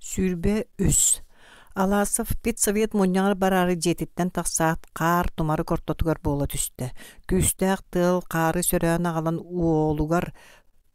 Sürbe üs. Alasıf bit Sovet munyalar bararı jetitten taqsaat qar tumarı kortotugar bola түстө. Küstәк tıl qarı söröön ağalan uolugar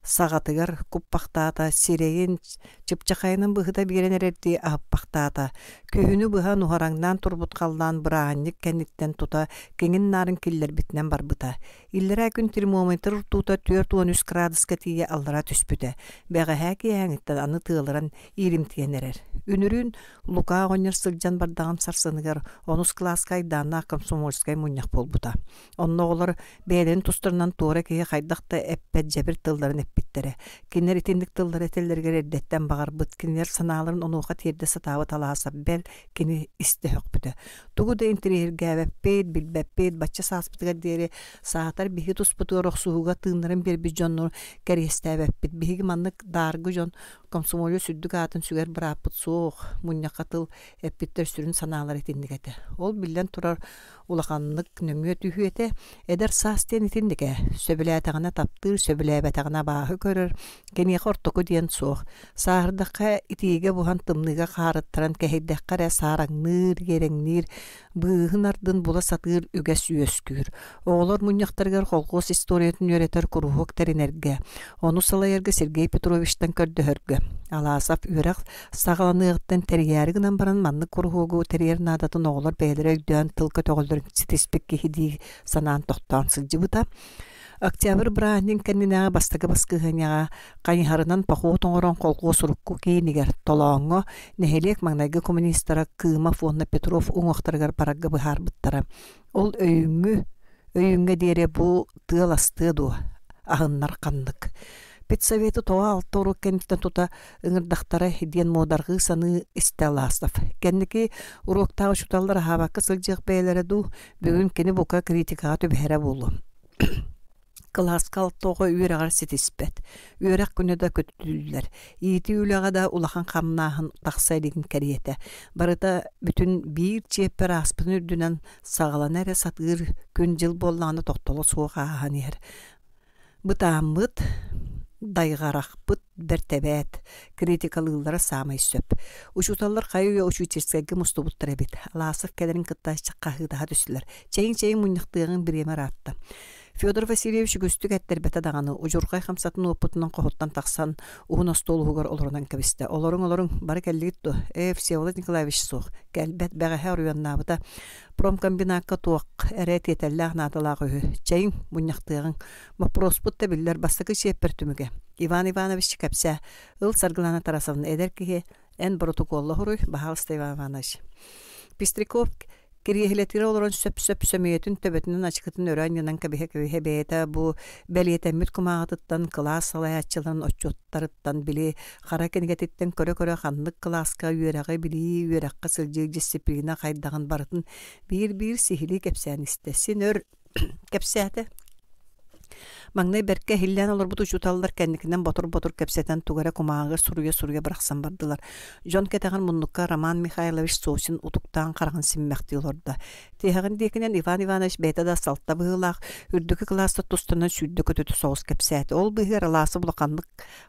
сағатыгар куппақтаата сирейин чыпчакайнын быһыта биэрен эрерди ааппақтаата көһүнү быһа нухараңнан турбут қаллаан быраанник кэнниттен тута кеңин нарын киллер битнен барбыта иллерэ күн термометр тута 4-13 градуска тие аллара түспүтэ бэҕэһэ киэҥиттен аны тыалыран иримтиэнерер үнүрүүн лука оҕонньор сылдьан бардаган сарсыныгар онус класскай даанна комсомольскай мунньах болбута онноҕолор бээлин тустарынан туора киһи хайдахта эппэт жабир тылларын эппиттере кинер итинник тыллар этеллерге эрдеттен багарбыт кинер санааларын онуоха тиэрдэ сатаабы талааса бэл кини истэһөкпүтэ тугу да интерьергээбэппит билбэппит бачча сааспытыгар диэри саатар биһи туспутугар охсууга тыыннарын берби дьоннур кэриэстээбэппит биһиги маннык дааргы дьон комсомолю сүрдүк аатын сүгэр бырааппыт суох муньякка тыл эппиттер сүрүн санаалар итиннигете ол биллен турар улаханнык нөҥүө түһүөте эдер саастен итинниге сөбүлээтэҕинэ таптыыр сөбүлээбэтэҕинэ бааһы көрөр кениэхэ ортоку диэн суох саардакка итииге буһан тымныга хаарыттаран кэһиддэххэрэ саараңныыр герэҥниир быыһын ардын була сатыыр үгэс үөскүүр оҕолор муньяхтарыгар холкуос историятын үөретер куруһуок теринерге ону салайарга Сергей Петровичтан көрдөһөргө алаасап үөрэх сагаланыахтан терияри гынан баран маннык куруһуогу терьер наадатын оҕолор бэйэлэрэ өйдөөн тыл көтөҕөллөр ситиспик киһидии санаан тохтоон сылдьыбыта Октябрь браанин кэннинэҕэ бастага баскыһыняҕа хаñыһарынан похуо тоҥорон холкуо сурукку киинигэр толооҥҥо нэһилиэк маҥнайга коммунистара Кыыма Фонна Петров уҥуохтарыгар барагга быһаарбыттара ол өйүҥҥэ диэри бу тыал астыа дуо аһыннар ханнык Педсоветы тоа алтору кенниттен тута ыҥырдахтара диэн муодаргы саны истэлаастав кэнники уруоктаҕы чуталлар аһаабакка сылдьыах бэйэлэрэ дуу бүгүн кини бука критикаға түбэһэрэ буолу Класскал тоҕо үөрэҕэр ситиспэт үөрэк күнү да көтүлүллэр иити үлэҕэ да улахан хамнааһын тахсайдыгын кэриэтэ барыта бүтүн биир чиэппэр ааспытын үрдүнэн саҕалан эрэ сатыыр күн жыл боллааны тохтоло суоха ааһаниэр бытааммыт дайгарахпыт бертебет критикалыыллара саамай сөп учуталлар хайуя учутерскайга мустубуттар эбит алаасов кэлэрин кыттааччакка ыытаха түстүлэр чейин муньяктыагын биремер аатта Федор Васильевич көстүк эттербете даганы ужургай хамсатын опытынан кохоттан таксан уун остолугар олорунан кебисте олоруң бары келлитту Всеволод Николаевич суох келбет бэгэхэ оруяннаабыта промкомбинатка туак эрет етеллээх нааталаагы чейин муньяктыагын мопроспутта биллер бастакы чиэппертүмүгэ Иван Иванович кепсе ыл Саргылана Тарасовна эдер киһи эн протоколло хуруй Бахалста Иван Иванович Пестряков кириэһилэтигэр олорон сөп сөмүйөтүн төбөтүнөн ачыкытын өрөөн янан кэбиһэ бэйэтэ бу бэлиэтэммит кумааҕытыттан класс салайаччылан оччуоттарыттан били хара кенигетиттен көрө ханнык класска үөрэҕи били үөрэххэ сылдьык дисциплина хайдаган барытын биир сихили кэпсээн истесин өр кэпсээте Маңнай берке хиллән олорбут учуталлар кэнникинен ботур кэпсэтэн тугара кумааҕы суруя бырахсан бардылар. Жон кетаган муннукка Роман Михайлович Сосин утуктаан караган симмэхти олорда. Тиһагын диекинен Иван Иванович бэйта да салта быһылаах үрдүкү класста тустунан сүрдө көтөтү соус кэпсээти. Ол быһыр алаасы булаканнык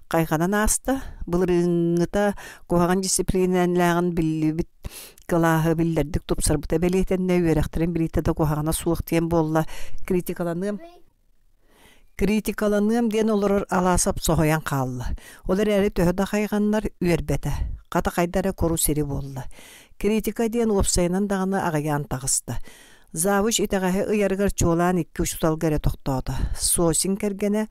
кайганан аста былырыҥҥыта куһаган дисциплинанлаагын биллибит кылааһы биллердик тупсарбыта белиэтенне үөрэхтерин билите да куһагана суох тиэн буолла Критикаланыам диэн олорор алаасап соһоян хаалла. Олар эри төһөдө хайганнар үөрбэтэ. Ката кайдара кору сери болла. Критика диэн уопсайынан даганы агаяан тагыста. Завуч итагаһы ыярыгар чуолаан икки учуталгаре тохтоода. Сосин кергене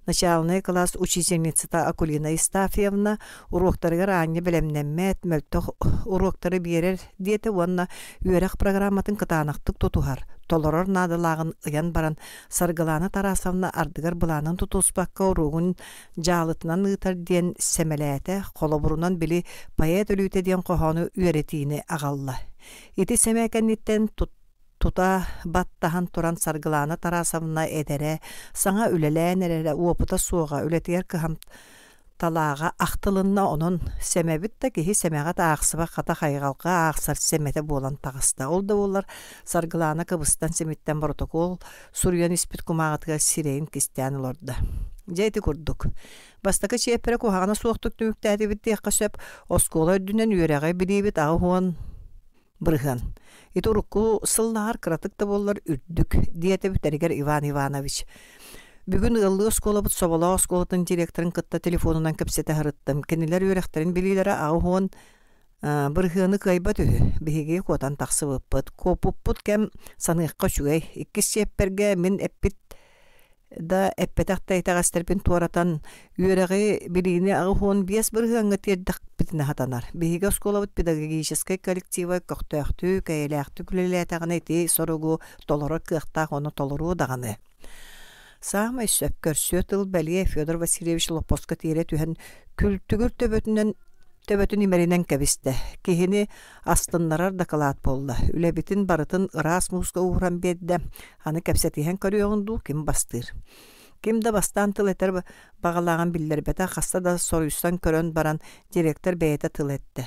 начальный класс учительница Акулина Истафьевна уроктарыгар ааньа белемнеммет мөлтөх уроктары биерер диэте уонна үөрэх программатын кытаанахтык тутухар. Толорор надылагын ыян баран Саргылана Тарасовна ардыгар быланын тутуспакка уругун жалытынан ыытар диэн семелээте холобурунан били поэт өлүүте диэн кохону үөретиини агалла. Ити семекенниттен тута баттахан туран Саргылана Тарасовна эдере саңа үлелээн эрере уопута суога үлетигер кыхам талаага ахтылынна онон семебитта киһи семега таахсыба хата хайгалга аахсар семете болан тагыста. Ол да олар Саргылана кыбыстан семиттен протокол сурьян испит кумаагытыга сирейин кистиан олорда. Жайты курдук. Бастакы чеппере кухагана суоктук түмүктәти битти кашап, оскола өдүнен үйрәгә билибит агуан бырган. Итурукку сыллар кратыкта боллар үрдүк диете битеригер Иван Иванович. Бүгүн ыллы оскола бут собола осколатын директорын кытта телефонунан кепсете харыттым. Кенелер үйрәктерин билиләре агуан бырганы кайбат үһү. Биһиге котан таксыбыппыт. Копуппут кем саныйкка шугай. Иккис чепперге мен эппит да эппетакта итагастерпин туаратан үйрәге билини агуан биэс бырганы тиердак битине хатанар. Биһиге оскола бут педагогический коллектива көктөктү, кәйләктү күлеләтәгәне ти соругу толоры кыхта оны толору даганы. Самай сөп көрсөтүл бәлие Федор Васильевич Лопоска тире түһен күлтүгүр төбөтүн имеринен кәбисте. Кихини астыннарар докалат болла. Үлебитин барытын ырас муска уğran берді. Аны кәпсетиһен көрüyoğundu ким бастыр. Ким да бастан тыл этер бағалаған биллер бета хаста да соруйстан көрөн баран директор бейте тыл этти.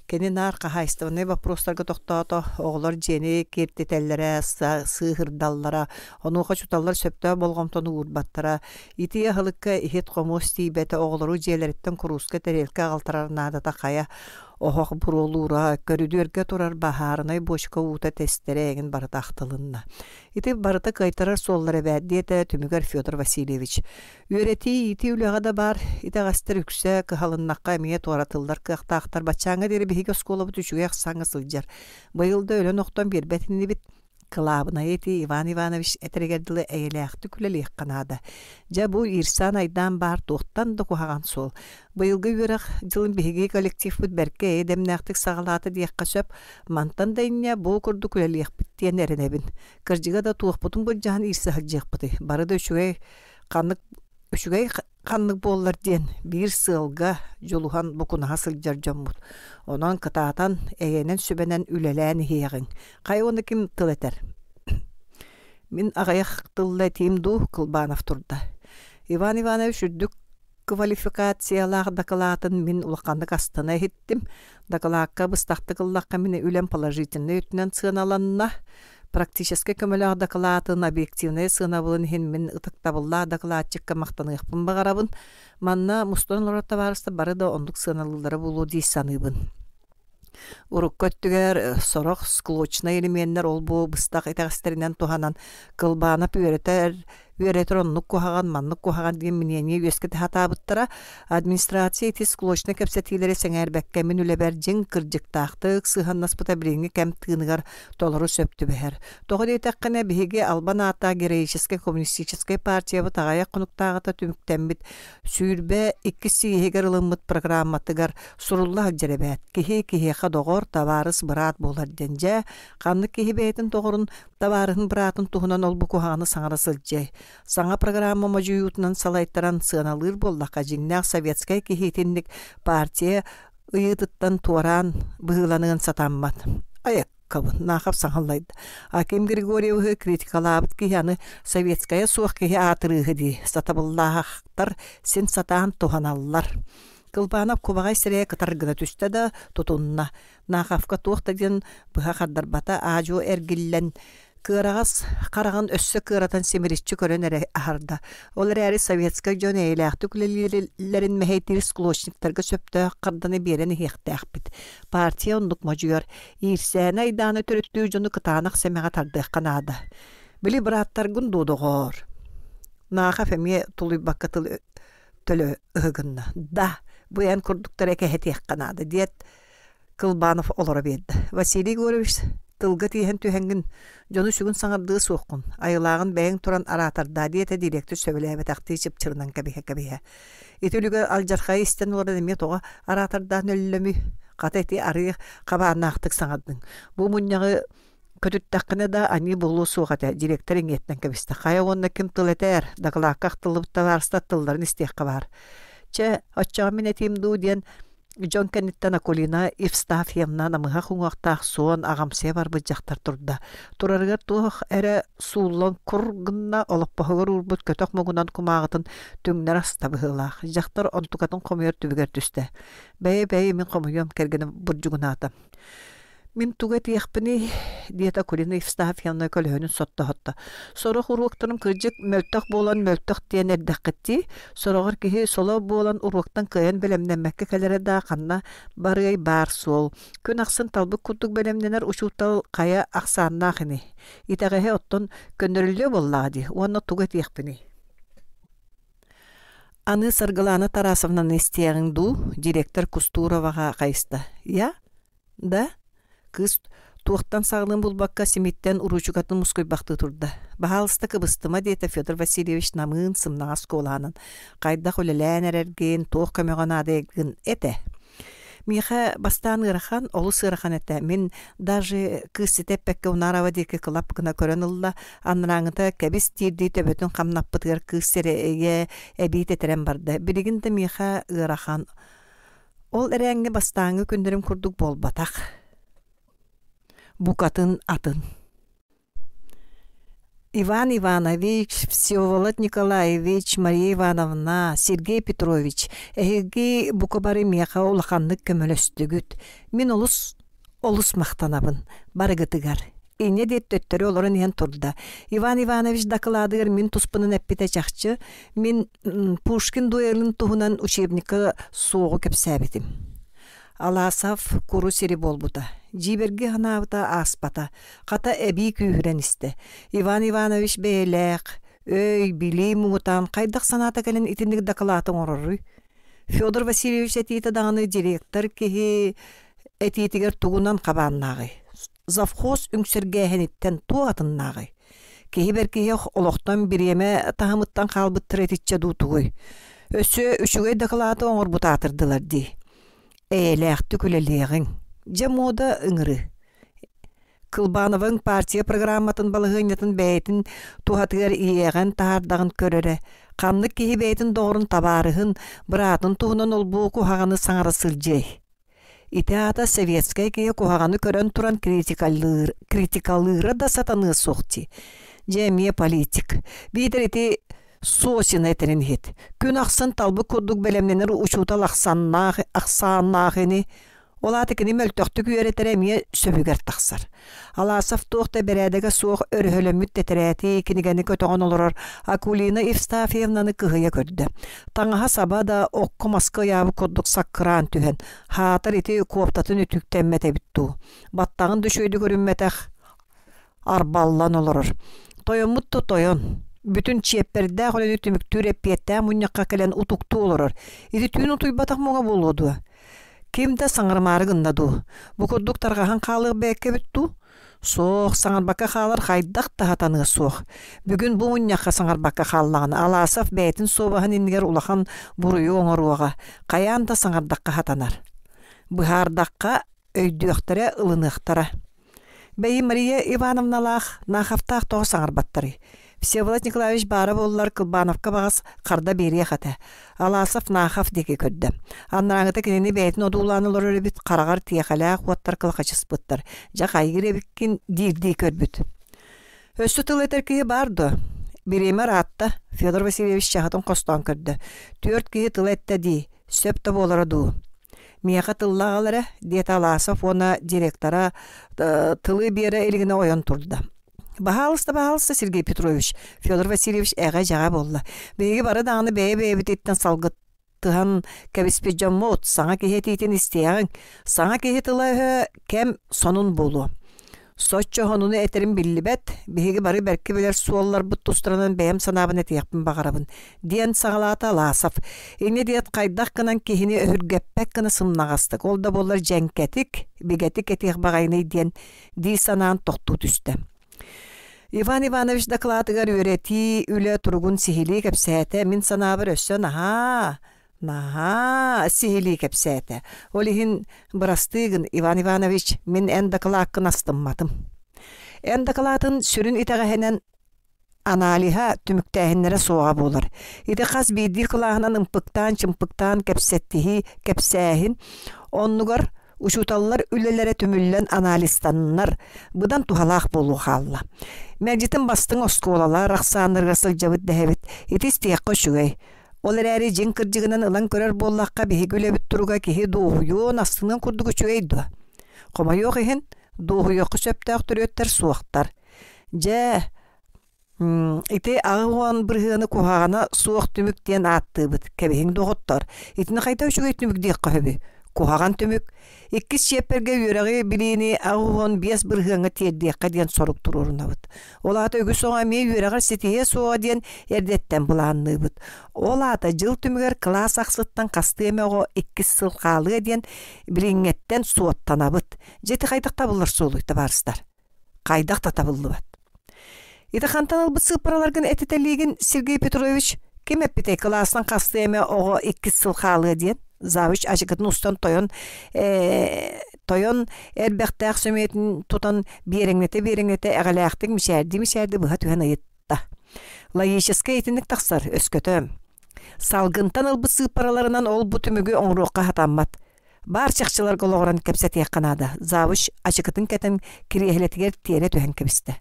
Кени нар кахайстываны вопростарга тоқтаато оғлар жени кертетеллере, сыгырдаллара, онуға чуталлар сөптө болгомтону урбаттара, итие хылыкка ихет комости бете оғлару жиелереттен куруска терелке алтарарнада тақая охох бурулура көрүдүргө турар бахарынай бошка ута тестерегин барыта ахтылынна. Ити барыта кайтарар соллар эбәддиете түмүгөр Федор Васильевич. Үйрети ити үлеға да бар, итагастыр үксе кыхалыннакка эмие туаратылдар кыхтаактар бачаңа дери биһиге оскола бут үчүгө саңы сылжар. Быйылда өлөн октон бербетини бит кылабына эти Иван Иванович этерегердиле эйлэхти күлелиэх канада. Жа бу ирсан айдан бар туохтан да кухаган сол. Быйылгы үйрэх жылын биһиги коллектив бут берке эдемнэхтик сагалааты диэх кашап, мантан да инне бу курду күлелиэх биттиен эренебин. Кыржыга да туохпутун бу жахан ирсе хаджиэхпыты. Бары да үчүгэй каннык боллар диен бир сылга жолухан букунаха сылжар жоммут. Онан кытаатан эйенен сүбенен үлелән хиягын. Кай оны ким тыл этер? Мин агаяк тылла тимду Кылбанов турда. Иван Иванович үддүк квалификациялах докладын мин улакандык астына хиттим. Докладка быстакты кыллакка мин үлем положительный үтүнөн сыналанна. Практически көмөлөг докладын объективный сынабылын хин мен ытыктабылла докладчикка мактаныйкпын багарабын. Манна мустон лоротта барыста бары да ондук сыналылары болуу дей саныйбын. Урук көттүгер сорох склочный элементтер ол бу быстак этагастеринен туханан Кылбанов үйретер оннук кухаган, маннук кухаган деген мнение үескете хатабыттара администрация ити склочный кепсетилери сеңербекке мен үлебер жин кыржыктаактык сыханнаспыта биринге кем тыыныгар толору сөптү бехер. Тоҕо дейтеккене биһиге Албан ата героический коммунистический партия бу тагая кунуктаагыта түмүктенбит сүүрбе 2 сиһигер ылыммыт программатыгар сурулла жеребет. Кихи хадогор табарыс бырат болар денже канны кихи бейтин тогорун табарын быратын тухунан ол бу куханы саңара сылжай. Саңа программа мажуютунан салайттаран сыналыр боллака жиннак советская кихитинник партия ыйытыттан туаран быыланыгын сатаммат. Аяккабын нахап саңаллайды. Аким Григорьевы критикалабыт киханы советская суох кихи атырыгы ди. Сатабыллахтар сен сатаан туханаллар. Кылбанов кубагай сирее кытаргына түсті да тутунна. Нахавка туохтаден быха хаддарбата ажу эргиллен кырагас караган өссө кыратан семириччи көрөн эре ахарда. Олар әри советская жон эйлэхти күлелерин мехейтир склочниктарга сөптө кырданы берен хехтэхпит. Партия ондук мажуер ирсэна айданы төрөттүү жону кытаанак семега тардык канада. Били браттар гундудугор. Нахав эме тулуй баккатыл төлө ыгынна. Да, бу эн курдуктар экехетех канада диет Кылбанов олора берди. Василий Григорьевич тылга тиһен түһәнгин жону сүгүн саңардыы суоккун айылагын бэйин туран аратарда диете директор сөбелебе такты чыпчырынан кабиһе. Итүлүгө алжархай истен олар эме тога аратарда нөллөмү катайти ары кабаанактык саңардың. Бу муннягы көтүттаккына да ани болуу сугата директор эңеттен кабиста. Кая онна ким тыл этер дагылакка тылып таварста тылдарын истекка бар. Че оччага мен этимду диен Жон Кенниттен Акулина Евстафьевна намыға хуңақтақ суын ағамсия бар бұджақтар тұрда. Турарғар туық әрі суулан күргінна олықпағығыр урбут көтөк мұғынан кумағытын түңнер астабығылақ. Жақтар онтуқатын қомүйер түбігер түсті. Бәйі мен қомүйем кәргені бұрджуғын атым. Min tuget yaqpini dieta kulina ifstaf yanna kölhönün sotta hatta. Sonra uruqtanım kırjık möltaq bolan möltaq diyen erdaqetti. Soragar ki sola bolan uruqtan kıyan belemlenmekke kelere da qanna barıy bar sol. Kün aqsın talbık kutuk belemlener uçutal qaya aqsanna xini. Itaqehe otton köndürülü bolladı. Ona tuget yaqpini. Аны Саргалана Тарасовна истеяң ду, директор Кустуроваға қайысты. Я? Да? Кыз туақтан сағылын бұлбаққа семеттен ұручуғатын мұскөй бақты тұрды. Бағалысты кыбыстыма дейті Федор Васильевич намын сымнағас коланын. Қайдақ өлелән әрерген, тоқ көмеған адайгын әті. Миха бастан ырахан, олыс ырахан әті. Мен даже кыз сетеппәкке унарава деке кылап кына көрін ұлла, аныраңыта кәбіс тирді төбетін қамнаппытығыр кыз сәріге әбейт әтерен барды. Бірігінді Миха ырахан. Ол әрәңгі бастаңы күндерім күрдік бол батақ. Букатын атын. Иван Иванович, Всеволод Николаевич, Мария Ивановна, Сергей Петрович, әйгі букабары меха олақанлық көмөлөстігіт. Мен олыс мақтанабын, барығытығар. Ине дейт төттөрі оларын ен тұрда. Иван Иванович дақыладығыр мен тұспының әппеті жақчы, мен Пушкин дуэлін тұғынан учебнікі соғы көпсәбетім. Аласав куру сери болбута. Жиберги ханавта аспата. Қата әбі күйірен істі. Иван Иванович бейләқ. Өй, білей мұғытан. Қайдақ саната кәлін итіндік дақылатын орыры. Федор Васильевич әтейті дағаны директор кеге әтейтігер туғынан қабаннағы. Завхоз үңсергәхенеттен туғатыннағы. Кеге беркеге олықтан біреме тағымыттан қалбыттыр әтетче дұтуғой. Өсі үшігей дақылаты оңыр бұтатырдылар дей. Әйләқті күлелеғің. Жамода ыңыры. Кылбановың партия программатын балығынетін бәйтін туғатығар иеғен тағардағын көрірі. Қанлық кейі бәйтін доғырын табарығын бұратын туғынан ол бұл куғағаны саңары сылжай. Итеата советскай кейі куғағаны көрін тұран критикалыры да сатаны соқты. Жәмие политик. Бейдір еті Сосин әтерін хет. Күн ақсын талбы көрдік бәлемненер ұшутал ақсаннағыны. Олатыкыны мөлтөқті күйеретер әмие сөбігер тақсар. Аласов тоқта бәрәдігі соқ өрхөлі мүттетірәті кенігені көтіғын олырар Акулина Евстафьевнаны кығыя көрді. Таңаға саба да оққы маскы ябы көрдік саққыран түхен. Хатыр еті коптатын үтіктенмет әбітту. Баттағын дүшөйді көрінметәқ арбаллан олырар. Тойын тойын. Бүтін чепперді қолыны түміктүр әппетті мұннаққа кәлен ұтуқты олырыр. Еті түйін ұтуй батақ мұға болуды. Кемді саңырмары гындаду. Бұқырдық тарғахан қалығы бәкке бүтту. Соқ саңырбаққа қалар қайдақ тағатанығы соқ. Бүгін бұл мұннаққа саңырбаққа қаллағын. Аласов бәйтін собағын енігер ұлақан бұруы оңыруға. Қаян да саңырдаққа хатанар. Бұхардаққа өйдіқтірі ылынықтары. Бәйі Мария Ивановналақ нақафтақ тоғы саңырбаттары. Всеволод Николаевич бары болылар Кылбановқа бағас қарда бере қаты. Аласов нақаф деке көрді. Аннараңыты кенені бәйтін одуланылыр өрібіт қарағар тияқалақ уаттар қылқачыс бұттар. Жақ айгыр әбіккен дирдей көрбіт. Өсті тыл етеркеге барды. Биреме ратта Федор Васильевич шағытын қостан көрді. Төрт кеге тыл әтті дей, сөпті болары ду. Мияқа тыллағалары дет Аласов оны директора тылы бері елігіне ойын тұрды. Бағалысты Сергей Петрович, Федор Васильевич әға жаға болды. Бейгі бары дағыны бәйі бітеттен салғыттыған кәбіспе жаммот, саңа кехетейтін істеяғын, саңа кехетілі кәм сонын болу. Соччо хонуны әтерін білі бәт, бейгі бары бәркі білер суоллар бұт тұстыранын бәйім санабын әтияқпын бағарабын. Диен сағалаты Аласов. Ені диет қайдақ қынан кехіне өргәппәк қына сымнағастық. Ол да болар жәңкәтік, бегәтік әтияқ бағайны диен дей санаан тоқту түсті. Иван Иванович докладыгар өрети үлі тұрғын сихили кәпсәті. Мен санабыр өссі наға сихили кәпсәті. Олихин бұрастығын Иван Иванович мен ән докладқын астымматым. Ән докладын сүрін итағахенен аналиха түміктәхінлері соға болыр. Иті қаз бейді қылағынан ұмпықтан, чымпықтан кәпсәттіхи кәпсәхін оннығар Uşutallar ülelere tümüllen analistanlar. Бұдан тухалақ болу қалла. Мәжітін бастың осколалар, рақсанырғасыл жавыд дәхевет. Етес тияққа шүгей. Олар әрі жен кіржігінен ылан көрер боллаққа бейгі өлебіт тұруға кеге доғуйон астыңнан күрдігі шүгейді. Қома йоқ ехін, Doğuyoqı söptәк төрөттер суақтар. Жә, ите ағуан бірғаны кухағана суақ түміктен атты бұд, кәбең доғыттар. Итіні қайта үшігі түмік дейк қөхөбі. Кухаған түмік, иккіс шепперге үйрәғі білейіні ағуан бес бірғаны тердейққа ден сорық тұрурына бұд. Ол ата үгі соға мей үйрәғір сетие соға ден ердеттен бұланны бұд. Ол ата жыл түмігер класс ақсыттан қасты емеғо иккіс сылқалы ден біліңеттен суаттана бұд. Жеті қайдақ табылыр солуйты барыстар. Қайдақ та табылы бұд. Иті қантан албы сыпыраларғын әтетелігін Сергей Петрович кем әппетей классан қасты еме оғы иккіс сылқалы ден Завуч ажыгытын устан тойон әрбәқтәқ сөметін тұтан беріңнете әғаләқтік мишәрді бұға түген айытта. Логическа етіндік тақсар өскөті. Салгынтан ылбы сыпараларынан ол бұ түмігі оңруққа хатаммат. Бар чақчылар голоғыран кәпсәт яққанады. Завуч ажыгытын кәтін кірехілетігер тере түген кәбісті.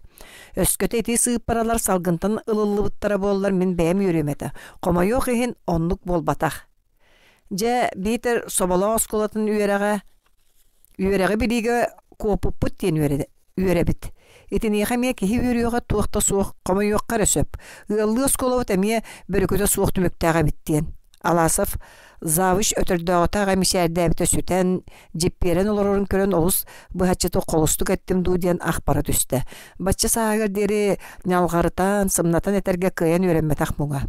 Өскөті еті сыпаралар салгынтан ылылы бұттара болылар мен бәйім үйреметі. Қомайоқ ехін онлық бол батақ. Жа бейтер собала осколатын үйерәғі білігі көпіп бұттен үйерәбіт. Етін еқаме кехи үйеріға туақта суық қомай өққар өсіп. Үялы осколавыт әме бүрікөті суық түміктәға біттен. Аласов завуч өтірдіғытаға мишәрді әбіті сүтән жепперен оларын көрін олыс бұхатчыты қолыстық әттім дуден ақпара түсті. Батчы сағырдері нялғарытан, сымнатан әтерге күйен үйренметақ мұңа.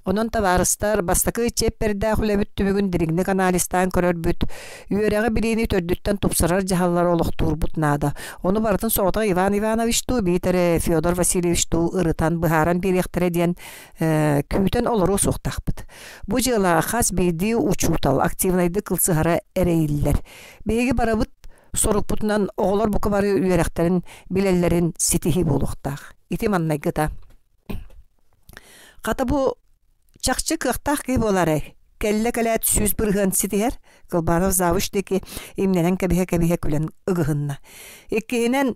Онын табарыстар бастықы чепперді құләбіт түмігін дірігнік аналистан көрір бүт. Үйерәғі білейіні төрдіттен тұпсырар жағалар олықтуыр бұтнады. Оны бартын соғытға Иван Иванович ту, бейтері Федор Васильевич ту ырытан бұхаран беректірі ден күйтен олару соқтақ бұд. Бұ жыла қас бейді учутал, активнайды қылсығара әрейлілер. Бейгі барабыт сорық бұтынан оғылар бұқы бары үйерәқтерін білелерін сетихи болуқтақ. Ити маннайгыта. Қата бұ чақчы қықтақ кей болары. Кәлі кәләт сөз бұрған сетихер, Кылбанов завуштеки имненен кәбіге күлен ұғығынна. Еккейінен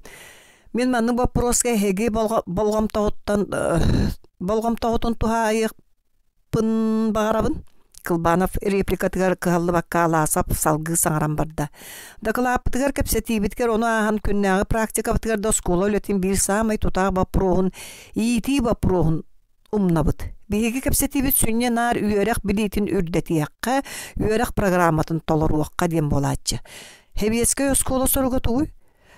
мен манның вопросқа хеге болғам тағыттан туға айықпын бағарабын. Кылбанов репликатыгар кығалды баққа аласап салғы саңаран барды. Дақылапытыгар кәпсетейбіткер оны аған күннәғы практика бітігар да скола өлетін бір самай тұтағы бапроғын, иеті бапроғын умнабыт. Беге кәпсетейбіт сүнне нар үйерек білейтін үрдетияққа, үйерек программатын толыруаққа дем боладжы. Хевецкая скола соруға туғый?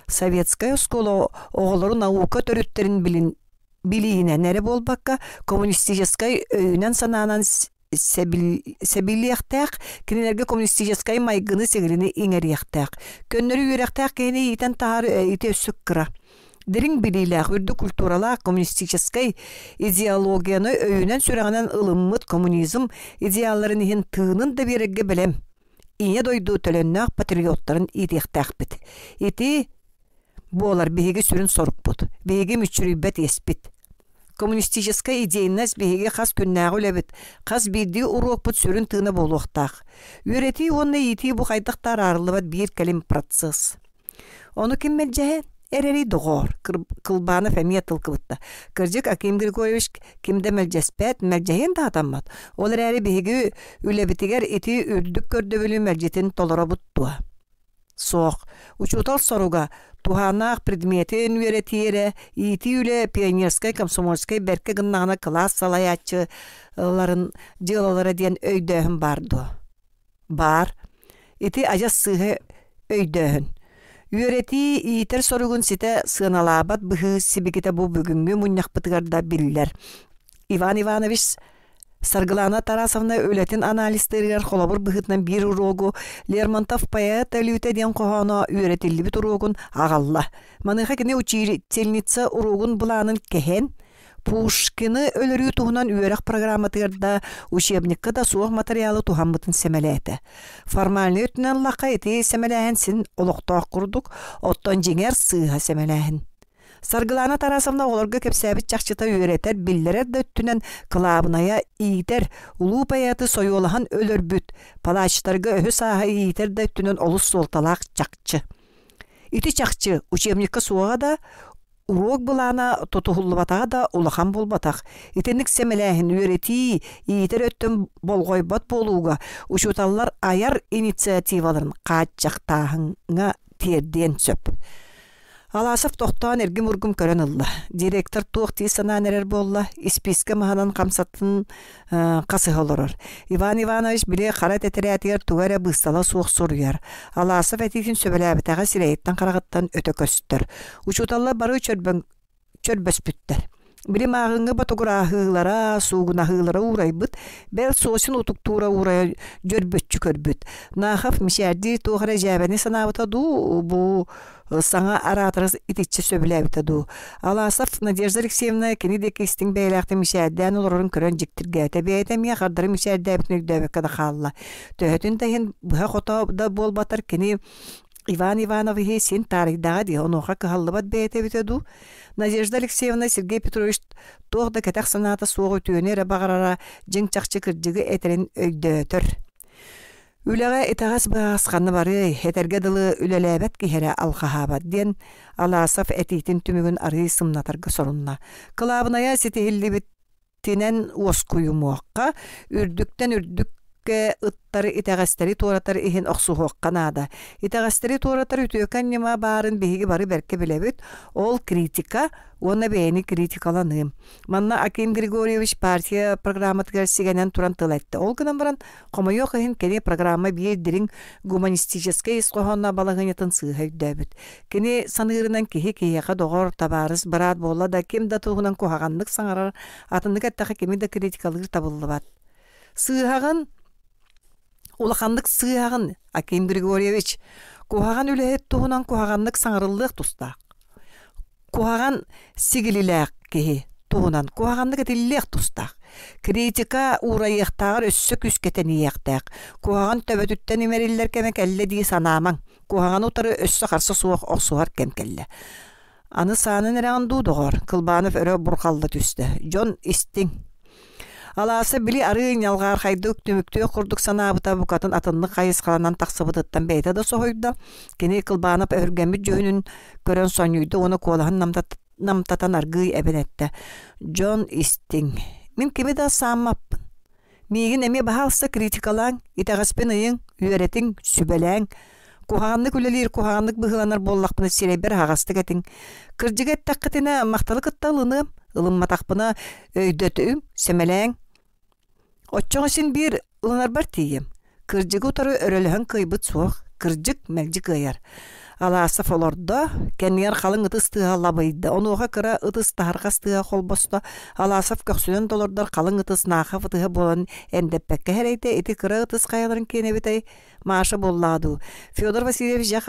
Советская скола оғылыру наука төріттерін білейіне нәрі болбаққа коммунистическай өйінен сананан сәбилияқтақ, кенелерге коммунистическай майгыны сегіліні еңерияқтақ. Көннері үйеректақ кейіне етен тағары әйті өсік кыра. Дерин билилах үрді культуралақ коммунистическай идеологияны өйінен сүрағынан ылыммыт коммунизм идеаларын ехін тыынын да береге білем. Ине дойду төленнақ патриоттарын етектақ біт. Еті болар бейге сүрін сорық бұд. Бейге мүчірібет еспіт. Коммунистическая идейнас бейге қас күннағы өләбіт. Қас бейді ұруқ бұд сүрін тыыны болуқтақ. Үйреті оны еті бұқайдықтар арылыбат бір кәлім процесс. Оны кім мәлжәйін? Әрәрей дұғыр, Кылбанов әмия тылқыбытта. Кіржік Аким Григорьевич кімді мәлжәспәт, мәлжәйін да атаммат. Олар әрі бейгі үләбітігер еті үрдік көрді бөлі мәлжетін толыра бұттуа. Соқ, учутал соруға туханақ предметен үйретері, еті үлі пионерскай, комсомольскай бәркі гыннағына класс салаятчыларын жылалары ден өйдөхін барды. Бар, еті ажас сығы өйдөхін. Үйреті иетер соруғын сеті сығыналабат бұғы себекеті бұл бүгінгі мұннақ бұтығарда білілер. Иван Иванович Саргылана Тарасовна өлетін аналистерігер қолабыр бұғытынан бір урогу Лермонтов поэт әлютеден қоғана үйретілі біт урогун ағалла. Маныға кене учительница урогун бұланын кәхен Пушкины өлірі туғынан үйерек программатығырда учебникка да суық материалы туғанбытын сәмәләті. Формальны өтінен лаққа еті сәмәләхін сін олықтақ құрдық, оттан жеңер сыға сәмәләхін. Саргылана Тарасовна оларға кепсәбіт чақчыта үйретер, білдерер да өттінен қылабыная ийтер, ұлу паяты сойолахан өлір бүт, палачтарға өхі саға ийтер да өттінен олыс солталақ чақчы. Ити чақчы учебникка суға да урок бұлана тотуғылыбатаға да улахан болбатақ. Итенік сәмеләхін үйреті, иетер өттін болғойбат болуға, ұшуталар аяр инициативаларын қат жақтағыңа терден сөп. Аласов тохтоон эргим ургум көрөн ылла. Директор туох тиисанаа нерер болла, исписке маһанан камсатын касы олорор. Иван Иванович биле харат этериатыгар тугара быстала суох суруяр. Аласов этитин сөбөләбитага сирейттен карагыттан өтө көстөр. Учуталла бары чөрбөспүттер. Билим агыңы батугурахылара, сугунахылара урайбыт, бел сосын утуктура урай жөрбөтчү көрбүт. Нахав мишәрди тугара жәбәне санабыта ду, бу саңа аратырыз итичче сөбіләбіті ду. Аласов Надежда Алексеевна кенедек истин бәйләқті мишәрдән олорын көрін жіктірге. Тәбейті мия қардыры мишәрдәбітін өкдөбеккада қалла. Төхетін тәйін бұға қота да бол батыр кені Иван Иванович сен тарихдаға де оноға кығалыбат бәйті бітеду. Надежда Алексеевна Сергей Петрович тоғда кәтәқ санаты соғы түйенері бағарара жың чақчы кірдігі әтерін өйдөтір. Үләгә этагас басқаны бары, әтерге дылы үләләбәт кихәрә алқахабат ден, Аласов әтейтін түмігін ары сымнатырғы сорынна. Кылабыная сетехілі біттінен оскую муаққа, үрдіктен үрдікке ыттары итагастары торатар ихин оқсуғоққанада. Итагастары торатар үтөкән нема барын бейгі бары бәрке білебіт, ол критика, оны бәйіні критикаланым. Манна Аким Григорьевич партия программатығар сигенен туран тылайтты. Ол гынан баран қомайоқ ихин кене программа бейдерін гуманистический исқоғанна балағынетін сыға өйдөбіт. Кене санырынан кеге-кеге доғыр табарыз барат болла да кем да туғынан қоғағандық саңарар атындық әттіға кеме да критикалығы табылы бат. Сығаған Улахандык сыягын Аким Григорьевич кухаган үлэhet туһунан кухаганнык саңарыллык тустак. Кухаган сигилилэк кеһи туһунан кухаганнык этиллек тустак. Критика урайыктагар өссө күскетениектак. Кухаган төбөтүттен имериллер кемек әлле ди санамаң. Кухаган утары өссө карсы суак оксуар кемкелле. Аны санын раңду догор. Кылбанов өрө буркалды түсті. Жон истиң. Аласы били арын ялгар хайдык түмүктө курдук санабыта букатын атынны кайыс каланан таксыбыттан бейте да сойда. Кене кылбанып өргәмит жөнүн көрөн сонюйду, оны колаһын намтатан аргый эбенетте. Джон Истиң. Мин кеме да саммаппын. Мигин эме баһалса критикалаң, итагаспен ыйың, үйрәтиң, сүбәләң. Кухаганны күлелер, кухаганны быһыланар боллакпыны сиребер хагасты кетиң. Кыржыгет таккытына макталы кытталыны, ылымматакпына өйдөтүм, семеләң. Отчоңа син бир ылынар бар тием. Кыржыгы утары өрөлөһөн кыйбыт суох, кыржык мэлжик ыяр. Аласов олорда, кеннер қалың ытыс тыға лабайды. Онуға кыра ытыс тахарғас тыға қолбосты. Аласов көксүнен долордар қалың ытыс нақы фытыға болан әндеппәкке әрейті, еті кыра ытыс қаяларын кенебетай машы болладу. Федор Васильевич жа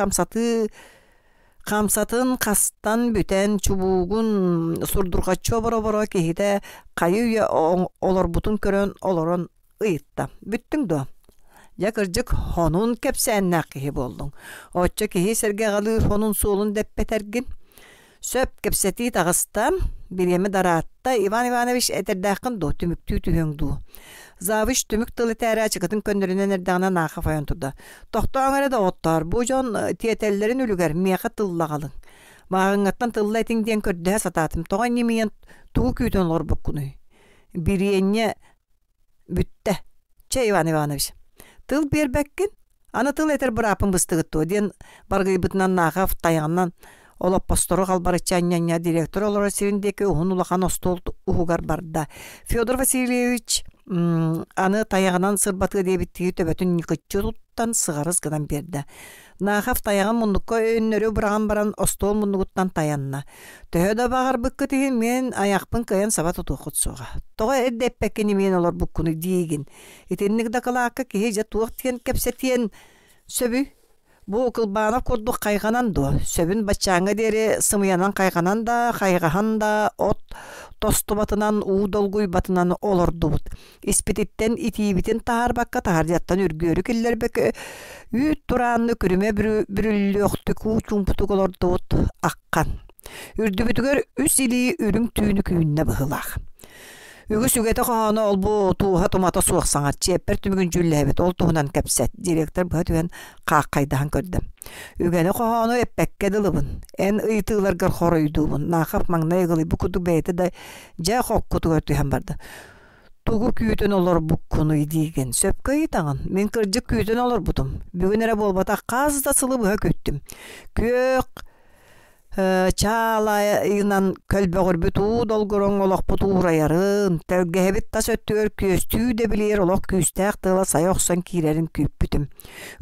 қамсатын қастан бүтән чубуғын сурдурға чобыра-быра кехіде қайы олар бұтын көрін оларын ұйытта. Бүттің до. Я кыржык хонун кепсәннә кихи болдың. Отча кихи сәрге ғалыр хонун суолун деппетергін. Сөп кепсәти тағыстам, биреме даратта Иван Иванович әтердәқін до түміктүү түхеңду. Завыш түмік тылы тәрі ачықытын көндірінен әрдәғына нақы файын тұрда. Тоқты аңары да оттар. Бұ жон тиетеллерін үлігер мияқа тыллағалың. Мағыңаттан тылла әтіңден көрді сататым. Тоған немейен туғы күйтен лор бұққыны. Бириенне бүтті. Че Иван Иванович? Тыл бербәккін, аны тыл әтер бір апын бұстығытты. Ден барғайбытынан нағaf таяғынан олап постору қалбарычанняня директор олар серіндекі ұғын ұлақан остол ұғығар барда. Федор Васильевич аны таяғынан сырбатығы дебіттігі төбәтін никытчы тұттан сығарыз ғынан берді. Нағaf таяғын мұндыққа өннөрі бұраған баран остол мұндығыттан таянна. Төхеді бағар бұққы теген мен аяқпын каян сабат ұту құтсуға. Тоға әддеппәкені мен олар бұққыны дейгін. Етеннік дақылаққа кеге жа туық тиен кәпсетиен сөбі. Бұл кылбанов көрдік қайғанан до. Сөбін бачаңы дері сымыянан қайғанан да, қайғахан да, от тосты батынан, уудолгуй батынан олырды бұд. Испететтен итибітен тағар баққа тағардияттан үргөрі келлер бәкі үйт тұранны күріме бүрілі оқты ку чумпутук олырды бұд аққан. Үрді бүтігер үс илі үрің түйіні күйінне бұғылақ. Үгі сүгеті қағаны ол бұл туға томата суық саңат, чеппер түмігін жүлләбет, ол туғынан кәпсет. Директор бұға түген қақ қайдаған көрді. Үгені қағаны әппәкке дылыбын, ән ұйтығыларғар қоройдуыбын, нақап маңна еғылы бұқыды бәйті да жа қоқ құты көртіген барды. Туғы күйетін олар бұққыны дейген. Сөпкі етағын, мен кіржік күйетін олар бұдым. Бүгін әрі болбата қазда сылы бұға көттім. Көк çağlayınan kölbögür bütün dolguron olak buturayarın tölgehebit tas öttür köstü de bilir olak küstek tıla sayoksan kirerin küpütüm.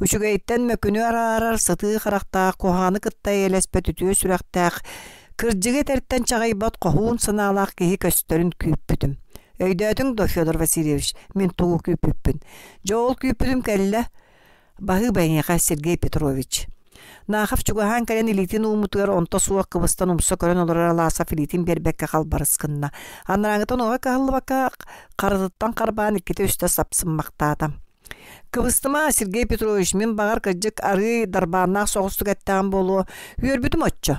Üçügeytten mökünü arar satı karakta kohanı kıtta elespet ütüye sürektek kırcıge teritten çağaybat kohun sınalak kehi köstörün küpütüm. Öydötün do Fyodor Vasilyevich min tuğu küpüpün. Joğul küpütüm kelle bahı banyaka Sergey Petrovich. Nahaf çugahan kalen ilitin umutugar onta suak kıvıstan umsa kören olara lasaf ilitin berbekke kalbarıskınna. Anlarangıtan oğa kahıllı baka karıdıttan karbağın ikite üste sapsınmaktadım. Kıvıstıma Sergey Petrovich min bağır kıcık arı darbağına soğustuk ettiğim bolu. Üyerbütüm otçu.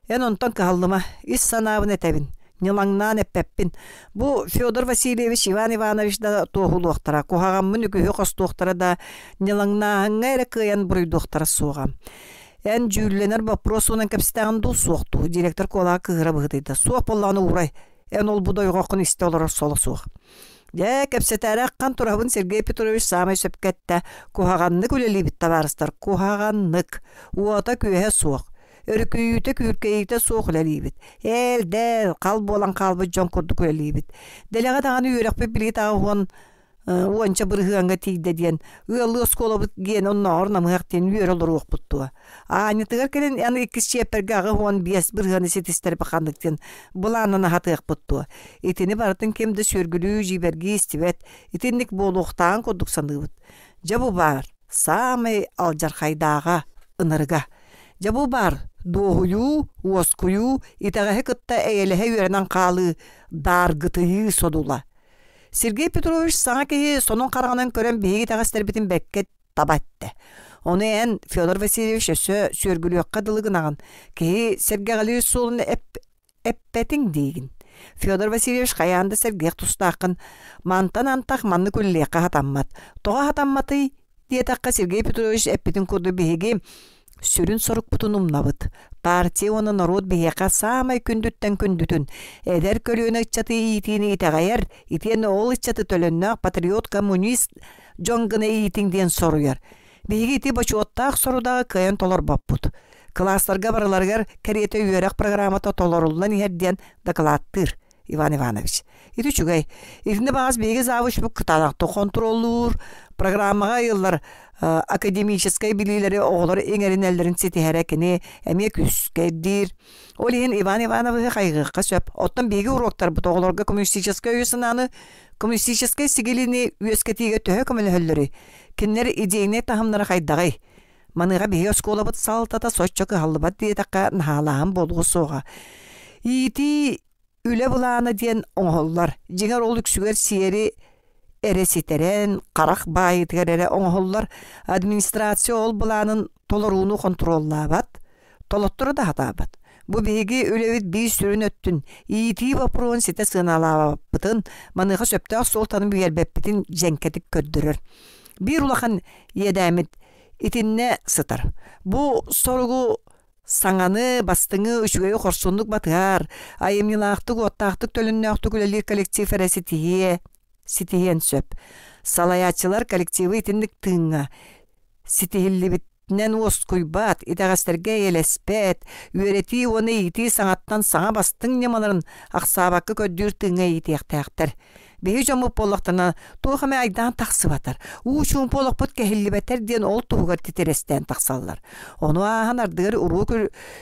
En ontan kahıllıma is sanavın etebin. Nilangnan epeppin. Bu Fyodor Vasilyevich Ivan Ivanovich da tohulu oktara. Kohagamın ükühü kostu oktara da nilangnan gayre kıyan buruydu oktara soğam. En jülener vaprosunan kapsitağın dul soğuktu. Direktör kola kıhıra bıhtıydı. Soğuk bollağını uğray. En ol buday oqın iste olarak solu soğuk. Ya kapsitara kan turabın Sergey Petrovich samay söpkette. Kohaganlık üleli bitti varıstar. Kohaganlık. Uata köhe soğuk. Örküyüte kürkeyite soğuk lelibit. Elde kalbı olan kalbı jon kurduk lelibit. Delaga dağını yörek bir bilet ağuan uanca bırhıanga tiyde diyen. Uyallı oskola bit giyen onna orna mıhakten yörek olur oqputtu. Ani tıgar kelen yani ikis çeperge ağuan biyas bırhıanı setisteri bakanlıkten bulanına hatı oqputtu. Etini baratın kemde sörgülü jibergi istivet. Etinlik bolu oqtağın kurduk sandıbıt. Jabu bar samay aljar haydağa ınırga. Jabu bar doğuyu, oskuyu, itağı kıtta eğlehe yörenen kalı dargıtıyı sodula. Sergey Petrovich sana ki sonun karağının kören beygi tağıstır bitin bekket tabattı. Onu en Fyodor Vasilyevich sörgülü yokka dılığınağın ki Sergey Galius solunu eppetin deyin. Fyodor Vasilyevich kayanda Sergey tustağın mantan antaq manlı külleyekka hatammat. Toğa hatammatı diye takka Sergey Petrovich eppetin kurdu beygi sürün soruk butunum nabıt. Partiya onu narod biheka samay kündütten kündütün. Eder kölüğüne içatı iyitiğini itagayar. İtiyen oğul içatı tölünne patriot komünist jongına iyitin diyen soruyar. Bihigi iti başı ottağ sorudağı kayan tolar bapput. Klaslarga baralargar kariyete üyerek programata tolarullan iher diyen dakalattır. Ivan Ivanovich. İti çugay. İtinde bazı bihigi zavuş bu kıtanakta kontrollur. Programmaga yıllar akademической bilgileri oğulları engerin ellerin setiherekini emek üskedir. Olihin Ivan Ivanovich kaygıqqa söp. Ottan begi uroktar bu toğularga komünistической üyesinaını komünistической sigilini üyesketige töhe kömülhölleri. Kinleri ideyine tahamlara kaydagay. Manıga begi oskola bıt saltata soççakı hallıbat diye takka nahalağın bolğu soğa. İti üle bulağına diyen oğullar. Jinger olduk süger siyeri eresiteren, qarak bayıtgerere oğullar administrasiya ol bulanın tolorunu kontrollabat, tolotturu da hatabat. Bu begi ölevit bir sürün öttün, iyiti vapurun site sığınalabıtın, manıqa söptağ soltanın büyelbeppitin jenketik köddürür. Bir ulaqan yedamit itinne sıtar. Bu sorgu saŋany, bastyňy, üçügeyi korsunluk batyar, ayymylaktyk, ottaqtyk, tölünnäktyk ülelir kollektiv eresi sitihen söp. Salayaçılar kollektivi itinlik tığına. Sitihilli bitnen oskuybat, itağasterge elespet, üöreti onu iti sanattan sağa bastın nemaların aksabakı köddür tığına itiyaktayaktar. Behi jomu pollaqtana tuğame aydan taqsı batar. Uçun pollaq pot kehilli beter diyen ol tuğgar titeresten taqsallar. Onu ahan ardıgar uruk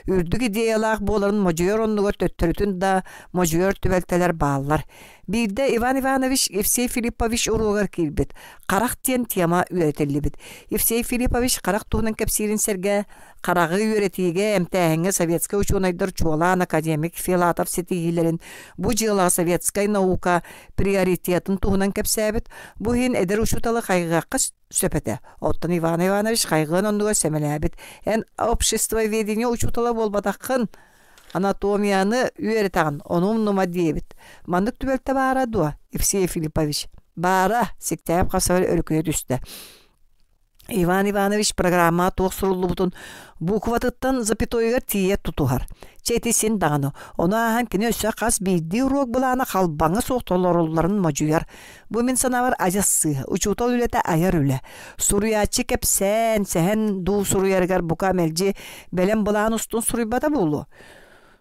ürdük ideyalaq boların mojuyor onlugar töttürütün da mojuyor tübelteler bağlar. Bir de Ivan Ivanovich Evsey Filipovich urugar kilbit. Qarak diyen tiyama üretellibit. Evsey Filipovich qarak tuğunan kapsirin serge qarağı üretige emtahenge Sovetska uçunaydar çoğulan akademik Filatov setihilerin bu jıla Sovetskay nauka prioritetin tuğunan kapsabit. Bu hin eder uçutalı qaygıqqa söpete. Ottan Ivan Ivanovich qaygıqın onluga semelabit. En общество ведения uçutalı bolbadaqın anatomiyanı üretağın onun numa diyebit. Mandık tübelte bara dua. Evsey Filipovich. Bara siktayap qasavır örküye düştü. Иван Иванович программа тоқсыруллубутун букватыттан запятойгар тиет тутухар. Чети син дағаны. Оны ахан кіне өсі қас бейді урок бұланы қалбаңы соқтолоруларын мажуяр. Бу мен санавар ажасы, учутал үлеті аяр үле. Суруячы кеп сән ду суруяргар бука мелжи белен бұланы устун суруйбата болу.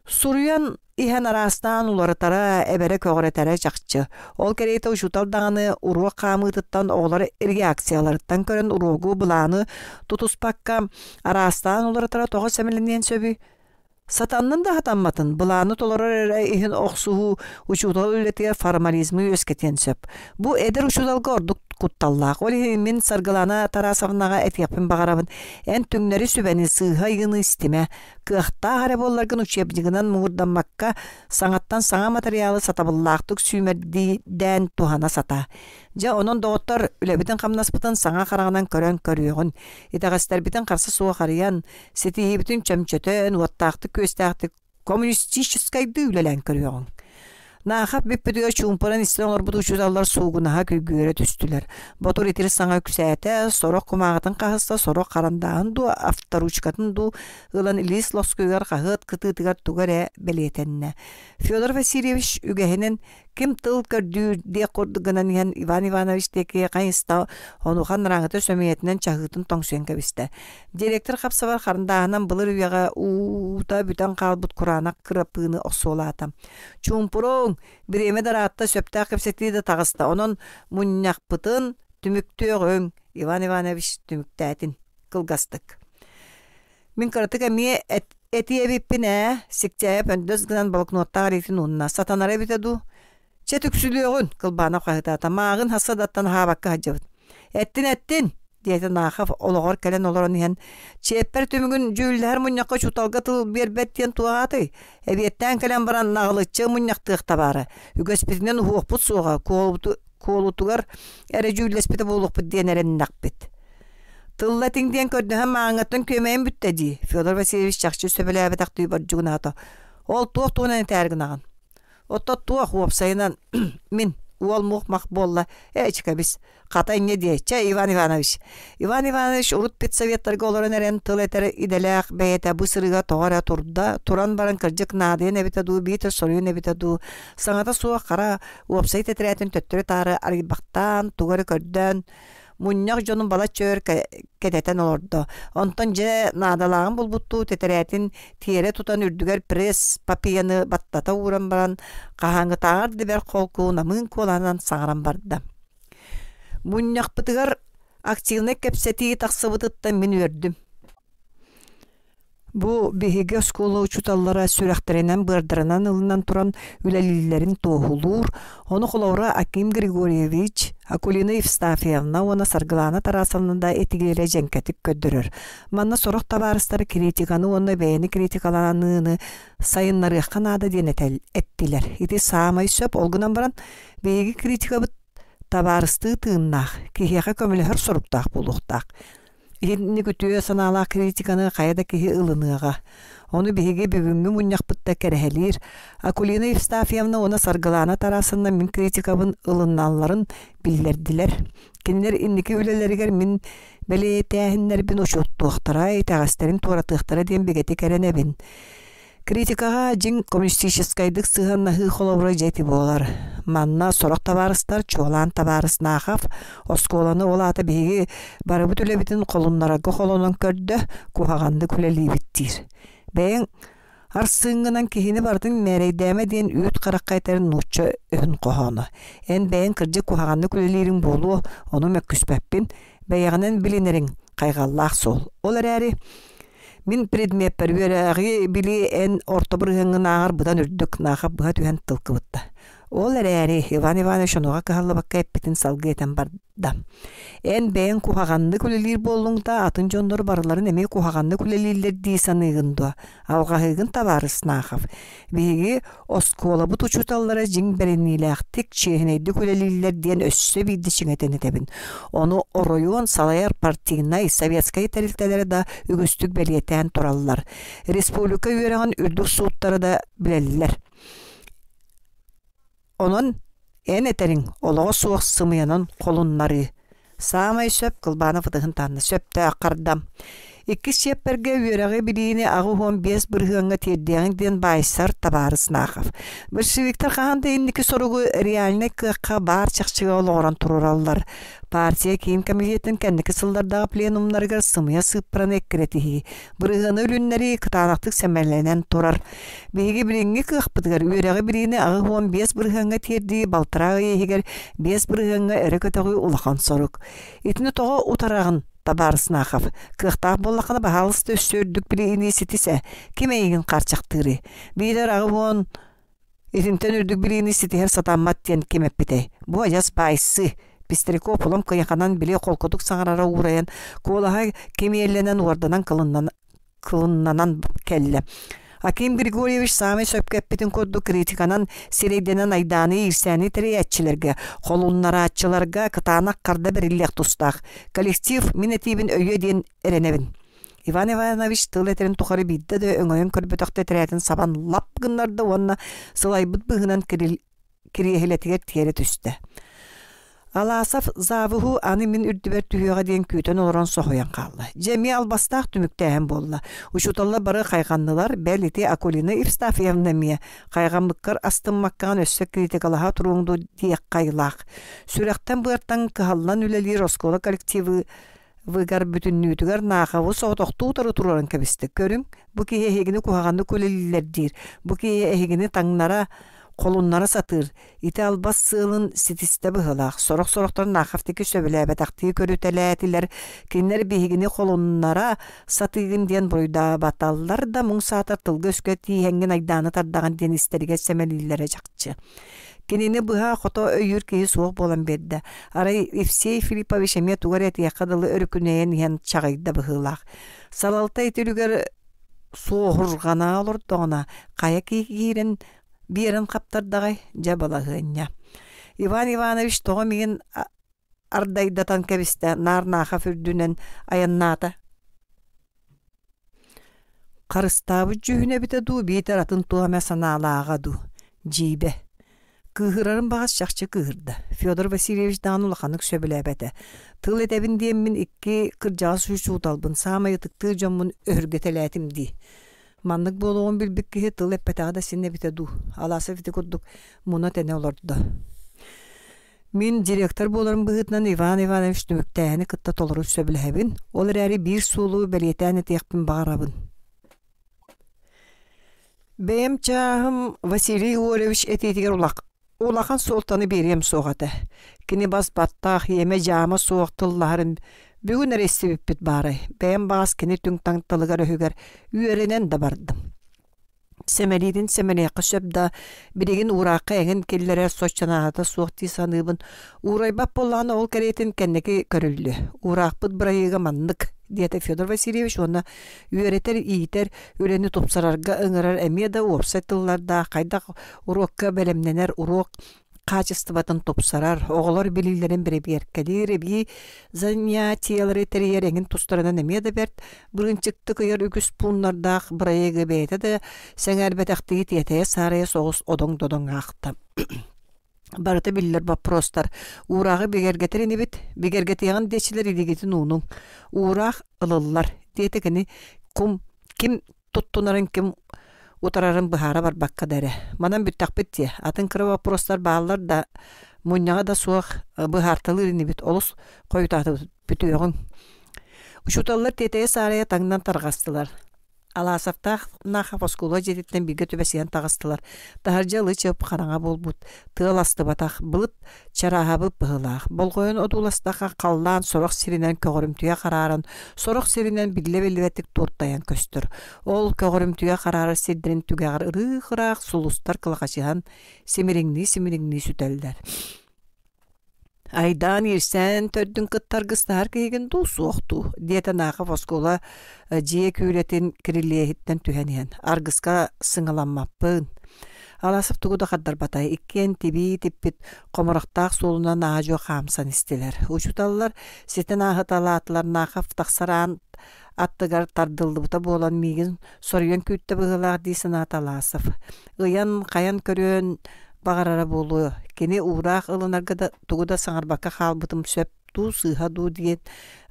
Суруян иһэн арастан уларытара эбере көгөретере жакчы. Ол керейте учутал дағаны уруа қамытыттан оғлары реакцияларыттан көрін уругу бұланы тутуспакка арастан уларытара тоғы сәмеленен сөбі. Сатаннын да хатанматын, бұланы толарар иһин оқсуhu учутал үлетер формализмы өскетен сөп. Бу эдер учуталга ордук кутталлақ. Оли мен саргылана тарасавынаға әтияпын бағарабын. Ән түңнері сүбәні сыға йыны истеме. Кыақта ғара болларгын учебнигынан мұғырданмаққа саңаттан саңа материалы сатабыллақтық сүймерден тухана сата. Жа онын доғыттар үләбітін қамнаспытын саңа қарағынан көрен көріғын. Итағастар бітін қарсы суға қариян, сетейі бітін чөмчөтін, уаттақты көстақты коммунистическайды үлелен көріғын. Нахап биппедига чумпаран истен олар буту чудаллар сугунаха күгүрө түстүлөр. Ботор итир саңа күсәтә, сорок кумагатын кахыста, сорок карандаан ду, авторучкатын ду, ылан илис лоскугар кахыт кытытыгар тугаре белетенне. Федор Васильевич үгәһенен ким тыл көрдүр дие кордуганан ян Иван Иванович теке кайыста онухан раңыты сөмиетинен чахытын тоңсуен кебисте. Директор капсабар карындаанан былыр уяга ута бүтән калбут куранак кырапыны осолатам. Чумпурон биреме даратта сөптә кепсети да тагыста. Онон муннакпытын түмүктөгөн Иван Иванович түмүктәтин кылгастык. Мин картыга ми этие биппине сикчәп өндөс гынан блокноттар итин унна сатанара битеду. Четүксүлөгөн кылбана кайта маагын хасадаттан хабакка хаҗабыт. Эттин диете нахав ологор келен олорон иһен чеппер түмүгүн жүлләр муньякка чуталга тыл бербеттен туаты. Эбиеттен келен баран нагылычы муньяктык табары. Үгөспитинен хуопут суга колутугар эре жүллеспите болукпут денерен накпит. Тылла тиңден көрдөһөн мааңатын көмөйүн бүттеди. Федор Васильевич чакчы сөбөлөбө тактый бар жугунато. Ол туактуунан тәргинаган. Отто туа хуопсайынан мин уол мухмах болла эчкебис ката не дече Иван Иванович. Иван Иванович урут педсоветтерге олорон эрен тыл этер иделек бейте бысырыга тогара туран баран кыржык надыен эбитеду бите соруен эбитеду саңата суа кара уопсайт этеретин төттөрү тары арибактан тугары көрдөн муньяк жонун бала чөр кететен олордо. Онтон же надалагын булбутту тетеретин тиере тутан үрдүгер пресс папияны баттата уран баран кахаңы тағар дебер колку намын коланан саңаран барды. Муньяк бытыгар активный кепсети таксыбытытта мен өрдүм. Бу биһиге скола учуталлара сүрәхтеренен бырдырынан ылынан туран үлелилерин тоһулур. Оны холора Аким Григорьевич, Акулина Евстафьевна оны саргылана тарасынында этигеле женкетик көддөрөр. Манна сорох табарыстары критиканы оны бәйни критикаланыны сайыннары канада денетел эттилер. Ити самай сөп олгунан баран бәйги критика бут табарысты тыыннах, кихеха көмөлөр соруптак булуктак. Inni күтүө санаала критиканы кайда киһи ылыныга. Оны биһиге бүгүнгү муньякпытта керехелир. Акулина Евстафьевна оны саргылана тарасында мин критикабын ылынналарын билдердилер. Кинилер инники үлелеригер мин белетээхиннер бин ошоттуактара, тагастерин туратыктара ден бегети керенебин. Критикага жин коммунистическайдык сыганнахы холовра жети болар. Манна сорок табарыстар чуалан табарыс нахав, осколаны олата беги барыбы төлебитин колуннарага холонон көрдө кухаганды күлели биттир. Бэйн арсыңынан кихини бардын мэрейдеме ден үйт караккайтерин нучча өн кохону. Эн бэйн кыржы кухаганды күлелирин болу, onu мөккүспеппин, бэйганын билинерин кайгаллах сол. Олар әри Мин предмет перверәги били эн ортобырыгын агар будан үрдүк нахап буга түһен тылкыбытта. Ол эрэри Иван Иванович онуга кахалла бакка эппитин салгы этен барда. Эн бэйн кухаганды күлелир болуңда атын жондор барыларын эме кухаганды күлелирлер дийсаныгынды. Алгахыгын табарыс нахап. Биги оскола бут учуталлара жиң беренилэхтик чехинейди күлелирлер диен өссө бийди чиңетен этебин. Onu оройуон салайар партийнай советскай тарилтелери да үгүстүк белиетен тураллар. Республика үйрәгән үрдүк суuttары да билеллер. Onun en eterin olağa suaq sımıyanın kolunları Самай сөп кылбаны фытыгын танны сөптө аккардам. Икки сепперге үереги билини агы 15 бырыгыңа тердең ден байсар табарыс нахав. Большевиктер ханды инники соругу реальный кыакка бар чакчыга олоран турураллар. Партия кийим комитетин кенники сыллардагы пленумнарга сымыя сыппыран эккиретихи. Бырыгыны үлүннери кытаанактык семеленен турар. Биги билинги кыакпытыгар үереги билини агы 15 бырыгыңа терди балтырагы егер 5 бырыгыңа эрекөтөгү улахан сорук. Итини тога утарагын табарыс нахав. Кыхтақ боллақына бағалысты өссөрдік білі инесетісе, кеме егін қарчақтыры. Бейдер ағы буын етінтен үрдік білі инесетігер сатаммат тен кемеп біте. Бұ ажас байсы. Пестерико пулым кыяқанан біле қолқыдық саңарара урайын, қолаға кемееленен орданан кылыннанан келі. Аким Григорьевич самый сөпкеппитин koddu критиканан сирейденен айданы ирсәни тәрәятчиләргә, холуннарачыларга кытанак карда бериллек тустак. Коллектив минетибин өйе ден эренебин. Иван Иванович тылетерин тухары бидде де өңөйөн көрбөтөктө тәрәтин сабан лап гыннарды онна сылайбыт быгынан кирехелетигер тиере түсті. Аласов завыху аны мин үрдүбер түйөға дейін күйтен олорон сохуян қалды. Жеми албастақ түміктәйін болла. Ушуталла бары қайғаннылар бәліті Акулина Евстафьевна мия. Қайғанлыққар астынмаққан өссі критикалаға тұруңду дейек қайлақ. Сүректен бұйырттан кығаллан үлелі Роскола коллективі выгар бүтүннүүтүгөр наахабы соотоктуу утары турарын кебисти. Көрүң, бу кие эгини кухаганды көлелилер дир. Бу кие эгини таңнара колуннары сатыр. Ите албас сылын ситисте быһылаах. Сорок-сороктор нахафтыки сөбіләбәтақтыгы көрүтеләтилер. Кинер бихигини колуннара сатыгын ден бойда баталлар да мұң саатар тылгы өскө тиһеңген айданы тардаган ден истерге семелилере жакчы. Кинини быха хото өйүр кии суох болан берді. Арай Евсей Филиппович эме тугарет яқадылы өркүнейен ен чагайда быһылаах. Салалта итүлүгер суохургана олордоғына кая киирен биерен каптардагай жабалагыня. Иван Иванович тоға меген ардайдатан кебисте нарнаха хүрдүнен аянната. Карыстабы жүхүнө бите ду битер атын туаме саналаага ду. Жибе. Кыгырарын багас шакчы кыгырды. Федор Васильевич дан улаханык сөбүлөбөтө. Тыл этебин дием мен 2 кыржаа суучуталбын самай тыкты жомун өргөтелетим ди. Маннык болуğun bilbikki tıl epetağı da sinne bite du. Alasa fiti kudduk muna tene olurdu. Min direktör bolarım bıhıtnan Ivan Ivanoviç tümüktəyəni kıtta toluru söbülhebin. Olur əri bir sulu beliyetəni teyakpin bağırabın. Benim çağım Vasiliy Uğurevich etetiger ulaqan sultanı beriyem soğatı. Kini bas battaq yeme jama soğuk tılların bugün resibip bit baray. Benim bağız kini tüngtang tılıgar öhüger üyerenen de bardım. Semelidin semene qışıbda birigin uğraqa egin kellere soçanağıda soğukti sanıbın. Uğraybap bollağına ol keretin kenneki körüldü. Uğraqbıt bırayıga manlık. Diyete Fyodor Vasilyevich ona üyereter iyiter, üreni topsararga ıngırar emiye da opsaytıllarda kayda urokka belemnener urok kaçıstıbatın topsarar. Oğlar bilillerin bire bir erkedir. Bir zanyatiyaları teriyer engin tustaranan emiye da bert. Bugün çıktı kıyar ügüs bunlarda buraya gebeyte de sen elbetaktiği diyeteye saraya soğuz odon dodon ağıttı. Barıta biller baprostar. Uğrağı bigergeterin ibit. Bigergeteyen deçiler idigetin unun. Uğraq ılıllar. Diyetekini kim tuttunarın kim utararın bıhara var bakka dere. Manan büttak bitti. Atın kırı baprostar bağlar da munyağa da soğuk bıhartılır inibit. Olus koyutatı bütüyorun. Uşutallar teteye saraya tangdan targastılar. Alasafta naha foskula jeditten birge töbesiyen tağıstılar. Taharcalı çöp qarağa bolbut. Tığıl astı bataq bılıt çarahabı bığılaq. Bolgoyun odulastaqa qallan soruq sirinen kögürümtüye qararın. Soruq sirinen bille-bellivetik tortayan köstür. Ol kögürümtüye qararı sirdirin tügağır ırı-qıraq sulustar kılaqaşıhan simiringni süteller. Aydan yersen tördün kıttar gıstar kıyıgın dul soğuktu. Diyete naqa foskola jiye küretin kirilliyehitten tüheniyen. Argıska sыңalanmappın. Alasıp tuğuda qaddar batay. İkken tibi tippit komuraqtaq soluna najo xamsan istiler. Uçutallar seten ahıtalatlar naqaf taqsaran attıgar tardıldı buta bolan migin soruyon kütte bığılar disin atalasıp. Iyan qayan körüön bağırara bolu. Keni uğraq ılınarga da tuğuda sаңarbakka xalbıtım söp ту сыйхаду диен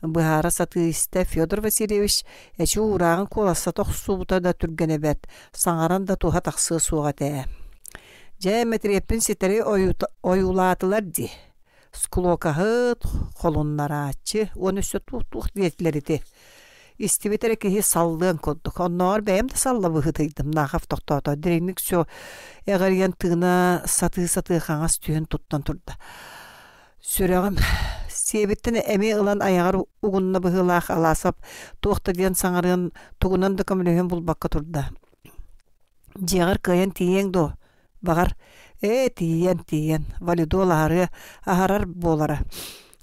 быһара сатыыста Федор Васильевич эчи ураагын куласа тохсубута да түргенебет, саңаран да туха тахсыы суога тээ. Жа метреппин ситери оюлаатылар ди. Склокаһыт холуннараачы, оны өссө тух диетлерити. Истибитере киһи саллыан коддук. Онноор бэйэм да саллабыһытыйдым, нахав тохтоото. Дирейник сё эгерген тыына саты хаңас түйін туттан турда. Сүрөгім, себиттен эми ылан аяғар угунна быһылаах аласап, туохта диэн саңарын тугунан да көмөлөһөн булбакка турда. Жегар кыйын тиең до, багар, тиен, валидолары ахарар болара.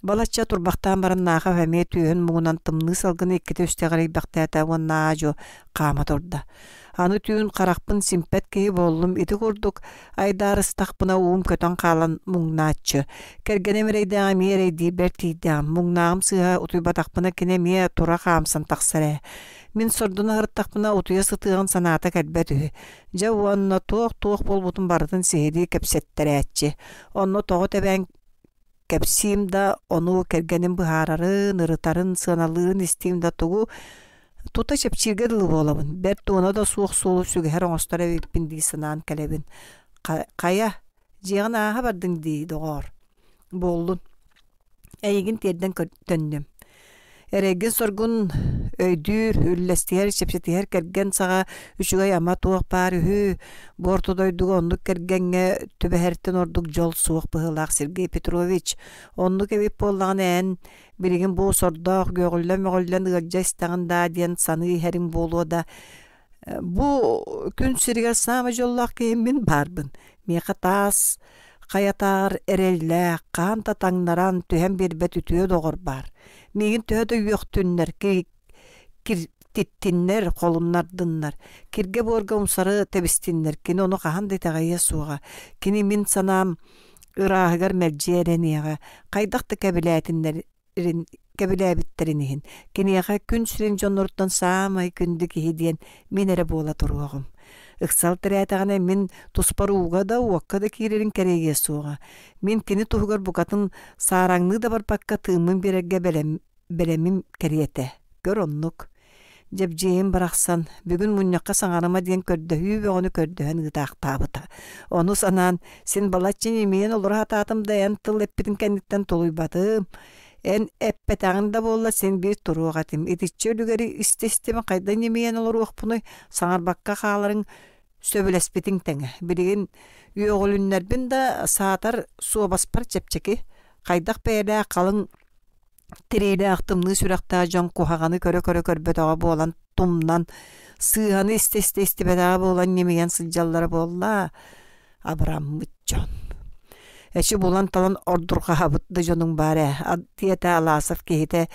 Балача турбақтан барын наға фәме түйін мұғынан тымны салғын еккеті өстеғар ебақтайта онна жо қама тұрда. Аны түйін қарақпын симпет кейі болым еті көрдік, айдарыс тақпына уым көтен қалан мұңнаатчы. Кергенем рейдіға мерейді бәртейді, мұңнағым сыға ұтыйба тақпына кене ме тұра қамсын тақсыры. Мен сордуна ғырт тақпына ұтыя сытығын саната кәлбәті. Жа уанна тоқ болбутын бардын сейді кәпсеттері әтчі. Онны тоғы тәбән кәпсим да оны кергенім бұхарарын, ырытарын, сыналығын істейм да тұғу тута чепчирге дылы болабын. Бәр туына да суық солу сүгі әр оңыстар әвекпін дей сынан кәлебін. Қая, жеғын аға бардың дей доғар. Болдun. Әйгін терден төндім. Әреген соргун өйдүр, үлләстігер, чепсетігер кәрген саға үшігай ама туық бар үхі. Борту дойдуғы ондық кәргенге түбәхәрттен ордық жол суық бұғылақ Сергей Петрович. Ондық әвеп болған ән бірігін бұл сордақ гөғіллән ұғылжа істағында ден саны әрін болуы да. Бұл күн сірігер сама жоллақ кейіммен барбын. Меқа тас, қаятар, әрелі, қанта таңнаран түхен бербет үтіе доғыр бар. Мегін төһөдө үйөктүннер, киртиттиннер, қолуннардыннар. Кирге борга умсары тебистиннер, кини ону қахандай тағайя суға. Кини мин санам ырағығар мәрджеренеға, қайдақты кәбіләбіттерінігін. Кинеға күн сүрен жонорттан самай күнді кейден мен әрі бола тұруағым. Ықсал тірәтіғана мен тұспаруға да уаққа да кейлерін кәреге суға. Мен кені тұғығар бұқатын сараңны да бар баққа тымын берерге бәлемім кәреті. Көр оннық. Жеп жейін барақсан, бүгін мұннаққа саңарыма ден көрдіхүй бе оны көрдіхін ұтақ табыта. Оны санан, сен балатчын емейін олыр хататым да ән тыл әппетін кәндіктен толуй батым. Ән әппетағында болла сен бір тұруға қатым. Етітші өлігері істестемі қайдан емейін олыр оқпыны саңар баққа қаларың сөбіләспетін тәңі. Біреген үйоғылыннарбін да саатар суа баспар чәпчекі. Қайдақ бәйлі қалың тірейлі ақтымны сүрақта жон қуғағаны көрбетаға болан тұмнан сығаны істестебетаға болан немеген сылжалары болла. Абраммыт жон. Әші болан талан ордурға хабытты жонын бары. Тиеті аласов кейті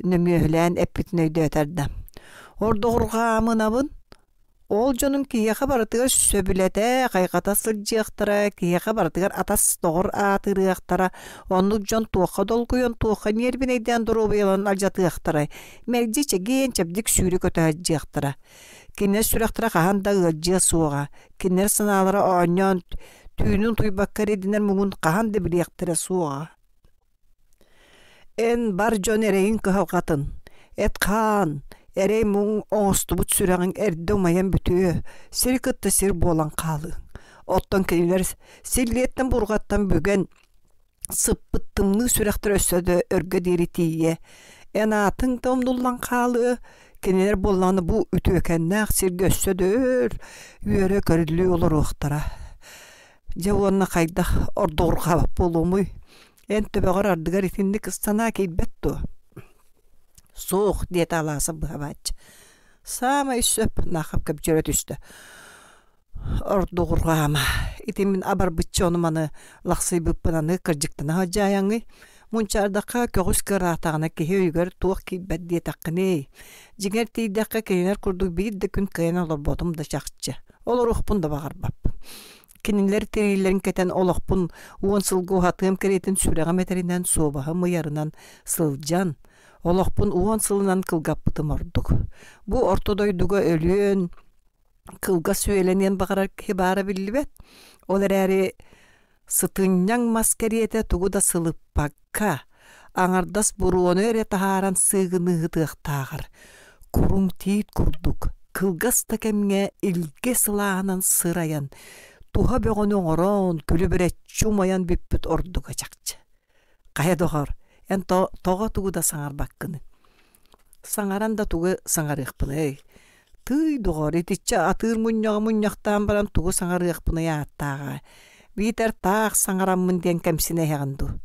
нөмөйлән әппітін өйді өтәрді. Ордуғырға амынабын. Ол жонын кейеға барытығар сөбілеті, қайқата сылжияқтара, кейеға барытығар атас тоғыр атырияқтара, онлық жон туаққа долгуйон туаққа нербін әйден дұру бейлан алжатыяқтара, мәрді чеген чәбдік сүйрі көтәжияқтара. Кенер сүріқтара қағанда ғылжия суға, кенер сыналары оңнан түйінін туйбаққар едінер мұғын қағанды білияқтара суға. Ән бар жон әрейін көхалқатын, әт қан, әрей мұң оңысты бұт сүрәғын әрді омайан бүтіе, сер күтті сер болан қалы. Оттан кенелер селеттен бұрғаттан бүген сыппыттымны сүрәқтір өссөді өргі дері тейе. Ән атын томдулан қалы, кенелер боланы бұл үті өкәннәқ серге өссөді үйері көрілі олар оқтара. Жауанна қайдақ ордуғыр қабап болуымы. Ән төбеғар ардығар етінді қыстана кейбетті. Соқ дет аласы бұғабач. Сама үсіп нақып көп жүрет үсті. Ордуғырға ама. Итімін абар бұтчы оны маны лақсый бұппынаны кіржіктіна жаяңы. Мұнчардаққа көгіс кіратағына кеге үйгер туық кейбәт дет аққыны. Жігер тейдаққа кейінер күрді бейді күн күйен олар бодым да шақчы. Олар ұқпын да бағар бап. Кенілер терейлерін кәтен олықпын уын сылғы ұғатығым керетін сүрәға мәтерінен собағы мұярынан сылжан. Олықпын уан сылынан кылгаппытым ордук. Бу ортодойдуга өлүөн кылга сөйленен бағарар кебара билбет. Олар әрі сытынняң маскариете тугуда сылыппакка. аңардас буруону эре тахаран сыгыныгытыктагыр. Курун тиит курдук. Кылгас такемге илге сылаанан сыраян. Туха бөгөнү орон күлү бире чумаян бүппүт ордуга жакчы. Кая догор. Эн тога тугуда саңар баккыны. Саңаран да тугу саңарыхпыны. Тый догор итичче атыр муньяктан баран тугу саңарыхпыны яаттага. Битер таах саңараммын ден кемсине хеганду.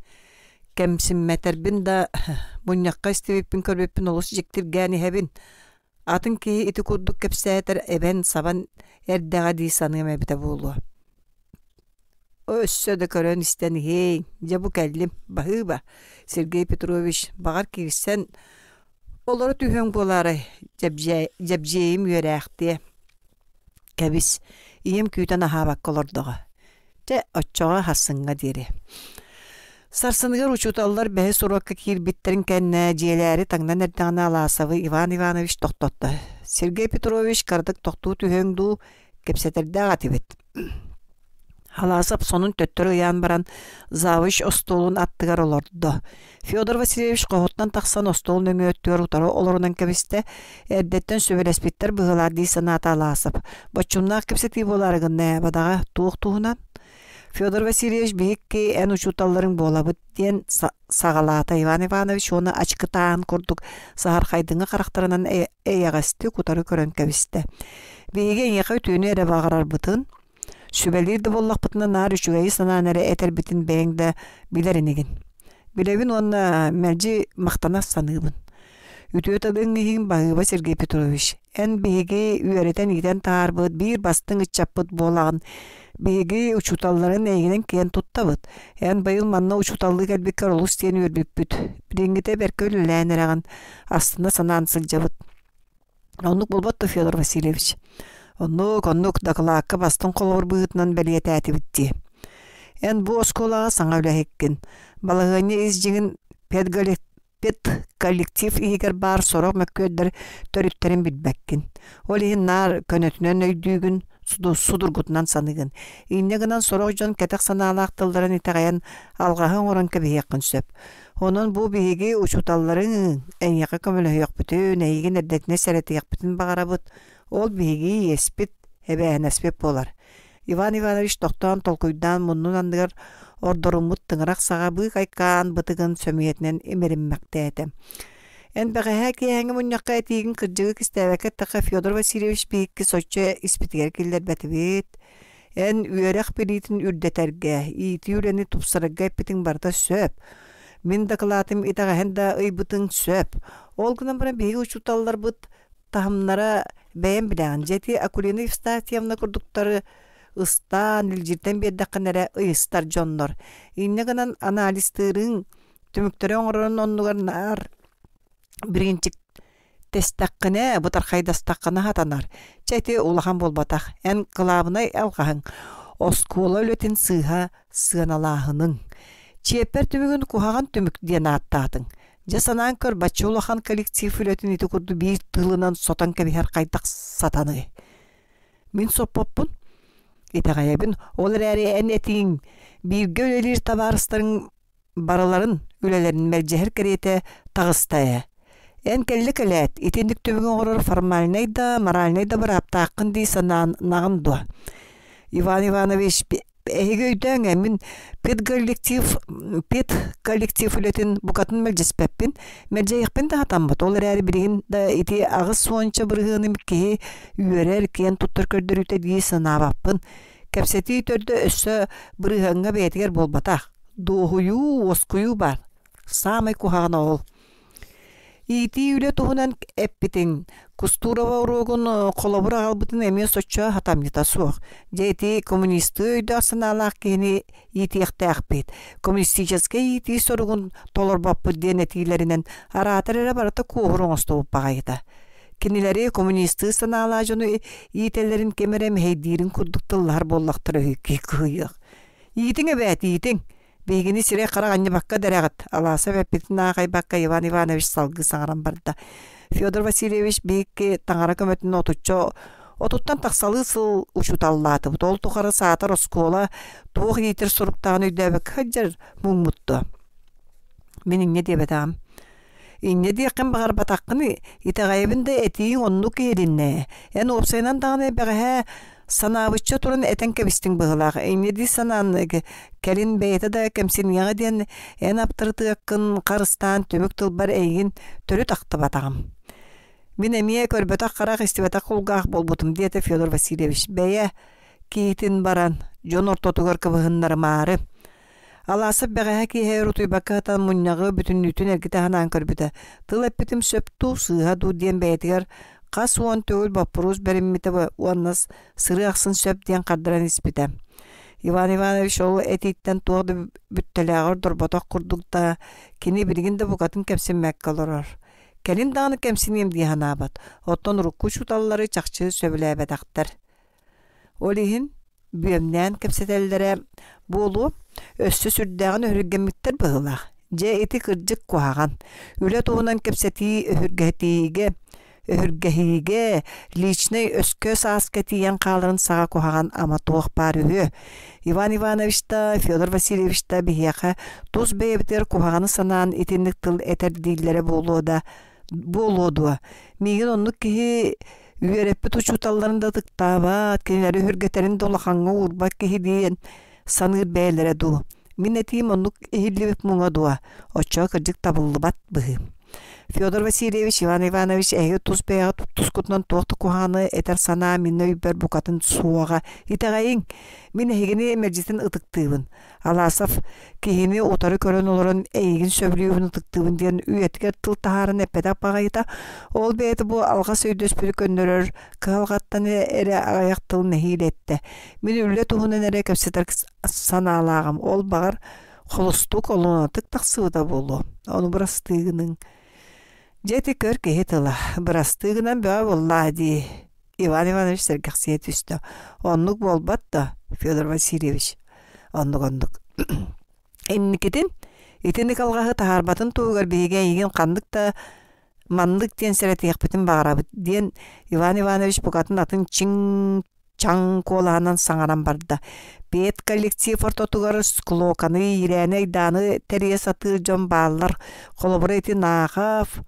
Кемсимметербин да муньякка истебиппин көрбеппин олус жектиргәни хебин. Атын ки ити курдук кепсәтер эбен сабан эрдәгә ди саныгым эбите болу. Өссө да көрөн истен хей, жабу кәллим, бахыба. Сергей Петрович багар кирсен олары түйөн болары жабжейим үйрәхте. Кәбис ием күйтен ахабак колордығы. Те отчоға хасынға дере. Сарсыныгар учуталлар бәһе суракка кирбиттерин кәннә җиеләре таңнан эрдәгән Аласовы Иван Иванович токтотты. Сергей Петрович кардык токтуу түһөңдү кепсетердә гатибет. Аласов сонун төттөрү ян баран завыш остолун аттыгар олорду. Федор Васильевич коготтан таксан остолун өңөттөр утары олорунан кебисте эрдеттен сөбелеспиттер быгылар ди саната Аласов. Бочумна кепсети боларыгын бадага туухтуунан Федор Васильевич бейікке ән учуталларын болабыт ден сағалата Иван Иванович оны ачкытаан курдук сағар қайдыңы қарақтарынан әйяғасты кутары көрін кәбісті. Бейге еқі түйіні әрі бағарар бұтын, сүбәлерді боллақ бұтына нар үшігейі санан әрі әтер бітін бәйіңді білерінеген. Білевін оны мәлжі мақтана санығын. Үтөтадың ең бағыба Сергей Петрович. Ән бейге үйәретен егден таарбыт, бір бастың үтчаппыт болағын, беги учуталларын эйгенен кен туттабыт. Эн байыл манна учуталлы кэлбиккер олус тен үрбүппүт. Бириңгите беркөл ләнераган астына санаан сылжабыт. Оннук болбатты Федор Васильевич. Оннук дакылаакка бастын колор быытынан бәлиете әтибитти. Эн бу осколага саңа үлэхеккен. Балагыны изжигин пет коллектив игер бар сорок mökkөддөр төрүттерин билбеккин. Ол ихин нар көнөтүнөн өйдүүгүн судургутунан саныгын. Иннегынан сорок жон кетек санаалаак тылдарын итагаян алгаһын орон кебиеккин сөп. Онун бу биги учуталларын эйяка көмөлөйөк бүтүн эйген эрдетине серетиек бүтүн багарабыт. Ол биги эспит эбээнеспеп болар. Иван Иванович токтоон толкуйдан муннун андыгар ордорумут тыңырак сага бык айкаан бытыгын сөмиетинен эмериммектээте. Эн бэгэһэ киэһэҥи муньньакка этиигин кырдьыгы кистээбэкке таха Федор Васильевич биикки соччо испитигер киллер бэтибит. Эн үөрэх пиритин үрдэтерге, ити үрени тупсарыгга эппитиң барда сөп. Мин дакылаатым итагаһын да ыйбытың сөп. Ол гынан бара биги учуталлар быт тахымнара бэйэн билэҕин. Жети Акулина Евстатьевна курдуктары ыстан илжиртен биэрдэххэнэрэ ыйыстар дьоннор. Иннегынан аналистырың түмүктөрө оҥорон оннугар нар биринчик тестаккыне бутар хайдастаккына хатанар. Чайты улахан болбатах. Эн кылабынай алгаһың. Оскола өлөтин сыыха сыаналаахының. Чиэппер түмүгүн кухаган түмүк диэн ааттаатың. Жасанан көр бачы улахан коллектив өлөтин ити курду бир тылынан сотан кебихер кайдак сатаны. Мин соппоппун. Итагайабын олар әрі ән этиң бирге өлелер табарыстарын бараларын үлелерин мәржәһер керете тагыстая. Эн келли келет итиндик төбөгөн горор формальный да моральный да бар аптаакын ди санаан нагынду. Иван Иванович эгөйдөң эмин пет коллектив үлетин букатын мэлжеспеппин мэлжэйхпин да хатамбат. Олар әрі биригин да ити агыс суонча бырыгыным ки үйөрер кен туттар көрдөрүтэ ди санаабаппын. Кепсети төрдө өссө бырыгынга бетигер болбатах. Доохую оскую бар. Самай кухагана ол. Ити үле туһунан эппитин Кустурова урогун колобура албытын эме соччо хатамнита суох. Жети коммунисты өйдө санаалаак кени итиэхтэхпит. Коммунистический ити соругун толорбаппыт денетилеринен аратырыра барата куохуроңоступ багайыта. Кинилери коммунисты санаалаа жону ителерин кемерем хейдирин курдуктыллар боллактыры күйөк. Итиңе бәт итиң. Бейгини сире караганны бакка дәрәгат. Аласа бәппитин агай бакка Иван Иванович салгы саңаран барда. Федор Васильевич бейкке таңара көмөтүн отуттан таксалы сыл учуталлаты. Тол тухары саатар оскола туох итер суруктаган өйдөбөк хаджар муммутту. Мен инне дебетам. Инне дияқын бағар батаққыны итағайбында әтейін онну кейлінне. Ән опсайнан дағаны бәғі санабычча туран этен кебистин быгылак. Инеди санан келин бейті да кемсин яға ден ән аптыртыгын қарыстан төмік тылбар әйгін төрі тақты батағым. Мен әмие көрбетақ қарақ істебетақ құлғақ болбутым деді Федор Васильевич. Бәйе кейтін баран, жон ортотугар кыбығынлары мары. Аласып бәғәһә кейхәйр утуйбаққа атан мұннағы бүтін әргітағынан көрбіті. Тыл әппетім сөпту сыға ду ден бәйтігер қас уан төгіл баппырус бәрімметі уаннас сыры ақсын сөп ден қардыран іспіті. Иван Иванович ол әтейттен туады бүттеләғыр дұрботақ құрдықта кені білгінді бұқатын кәпсін мәк қалырыр. Кәлін дағыны кәмсін емдейхан абат. Оттон рукку шуталлары чақчы сөбілі әбәдақтар. Олихин бүйемнен кәпсетелдері болу өссі сүрдәғын өргемміттер бұғылақ. Же еті кыржық қуаған. Үлі туғынан кәпсеті өргәхиге личный өскө саас кәтейен қалырын саға қуаған ама туық бар үйі. Иван Иванович та Федор Васильевич та бігеқі туз бейбітер қуғаны санаан етіндік тыл әтер дейлері болуды. Меген онны кеге үйереппі тұчуталарында тықтабат, кенелері үргетерін долақаңға урбак кеге дейін саныр бәйлері ду. Мен әтейім оннық ehillibip мұңа дуа. Очо кыржык табылы бат бұғы. Федор Васильевич, Иван Иванович әйі тұз бәйға тұскутынан тоқты куханы әтер сана минна үйбер бұқатын суаға. Итағайын, мен әйгіне мәжетін ұтықтығын. Аласов кейіні отары көрін оларын әйгін сөбілеуін ұтықтығын ден үйетігер тыл тағарын әппедақ бағайыта. Ол бәйті бұл алға сөйдөс бір көннерер қағалғаттан әрі ағаяқ тыл нәхейл етті. Мен үлі тұғынан әрі көпсетер саналағым. Ол бағар құлыстық олынатық тақсыда болу. Оны бұрастығының Жеті көр кеге тыла. Бұрастығынан бөа болла ди. Иван Иванович сәргіқсиет үсті. Онлық болбат да, Федор Васильевич. Онлық. Энникетін, етінік алғағы тағарбатын туғар бейген еген қандық та мандық ден сәрәті еқпетін бағарабыд. Ден Иван Иванович бұқатын атын чаң колағынан саңаран барды. Бет коллектив ортотуғар склоканы, ирәне, даны, тәрие саты жон балылар, қолыбыр еті нағaf,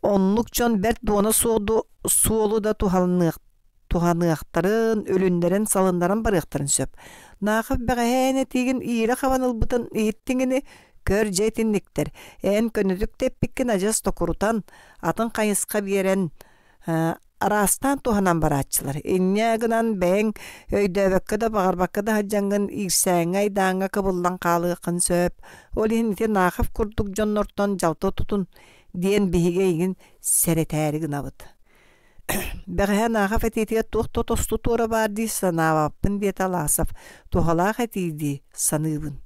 онлық жон бәрт дуаны суолу да туханықтарын, өліндерін, салындарын барықтарын сөп. Нағaf бәғәйәне теген иірі қаваныл бұтын еттіңіні көр жетіндіктер. Ән көнідік теппіккен ажас токурутан, атын қайысқа берен арастан туханан баратчылар. Иннягынан бәң өйдөбөккө да бағарбакка да хаджангын ирсәңай даңа кыбылдан қалығын сөп. Олин ите нақып күрдік жоннортон жалты тұтын ден бейге егін сәретәрігін абыд. Бәғә нақып әтетіге тұқты тосты тура бар дей санаваппын дет аласып, тухалақ әтейді саныбын.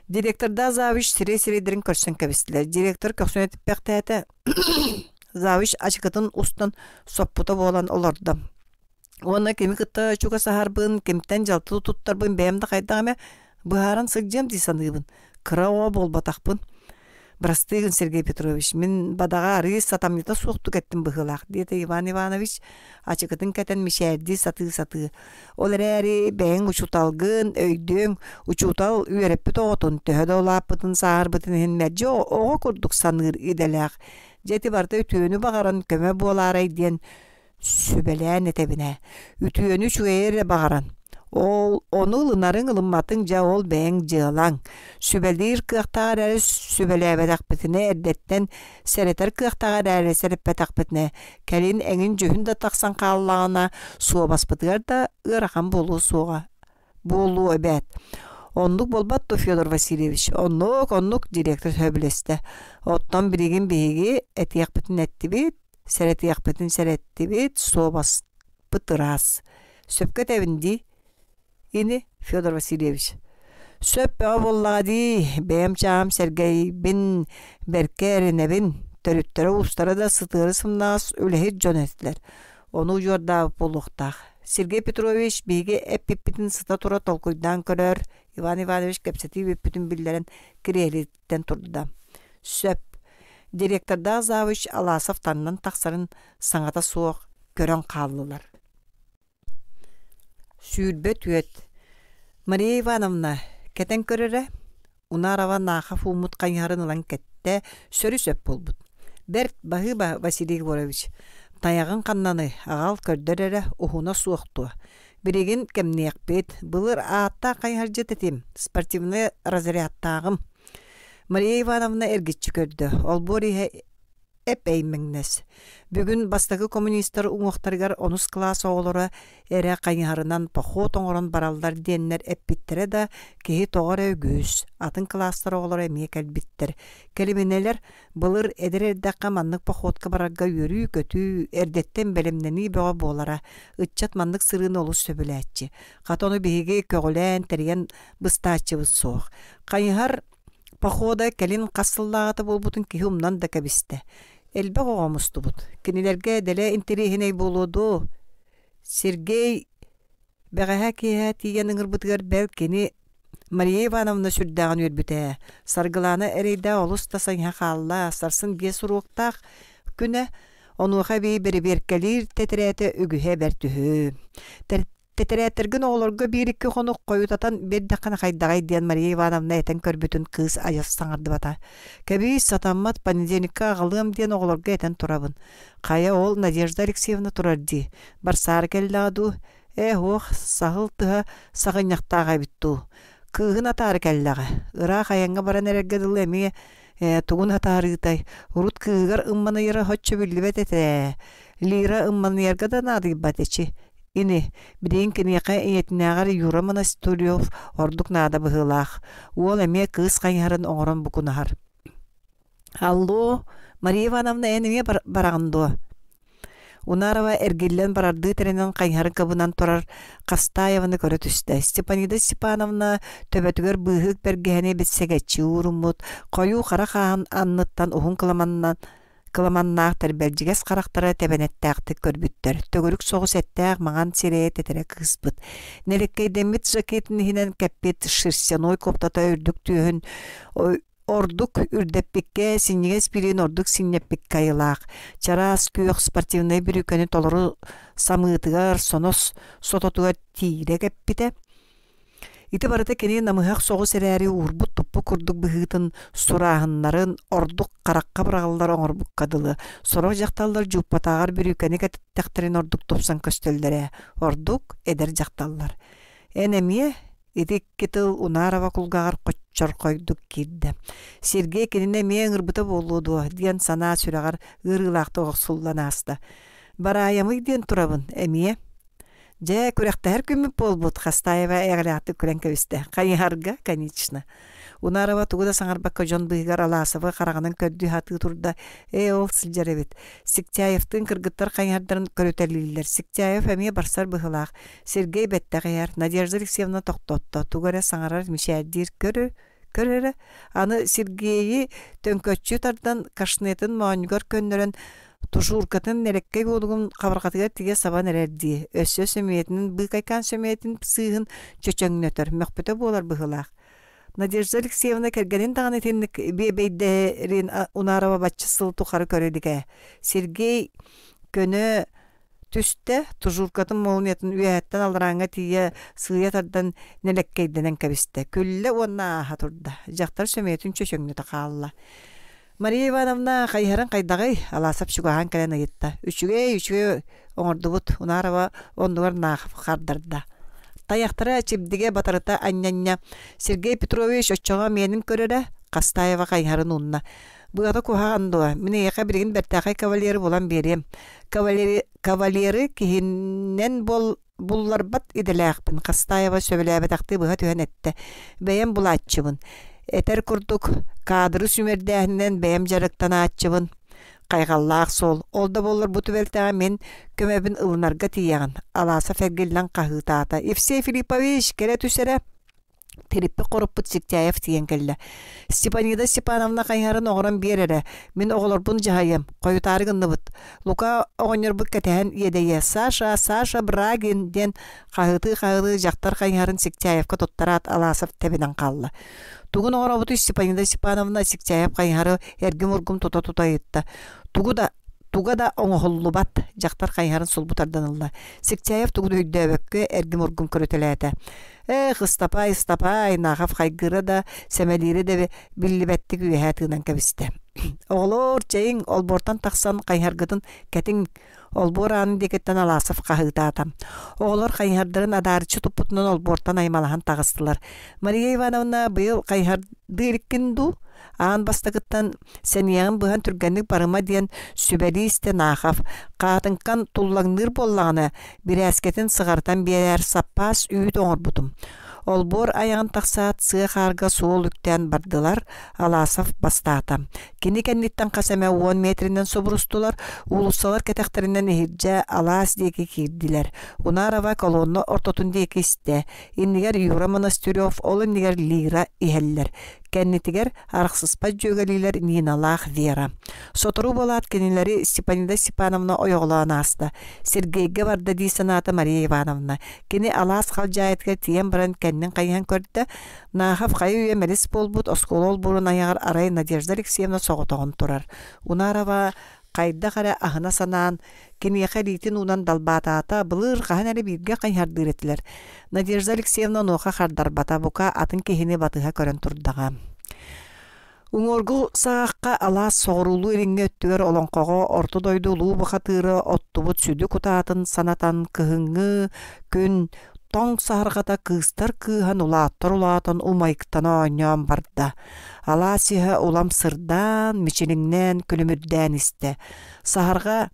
Директорда завиш сире-сиредерін көрсен кәбістілер. Директор көксен етіп бәқтәті Завиш ачыкытын устан соппута болан оларды. Оны кеми кытта чуга сахарбын, кемтен жалты туттарбын бәйімді қайдағаме бұхаран сықжем дейсаныбын. Кыра оға болбатақпын. Брастыгын Сергей Петрович, мен бадаға арыз сатамнета соқты кәттім бұғылақ, деді Иван Иванович ачыкытын кәтен мешәрді саты. Олар әрі бәйін ұчуталғын, өйдөң, ұчутал үйереппі тоғытын, төхеді олаппытын, сағарбытын хен мәджі оға күрдік саныр иделәқ. Жеті барды үтіөні бағаран көмі боларай ден сөбелән етебіне. Үтіөні чуэйері бағаран. Оны ылынарын ылынматын жа ол бәң жылаң. Сөбелдейір қықтағар әрі сөбелі әбәдақ бітіне әрдеттен сәретер қықтағар әрі сәріп бәтақ бітіне. Кәлін әңін жүйін да тақсан қалылағына суа баспытығар да ұрақан болу суға. Болу өбәт. Онлық болбатты Федор Васильевич. Онлық директор сөбілесті. Оттан біреген бейге әтияқ бітін әтті бет, сәрәтияқ бітін сәрәтті бет, суа баспытырас. Сөпкет әвінді Ини Федор Васильевич. Сөп бәға боллаға дей, бәйім чағым Сергей бін бәркәріне бін, төріттері ұстары да сытыры сымнағыз өліхет жон әтілер. Оны жорда болуқтақ. Сергей Петрович бейге әппіппітін сыта тұра толқойдан көрер. Иван Иванович кәпсеті өппітін білдерін кірелеттен тұрды. Сөп. Директорда Завыч Аласов танынан тақсарын саңата соқ көрін қалылар. Сүйілбет өт. Мария Ивановна, кәтен көрірі? Унарова наха фумут кайнарын ылан кетте сөрү сөп болбут. Берт Багыба Василий Егорович таягын каннаны агал көрдөрөрө ухуна суокту. Биригин кемнекпет, былыр аатта кайнар жететим, спортивный разрядтагым. Мария Ивановна эргитчи көрдө, ол бориhe эпеймеңнес. Бүгүн бастагы коммунисттар уңуктаргар 10 класс оголора эре кайнарынан поход оңорон баралдар деннер эппиттере да кеһи тоғар өгүс. Атын класстар оголора эмие келбиттер. Келименелер былыр эдерердакка маннык походка барарга үрүү көтүү эрдеттен белемнени бөҕө болара. Ытчат маннык сырын олус сөбүләтчи. Катону биһиги көгөлән терген быстаачыбыз соох. Кайнар похода келин кассыллагаты болбутун кихумнан да кебисте. Элбе оғамыстыбыт. Кинилерге деле интерехиней болуду. Сергей бәғәһә кеһә тиген ыңырбытыгар бәл кени Мария Ивановна сүрдәган үрбүтә. Саргыланы эрейдә олуста сайха халла сарсын ге суруктак күнә онуха бей берберкелир тетерәте үгүһә бертүһү. Тетерәтерген оғлорга бирикке хонук койутатан бердаккана хайдагай диэн Мария Ивановна этен көрбүтүн кыз аяс саңарды бата. Кеби сатаммат понедельникка агалым диэн оғлорга этен турабын. Кая ол Надежда Алексеевна турарди. Барсар келладу. Ох, сахыл тыха сағыньяқтаға битту. Кыгын атары келлага. Ыра хаянга баран эрегедыл эми тугун атарытай. Урут кыгар ымманы йыра хотчу билбет эте. Лира ымманы ярга да надыбат эчи. Ини, бидейін кенеқа иетінағар Юрамана Стульев ордук нада бұғылақ. Ол әме кыз қайнарын оңырын бұкунағар. Алло, Мария Ивановна әнеме барағынды. Унарова эргиллен барарды теренен қайнарын кабынан тұрар Қастаеваны көрі түсті. Степанида Степановна төбәтігер бұғық бергені бітсегетчі урумут, қою қара қағын анныттан ұғын кыламаннаах тәрбәлжигәс қарақтары тәбәнеттәқті көрбіттер. Төгірік соғыс әттәқ маған сирее тетірі кыспыт. Нереккей демит жакетін хинен кәппет шырсяной коптата үрдік түйін ордук үрдеппекке синнегес бірін ордук синнеппек кайылақ. Чарас күйіқ спортивный бір үкені толыру самытығар сонос сототуғар тире кәппеті. Ити барыта кені намыхақ соғыс әрәрі урбут туппу күрдік бұғытын сурағынларын ордук қараққа бірағылар оңырбук қадылы. Сорақ жақталлар жууппатағар бір үкені кәттіқтірін ордук топсан көстелдері. Ордук әдер жақталлар. Әнемие, ити кетіл Унарова кулғағар қоччор қойдук кирді. Сергей кеніне мен ұрбыта болуду, диен сана сүрағар ұрғылақты оғсуллан асты. Бараямы диен тұрабын, әмие. Жа күрәқтәр күміп болбут Қастаева әғіләқті күрән кәвісті. Қайынарға, конечно. Унарова туғыда саңарбаққа жон бұйғар Аласовы қарағанын көрді хаты тұрда. Ол сілжер әбет. Сиктяевтың кыргыттар қайындарын көрөтәлілер. Сиктяев әме барсар бұғылақ. Сергей бәтті қайар. Надежда Алексеевна тоқтотты. Туғара саңарар мишәдір көрірі. Аны Сергейі төнкөтчі тардан кашнетін мауынғар көннерін Тушуркатын нерекке болугун кабыргатыгар тиге сабан эрерди. Өссө сөмиетинин быкайкан сөмиетин сыйын чөчөңнөтөр. Мөхпөтө болар быгылак. Надежда Алексеевна кергенин тагын этинник бейбейдерин Унарова баччысыл тухары көрөдүгө. Сергей көнө түстө тушуркатын молниетін үйәттен алыранға тие сыйятардан нереккейденен кәбісті. Күлле онна аха турда. Жақтар сөмиетин чөчөңнөтө калла. Мария Ивановна қайхарын қайдағай аласап шугахан кәлен айытта. Үчіге оңырдыбыт Унарова ондығар нағып қардырда. Таяқтыра чебдіге батарыта анняння. Сергей Петрович отчоға менің көрірі Қастаева қайхарын ұнна. Бұғаты көға андуа. Міне еқа бірігін бәртақай кавалері болан берем. Кавалері кейіннен бұллар бат иделәқпін. Қастаева сөбіләбетақты бұға түйен әтті. Бәйен бұл атчыбын. Этер курдук кадры сүмердәһинен бәйем жарыктан атчыбын. Кайгаллаак сол. Олда боллар буту белтәгә мен көмәбин ылынарга тияган. Аласа фәргеллән кахытата. Евсей Филиппович кере түсәре. Териппе коруппут Сиктяев тиген келле. Степанида Степановна кайнарын оғырын берері. Мен оғылар бұн жағайым. Қойытарығынны бұд. Лука оғыныр бұд кәтәген едeye. Саша Брагин ден қағыты жақтар кайнарын Сиктяевка тоттарат аласып тебеден қалды. Тугун оғыра бұты Степанида Степановна Сиктяев кайнары әргім ұргым тута-тута етті. туга да оңоһоллубат жактар кайһарын сулбутарданылла. Сикчаев тугу өйдөбөккө эргим оргун көрөтөлөтө. Стапай, нахав хайгыра да, сәмәлире де биллибәттік үйәтігінен кәбісті. Оғылор чайын олбортан тақсан қайхаргытын кәтін олбор анын декеттен аласыф қағыта атам. Оғылор қайхардырын адарычы тұппытынан олбортан аймалахан тағыстылар. Мария Ивановна бұйыл қайхардырыккінду, аан бастағыттан сәнияғын бұған түргенлік барыма дейін сүбәлі істе нахав. Қатынқан тұллағныр боллағына бір әскетін сығартан берер саппас үйіт оңыр бұдым. Олбор аяғын тақсаат сыға қарға суол үктен бардылар, аласов бастаатам. Кені кәнниттен қасаме 10 метрінен собырыстылар, улусалар кәтәқтерінен ехирджа алас дейкі кирдилер. Унарава колонны ортотун дейкі істе. Иннигер Юра Монастырев, ол иннигер Лира ихеллер. Кәннитигер арықсыспа жөгалилер Ниналах Вера. Сотору болат кенилери Степанида Степановна ойоғлағына аста. Сергейге барды дейсін аты Мария Ивановна. Кені алас қалжайытға тиен баран кәннен қайған көрді. Нахав қайы үйе мәліс болбуд, осколол бұрын аяғар арай Надежда Алексеевна соғытығын тұрар. Унарава қайда қара ахына санаан, кенеқе лейтін унан далбатаата бұлыр қаған әрі бірге қайхардыр етілер. Надежда Алексеевна ноқа қардар бата бұқа атын кехіне батыға көрін тұрдаға. Уңоргу сағаққа алас соғырулу еріңе өттігер олонқоға орты дойду лу бұқатыры оттубут сүді құтаатын санатан кыхыңы күн тоң сарғата кыстар кыхан улаттар улатын умайктана ойнан барда. Аласиха улам сырдан, мечеліңнен, күлімірден істе. Сағарға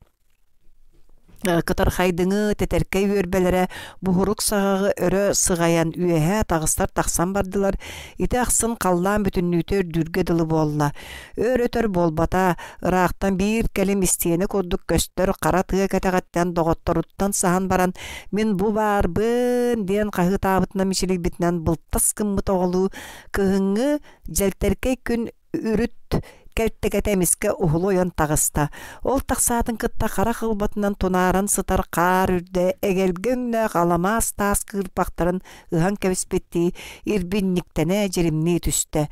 кытар хайдыңы тетәркей өрбелері бұхырук сағағы өрі сығаян үйәе тағыстар тақсан бардылар. Ити ақсын қаллан бүтіннүтер дүргеділі болла. Өр өтір болбата, ырақтан бір кәлім істиені көрдік көстір қара тыға кәтәғаттан доғыттаруттан сахан баран мен бұ бар бін ден қағы табытына мешелік бітінен бұлттас кыммыт оғылу кығыңы жәлтеркей күн үріт кәттігәтәміске ұғылы ойын тағыста. Ол тақсатын кытта қара қылбатынан тонарын сытар қар үрді, әгелгіңні ғаламас тас кырпақтарын ұған кәбіспетті, ирбинниктәне жерімні түсті.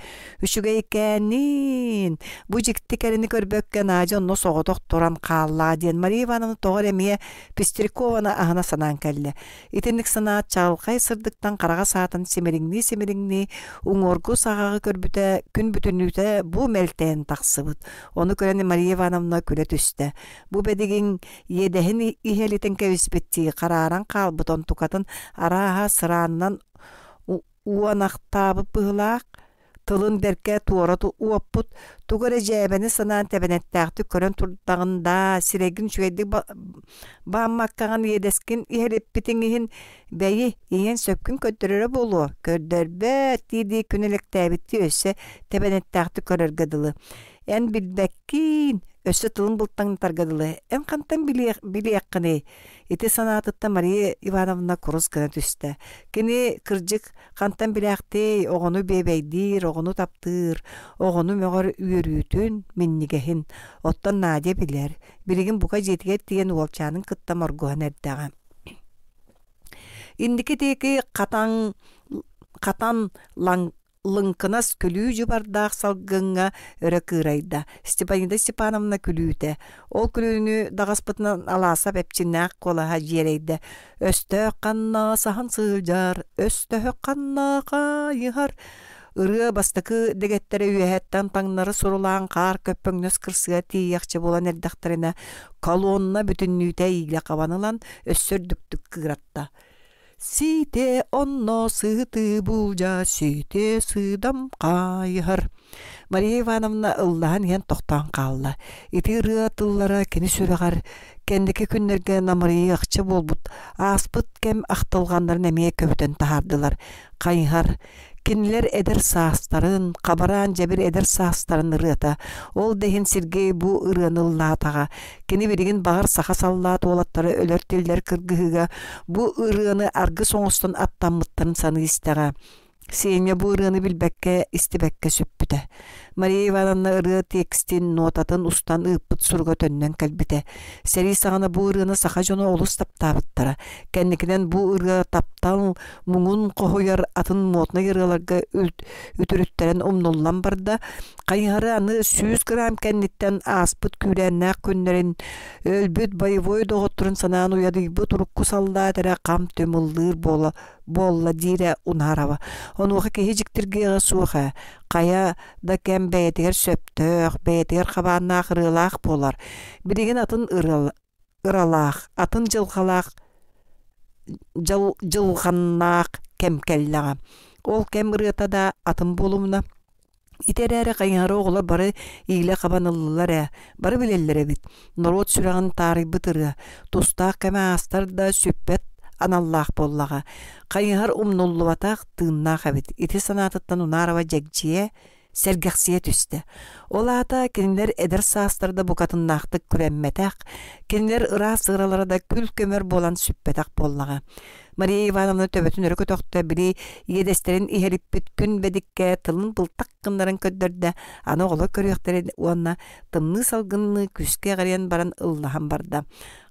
Үшіге екәнін, бұ жікті кәріні көрбөккен ажы онны соғытық тұран қалла ден Мария Ивановна тоғыр әмие Пестерикованы ағына санан кәлі. Итінлік санат чағылқай сырдықтан қараға сатын семеріңні, ұңорғы сағағы көрбіті, күн бүтінліті бұ мәлтен тақсыбыт. Оны көрәні Мария Ивановна күлі түсті. Бұ бәдеген едәхін ихелітін кәвіспетті қараран қалбытын тұқатын араға sıranынан уанақтабы бұғылақ, тылын дәрке туараты уаппут, тұғыры жәбәні санан тәбәнеттәқті көрін тұрдағында сирегін шүйедік бағымаққаған едескен ихеліп бітіңігін бәйі еген сөпкін көттірері болу. Көрдірбәт дейді күнелік тәбітті өсі тәбәнеттәқті көрергеділі. Ән білбәккін өсі тылын бұлттан таргадылы. Ән қантан білеққыны. Ити санатытта Мария Ивановна құрыз кіні түсті. Кені кіржік қантан білеқті оғыны бейбейдір, оғыны таптыр, оғыны мөғір үйірүтін меннігехін. Оттан наде білер. Білігін бұқа жетігет деген уолчаның кытта моргуған әрдіға. Индікі тегі қатан лыңкынас күлүү жубардақ салгыңа өрі кырайда. Степанида Степановна күлүүті. Ол күлүүні дағаспытынан аласап әпчіннәқ қолаға жерейді. Өсті қанна сахан сылжар, өсті қанна қайығар. Үрі бастықы дегеттері үйәттен таңнары сұрулан қар көппіңнөс кірсіға тейяқчы болан әрдіқтарына колонна бүтіннүйті ийлі қаванылан өссөрдіктік кыратта. Сите онно сыты булжа, сите сыдам қайығыр. Мария Ивановна ыллаhan ен тоқтан қалды. Ити рыатыллара кені сүріғар, кендікі күннерге намырые ақчы болбут, аспыт кем ақтылғандар нәмее көбітін тахардылар. Қайығыр. Кинилер эдер саастарын, қабаран жабир эдер саастарын ырыата. Ол дехин Сергей бу ырыаныллаатаға. Кини береген бағар саха саллаат олаттары өлөр телдер кыргыһыга бу ырыаны аргы соңостон аттаммыттарын саны истеға. Сене бу ырыаны билбекке истебекке сөппүтэ. Мария Ивановна ыры текстин нотатын устан ыппыт сурга төннен кэлбите. Сери сағана бу ырыны саха жоно олус таптабыттара. Кенникинен бу ыры таптал муңун кохуяр атын мотна ырыларга үтүрүттерен умнуллан барда. Кайхары аны 100 грамм кенниттен аспыт күрәннәк күннерин өлбүт боевой доготурун санаан уяды бу турукку салда тәрә кам төмыллыр болла дире унарава. Онуха кехижиктирге суха. Кая да кем бәйтер сөптөк, бәйтер хабанна кырылак болар. Бириген атын ыралак, атын жылгалак, жылганнак кемкеллага. Ол кем ырыта да атын болумна. Итерәре кайнары оғылар бары ийле кабаныллар, бары билелләре бит. Народ сүрәгән тарих битыры, тустак кеме астар да сөппет аналлах боллага. Кайнар умнуллубатак тынна хабит. Ити санатыттан унарава жекжие сәргәксие түсті. Олата кенилер эдер састарда букатыннактык күрәмметак, кенилер ыра сыралары да күл көмөр болан сүппетак боллага. Мария Ивановна төбөтүн өрөкө токта бири иедестерин ихериппит күн бедикке тылын былтак кындарын көддөрдө аны оголо көрөктөрү уанна тымны салгынны күскө карыян баран ыллахан барда.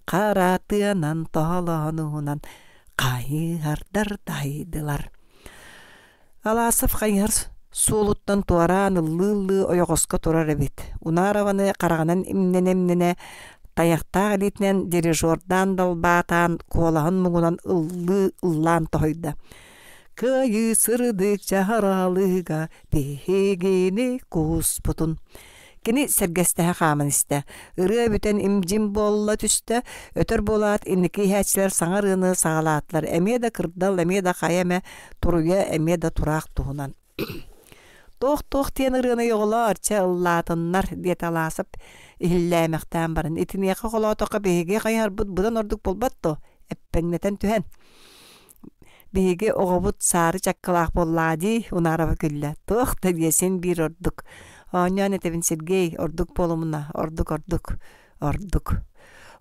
Каратыанан тоолоонуунан кайыардар тайдылар. Аласов кайыр суулуттан туаран ыллы ойогоско турар эбит. Унараваны караганан имнене таяктаа литнен дирижердан далбатан куолаһын мугунан ыллаан тойда. Кайы сырдык жахаралыга бехегени куспутун. Кини сәргәстәһә хамын истә. Ыры бүтән имҗим болла төстә, өтөр болат инники хәчләр саңарыны сагалатлар. Әмеда кырдал, әмеда хаяме туруя, әмеда турак туһунан. Тох тен ырыны йоглар, ча ыллатыннар диет аласып, илләмәктән барын. Итинеке холотока беге кайар будан ордук болбатты. Эппеңнетен түһән. Беге оғабут сары чаккалак боллади, унарава күллә. Тох та диясен бир ордук. Анян этебин Сергей ордук болумуна, ордук.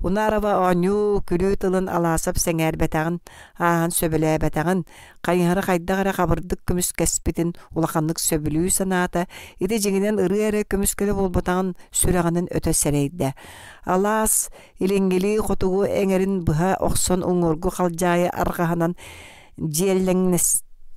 Унарава аню күлүү тылын аласып сеңер бетагын, аан сөбөлө бетагын, кайыгары кайдагара кабырдык күмүс кеспитин улаканлык сөбүлүү санаата, ити жеңинен ыры-ыры күмүскөлө болбатагын сүрәгәнен өтө сәрейде. Алас илингили котугу эңерин быха оксон уңургу калжайы аргаһанан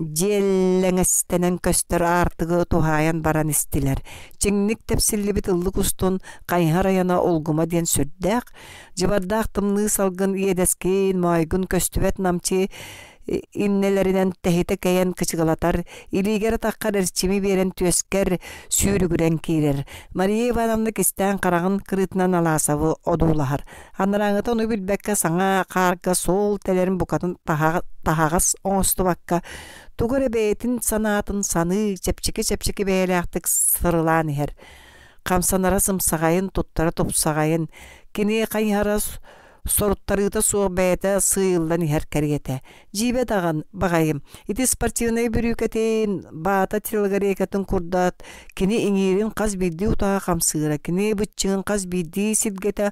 Желлеңестенен көстөр артыгы тухаян баран истилер. Чиңник тепсилли бит ыллык устун кайһар аяна олгума ден сүрдәк. Жыбардак тымны салгын иедескен майгын көстүбет намчы иннелеринен тәһите кәйен кычыгалатар, илигер таққар эрчими берен түескер сүүрүгүрен кирер. Мария Ивановна кистен карагын кырытынан аласабы одуулахар. Анараңыта ону билбекке саңа карга сол телерин букатын тахагас оңосту бакка. Тугуре бейтин санатын саны чепчики бәйләктик сырылан ихер. Камсанара сымсагайын, туттара топсагайын, кини кайһарас соруттарыта суох бәйті сыйылдан ихер кәргеті. Жибе дағын бағайым. Ити спортивный бүрүкетен баата тилгарекетін курдат. Кини иңерин қаз бидді утаға қамсыра. Кини бұтчыңын қаз бидді сидгеті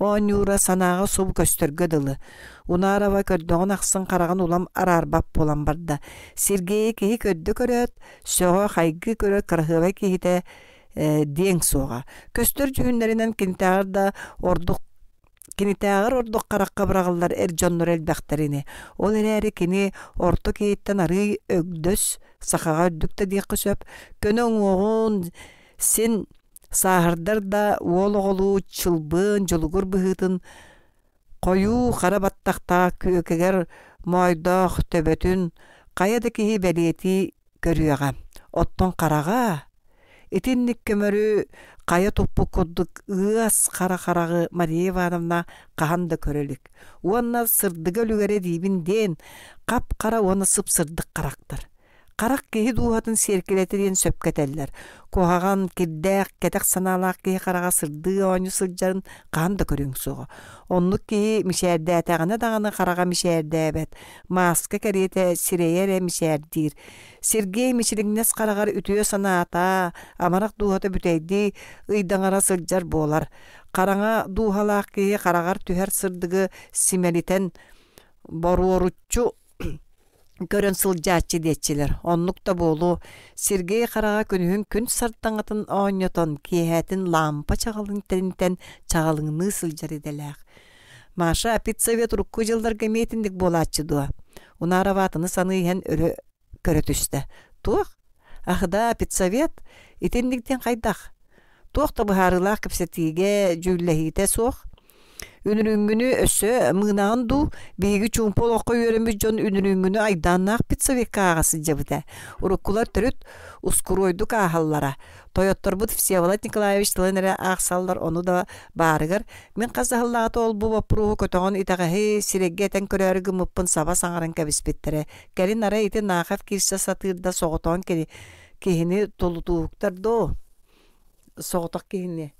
оңюра санаға суб көстөргө дылы. Унарава көрдоғын ақсын қараған улам арарбап болан барда. Сергей кейі көдді көрөт, сөға қайгы көрөт қырғыва кейіті дең соға. Көстөр жүхінлерінен Кинитагар ордук каракка брагылдар жоннор элбектерини. Ол эрери кини орто кейттен ары өгдөс сахага өдүктө дейк сөп. Көнөң оғын сен сахардар да уологолу чылбын жолугур быхытын кою карабаттакта көкегер майдах төбөтүн каяда кихи белиети көрүяга. Оттон карага Итинник көмөрү кая топпу коддук ыас кара-карагы Мария Ивановна каханды көрөлүк. Уанна сырдыга үлгере дейбин ден, кап-кара уанна сып сырдык карактар. Карак кейі дуғатын серкелетірен сөпкетеллер. Кохаган кеддәк, кетек саналақ кейі қараға сырды оңы сылжарын қанды көрің соға. Онлық кейі мишәрді әтәғаны дағаны қараға мишәрді әбәт. Маска кәреті сирейері мишәрдір. Сергей мишіліңнес қарағар үтіе санаата, амарақ дуғаты бүтейді ұйдаңара сылжар болар. Қараңа дуғалақ кейі қарағар түхер сырдығы симелитен бору оруччу көрөн сылжаачы диетчилер. Оннук да болу Сергей қараға күнүһүн күн сартаңатын ооньотон киэһэтин лампа чагалын тенитен чагалыңны сылжар иделээх. Маша педсовет рукку жылдар геметиндик болааччы дуа. Унара ватыны саныйһен өрө көрөтүстэ. Туох ахда педсовет итинниктен кайдах. Туох да быһаарылаах кепсетиге жүллэхите суох. Үнүрүнгүнү өссө мынаан ду биги чумпол окко үйрөмүз жон үнүрүнгүнү айданнаах педсовет каагасы жабыта. Уруккулар төрүт ускуройду каахаллара. Тойотторбут Всеволод Николаевич тылыныры ақсалдар оны да барыгар. Мен қазахыллағаты ол бұл вапруғы көтоғын итағахи сиреггетен көрәрігі мұппын саба саңарын кәбіспеттірі. Кәрін ара ити нақав кирсе сатырда соғытоғын кехіні толутуықтар до. Соғытақ кехіні.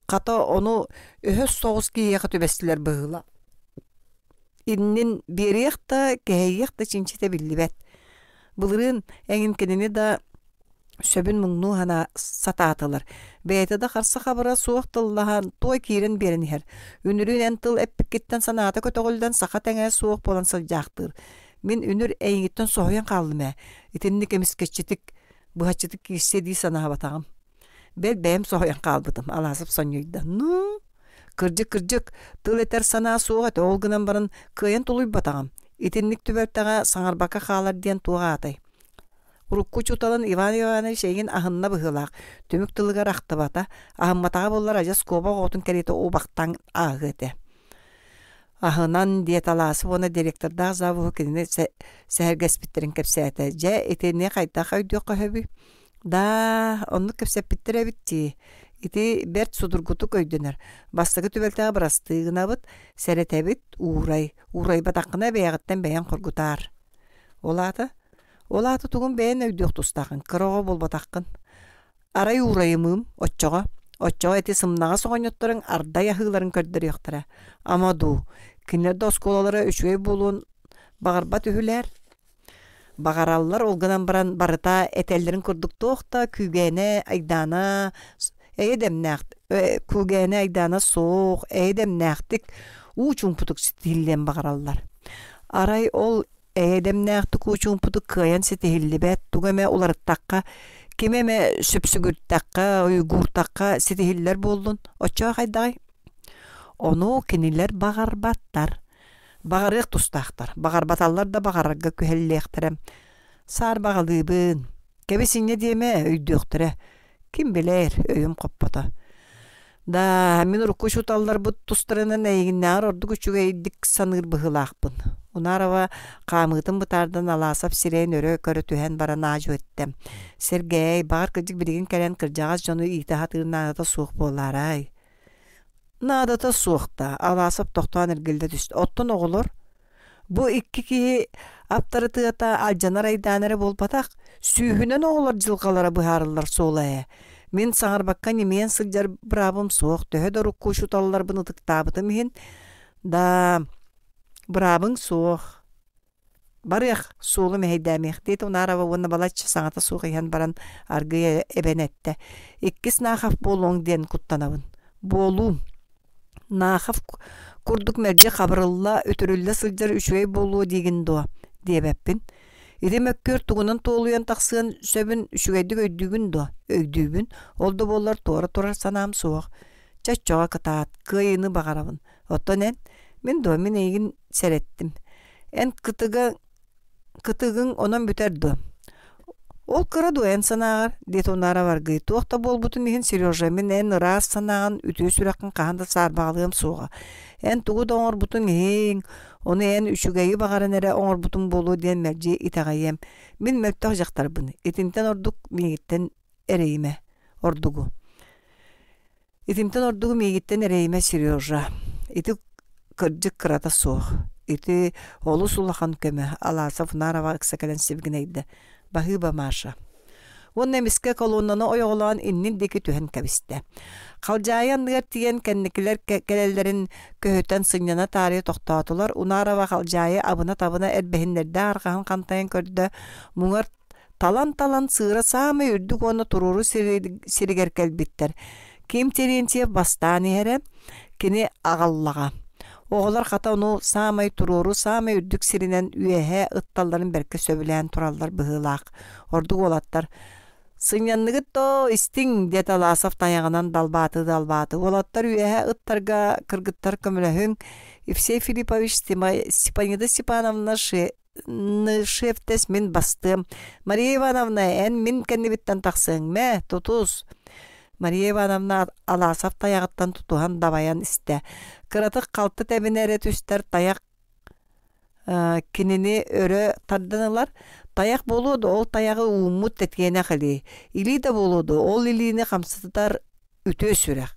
Қата оны өз соғыз кейеқі төбестілер бұғыла. Иннен береқті, кейеқті чинчете білі бәт. Бұлырын әңін кенені да сөбін мұңну хана сататылар. Бәйті да қарсы қабыра суық тыллахан той кейрін берінер. Үнірін ән тыл әппіккеттен санаты көтіғылдан сақа тәңе суық болан сылжақтыр. Мен үнір әйгеттен соғын қалдым ә. Итінні кеміскетчетік, бұхатчетік кейсе дей санаға батағым. Бәл бәйім соғын қалдым, аласып сонойды. Ну, кыржык, тыл етер сана суық әті олғынан барын күйен тұлуй батағым. Итинник түбәртәгә саңарбака халар диен туга атай. Урукку чуталын Иван Иванович эгин ахынна быһылак. Төмүк тылыга рахтыбата, ахымматага боллар ажас коба готун керете убактан агыты. Ахынан диеталасы оны директорда заву кине сәргәспиттерин кепсәтә. Жә этене кайта хайдык хөби. Да, онны кепсәпиттере битти. Ити берт судургуту көйдөнөр. Бастыгы түбөлтәгә барастыгына бит, сәрәтәбит урай батакына бәягыттан бәян коргутар. Олаты тугун бәян өйдөк тустагын, кырого болбатаккын. Арай урайымым, отчога эти сымнага соғоньоттарын арда яһыыларын көрдөр яктыра. Амаду, кинлерде осколалары үчөй болуун багарбат үһүләр. Багараллар олгынан баран барыта этеллерин курдуктоокта күгәне айдана эйдем нахт күгәне айдана соох эйдем нахтик учун путук стиллен багараллар. Арай ол эйдем нахтик учун путук кыян сетилибет тугаме улар такка кемеме сөпсүгүр такка уйгур такка сетилер болдун. Очо хайдай. Ону кинилер багарбаттар. Багарык тустактар. Багарбаталлар да багарга көһеллектер. Сар багалыбын. Кебесине деме өйдөктөрө. Ким билер өйүм коппата. Да мен рукушуталлар бут тустарынан эйгиннар орду күчүгө идик саныр быһылаакпын. Унарава камытын бутардан аласап сирен өрө көрөтүһен барана ажуеттем. Сергей багар кыжык билген келен кыржагас жону итахатырына да суuk боларай. Надата суукта аласап токтоан эргилде түстү. Оттон оголор. Бу икки ки аптарытыата алжанар айданары болбатак сүйүнөн оголор жылгалара быһарылар солая. Мен саңарбакка немен сылжар брабым суок төһө рукку шуталлар быны тыктабыты мен да брабың суок. Барык суулу мейдамих дейт унарава вона балач саңата суок ян баран аргы эбенетте. Иккис нахав болуң ден куттанабын. Болу нахав курдук мерже хабырылла өтөрүлле сылжар үчөй болуу деген дуа дебеппин. Идемеккөр тугунан тоолуян таксыан сөбүн үчүгөйдүк өйдүгүн до өйдүбүн олду боллар туара санам суок. Чаччога кытаат кыйыны багарабын. Оттонен мен до мен эйгин сереттим. Эн кытыгын онон бүтерді. Ол кыраду эн санагар детонара баргы. Туақта болбутун мехин Сережа мен эн раз санаган үтүү сүракын каханда сарбағылығым суға. Эн тугу да оңор бутун ең, оны эн үшүгәйі бағарын әрі оңор бутун болу ден мәрже итағайым. Мен мөлттақ жақтар бұны. Итимтен ордук мегіттен әрейме ордугу. Итимтен ордугу мегіттен әрейме Сережа. Ити кырджык кырата суық. Ити олу сулахан көмі. Аласов нарава ыксакален севгінейді. Бахыба Маша. Онна миске колоннаны ойоғылан иннин деки түһен кәбісті. Қалжайанныгар тиген кәннікілер кәлелерін көһөтен сыньяна тарih тоқтатылар. Унарава қалжайы абына-табына әрбәхінлерді арғағын қантайын көрді. Мұңар талан-талан сыра самы үрдік оны туруру сиригер кәлбіттер. Ким Терентьев бастаны әрі кені ағаллаға. Oğlar hata onu samay tururu, samay ürdük sirinen üyehe ıttalların berke söbülen turallar bıhılaq. Orduk olatlar. Sınyanlıgıt to istin det alasaf tayağынан dalbatı. Olatlar üyehe ıttarga kırgıttar kömülehün. Евсей Филиппович Степанида Степановна шефтес мен бастым. Мария Ивановна, ән мен кәннебеттен тақсың, мә, тұтыз. Мария Ивановна аласап таяғыттан тұтуған дабаян істі. Кыратық қалты тәбін әрі түстер таяқ кенені өрі тардынылар. Таяқ болуды, ол таяғы ұмыт әткені қылы. Илі де болуды, ол иліні қамсытар үтө сүрәк.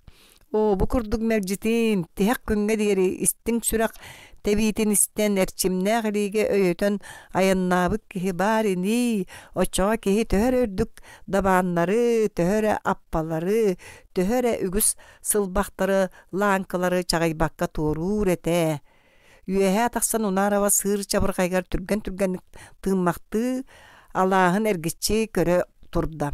Бу курдук мәрҗитин тиһәк күнгә дигәре истин сүрәк тәбитин истен әрчимнә гылыга өйтен аяннабык ки бар ини оча ки төрдүк дабаннары төрә аппалары төрә үгүс сылбактары ланкалары чагайбакка турур эте үеһә тахсан унарава сыр чабыргайгар түргән тыммакты Аллаһын эргичи көрө турда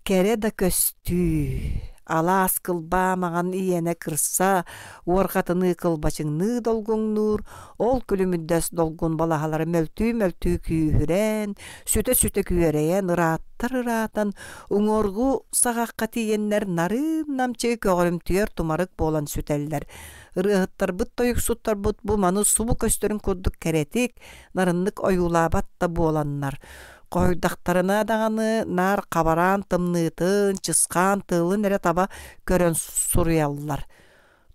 кере да көстү Алас кылба маған иене кырса, уарқатыны кылбачыңны долгоңнур, ол күлімүддәс долгон балахалары мөлтүү күйірен, сүте күйерейен, ыраттан, уңоргу сағаққа тиеннер нарын намчы көгірім түйер тумарык болан сүтелдер. Ырыхыттар бұт тойық суттар бұт бұл маны субу көстерін көрдік кәретик, нарынлық ойулабатта боланнар. Койдақтарына дағаны нар қабаран тымнытын, чысқан тылын әрі таба көрін сұриялылар.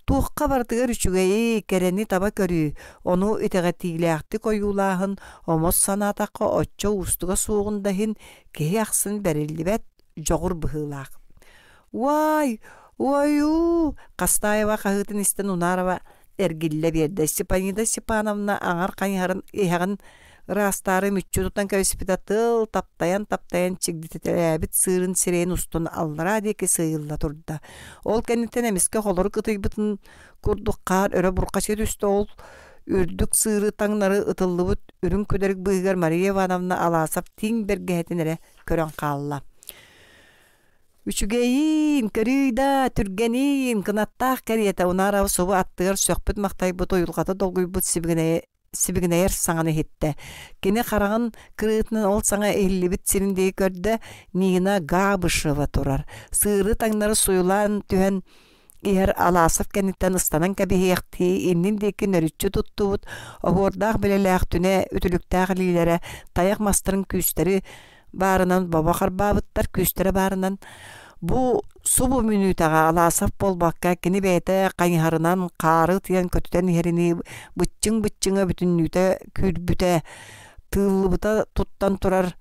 Туыққа бардығыр үшігейі кәрені таба көрі, оны үтіғатиліяқті қойулағын, омос санатаққа отчо ұстыға суығындахын кей ақсын бәрілі бәт жоғыр бұғылақ. Ой, Қастаева қағытын істен ұнарова әргілі берді. Степанида Степановна аңар қайығарын еғін Растары мүтчі тұтан кәвесіпіда тыл таптаян чигдетеләбіт сырын сирен ұстын аллара деке сыйылла тұрды. Ол кәнеттен әмеске қолыры қытай бұтын күрдік қар өрі бұрқашы түсті ол үрдік сыры таңнары ұтылы бұт үрін көдерік бұйғар Мария Ивановна аласап тиң бергәхетін әрі көрін қалла. Үчүгейин, көрүйда, түргенин, кынаттақ кәриеті ұнарау собы аттығыр сөқпіт мақтай бұт ойылғаты долгой бұт сибигнәйер саңаны хетті. Кені қарағын кырытынан ол саңа әлібіт сиріндей көрді Нина Габышева тұрар. Сыры таңнары сойылан түхен Иһер аласып кәнеттен ыстанан кәбихеяқти, иннин дейкі нөрүтчі туттуут, оғырдақ білеләқ түне үтіліктәқ лилері, таяқ мастырын күйістері барынан, бабақар бабыттар күйістері барынан, Бу субу минутаға аласап болбаққа кені бәйті қайнығарынан қары тиян көтітен херини бұтчың-бұтчыңы бүтіннүйті күрбіті тылыбыта туттан тұрар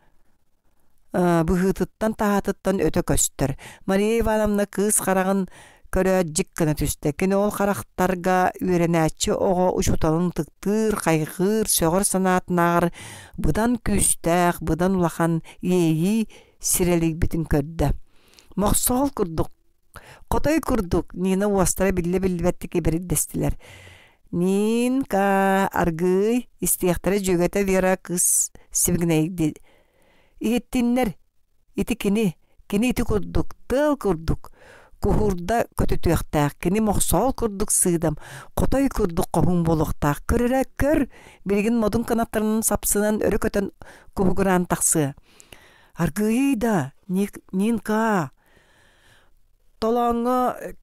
бұғытыттан тағатыттан өті көстір. Мария Ивановна кыз қарағын көрі жик кіні түсті. Кені ол қарақтарға үйренәтші оғы ұшуталын тұқтыр, қайғыр, сөғір санатынағыр бұдан күстәқ, бұдан улақан ейі сирелік бітін көрді. Мақсал күрдік, қотай күрдік, нені уастара білі-білбәттікі бірі дестілер. Нин ка аргый истияқтары жөгеті вера кыз сібігінейді. Иеттінлер, ити кені ити күрдік, тыл күрдік. Кухурда көтөтүяқтақ, кені мақсал күрдік сыйдам, қотай күрдік қоғын болуқтақ, көрірі көр, білген модын канаттарының сапсынан өрі көтін кухугыран тақсы. Аргый да, нин ка Толаңы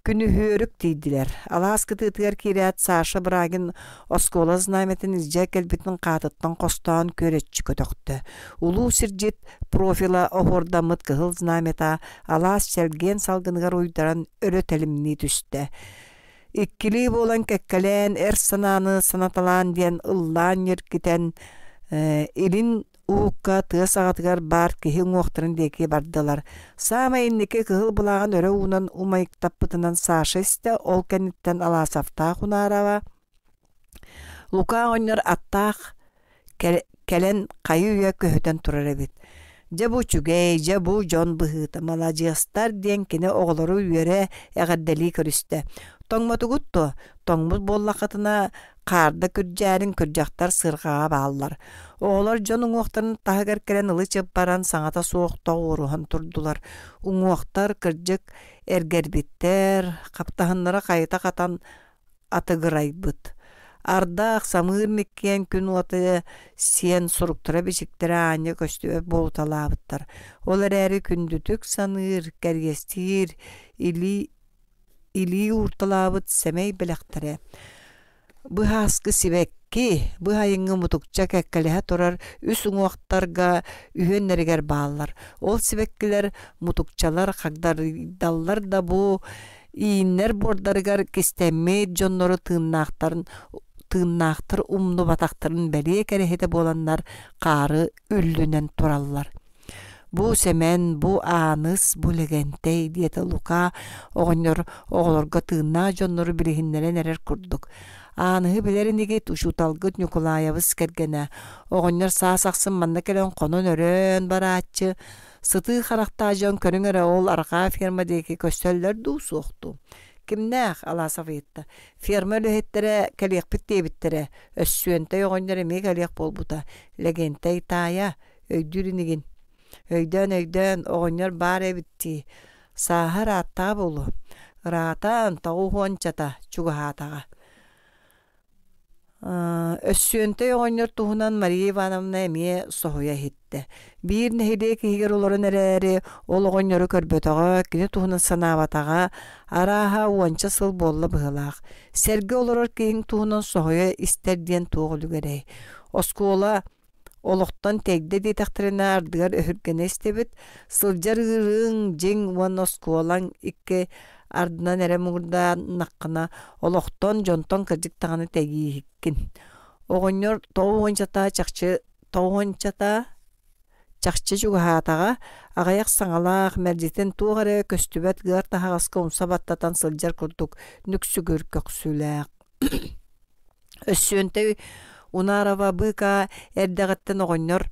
күні хөрік дейділер. Аласкы тытығар керет Саша Брагин оскола знаметін ізжа кәлбітінің қатыттан қостан көретші көтіқті. Улу сіржет профила оғырдамыт кығыл знамета Алас сәрген салғынығар ойдаран өрі тәлімні түсті. Иккілі болан кәккәлән әр сананы санаталан ден ұллан еркетен илін Уукка тыас ағатығар бар кехің оқтырын деке бардылар. Сама иннеке кығыл бұлаған өрі уынан умайықтап бұтынан Саша істі ол кәнеттен аласафтақ ұнарава. Лука ойнар аттақ кәлен қайы үйе көхітен тұрар әбет. Жабу чүгей, жабу жон бұғыты, маладжиғыстар ден кені оғылыру үйері әғаддәлі көрісті. Тоңматы күтті, тоңмыз боллақытына қарды күрджәрін күрджақтар сырғаға бағалар. Оғылар жон ұңуқтарын тағығар кәрен ұлы чып баран саңата соғықта оруған тұрдылар. Ұңуқтар күрджік әргербеттер, қаптағынлары қайта қатан атыгырайбыт. Ардақ самырмеккен күн оты сен суруктара бешіктері аңы көстүбе болуталабыттар. Олар әрі күндүтүк саныр, кәргестир, или урталабыт сәмей біліқтірі. Бұхаскы сибекки, бұхайыңы мұтукча кәккіліға тұрар үс уңуақтарға үйеннерігер бағалар. Ол сибеккілер мұтукчалар, қағдардалар да бұ иіннер бордарығар кестемейд жонноры тыыннақтыр умну батақтырын бәлие кәрехеті боландар қары үллінен тураллар. Бу сәмен, бу аныс, бу легентей диеті лука оғыныр оғылырға тыынна жонноры білігіннерен әрер күрдік. Анығы білерін егет ұшуталғыт Николаевыз кәргені. Оғыныр сасақсын манна кәлін қонын өрін баратчы. Сыты қарақта жон көріңірі ол арқа фермадегі көстеллер ду соқты. Кимнәх Аласов етті. Ферма өліхеттері кәлек біттері. Өссуентай оғынлары ме кәлек болбута. Легентай тая өйдүрінігін. Өйден оғынлар бар әбітті. Сахар атта болу. Ратан тау хуанчата чуғатаға. Өссуентай оғынлар туғынан Мария Ивановна әме соғуя хетті. Бір нәхеле кейгер оларын әрі ол оғынлары көрбетаға, кені туғынан санабатаға, араға уанча сыл болла бұғылақ. Сәрге олар кейін туғынан соғуя істерден туғылы көрей. Оскола олықтан тәгді детақтырына ардығар өхіргені істебет, сылжар ғырың жең уан осколаң ikki ардынан әрі мұғырда наққына олықтан жонтан кірдік тағаны тәгі хиккін. Оғынер тоғынчата чақчы жүгіғатаға ағаяқ саңалақ мәрдетен туғары көстүбәт ғар тағасқа ұмса баттатан сылжар күрдік нүксі көр көксүләқ. Өссуентэй Унарова быка әрдіғаттен оғынер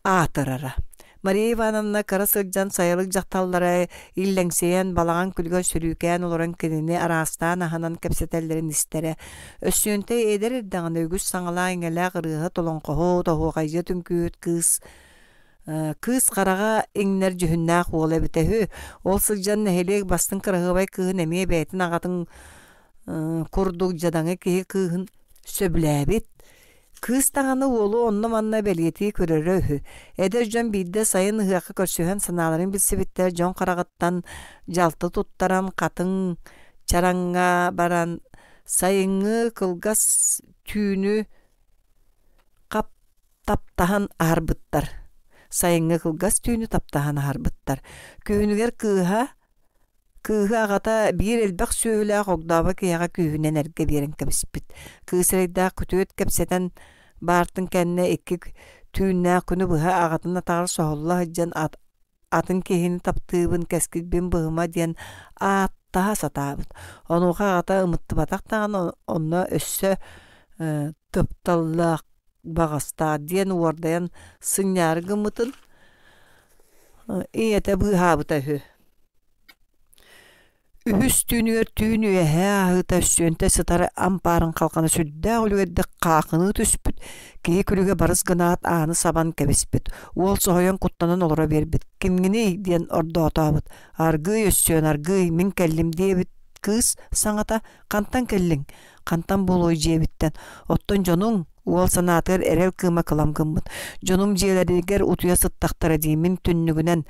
атырара. Мария Ивановна кара сылжан сайылық жақталлары илләңсейен балаған күлгі сүрүйкен оларын кеніне арастан аханан кәпсетелерін істері. Өссуентэй әдер әрдіғын өгіз саңала еңелі ғырығы толон қоғу тоғу қайжы түнкүйет кыз қараға еңнер жүхіннақ олы бітәхі. Ол сылжан нәхелек бастың қырығы кығын әме бәйтін ағатын құрдық жадаңы кейі кығын сөбіләбет. Кыз тағаны олу онны манна бәлеті көрері өхі. Әдер жон бейді сайын ұғақы көрсіген саналарын білсебеттер жон қарағыттан жалты тұттаран қатын чараңға баран сайыңы қылғас түйіні қап таптахан арбыттар. Сайыңы қылғас түйіні таптахан арбыттар. Күйінігер Кыһы ағата бир элбақ сөйлі қоғдабы кияға күйінен әрге берін кәбіспіт. Кысырайда күтөт кәпсетен бартын кәнне екі түйінне күні бұға ағатына тағыр соғылла жан атын кейіні таптыбын кәскілбен бұғыма ден аттаға сатабыд. Онуға ағата ұмытты батақтаған онна өссі тұпталлақ бағаста ден уардаян сыняры ғымытын иеті бұға бұта Үхіс түйінігер әхі өссуенті сытары ампарын қалқаны сүдді олуерді қақыны түспіт, кей күліге барыз ғынаат аны сабан кәбеспіт. Ол соғайын құттанын олыра бербіт. Кімгіне ден орда отабыт. Аргый өссуен аргый, мен кәлім дейбіт. Кыз саңата қантан кәлің, қантан болуы жебіттен. Оттон жонуң ол санатығыр әрел кыма қылам кымбыт. Жонуң жиелерігер ұтуя сыттақтары деймін түннігінен.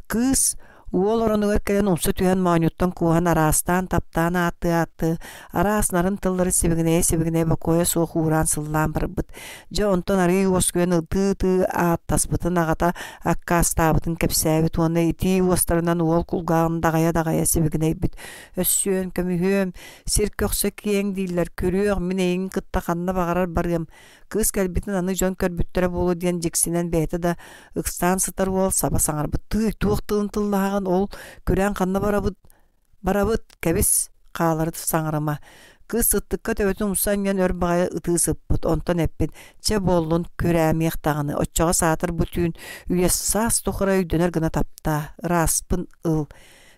Кыз Уол оронугар кэлэн умсу түйэн маанюттан куhan арастан таптан аты. Араснарын тыллары себігіне бакоя суық уран сыллан барбыт. Жа онтон ары уоскуен ылты аттаспытын ағата аккастабытын кепсәбіт. Оны ити уостарынан уол кулгағын дағая себігіне бит. Өссуен көмігем, сир көксө киең дейлер көрüyor, мен эйин кыттақанна бағарар барым. Кыз кәлбітін аны жон көрбүттері болу ден жексінен бәйті да ықстан сытар уол саба саңар бұт. Туықтығын тыллаған ол көрән қанна барабыт кәбіс қаларды саңарыма. Кыз сыттыққа төбетін ұмсан өр бағая ұты сыппыт, онтан әппен че болын көрәмек тағыны. Отчаға сатыр бұтүйін үйес сас тұқыра үйденер гына тапта, распын ыл.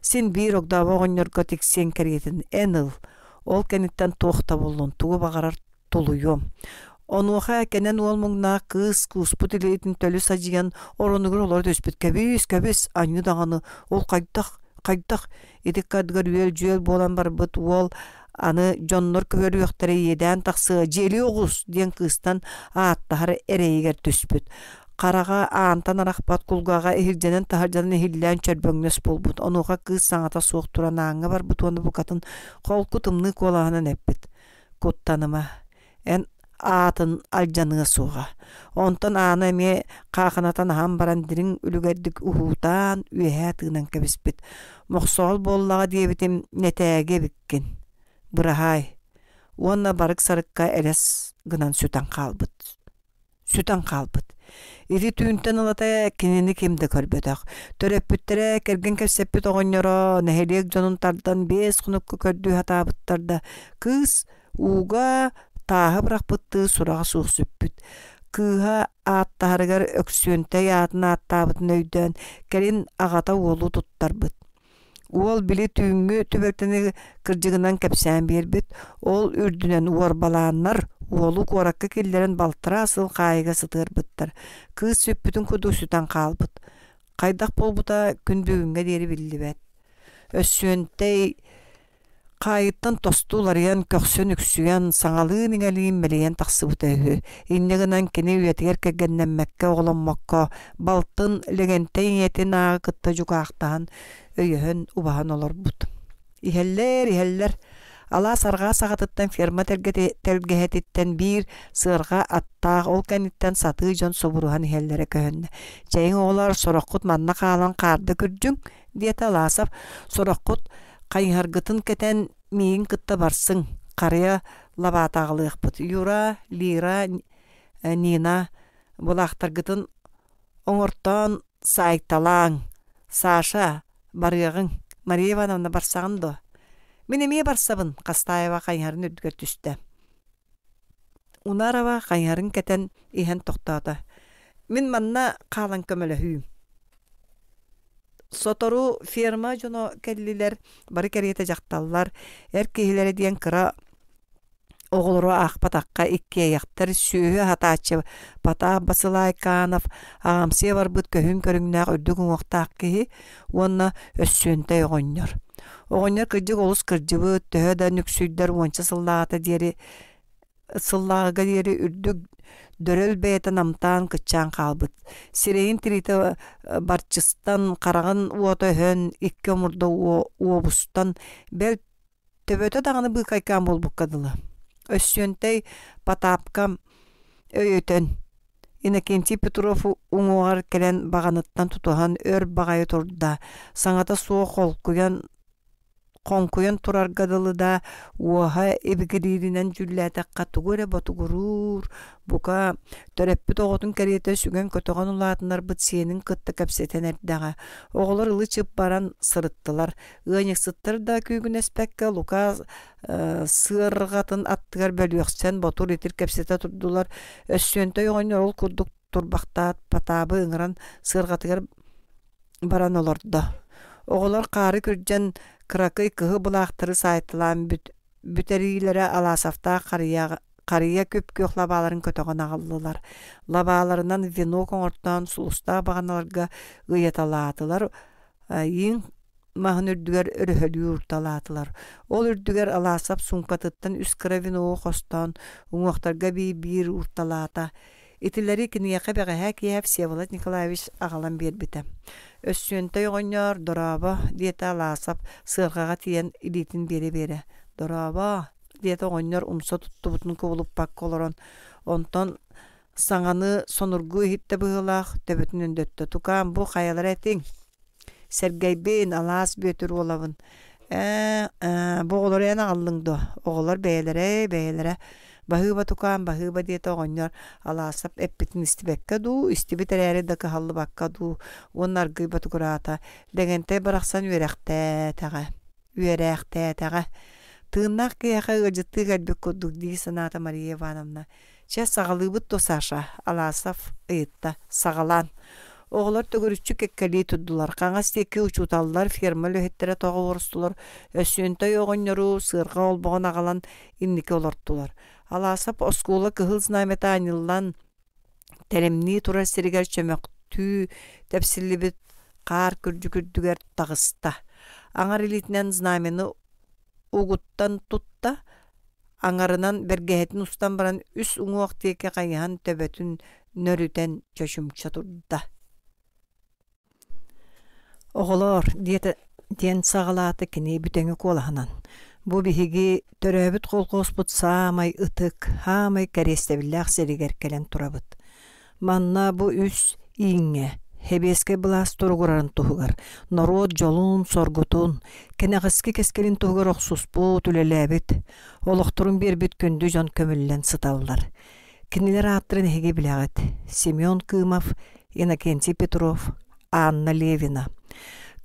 Сен бір оғдава оғынырға тексен кәргетін ән ыл. Ол кәнеттен тоқта болын, туғы бағарар толуйом. Онуға кәнен ол мұңна кыз куспут илейтін төлі сажиян оронығыр олар төспет. Кәбес, аңы дағаны, ол қайдақ. Едік кәдігер үйел жүйел болан бар бұт, ол аны жоннор көрүөхтөрө еден таксы жели огус диен кыстан ааттахары эрейгер түспүт. Карага аантан арахпат кулгага эхилженен тахаржанын эхиллен чөрбөңнөс болбут. Онуга кыз саңата суох туранааңы бар бутуаны букатын колку тымны колаһынан эппит. Куттаныма эн аатын алжаныга суга. Онтон ааны эме кааханатан хам баран дирин үлүгердик ухутан үэхэ тыынан кебиспит. Мохсоол боллага диэбитим нетээге биккен. Бырахай. Уонна барык сарыкка элес гынан сүтан калбыт. Ири түүнтен алата кинини кимде көрбөтөк. Төрөппүттере керген кепсеппит оҕонньоро нэһилиек дьонун тардан 5 хунукка көрдүү хатаабыттарда кыз уга тааһы бырахпытты сурага суох сүппүт. Кыыһа ааттаһарыгар өксүөнтэй аатын ааттаабытын өйдөн керин агата уолу туттарбыт. Уол били түүңү түбөктени кырдьыгынан кепсään биэрбит. Ол үрдүнен уорбалааннар уолу куоракка киллерин балтара асыл каайга сытыырбыттар. Кыз сүппүтүн куду сүтан каалбыт. Кайдах болбута күнбүгүнгө диэри биллибэт. Өссүөнтэй кайыттан тостууларыян көксөн үксүгэн саңалыын иңэлиин мэлиэн тахсыбыта үһү. Иннегынан кини үйэтигер кэггеннэммэкке оголоммокко балтын легентей иэтин аагы кытта жугаахтаан өйөһөн убахан олорбут. Иһэллэр Ала сарга сагатыттан ферма телгеһетиттен бир сырга аттаах ол кәниттен саты жон собурухан иһэллэре көһөннө. Чэйин оолар сороккут манна каалан карды күрдүң диэте алаасап сороккут кайыһаргытын кетен миин кытта барсың карыя лабаатаалыахпыт. Юра, Лира, Нина булахтаргытын оҥортон сайыкталаң. Саша барыагың Мария Ивановна барсагын до. Мен эмие барсабын Кастаева кайыһарын үрдүгөр түстэ. Унарова кайыһарын кетен иһэн токтоото. Мен манна каалан көмөлөһүүм. Сотору ферма жоно келлилер бары кериете жакталлар. Эркеһилери диэн кыра оголору ахпатакка икки яктар сүүһү хатаачы Пата Басылайканов агамсыя барбыт көһүн көрүңнээх үрдүгүн октаак киһи уонна өссүөнтэй оҕонньор. Оҕонньор кырдьык олус кырдьыбыт төһө да нүксүйдер уонча сыллаата диэри сыллаага диэри үрдүк дөрөл бэйэтэ намтаан кычаан каалбыт. Сирэйин тирите барчыстан карагын уото өһөн икки омурда уобустан бэл төбөтө даганы быыкайкаан болбуккадыла. Өссүөнтэй Потапка өйөтөн Иннокентий Петров уңуар келен баганыттан тутухан өр багайы турда саңата суо конкуян тураргадылыда уаха эбигириринен жүлләтәкка тугуре ботугурур бука төрөппүт оҕотун кэриэтэ сүгэн көтөҕөн улаатынар быт сиэнин кытта кэпсэтэнэрдэҕэ. Оҕолор ылы чып баран сырыттылар. Ыаñыксыттар да күүгүнэспэкке Лука сыаргатын аттыгар бөлүөхсен ботур итир кэпсэтэ турдулар. Өссүөнтэй оҕонньор ол курдук турбахтаат Патабы ыҥыран сыаргатыгар баран олордо. Оҕолор каары күрдьэн кыракый кыһы булаахтары сайтылаан бүтэрилэрэ алаасафтаа карыя көпкүөх лабааларын көтөҕөн аҕаллылар. Лабааларынан вино коҥортоон сулустаа баганаларга ыйаталаатылар. Иин маһын үрдүгэр өрөһөлүү урталаатылар. Ол үрдүгэр алаасап сумкатыттан үс кыра вино хостоон уҥуохтарга биир урталаата. Итилери киниэхэ бэҕэһэ киэһэ Всеволод Николаевич аҕалан биэрбитэ. Өссүөнтэй оҕонньор Дорообо диэте алаасап сыаргага тиэн илиитин биэре. Дорообо диэте оҕонньор умса туттубутун кубулуппакка олорон. Онтон саҥаны сонургуу иһитте быһылаах төбөтүн өндөттө. Тукаан бу хайалар этиң. Сергейбин алаас бөтүр олабын. Бу оҕолор ээн аҕаллыҥдо. Оҕолор бэйэлэрэ. Баһыыба тукаан баһыыба диэте оҕонньор алаасап эппитин истибэкке дуу, истибит эрээри да кыһаллыбакка дуу, уонна аргыйба тугураата. Дэгэнтэй барахсан үөрээхтээтэҕэ. Тыыннаах кыйаха ыдьыттыы кэлбик курдук дии санаата Мария Ивановна. Че саҕалыыбыт до Саша, алаасап ыйытта, саҕалаан. Оҕолор төгөрүччү кеккелии турдулар. Каҥас тиекки учууталлар ферма лөһүттэрэ тоҕо орустулар. Өссүөнтэй оҕонньору сыарга олбоҕун аҕалан инники олортулар. Алаасап оскуола кыһыл знамета аныллан телемнии турар сиригер чөмөктүү тепсиллибит каар күрдүгэр тагыста. Аңар илитинен знамени угуттан тутта аңарынан бергеһетин устан баран үс уңуак тиекке кайяхан төбөтүн нөрүтен чөчүмчө турда. Оголор диэн сагалааты кини бүтөңү куолаһынан. Бу биһиги төрөбүт колгоспут саамай ытык, хаамай кәрестебиллээх серигер келен турабыт. Манна бу үс иңҥэ, хебеске былаас туругурарын туһугар, норот жолун соргутун, кенеҕиски кескелин туһугар охсуспут үлэлээбит, олохторун биэрбит күндү дьон көмүллэн сыталлар. Кинилер ааттырын эһиги билэҕит: Семен Кымов, Иннокентий Петров, Анна Левина.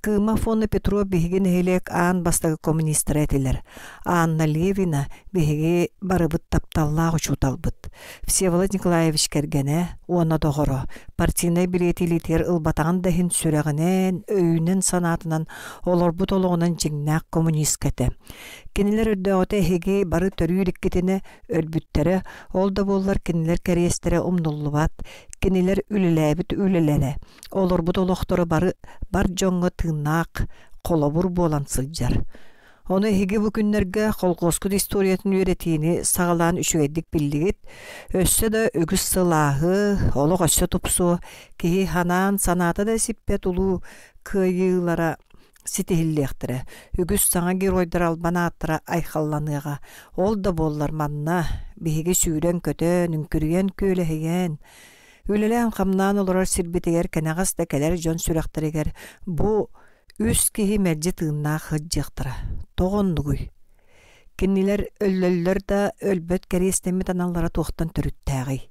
Кымов оны Петров биһигин эһилэк аан бастагы коммунисттар этилер. Анна Левина биһиги барыбыт тапталлаах учууталбыт. Всеволод Николаевич кергене, уона доҕоро, партийный билетилитер ылбатаҕын дахин сүрэҕинэн, өйүнэн санаатынан олорбут олоҕунан жиңнаах коммунист кэте. Кинилер өрдөҕөтө эһиги бары төрүүриккитине өлбүттэрэ, ол да буоллар кинилер кэриэстерэ умнуллубат, кинилер үлэлээбит үлэлэрэ. Олорбут олохторо бар жоңго тыыннаак колобур буолан сылдьар. Оны эһиги бу күннерге холгоскут историятын үөретиини сагалаан үчүгэйдик биллигит, өссө да үгүс сылааһы, олох өссө тупсу, киһи ханаан санаата да сиппет улуу кыйыылара ситиһиллиэхтэрэ, үгүс саҥа геройдар албанааттара айхалланыаҕа, ол да буоллар манна, биһиги сүүрэн көтөн, үҥкүрүйэн күөлэһийэн, үлэлээн хамнаан олорор сирбитигэр кэнэҕас да кэлэр дьон сүрэхтэригэр бу үс киһи мэлдьи тыыннаах хыджыахтара, тоҕоннугуй. Киннилер өллөллөр да өлбөт кэриэстэммит аналлара туохтан төрүттээҕий.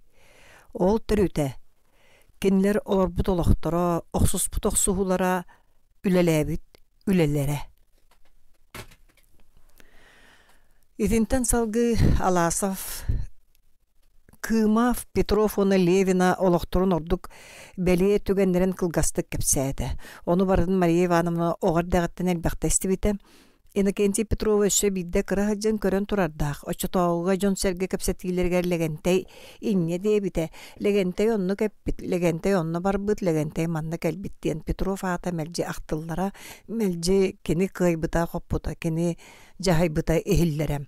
Ол төрүтэ, киннилер олорбут олохторо, охсуспут охсуһулара үлэлээбит үлэллэрэ. Итинтэн салгы Аласов, Кымов, Петров, оны Левина олохторун ордук бэлие түгеннерен кылгастык кепсээте. Оны бардын Мария Ивановна оҕардагаттан элбэхтэстибите. Иннокентий Петров өссө бидде кыраһаджан көрөн турардаах. Очотоогуга дьон серге кепсетиилергер легентей инне диэбите. Легентей онну кеппит, легентей онну барбыт, легентей манна келбит диэн Петров аата мэлдьи ахтыллара, мэлдьи кини кыйбыта хоппута, кини жаһайбыта эхиллэрэ.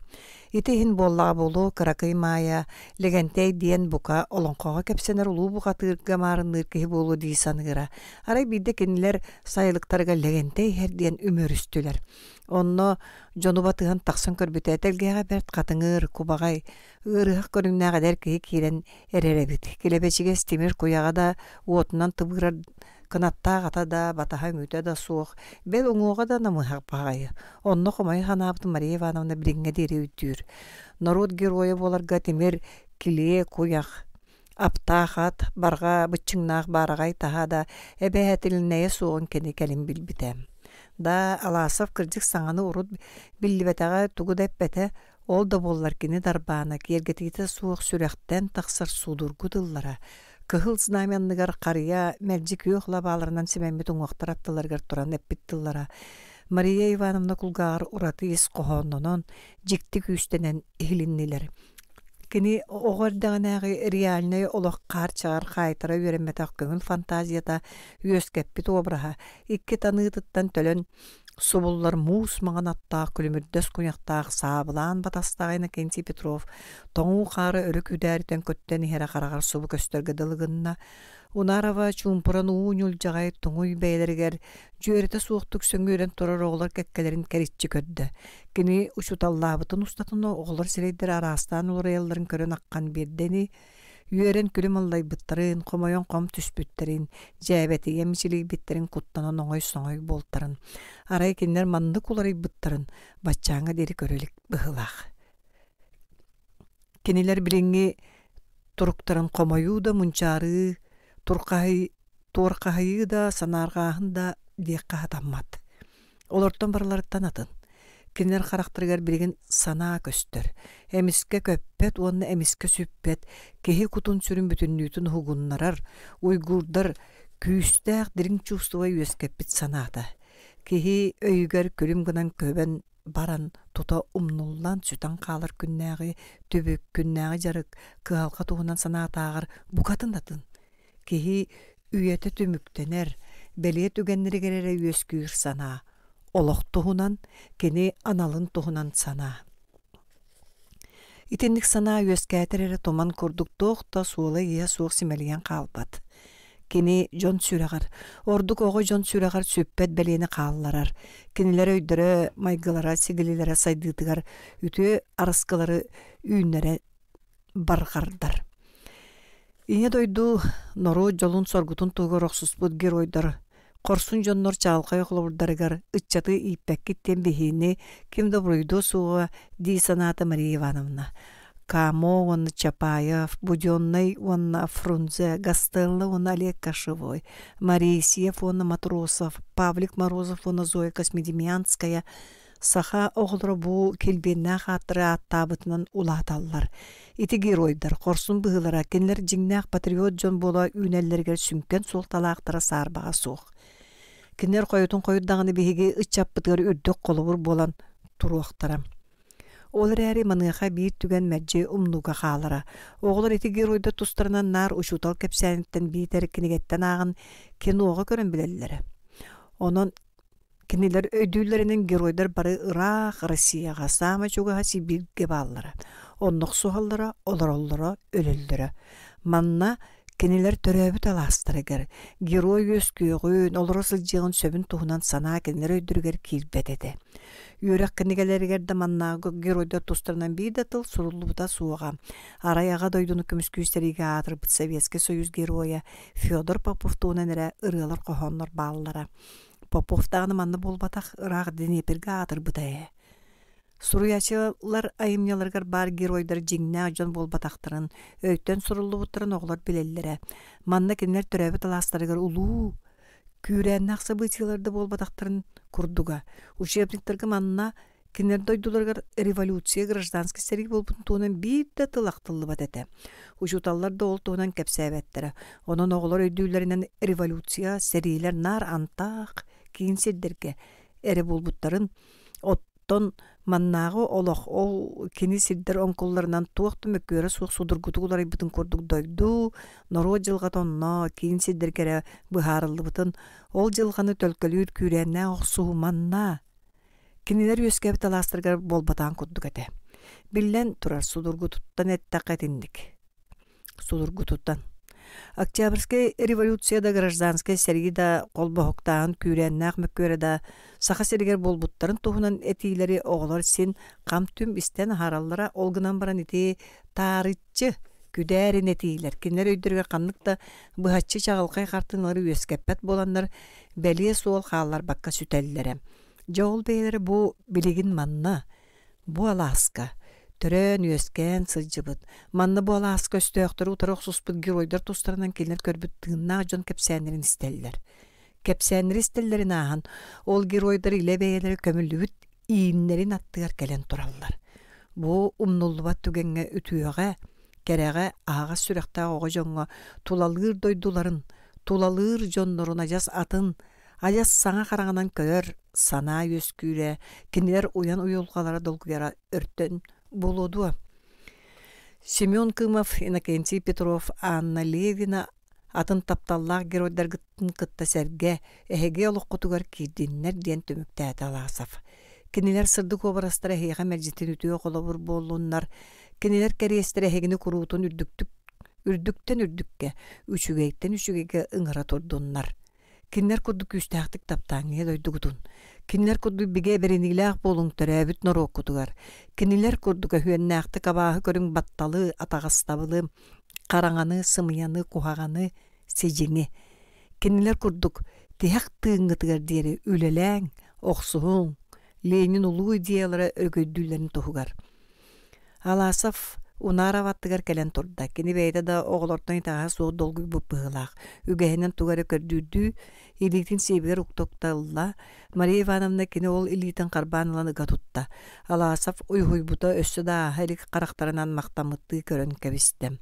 Итиһин буоллаҕа болу кыракый маая легентей диэн бука олоңхоҕо кепсенер улуу бука тыырга маарынныыр киһи буолу дии саныыра. Арай биирде кинилер сайылыктарга легентей хэр диэн үмөрүстүлэр. Онно дьонуба тыһан тахсан көрбүтээtelgeeҕэ бэрт хатыҥыыр кубаҕай ыарыһах көрүҥнээҕэдэр киһи киирэн эрэребит. Килебечигес тимир куяҕа да уотунан тыбыырар кынаттааҕата да батаһа үҥүтэ да суох, бэл уҥуоҕа да намыһаппаҕайы. Онно хомой ханаабыт Мария Ивановна билиҥҥэ диэри үтүүр. Норут героя буоларга тимир килие куях аптаахат барга быччыҥнаах баарагай таһа да эбээһэтилинэйэ суоҕун кини кэлин билбитэ. Да Аласов кырдьык саҥаны урут биллибэтэҕэ тугу дэппэтэ, ол да буоллар кини дарбаана киэргэтиитэ суох сүрэхтэн тахсар судургу тыллара. Кыһыл знаменныгар харыя мэлдьи күөх лабааларынан симэммит уҥуохтар аттыларгар туран эппиттыллара. Мария Ивановна кулгаар ураты ис коһооннонон дьикти күүстэнэн иһилиннилэр. Кини оҕордаҕынааҕы реальный олох хаарчаҕар хаайтара үөрэммэтэх көҥүл фантазията үөскэппит уобраһа икки таныытыттан төлөн субуллар муус маҕан аттаах күлүмүрдэс куняхтаах саабылаан батастаҕа Иннокентий Петров тоҥуу хаары өрү күдээритэн көттэн иһэрэ хараҕар субу көстөргө дылыгынна Унарова чуумпуран ууньулдьаҕай туҥуй бэйэлэригэр дьүөрэтэ суохтук сөҥүөрэн турар оҕолор кэккэлэрин кэриччи көддө. Кини учуталлаабытын устатыно оҕолор сирэйдэр араастаан уларыйалларын көрөн аккан биэрдэни үөрэн күлүм аллайбыттарын, хомойон хом түспүттэрин, дьээбэти эмичилийбиттерин куттанан оҥой-соҥой буолтарын. Арай кинилэр маннык уларыйбыттарын баччааҥҥа диэри көрөлүк быһылаах. Кинилэр билиҥҥи туруктарын хомойуу да мунчаары, туорхаһыйыы да санааргааһын да диэккаһа таммат. Олортон барыларыттан атын. Кинилэр харахтарыгар билигин санаа көстөр. Эмиске көппет, уонна эмиске сүппет, киһи кутун сүрүн бүтүннүүтүн хугуннарар, уйгурдар күүстээх дириң чувствовай үөскэппит санаата. Киһи өйүгэр күлүм гынан көбен баран тута умнуллан сүтан хаалар күннээҕи, түбүк күннээҕи жарык, кыалха туһунан санаатаагар букатын атын. Киһи үйэте түмүктенер, белие түгеннеригерere үөскүүр санаа. олох туһунан, кини аналын туһунан санаа. Итинник санаа үөскääтерере томан курдук тоохта суола ия суох симелиен каалбат. Кини жон сүрәгәр, ордук ого жон сүрәгәр сөппәт бәлене каалларар. Киниләр өйдөрө майгылара сигилиләре сайдытыгар, үтү арыскалары үйнәре баргардар. Ине дойду нору жолун соргутун тугар оксуспут геройдар. Корсун жоннор чалкай оклордарыгар ыччаты иппәккиттен бихини ким добруйду суга ди саната Мария Ивановна. Камо, он Чапаев, Будённый, он Фрунзе, Гастелло, он Олег Кошевой, Марисьев, он Матросов, Павлик Морозов, он Зоя Космедемьянская. Саха оғылыры бұл келбенна хатыры аттабытынан улаталлар. Ити геройдар, корсун бұғылара, кенлер жиңнақ патриот жон бола үйнәллергер сүнкен сол талақтыра сарбаға соқ. Кенлер қойытын қойыддағыны бейге үтчап бұтығыр үрдік қолуыр болан тұруақтарам. Олар әрі маныға бейт түген мәджі умнуға қалыра. Оғылар ити геройдар тұстарынан нар ұшутал кәпсәніттен бейтері кенегеттен ағын кен оға көрін білелері. Onun кинилер өйдүүлеринин геройдар бары Ирак, Россияга, Сама чуга Сибирге баллары. Оннук сугаллара, олороллара, өлөллөрө. Манна кинилер төрөбү таластырыгар. Герой өскүйгөн, олоросыл жыгын сөбүн туһунан санаа кинилер өйдүргер кирбетеде. Үйрек кинигелергерде маннагы геройдар тустарынан бийдатыл сурулубута суга. Араяга дойдуну көмүскүүстериге атырбыт Советский Союз героя Федор Попов туунан эре ырыалар кохоннор баллара. Поповтағаны манны болбатақ Ирак Днепрге атырбытае. Суруячылар айымняларгар бар геройдар жиңне жон болбатақтырын, өйттен сурулу буттырын оғылар билеллері. Манна кенлер төрәбі таластарыгар улуу, күйрәннақ событияларды болбатақтырын курдуга. Учебниктерге манна кенлер дойдуларгар революция гражданский сәргі болбын туынан бейді тылақтылы бат әті. Учуталлар да ол туынан кәпсәбәттері. Onun оғылар өйдүүлерінен революция сәрилер нар антақ кейін сирдерге әрі болбуттарын оттон маннағы олық ол кені сирдер онколларынан туақты мөккөрі суық судыргутуғылар бұтын көрдік дойду, нору жылғат онна кейін сирдергері бұхарылы бұтын ол жылғаны төлкөлір күрәнне оқсуы манна. Кенелер өскәбі таластырғар болбатан күрдік әті. Білен тұрар судыргутуттан әттақ әтіндік. Судыргутуттан. Октябрьский революцияда гражданский сәргида қолбахоқтағын күрәннақ мөккөрі сақа сәргер болбуттарын туғынан әтейлері оғылар сен қам түм істен хараллара олғынан баран әте тарытчы күдәрін әтейлер. Кенлер өйдірге қанлықта бұхатчы чағылқай қартынлары өскәппәт боланлар бәлие суол қалар баққа сүтәлілері. Жоғыл бәйлері бұ білеген манна, бұ Аласка. Төрөн өскен сылжыбыт. Манны bu Аласка өстөқтірі ұтарық сұспыт геройдар тұстарынан келер көрбіт тыңна жон кәпсәнерін істелілер. Кәпсәнер істелілерін ағын, ол геройдар иле бәйелері көмілі бүт иінлерін аттығар кәлен тұралылар. Бұ умнуллыбат түгенге үтүйеға, кәрәға аға сүректі оғы жонға тулалыр дойдуларын, тулалыр жонларын ажас атын, ажас саңа қараңынан көр, сана өскүйре, кенелер уян уйылғалары долгыяра өрттен болуду. Семен Кымов, Иннокентий Петров, Анна Левина атын тапталлақ геройдар гыттын кытта сәрге әхеге олық құтығар кейденнер ден төмікті әті аласав. Кенелер сырды көбірастыры әхеға мәржеттен үтіге қолабыр болуыннар. Кенелер кәрестері әхегіні құруутын үрдіктен үрдікке, үшігейттен үшігеге ыңыра тұрдыннар. Кинлер курдук күстәқтік таптаңе дойдугутун. Кинлер курдук биге берениләк болуң төрәбіт норок кутугар. Кинлер курдук хүеннәқті кабағы көрің батталы, атағастабылы, қараңаны, сымыяны, кухағаны, сежеңе. Кинлер курдук тияқ тыңғытығар дері үлеләң, оқсуғың, Ленин улу идеялары өгөйдүлерін тұхугар. Аласов Унара ваттыгар кэлэн турда. Кини бейда да оғылортан итаға соғы долгуй бұппығылақ. Үгәйінен тугары көрдүрдү, илийтин себігер уктокталла. Мария Ивановна кини ол илийтин қарбаныланы гатутта. Аласов уйхуйбута өссі да хайлик қарақтарынан мақтамытты көрін кәбістем.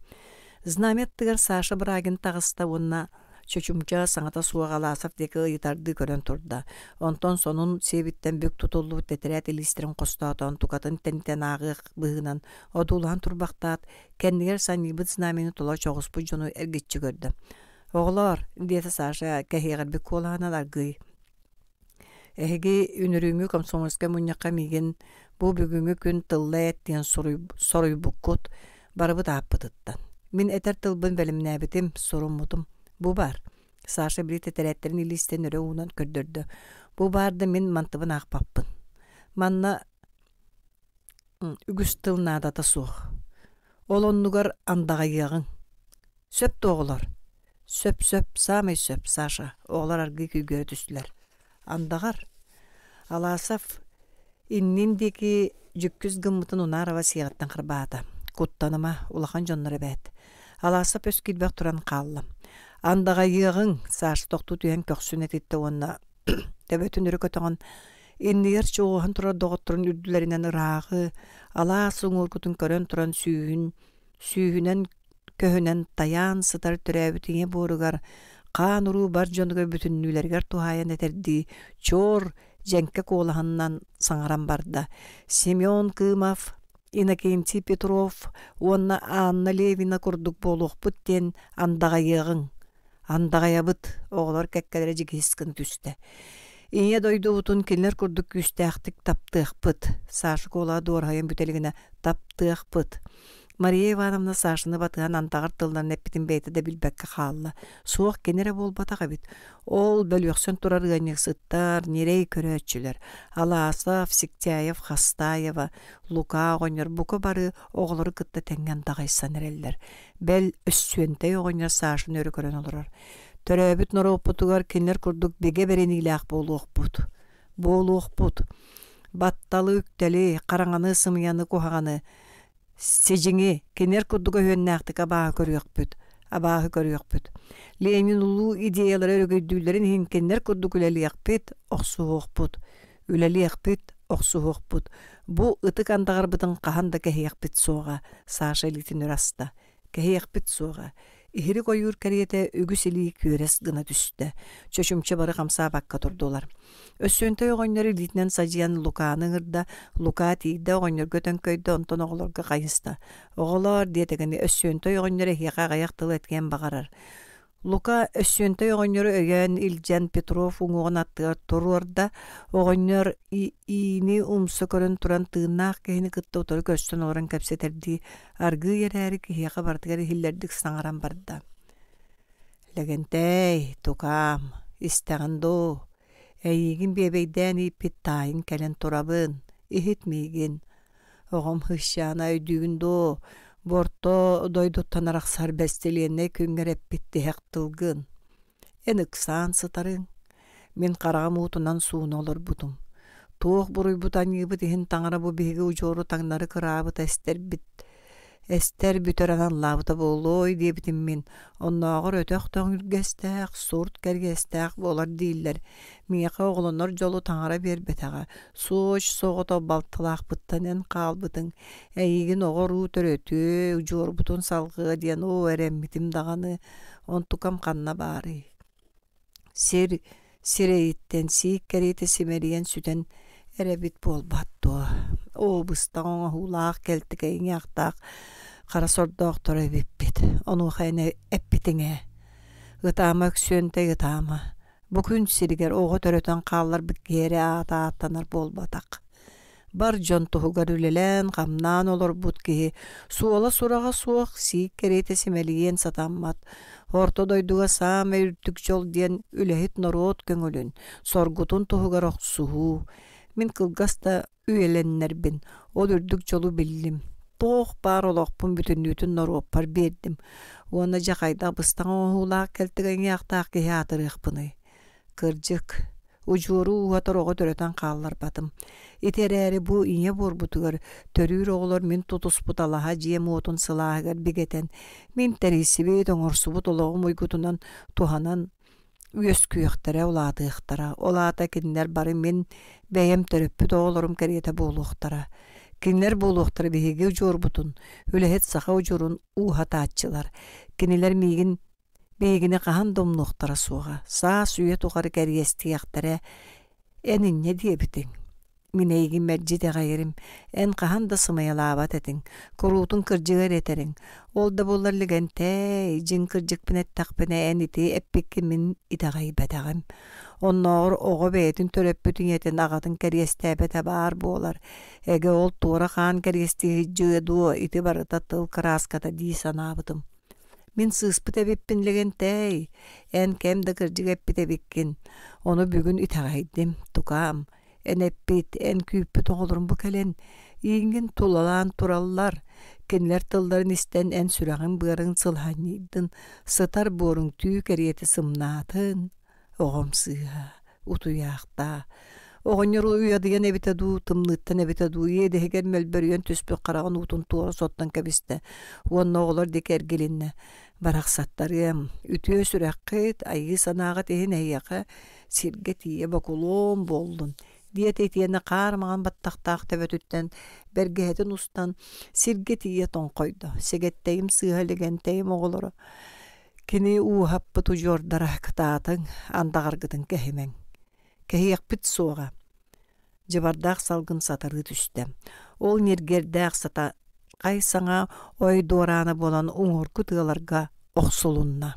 Знаметтігер Саша Брагин тағыста онна чөчүмча саңата суаға Аласов декі итарды көрін турда. Онтон сонун себіттен бүк тұтылу тетірәт илистерін қостаатон тұқатын тәнтен ағық бұғынан одулан турбақтат кәндігер санибыт знамені тұла чоғыспы жону әргетчі көрді. Оғылар, деті Саша кәхеғар бүк олағынан аргый. Эһиги үнүрүңү комсомольска муньяка миген бу бүгүнгү күн тылла эттен соруйбуккут барыбыт ааппытыттан. Мин этер тылбын белимнээбитим соруммутум. Бу бар. Саша брит этереттерин илистен өрө уунан көрдөрдө. Бу барды мин мантыбын аакпаппын. Манна үгүс тыл наадата суох. Олоннугар андагайыагың. Сөп тоголор. Сөп, самый сөп, Саша. Оғлар аргы күйгөрө түстүлөр. Андагар. Аласов инниндеки жүккүз гыммытын унарава сиягаттан кырбаата. Куттаныма улахан жоннары бәт. Аласов өскилбек туран каллам. Андагайыагың Саша токту түйен көксүн этитте онна. Төбөтүн өрө көтөңөн иннигер чоухан турар доготторун үрдүлеринен ыраагы, алаасың ургутун көрөн туран сүүһүнен көһүнен таян сытар төрөбүтүңе боругар каан уруу бар жонуга бүтүннүүлергер тухаян этерди чор женке коолаханнан саңаран барда. Семен Кымов, Иннокентий Петров, онна Анна Левина курдук болуохпут тен андагайыагың. Андагаябыт оголор кеккелере жигискин түстө. Ине дойдуутун кинлер курдук күстээхтик таптыахпыт. Саша кола дуорхайын бүтелигине таптыахпыт. Мария Ивановна Сашаны батыган антагар тылдан эппитин бейте де билбекке хаалла. Суох кенере болбатага бит. Ол бөлөксөн турар ганиксыттар, нерей көрөтчүлөр. Аласов, Сиктяев, Хастаева, Лука огоньор бука бары оголору кытта тенген дагайсан эреллер. Бел өссүөнтей огоньор Сашаны өрө көрөн олорор. Төрөбүт норопутугар кинлер курдук беге беренилаах болуохпут. Батталы үктели, караңаны сымыяны кухаганы, сежиңи кинлер курдуга хөөннээхтик абааһы көрүөхпүт. Ленин улуу идеялары өрөгөйдүүлөрүн хин кинлер курдук үлелиэхпит, оксуохпут. Бу ытык андагарбытын кахан да кэһиэхпит суоға, Саша элитин ыраста. Кэһиэхпит суоға. Ихири койур кариете үгүс илии күөрес гына түстө. Чөчүмчө бары камсаа бакка турдулар. Өссөнтөй огоньнор илитинен сажыян Луканы ырда, Лука тиийде огоньнор көтөн көйдө онтон оголорго кайыста. Оголор диетегени өссөнтөй огоньнор эхиэка гаяктыл эткен багарар. Лука өссөнтөй огоньнор өйөн Илжан Петров уңугун аттыгар туруорда огоньнор ини умсу көрөн туран тыыннаах кehini кытта утары көстөн олоран кепсетерди аргы ерääри киһиэка бардыгар хиллердик саңаран барда. Легентей, тукам, истегандо, эйигин бебейден иппит тайын келен турабын, ихитмигин, огом хыщана өйдүүндо, борто дойдуттанарак сарбестелиенне күнгереппитти хектылгын. Эныксан сытарын, мен карагам утунан суун олор бутум. Туох буруйбут аньыбыт ихин таңара бу биһиги ужоору таңнары кыраабыт эстер бүтөранан лабыта болой диэбитим мен. Онноогор өтөх төңүргэстээк, сурт кергестээк болар дииллер. Миэка оголоннор жолу таңара бербетага. Сууч соҕото балтылаахпыттан эн хаалбытың. Эйигин оҕоруу төрөтүө, ужуорбутун салгыа диэн оо эреммитим даганы. Онтукам канна баары. Сиреиттен сиик керите симериен сүтен эребит болбаттуа. Обыстан оңахулаах келтикейин яктаах кара сордоохтор эбиппит. Ону хайна эппитиңе. Гытаама өксүөнтэй гытаама. Бүкүн сиригер оҕо төрөтөн хааллар биккере аата-ааттанар болбатак. Бар жон туһугар үлелен камнаан олор бут киһи суола сурага суох сиик керете симелиен сатаммат. Орто дойдуга саама үртүк жол диэн үлэхит нороот көңүлүн. Соргутун туһугар оксуһуу. Мин кылгаста үйеленнербин. Ол үрдүк жолу биллим. Тоох бар олоқпун бүтүннүүтүн норооппар бердим. Уонна жакайда быстан оңуулаак келтиген яктаак киһи атырыахпыны. Кырдьык. Ужуору уатар оҕо төрөтөн хааллар батым. Итерээри бу ине борбутугар төрүүр оҕолор мин тутуспут алаха жиэм уотун сылааһыгар бигетен. Мин терисибит оҥорсубут олоҕум уйгутунан туханан үөскүөхтэрэ улаатыахтара. Олаата кинилэр бары мин бэйэм төрөппүт оҕолорум кэриэтэ буолуохтара. Кинилэр буолуохтара биһиги ужуорбутун. Үлэһит саха ужурун уухатааччылар. Кинилэр миигин бейгине кахан домнуохтара суоға. Саа сүйе тухары кэриэстиэхтэрэ энинне диэбитиң. mineygin mercide gayrim en qahan da sımayalabat etin kurutun kırcıgar eterin ol da bollar ligente jin kırcık pinet taqpene eniti eppikki min itagay betagim onnor ogo betin töröppütün yeten agatın keriyestebete bar bolar ege ol tuğra kan keriyesti jıdu iti barıta tıl kraskata di sanabıtım min sığıspıt ebippin ligente en kem de kırcık eppit ebikkin onu bugün itagaydim tukam en eppit en küppüt oğulurum bu kelen İngin tulalan turallar kenler tılların isten en sürağın bığırın sılhanidin sıtar borun tüy keriyeti sımnatın oğum sığha utuyaqta oğunyor uyadiyan ebite du tımlıttan ebite du yedeheger melberiyen tüspü qarağın utun tuğra sottan kebiste uanna oğlar deker gelinne baraqsattarıyam ütüye süreqqit ayı sanağat ehin eyyaqa sirget iye bakulum boldun diyet etiyene qarmağan battaqtaq tebetütten bergehetin ustan sirget iye ton koydu segetteyim sığhaligenteyim oğuluru kini hapı tujordara kıtaatın andağargıdın kehimen kehiyek bit soğa jabardaq salgın satarı düştem ol nergerdaq sata qay sana oy dorana bolan uğur kıtığalarga oqsulunna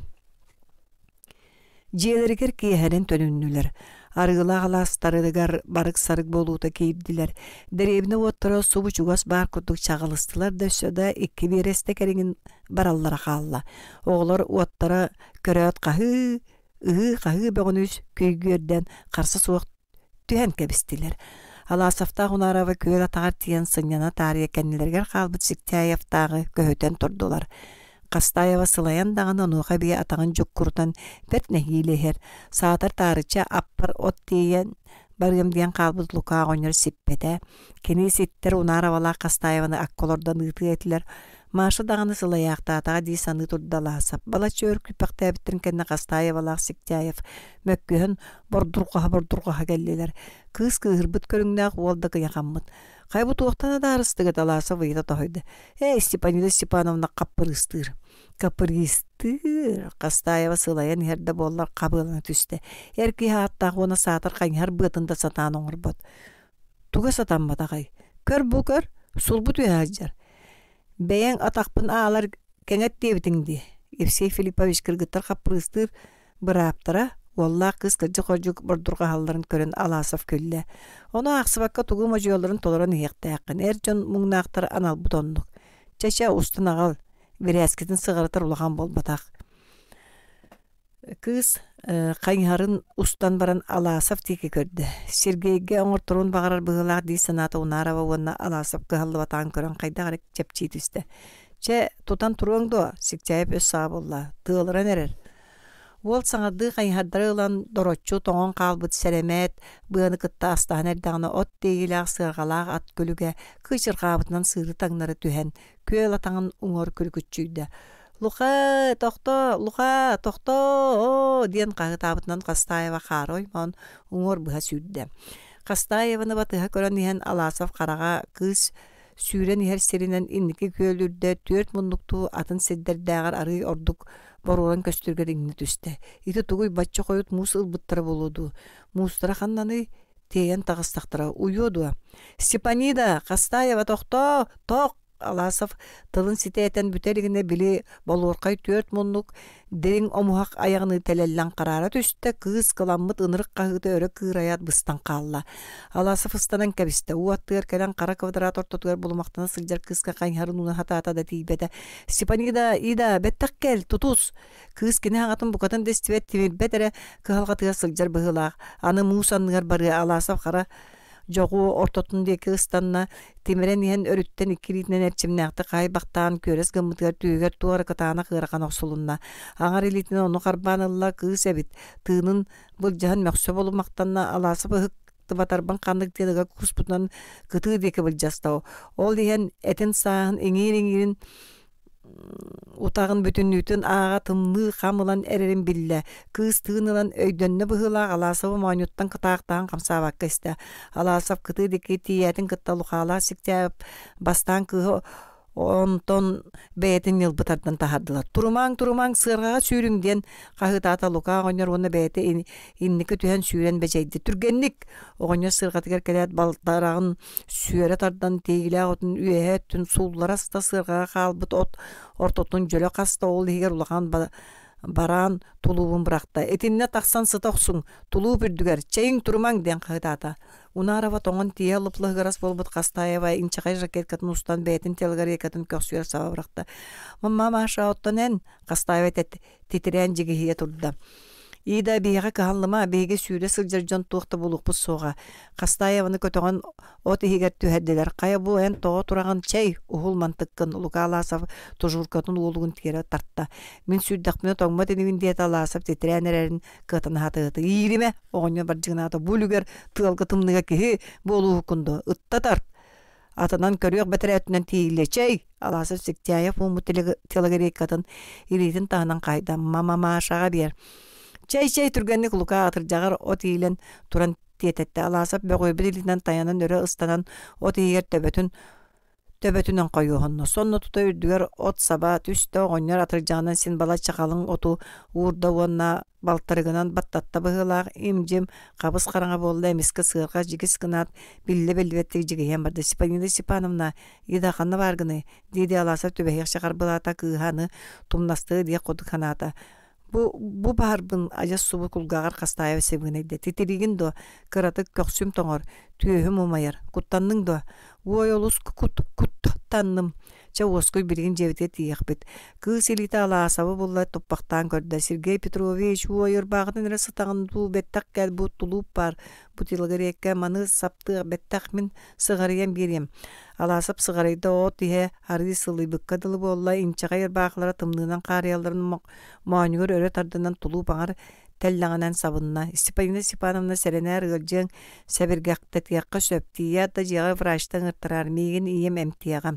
Jelerger kiyeheren tönünnüler. Arıgıla alastarıgar barık sarık boluta keyipdiler. Derebine ottara subu çugas bar kutuk çağılıstılar da şöda iki bireste keringin barallara kalla. Oğlar ottara köröt kahı, kahı beğenüş köygörden karşı soğuk tühen kebistiler. Alasafta hunara ve köy atağır tiyen sınjana tariye kendilerger kalbıt siktayaftağı köhöten turdular. Kastayeva sılayan dağın onuğa bir atağın çok kurutan bert nehileher. Saatar tarıça appar ot diyen barıyım diyen kalbıt luka oynur sippete. Keni sitter unara vala Kastayevanı akkolordan ıtı etiler. Marşı dağını sılayaqta atağa disanı turdalasap. Bala çör küpakta bittirin kenne Kastayevalaq Siktayef. Mökkühün bordurqaha gelliler. Kız kıhırbıt körüngnaq olda kıyaqammıt. Kaybut oqtana da arıstıga dalasa vayda tohuydu. Stepanida Stepanovna kapırıstır. Kapırıstır. Kastayeva sılayan herde bollar qabılına tüste. Erki hatta ona satar kaynar bıtında satan oğurbot. Tuga satan bataqay. Kör bu kör. Sul bu tüyajar. Beyen ataqpın ağalar kenet debitingdi. Evsey Filipovich kırgıttar kapırıstır. Bıraptara. Wallah kız kırcık bordurga halların körün alasaf kölle. Onu aqsıbakka tuğum acıyolların tolara niyaqtayaqın. Ercan muğnaqtar anal butonduk. Çeşe ustun ağal. Verezkitin sığırıtar ulağan bol bataq. Kız kayharın ustan baran alasaf teki kördü. Sergeyge oңorturun bağırar bığılaq di sanata unara va onna alasaf kıhallı vatan körün qayda garek çepçiydi üste. Çe tutan turuğun doğa. Sikçayip öz sağ bolla. Tığılara nerer. Wol saňardy gaýhardary ılan dorotçu toňon kalbyt seremet, bığını kıtta astaner dağına ot deýilaq sırgalaq at gölüge, kıçır qabytyndan sırı taňnary tühen, köl ataňyn uňor kürkütçüýdi. Luqa, tohto, diýen qagy tabytyndan Kastayewa qaroýman uňor bıha süýdi. Kastayewyny batyha kören diýen alasaf qaraga kız süýren her serinen inniki kölürde 4 munluktu atın sedderdäger ary orduk borulan köstürger iňni tüste. Iti tuguy batça koyut mus ılbıttara boludu. Mustara xannany teýen tagystaqtara uýudu. Stepanida, Kastayewa tohto, tok. Alasaf tılın siteten büteligine bili bolorqay 4 munluk derin omuhaq ayağını telellen qarara tüste kız kılammıt ınırık qahıda örek kırayat bıstan qalla. Alasaf ıstanan kebiste uattığır kelen qara kvadrat ortotugar bulmaktana sılcar kızka qaynharın una hata da tiybete. Stepanida, ida, bettak gel, tutus. Kız kine hağatın bukatan destivet timil betere kıhalgatıga sılcar bıhılaq. Anı musanlıgar barı alasaf qara Jogu ortotun deki ıstanna timiren yen örütten ikilitinen erçimnäqti qaybaqtan köres gımıtgar tüyger tuara katana qıraqan oqsulunna. Aňar elitine onu qarbanılla kız ebit. Tığının buljahan möksö bolmaktanna alası bıhık batarban kandık diýdiga kusputdan gıtı deki buljasta. Ol diýen etin sağın eňirin utağın bütünlüğün ağa tımlı kamılan ererin bille. Kız tığınılan öydönne bıhıla alasabı manyuttan kıtağıttan kamsabakka iste. Alasab kıtı deki tiyetin kıttalıqala sikteyip bastan kığı онтон бээтин йылбытардан таһардылар. Турумаң сыргаа сүүрүңден кахытаата лука оҕонньор уонна бээтэ инники түһэн сүүрэн бэжэйди. Түргенник оҕонньор сыргатыгар келэät балтарагын сүүрэ тардан тейгилээх отун үөһээттүн сууллараста сыргаа хаалбыт ортотун жөлө хаста ол игер улахан бараан тулуубун быракта. Этинне тахсан сытохсуң тулуу бүрдүгер чейин турумаң ден кахытаата. Унарава тоңон тие лыплыгырас болбут Кастаева инчакай ракеткатын устан бээтин телгар екатын көксүер саба быракта. Мамма маша оттонен Кастаева титирен жигихие турда. Ида бейга каханлыма бейге сүүрэ сылжар туухта булукпут соға. Кастаеваны көтөҕөн от ихигер түһэддилэр. Кая бу эн тоҕо тураган чэй ухул мантыккын Лука Алаасов тужуркатын уолугун тиэре тартта. Мин сүүрдэхмине тоҥма тенибин диэт Алаасов титирэнерэрин кытанаһатыгыты. Иириме оҕонньо бардьыгынаата булугер тыалга тымныга киһи буолуухуккундо ыттатар. Атынан көрүөх бэтерээттүнэн тиилечэй Алаасов Сектяев уму телагерейкатын иритин таанан кайда мама Машага бер. Чай түргенник Лука атыржагар от иилен туран тиететте Алаасов бөгөй билинен таянан өрө ыстанан от иигер төбөтүнөн койуохонно. Сонно тута үрдүгер от саба түстө оҕонньор атыржагынан син бала чакалың оту уурда уонна балтарыгынан баттатта быһыылаах имжим кабыс караңа болла эмиске сыырга жигис гынаат билле белбеттик жигиһен барды. Степанида Степановна идаханна баргыны диди Алаасов түбэһиэх чакар былаата кыыһаны тумнастыы дие кодук ханаата. Бу барбын ажас субу кулгагар Кастаева себигинейде. Титиригин до кыратык көксүм тоңор түйөһүм умайар. Куттанның до уойолус куттанным. Ча оской биригин жебите тиякбит. Кыз элита Алаасабы булла топпактан көрдө. Сергей Петрович уойор багытын эре сытагын бу беттак кел бу тулуп бар. Бу тилгерекке маны сапты беттак мен сыгарыям берем. Алаасап сыгарыйда от ihe ары сылый быккадылы болла инчагайыр баакылара тымнынан карыяларын маанюгөр өрө тардынан тулуп аңар теллаңанан сабынна. Степанина Степановна серенер ылжың сәбергәкті тияққа сөптия да жиға врачтың ыртырар мейгін ием әмтияға.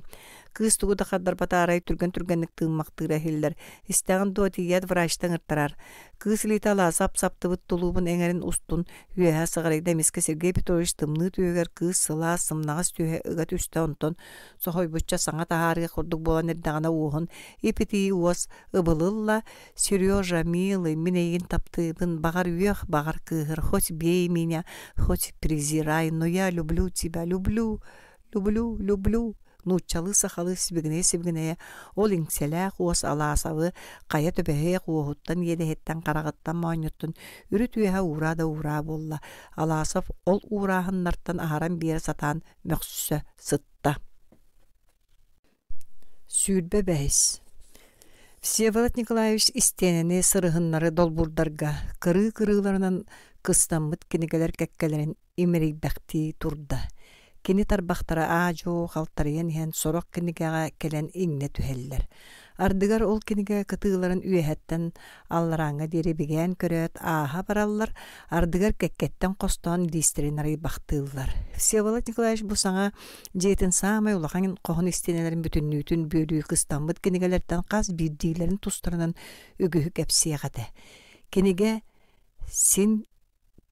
Кыз тугу да қаддар бата арай түргеннік тыыммақтыра хелдер. Истәғын дуа тият врачтың ыртырар. Кыз лита Алаасап саптыбыт тулубын эңерин устун үйәһә сығарайда миске Сергей Петрович тымны түйегер кыз сыла сымнағас түйе ыгат үсті онтон сохой бұтча саңа тахарғы құрдық болан эрдағана уғын ипити уос ыбылылла Сережа, милый, минейгин таптыбын бағар үйех, бағар кыгыр, хоть бей меня, хоть презирай, но я люблю тебя, люблю. Нучалы сахалы сибигіне ол иңселәк уос Алаасабы қая төбәһе қуохуттан едехеттен қарағыттан маанюттun үрі түйәһә урада ура болла. Алаасов ол ураһыннартан аһаран биер сатан мөхсүсө сытта. Сүүрбе бәһис. Всеволод Николаевич истенени сырыһыннары долбурдарга кырыы-кырыыларынан кыстаммыт кинигелер кәккелерин имерийбәхти турда. Кини тарбахтара аажу халтарыйан иһэн сорох кинигеға келен иңне түһэллер. Ардыгар ол киниге кытыыларын үйэһэттен аллараңа деребиген көрөт ааха бараллар, ардыгар кеккеттен костон дистеринары бахтыыллар. Всеволод Николаевич бу саңа жейтин самай улахан коһун истенелерин бүтүннүүтүн бөлүү кыстамбыт кинигелерден каз бирдиилерин тустарынан үгүһү кепсиягате. Киниге син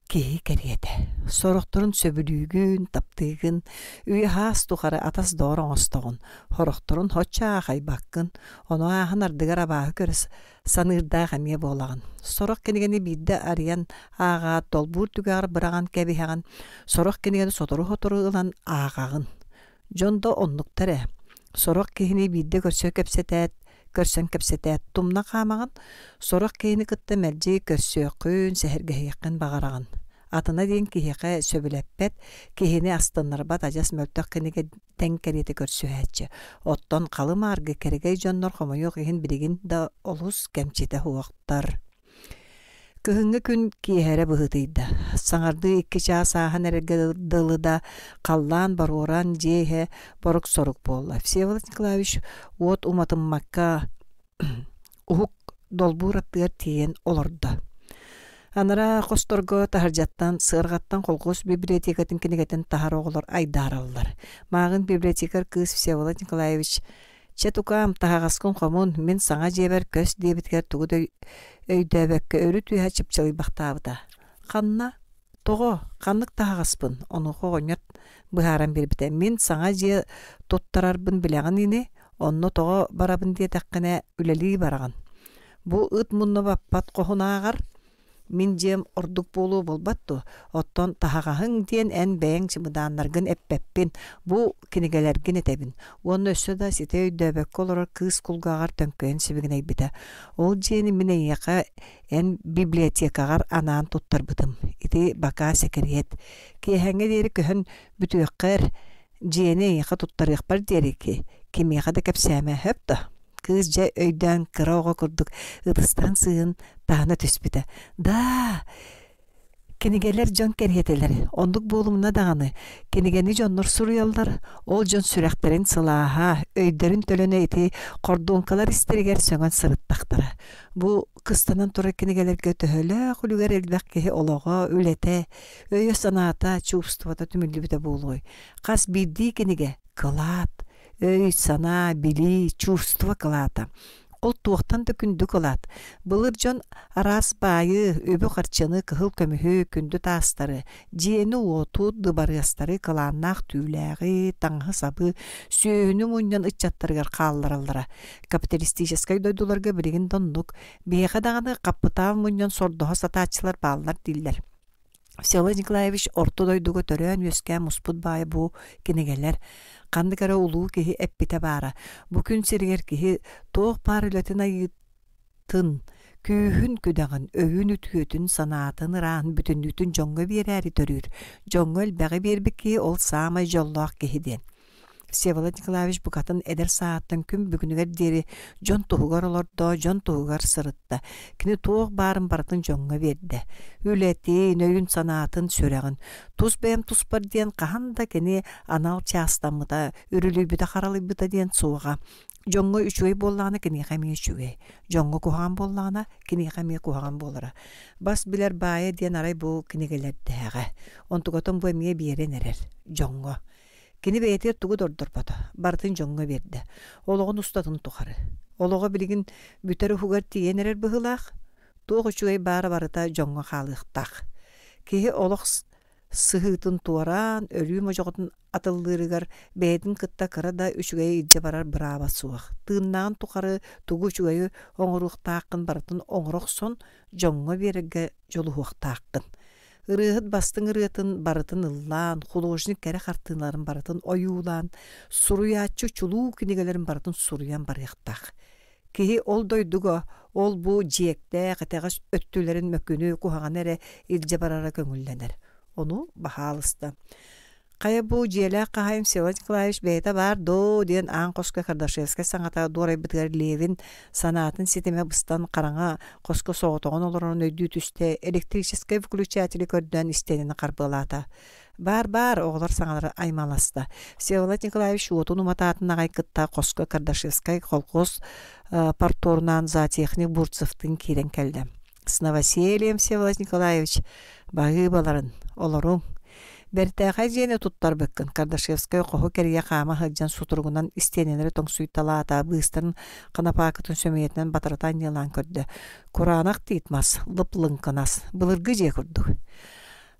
кеһи кериэте. Сорохторун сөбүлүүгүн, таптыгын, үйе хаас тухары атас доорон остоғын. Хорохторун хоча хайбаккын, ону ахан ардыгар абаһы көрөс санырда хамия болагын. Сорох кенигени бидде арыян ага толбур түгәр быраган кебиһаган. Сорох кенигени сотору-хотору ылан агагын. Жондо оннуктаре. Сорох кehini бидде көрсө кепсетет, көрсөн кепсетет тумна камаган. Сорох кehini кытта мәрҗи көрсө күн сәһәргә якын багараган. Атына дейін кихеқе сөбілеппет, кихини астыннарбат ажас мөлтөк кенеге тәңкәреті көрсө әтчі. Оттон қалым арғы керегей жоннор хомойу кихин билигин да олус кәмчеті хуақтар. Кыһыҥҥа күн киэһэрэ быһытыйда. Саҥарды икки чаас ааһан эрэргэ дылыда қаллаан баруоран дьиэһэ борук сорук буолла. Всеволод Николаевич уот уматыммакка уһук долбуур аттыар тиен олорда. Анара косторго тахаржаттан сыыргаттан колгос библиотекатын кинегетен тахар оголор айдараллар. Маагын библиотекар кыз Всеволод Николаевич Четукам тахагаскын комун мен саңа жебер көс дебиткер тугудай өйдөбөккө өрү түйә чыпчылый бактабыда. Канна того каннык тахагаспын. Ону когоньот быһаран бербите. Мен саңа же тоттарарбын билегин ини. Онно тоҕо барабын диэтэххинэ үлэлии бараган. Бу ыт мунна баппат коһунаагар мин жем ордук болуу болбатту. Оттон таһагаһыҥ диэн эн бэйэҥ чымыдааннаргын эппеппин бу кинигелергин этебин. Уонна өссө да сите өйдөбөккө олорор кыыс кулгаагар төңкөйөн сибигин эйбите. Ол диэни мин эйэхэ эн библиотекагар анаан туттарбытым. Ити бака секериет. Киэһэҥҥэ диэри көһөн бүтүөккэр диэни эйэхэ туттарыахпар диэрики. Кимиэхэ да кэпсээмэ хөптө. Кыз жа өйдөн кыроого курдук ыдыстан сыын таана түспүтэ. Да, кинигелер жон кериетелер. Ондук болумна даганы. Кинигени жоннор суруяллар. Ол жон сүрәхтерин сылааха, өйдөрүн төлөнө ити кордуункалар истеригер сөңөн сырыттактара. Бу кыстанан тура кинигелерге төһөлө хулугар элбек кеһи олого, үлете, өйө санаата, чувствата түмүллүбүтэ болуой. Кас бидди киниге кылаат. Өй, сана, били, чувство кылаата. Ол туохтан да күндү кылаат. Былыр жон арас байы, өбі қарчыны кыхыл көмүхү күндү таастары, диэни уоту дыбарыастары кылааннаах түүлээги, таңғы сабы, сүйөнү муньян ытчаттарыгар хааллараллара. Капиталистическай дойдуларга билигин доннук, бейға дағаны каппытаав муньян сордоға сатаачылар бааллар диллер. Всеволод Николаевич орто дойдуга төрөөн өскә муспут бай бу кинегелер. Канды кара улуу киһи эппите бара. Бу күн сиргер киһи тоох парылатын айытын, күүһүн күдәгын, өвүн үтүөтүн санаатын раан бүтүннүтүн жоңго биерәри төрүр. Жоңгол бәгы бербики ол самай жоллоох киһиден. Всеволод Николаевич букатын эдер сааттан күн бүгүнүгер дери жон туһугар олордо, жон туһугар сырытта. Кини туох барын бартын жоңго берди. Үлети, нөйүн санаатын сүрәгін. Тус бэм туспар диен каханда кини анал частамыта, үрүлүбүтэ харалыбыта диен суға. Жоңго үчүгей болланы кини хами үчүгей. Жоңго кухан болланы кини хами кухан болара. Бас билер бая диен арай бу кинигелердеге. Онтуготон бу эмие биерен эрер. Жоңго. Кини бейтер тугу дордорпата. Бартын жоңго берди. Ологон устатын тухары. Олого билигин бүтөрү хугар тиен эрер быһылаах. Туох үчүгей бара-барыта жоңго хаалыктак. Киһи олох сыһыытын туаран, өлүү можоготун атылдырыгар бэйдин кытта кыра да үчүгей илже барар быраба суах. Тыыннаан тухары тугу үчүгей оңоруктааккын бартын оңорох сон жоңго береге жолуhuактааккын. Ырыһыт бастың ырыытын барытын ыллаан, художник кәрі хартыынларын барытын оюулаан, суруяччы чулуу кинигелерин барытын суруян барыяқтақ. Киһи ол дойдуго, ол бу жиекте кытагас өттүлерин мөкүнү кухаган эре илже барара көңүлленер. Ону бахалыста. Кая бу жиэлэ кахайым Всеволод Николаевич бейта бар до диэн аан Коско Кардашевская саңата дуорай битгар левин санаатын ситеме быстан караңа Коско соғотоғын олорон өйдүү түсте электрический включатели көрдөн истенini карбылата. Бар оғлар саңалар аймаласта. Всеволод Николаевич уотун уматаатын агай кытта Коско Кардашевская колхоз парторунан зоотехник Бурцевтың кирен келді. С новосельем, Всеволод Николаевич, багы баларын, олорун. Бертәхә жене туттар беккін. Кардашевская қоғы керге қама хыджан сутургунан истенелері тоңсуйталата, быстарын қанапакытын сөмеетінен батыратан елан көрді. Куранақ тийтмас, лыплынқанас, бұлырғы же күрді.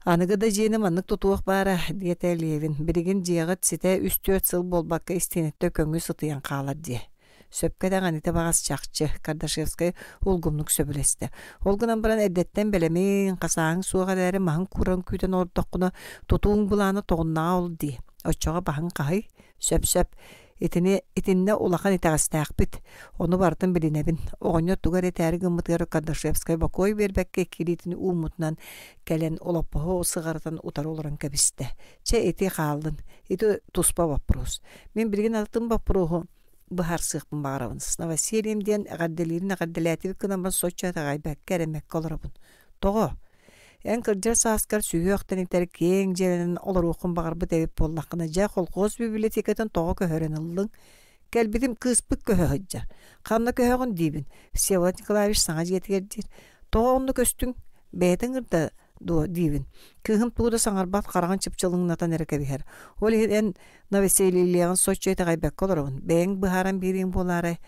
Анығы да жені маннық тутуық бара, диеті левин. Біреген жеғыт сите үсті өт сыл болбаққа истенетті көңі сытыян қалар де. Сөпкеден аните бағас чақчы, Кардашевскай олгумнук сөбілесті. Олгынан баран әдеттен белемейін, қасағың суға дәрі мағын құран күйтен ордаққына тұтуың бұланы тоғыннаға ол дей. Очоға бағын қағай, сөп-сөп, итинне улақан итағыстақ бит. Оны бартын білінебін. Оғыны тұғар етәрі ғымытығары Кардашевскай бақой бербәкке келетіні ұмытынан кәлен олаппағы сығардан ұтар олыран кәбісті. Че еті қалдын, еті тұспа баппырыз. Мен білген алтын баппырығы бахар сыхпын бағарабын. С новосельем ден ғадделерін ғадделәті бікінамын сочат ағай бәкке әрімәк қалырабын. Тоғы, ән кірдер сааскар сүйі өқтеніктері кең жерінен олар оқын бағарбы дәвіп боллақына жа қолқоз библиотекетін тоғы көхөрен ұлың. Кәлбетім кыспық көхі ғыджар. Қанна көхіғын дейбін. Всеволод Николаевич саңа жетігердер. Тоғы онды көстің бәйтін ұрда дейбін. Кыхын туғда саңарбат қараған чыпчылыңнатан әрекебігер. Ол ен новоселилиягын сочойта ғайбәк қолырығын. Бәйін бұхаран берейін болары.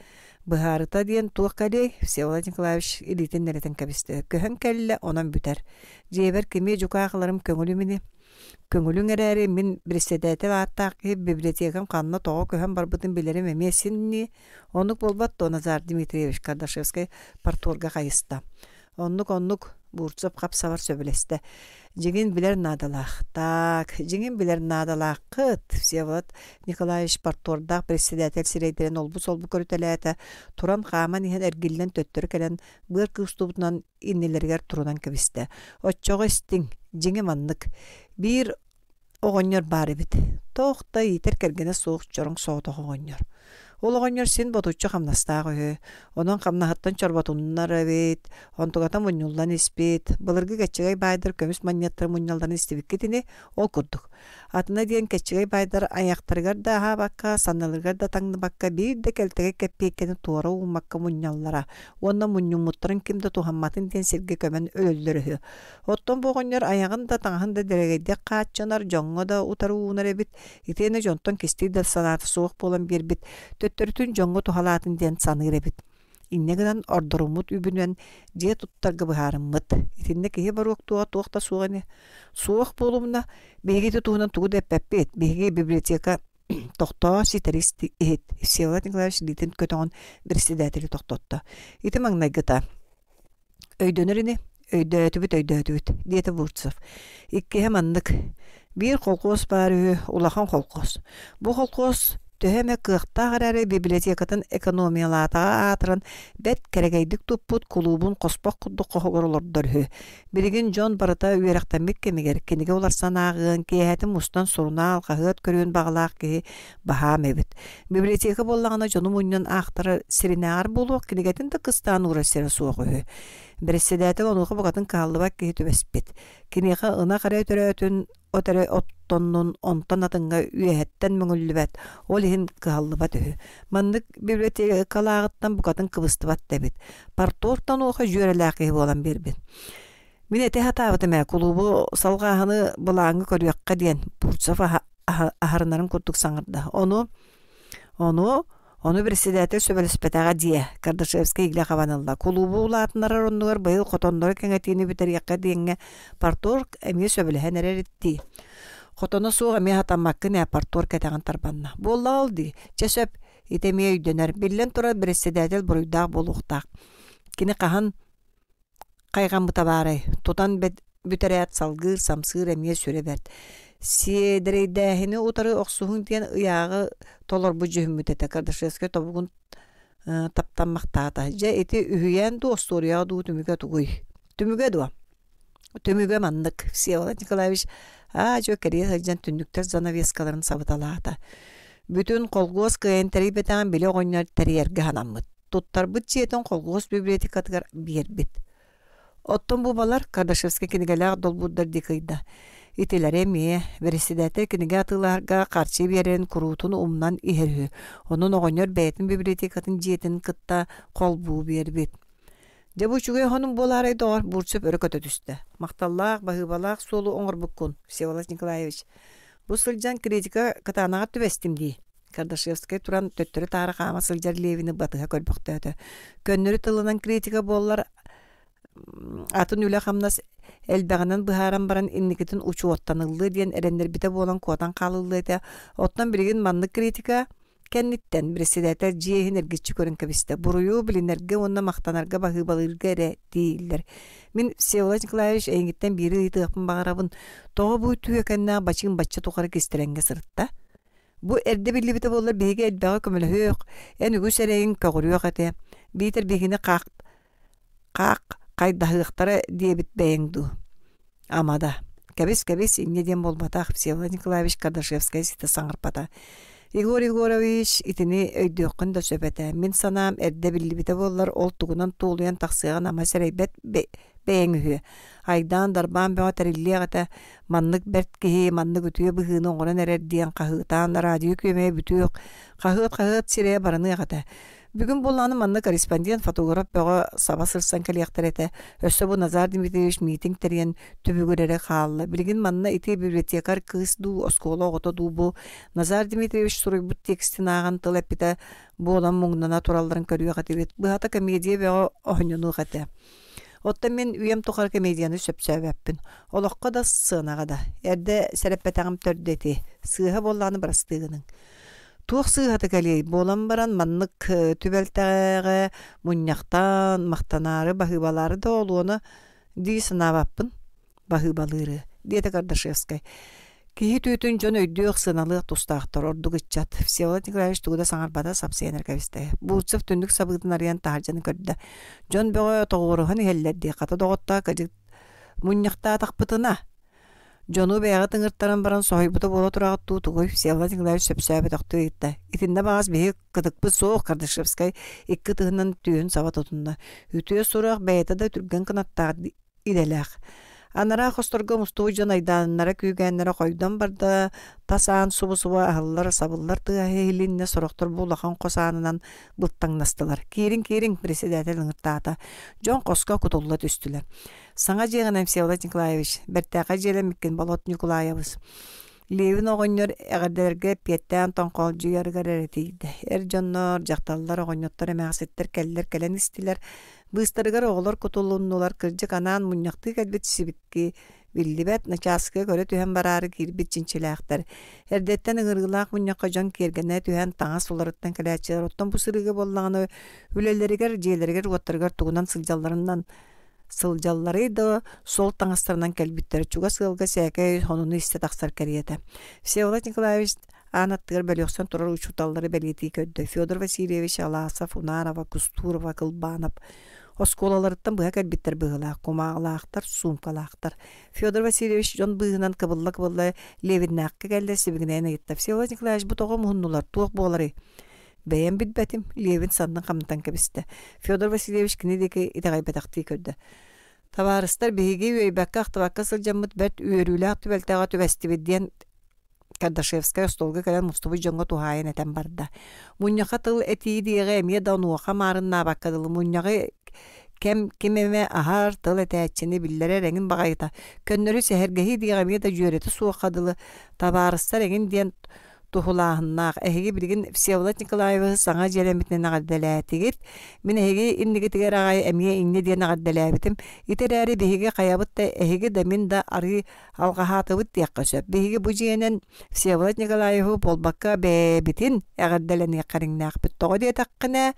Бұхарыта дейін туық кәлей Всеволод Николаевич илитін нәретен кәбісті. Көхін кәлі онан бүтер. Жебер кеме жүк ағыларым көңіліміне. Köngülün ereri min presidente vaattak bibliotekam kanna toğu köhen barbıtın bilirim emesinni. Onluk bolbat da Nazar Dmitrievich Kardashevskay partorga kayısta. Onluk Burtsop kapsavar söbüleste. Jigin biler nadalaq. Tak, jigin biler nadalaq kıt. Всеволод Николаевич partorda presidente sireydiren olbu körütelete turan qaman ihan ergillen töttörü kelen bir kıstubundan innilerger turunan kebiste. Oççoğu istin, jigin manlık. Bir oğonyor bari bit. Toğda yiter kergene soğuk çorun soğutu oğonyor. Ol oğonyor sin botuçu kamnastağı. Onun kamnahattan çorbatunlar evet. Ontugata munyuldan ispit. Bılırgı keçigay baydır kömüs manyattır munyaldan istibiketini ol kurduk. Atına diyen keçigay baydır ayaktargar da ha bakka, sanalırgar da tanglı bakka bir de keltege keppiyekeni tuğra umakka munyallara. Onda munyumutların kimde tuhammatın diyen serge kömen ölülürü. Otton boğonyor ayağın da tağın da deregeyde kaçanar, jonga da utarı uğunar ebit. İtene jonton kestiği de sanatı soğuk bolan bir bit. Töttörütün jonga tuhalatın diyen sanır ebit. İnnegidan ordurumut übünen diye tuttargı bıharımıt. İtinne kehi barok tuğda soğani. Soğuk bolumuna behigi tuğunan tuğu deppepet. Behigi biblioteka tohta sitarist et. Всеволод Николаевич litin kötüğün birisidateli tohtotta. İtim anlaygıta. Öydönürüni öydötübüt diyete Burtsov. İkki hemanlık. Bir kolkos bari ulahan kolkos. Bu kolkos töheme kıqta qararı bibliotekatın ekonomiyalatağa atıran bet keregeydik tupput kulubun qospaq kuddu qoğorolordurhu. Birigin John barata üyerektenmek kemiger kenige olarsan ağın kiyahati mustan soruna alqahıt körüün bağlaq ki baham ebit. Biblioteka bollağına John'un munyon aqtara sirinar boluq kenigetin de kıstan uğrasira soğuğu. Birisidatel onuqa buqatın kallıbak ki tübespit. Keniga ına qaray törötün otere ottonnun ontan atınga üyehetten müngüllübet. Ol ihin kıhallıbat ühü. Mandık biblioteka kalağıttan buqatın kıvıstıbat debit. Partortan oqa jörelaqi bolan birbit. Min ete hatavatime kulubu salgahını bulağını körüyakka diyen Burtsov aharınların kurduk sanırda. Onu birisidatel söbelespetağa diye Kardashevskay igle qabanılda. Kulubu ulatınlara rondugar bayıl qotonları kengetini biter yakka diyenge partor emiye söbelehen erer etti. Qotona soğuk emiye hatammakı ne partor ketağın tarbanna. Bolla oldu. Çesöp itemiye üdöner. Billen tura birisidatel buruydak boluqtaq. Kini qahan qaygan butabaray. Tutan bütereyat salgır samsır emiye sürebert. Siedereydähini utarı oqsuhun diyen ıyağı tolar bu cühümütete Kardashevskay tobugun taptanmaqtaata. Ja eti ühüyen dostoriya du tümüge tuguy. Tümüge dua. Tümüge mandık. Всеволод Николаевич jokeriye sajjan tünnükter zanaveskaların sabıtalaata. Bütün kolgos kıyın teribeten bile oğonyar teriyerge hanamıt. Tuttar bu çiyetin kolgos bibliotekatıgar bir bit. Otton bu balar Kardashevskay kinigeler dolbuddar dikıyda. İtiler emiye, verisidete kinige atılarga karşı veren kurutunu umnan iherhü. Onun oğonyor beytin bibliotekatın ciyetin kıtta kolbuğu bir bit. Debuçuge honum bolaray doğar Burtsov örökötö düştü. Maqtallaq, bahıbalaq, solu oңор bukkun. Всеволод Николаевич. Bu sılcan kritika katanağa tübestim diye. Kardashevskay turan töttörü tarık ama sılcar levini batığa kölbüktü. Könnürü tılınan kritika bollar atın üle hamnas elbağынан bıharan baran innikitin uçu ottanıldı diyen erenler bite bolan kodan kalıldı. Ottan birigin manlık kritika kennitten birisidatel ciyehin ergitçi körün kebiste. Buruyu bilinlerge onna maqtanarga bahı balırga ere değiller. Min Всеволод Николаевич eğingitten biri itiqpın bağırabın. Toğa bu tüyekenna başın başça toqarı kestirenge sırıtta. Bu erde billi bite bollar bihige elbağa kömülü hüyük. En ügü sereyin kögürüyük ete. Biter bihine qaq qaydahıqtara diye bitbeyengdu. Amada. Kebis inne diyen bolbataq Всеволод Николаевич Kardashevskay site sangırpata. Igor Igorovich itini öydüqün da söbete. Min sanam erde billi bite bollar oltuğunan tuğlayan taqsıgan ama sereybet beğengühü. Aydan darban beğa terilliğata manlık bert kihi manlık ütüye bıhını oğuran erer diyen qahıtan radyo kömeye bütüyük. Qahıt sireye baranı yaqata. Bugün bolanı manna korrespondent fotograf beğa sabah sırsan kaliyaktar ete. Össe bu Nazar Dmitrievich meeting teriyen tübügürere qallı. Bilgin manna iti bibliotekar kız du oskola oğuta du bu. Nazar Dmitrievich suruy bu tekstin ağın tılep bita bu olan muğnana turalların körüye qatibet. Bu hata komediya beğa oğunyonu qatı. Оттан мен үйем тухар комедияны сөпсөбөппүн. Олоққа да сынаға да. Эрде сереппетағым төрдети. Сыға болланы барастығының. Туох сыгаты кали болан баран маннык түбэлтәгә муньяктан мактанары бахыбалары да олуны ди сынабаппын бахыбалыры диете Кардашевскай. Кихи түтүн жон өйдөк сыналык тустактар ордугычат. Всеволод Николаевич тугда саңарбада сапсыянар кабисте. Буутсып түндүк сабыгдын арыян тахаржаны көрдө. Жон бөгө тогорухан хеллерди ката доготта кажык муньякта такпытына. Жону бәгә тыңырттаран баран сойбута бола турагы тугой Всеволод Николаевич сөпсәбе токты итте. Итинде багас беге кытыкпы соох Кардашевскай икки тыгынан түйөн саба тотунда. Үтүө сурак бәйта да түргөн канаттар иделек. Анара хосторго мустуу жон айданнара күйгәннәре койдан барда тасаан субу-суба ахыллар сабыллар тыга хейлинне сороктор булахан косаанынан бултаңнастылар. Кирин председатель ыңыртаата. Жон коска кутулла түстүлөр. Саңа жегенем Всеволод Николаевич, бертәка желемиккен Болот Николаевыз. Левин огоннор эгердерге петтен тонкол жүйәргә рәтиде. Жоннор жакталлар огонноттар эмәсеттер келлер келен истилер. Быстырыгар оғылар кутулуннулар кыржык анан муньяқты кәлбет сибикки биллибет начаскы көрі түһен барары кирбит чинчиләқтер. Эрдеттен ыңырғылақ муньяққа жон кергене түһен таңа суларыттан кәләчілер. Оттан бұсырығы боллағаны үлелерігер, жейлерігер, оттарығар туғынан сылжаллары да сол таңастарынан кәлбиттер. Чуға сылға сәкәй хонуны істе тақсар кәриеті. Всеволод Николаевич анаттығыр бәліқсан тұрар учуталлары бәлеті көдді. Федор Васильевич Аласов, Унарова, Кустурова, Кылбанов, Осколаларыттан бұға кәлбиттер бұғылақ, комағылақтар, сумкалақтар. Федор Васильевич жон бұғынан кыбылла левиннаққа кәлді себігінен айытта. Всеволод Николаевич бұтоғы мұхыннулар, туық болары. Бәйен бітбәтім, левин сандың қамытан кәбісті. Федор Васильевич кінедекі итағай бәтақты көдді. Табарыстар бейге өйбәкка ақтыбаққа сылжамыт бәт үйерілі түбәлтәға түбәсті бедден Кардашевская столга кәлен мұстыбы жоңға тухайын әтен барда. Мұньяға тыл әтейі дейге әмие даунуаға марынна баққадылы. Мұньяға кемеме ахар тыл әтәтчені биллері рәңін бағайта. Көннөрі сәхергәхи дейге әмие да жүйереті суақадылы. Табарыстар әңін ден тухулаһыннаах эһиги билигин Всеволод Николаевич саңа желемитнен агаддалаатигит мен эһиги иннигитигер агай эмие инне диэн агаддалаабитим итерээри биһиги каябыт да эһиги да мен да ары алгаһаатыбыт диэкка сөп биһиги бу жиэнен Всеволод Николаевич болбакка бэбитин агаддалани кариңнаахпыт тога диэтаккына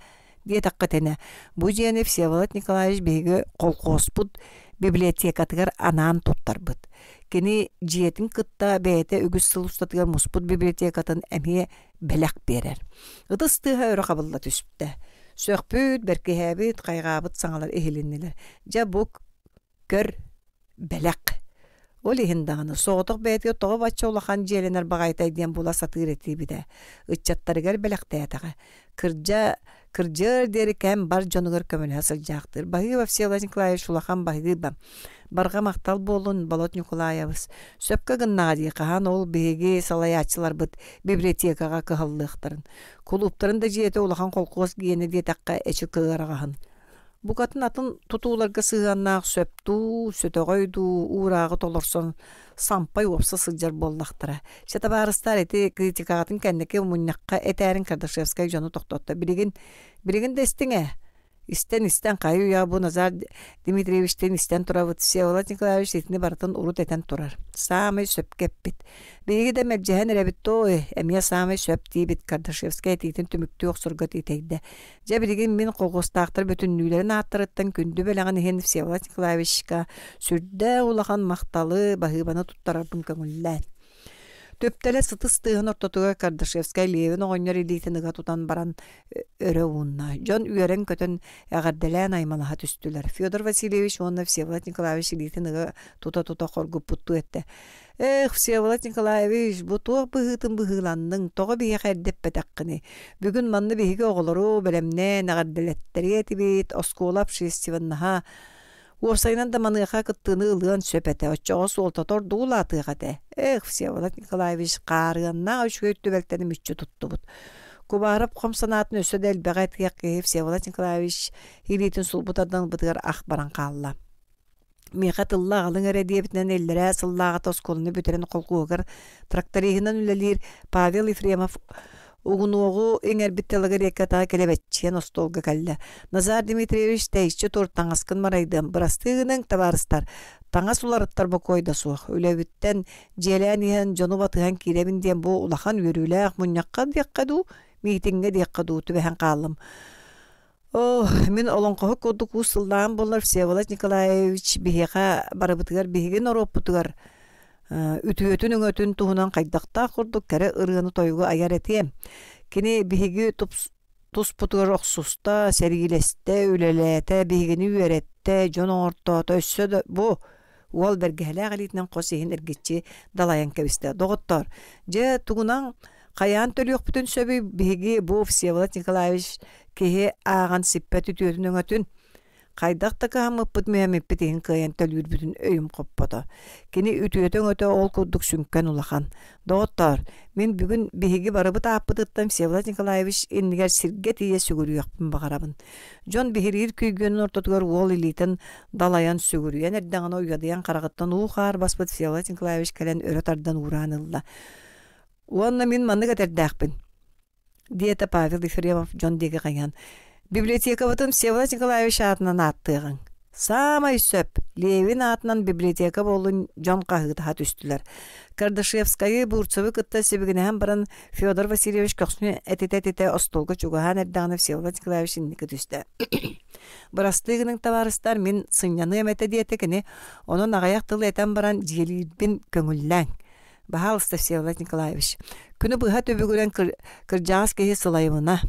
диэтаккытына бу жиэни Всеволод Николаевич биһиги колкооспут библиотекатыгар анаан туттарбыт. Кені жиетін кытта бәйті үгіз сылыстатыгар мұспут библиотекатын әмие бәләк берер. Ыдыстыға өрі қабылла түспті. Сөкпүт, бәркеһәбіт, қайғабыт саңалар эхилиннелер. Жа бұк көр бәләк. Ол ехіндағыны соғытық бәйтіге тоғы бача олақан желенер бағайтай ден бұла сатыр еті біде. Үтчаттарыгар бәләк дәйтіға. Кыржыр дері кәм бар жонығыр көмілі асыл жақтыр. Бағыва Всеволод Николаевич улақан бағыба. Барға мақтал болын Болот Николаевыз. Сөпкі гыннаға дейқахан ол беге салаячылар бұд библиотекаға кығыллықтарын. Клубтарын да жеті улақан қолқоз гені детаққа әчі кығарағын. Бұқатын атын тұтуларға сығаннақ сөпту, сөтіғойду, урағы толырсон, сампай опса сылжар боллақтыра. Шета барыстар әті критикағатын кәндеке мұннаққа әтәрін Кардашевскай жону тоқтотта. Бірігін дестіңе. Истен кайу я бу Назар Дмитриевичтен истен турабыт. Всеволод Николаевич итini барытын урут этен турар. Самый сөп кеппит. Биги де мәджәһен рәбит той, әмия самый сөп тибит Кардашевская титин түмүктү оксургат итейде. Жабиригин мен колгостактыр бүтүннүлөрүн аттырыттан күндү беләгән хен Всеволод Николаевичка сүрдә улаган макталы баһыбаны туттарабын көңүллән. Төптеле сытыстыгын ортотуга Кардашевскай левин оғыннар илейтініға тутан баран өрі уынна. Жон үйерен көтін әғарделән аймалаға түстілер. Федор Васильевич онна Всеволод Николаевич илейтініға тута-тута қоргып бұтту етті. Всеволод Николаевич, бұ туақ бұғытын бұғыланның, тоғы бейе қәрдеп бәтәққыны. Бүгін манны бейге оғылыру бәлемнен әғарделеттері етібет, осколап шестиваннаға. Уорсайнан да маныға кыттыны ылыған сөпәті, отчоға солтатор дулатыға. Всеволод Николаевич қарығанна үшкөйттü бәлттені мүтчі тұтты бұд. Кубарып қомсанатын өсі дәл бәғайтыға Всеволод Николаевич хилейтін сұлбұтадан бұдығар ақ баран қалла. Меқат ылла алың әрәдебітінен әлләрә сыллаға тосколыны бүтерін қолқуығыр тракторигінен үлелер Павел Ефремов Угунуогу эңер биттелагер яката келебетчен остолга калла. Назар Дмитриевич тәйшче тортаңаскын марайдым. Бырастыгының табарыстар. Таңа суларыттар бу койда суох. Үлебиттен желән иһен жону батыһан киребинден бу улахан үрүләк муньякка дияққаду, митинге дияққаду түбәһен каллым. Мен олонқоһу кодук усылдан болар Всеволод Николаевич биһиға барыбытыгар биһиген ороппутугар. Үтүөтүн өңөтүн туһунан кайдакта курдук кәре ырыны тойгу аяр этием. Кини биһиги туспутугар оксуста, сәргилесте, үлелете, биһигини үеретте, жонорто, төссө бу уол бергәлә галитнан косиһин эргитчи далаян кебисте. Доготтор, же тугунан каян төлөк бүтүн сөбү биһиги бу Всеволод Николаевич кеһе ааган сиппет үтүөтүн өңөтүн Кайдакта каамыппыт мемеппитин кыйын төлүр бүтүн өйүм коппото. Кини үтүөтөң өтө ол курдук сүнккен улахан. Доғыттар, мен бүгүн биһиги барыбыт ааппытыттан Всеволод Николаевич иннигер сирге тие сүгүрүяқпын бағарабын. Жон биһирир күйгөнүн ортотугар уол илитин далаян сүгүрүян эрдеңана уядыян карагыттан уухаар баспыт Всеволод Николаевич кэлен өрөтардан ураанылла. Уонна мен маннык этердээкпин. Диета Павел Ефремов Жон деги каян. Библиотека бутын Всеволод Николаевич атынан аттыгын. Самай сөп, Левин атынан библиотека болын Жон кахыта түстүлөр. Кардашевская Бурцевы кытта себигинен баран Федор Васильевич көксүнү этите остолго чугахан эрдаганы Всеволод Николаевич инники түстө. Бырастыгының табарыстар мен сыньяны эмете диетекини, онун агаяк тылы этен баран жиелибин көңүлләң. Бахалыста Всеволод Николаевич. Күнү быха төбүгүрен кыржаас кеһи сылайыбына.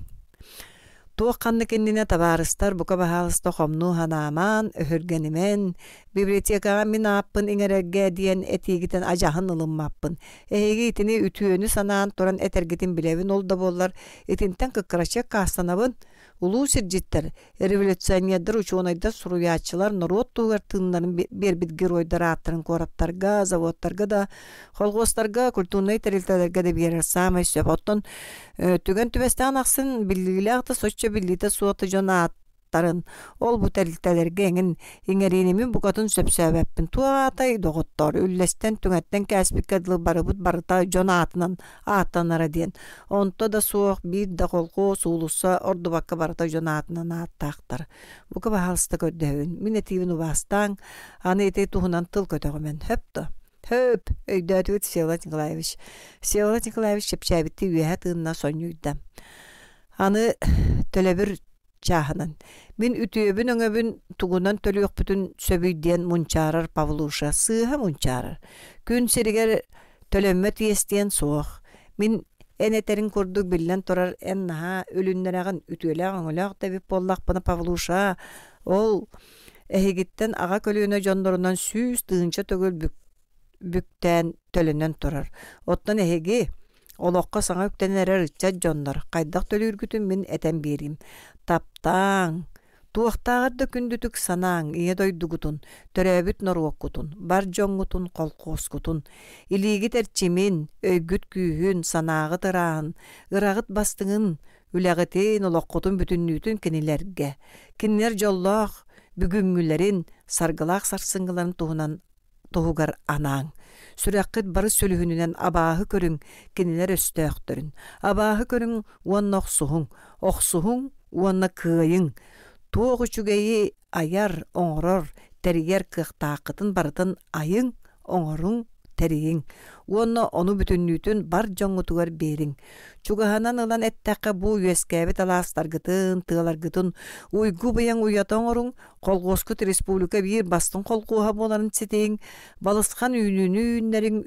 Туох канны кеннине табарыстар бука бахалыста хомну ханааман, өһөргенимен, библиотекага мен ааппын иңерерге диен этигитен ажахын ылыммаппын. Эһиги итини үтүөнү санаан туран этергитин билебин ол да боллар. Итинтен кыккырачек каастанабын. Улуу сиржиттер, революционердер учуонайда суруячылар народ тугар тыыннарын бербит геройдар аттарын кораптарга, заводтарга да, холгостарга, культурный терилтелерге де берер самай сөп. Оттон түген түбестен ақсын билгилеақты соччо биллите суоты жона аттарын. Ол бу терилтелерге иңеринемин букатын сөп-сөбәппін. Туатай доғыттар, үллестен түңеттен кәспікке дылы барыбыт барыта жона атынан аттанара ден. Онто да суох бир да қолқо суулуса орду бакка барыта жона атынан аттақтар. Бука бахалысты көддөйін. Мен этивин убастан, аны етей туғынан тыл көтөғімен. Хөпті. Хөп, өйдөтүгіт Всеволод Николаевич. Всеволод Николаевич шепчәбітті үйәһә тыынна сонюйда. Аны төлөбір чахынан. Мен үтүөбүн өңөбүн тугунан төлөк бүтүн сөбүйден мунчарар Павлуша, сыыха мунчарар. Күн серигер төлөммө тиестен соох. Мен энетерин курдук биллен турар эннаха өлүннерагын үтүөләк оңолак табип боллакпына Павлуша. Ол эхигиттен ага көлүөнө жондорунан сүүс тыынча төгөл бүктен төлөнөн турар. Оттан эхиги олоққа саңа үктенерер ытчат жондар. Кайдақ төлүргүтүн мен этен берим. Таптаң. Туақтағырды күндүтүк санаң, ие дойдугутун, төрөбүт норуоккутун, бар жоңгутун, колкоскутун, илиги терчимин, өйгүт күйүн, санагы тыраан, ырагыт бастыңын, үләгытен олоққутун бүтүннүтүн кинилерге. Кинилер жоллоқ, бүгүнгүлерин, саргылақ сарсыңгыларын туһугар анаң. Сүрәккет бары сөлүһүнүнен абааһы көрүң, кинилер өстөөхтөрүн. Абааһы көрүң, уонна оксуһуң, уонна кыайың. Туох үчүгейи аяр, оңорор, теригер кыхтаакытын барытын айың, оңоруң, теригиң. Уонна ону бүтүннүтүн бар жоңгутугар бериң. Чугаһанан ылан эттәккә бу үескәбит аластаргытын, тыаларгытын, уйгу быяң уятоңоруң, колгоскут республика бир бастын колкуha боларын сетең, балысқан үйнүнүннәриң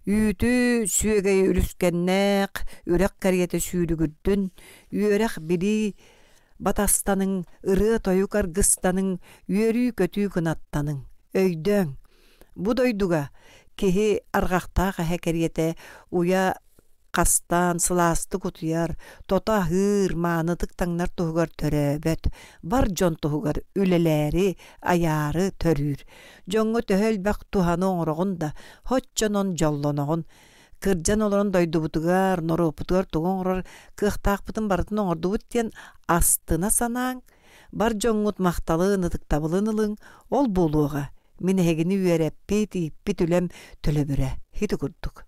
үйтү сүйегей үлүскәннәк, үрәк кәргәте сүйдүгүддүн, үрәк бири батастаның, ыры тойукар гыстаның, үйөрү көтүү кынаттаның, өйдөң. Бу дойдуга кеһи аргактаага хәкәрияте уя кастан сыласты кутуяр, тота хыр маанытык таңнар туһугар төрөбөт, бар жон туһугар үлеләри, аяры төрүр. Жоңго төһөл бак туханы оңрогун да, хотчонон жоллоногун, кыржан олорон дойдубутугар, норопутугар тугоңрор, кыхтаакпытын барытын оңордубут тен астына санаң, бар жоңгут макталы нытыктабылын ылың, ол болуга. Мен эгини үйереппит, иппит үлем төлөбүрэ. Хити курдук.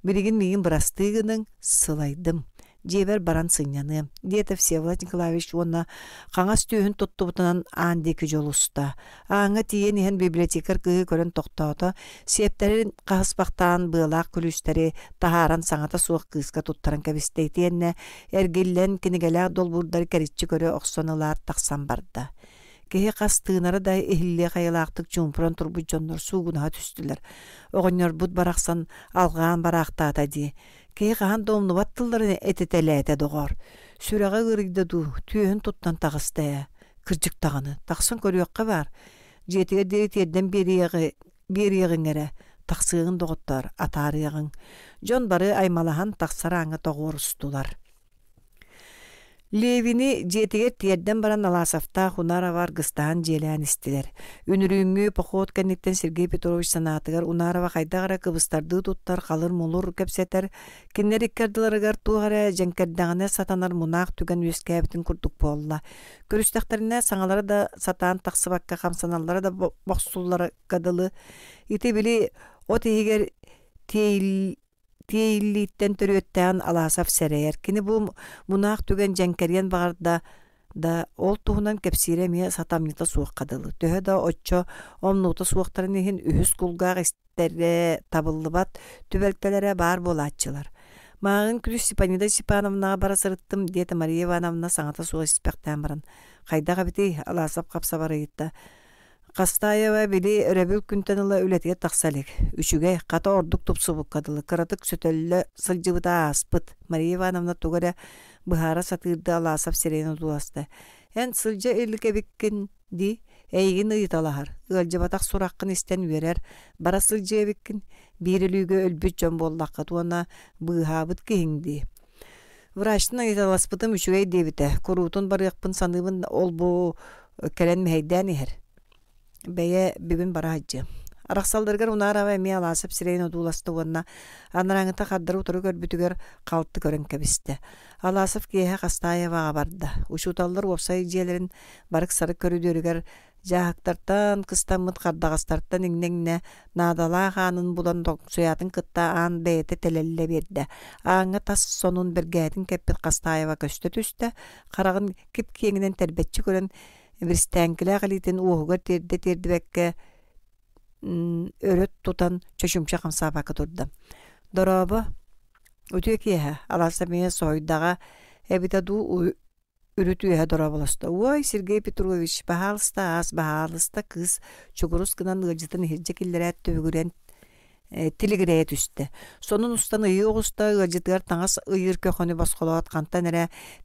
Билигин мигин бырастыгының сылайдым. жебер баран сыньяны. Диета Всеволод Николаевич онна қаңас түйін тұттыбытынан андекі жолуста. Аңа тиен ехен библиотекар кығы көрін тоқтауды, септерін қағыспақтан бұлақ күлістері тахаран саңата суық кызға тұттаран кәбістейтенне, әргеллен кенегелі долбурдары кәрітчі көрі оқсонылар тақсан барды. Кеһи қастыынары да эхилле қайылақтық жумпуран турбут жоннор сугунаға түстілер. Оғыннор бұд барақсан алған барақтата ди. Кеһи қахан домны баттыларын этетелі доғар. Сүрәға ғырыйда ду, түйін туттан тағыстая. Кыржық тағаны, тақсын көріөққа бар. Жетіге директерден бериеғіңері, тақсығын доғыттар, атарыяғың. Жон бары аймалахан тақсараңы тоғырыстылар. Левини жетигер тиерден баран Аласовта хунара бар гыстаан желән истилер. Үнүрүңгү поход кенниктен Сергей Петрович санатыгар унарова хайдагара кыбыстарды туттар қалыр молур кепсетер. Киннер иккердыларыгар туғара женкердағына сатанар мунақ түген өскәбітін күрдік болла. Көрістіқтеріне саңалары да сатан тақсыбакка қамсаналары да боқсулары кадылы. Ити били от егер Тейлиттен төрөттән Аласов сәрәйер. Кини бу мунақ түген жәнкерген бағарда да ол туғынан кепсиреме сатамнита суық қадылы. Төхі да отчо омнута суықтарын ехін үхіс күлғақ істері табылыбат түбәлктелері бар болатчылар. Мағын күлі Степанида Степановнаға бара сырыттым, деті Мария Ивановна саңата суға іспектен баран. Қайдаға біті Аласов қапса бары етті. Қастайыва били өрәбіл күнтенілі үлетіге тақсалик. Үшіге қата ордық тұпсы бұққадылы. Қыратық сөтөлі сылжыбыда аспыт. Мария Ивановна туғара бұхара сатырды Аласов сирені дуасты. Ән сылжа үліке біккен ди, әйгін ұйталағар. Үлжібатақ сұраққын істен верер. Бара сылжа біккен, берілігі өлбіт жон боллаққа туана бұхабыт кейіңді. Врачтың ұйталаспытым үшіге дебіті. Құрутын барықпын саныбын ол бұ кәрен мәйдән ехер. Бәйе бібін бара хаджы. Арақсалдыргар унарава әме Аласов сирейін одуласты онна. Анараңыта қаддыры ұтыры көрбітігер қалты көрін кәбісті. Аласов кейе қастайываға барды. Ушуталдар опсай жиелерін барық сары көрүдөрігер жағақтартан, қыстамыт қардағастартан еңнеңне надала қанын бұдан соятын қытта аң бәйеті тәлелі берді. Аңы тас сонун біргәдің кәппет қастайыва көсті түсті. Қарағын кеп кеңінен тәрбетчі көрін Бірістәңкілі қалитын уғығыр терді бәкке өрөт тұтан чөшімші қамсабақы тұрды. Дорабы өте кеге Аласамия сойдаға әбітаду үріт үйе дорабылысты. Ой, Сергей Петрович, бағалыста ас, бағалыста қыз чүгіріс кынан ғылжытын хеджекілдері әтті өгірен тилигирее түсті. Сонун устан ыйы оғыста ғылжытығар таңас ыйыр көқөні басқолуат қантан әрі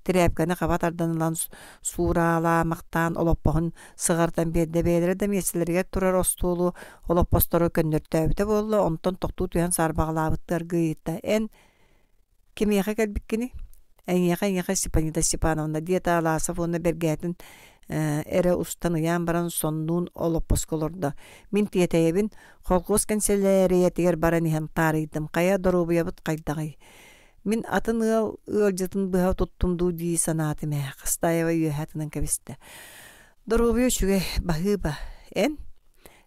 тірәпкені қабат арданылан сурала мақтан олоппағын сығардан берді бәйлері де меселерге тұрар остуылу олоппостары көннөрті өбіті болы, онтон тоқту түйен сарбағылабыттар ғыйытта. Ән кемеяға кәлбіккені? Әңеға Степанида Степановна диета Аласов оны бергәтін әрі ұстан ұян баран соннуын олоппосколорда. Мен тиетейбін қолғыз кәнселеріетігер баран ехен тарыйдым. Қая дорубыябыт қайдағай. Мен атын ұлжытын бұға тұттымду дей санатым қыстайыва үйәтінің кәбісті. Дорубыя үшіге бағы ба. Ән?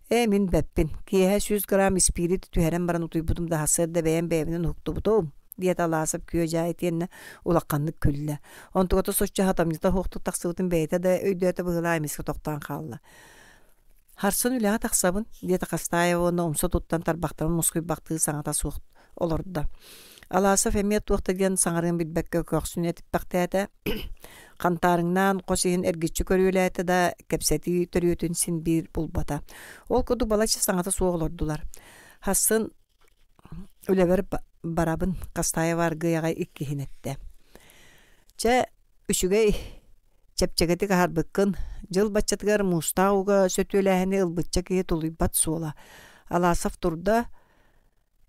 Мен бәппін. Кеге 100 грамм спирит түйәрен баран ұтыйбұдым да хасырда бәйін бәйінін ұқты бұтуым. Диет Аласов күйе жайытенне улаққанны күлі. Онтуғаты сочча хатамнита хоқты тақсыбытын бәйті да өйдөті бұғыла емеске тоқтан қалды. Харсын үліға тақсабын, диета Қастайыва оны ұмса тұттан тарбақтарын мұсқый бақтығы саңата суық олырды. Аласов әмет туақтыден саңарын білбәкке көқсін етіп бақты әті, қантарыңнан қосыйын әргетші көрілі әті да кәпсәті түріетін сен бір бұлбата. Ол көді балачы саңата суық олырдылар. Хасын үләбір барабын Қастайыва аргыяға иккехин етті. Ча үшігей чәпчәгеті қарбыққын жыл бачатығар мұстауға сөтөләхіне ұлбытча кеге тұлыйбат суола. Аласов тұрда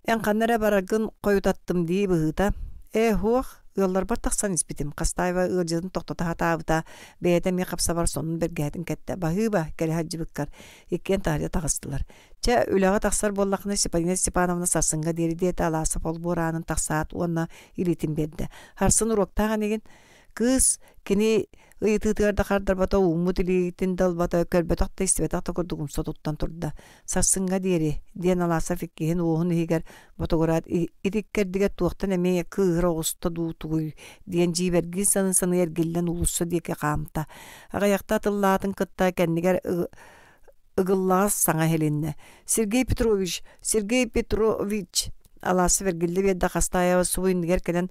ән қаннара барагын қойытаттым дей бұғыта. Хуақ ұллар бар тақсан іспетім. Қастайыва ұлжыдың тоқтата хатабыта бәйеті ме қапса бар сонын бергәтін кәтті. Бағы ба кәлі хаджы бұққар. Еккен тағырия тағыстылар. Ча үліға тақсар боллақына Степанина Степановна сасынға дері деті Аласов ол бұранын тақсаат онына илетін берді. Харсын ұроқтаған еген кыз кені ыйытыытыгар да хардарбата уумут илиитин далбата көрбөтөхтө истибетахта курдугумса туттан турда сарсынга диэри диэн Алаасов иккиһин уоһун иһигэр ботогораат итиккердиге туохтан эмиэ кыыһыр оҕуста дуутугуй диэн дьиибэргин саны эргиллэн улуссу диэки хаамта аҕайахта тыллаатын кытта кэннигэр ыгыллаас саҥа хелинне Сергей Петрович Алаасов эргилли биэрдэ хастааява сууйннигэр кэлэн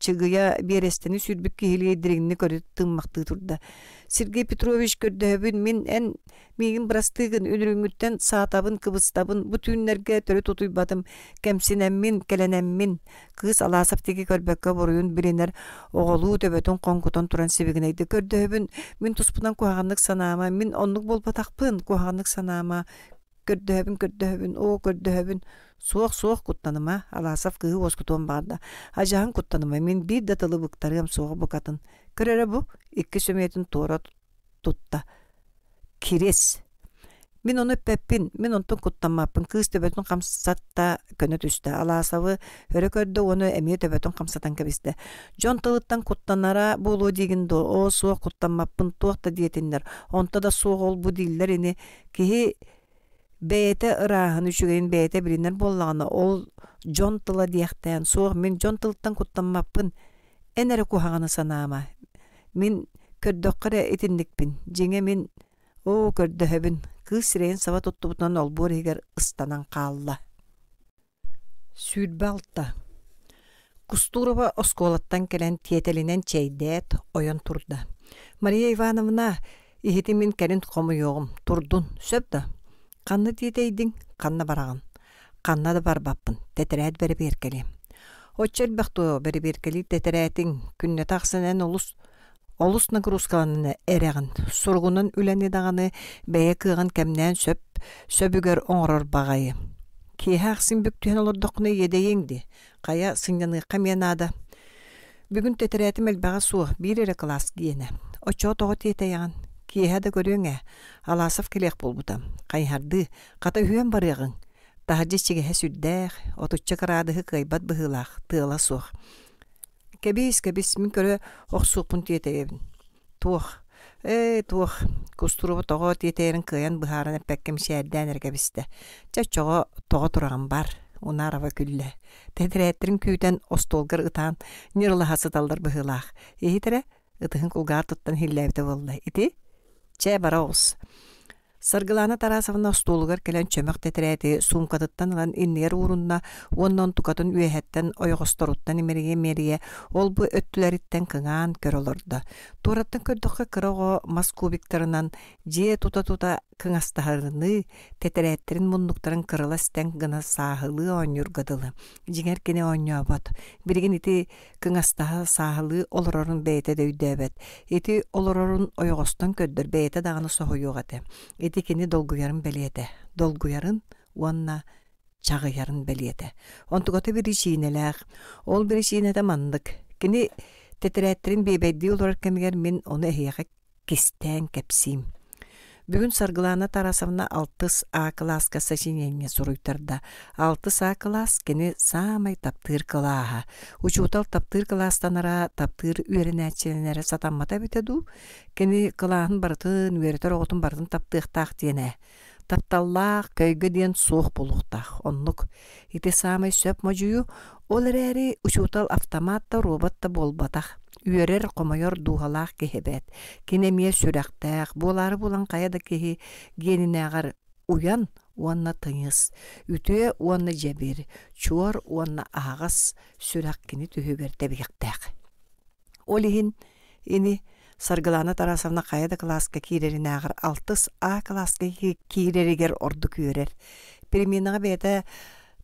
чыгыя биэрестени сүрбүк киһилиэйдиригинни көрүт тыммактыы турда. Сергей Петрович көрдөһөбүн мин миигин бырастыыгын үнүрүҥүттен саатабын кыбыстабын бу түүннерге төрө тутуйбатым кемсинэммин келенэммин кыыс Алаасов тиги көрбөккө боруйун билинер оҕолуу төбөтүн коңкутон туран сибигинейди көрдөһөбүн мин туспунан куһаҕаннык санаама мин оннук болбатахпын куһаҕаннык санаама көрдөһөбүн суох куттаныма Алаасов кыһы оскутуон баарда ажаһын куттаныма мин биир да тылы быктарыам суоҕа букатын көрөрө бу икки сөмүэтин туора тутта кирес мин ону пеппин мин онтон куттаммаппын кыыс төбөтүн хамсатта көнө түстө Алаасовы өрө көрдө ону эмиэ төбөтүн хамсатан кебисте жон тылыттан куттанара болуу дигиндо о суох куттаммаппын туохта диетиннер онто да суох ол бу дииллер ини киһи бэйэтэ ырааһын үчүгэйин бэйэтэ билиннер боллаҕына ол дьон тыла диэхтээн суох мин дьон тылыттан куттаммаппын энере куһаҕаны санаама мин көрдөххөрэ итинникпин дьиҥэ мин көрдөһөбүн кыыс сирэйин саба туттубутунан олбуор иһигэр ыстанан хаалла. Сүүрбалта Кустурова оскуолаттан келен тиэтелинен чэйдээт ойон турда. Мария Ивановна иһити мин кэлин хомуйоҕум турдун сөп да. Канны тиэтейдиң, канна барагын. Канна да барбаппын, тетерэт бери беркели. Оччел бахту бери беркели тетерэтиң күнне тахсынен олус нагрузкаланына эрегін. Сургунун үләни дағаны бәйе кыған кәмнән сөбүгер оңрор бағайы. Киһа ақсын бүктүхен олордоқны едейеңді. Қая сыңяны қамянада. Бүгін тетерэтим элбаға суы бір эре класс киене. Очо тоғы тиетейяған. Киһа да көрүңэ Алаасов келек болбутам. Кайхарды ката хүөн барыгын. Тахажы чигэхэ сүрдэх, отучча карадыхы кайбат быһылах, тыала суох. Кебис мин көрө охсуупун тиетейбин. Туох, Кустурова тоҕо тиетейрин кыйан быһааран эппеккем шээрдэн эргебисте. Чаччоҕо тоҕо тураган бар. Унарова күлле. Тетерэттерин күүтен остолгар ытаан ньырлаһасы талдар быһылах. Ихитере ытыһын кулгаар туттан хиллэбите болла. Ити Че бараус. Саргылана Тарасовна остуулугар келен чөмөк тетерэти сумкатыттан ылан иннер уурунна уоннон тукатын үэһэттен ойоҕосторуттан имерие ол бу өттүлэриттен кыҥаан көрөлөрдө. Туураттан көрдөккө кыроҕо мас кубиктарынан жие тута кыҥастаһарыны тетерэттерин муннуктарын кырыластен гына сааһылыы оонньургадылы. Жиңер кини оонньообот. Биригин ити кыҥастаһа сааһылыы олорорун бэйэтэ дөйдөөбөт. Ити олорорун ойоҕостон көддөр бэйэтэ даганы соһуйуоҕаты. Ити кини долгуярын белиэте. Долгуярын уонна чагыярын белиэте. Онтугота биричиинелээх. Ол биричиинете мандык. Кини тетерэттерин бейбэйдии олорор кемигер мин ону эһиэхэ кистэн кепсиим. Бүгүн Саргылана Тарасовна 6 А класска сочинение суруйтарда. 6 А класс кини самай таптыыр кылааха. Учуутал таптыыр кылаастанара таптыыр үөринээччиленере сатаммата битеду. Кини кылааһын бартын, үөритер оҕотун бартын таптыахтаах диэне. Тапталлаах көйгө диэн суох булуктаах. Оннук ити самай сөп мажую ол эрээри учуутал автоматта роботта болбатах. Үөрер комойор дуухалаах кеһебет. Кинемие сүрэхтээх, булары булан каяда кеһи генинээҕар уян уанна тыйыс. Үтүө уанна жебир, чуор уанна аагас сүрэх кини түһүгэрдэ биэхтээх. Олиһин ини Саргылана Тарасовна каяда класска кииреринээҕар 6 А класска кииреригер орду күөрер. Переменаға бэйэтэ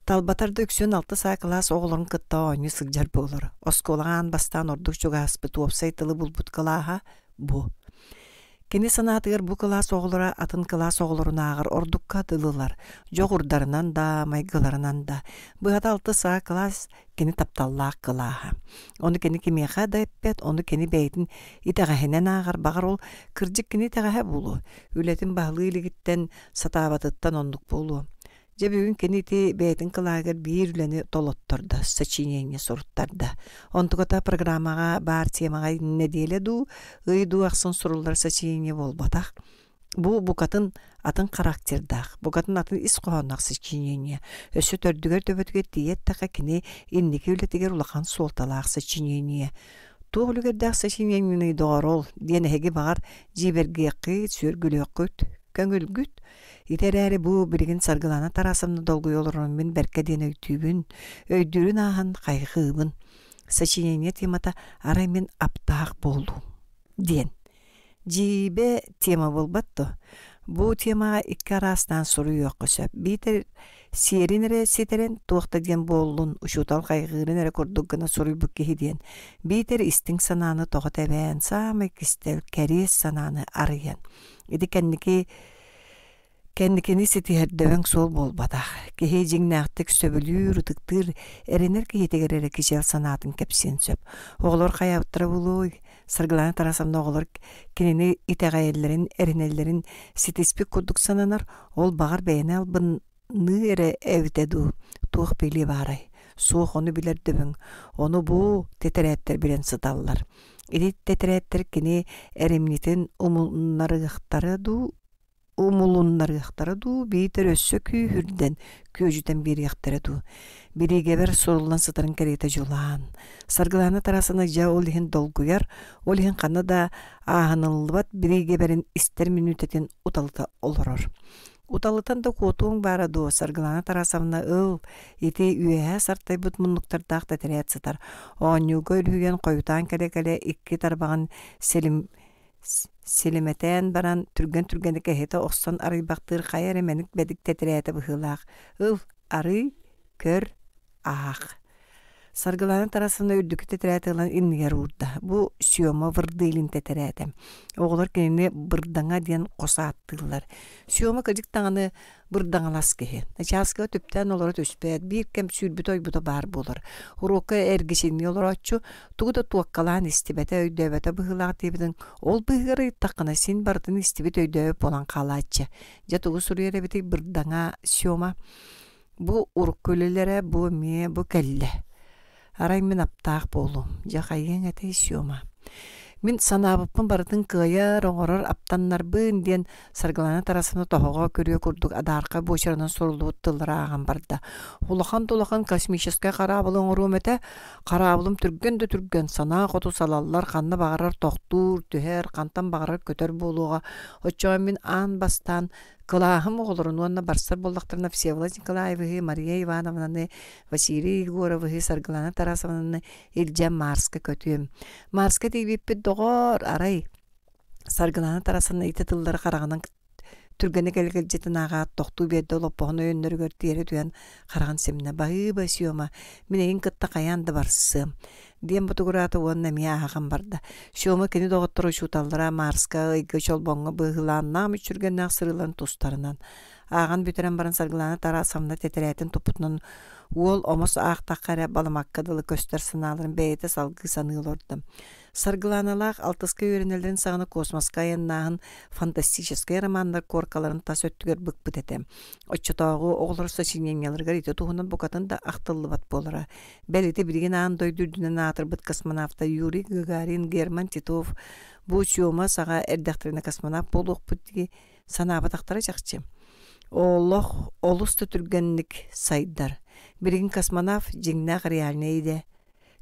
талбатарды өксүн 6 А класс оҕолорун кытта оонньу сылдьар буолар. Оскуолаҕаан бастаан ордук чугааспыт уопсай тылы булбут кылааһа бу. Кини санаатыгар бу класс оҕолора атын класс оҕолорунааҕар ордукка тылылар. Жок урдарынан да, майгыларынан да. Быһата 6 А класс кини тапталлаах кылааһа. Ону кини кимиэхэ да эппет, ону кини бэйитин итэҕэһинэн ааҕар багар ол кырдьык кини тэҕэһэ булу. Үлэтин баһылыы илигиттен сатаабатыттан оннук булу. Жабыгын кенити бәйтін кылагер бир үләне толоттырды, сочинение соруттарды. Онтугата программаға бар темаға неделе ду, ыйду ақсын сурулар сочинение болбатақ. Бу катын атын характердах, бу катын атын ис қоғанақ сочинение. Өсі төрдігер төбөтіге тиет тақа кіне иннеке үлетігер улақан солталақ сочинение. Туғылыгердақ сочинение доғарол, денеге бағар жибергеқи сөргілөккөт, көңілгүт. Итерәре бу билигин саргылана тарасымны долгу олорон мен берке ден өйдүрүн ахан кайгыбын. Сочинение темата арай мен аптаак болду. Ден. Жибе тема болбатты. Бу темага икки арастан суру yok көсөп. Битер серинере сетерен туакта ден болдун ушутал кайгырын көрдүк гана суру букки ден. Битер истин сананы тогот эбен самы кистел керес сананы арыян. Иди кенникени сетиһэрдэбэҥ суол буолбатах. Киһи дьиҥнээхтик сөбүлүүр, утыктыыр, эренер киһитигэрэрэ кичиэл санаатын кэпсиэн сөп. Оҕолор хайаабыттара булуой, саргылаана тарасамна оҕолор кинини итэҕэйэллэрин, эринэллэрин ситиспик курдук сананар, ол бағар бэйэне албынны эре эбитэ дуу, туох били баарай. Суох ону билэрдэбэҥ, ону буу тетерээттэр билэн сыталлар. Ити тетерээттэр кини эримнитин умулуннарыахтара дуу, бейтер өссө күйүрден, күйөжүтен бириахтара дуу. Биригебер сорулан сытарын керейте жулаан. Саргылаана тарасына жа ол ихин долгуяр, ол ихин қаны да ааһыныллыбат биригеберин истер минутетин уталыта олорор. Уталытан да куотуң бара дуу, саргылаана тарасамна ыл, ити үйэһэ сартайбыт муннуктардаах тетерэät сытар. Оонньууга үлүген койутаан келе-келе икки тарбаган селиметен баран түрген кэһэтэ охсон арыйбактыр хайар эменик бедик тетерээте быһыылаах. Ыл арый көр аах. Саргылаана тарасына үрдүкү тетерээтылан иннигер уурда. Бу сүйөмө вырдыылин тетерээте. Оҕолор кини бырдаңа диэн косааттыылар. Сүйөмө кыдьык таҥаны бырдаңалас киһи. Начааскыга түптэн олоро түспэт, биир кэм сүүрбүт ойбута бар болор. Уруокка эргисинни олороччу, тугуда туаккалаан истибэте өйдөбөтө быһыылаах тиибитин, ол быһыгар ыйыттаккына син бартын истибит өйдөбөп болан каалааччы. Дьэ тугу суруйаребити бырдаңа сүйөмө. Бу уруккөлөлөрө, бу мие, бу кэллэ. Арай мен аптаах болу, жакайын этэй сүйөмө. Мен санаабыппын барытын кыайар оҥорор аптаннарбын диэн саргылаана тарасына тоһоҕо көрүө курдук адаарка буочарынан сурулубут тыллара ааган барда. Улахан космическая карабылы оҥоруум эте, карабылым түргөн санаа хоту салаллар, ханна багарар тохтуур, түһэр, хантан багарар көтөр болууга. Оччоҕо мен аан бастан кылааһым оҕолорун уонна барсар боллахтарына Всеволод Николаевыһы, Мария Ивановнаны, Василий Егоровыһы, саргылаана тарасыманы илдьэ Марска көтүөм. Марска тийбиппит доҕор арай саргылаана тарасына ите тыллары караганан түргөне келгелжетин агаат тохтуу биэрдэ олоппоһун өйөннөрүгөр тиэри түөн караган семне баһыыба сүйөмө мен эйин кытта каянды барсым диэн бутугураата уонна мия ааган барда. Сүйөмө кини доҕоттору шууталлара Марска ыйгы чолбоҥҥо быыһылааннаам үчүргэннаах сырыларын тустарынан. Ааган бүтерен баран саргылаана тарасамна тетерээттин туппутунан уол омос аахтаккара баламаккадылы көстөр санааларын бэйэте салгы саныылордум. Саргылааналаах алтыска үйренелерин саҕана космоска аяннаахын фантастическая романдар коркаларын тас өттүгөр быкпыт этем. Оччотоогу оҕолор сочиненияларыгар ите туһунан букатын да ахтыллыбат болора. Бэлити билигин аан дойдурдунан аатырбыт космонавта Юрий Гагарин, Герман Титов бу чуома саҕа эрдэхтерине космонавт болуохпут диги санаабатахтара жакчы. Олох олуста түргенник сайдар. Билигин космонавт жиңнаах реальный иде.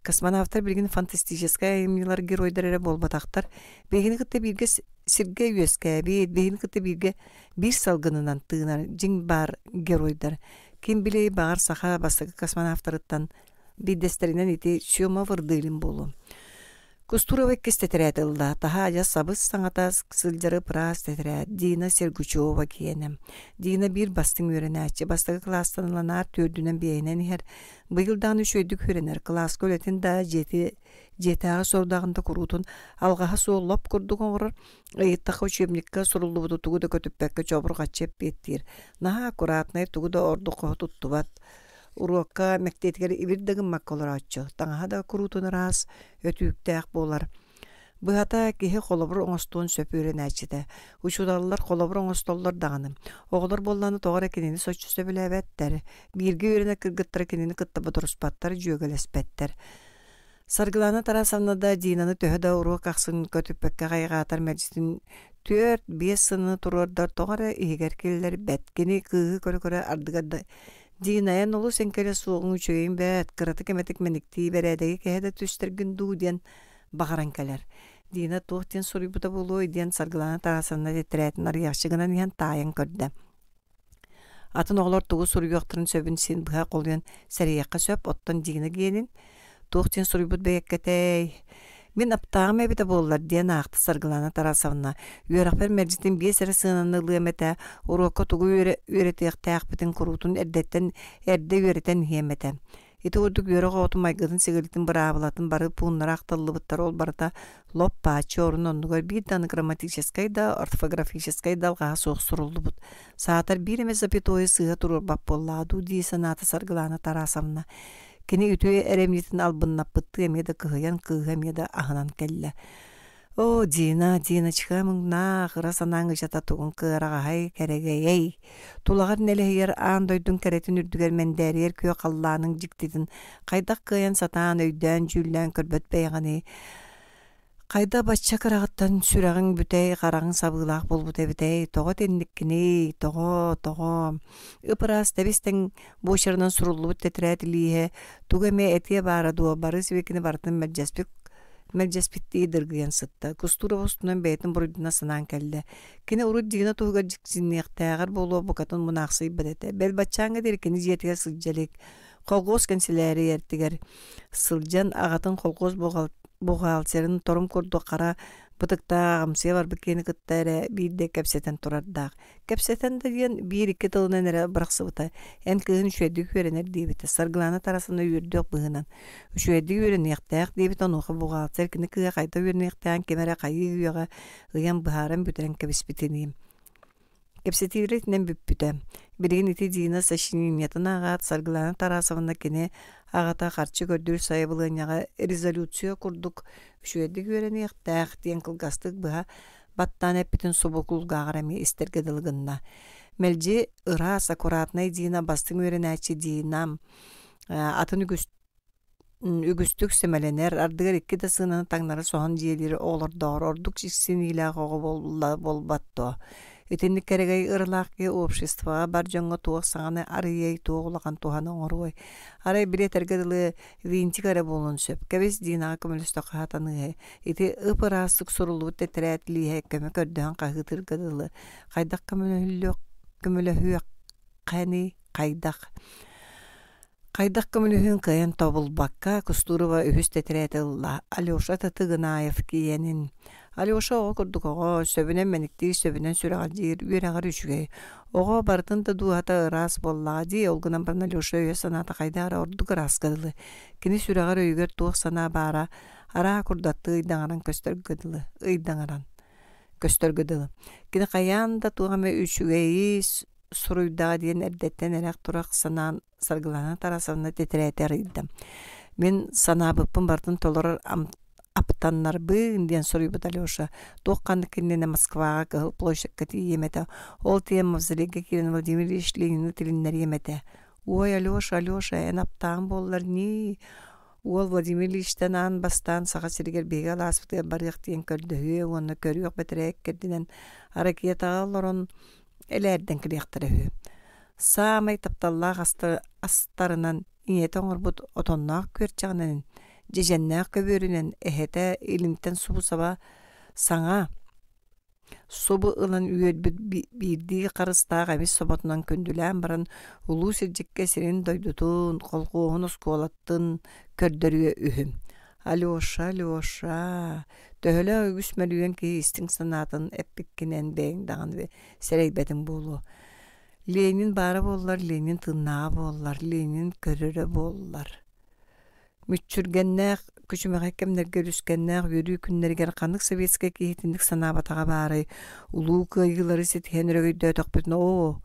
Космонавттар билигин фантастическая эмнилар геройдары болбатактар. Бегини кытта бирге Сергей Юэская бейт, бегини кытта бирге бир салгынынан тыынар жиң бар геройдар. Ким билей багар саха бастагы космонавттарыттан бидестеринен ити сүйөмө вырдыылин болу. Кустурова кес тетерät ылла, таһа ажа сабыс саҥата сылдьары пырас тетерät, Дина Сергучева киенем. Дина бир бастың үйренäççi, бастагы класстан ыланаар төрдүнен биэйнен иһэр. Быйылдаан үчөйдүк үйренер, класс көлетин да жетээҕи сордаагында куруутун алгаһа суоллоп курдук оҥорор, ыйыттаха учебникка суруллубуту тугу да көтүппэкке чобургаччеп биэттиир. Наһаа аккуратнай тугу да ордукка туттубат. Уруокка мектетигер ибирдэгин макколораччы. Таҥаһа да куруутун ыраас өтүүктээх буолар. Быһата киһи холобур оҥостуон сөпүрен ачыта. Учудаллар холобур оҥостоллор даганы. Оҕолор болланы тоҕора кинини соччу сөбүлээбэттэр. Биирги үөрэнэ кыргыттара кинини кыттаба туруспаттар, дьүөгэлеспэттэр. Саргылана Тарасовнада Динаны төһө да уруок ахсын көтүппекке гайгаатар мэджитин 4-5 сыны турордар тоҕора иһигэр киллер бэт. Кини кыыһы көрө ардыгадда Динайан олу сенкеле суоҕуң үчөйүн бэт. Кыраты кеметик меникти бэрээдэги кэһэдэ түстэргин дуу диэн бағаран кэлэр. Дина туохтен суруйбута болуой диэн Саргылана Тарасовна теттерээтин арыяхчыгынан иһэн таайан көрдө. Атын оҕолор тугу суруйуохтарын сөбүн син быһа қолуйан сэрийэххэ сөп оттон Дина гиэнин туохтен суруйбут бэйэккэтэй. Мен аптаам эбите боллар диэн аахты Саргылана Тарасовна. Үөрахпер мэржитин биэс эрэ сыынанны лыамэtä уруокко тугу үөретиэхтээхпитин куруутун эрдэттэн эрдэ үөретэн иһиэмэтэ. Ити урдук үөрэ гоотун майгытын сигалитин быраабылатын бары пууннара ахталлыбыттар ол барыта лоппа чорун оннугар биир даны грамматическай да орфографическай далгаha суох суруллубут. Саатар биреме запятое сыга турурбап боллааду дии санаата Саргылана Тарасовна. Кини үтүе эремнитин албыннаппытты эмеда кыһыян кыыһа эмеда аһынан келле. О, Диночка мыңна хыра санаң жата тугун кырагаһай керегей. Тулагар нелеһер аан дойдун керетин үрдүгер мендерер күйө каллаанын жиктидин кайдак кыян сатаан өйдөн жүллөн көрбөт бейгани. Кайда бачча кырагыттан сүрагың бүтей карагың сабыылаах болбут эбитей. Того тенниккини, того. Ыпырас тебистен бошарынан суруллубут тетирээт илиһэ. Тугеме этие бара дуо бары сибекини бартын Мэлжеспитти дыргыян сытта. Кустура бостунан бэйтин буруйдуна санаан келле. Кини урут дигина туһугар жиксинниэхтээҕэр болуо букатын мунаахсый бэдэте. Бэл баччааңга дери кини жиэтигэр сылдьалик. Колгоос канцелярия эртигэр сылдьан агатын колгоос бухгалтерин торум курду кара бытыкта амсыя барбы кени кыттаэре биирде кэпсетен турардаах. Кэпсетен да диэн биир-икки тылынан эре бырахсыбыта. Эн кыыһын үчүэддик үөрэнер диибите. Саргылана Тарасовна үөрдүөх быһынан. Үчүэддик үөрэнниэхтээх диибит онуха бухгалтер кини кыыһа хайта үөрэнниэхтээн кемере хайыы үөҕэ ыйан быһааран бүтэрэн кэбиспитинийим. Кэпсетииритинэн бүппүтэ. Биригин ити Дина сочинениятын агаат Саргылана Тарасовна кини агата харчы көрдүр сайыбылыняга резолюция курдук. Үчүэддик үөрэнниэхтээх диэн кылгастык быһа баттан эппитин субукулгаагар истергедылгынна. Мэлжи ырас аккуратный Дина бастың үөрэнээчи Динам атын үгүстүк семеленер ардыгар икки да сыынаны таңнары соһон диэлири оолордоор ордук сиксинилээх ого болбатто. Итинник керегей ырылаакки обществоға бар жоңго туох саңаны арыйей туоғулахан туханы оңоруой. Арай билетергедылы винтик аре болун сөп. Кебес Динага көмөлөстө кахатаныгы. Ити ыпырастык сурулуут тетерээтлиhe көмө көрдөөн кахытыргедылы. Кайдак көмөлөһүөк кани кайдак. Кайдак көмөлөһүн кыйын тобулбакка Кустурова үһүс тетерээтылла. Алёша Татыгынаев киенин. Алёша оҕо курдук оҕо сөбүнэн мэникти сөбүнэн сүрэҕэр диир үөрэҕэр үчүгэй. Оҕо бартын да дуата ырас боллаа дии олгунан баран Алёша өйө санаата хайдаара ордук ыраскадылы. Кини сүрэҕэр өйгөр туох санаа баара араа курдатты ыйдаҥаран көстөргөдылы. Кини хайаан да туоҕаме үчүгэйи суруйдаға диэн эрдэттен эрэк турах санаан Саргылана Тарасовна тетерээтэр ыйдам. Мен санаабыппын бартын толорор аптаннарбы диэн суруйбут Алёша. Туохханны киннене Москвага кыһыл площадька тиемете. Ол тием мавзолейга кирен Владимир Ильич Ленинны тилиннер емете. Ой, Алёша, эн аптаан боллар ни. Ол Владимир Ильичтен аан бастан саға сиригер беге аласпыты барык тиен көрдөһү, онны көрүөк бетерек кердинен аракиятаға лорон элерден кирияқтырыһы. Самай тапталлаах астарынан иñete оҥорбут отоннаах күөрчэҕинэн жеженнаах көбүөрүнэн эһэтэ илимтен субу саба саҥа субу ылан үөрбүт биирдии харыстаах эмис соботунан көндүлээн баран улуу сирдьикке сирин дойдутун холкуоһун оскуолаттын көрдөрүө үһүм. Алёша, төһөлө өгүс мөлүөн ки истиң санаатын эппиккинен бэйиң даган серейбетиң буолу. Ленин бары боллар, Ленин тыннаа боллар, Ленин көрөрө боллар. Мүччүргеннээх күчүмэҕэ кемнерге үлүскеннээх үөрүү күннэригэр ханык советская киһитинник санаабатаҕа баары улуу кыайгылары ситиһэн өрөгөйдөөтөхпүтүн оо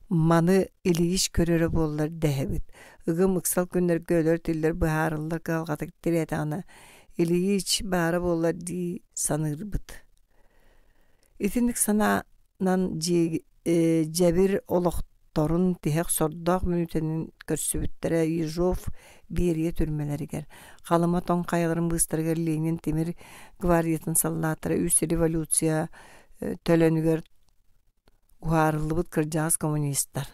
маны Ильич көрөрө боллар дэһэбит. Ыгым ыксал күннерге өлөр тиллер быһаарыллар калгатык тиретаана Ильич бары болар ди санырбыт. Итинник сананан жабир олохторун тиһек сордоох мүнүтенин көрсүбүттэрэ Ежов биэрие түрмелеригер. Халыма тоңкайыларын быстыргар Ленин Темир гвардиятын саллаатара үс революция төлөнүгер уһаарыллыбыт кырдьаҕас коммунисттар.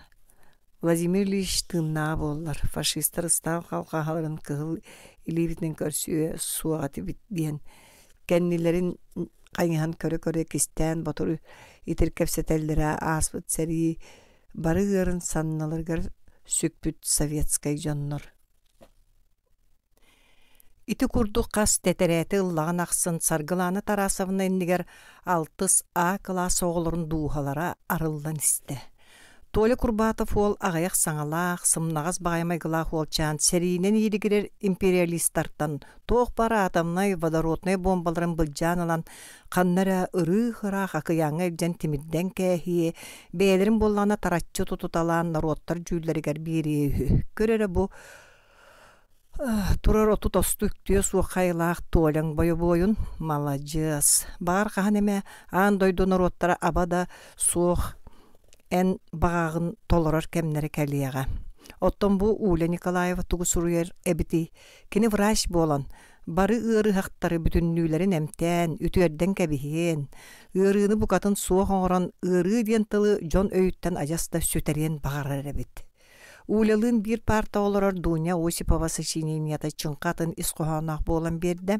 Владимир Ильич тыыннаа боллар. Фашисттар ыстаал халкаһаларын кыһыл илиибитин көрсүө суаҕаты бит диэн кэннилэрин қайыхан көрө кистэн ботур итир кепсетеллера ааспыт сэрии барыгарын санналаргар сүкпүт советскай дьоннор. Ити курдук кас тетерети ыллаган аксын Саргылааны Тарасовна иннигер 6А класс оголорун дуухалара арылдан исте. Толя Курбатов ол агаяк саңалаах, сымнагас багаймай гылаах олчаан серийинен ииригирер империалисттартан тоох бара атомнай водородный бомбаларын былжаан алан каннара ырыхыраах акыяңа илден тимидден кээхие бээлерин боллана таратчы тутуталаан народтар жүүлэригер биирии көрөрө бу турар оту тосту үктүө суохайлаах Толяң бойобойун молодец. Багар хаан эме аан дойду народтара абада суох эн багагын толорор кемнери кэлияга. Оттон бу Уля Николаева тугусуруер эбити кини врач болан бары ыры хактары бүтүннүүлерин эмтен үтүерден кебиһиен ырыны букатын суох оңорон ыры диэн тылы жон өйүттен ажаста сүтерен багарар эбит. Улялын бир парта олорор Дуня Осипова сочиненията чыңкатын исқоханақ болан берді.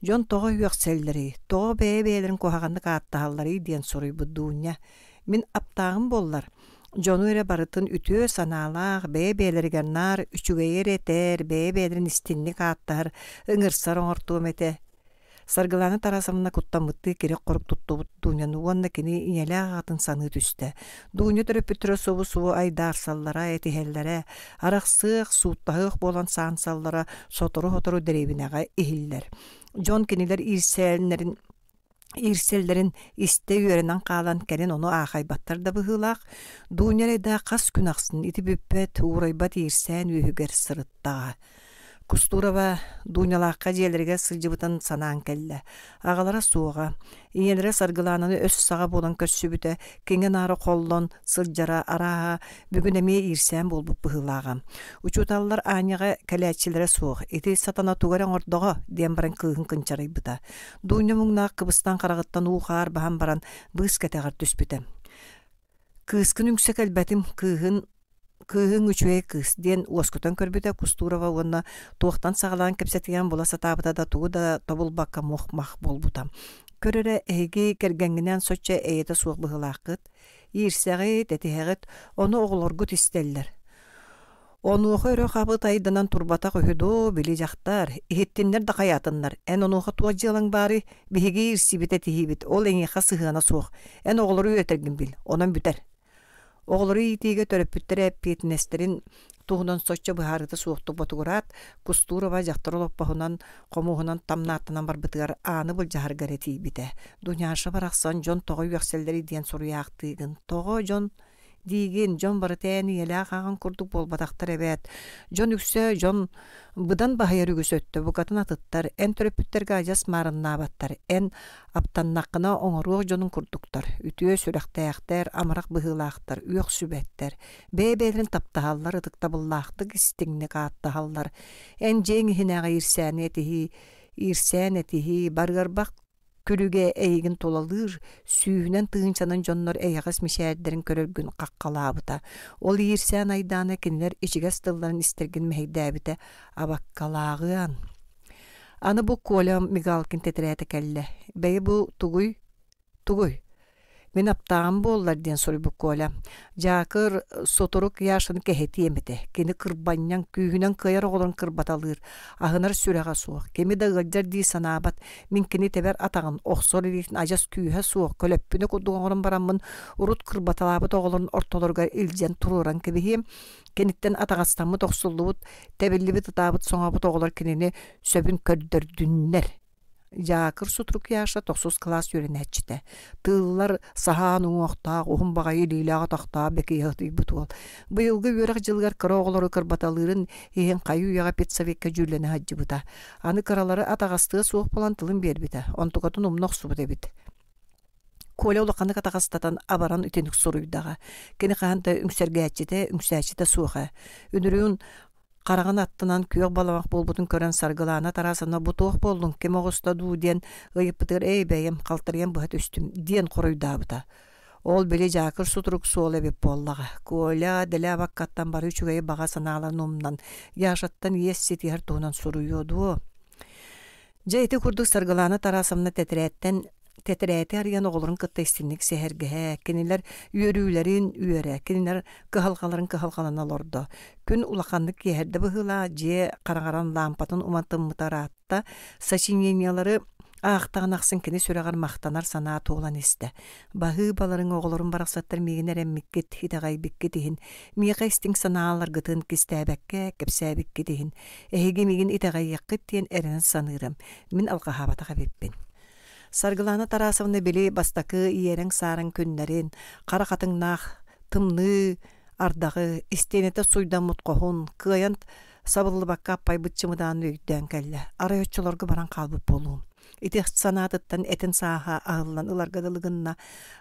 Жон тоғы үйөкселдері, тоғы бәйбәйлерін кохағандық аттағалары ден соруйбы Дуня. Мен аптағым боллар. Жону эре барытын үтө саналақ бәйбәйлергеннар үчүгейер етер, бәйбәйлерін истинник аттағыр, ыңырсар оңортуым ете. Саргылааны Тарасовна куттамытты керек коруп туттубут Дуняны уонна кини иñеле агатын саны түстэ. Дуня төрөпүттөрө собу айдар саллара этихеллере, араксык сууттахык болан сан саллара сотору деребинага ихиллер. Жон кинилер ирселлерин исте үйөренен каалан керен ону ахайбаттар да быһылаах. Дуняре да кас күнаксын ити бүппет урайбат ирсен үйүгер сырыттага. Кустурова Дуñалааққа желерге сылжыбытын санаан келле. Агалара суоға. Иенере Саргылаананы өс саға болан көрсүбүтэ, кенген ары қоллон, сылжара, араға, бүгін эме ирсен болбуп быһылааға. Учуталлар аняға кәләтчилere суоқ. Ити сатана тугаран ордоға, ден баран кыыхын кынчарай бұта. Дуñа мұңнаақ кыбыстан қарағыттан уғаар бахан баран быз кәтәғар түспүтэ. Кыыскын үңсек әлбәтім кыыхын үчүе кыз ден уоскутан көрбүтэ Кустурова уонна туохтан сагалаан кепсетиген боласа табыта да тугу да тобулбакка мох болбута. Көрөрө эги кергенгинен сочча эйете суох быһылааккыт, иирсэҕит, этиһэҕит, ону оҕолоргут истеллер. Онуоха өрө хабыт айдынан турбата көһүдөө били жактар, иһиттиннер да каятыннар. Эн онуоха туа жылаң баары биһиги ирсибите тиһибит, ол эңиэха сыһыана суох. Эн оҕолору үөтергин бил, онон бүтер. Оғлары итиге төрөппүттері әппетінестерін туғынан сочча бұхарыты суқты ботуғырат, Кустурова жақтыры лоппахынан, қомуғынан тамнатынан бар бұтығар аны бұл жағарғар әтей біті. Дуняшы барақсан жон тоғы үйәкселдері ден соруяқтығын. Тоғы жон дейгін, жон барытәні елі ағаған күрдік бол батақтар әбәт. Жон үксі, жон бұдан бағайыр үгіс өтті, бұқатын атыттар, ән төрөппүттерге ажас марынна баттар, ән аптаннақына оңыруық жонын күрдіктар, үтіе сүрәқтәяқтар, амырақ бұғылақтар, үйек сүбәттер, бәйбәлерін таптағалар, ұдықтабыллақтық істіңнік аттағалар, ән жең хинәға ирсән әтіхи, барғарбақ күлүге эйгин толалыр, сүйүнен тыынчанын жоннор эйгас мишәддерин көрөргүн каккалаабыта. Ол ирсән айданы кинилер ичигес тылларын истерген мехейдәбите абаккалаагыан. Аны бу Коля Мигалкин тетерәте келле. Бәй бу тугуй. Мен аптағым боллар ден соры бу Коля. Жакыр соторук яшын кехети емете. Кені кырбаннян күйінен кыяр оғылын кырбаталыр. Ағынар сүрәға суық. Кеми да ғаджар дей санабат. Мен кені тебер атағын оқсор елейтін ажас күйіға суық. Көлөппіні құдуғырын барамын. Урут кырбаталабыт оғылын ортолырға илжен тұрыран кебехем. Кенеттен атағастамы тоқсулуыт. Тебелі бі тұтабыт соңабыт оғылар кенені сөбін көрдірдүннер. Жакыр сутрук яша 9 класс үйренәчте. Тыллар сахан уңоқта, оғын бағайы лилаға тақта бәке яғды бұтуал. Бұйылғы өрек жылғар кыра оғылары кырбаталырын еген қайу яға петсавекке жүрлені хаджы бұта. Аны кыралары атағастығы суық болан тылын бербіті. Онтуғатын умноқ су бұта біт. Коля улақаны катағастатан абаран үтенік соруйдаға. Кені қағанта үңсәргәтчеті, үңсәчеті суға. Үніріуін қараған аттынан күйек баламақ болбутын көрен саргылана тарасына бұтуық болдың, кем оғыста ду ден ғайыппытыр әй бәйім қалтырген бұғат үстім ден қоройда бұта. Ол біле жақыр сутрук суол әбіп боллаға. Коля дәлі абаққаттан бары үчігайы баға санағалар номнан, яшаттан ес сетігер туынан соруйоду. Жайты күрдік саргылана тарасымны Тетірәті арыян оғылырын қытта істінік сәхәргіхә, кенелер үйерүүлерін үйері, кенелер кығалғаларын кығалғалана лорды. Күн улақандық кехерді бұғыла, же қарағаран лампатын умантын мұтаратта, сачинениялары ақтағын ақсын кені сөрағар мақтанар сана тоғылан есті. Бағы баларын оғылырын барақсаттар мегінер әммеккет, хитағай беккетігін, меға істің саналар ғытын кестәбәкке, кәпсәбеккетігін, әйге меген итағай яқыттен әрінін санырым. Мен алқахабатаға беппен. Саргыланы тарасывны білі бастақы иерің сарын күннерін, қара қатыңнақ, тымны, ардағы, истенеті суйдан мұтқоғын, кыйант сабылы баққа аппай бұтчымыдан өйден кәлі. Арай өтчілергі баран қалбып болуым. Ити санатыттан этин сааха ағылан ыларгадылығынна.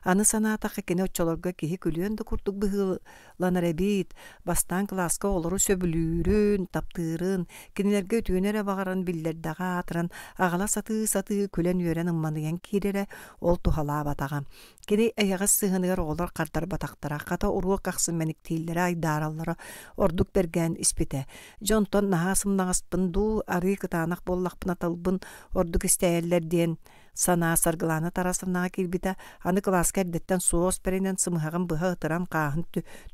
Аны санатақы кені өтчілергі кейі күлуенді күртік бұғыланар әбейт, бастан класқа олары сөбілүрін, таптырын, кенелерге өтуенері бағаран білдердағы атыран, ағала саты көлен үйерен ұмманыян керері ол тухала батаға. Кені әйіғыз сығынығыр олар қардар батақтара, қата ұруы қақсын мәніктейлері айдаралары ордық берген іспеті. Жонтон нағасым нағаспынду, ары кытанақ боллақпына талбын ордық істәйелерден сана саргыланы тарасыннаға келбіті, аны класска әрдеттен соос перенен сымығағын бұға ұтыран қағын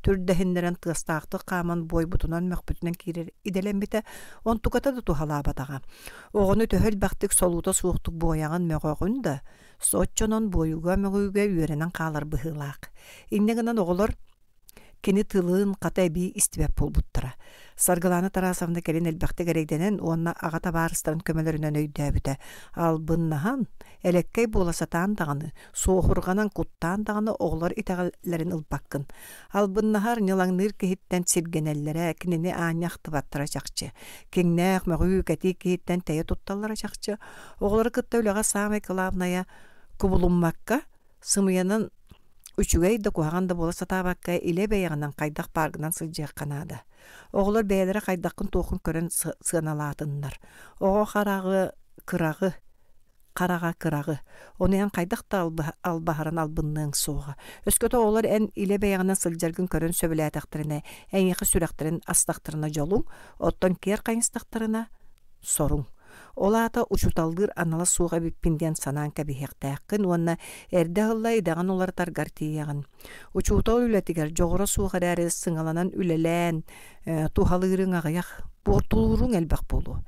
түрдәхіндерін тыстақты қаман бой бұтынан мәқбүтінен керер иделенбіті, он тұқата да тухала батаға. Оғыны төхіл бәқтік солуыта суықтық бойағын мәғоғын да, сотчонон бойуға мәғуға үйеренен қалар бұғылақ. Иннегінен оғылыр кені тылын қата әбей істібәп болбуттыра. Саргыланы тарасавны келен әлбәқті керейденен, онна ағата барыстарын көмелерінен өйдәбіті. Ал бұннахан, әлеккей боласатан дағаны, соғырғанан құттан дағаны оғылар итағаларын ұлбаққын. Ал бұннахар нелаңныр кехіттен сиргенеллері кінені аняқты баттыра жақчы. Кеңнәқ мәғүй кәті кехіттен тәйе тұтталлара жақчы. Оғылар күтті өліға самай кылавная күбулуммаққа сымыянын үчүгэй да куһаганда бола сатабакка иле бэйэгинэн кайдах паргынан сылдьыах канаада. Оҕолор бэйэлэрэ кайдахкын туохун көрөн сыаналаатыннар. Оҕо карага кырагы. Онуян кайдах да албаһаран албынныың суоҕа. Өскөтө оҕолор эн иле бэйэгинэн сылдьаргын көрөн сөбүлээтэхтэринэ, эҥиэхи сүрэхтэрин астахтарына жолуң, оттон киэр кайынстахтарына соруң. Олата учуталдыр анала суға биппинден санан кәбихектәқін, онна әрді ғылла идаған олар таргар тиягын. Учутал үлетігер жоғыра суға әрі сыңаланан үлелән, тухалырың ағаяқ, бортулырың әлбәқ болу.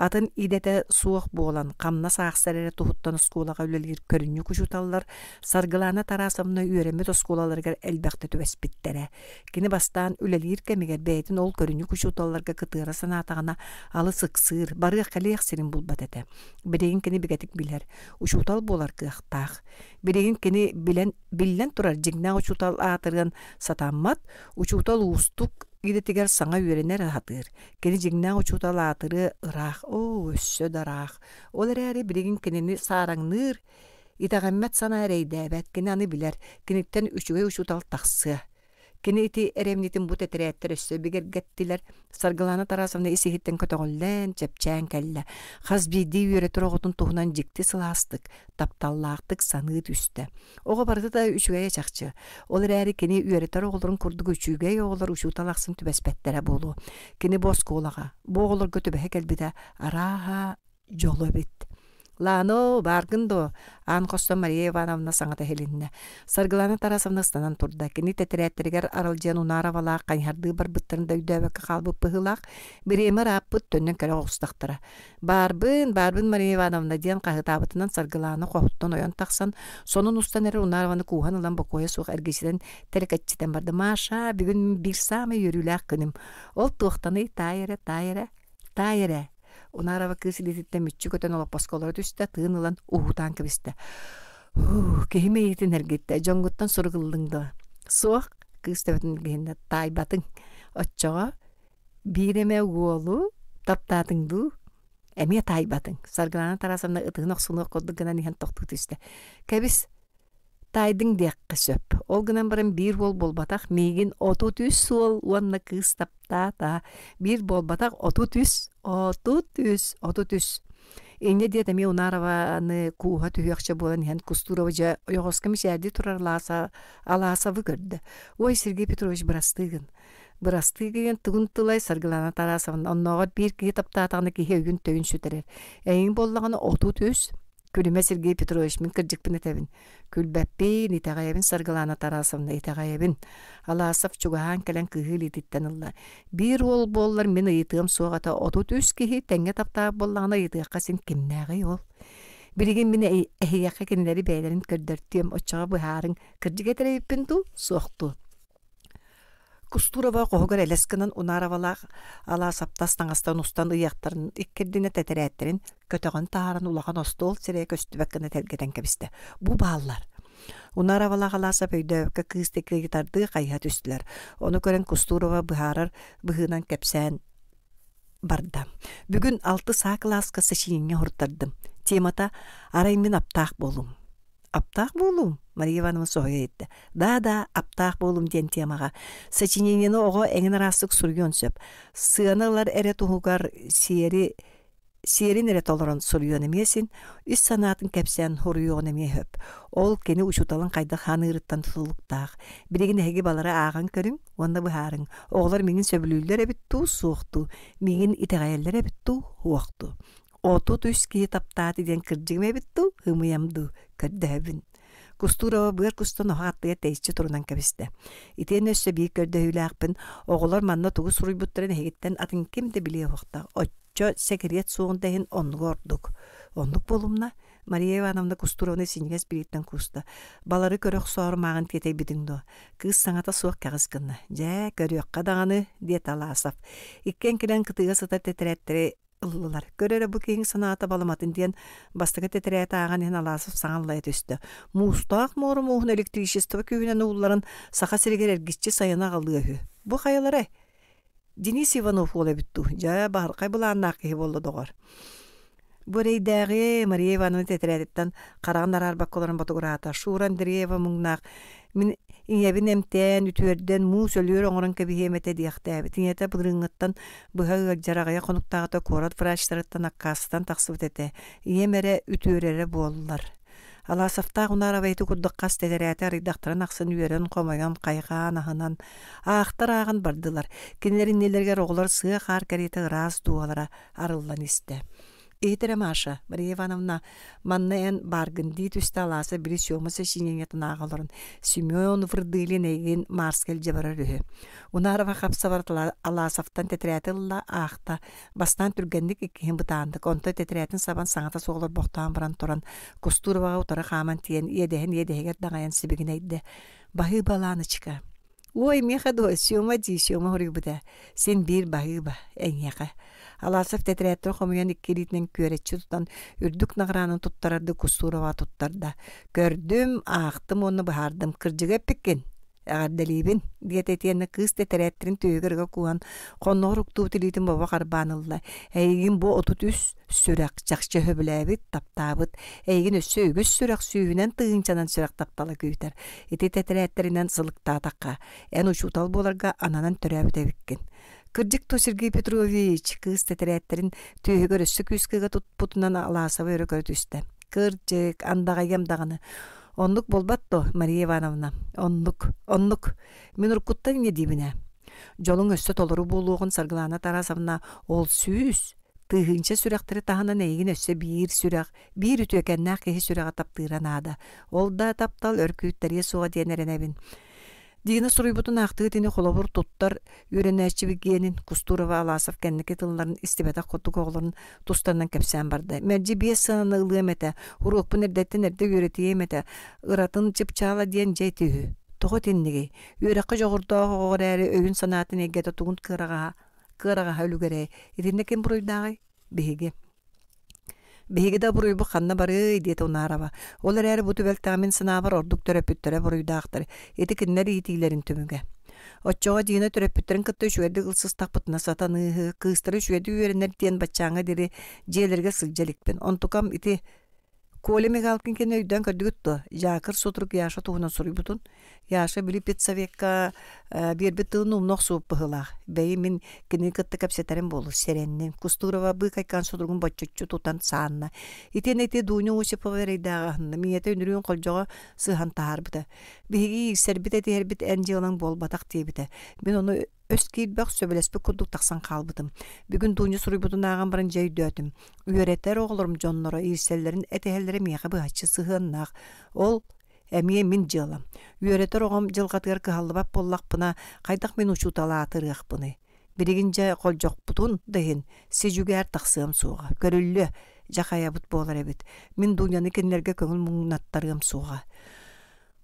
Атын идете суық болан, қамна сағыстарары тұхыттан сколаға үлелгер көрінні күшуталылар, саргыланы тарасымны үйеремет сколаларғар әлбәқті төбәспіттері. Кені бастан үлелгер кәмегер бәйтін ол көрінні күшуталыларға кытыра санатағына алы сықсыр, бары қалиық серін бұлбат әті. Біреген кені бігетік білер, ұшутал болар қықтақ. Біреген кені білен тұрар жігна ұшутал атырған сатаммат, ұшутал ұстық Идетигер саңа үйренер атыр. Кені жигнаа учутал атыры ырах, өссө дарах. Ол әрі біреген кенені сараңныр, итағаммет сана әрейді әбәт, кені аны білер, кенеттен үшіге учутал тақсы. Кені ити әремнетін бұт әтірәттір өссө бігер гәттілер, саргыланы тарасымда исихеттен көтоғыллән, чәпчән кәлі. Қаз бейді үйретір оғытын туғынан жікті сыластық, тапталлақтық саны түсті. Оғы барды да үшіге чақчы. Олар әрі кені үйретір оғылырын күрдігі үшіге оғылар үшуталақсын түбәспәттері болу. Кені босқы олаға, бұл оғылар көтібәе кәлбіді араға жолы бет. Лано баргындо ан Коста Мария Ивановна саңата хелинне. Саргыланы тарасымны станан турда. Кені тәтірәттіргер аралжан унаравала қаньхарды бар бұттарында үйдәбәкі қалбы пығылақ. Біремір аппыт төннен кәрі оғыстақтыра. Барбын Мария Ивановна ден қағытабытынан саргыланы қоғыттан ойан тақсан. Сонын ұстан әрі унараваны куған ұлан бұқоя суқ әргесіден тәлікәтчетен барды. Маша, бүгін бір самы үйіріләк күнім. Ол туқтаны тайыры. Унарава кыысилититте мүччү көтөн олоп басколор түстэ тыын ылан уһутаан кибисте. Кихиме итин эргитте жоңгуттан сургылдыңды. Суох кыыстабытын генде тайбатың. Отчоға биреме уолу таптатыңду эме тайбатың. Саргылана тарасамна ытыгын оксуну оккодду гынан ихан токту түстэ. Кебис тайдың декки сөп. Ол гынан баран бир бол болбатах мейгин 33 суол уанна кыыс таптата. Бир болбатах 33. Эне диэтами унараваны кууха түйөкчө болан ихан Кустурова жа ойгоскам жади турар алаасавы көрдө. Ой, Сергей Петрович Бырастыгын тугун тылай Саргылана тарасавын. Онногот бир кии таптатағаны кихе үгін төгін сүтерер. Эйин боллағаны 33. Күліме Сергей Петрович мен кырджыкпын этебин. Күлбәппин итағайабин Саргылана тарасавына итағайабин. Алаасав чугахан кәлен кыгыл ититтен ылла. Бир ол боллар мен ыйтығым соғата 33 кихи тәңге таптағы боллағына ыйтығаққа сен кимнәғай ол. Билигин мен эхияққа кенелері бәйлерін көрдөрттіем. Очаға бұхарын кырджык етерейіппін ту соқту. Кустурова қоғыр әлескінін унаравалақ ала саптастан астан ұстан ұяқтарын иккердіне тәтірәттерін көтіғін тағарын улаған остол сіре көстібәккіні тәргеден кәбісті. Бұ баллар. Унаравалақ ала сап өйдөвкі кыстекі гитарды қайхат үстілер. Оны көрін Кустурова бұхарар бұхынан кәпсән барды. Бүгін 6 саа класска сочинение хұрттардым. Темата араймен аптақ болум. Аптақ болум? Мария Ивановна соғай етті. Да, аптақ болум ден темаға. Сочинениені оға әңін арастық сүрген сөп. Сығаналар әрі тұғығар серин әрі толырын сүрген емесін, үс санатын кәпсән хұрыйоғын еме хөп. Ол кені ұшуталын қайда ханы ұрыттан тұтылықтақ. Бірегін әге балары аған көрің, онда бұхарың. Оғылар меңін сөбілілер әбітту, суықту. Меңін итағайылар әбітту, хуақту. Оту түскей таптаты ден кірджігім әбітту, хымыямду, көрді Кустурова быр кустан оғаттыға тәйші тұрынан кәбісті. Итен өссі бейік көрді хүйләқпін, оғылар манна тұғы сұруй бұттырын әгеттен атын кемді біле оғықта. Отчо секрет соғындайын онлық ордық. Онлық болумна Мария Ивановна Кустуровны синегес билеттен куста. Балары көріқ соғыр мағын кетей бідіңді. Кыз саңата суық кәғыз кінна. Жә, көріқ қадағаны, дет аласап. Иккен кілен кытыға сыта тетірәттірі ыллылар. Көрері бұ кейін саната баламатын ден бастығы тетірәті аған ен аласып саңаллай түсті. Мустақ моры мұғын электричество күйінен ұлларын сақа сірегер әргісчі сайына қалды өйі. Бұ қайылары? Денис Иванов олы бітту. Жа, бағырқай бұланна ақиы болды доғыр. Бұрейдәғі Мария Ивановна тетірәттен қарағын арар баққыларын батығырата. Шуран Діреева мұңнақ. Мен инебин эмтен үтүөрден муус өлүөр оңорон кебихемете диякта тиңете бырыңыттан быга жарагая конуктагата корат врачтарыттан аккастан таксыбыт эте иемере үтүөрере боллар. Аласафта гунарабайты курдыккас тедерәте ридактарын аксын үөрен комойон кайгаан ахынан аахтар аагын бардылар. Кинерин нелерге оголор сыга кар керете раз дуалара арыллан исте. Эйтере Маша, Мария Ивановна, маннен баргын дит үсталасы бiri сөмөсө шинеңетін ағаларын. Семен Вырдылин еген Марскел жабарар үхі. Унарова қапса бартыла аласафтан тетрәтілла ақта. Бастан түргендік еккен бұтандық. Онта тетрәтін сабан саңата соғылыр боқтан баран тұран. Кустуроваға ұтары қаман тиен едеген дағайын сібігін әйді. Бағы баланы чыка. Ой, мехадой, сөма хұры бұда. Сен бір бағы ба, әңеға. Аласов тетрәттір қомыян иккелитнен көретші тұтан үрдік нағыранын тұттарарды Кустурова тұттарда. Көрдім, ақтым, оны бұхардым, кіржіге піккен. Ағардалейбін, диететенні қыз тетрәттерін түйгірге куан, қоннығыр ұқту тілейтін баба қарбанылла. Әйгін бұ 33 сүрәк, жақшы хөбіләбіт, таптабыт. Әйгін өссі өгіз сүрәк сүйінен тығынчанан сүрәк таптала көйтер. Еті тетрәттерінен сылықта таққа. Ән ұшутал боларға ананан түрәбіт әбіккен. Кырдыкту Сергей Петрович кыз тетрәттерин түйгөр өссі күскіға тұтпутынан аласавы өрі көрді Кырдык, андағайым дағаны. Онлук болбатто, Мария Ивановна. Онлук. Мен ұрқуттан не дейбіне. Жолың өссі толыру болуғын Саргылана тарасавына ол сүйіз. Тыгынча сүрәктері тағынан әйгін өссі бір сүрәк, бір үтөкәннә кехи сүрәға таптыран ада. Ол да таптал өркүйттәрге суға денерен әбін. Дигина суруйбутун ақтығы тені қолабыр тұттар үйренәшчі бігенін Кустурова Аласов кәннеке тылыларын истебета қоттық оғыларын тұстаннан кәпсән барды. Мәджі бес сынаны ылы әмәті, ұруқпын әрдеттен әрді үйреті әмәті, ұратын чыпчала ден жай түйі. Тұғы теннеге, үйрақы жоғырдағы оғыр әрі өйін санатын егеті тұғын кыраға хәулігірі. Етінде кем бұройдағы? биһиги. Биһиги да буруйбу ханна бары диэте унаарава. Ол эрээри бу түбэлтаамин сынаабар ордук төрөпүттөрө буруйдаахтар. Эти киннер иитиилерин түмүгэ. Оччоға дийина төрөпүттерин кытты үчүгерди ылсыс тахпытына сатаныыһы, кыыстары үчүгерди үөренер диэн баччааҥа дири дьиэлэргэ сылдьаликпин. Онтукам ити Коля Мигалкин кен өйдөн көрдүгүттө. Жакыр сутрук Яша туһунан суруйбутун. Яша били педсоветка биэрбит тыын умнох сууп быһылаах. Бэйи мин кини кытты кэпсэтерин болу сереннин. Кустурова бы кайкан сутругун боччуччу тутан саанна. Итен эти дууну усипова рейдаагахынна. Миэте үнүрүүн колжоҕо сыыхан таарбыта. Биһиги сербит этиэрбит эн дьыалаң болбатах тиэбите. Мин ону өскиилбэх сөбелеспик курдук тахсан хаалбытым. Бүгүн дууну суруйбутун ааган барын жайдөөтүм. Үөретер оҕолорум дьонноро иирселлерин этиһэллери миэхэ быһаччы сыһыаннаах. Ол эмие мин дьыалам. Үөретер оҕом дьылҕатыгар кыһаллыбап боллахпына хайдах мин учууталаатырыахпыны. Биригинже колжохпутун дыһын сижүгээр тахсыам сууга. Көрүллү жахаябыт буолар эбит. Мин дууняны кинилерге көңүл муңнаттарыам сууга.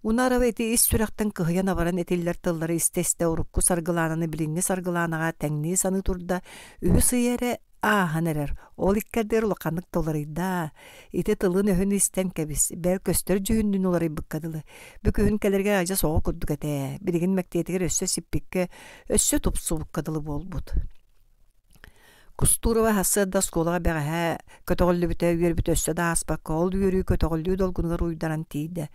Унарава эти ис сүрэхтэн кыһыйан абаран этиллер тыллары истесте урукку саргылаананы билинни саргылаанаға тәңни саны турда үһү сыйере ааһанерер. Ол иккердер улаканнык толарыйда. Ити тылын өһүн истен кэбис. Бэр көстөр жүһүннүн улары быккадылы. Бүкүһүн келерге ажа соҕо курдук этэ. Билигин мэктиэтигер өссө сиппикке өссө тупсу буккадылы болбут. Кустурова хасыда сколага бэгэһэ көтөҕөллүбүтэ үөрбүт өссө да аспакка ол үөрүү көтөҕөллүү долгунугар уйдаран тиийде.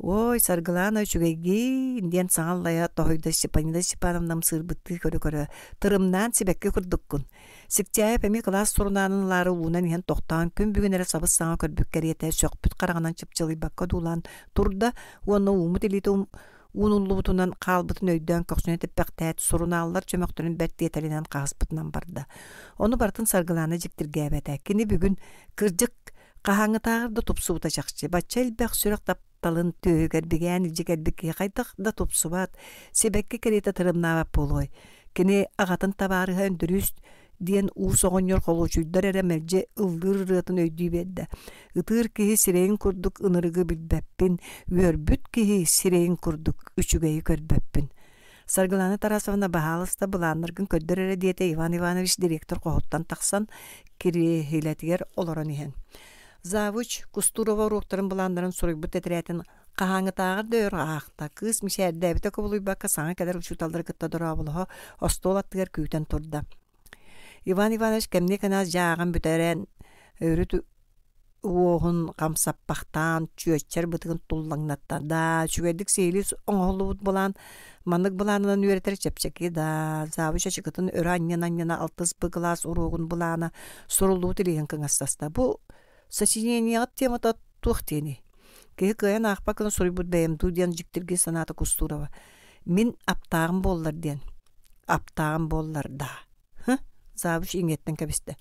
Ой, саргылаана үчүгэйги индиэн саҥаллая тоһойда Степанида Степановнам сыырбытты көрө-көрө тырымнаан сибекке курдуккун. Сиктяев эми класс сурунаанын лары уунан иһэн тохтаан күн бүгүнэре сабыс саҥа көрбүккэриэтэ сөкпүт караганан чыпчылыйбакка дуулаан турда уонна уумут илите уунуллубутунан хаалбытын өйдөөн көксүнэ теппэхтэät сурунааллар чөмөктөрүн бэртиэтэлинэн кааспытынан барда. Ону бартын саргылаана дьиктиргээбэтэ. Кини бүгүн кырдьык каһаҥытаагырда тупсубута чахчы. Бачча илбэх сүрэх талын түйөгер бигән ижигербикки кайдах да тупсубат себекке керете тырымнаабап болой. Кини агатын табарыга өндүрүст диэн уусоҕонньор холуучуйдар эре мэлже ыллыр ырыатын өйдүүбэдде. Ытыыр киһи сирэйин курдук ынырыгы билбэппин, үөрбүт киһи сирэйин курдук үчүгэйи көрбөппин. Саргылаана Тарасовна баһаалыста былааннаргын көддөр эре диэте Иван Иванович директор коһуттан тахсан кири хилэтигер олорон иһэн. Завуч Кустурова уруктарын буландарын суруйбут этирэтин каһаҥытаагар дөөр аахта кыыс мишээрдээбите кобулуйбакка саҥа кэдэр учууталлар кытта дорабылыһа остуолаттыгар күүтэн турда. Иван Иванович кэмни канаас жааган бүтэрэн өрүт уоһун камсаппахтаан чүөччэр бытыгын туллаҥнатта да чүгэдик сейлис оҥоһулубут булаан маннык булаанынан үөретер чепчеки да завуч ачыкытын өрө аньяна алтыс быгылаас уругун булаана сурулуут илиген кыҥастаста. Бу сочиненият темата тухтени. Кеһи кыйан аахпакын суруйбут бэйэмдүү диэн дьиктирги санаата Кустурова. Мин аптаагым боллар диэн. Аптаагым боллар да. Завуч иңеттен кэбисте.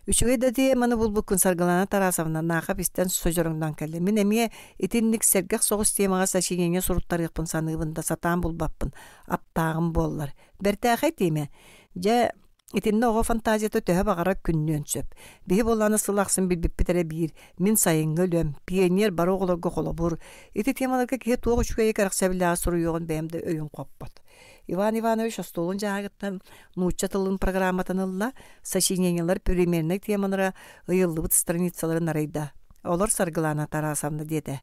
Үчүгэй да дие маны булбуккун Саргылаана Тарасовна нааха пистен сожорундан келли. Мин эмие итинник сергех соҕус темага сочинение суруттарыйпын саныыбында сатаан булбаппын. Аптаагым боллар. Бертээхэй тиме. Же итинне оҕо фантазията төһө бағара күннөн сөп. Биһи болланы сылахсын билбиппитере биир. Мин сайыҥҥа өлөм. Пионер бары оҕолорго холобур. Ити темаларга киһи туох үчүгэйи карахсабылаа суруйуогун бэйэмде өйүн коппот. Иван Иванович остолун жаагыттан нуучча тылын программатанылла сочинениялар примерный темалара ыйыллыбыт страницаларын арайда. Олар Саргылаана Тарасовна диэте.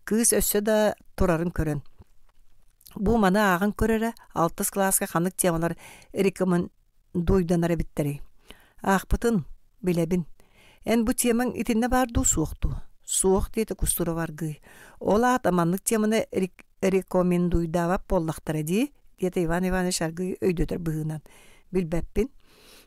Кыыс өссө да турарын көрөн. Бу мана аагын көрөрө 6 класска ханык темалар рекомендуйданара биттери. Аахпытын билебин. Эн бу темаң итинне бардуу суохту. Суох диэте Кустурова аргый. Ола атаманнык теманы рекомендуйдабап боллахтара ди. Диэте Иван Иванович аргый өйдөтөр быһынан. Билбеппин.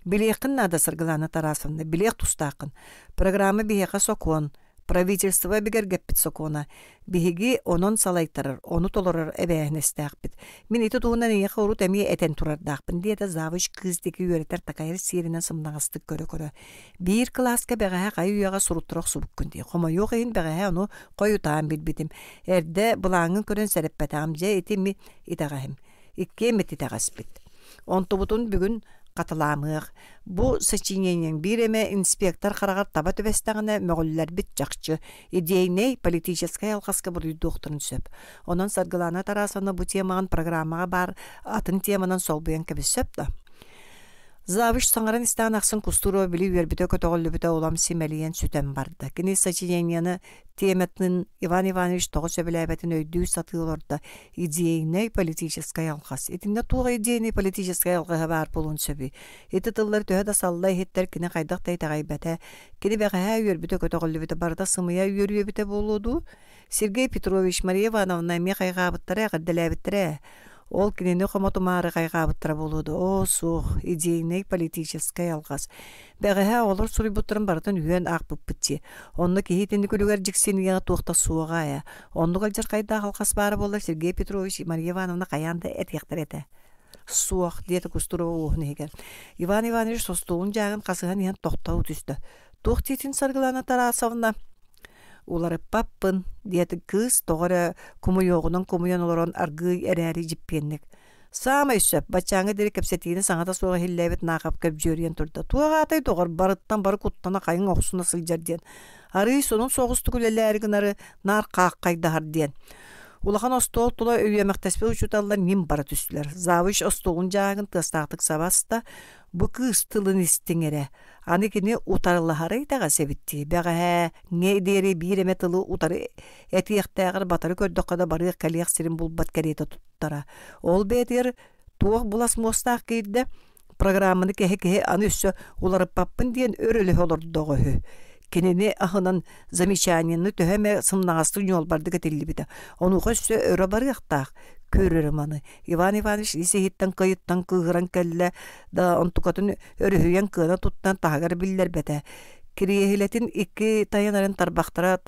Билеекин нада Саргылаана Тарасовна. Билеек тустаакын. Программа биһиэхэ сокуон. Правительство бигергеппит сокуона. Биһиги онон салайттарар. Ону толорор эбээһинэстээхпит. Мин ити туһунан иэхэ урут эмие этен турардаахпын. Диэте завуч кыыстики үөретер такайыр сииринен сымнаҕастык көрө-көрө. Биир класска бэҕэһэ хай үйэҕэ суруттурох субуккун дии. Хомойуох иһин бэҕэһэ ону койутаан билбитим. Эрдэ булааҥҥын көрөн сэрэппэтаам же ити ми итэҕэһим. Икке метитегаспит. Онтубутун бүгүн катыламык. Бу сочинениең биреме инспектор харагар таба төбестәгенә мөголләр бит жакчы. Идейный политическая алгаска бу докторын сөп. Онан Саргылаана Тарасовна бу темагын программага бар атын теманан солбуян кебе сөп да. Завыш саңаран истан ақсын кустуру били вербите көтөголлүбүтө улам симелиен сүтен барды. Кини сочиненианы теметнин Иван Иванович тоҕо сөбүлээбэтин өйдүү сатыылорда идейный политическая алгас. Итинде туга идейный политическая алгага бар болун сөбү. Ити тыллар төһө да саллай хеттер кини кайдак тайтагайбете. Кини бэҕэһэ вербите көтөголлүбүтө барда сымыя үйөрүөбүтө болуду. Сергей Петрович Мария Ивановна эме кайгаабыттара агырделээбиттере. Ол кинени хомотумары кайгаабыттара болуду. О, сух, идейный политическая алгас. Бэгэһэ олар суруйбуттарын бартын үйөн акпыппытти. Онны кихитинни күлүгэр жиксинигеға туохта суогаая. Онну галжар кайда алгас бары болар Сергей Петрович Мария Ивановна каянда этияқтар эте. Суох диэте кустурова уохнегер. Иван Иванович состуун жаагын касыган иен тохтау түстө. Тохтитин Саргылана Тарасовна улары паппын диэти кыз тоҕора кумуйоҕунун кумуйан олорон аргый эрээри жиппиенник. Саама үссөп, бачаңы дери кепсетиини саңата суоға хиллэбит наақап кеп жөрүен турда. Туағатай тоҕор барыттан бары куттана кайын оҕсуна сылжар диэн. Арый сонун соҕусту күлэлээригинары нар каақкайдахар диэн. Улахан остол тула өйөмөктеспе учуталлар ним бара түстүлөр. Завыш остолун жаагын тыстаактык сабаста бу кыз тылын истиңере. Аны кини утарылахары тага себитти. Бэгэһэ не дери биреме тылы утары этиэхтээгэр батары көрдөккада бары калиях сирин булбат керете туттара. Ол бетер туох булас мостаак кейде программаны кеhe аны өссө улары паппын диен өрөлө олордогы. Кинени ахынан замечанияны төһөме сымнагастык жол барды кетилибиде. Ону көссө өрө барыактаак көрөрөм аны. Иван Иванович исехиттен кайыттан кыгыран келле да онтукатын өрөһүйен кына туттан тагар биллер бете. Кириехилетин икки таянарын тарбактара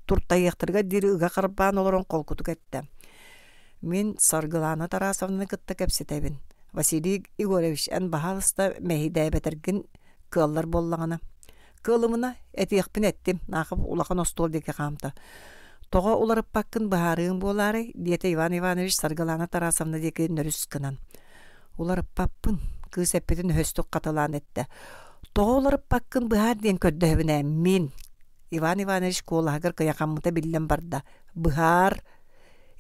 туртаяктырга дири ыга карбан олорон колкуту кетти. Мен Саргылана Тарасовна кытта кепсетебин. Василий Егорович эн бахалыста мехидебетергин кыллар боллагана. Кылымына этиякпин эттим, нақып улахан остол деке қамта. Тоға уларып паккын бахарыын болары, диете Иван Иванович Саргылана Тарасовна деке нөріс кынан. Уларып паппын, кыз эппетін höстік қатылан етті. Тоға уларып паккын бахар ден көддөбіне мен. Иван Иванович колағыр кыяқамыта білден барда. Бахар,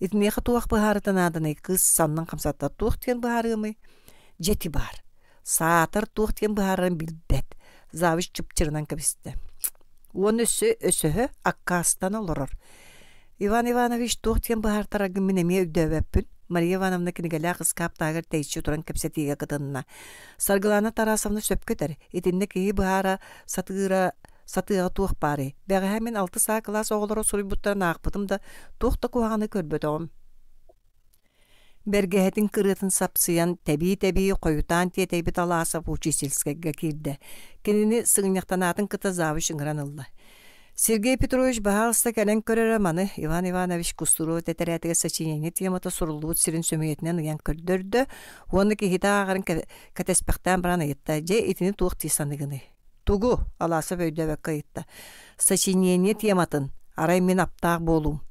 итмеқі туақ бахарытын адыны кыз саннан қамсатта туақ тен бахарымы. Жеті бар. Саатыр туақ тен бахарын білбет. Завыш чыпчырынан кебисте. Он өсөһө аккастан олорор. Иван Иванович туохтен бахартарагы минеме өйдөбөппүн. Мария Ивановна кинигеле кыскап тагыр тейчи туран кепсетиге кытынна. Саргылана Тарасовна сөпкөтер. Итинне кии бахара сатыга туох бары. Бэгэһэ мен 6 саа класс оголоро суруйбуттарын аакпытым да туохта куаганы көрбөтөм. Бергеһетин кырытын сапсыян теби койутан тетейбит алаасап учительскайга кирде. Кинини сыгыньяктанатын кыта Завыш ыңыранылды. Сергей Петрович бахалыста кэлэн көрөрө маны Иван Иванович кустуру тетеретиге сочинение темата сурулуут сирин сөмөйетинен ыян көрдөрдө. Оны кихита ағарын катеспектен баран айытта. Же итини туық тисаныгыны. Тугу алаасап өйдөбөк кайытта. Сочинение тематын арай мен аптаак болуум.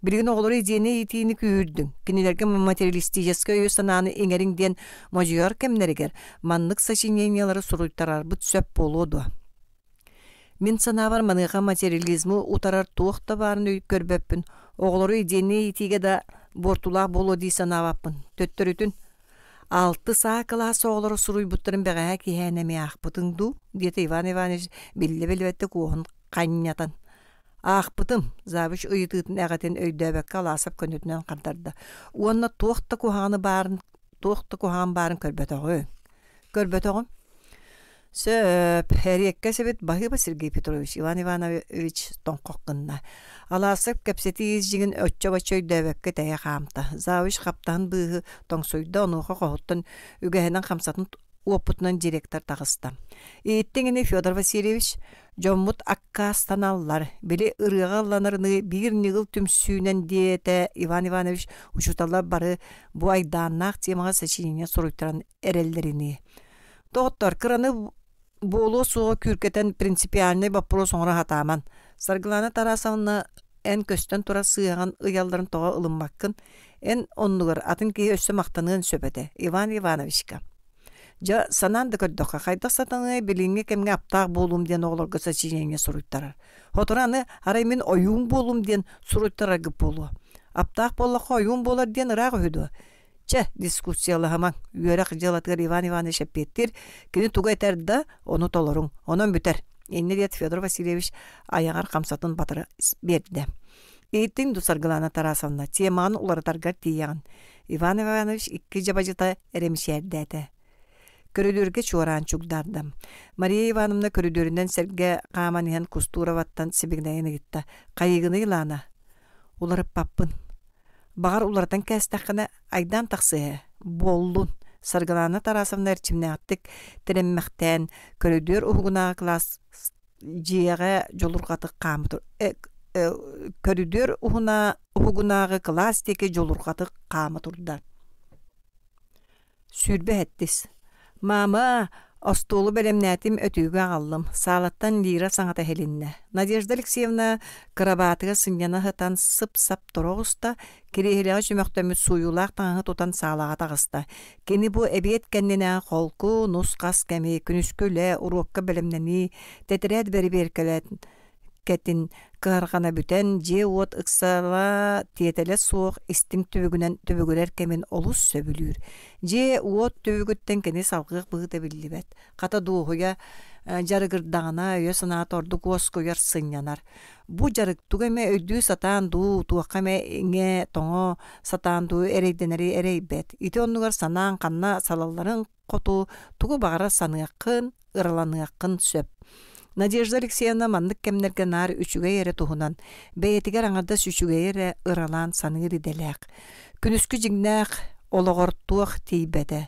Билген оғылары идене итиini күйірдің. Кинилерге материалистическая өйөстананы эңериңден мажуар кемнерігер маннык сочинениялары суруйттарар бұт сөп болуду. Мен санавар маныға материализмы утарар туақта барын өйіп көрбөппін. Оғылары идене итиге да бортулақ болу дей санаваппын. Төттөрүтін 6 саа класс оғылары суруйбуттарын бәғәе кейәнеме ақпытыңду, деті Иван Иванович білі-білбетті куғын қайнятан. Ақпытым, Завыш ұйытытын әғатен өйдөбәкке аласып көнетінен қандарды. Уонна туақта куған барын көрбөтоғым. Сөп, әрекке себет бағыба Сергей Петрович, Иван Иванович тоңқоққынна. Аласып кәпсеті езжігін өтчі-бачы өйдөбәкке тәйе қамта. Завыш қаптан бұғы тоңсойда онуға қоғыттын үгәйінен қамсатын опытынан директор тағыста. Еттеңіне Федор Васильевич жоммут аккастаналлар, біле ырығаланырыны бір нығыл түмсүйінен дейті Иван Иванович ұшуталар бары бұ айданнақ темаға сочинение сұруйттыран әрелдеріне. Тоғыттар, қыраны болу суға күркетен принципиальный вопрос оңыра хатаман. Саргылана Тарасовна ән көстен тура сыйаған ұялдарын тоға ылынмаққын, ән оннығыр атын кейі өссі мақтанығын сөбеті Иван Ивановичка. Жа сананды көрдөкка кайдак сатаны билинге кемге аптак болум ден оглорго сочинение суруйттарар. Хотураны арай мен оюң болум ден суруйттарар гып болу. Аптак боллакка оюң болар ден ырак өйдү. Че дискуссиялы хамаң үйөрәк жылатыр Иван Иванович эппеттир кини туга этерда оны толорун онон бүтер. Энне диет Федор Васильевич аяғар камсатын батыры берди. Эйтин Дусаргалана Тарасовна теманы улартаргар тиян. Иван Иванович икки жабажыта эремишердәте. Көрүдөргө чуаран чугдардым. Мария Ивановна көрүдөрүнөн серге каманихан Кустуроваттан сибигнайны гитта. Кайыгыны илана. Уларып паппын. Багар улардан кәстәккәне айдан таксы боллун. Саргалана Тарасовна эрчимнәттик тереммәктән көрүдөр угуна класс жиеге жолургаты камытыр. Көрүдөр угунагы класс теке жолургаты камытырдар. Сүрбе әттис. Мама, остолу белемнәтим өтүүгө аллым. Салаттан лира саңата хелинне. Надежда Алексеевна карабатыга сыньяна хытан сып-сап торогуста, кирехилега жүмөктөмү суюлак таңы тутан салага тагыста. Кени бу эбиет кеннене холку, нускас кеми, күнүскөле, урокка белемнени, тетерет бери беркелет. Кеттин кыаргана бүтен же от ыксала тиетеле соох истиң түбүгүлер кемин олус сөбүлүр. Же от түбүгүттен кени салгык быгыта биллибет. Ката дуухуя жарыгырдагана өйө санаторду коскояр сыньянар. Бу жарыктуг эме өйдүү сатаан дуу туаккаме иңе тоңо сатаан дуу эрейденери эрейбет. Ити оннугар санаан канна салалларын коту тугу багара саныаккын, ыраланыаккын сөп. Надежда Алексеевна маннык кемнерге нар үчүгө ере тухунан, бэйетигер аңарда сүчүгө ере ыралан саныыр иделек. Күнүскү жигнээх ологортуах тийбете.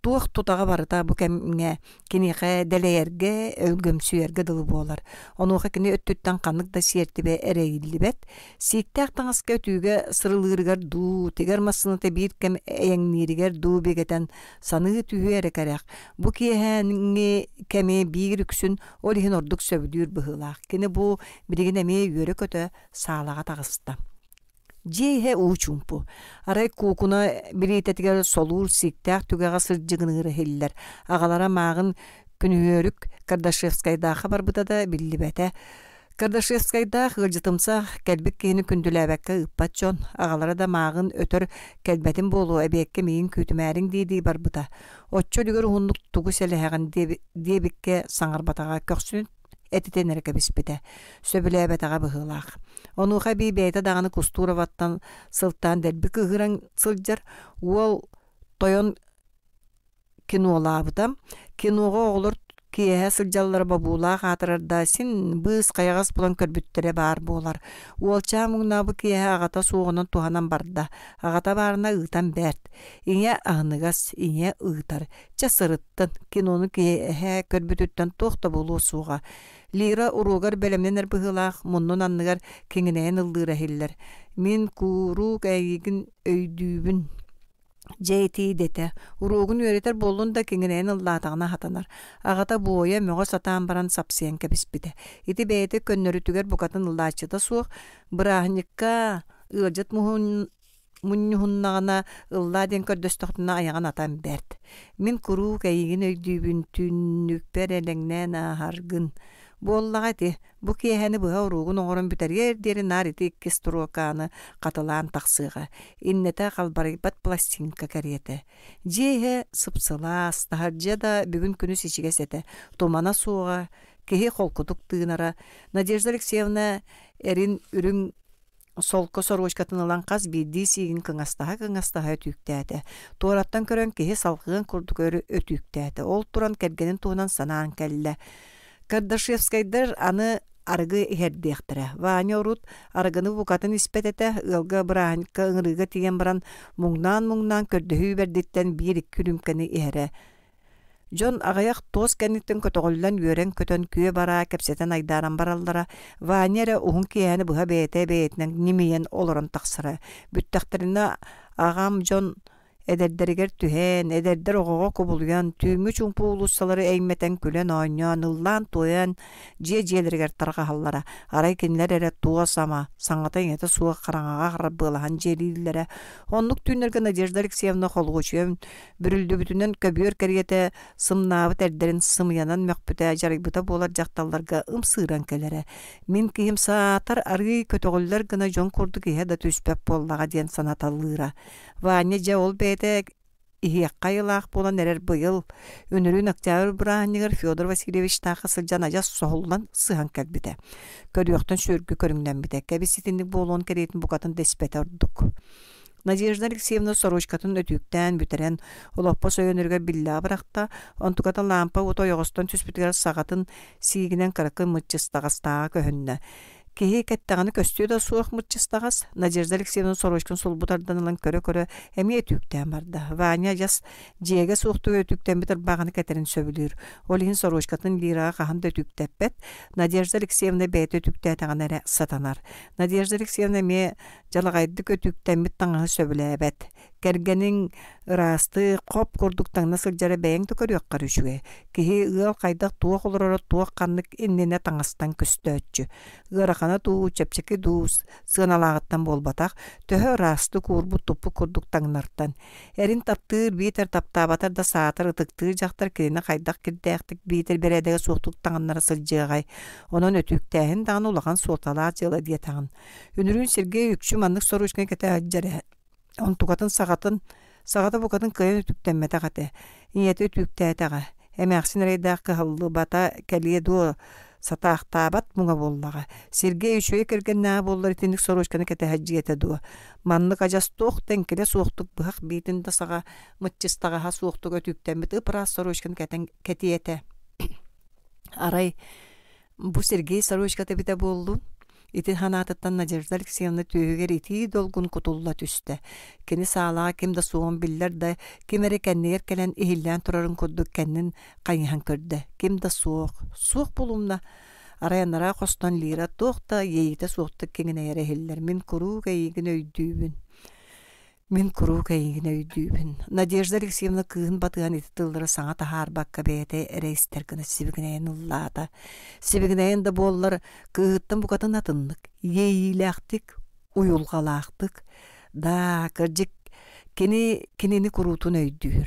Туах тутага барыта бу кемге киниге делеерге өлгөмсүерге дылы болар. Онуха кини өттүттен каннык да сиертибе эрейиллибет. Сииттээк таңаска өтүүгө сырылыырыгар дуу, тигер массыныты бир кем эйеңниригер дуу бегетен саныы түйү эрекерек. Бу киэхэнги кеме бир үксүн ол ихин ордук сөбүдүүр быһылаах. Кини бу билигин эме үөрө көтө саалага тагыста. Жейхе уучумпу. Арай кукуна билететигер солур сиктәк түгәгә сырҗыгыныры хилләр. Агалара магын күнүөрүк Кардашевскайдагы барбыта да биллибете. Кардашевскайда хылжытымса кәлбик кени күндүләбәккә ыппатчон. Агалара да магын өтөр кәлбәтин болу әбекке мейин күтүмәрин диди барбыта. Отчо дүгөр хуннук тугу селеһәгән дебикке саңарбатага көксүн этитенерге биспите. Сөбүләбәтага быһылаах. Онуха би бейта даганы Кустуроваттан сылтан дерби кыгыран сылжар уол тойон кинолабыта. Киного оголор киэһэ сылжаллар бабуулаах атырарда син быыс каягас булан көрбүттере бар болар. Уолча мугнабы киэһэ агата суогунан туханан барда. Агата барына ыытан бэрт. Иңе агыныгас, иңе ыытар. Часырыттан кинону киэһэ көрбүтүттен тухта болуу суга. Лира уругар белемненер быһылаах муннун анныгар кеңинээн ыллыыра хиллер. Мин куру кайгын өйдүүбүн жейти дете. Уругун үөретер боллун да кеңинээн ыллаатагына хатанар. Агата буоя мөҕө сатаан баран сапсыйан кэбиспите. Ити бэйэти көннөрүтүгер букатын ыллаачыта суох быраахныкка ыалжат муннюхуннагана ыллаа ден көрдөстөхтүнэ аяган атан бэрт. Мин куру кайгын өйдүүбүн түннүкпер элеңнээн ааһаргын. Боллагати бу киэһэни быһа уругун оҥорон бүтэригэр диэри наар ити икки строканы катылаан тахсыга. Иннете халбарыйбат пластинка кэриэте. Жиэһэ сыпсылаас, таһардьа да бүгүн күнүс ичиге сете. Тумана суога, киһи холкутук тыынара. Надежда Алексеевна эрин үрүң солко сорочкатын ылан кас бидди сигин кыңастаха өтүүктээте. Туораттан көрөн киһи салгыын курдук өтүүктээте. Ол туран кэргенин туунан санаан кэллэ. Кардашевскайдар аны аргы иһэрдиэхтэрэ. Ваня урут аргыны букатын испетете ылга быраанька ыңырыга тиген баран муңнаан көрдөһүү бердиттен бир күрүмкени иһэрэ. Жон агаяк тоос кэнниттен көтөҕөллөн үөрен көтөн күө бара кэпсэтен айдаран бараллара. Ваняра уһун киэһэни быһа бэйэтинэн нимиен олорон тахсара. Бүттэхтерине агам Жон эдердеригер түһэн, эдердер оҕоҕо кубулуян, түүмү чуңпу улуссалары эймэтен күлэн ооньоон, ыллаан туйан, жие-жиэлэригер тарҕаһаллара. Арай кинилэр эре туа сама, саҥата иҥете суа хараҥаҕа харабыалаһан дьиэлииллэрэ. Оннук түүнэргэ Надежда Алексеевна холгучуем бүрүлдүбүтүнэн көбүөр кэригэтэ сымнаабыт эрдерин сымыянан мөхпүтэ жарыйбыта буолар дьахталларга сыыран келэрэ. Мин киһим саатар арый көтөҕөллөр гына Дьон курдук иһэ да түспэп буоллаҕа диэн санаталлыыра. Ваня жа ол бэйте иһиэкка йылаах буолан эрэр быйыл үнүрүүн октябрь быраанньыгар Федор Васильевич таахы сылдьан ажас соһуллан сыһан кэлбитэ. Көрүөхтөн сүргү көрүңнэмбитэ. Кэбиситинник буолуон кериитин букатын деспете ордук. Надежда Алексеевна сорочкатын өтүктен бүтерен олоппо сөйөнөргө билла баракта онтуката лампа уто йогостон түспүтүгөр сагатын сигинен кыракы мытчыстагастаа көһөннө. Кеһи кэттэганы көстүү да суох мытчыстагас Надежда Алексеевна сорочкун сулбутардан алан көрө-көрө эми өтүктен барда. Ваня жас жеге суохтуу өтүктен битер баганы кетерин сөбүлүр. Олихин сорочкатын лираа каханда өтүктеппет. Надежда Алексеевна бэйт өтүктэтаган эре сатанар. Надежда Алексеевна ме жалагайдык өтүктен бит таңы сөбүлэбет. Кергенин ырасты коп курдуктан насыл жара бэйң төкөрүөк карышуге. Кеһи ыал кайдак туох олорор туох каннык иннене таңастан көстөөччү. Ыракана туу чепчеки дуус сыаналагыттан болбатак төһө ырасты курбу туппу курдуктаңнартан. Эрин таптыр битер таптабатар да саатыр ытыктыр жактар кирине кайдак кирдээхтик битер бередеге суохтук таңаннара сылжыгай. Онон өтүктээһин даган улаган суоталаа жыла диетагын. Үнүрүүн Сергей үкчү маннык соручкан кете аджаре. Онтугатын сагата букатын кыйын өтүктенмете кате. Иети өтүктээтэга. Эмэксин рейдаак кыһыллы бата кэлие дуо сатаахтаабат муңа боллага. Сергей үчүе кергеннаа боллар итинник сорочканы кете хаджиете дуо. Маннык ажас туох тенкеле суохтук быхак битин да сага мытчыстагаха суохтук өтүктенбит ыпырас сорочканы кетиете. Арай бу Сергей сорочкаты бите болду. Итин ханаатыттан Надежда Алексеевна түйөгер ити долгун кутулла түсті. Кені саалаға ким да суон биллер да ким эре кеннегер келен ихиллен турарын курдук кеннин кайыхан көрді. Ким да суох булумна. Араянара қостан лира тоқта ейті суоқты кеңіне эре хиллер. Мен куру кайыгын өйдүүбін. Надежда Алексеевна кыын батыган ити тылдыры саңа тахар бакка бейте рейстеркіні сибігінейін ұллада. Сибігінейін да боллар кыыттан букатын атыннык. Ейіләқтік, уйулғалақтық. Да, кыржик кенini kurutun өйдүүр.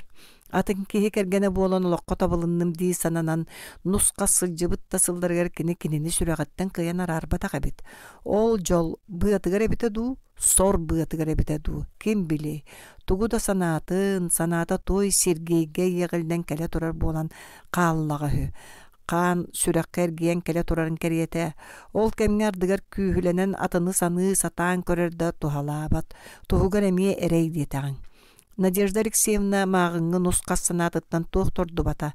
Атын кеһи кергене болан олоққа табылынным дии сананан нусқа сылжыбыт та сылдаргар кинини сүрәгаттан кыян арарбата кабит. Ол жол быатыгар эбите ду, сор быатыгар эбите ду. Ким били? Тугу да саната той Сергейге егілден келе турар болан қаллага хü. Кан сүрәккер гиен келе турарын кериете. Ол кемгер дыгар күйhülenen атыны саны сатаан көрерді тухалабат. Тухугар эмие эрей диетаган. Надежда Алексеевна мағыңы нусқас санатыттан тоқторду бата.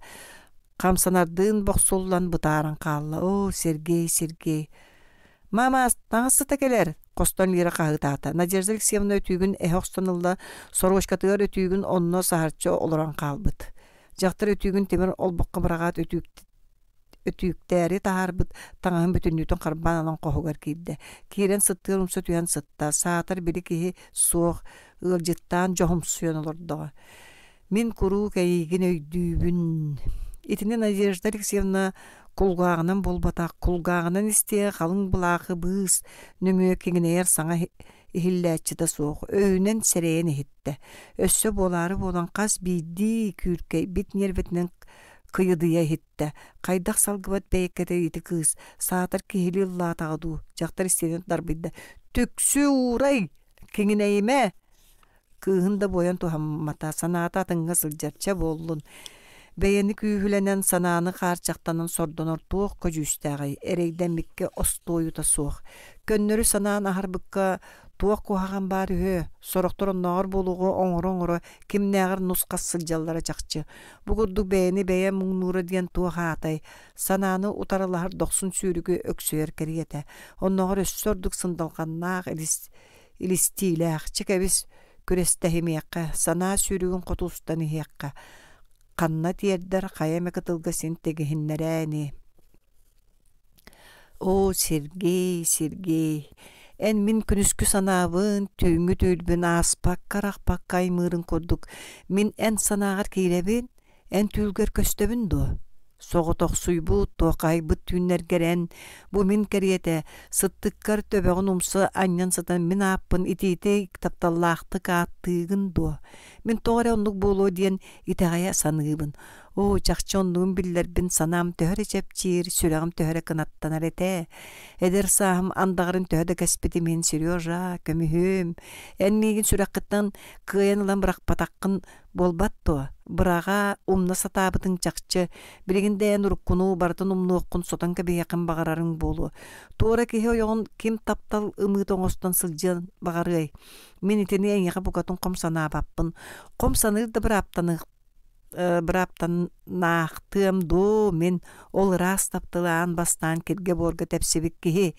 Қамсанардын боқсуллан бұтаран қалла. О, Сергей. Мама, таңысы тәкелер. Қостан лира қағытата. Надежда Алексеевна өтүйгін әхоқстанылда сорочкатығар өтүйгін онно сахарчы олыран қалбыт. Жақтыр өтүйгін темір олбаққа бірағат өтүйіктәрі тағарбыт таңағын бүтіннютын қарбан алан қоғығар кейді. Кейрен сыттығыр ұмсы түйен сытта. Саатыр білі кейі соқ ылжыттан жоғым сүйен олырдығы. Мен күру кәйгін өйдүйбін. Итіне Надежда Алексеевна кулгағынан болбатақ, кулгағынан істе қалың бұлағы бұыз нөмі кеңінер саңа ихилләтчі да соқ. Өйінен сәрейін ехетті. Өссі болары болан қас бейді күркей бит нерветінен кыйыдыя хитте. Кайдак салгыбат бәйеккеті еті кыз. Саатар кехили ұлла тағыду. Жақтар істеден дарбайды. Түксі урай! Кеңінейме! Кыһында боян тухаммата. Санаата атыңға сылжарча боллун. Бәйені күйhülenen санааны қарчақтанын сордонор туох көжүстәғай. Эрейден микке остойута суох. Көннөрү санаан ахарбыкка туох кухаган бары хö. Сорокторон нағыр болуғы оңыр-оңыры кимнәғыр нусқас сылжаллара чақчы. Бұгырду бәйені бәйен мұңнуры диен туох атай. Санааны утарылахар доқсын сүйрігі өксөйер кериеті. Оннағыр өссордық сындалғаннақ илистиләқ. Чекәбіз күрестәхимеққа. Сана сүйрігін қотустан ихеққа. Қанна тиердер қаяме кытылғы сен тегіхіннәрәні. О, Сергей. Эн мин күнүскү санабын, түйіңі түйілбін аспақ, қарақпақ қаймырын көрдік. Мин эн санағар кейлебін, эн түйілгер көстебін до. Соғытоқ суйбу, тоқайбыт түйінергерен. Бу мин кәриеті, сыттыққар төбеғін умсы аньян сатан мин аппын итейте тапталлақты қаттығын до. Мин тоғыря ондық болу дейін итағая санығыбын. О, чахчонluğun billerbin sanam töhre çepçir, sürağım töhre kınattanar ete. Eder sahım andağırın töhre kaspeti men Seryoja, kömühüm. En migin sürakıttan kıyanılan bırak patakkın bolbatto. Bırağa umna satabıtın çakçı, bilginde nurukkunu barıtın umnu okkun sotan kabi yakın bağararın bolu. Tuğra kihi oyoğun kim taptal ımı toğostan sılcın bağarıy. Min itini en yaka bukatın komsana bappın. Komsanır da bir haftan nahtım do men ol ras taptılan bastan kirge borga tepsibik kihi.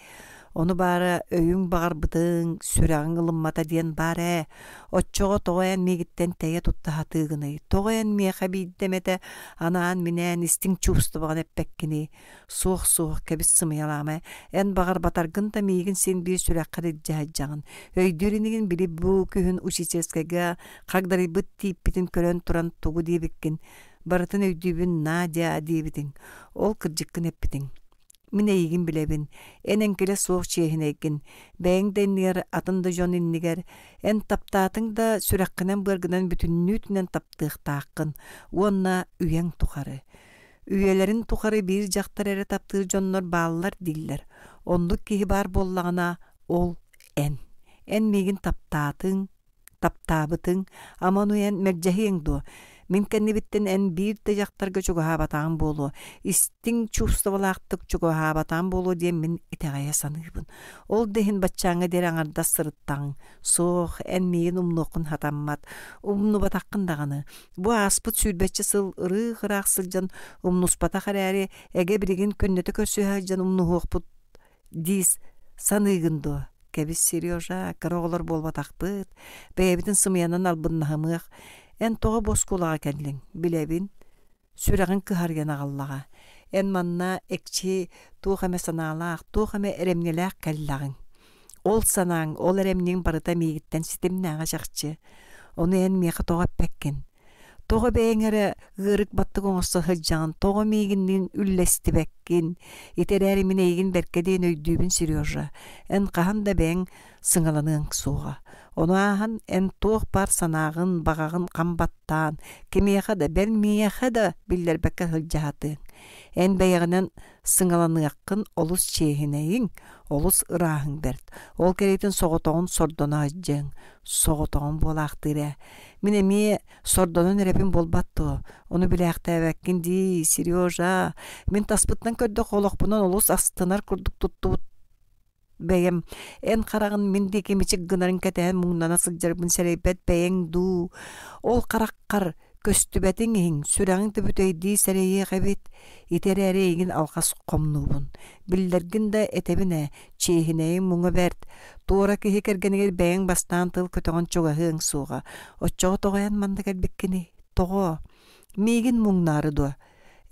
Onu bara öyün bağır bıdın, sürağın ılınmata diyen bare. Otçoğa toğayan migitten teye tutta hatığını. Toğayan miyaqa biddemete anaan minen istin çupstu bağın eppekkini. Soğuk kebis sımıyalama. En bağır batargın da migin sen bir süre qadidjahajjağın. Öydürünigin bili bu kühün uçiçeskega qagdari bıt tiyippitin kölön turan tugu diyebekkin. Baratın öydübün Nadia diyebitin. Ol kırcıkkın eppitin. Mine yigin bilebin, enenkele soğuk çehineykin, beğen denliyer atında jon inniger, en taptatın da sürekkinen bırgınan bütün nütünen taptığ taqın, onna üyen tukarı. Üyelerin tukarı bir jaktar ere taptığı jonlar bağlılar diller. Onduk kihi bar bollağına ol en. En migin taptabıtın, aman uyen mercehiyen do. Min kenni bitten en bir de jaktarga çoga habatan bolu. İstin çustavalaqtık çoga habatan bolu diye min itagaya sanıybın. Ol dehin batçaڭa deren arda sırıttan. Soğuk en miyin umnokun hatammat. Umnu batakkın dağını. Bu aspıt sülbetçi sıl ırı hıraq sılcan umnus batak harari ege birigin könneti kösü hajan umnu hoqput diz sanıygındu. Kebis Seryoja karoğlar bol batakpıt. Beyebitin sımıyanan albınnahamıq. En toğa boskulağa kendin, bilebin, sürağın kıhargen ağallağa. En manna ekçi tuğame sanalaq, tuğame eremnilaq kallağın. Ol sanağın, ol eremnin barıta migitten sitemnağa şakçı. Onu en miyaqa toğa pekkin. Toğa beğenere gırık battık oğusu hıccan, toğa miginin üllesti bekkin. İtererimin eigin berkediğin öydübün Seryoja. En qahan da beğen sıngalanığın soğa. Onu ahan en toğ bar sanağın bağağın qambattan, kemiyaqa da belmiyaqa da biller bekka hılcahatın. En beğenen sıngalanıqın olus çehineyin, olus ırahın bert. Ol keretin soğutoğun sordona hıccın, soğutoğun bolaqtire. Minemi sordonun repin bolbattu. Onu bilaqta evekkin di, Seryoja. Min taspıttan kördük oloqpunan olus astınar kurduk tuttu beyem en qarağın mindeki miçik gınarın ketehen muğnana sıgjarbın sereybet beyen du. Ol qaraqqar köstübetin ehin sürağın tübüteydi sereye qebet iterere egin alqas qomnubun. Billergin de etebine çehineyin muğu bert. Tuğra ki hikergeniger beyen bastan tıl kötüğün çoğahığın suğa. O çoğu toğayan mandak elbekkini. Toğu. Migin muğnarı du.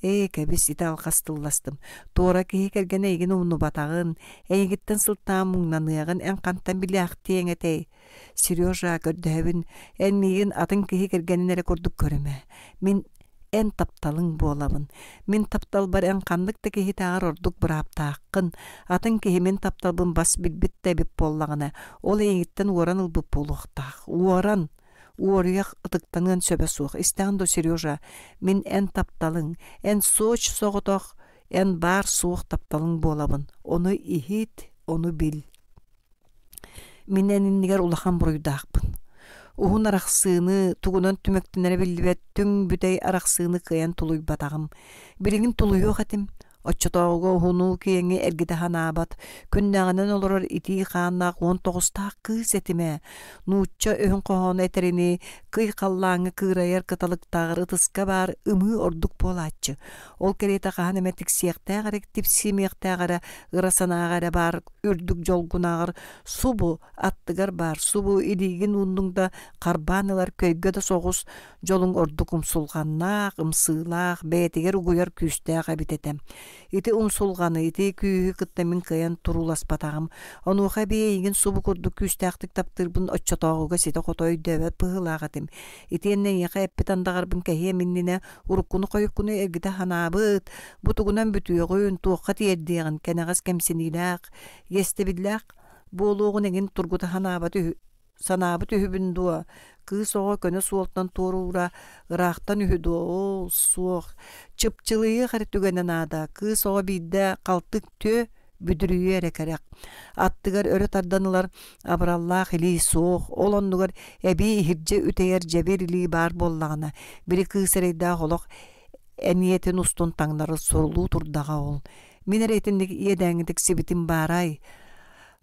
Kebis ite alqastılastım. Tuğra ki hikergene egin umnu batağın. Egitten sıltağın muğnanıyağın en kantan bile aqtiyen etey. Seryoja gördüğün en migin atın ki hikergenine kurduk körüme. Min en taptalın bolamın. Min taptal bar en kandık da ki hitağır orduk bir hafta haqqın. Atın ki min taptalbın bas bilbit de bip bollağına. Ol egitten uğran ılbıp boluqtaq. Uğran. Uğruyaq ıtıktanın söbe soğuk. İstağın Seryoja, min en taptalın, en soç soğutoq, en bar soğuk taptalın bolabın. Onu ihit, onu bil. Min eninniger ulaqan buruydaqpın. Uhun araqsığını, tuğunan tümöktünere bilibet, tüm bütey araqsığını kıyan tuluy batağım. Birinin tuluyu qatim. Oççotağıga hunu kiyenge ergide hanabat. Künnağının olurur iti qanaq 19 taqı setime. Nuçça öhün qoğunu eterini, kıy qallağını kırayar kıtalıktağır ıtıska bar ımı orduk bolatçı. Ol kereta qahan emetik siyaqtağır, tipsimiyaktağır, ırasanağır bar, ürdük jolgunağır, subu attıgar bar, subu idigin undungda qarbanılar köyge de soğuz, jolun orduk umsulğannaq, ımsığlaq, beyetiger uguyar küstağ bitetem. Iti umsulğanı, iti kүйü kıttamin kayan turulas batağım. Onu xabiyeyin subu kurduk küstağtık taptırbın oççotağıga sete qotoy dövet pıhılağatim. Iti enne yaqa eppitan dağarbın kahiye minnine urukkunu koyukkunu ergide hanabıt. Butugunan bütüyögün tuğqa tiyerdiğin kenagas kemsinilaq, yestebillaq, boluğun egin turguta hanabatı sanabı tühübün dua. кыы соҕо көнө суолтан туорура ыраахтан үһүдү ол суох чыпчылыы хары түгенен аада кыы соҕо биидде калтык тө бүдүрүйү эрекерек аттыгар өрө тарданылар абыраллаах илии суох ол оннугар эби ихирдьэ үтэйэр дьэбир илии баар боллаҕына бiri кыысарайдаах олох эниэтин устун таҥнары сурулуу турдага ол мин эрейтинник иэдээҥҥитик сибитин баарай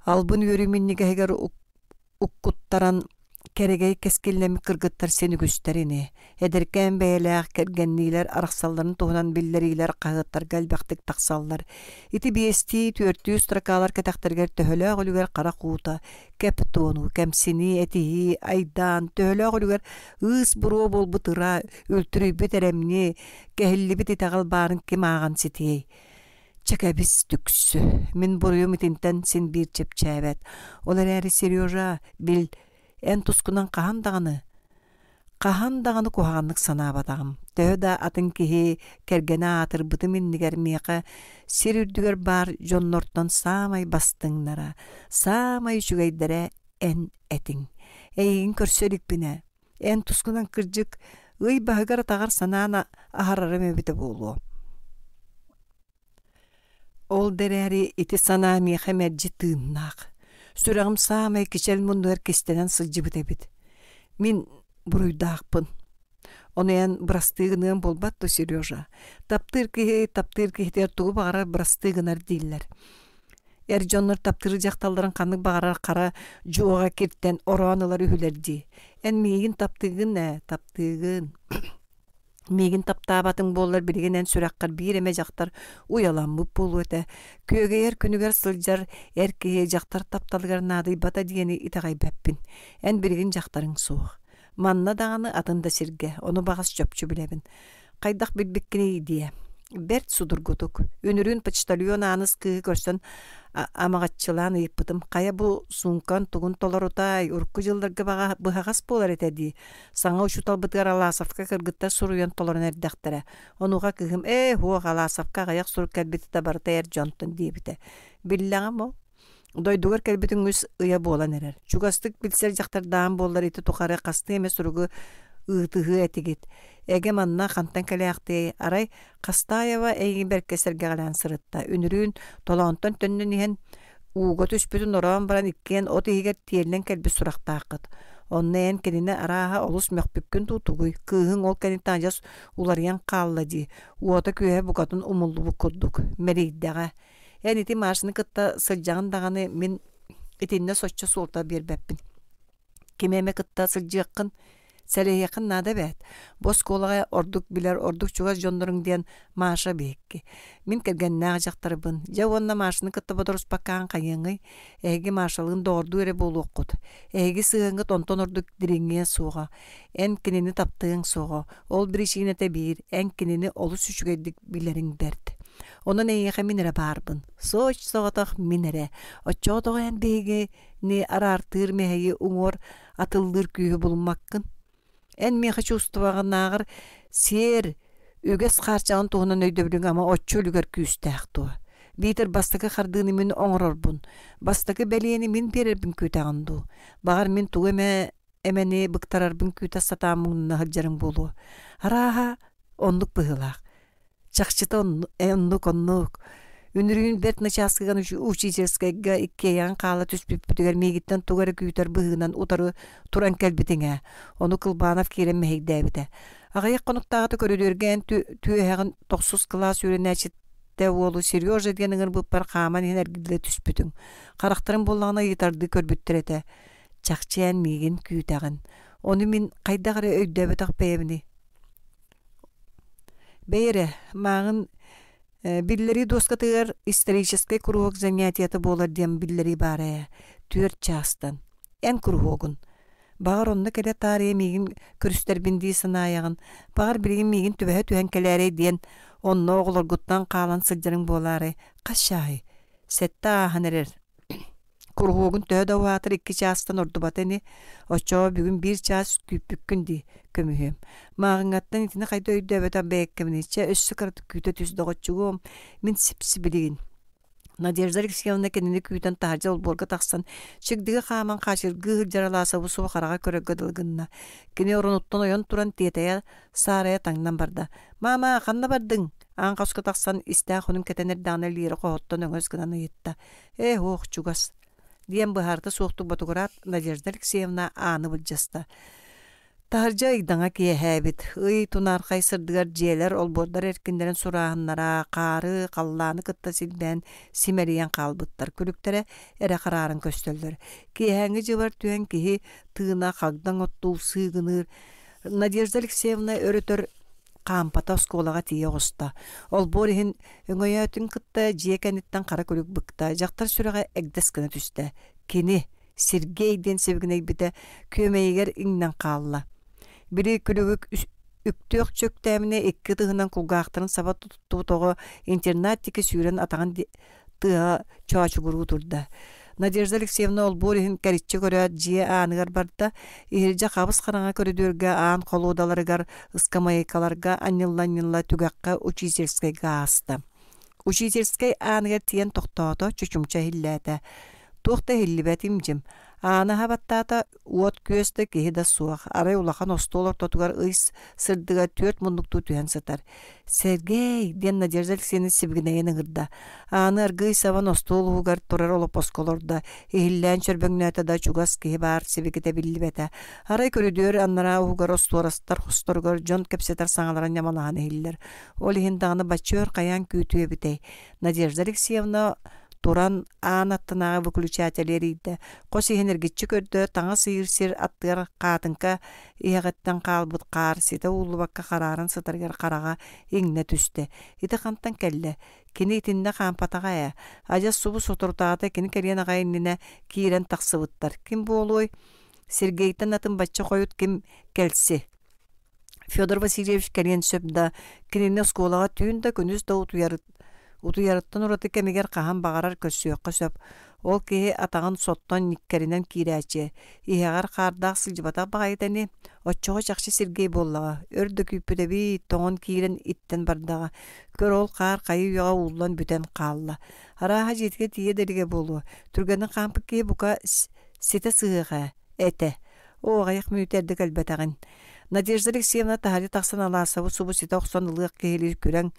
албын үөрүминнигэһигэр уккуттаран керегей кескиллеми кыргыттар сенүгүстэрини эдеркээн бэйэлээх кэргэнниилэр арахсалларын туһунан биллэриилэр хаһыаттар гэлбэхтик тахсаллар ити биэсти түөртүү строкалар кэтэхтэргэр төһөлөөх үлүгэр хара куута кэп туону кэмсини этиһи айдаан төһөлөөх үлүгэр ыыс буруу болбут ыра үлтүрүйбүт эремни кэһиллибит итэҕэл баарын ким ааган ситиэй чэкэбис түксү мин буруйум итинтэн син биир чэпчээбэт ол эрээри Сережа бил эн тускунан каһан даҕаны куһаҕаннык санаабатаҕым төһө да атын киһи кэргэнэ аатырбыты миннигэр миэхэ сир үрдүгэр баар дьоннортон саамай бастыҥнара саамай үчүгэйдэрэ эн этиң эйигин көрсөликпине эн тускунан кырдьык ый баһыгар атаҕар санаана аһарарым эбите буолуо ол дэрээри ити санаа миэхэ мэрдьи тыыннаах сүрэҕим саамай кичэл муннугар кистэнэн сылдьыбыт эбит мин буруйдаахпын онуян бырастыыгыныам болбатту Сережа таптыыр киһитер тугу баҕарар бырастыыгынар дииллэр эр дьоннор таптыры дьахталларын ханнык баҕарар хара дьуоҕа киртэн ороонылар үһүлэрдии эн миигин таптыыгын миигин таптаабатын буоллар билигинэн сүрэххэр биир эме дьахтар уяламмыт буолуо этэ күөгэйэр күнүгэр сылдьар эр киһи дьахтар тапталыгар наадыйбата диэни итаҕайбэппин эн билигин дьахтарыҥ суох манна даҕаны атын да сиргэ ону баҕас чөпчү билэбин хайдах билбиккини дие берт судургутук үнүрүүн почтальон аныс кыыһы көрсөн амаҕаччылаан ыйыппытым хая бу сумкан тугун толорутай урукку дьылларга быһаҕас буолар этэ дии саҥа учуталбытыгар Алаасовка кыргыттар суруйан толорун эрдэхтэрэ онуга кыыһым хуох Алаасовка аҕайах сурук кэлбити табарыта эр дьонтон диэбитэ биллэҕим ол дойдугар кэлбитиҥ үс ыйа буолан эрэр чугастык билсэр дьахтар даан буоллар ити тухары хасты эмэ суругу ыытыһы этигит эге манна хантан кэлээхтээ арай Хастаева эйги беркесерге галаан сырытта үнүрүүн толоонтон төннүн иһэн ууга түспүтүн ороон баран иккиэн от иһигэр тиэллэн кэлби сурахтааххыт онна эн кэнини арааһа олус мөхпүпкүн туутугуй кыыһыҥ ол кэнни таадьас уларыйан хаалла дии уота күөһэ букатын умуллубут курдук мэриийдэҕэ эн ити маашыны кытта сылдьаҕын даҕаны мин итиннэ соччо суолта биэрбэппин кимээме кытта сылдьыаккын сэлэйиэххин наада бэт бос куолага ордук билэр ордук чугас дьонноруҥ диэн Маша биэкки мин кэргэннээҕэ дьахтарбын дьэ уонна Машаны кытта бодоруспаккаан хайыаҥҥый эһиги Машалыын доордуу эрэ буолуоккут эһиги сыаҥҥыт онтон ордук дириҥҥиэ суоҕа эн кинини таптыаҥ суоҕа ол биричиинэтэ биир эн кинини олус үчүгэйдик билэриҥ берт онон эйиэхэ мин эрэ баарбын соч соҕотох мин эрэ оччоотоҕо эн биһиги ни араартыыр мэһэйи уҥуор атыллыыр күүһү булуммаккын эн миэхэ чувствоваҕынааҕар сиэр үгэс хаарчаҕын туһунан өйдөбүлүҥ ама оччу үлүгэр күүстээх туа биитер бастакы хардыыны мин оҥорорбун бастакы бэлиэни мин биэрэрбин күүтэҕин дуу баҕар мин тугу эмени быктарарбын күүтэ сатааммуҥнуна сылдьарыҥ буолуо арааһа оннук быһыылаах чахчыта оннук үнүрүүн берт начааскыган учительскайга иккеян хаала түспүппүтүгэр миигиттен тугары күүтөр быһыынан утары туран кэлбитиҥэ ону Кылбаанов киирэн мэһийдээбитэ аҕайах конуктааҕаты көрүлүөргэн түөһэҕин 9 класс үөрэнээчитэ уолу Сережа диэн ыҥырбыппар хааман иһин эргиллэ түспүтүҥ харахтарын буллаҕына ыйытарды көрбүттэр этэ чахчыан миигин күүтэҕин ону мин хайдағары өйдөбөтөх бэйэбини бэйэрэ мааҕын биллери доскатыгар исторический круг занятията болар диэн биллери баарая 4 частан эн кругун багар онна келе тарые мигин көрүстөрбүн дии санааягын багар билигин мигин түбэһэ түһэн келээрэй диэн онно оҕолоргуттан каалан сылдьарыҥ буолаары кащаай сетта ааһан эрэр кургуогун төһө уаатыр 2 частан ордубатыни очоо бүгүн 1 час күүппүккүн дии көмүһүм мааҕыңаттан итини хайда өйдөбөтөн бэйэккэминиччэ өссө кырдык күүтө түс догоччугуум мин сипси билигин Надежда Алексеевна кенини күйтен тахаржа олборга тахсан чигдиги хааман качыргы жараласа бу субахарага көрөггө дылгынна. Кини оруnuттан ойон туран тетая сарая таңнан барда. Мама, канна бардың? Аан каска тахсан истää хунун кетенер даны лире коhoттон өңөз гынаны йытта. Ох, чугас. Диен быһарты суохту батугурат Надежда Алексеевна ааны былжаста. Тахаржа игдаңа киэһээбит. Ый тунар хайсырдыгар дьиэлэр олбордар эркиндерин сураахыннара каары қаллааны кытта силбэн симэриэн каалбыттар. Күлүктере эре караарын көстөлдөр. Киэһээҥи жыбар түһэн киһи тыына хагдаң оттуу сыыгыныр. Надежда Алексеевна өрөтөр кампата сколага тие оста. Олбор иһин өңөйөтүн кытта жиэкэниттен кара күлүк быкта. Жактар сүрэҕэ эгдэс гына түстэ. Кини Сергей ден себигинейбите көмейгер иңнен каалла. Бири күлүгүк үктөк чөктәмине икки тыһынан кулгаактарын саба туттуутого интернаттики сүүрен атаган тыа чоочугуруу турда. Надежда Алексеевна олборихин кәритче көрөт жие aanыгар барда, ихиржа кабыс караңа көрөдөргө аан колуудаларыгар, ыскамайкаларга, аннилла түгакка учительскайга аста. Учительскай aanыгар тиен токтоото чучумча хиллээте. Туохта хиллибет имжим. Аана хабаттаата уот көстө киһида суах. Арай улахан остолор тотугар ыйс сырдыга 4 мундукту түһэн сатар. Сергей ден Надежда Алексеевна сибигинейен ыңырда. Ааны аргый саван остол угар турар олопосколорда. Ихиллэн чөрбөңнөтө да чугас киһи бар сибигите биллибете. Арай көрүдөр аннара угар осторастар хусторгор жон кепсетар саңаларан ямалахан ихиллер. Ол ихиндаганы баччөр каян күүтүө битей. Надежда Алексеевна туран аанаттынағы выключателерийді. Қос ихенергетчі көрді, таңа сыйыр-сыр аттығар қатынка иғеттен қалбыт қар, сеті улыбаққа қарарын сытыргер қараға еңне түсті. Иті қанттан кәлі. Кені итінде қампатаға ә. Ажас субы сотыртағыда кені кәрген ағайынына кейрен тақсыбыттар. Кім болуй? Сергейтен атын бачча қойыт кім кәлсі. Федор Васильевич кәрген сөпді. Кенені сколаға түйінді күніз да Утуярыттан ураты кемигер кахан багарар көссүөккө сөп. Ол киһи атаган соттон никкеринен киирээчи. Иһэгар каардак сылжыбата багайтани. Оччого чакчы Сергей боллага. Өрдө күппүдеби тоңон киирен иттен бардага. Көр ол каар кайы уяга уулан бүтен каалла. Араха жетиге тие делиге болу. Түргенин кампы киһи бука сете сыыга. Эте. Оғайық мүйтердік әлбәтағын. Надежда Алексеевна тахари тақсан аласабы субу сете оқсан ылық киһилир күрен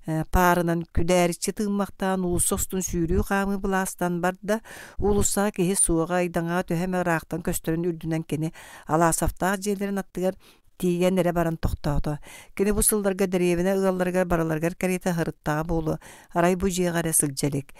парынан күдәричи тыыммактан улусостун сүүрүү камы буластан барда улуса кеһи суога айдаңа төһөмө раактан көстөрүн үрдүнөн кени аласафтаа жерлерин аттыгар тиген эре баран токтоото. Кени бу сылдарга деревине ыалларга бараларга карета хырыттаа болу. Арай бу жегаре сылжалик.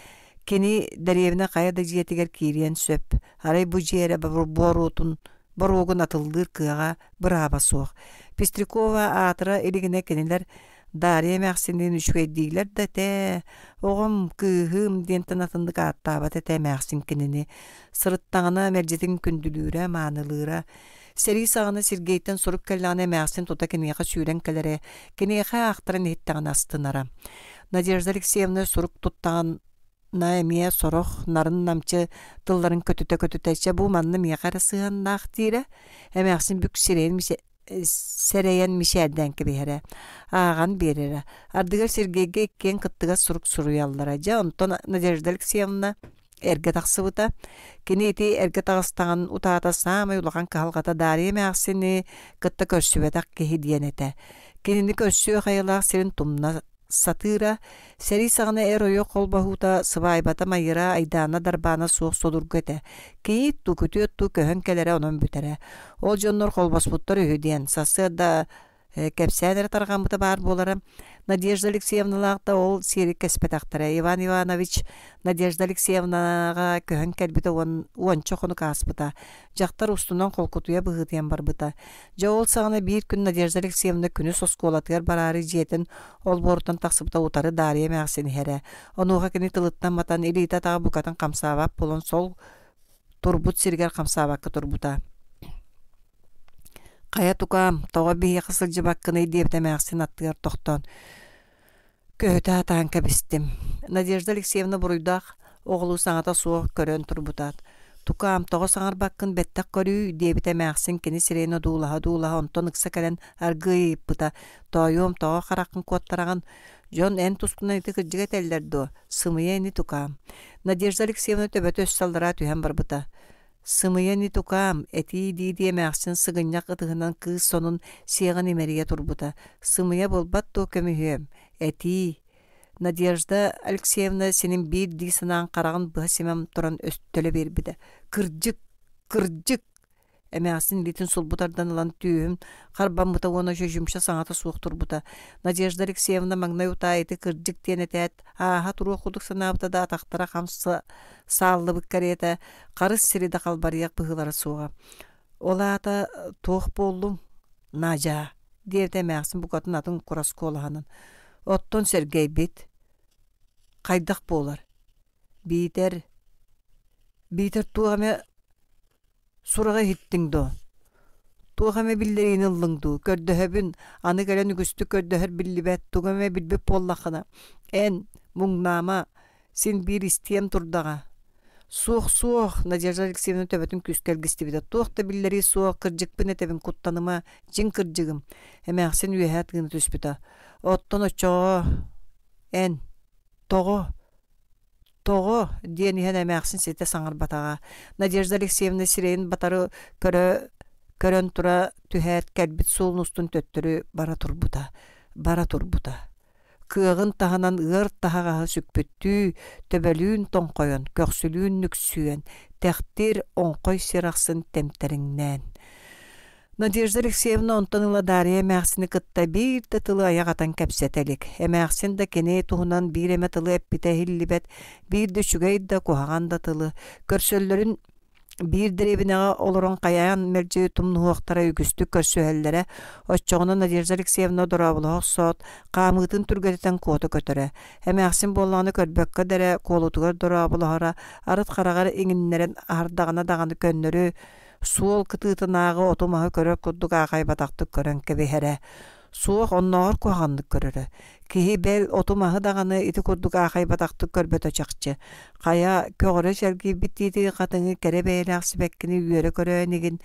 Кени деревине каяда жетигер кириен сөп. Арай бу жере борутун боругун атылдыр кыга браба суох. Пестрикова атыра элигине кенилер Дарья Мәхсинин үшкейдейлер да тә, оғым күйім дентін атынды қаттаба тә Мәхсин кеніне. Сырыттағына мәржетін күнділері, маңылыра. Сәрі сағына Сергейтен сұрып кәліғана Мәхсин тота кенеға сүйрен кәлері, кенеға ақтырын еттіған астынара. Надежда Алексеевна сұрып тұттаған Наэмия сорох нарын намчы тылларын көтүтө бу манны миякара сыган тире эмяксин бүк сәрейен мишәддән кебере аган берере ардыгар Сергейге кен кыттыга сурук суруяллара жа онтон Надежда Алексеевна эрге таксыбыта кенети эрге тагыстаган утаата самай улаган калгата Дарья эмяксини кытта көрсүбетак кеһи диенете кенини көрсү хайла серин тумна сатыра сери сагына эройо колбахута сыбайбата майыра айдана дарбана суох содургете кийит ту көтөттү көһөн келере онон бүтере ол жоннор колбаспуттар өйден сасы да кепсәдер таргамыта бар болары Надежда Алексеевна лакта ол сери кеспетактара Иван Иванович Надежда Алексеевнага көһөн келбите ончо кону каспыта жактар устунан колкутуя быгытыян барбыта жа ол сагына бир күн Надежда Алексеевна күнү сосколатыгар барары жиетин ол борутан таксыбыта утары Дарья Мәхсин хере онуга кини тылыттан матан элита тага букатын камсабап болон сол турбут сиргер камсабакка турбута Кая тукам, тоға бейе қысыл жыбаққыны дейбді мәқсін аттығар тоқтан. Көйті атанка бістім. Надежда Алексеевна бұруйдақ, оғылу саңата суық көрін тұрбутат. Tukam togo sangar bakkın bettek körü debite mäxsin kini sirene duulaha onton ыкса kelen argıyıp buta toyum togo karakın kottaragan Jon en tuskuna iti kırcıga tellerdi sımıya eni tukam. Nadежда Алексеевна töbet öz saldıra tühen bar buta. Sımıya eni tukam eti diye mäxsin sıgınyak ıtıhınan kız sonun siyağın emeriye turbuta. Sımıya bolbat to kömühüm. Eti Надежда Алексеевна senin bir disanan qarağın bıhasimem turan östüle berbide. Kırcık. Emäsin litin sulbutardan alan tüyüm. Qarban buta ona jümşa saňata suuqtur buta. Надежда Алексеевна magna yuta eti kırcık diyen etet. Aha turu okuduk sanabıta da ataqtara hamsı sağlı bükkariyete. Qarız siride qalbariyak bıhılara suğa. Ola ata toğ bollum. Naja. Diyevde emäsin bu katın atın kuraskı olahanın. Otton Sergey bit. Qaydak bolar. Biter tuğame surağa hittin do. Tuğame billerini ıllıngdu. Kördöhebün anı gelen ügüstü kördöher billibet. Tuğame bilbep bollakına. En muğnama sin bir istiyem turdağa. Suuq. Надежда Алексеевна töbetün küskelgisti bide. Tuğda billeri suuq kırcık bine tebin kuttanıma jin kırcıgım. Emäxsin üyehat gını tüspüta. Otton oçoğu. En. Togo diyen ihan emäxsin sete saňar bataga. Надежда Алексеевна sireyin batarı körön tura tühät kelbit sulun ustun töttürü bara turbuta. Kığın tahanan ığır tahagağı sükpüttü, töbelüün tonkoyon, köksülüün nüksüyen, tehtir onkoy siraqsın temterinden. Надежда Алексеевна онтанıla Дарья mäxsini kıtta bir de tılı ayak atan käpsetelik. Emäxsin de kene tuhunan bir eme tılı epbite hillibet, bir de şügey de kuhagan da tılı. Körsöllörün bir direbine oluron kayayan merceği tumnuhuaktara ügüstü körsöhellere, oççoğuna Надежда Алексеевна dorabılığı sot, qamıtın türgetiten kodu kötöre. Emäxsin bollağını körbökke dere, kolutugar dorabılığara, arıt qaragar eňinleren ardağına dağını könnörü, Suol kıtıtınağı otumağı körör kudduk ağay bataktık körön kebehere. Suoq onnoğur kuğanlık körörü. Kihi bel otumağı dağını iti kudduk ağay bataktık körbet açakçı. Kaya köğürü şelgi bittiydi qatıngı kere beylaqsı bekkini üyere körönigin.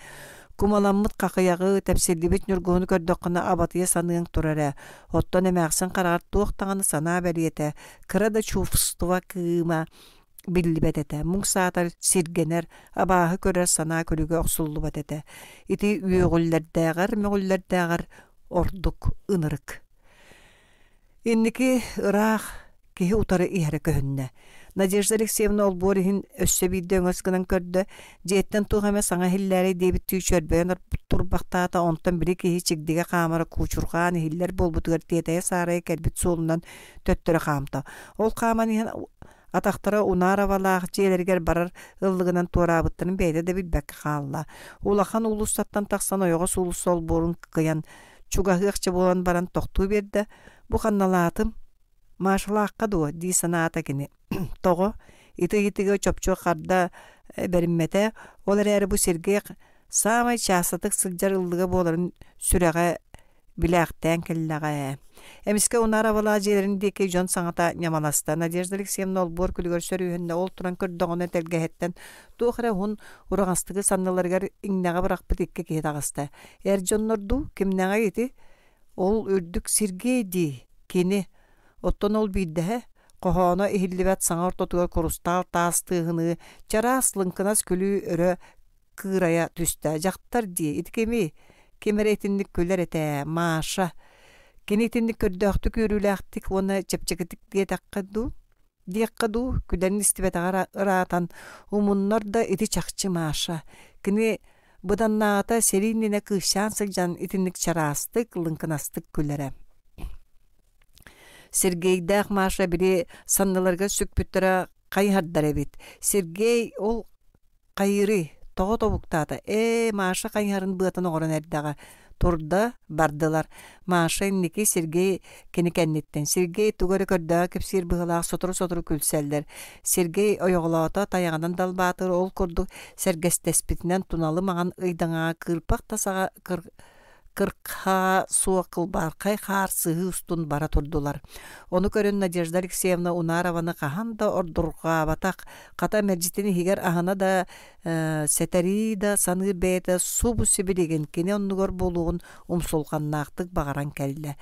Kumalanmıt qaqıyağı tepsilli bit nürgüğünü kördöqqına abatıya sanığın turare. Otton emäxsin qarartuq tağını sana beliyete. Kırada çufıstuva kıma. Billibetete, mung saatar sirgener, abahı körer sana kölüge oqsullu batete. Iti üyeğüllerdäğer, orduk, ınırık. Inniki ıraq, kihi utarı ihere köhünne. Надежда Алексеевна olborihin össebidde öňösgünen kördü. Jetten tuğame sana hilleri debit tüçörbener turbaqtata ondan biri kihi çigdige kamera kuçurgan hiller bolbutugar teteye saraya kelbit solundan töttörü qamta. Ol qamany Ataqtara unara valaq jelerger barar ıllığınan torabıttının beyde de bilbek qalla. Ulahan ulusattan taqsan oyoğos ulusol borun qıyan çugahıqçı bolan baran toqtu berdi. Bu qannalatım maşalaqqa do di sanata kini. Togo iti çopçu qarda berimmete olar eri bu sergey samay çasatık sıljar ıllığı boların süreğe bilaqtan kellaga. Emiske onara valajlerindeki jon saňata ñamalasta Надежда Алексеевна olbor külgör sörühünde olturan kördöňüne telgehetten tuğra hun uragastygy sannalargar iňnaga bırakpyt ikke kehdagasta. Jonnordu kimnaga eti ol ördük Sergeydi kini otton ol bidde qohona ehillibet saňa ortotugar korustal tastygyny çaraslynkynas külü örö kıraya tüstä jaktar diye itkemi kemeretinlik köller ete maşa Kenitinlik kördöktü körüläktik ona çepçeketik diye taqqadu. Diqqadu küden istibetaga ıratan umunlar da iti çaqçı maşa. Kini budannata serinine kışan sıljan itinlik çarastık lınkanastık küllere. Sergey dağ maşa biri sannalarga sükpüttara qayhardar ebit. Sergey ol qayri toğu tobuktata. Maşa qayharın bıatan oğran erdaga. Turda bardılar. Maşa inniki Sergey kenikennetten. Sergey tugarı körda kepsir bıhılaq soturu külseller. Sergey oyoğlata tayağından dalbatır ol kurdu serges tespitinden tunalı mağan ıydağa kırpak tasağa кырка суакыл баркай харсыгы устун бара турдулар. Onu көрөн Надежда Алексеевна Унарованы кахан да ордурга батак ката мерҗитини хигер ахана да сетери да саныр бейте субу сибилеген кене оннугор болугун умсулганнактык багаран келди.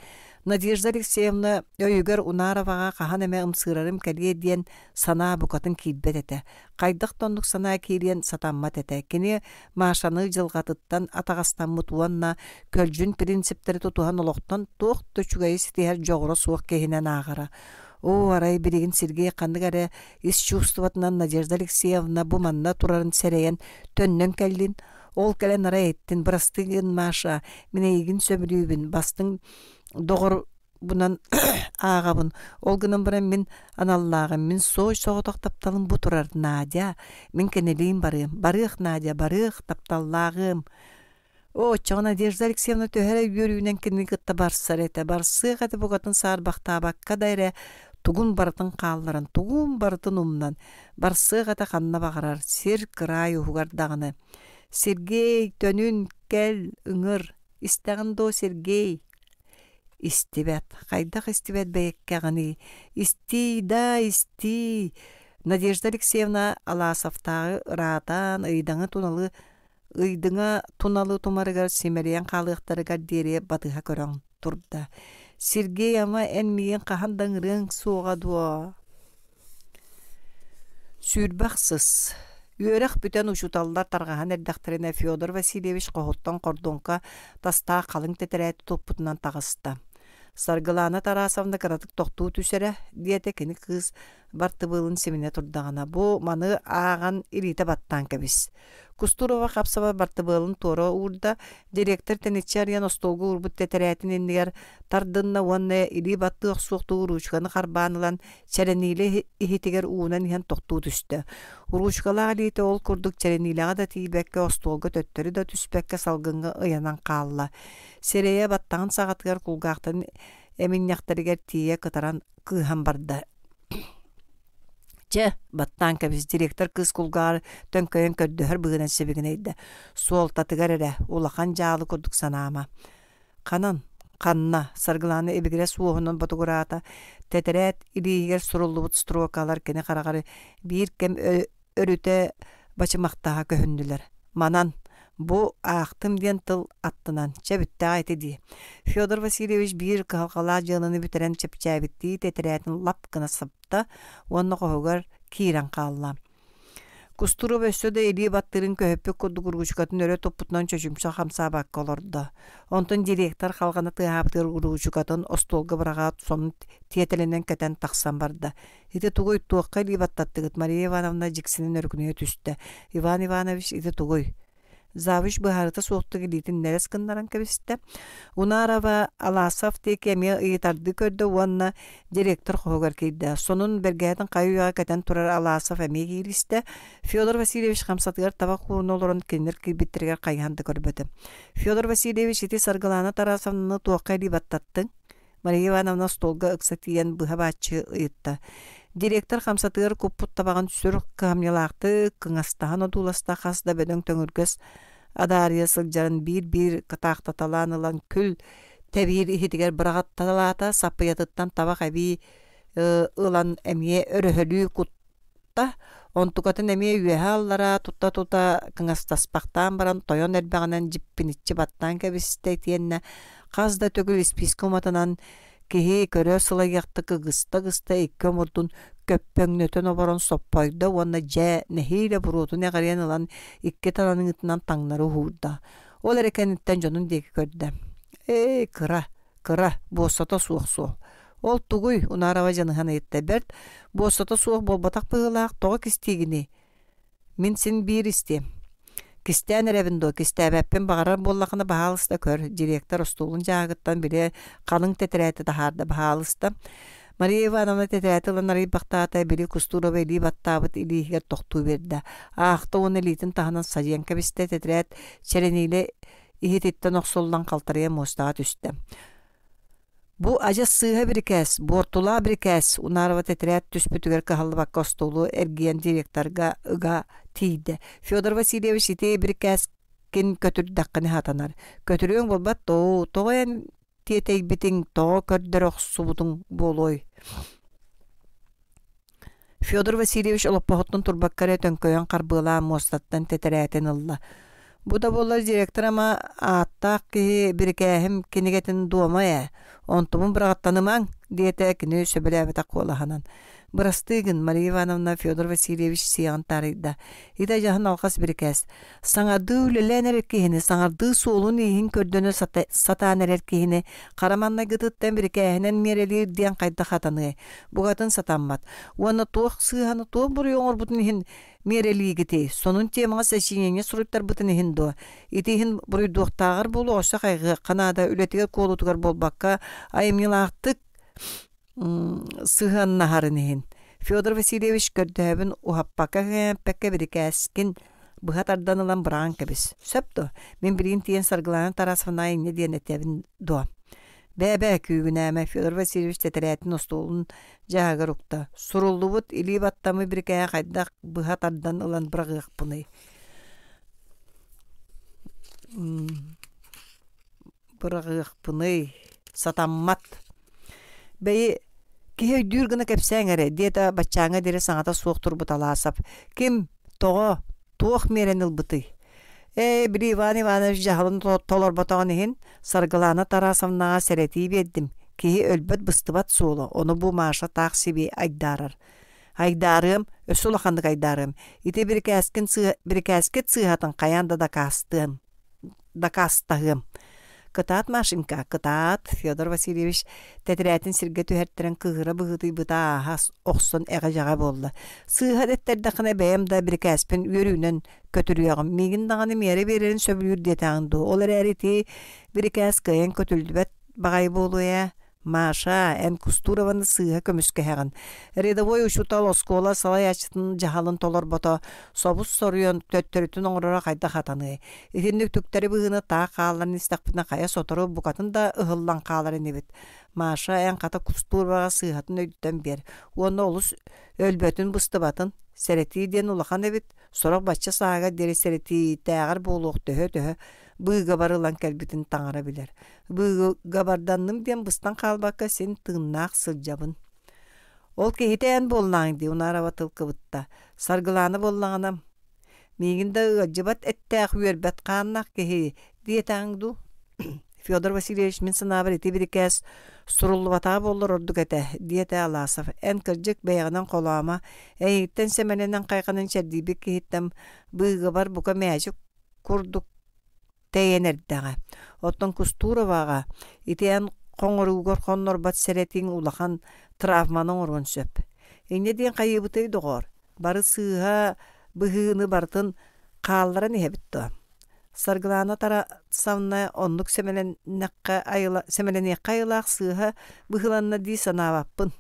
Надежда Алексеевна өйгөр Унаровага кахан эме ымсырарым келие диен сана букатын кийбет эте. Кайдык тоннук сана кириен сатаммат эте. Кене машаны жылгатыттан атагастан мутуанна көлжүн принциптери тутухан олоқтан туох төчүгай ситихер жоғыра суық кехинен ағара. О, арай билигин Сергей кандыгаре из чувствоватынан Надежда Алексеевна бу манна турарын серейен төннөн келдин. Ол келен арай еттин бырастыгын маша, мене игин сөмүрүүбүн, бастың доғыр бунан ағабын. Ол гынан баран мен аналлағым, мен сой соғытақ тапталым бу турар Надя. Мен кенелейін барым. Барық Надя, барық тапталлағым. О, чоң Надежда Алексеевна төһәрә йөрүнән кенне кытта барсар әтә. Барсы гаты бугатын сар бакта бакка дайра тугун бартын калларын, тугун бартын умнан. Барсы гаты ханна багарар. Сер край угардагыны. Сергей төнүн кел ыңыр. Истәгән до Сергей. Истибет. Кайдак истибет бәйккәгәни. Исти да исти. Надежда Алексеевна Аласовтагы ратан ыйдаңы туналы ыйдыңа туналы тумарыгар семериян калыктарыгар дере батыга көрөң турда. Сергей ама энмиен кахандан рың суга дуа. Сүрбаксыз. Үйрәк бүтән учуталлар таргахан эрдәктерине Федор Васильевич кохоттан кордонка таста калың тетерәт топпутунан тагыста. Саргылана Тарасовна каратык тоқтуу түсере диете кені кыз бартыбылын семене турдағана. Бу маны аған ирите баттан кебис. Кустурова қапсаба бартыбылын тора урда директор тенечариян остолгу урбут тетерәтин ендігер тардынна уанна ири батты оқсуқты уручқаны қарбанылан чәренейлі ихитегер уунан ихан тоқтуу түсті. Уручқалаға лейте ол күрдік чәренейліға да тейбәкке остолғы төттері да түспәкке салгынға ыянан қалла. Серея баттағын сағатығар кулғақтын эминняқтарыгер тие кытаран кыхан барды. Че, баттан кәбіз директор кыз кулғар төнкөйін көрдіғір бұғынан себігін ейді. Суол татығар әрі, улақан жалы көрдік санама. Қанна, саргыланы эбігірі суоғынан батығырата, тәтірәт илігер сұрылы бұт строкалар кені қарағары бір кем өріте бачымақтаға көхінділер. Манан, бу ақтым ден тыл аттынан чәбітті айты ди. Федор Васильевич бір қалқала жылыны бүтерен чәбітті тәтірәтін лап кына сапта, оны қоғығар кейран қалла. Кустуру бөссөді елі баттырын көһөппек көрді күргүшкатын өрі топпутынан чөчімші қамса баққа олырды. Онтын директор қалғаны тығаптыр күргүшкатын остолғы бірағат сонын тиетелінен кәтен тақсан барды. Ити тугой туаққа елі баттаттығыт Мария Ивановна жіксінің өргіне түсті. Иван Иванович ити тугой. Завыш быһарыта суоқты келитин нерес кыннаран кебисте. Унарова Аласов тек эме ыйтарды көрді уанна директор қоғығар кейді. Сонун бергәйтін қайуяға кәтен турар Аласов эме кейлісті. Федор Васильевич қамсатығар табақ қуырын олырын кенер кейбеттіргер қайғанды көрбеді. Федор Васильевич ити саргыланы Тарасовны туаққа елі баттаттың. Мария Ивановна столға ықсатиян бұға бачы ыйтты. Директор қамсатығыр көппұт табаған түсір қамнелақты қыңастаған одуласта қасда бөдің төңіргіз адария сылжарын бір қатақтаталанылан күл тәбір ихетігер бірағат талата сапыятыттан табақ әбі ұлан әмие өріхілі құтта онтуқатын әмие үйәе аллара тұта қыңастаспақтан баран тойон әрбағынан жіппінітчі баттан кәбісті тиенне қазда төгіл спискі ұматынан кеһи көрө сылайяқты кыгыста икке мурдун көппөңнөтөн оборон соппойда уонна жэ нехиле бурутун эгарыян ылан икке таранын ытынан таңнары хуурда. Ол эрекениттен жонун деги көрдө. Кыра, боссото суох суох. Ол тугуй Унарова жаныхан етті берд, боссото суох болбатақ быгылаақ тоғы кистигини. Мен сен бир истем. Кистән әрәбіндо, кистәбәппен бағарар боллақыны бағалысты көр. Директор ұстулын жағыттан біле қалың тетірәті дағарды бағалысты. Мария Ивановна тетірәті ланары бақтағытай біле Кустурова елі баттабыт илігер тоқту берді. Ақты оны лейтін тағынан садиянка бісті тетірәт чәренейлі ихететтен оқсолдан қалтарыя мостаға түсті. Бу ажа сыға бір кәс, бортула бір кәс, Унарова тетірәт түспүтігер қағылы баққа остолу әргейен директорға ыға тейді. Федор Васильевич ете бір кәс кин көтүрдәккәне хатанар. Көтүрүң болбат тоен тиетей битин көрдөрөк субутун болой. Федор Васильевич олоппохоттун турбаккаре төнкөйөн карбыла мостаттан тетерәтен ылла. Бу да болар директор ама аттак ки биркәһим кинегетин дуомая. Онтумун бираттанымаң диете кини сөбеләбетак колаханан. Бырастыгын Мария Ивановна Федор Васильевич сыян тарыйда. Ида жаһан алгас биркәс. Саңарды үлеләнер киһини, саңарды солун иһин көрдөнө сатанер киһини. Караманна гытыттан биркәһинен мерелир диен кайда хатаны. Бугатын сатаммат. Уаны туох сыяны туох бурыйоңор бутун иһин мерелигити. Сонун темага сәчинене суруттар бутун иһин до. Итиһин бурыйдуктагыр болу оса кайгы канада үлетигер колутугар болбакка айымнылактык сыган нахарынын. Федор Васильевич көрдөбүн ухаппака пекке бирикәскин быхатардан ылан браан кебис. Сөптө, мен бирин тиен саргыланы тарасына ине диен этебин до. Бәбә күгүнәмә Федор Васильевич тетерәтин остолун жаагыр укта. Суруллубут или баттамы бирикәя кайдак быхатардан ылан брагык буны. Брагык буны сатаммат. Бәйі кихе дүргіні кәпсәңәрі, дета бачаңа дере саңата суықтыр бұталасап. Ким тоға туық мереніл бұты. Бір Иван Иванович жағылын толар батағын ехін, сарғыланы тарасымнаға сәреті беддім. Кихе өлбет бұстыбат суылы, оны бұ маша тақ себе айдарыр. Айдарым, өсіліқандық айдарым. Ите бір кәскет сығатын қаянда да кастығым. Кытаат машинка, кытаат Федор Васильевич тетерәтин сирге түһәрттерен кыгыра быгыты быта ахас оқсон эға жаға болла. Сыыға деттердақына бәйім да бір кәспен үйерінен көтіріяғым. Мегін дағаны мері берерін сөбілір детаңды. Олар әріті бір кәс кайын көтілдібәт бағай болуя. Маша, ән Кустурованы сыыға көміске хәғын. Рядовой ұшутал оскола салай ачытын жағалын толар бота собус соруян төттөрітін оңырыра қайда қатаны. Етіндік түктәрі бұғыны таа қағаларын істақпына қая сотыры бұқатын да ұғыллан қағаларын ебет. Маша, ән қата Кустуроваға сыығатын өйдіктен бер. Оны олыс өлбөтін бұстыбатын. Сәреті ден ұлақан ебет. Сорақ бача саға дері сәреті тәғар болуқ төһө быйга барылан кәлбитин таңара билер. Быйга барданным ден быстан қалбаққа сен тыңнақ сылжабын. Ол кейтен болнаңды, унара батылқы бұтта. Саргыланы болнағанам. Мегінді жыбат әттәқ үйербәт қаннақ кейі диетаңду. Федор Васильевич мен сынабыр еті бір кәс сурулы батаға болыр ордық әті диеті аласов. Ән кіржік бәйғынан қолама, әйттен сәмененен қайқанын шәрдейбек кейттім. Быйга бар бұқа мәжік күрдік тәйенердіға. Оттон Кустуроваға итен қоңырығыр қоннор бат сәретің улақан травманың орын сөп. Әне дейін қайыбытай доғыр. Бары сыға бұғыны бартын қалдыран ебітті. Саргыланы тара савна онлук семеленекка айылақ сыға бұғыланна дей санаваппын.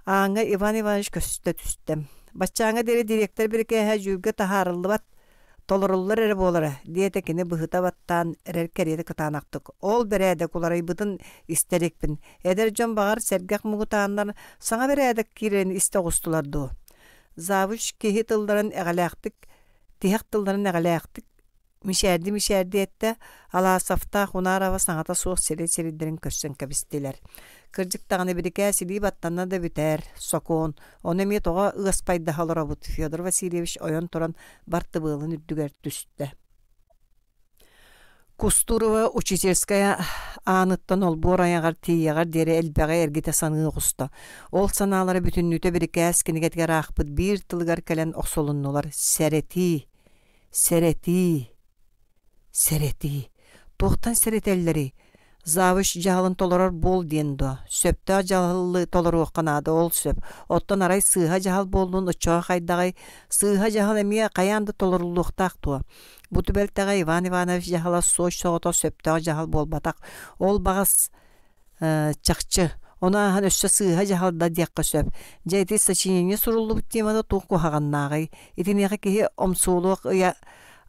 Аңа Иван Иванович көсісті түстім. Бачаңа дері директор бір кәйі жүрге тахарылы бат толырылыр әрі болыры. Диетекені бұғыта баттан әрер кәреті кытанақтық. Ол бір әдік оларай бұдын істерекпін. Әдер жон бағар сәргәк мұғытағандар саңа бір әдік керені істі ғыстыларды. Завуш кехи тылдарын әғалияқтық, тихақ тылдарын әғалияқтық, мишәрді әтті, аласафта хунарава саңата соқ середерін көрсен кәбістелер. Кыржықтағаны біріке әсілі баттанна да бүтәр, сокон. Оны мет оға ұғаспайды халыра бұд. Федор Васильевич ойон тұран барты бұғылын үрдігер түсті. Кустурова учительская аныттан ол бор аяғар тейеғар дере әлбәға әргеті санығы құсты. Ол саналары бүтіннүйті біріке әскенігетгер ақпыд бір тылғар кәлен оқсолыннылар. Сәрети. Тоқтан сәретеллері. Завыш жағылын толырар бол дендо. Сөпті жағылы толыру қанады ол сөп. Оттан арай сыға жағыл болуын ұчаға қайдағай. Сыға жағыл әмия қаянды толырулуқтақ туа. Бұты бәлтіға Иван Иванович жағыла сош соғыта сөпті жағыл болбатақ. Ол бағас чақчы. Она ахан өссө сыға жағылда дияққа сөп. Жайты сачинене сұрулы бұттемада туқ қоғағаннағай. Етінеға кеге омсулық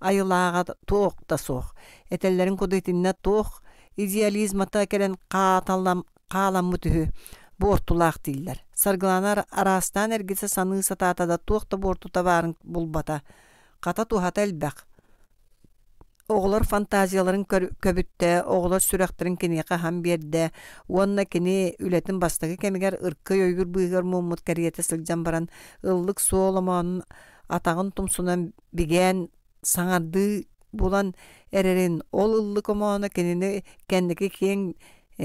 айылаға туқ да соқ. Этеллерін көдетінне туқ идеализмата келен қалам мүтігі бортулақ дейілер. Саргыланар арастан әргесі саны сататада туқта бортута барын бұлбата. Қата тухата әлбәқ. Oğlar fantaziyalaарын köbütte, oğlar süreklerin kiniye ham berdi. Onna kini ületin bastagı kemiger ırkı yoygur bıygar mummut kariyete sılcan baran ıllık soğulamanın atağın tumsunan bigen saŋardı bulan ererin ol ıllık omağına kinini kendiki kiyen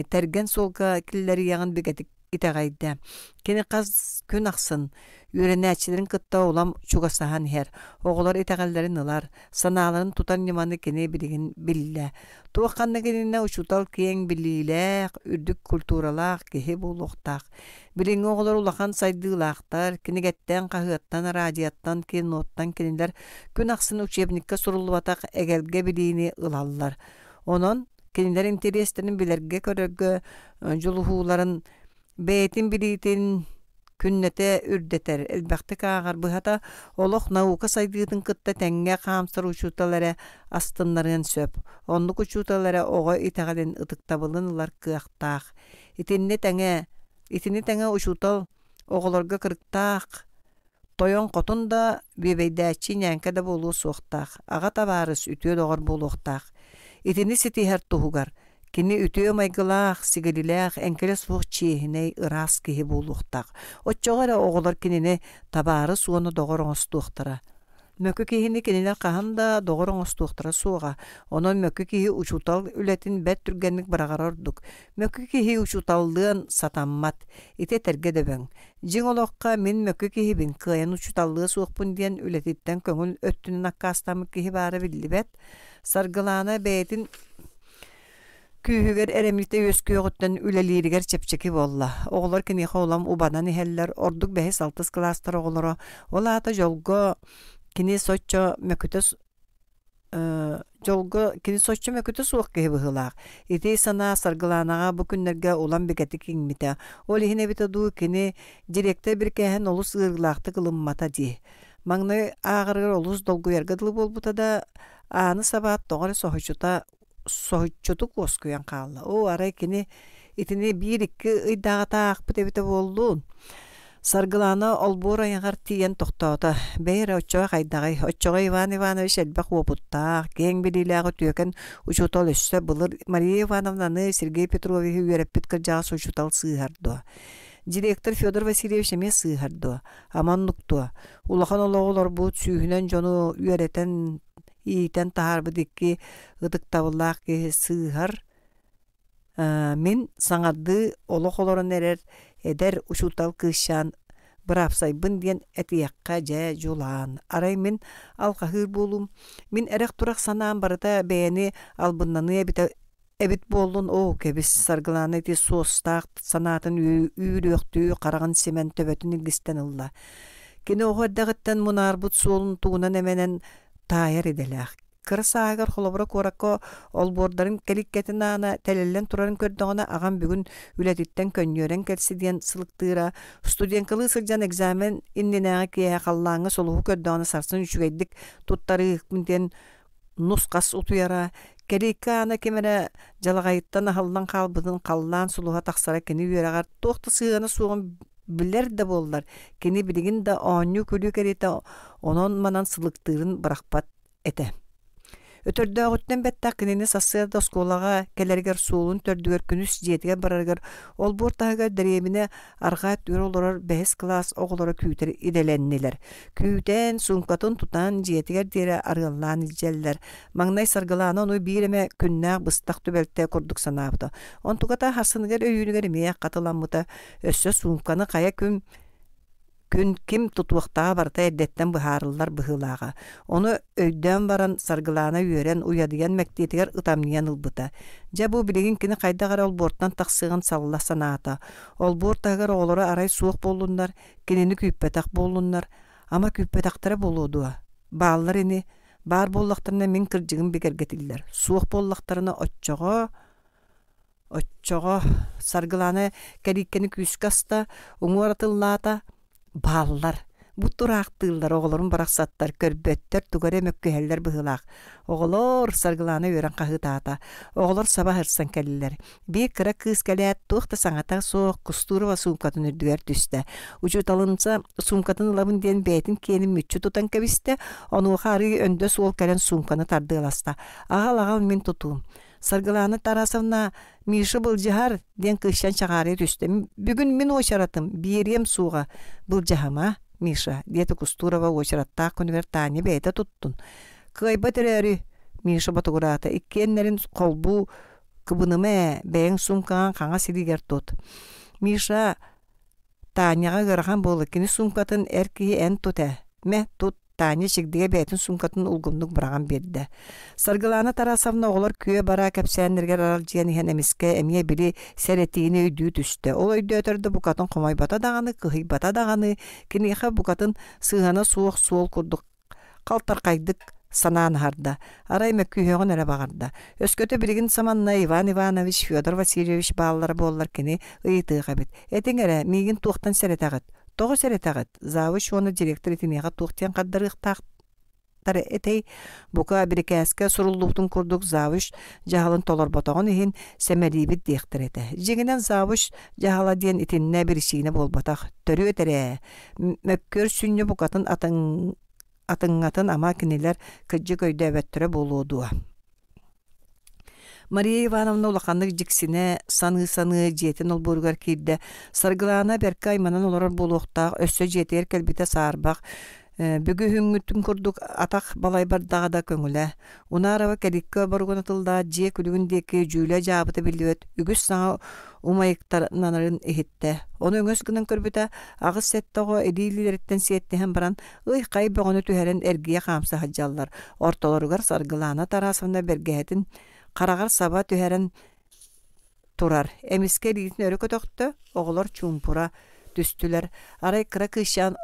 tergen solga killeri yağın bigetik iteğaydı. Kini qaz gün aqsın, yürenäçilerin kıtta olam çugasahan her. Oğlar iteğallerin ılar, sanaların tutan limanı kini biligin bille. Tuğakanna kinine uçutal kiyen bilileq, ürdük kulturalaq, kehi buluqtaq. Bilin oğlar ulakan saydığılaqtar, kini getten qahıattan, radiyattan, kinottan kiniler gün aqsın uçebnikka surulvataq egelge biliğini ılallar. Onun kiniler intereslerin bilerge körögö, juluhuların beytin bilitin künnete ürdeter. Elbäkte kağar bu hata olok nauka saydığın kıtta tenge kamsar uçutalara astınların söp. Onluk uçutalara oğa iteğalin ıtıktabılınlar kıaqtaq. Itini tenge uçutal oğalarga kırıktaq. Toyon qotun da bebeydäçi nянька da bolu soqtaq. Ağa tabarız ütüö doğar boluqtaq. Itini siti her tuhugar. Kini ütüö maygılaq, sigililaq, enkele soq çiğhiney ıras kihi boluqtaq. Otçoğara oğular kinini tabarı suonu doğar oňostuqtara. Mökü kihini kiniler qahan da doğar oňostuqtara suoğa. Onon mökü kihi uçutal ületin bet türgenlik baraqarorduk. Mökü kihi uçutallığın satammat. Ite terge döböň. Jiň oloqqa min mökü kihi bin kıyan uçutallığı suoqpun diyen ületitten köngül öttünün akkastamı kihi bari billibet. Sargılana beytin kühüger eremlikte yösküyögütten üleliriger çepçeki bolla. Oğlar kini oğlam ubanan iheller orduk behes altız klastar oğlara. Ola ata jolgo kini soçço möküte suoq kehi bıhılaq. Iti sana sargılanağa bu günlerge olan begeti kingmite. Ol ihine bite du kini direkte bir kehen olus ırgılaqtı kılınmata di. Maňny ağırır olus dolgu yergadılı bolbuta da anı sabat doğru sohutçutuk oskuyan kalla. O aray kini itini bir iki ıydağıta akpıte bite boldun. Sargılana olbura yangar tiyen tohtata. Beyre oçoğa kaydağay. Oçoğa Ivan Ivanoviç elbaq woputtaq. Geň bililağı tüyeken uçutol üsse bulur. Maria Ivanovna'nı Sergey Petrovic'i üyerepit kırjağı uçutol sığardı. Direktor Fyodor Vasilyevich eme sığardı. Amanlıktu. Ulakan oğlar bu tüyhünen jonu üyereten iten taharby dikki ıdıktawıllaq ki sığar. Min saňardy olok olaran eder uçutal kışan bırapsaybın diyen etiyakka ja julan. Aray min alqahır bolum. Min erek turak sanaan barata beğeni albınlanıya bite ebit boldun o kebis sargılanı eti sostaq sanatın üyrüktüğü qarağın semen töbetini ilgisten ılla. Kini oğaddağıttan munarbut solun tuğunan emenen tayar edelaq. Kırsaağır holobra korakko olbordarin kelikketin ana telellen turarın kördüğüne ağam bugün ületitten könnören kelsi diyen sılıktıra studiyankalı sılcan egzamen inninağı kiye kallağına soluğu kördüğüne sarsın üçügeydik tuttarı diyen nuskas utuyara kelikka ana kemere jalagayittan ahallan kalbıdın kallan soluğa taksara keni üyereğar toqta sığana soğun biler de bollar. Keni biligin da onyu külü kerete onon manan sılıktırın bırakpat ete. Ötördöğütten betta kinini sassıya da skolaga kelerger suulun tördüger күнүс жетiге barargar ol bortaga deremine argat ür olarar behes klas oğlara küyter idelenniler. Küyten sunkatın tutan жетiger dere arılan ijeller. Magnay sargılana onu bireme künnä bıstak töbelte kurduk sanabda. Ontugata hasыныger öýünüger meýe katılanmıta össö sunkanı kaya Gün kim tutuqtağa barta eddetten buharıllar bıhılağa. Onu öydön baran sargılana üyeren uyadıyan mektiyetiger ıtamniyan ılbıta. Ja bu biligin kini kaydağar ol borttan taqsığın sallah sanata. Ol bortağar oğlara aray suuq bollunlar, kinini küppetak bollunlar. Ama küppetaktara boludu. Bağlar ini, bar bollaktarına min kırcığın bigergetiller. Suuq bollaktarına otçoğa sargılana kelikkeni küskasta, uğur atıllata, ballar Бу турактылар оголорун бараксаттар көрбөттөр тугары мөккөһөллөр быһылаак. Оголор саргыланы өрөн кахытаата. Оголор саба хырсан келлер. Би кыра кыз келет тухта саңата соок кустурова сумкатын үрдүгөр түстө. Учуталынса сумкатын лабын ден бетин кенин мүччү тутан кебисте, онуха ары өндө суол келен сумканы тардыыласта. Агал мен тутуум. Саргыланы Тарасовна Миша былжахар ден кышан чагары түстө. Бүгүн мен очаратым, биерем суга. Былжахама Миша, диета Кустурова очаратта күнүгер Таня бейте туттун. Кайба терери Миша батугурата, иккеннерин колбу кыбыныме бэйэн сумкаан каңа сиригер тут. Миша Таняга гырахан болыккини сумкатын эркии эн туте. Ме тут Таня чигдиге бэйтин сумкатын улгумдук быраган берди. Саргылана Тарасовна оголор күө бара кепсәннергер арал жиен иһэн эмиске эмие били серетиини өйдүү түстө. Ол өйдүү өтөрдө букатын комой бата даганы, кыхый бата даганы, киниха букатын сыгана суох суол курдук калтар кайдык санаан харда. Арай мөккүйөгөн эре багарда. Өскөтө билигин саманна Иван Иванович, Федор Васильевич баалары боллар кини ыйытыга бит. Этиңере мигин туохтан серетагат. Тоғы серетагат. Завуч оны директор этинега туохтан каддарыктак тары этей бука бирикәскә суруллуктун курдук завуч жаһалын толор ботогон иһин семелибит диэхтерете. Жигинен завуч жаһала диен итинне биришине болбатак төрү этере. Мөккөр сүннө букатын атыңатын ама кинилер кыджы көйдө өбөттөрө болуудуа. Мария Ивановна улаканнык жиксине саны жетин ол бургар кирде. Саргылана берка айманан олорор болуктак өссө жетер келбите саарбак. Бүгү хүңгүттүн курдук атак балай бардага да көңүлө. Унарава келиккө боргонатылда же күлүгүндеки жүүлө жаабыты билбөт. Үгүс саңа умайыктарнанарын ихитте. Оны өңөс гынан көрбүтө агыс сеттого эдилилерден сиеттен баран ый кай бөгөнү түһәрен эргие камса хаджаллар. Ортолоругар Саргылана Тарасовна бергетин карагар саба түһәрен турар. Эмиске литин өрө көтөктө оголор чумпура түстүлөр. Арай кыра кышан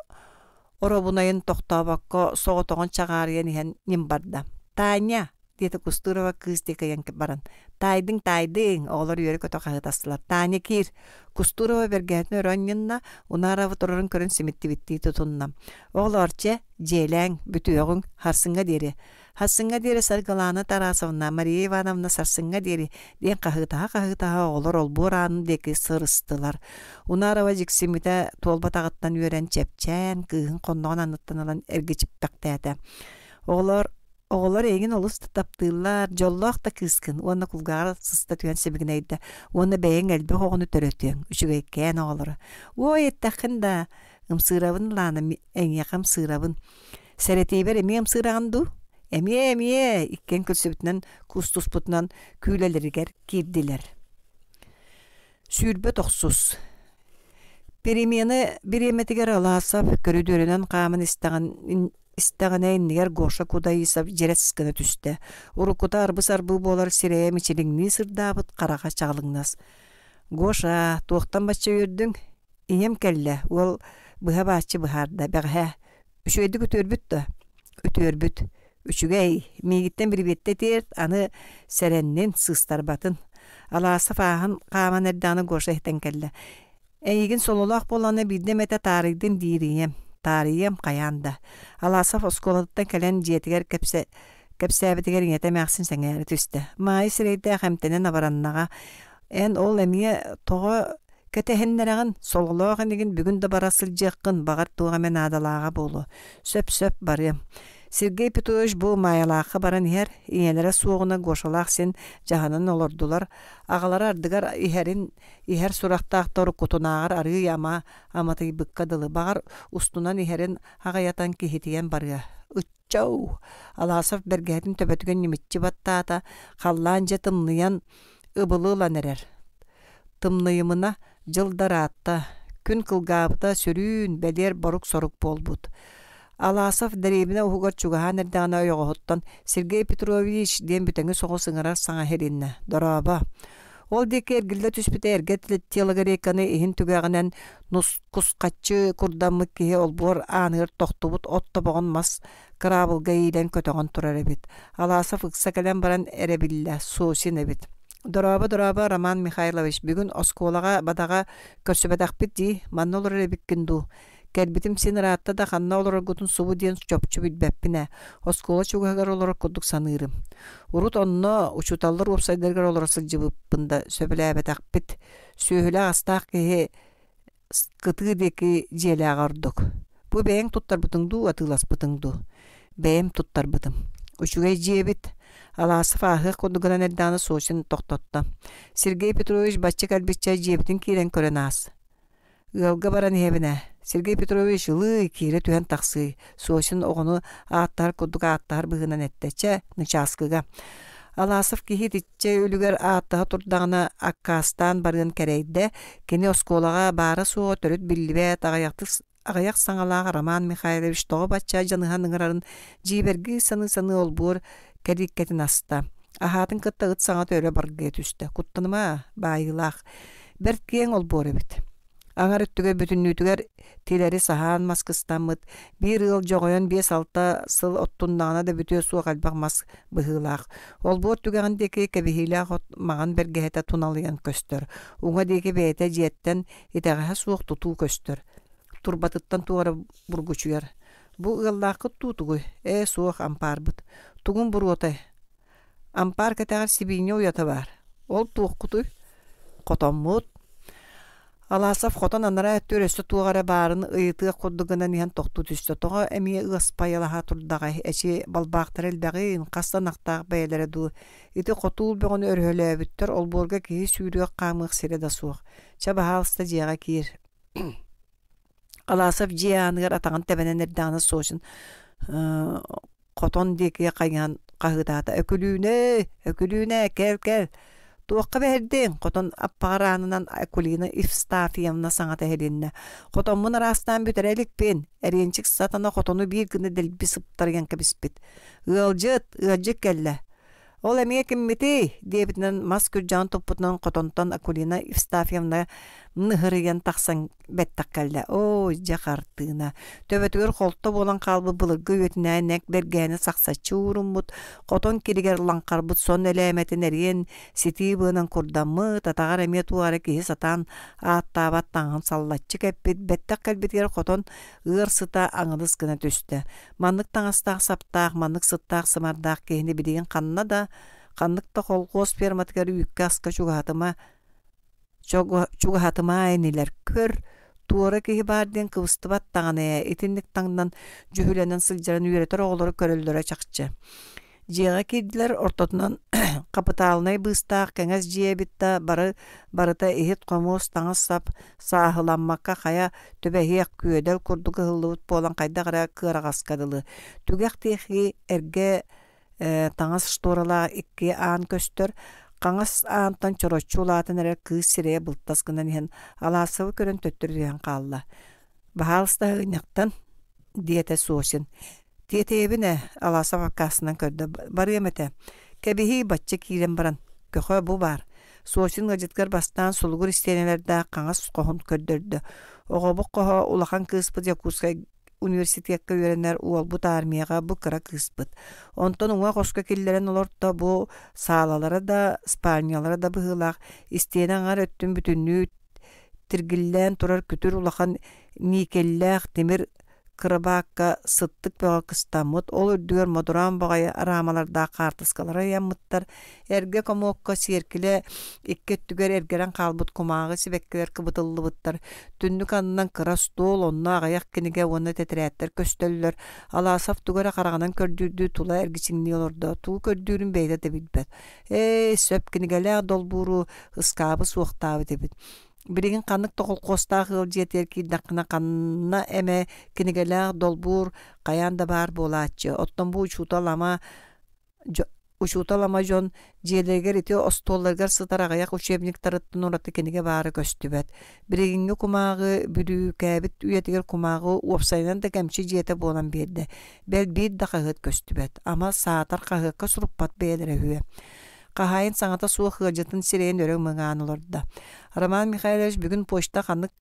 оробунайын тоқтабакко соғотоғын чағарыян иһэн ним барда. Таня, диэте Кустурова кыз декаян баран. Тайдың, оғылар үйері көтө қағытасылар. Таня кир, Кустурова бергәтін өрөннінна, унаравы тұрырын көрін симитти битти тұтыннам. Оғыларче, желәң, бүтүөғың, харсынға дери. Харсынға дери Саргылана Тарасовна, Мария Ивановна сарсынға дери. Ден қағытаға оғылар ол буранын деки сырыстылар. Унарава жиксимите толбатағыттан үйерен чепчән, кыгын қоннаған аныттан алан әргечіппәқтәді. Оғылар егін олыс таптылар, жоллақ та кыскын, оны кулгағар сыста түйен себігін әйді, оны бәйін әлбі оғыны төрөтен, үшігі еккен оғылары. Ой, еттәқін да, ұмсырабын ланы, әңеқім сырабын. Сәретейбер әме ұмсырағынду? Әме, ikкен күлсібітінен, кустуспытынан күйлелерігер кирдилер. Сүйірбі тоқсус. Биреметігер аласап, көрүдөрінен қамын истағанайыннигер гоша кудайысап жеретскіні түсті. Урукута арбы-сарбы болар сирея мечеліңні сырдабыт қараға чағылыңнас. Гоша, туақтан бача өрдің, ием кәлі, ол бұға бачы бұхарда, бәғә. Үшөйді өтөрбіт. Үшігей, мегіттен бір бетте терт, аны сәреннен сыстарбатын. Аласып ағын қаман әрданы гоша ехтен кәлі. Әйгін сололақ боланы бидем әті тарыйдың дейірейем. Тарыйым қаянда. Аласов осколаттан кәлен жетігер кәпсәбетігер еңеті мәқсін сәңәрі түсті. Майы сірейді әқәмтенен абараннаға. Ән ол әмие тоғы кәтәхеннерағын солғылағын еген бүгінді барасыл жеққын бағар туғамен адалаға болу. Сөп барым. Сергей Петрович бұл майалақы баран ер, иенері суғына гошалақ сен жағанын олырдылар. Ағалары ардығар ихер сұрақтақтары құтынағыр ары яма аматай бұққадылы. Бағар ұстынан ихерін ағаятан кехетеген барға. Үтчау! Аласов бергәтін төбетіген немітчі баттата, қаллан же тымныян ұбылылан әрер. Тымныйымына жылдар атта, күн қылғабыта сүрін бәдер барук-сорук болбуд. Аласов дәребіне ұғығар чуғахан әрдіғана ойғығыттан Сергей Петрович ден бүтәңі соғы сыңырар саңа херінні. Дораба. Ол деке әргілді түспіті әргетлі телігір еканы ехін түгәғінен құсқатчы күрдамы кеге ол бұр анығыр тоқтыбыт отты боғын мас қырабылға ейлен көтіғын тұрар әбет. Аласов ұқса кәлен баран әребілі сосын әбет. Дораба Роман Михайлович бүгін осколаға бадаға көрсөбәдәқпет дей, манны олар әбіккінду. Kelbitim siniratta da xanna olur gutun subu diyen çopçu bilbepine. Oskola çugagar olur kuduk sanırım. Urut onno uçutallar opsaydargar olur sılcıbıpında söbüle takbit. Söhüle astaq ki kıtı deki jele agarduk. Bu beyin tuttar bıtındu atılas bıtındu. Beyim tuttar bıtım. Uçugay jebit. Alası fahı kodugalan eddana soğuşun toqtotta. Sergey Petrovich başçı kalbitçay jebitin kiren körenas. Gılga baran hebine. Sergey Petrovich ılı kire tühen taqsı. Soğuşun oğunu ağattar koduk ağattar bığınan etteçe nıçaskıga. Alasıf ki hititçe ölüger ağattağı turdağına akkastan barın kereyde keni oskolağa bara soğu törüt billibet ağayak sаңалаға Роман Михайлович тоғы батча жаныған ыңырарын жибергі саны олбур кәдиккетін аста. Ахатын кытта ыт саңа төрі барғы түсті. Куттыныма байылақ. Бір кен олбур ebit. Аңар үттігер бүтіннүтігер телері сахан маскыстанмыт. Bir ыл жоғойон 5-6 сыл оттундағына да бүтө суы қалбақ мас бұғылақ. Олбур түгәғін декі кәбихилақ маған бергехеті туналыян көстір. Уңа декі бәйті жеттен етеғаға суық тұту көстір. Турбатыттан туара бургучуяр. Бу ыллақы тутугуй. Суық ампар бұд. Тугун буруотай. Ампар кәтәғар сибине уята бар. Ол туық құтуй. Котоммут. Аласав хотон анара төрөстө тугара барын ыйты коддугунан иһан тохту түстө. Тога эми ыспаялаха турдага эчи балбактар элбагын кастанактак бәйләре ду. Ити котул бөгөн өрһөлөбүттөр олборга ки сүйрөк камык сире да суық. Чабахалста жига кир. Аласав жианыгар атаган тебенен эрданы соошун котон деке кайган кагытата өкүлүүнө кел туакка бердин котон аппаранынан акулина ифстафиямна саңата хелинне котон мун арастан бүтерелик пен эренчик сатана котону бир күнү делби сыптарган кебиспит ылжык келле. Ол эмие киммити дебитнен маскүр жан топпутнан котонтон акулина ифстафиямна ныгырыган таксан беттаккалда. Жакартына. Төбөтүгөр холто болан калбы былыгы өтүнө нек бергени саксачы уруммут. Котон киригер лаңкарбыт сон элеметин эрген ситибынан курдаммы татагар эме туары ки сатан аттабат таңын саллатчы кеппит беттаккал битер котон ырсыта аңылыс гына түстө. Маннык таңастак саптак, маннык сыттак сымардак кени бидеген канна да канныкта колгос перматкар үккө аска чугатыма айнилер көр туора киһи барден кыбыстыбат таңаны итинник таңдан жүһүленен сылжарын үйретер оголору көрөллөрө чакчы. Жига кидилер ортотунан капыталынай быстаак кеңес жиебитта барыта ихит комуус таңас сап саахыламмакка кая төбэхиэк күөдел курдук ыһыллыбыт болан кайдагара кыарагаскадылы. Түгэх тиэхи эрге таңас шторала икки аан көстөр Қаңас аантан чорочулатын әрі кыз сирее бұлттасқынан ен аласывы көрін төттірден қалла. Бағалыста ғыняқтан диете сосын. Диете ебіне аласыва қасынан көрді. Бары еметі. Кәбіхи батчы кейлен баран. Көхі бұ бар. Сосын ғажеткер бастан сұлғыр істенелерді қаңас қоғын көрдірді. Оғы бұқ қоға улақан кызпыд якускай университетке үйренер уолбут армияға бу кыра кыспыт. Онтон уңа қошқа келлерен олорта бу саалалары да, спальнялары да бұғылақ. Истенен аңар өттін бүтінні тіргіллен тұрар күтір улақан никелләқ темір кырабакка сыттык бага кыстамыт. Ол үрдүгөр модуран багай арамаларда картыскалара яммыттар. Эрге комокко серкиле иккеттүгөр эргерен калбыт кумагы сибеккелер кыбытыллыбыттар. Түндүк анынан кыра стол онна агаяк киниге оны тетреттер көстөллөр. Аласаф тугара караганан көрдүрдү тула эргичиңни олордо. Тул көрдүрүн бейде дебитбет. Сөп кинигеле долбуру ыскабы суактабы дебит. Биригин каннык тоқыл қостақ ғыл жетер ки дақына қанна әмі кенегелер долбур қаянда бар болатчы. Оттан бұл учуталама жон желегер ете остолларгар сытарағаяқ учебник тарыттын ораты кенеге бары көстүбет. Биригинге кумағы бүрі кәбіт үйетігер кумағы уапсайнан да кәмші жете болан берді. Бәл бейд да қағыт көстүбет. Ама саатар қағыққа сұруппат бейдері үйе. Қағайын саңата суық ғыржытын сирейін өрің мұңған олырды. Роман Михайлович бүгін почта қанық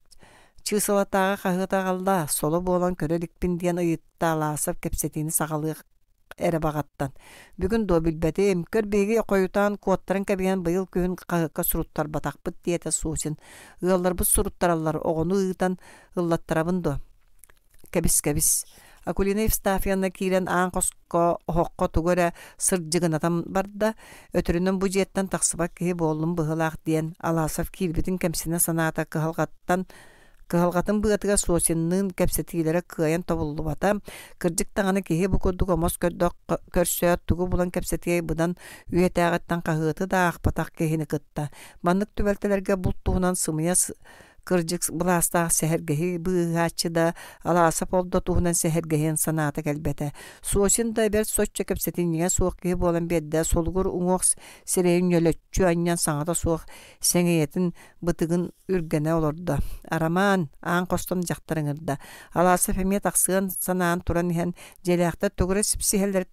чысылатаға қағыта қалда солы болан көрелікпін дейін ұйытта аласып кепсетіні сағалығы әрі бағаттан. Бүгін до білбәті емкір бейге қойытан куаттарын кәбеген бұйыл күйін қағыққа сұруттар батақпыт дейеті суысын. Ұғалар бұд сұруттаралар оғыны ұйытан ұллаттарабын до. кебис. Акулина Евстафьевна кирен аан коско хокко тугара сырджыгынатам барда, өтөрүнөн бу жеттен таксыбак киһи боллум быһылаах диэн Аласов киирбитин кемсине санаата кыһалгатын быатыга суосиннын кепсетиилере кыайан тобуллубата, кырдьык таҥаны киһи бу курдук омос көрсөөт тугу булан кепсетиэй быдан үйэтээҕиттен хаһыыты да ахпатах киһини кытта. Маннык түбэлтелерге бул туһунан сымыя кырдьык былаастаах сэһэргэһи быыһааччы да Аласов олдо туһунан сэһэргэһиэн санаата кэлбэтэ. Суосин да бер соччо кепсетиинньиҥэ суох киһи буолан биэрдэ солугур уҥуох сирэйин ньөлөччү аньян саҥата суох сэҥэйэтин бытыгын үргэнэ олордо. Арамаан аан костон дьахтарыҥырда. Аласов эмиэ тахсыан санаан туран иһэн дьэлээхтэ тугура сипсиһэллэр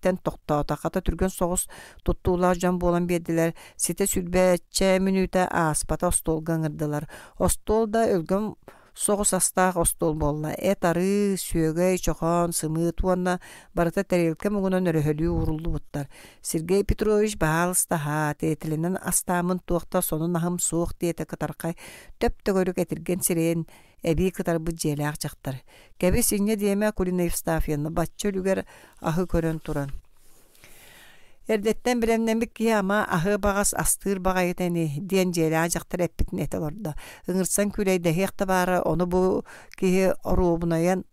тохтоota хата түргөн соҕус туттуулаах дьон буолан биэрдилэр сите сүрбээччэ мүнүүтэ ааспата остуолга аңырдылар. Остуол да өлгөн соҕус астаах остуол буолла. Ары, сүөгэй, чохон, сымыы туанна барыта тарелка мугунан өрөһөлүү уруллубуттар. Сергей Петрович баалыстаха тетилинен астаамын туохта сонун ахым суох диэте кытаркай төп-төгөрүк этирген сирээн эбии кытарбы дьиэлээх дьахтар. Кэби синньэ диэмэ Акулина Евстафьевна баччы үлүгэр аһы көрөн туран. Эрдеттен биремнемик киһи ама аһы багас астыыр багайытыны диэн дьиэлээх дьахтар эппитин эте олордо. Ыҥырсан күлэйдэһиэхтэ баара ону бу киһи орубунайан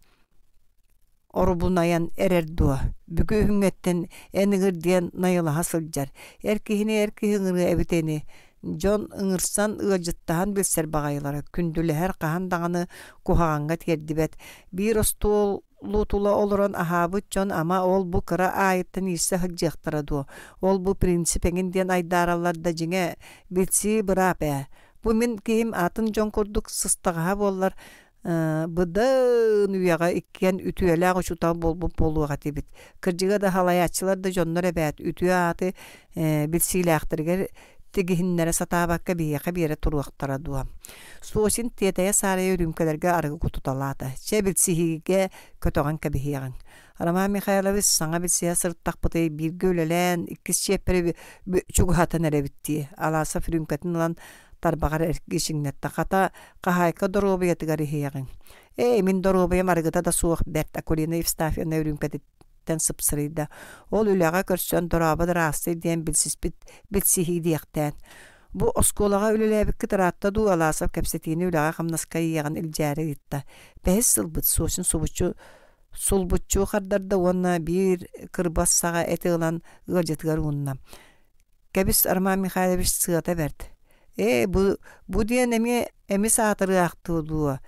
эрер дуо. Бүгү хүҥҥэттен эн ыҥыр диэн найылаһа сылдьар. Эр киһини ыҥыры эбитени Дьон ыҥырсан ыалдьыттаһан билсэр баҕайылара, күндүлэһэр хаһан даҕаны куһаҕаҥҥа тиэрдибэт. Биир остуолутула олорон аһаабыт дьон ама ол бу кыра аайыттан иирсэ сылдьыахтара дуо. Ол бу принцип эҥин диэн айдаараллар да дьиҥэ билсии быраап ээ. Бу мин киһим атын дьон курдук сыстаҕаһа буоллар быдаын үйэҕэ иккиэн үтүөлээх учутаан болуоҕа тибит. Кырдьыга да халайааччылар да дьоннор эбээт үтүө ааты билсиилээхтэригэр тигиһиннэре сатаабакка биэхэ биэре туруахтара дуо. Суосин тиэтэйэ саарайа үрүмкэлэргэ арыгы кутуталаата. Че билсиһиге көтөҕөн кэбиһиэҕиҥ. Роман Михайлович саҥа билсиһэ сырыттахпытый бииргэ үлэлээн иккис чиэппэри чугуһатан эребиттии. Аласов үрүмкэтин ылан тарбаҕар эргишиҥнэтtä хата хаһайка доробуйатыгар иһиэҕиҥ. Мин доробуйам арыгыта да суох бэрт Акулина Евстафьевна үрүмкэтиттэн сыпсырыйда. Ол үлэҕэ көрсөн дорабы дыраастый диэн билсиһии диэхтээн. Бу оскуолаға үлэлээбикки тыраатта дуу Аласов кэпсэтиини үлэҕэ хамнаска иэҕин илдьээри ытта. Бэһис сылбыт суосын сулбуччуу хардарда уонна биир кырбассаҕа эти ылан ыалдьытыгар уунна. Кэбис Арман Михайлович сыата берт. Бу диэн эми саатырыахтыы дуо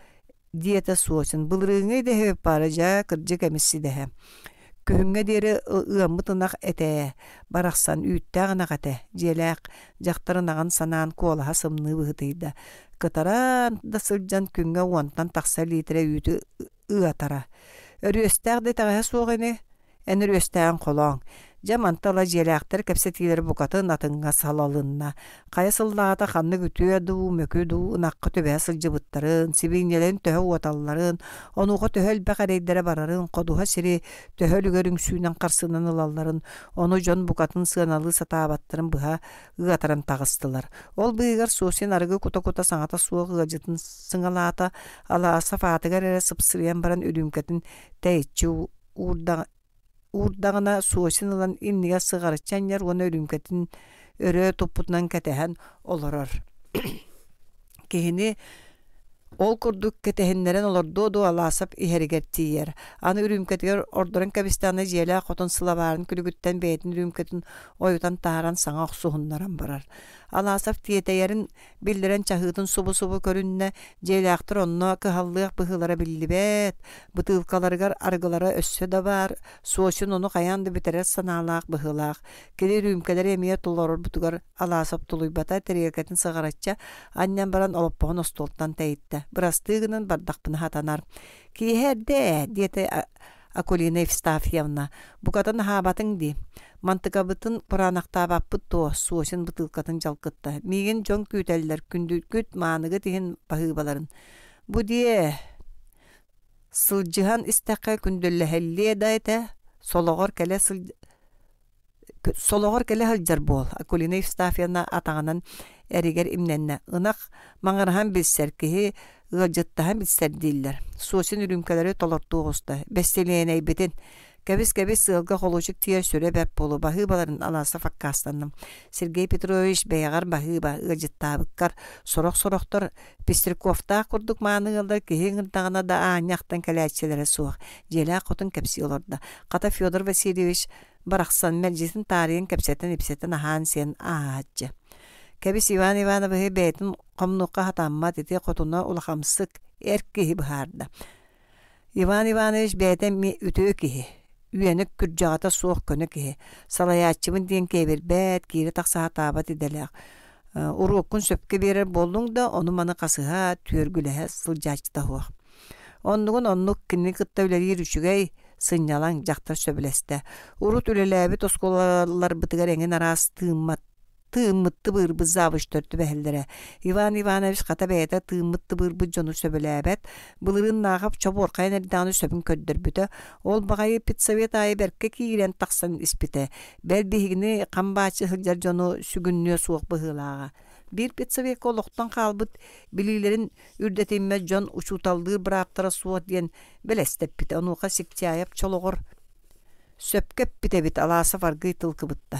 диэте суосын. Былырыыңый дэһэ бара жаа кырдьык эмисси дэһэ. Күһүҥҥэ диэри ыаммыт ынах этээ, барахсан үүттээҕинах этэ, дьиэлээх дьахтарынаҕын санаан куолаһа сымныы быһытыйда. Кытаран да сылдьан күҥҥэ уонтан тахса литре үүтü ыатара. Өрүөстэээх дэ таҕыһа суоҕини, эн өрүөстээҕин холооҥ. Жамантала дьиэлээхтэр кэпсэтиилэр букатын атыҥҥа салалынна. Хая сыллаата ханны күтүө дуу, мөкү дуу, ынакка төбэһэ сылдьыбыттарын, сибииҥнэлэн төһө уоталларын, онуға төһөл бэкэрэйдэрэ барарын, ходуһа сири төһөл үгөрүң сүүнэн харсыынан ылалларын, ону дьон букатын сыаналы сатаабаттарын быһа ыатаран тагыстылар. Ол быыгар суосин арыгы кута-кута саҥата суох ыалдьытын сыҥалаата Аласов аатыгар эрэ сыпсырыйан баран үрүүмкэтин тэйиччи уурдаҕына суосин ылан иннигэ сыҕарыччанньар уона үрүүмкэтин өрөө туппутунан кэтэһэн олорор. Киһини ол курдук кэтэһиннэрэн олордуу Аласов иһэригэр. Аны үрүүмкэтигэр ордорон кэбистааны дьиэлээх хотон сылабаарын күлүгүттэн бэйэтин үрүүмкэтин ойутан тааран саҥа охсуһуннаран барар. Аласов тиэтэйэрин биллэрэн чаһыытын субу-субу көрүннэ дьиэлээхтэр онно кыһаллыах быһылара биллибэт. Бытыылкаларыгар аргылара өссө да бар. Суосин ону хайаан да битерэр санаалаах быһылаах. Кини үрүүмкэлэр эмиэ тулорор бутугар Аласов тулуйбата тэриэркэтин сыҕарачча анньан баран олоппоһун остуолтан тэйитте. Бырастыыгынан бардахпына хатанар. Киэһэрдэ диэте Акулина Евстафьевна. Букатын хаабатын ди. Мантыгабытын пыраанахтаабаппыт туо суосин бытылкатын жалкытта. Миигин дьон күүтэллэр күндүккүт maaныгы тиһин баһыыбаларын. Бу дие сылдьыһан истэххэ күндөллэһэллие да этэ солоҕор кэлэ Soloğor kele haljar bol. Akulina Evstafiyana atağanan eriger imnenne. Inak mağarahan bilser ki gılcıttahan bilser değiller. Sosin ürümkeleri tolortu oğusta. Besteleyen eybetin. Kebis sığılga holocuk tiyer süre bep bolu. Bahıbaların alası fakkastanım. Sergey Petrovich beyagar bahıba gılcıttabıkkar. Sorok-soroktor Pistrikofta kurduk manığıldır ki hingırdağına da ağanyaktan kalaççilere soğuk. Jela kotun kepsi olurdu. Kata Fyodor Vasilyevich Baraqsan meclisin tarihin kepsetten ipsetten ahan sen ağacı. Kebis Ivan Ivanov'ı beytin komnuqa hatamma dedi kotuna ulaqamsık erkehi buharda. Ivan Ivanovich beyten mi ütüğü kihi. Üyenik kürcağata soğuk könü kihi. Salayatçımın diyen kebir beyt giri taqsa hatabat edeler. Urukun söpke verir bollun da onu manı qasıha tüörgülehe sılcaçta huaq. Onluğun kinni kıttavleri yürüşügey sınyalan jaktar söbüleste. Urut üleläbi toskolalar bıtıgar engin aras tığımıttı bırbı zavış törtü behellere. Ivan Ivanovich kata beyete tığımıttı bırbı jonu söbüläbet. Bılırın nağap çoborqayn erdanı söbün köddürbütü. Ol bagayı Pitsovet ayı berke kiyiren taqsan ispite. Bel bihigini qambaçı hıljar jonu sügünlüyor soğuk bıhılağa. Bir Pitsovet oloqtan qalbıt bililerin ürdetinme jon uçutaldığı bıraktara soğuk diyen belestep bite. Onuqa sikçayap çoloğur söpkep bite bit alasa fargı tılkı bıtta.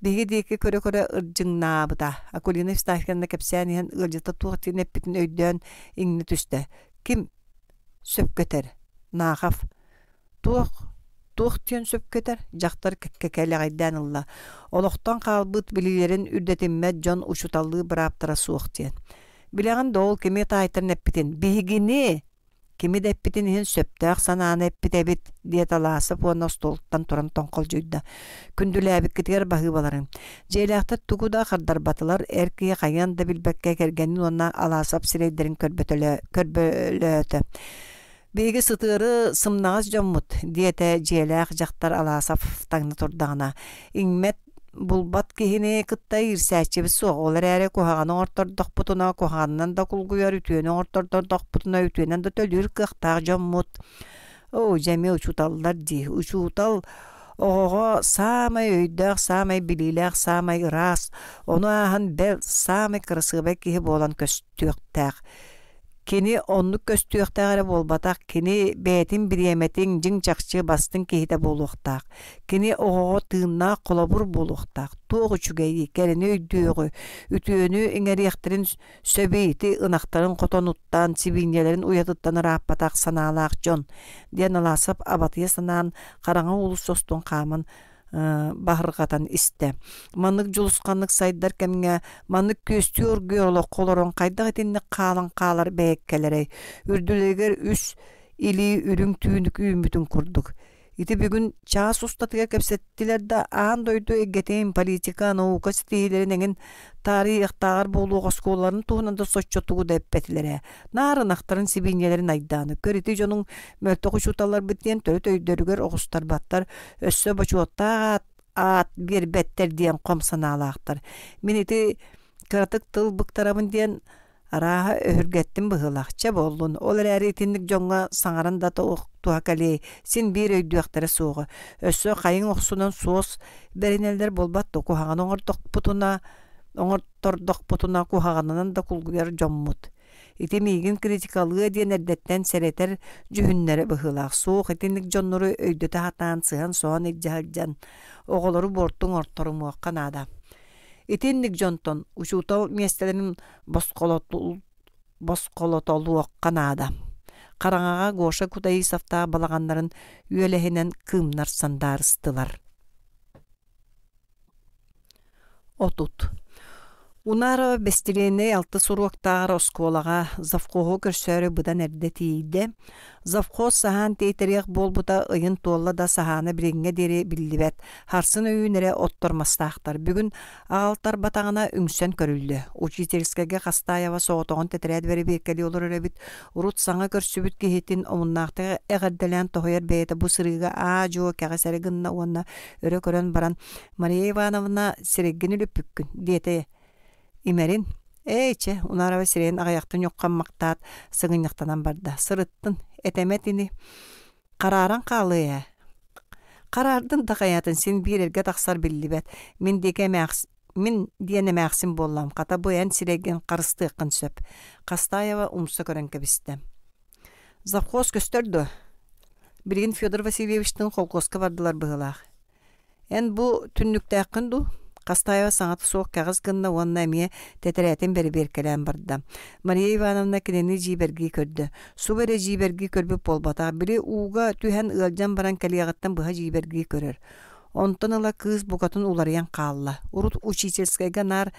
Bihi diki köre ırjın nabıda. Akulina Evstafiyana kepsanihen ırjıta tuğtin eppitin öydön ingni tüste. Kim söpköter? Nağaf. Tuğ tiyen söpköter. Jaktar kekele gaydan Allah. Oloqtan qalbıt bililerin ürdetinme jon uçutallığı bıraktara soğuk diyen. Bileğin doğul kimi taytırın eppitin. Bihigini kimi de eppitin hin söptüğük sanağını eppite bit diye talasıp ona stoluktan turan tonqolcuyda. Kündüläbik kitiger bahıbaların. Jeylaqta tugu da qardar batılar erkiye qayan da bilbekke kergenin ona alasap sireyderin körbölötü. Begi sıtırı sımnağız jommut diyete jeylaq jaktar alasap tagna turdağına. İngmet bulbat kihini kıttay irsäçi bir soğuk olar äre kohağını ortordaq putuna kohağından da kulguyar ütüyeni ortordaq putuna ütüyenen da tölür kıqtaq jommut. O jemi uçutallar di. Uçutal oğoğa samay öydaq, samay bililaq, samay ras. Onu ahan bel samay kırısıbek kihi bolan köstüqtaq. Kini onluk köstüqtağıra bolbataq, kini beytin biremetin jing çaqçı bastın kihide boluqtaq. Kini oğoğa tığınna kolabur boluqtaq. Tuğu çügeyi, kelini öydüğü, ütüyönü ingeriyektirin söbeyti, ınaqtarın kotonuttan, sibinyelerin uyatıttan rahpataq sanalaq jon. Diyen alasap abatıya sanan qarağa ulus sostun qamın bahırgatan iste. Manık julusqanlık saydar kemine manık köstüyor görolo koloron qayda etinni qalan qalar beyekkelere. Ürdüleger üs ili ürün tüyünük üyümütün kurduk. Iti bugün çağız ustatıya kepsettiler da ağın doydu egeteyin politika nauka sitihlerin engin tarihi iqtağır bolu oskoların tuğunanda soççotuğu da eppettilere. Narın aktarın sibinyelerin aydanı. Köriti jonun möltoku şutalar bitiyen törüt öydörüger oğustar battar. Össö boçuotta at bir better diyen komsana alaqtar. Miniti kıratık tıl bıktarabın diyen araha öhürgettim bıhılaqça bollun. Olar äri itinlik jonga saŋaran da tuhakali. Sin bir öydüaqtara soğu. Össö qayın oqsunan soğuz berinelder bolbat da kuhağın oŋortordok putuna kuhağınынан da kulguyar jommut. Iti migin kritikalığı diyen erdetten sereter cühünlere bıhılaq. Soğuk itinlik jonnoru öydöte hatan sığan soğan eccahalcan. Oğoloru bortun ortoru muaqqan adam. Itinlik jonton uçutal miestelerin boskolotolu oqqan adam. Qaraŋağa goşa kudayı safta balağanların üyelehinen kımnar sandarıstılar. Otut. Unara bestilene altı suruqtağır oskolağa zavkoğu körsörü budan erdetiydi. Zavkoğ sahan teyteriq bol buda ıyın tolla da sahana biringe deri billibet. Harsın öyünere ottormastağıtlar. Bugün ağaltar batağına üngsen körüldü. Uçiteriskege qastayava soğutoğun tetered veri bekeli olur örebit. Urut sana körsübüt gehitin omunnağtığı eğerdelen tohoyer beyete bu sırıga ajo kağa serigınna onna öre körön baran Maria Ivanovna serigini lüpükkün diyete İmerin, eyçe, unara ve sireyin ağayaqtın yoqqan maqtaat sığınyaqtanan barda. Sırıttın, etemetini, qararan qalıya. Karardın da hayatın sen bir erge taksar billibet. Min diyene mäxsin bollam. Kata bu en siregen karısты ıqqın söp. Kastayeva umsa kören kebistem. Zavxoz gösterdi. Birgin Fyodor Vasilyevичтің kolkoska bardılar bıhılaq. En bu tünnükte ıqqındu. Kastayeva saňaty soğuk kağız gınna onna emiye teterätin beri berkelän barda. Maria Ivanovna kineni jibergi kördü. Su bere jibergi körbüp bolbata. Biri uga tühen ılcan baran kaliyagattan bıha jibergi körer. Ondan ıla kız bukatın ularayan kalla. Urut uçiçelskayga nar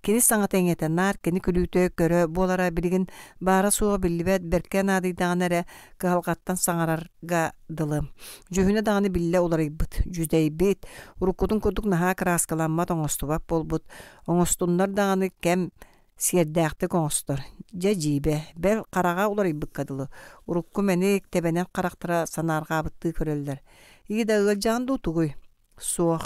kini saňat eňeten nar kini külütök körö bolara birigin bara suwa billibet berken adydan ere galgattan saňararga dılım. Jühüne dağını bille olarybyt. Jüdeybit urukudun koduk naha kraskalanma toňostubak bolbut. Oňostunlar dağını kem sierdäkte koňostor. Jajibe bel qaraga olarybyk kadyly. Urukku menik tebenen qaraktyra sanarga bytdy köreller. Ýa-da ıljan dutugy. Soğuk.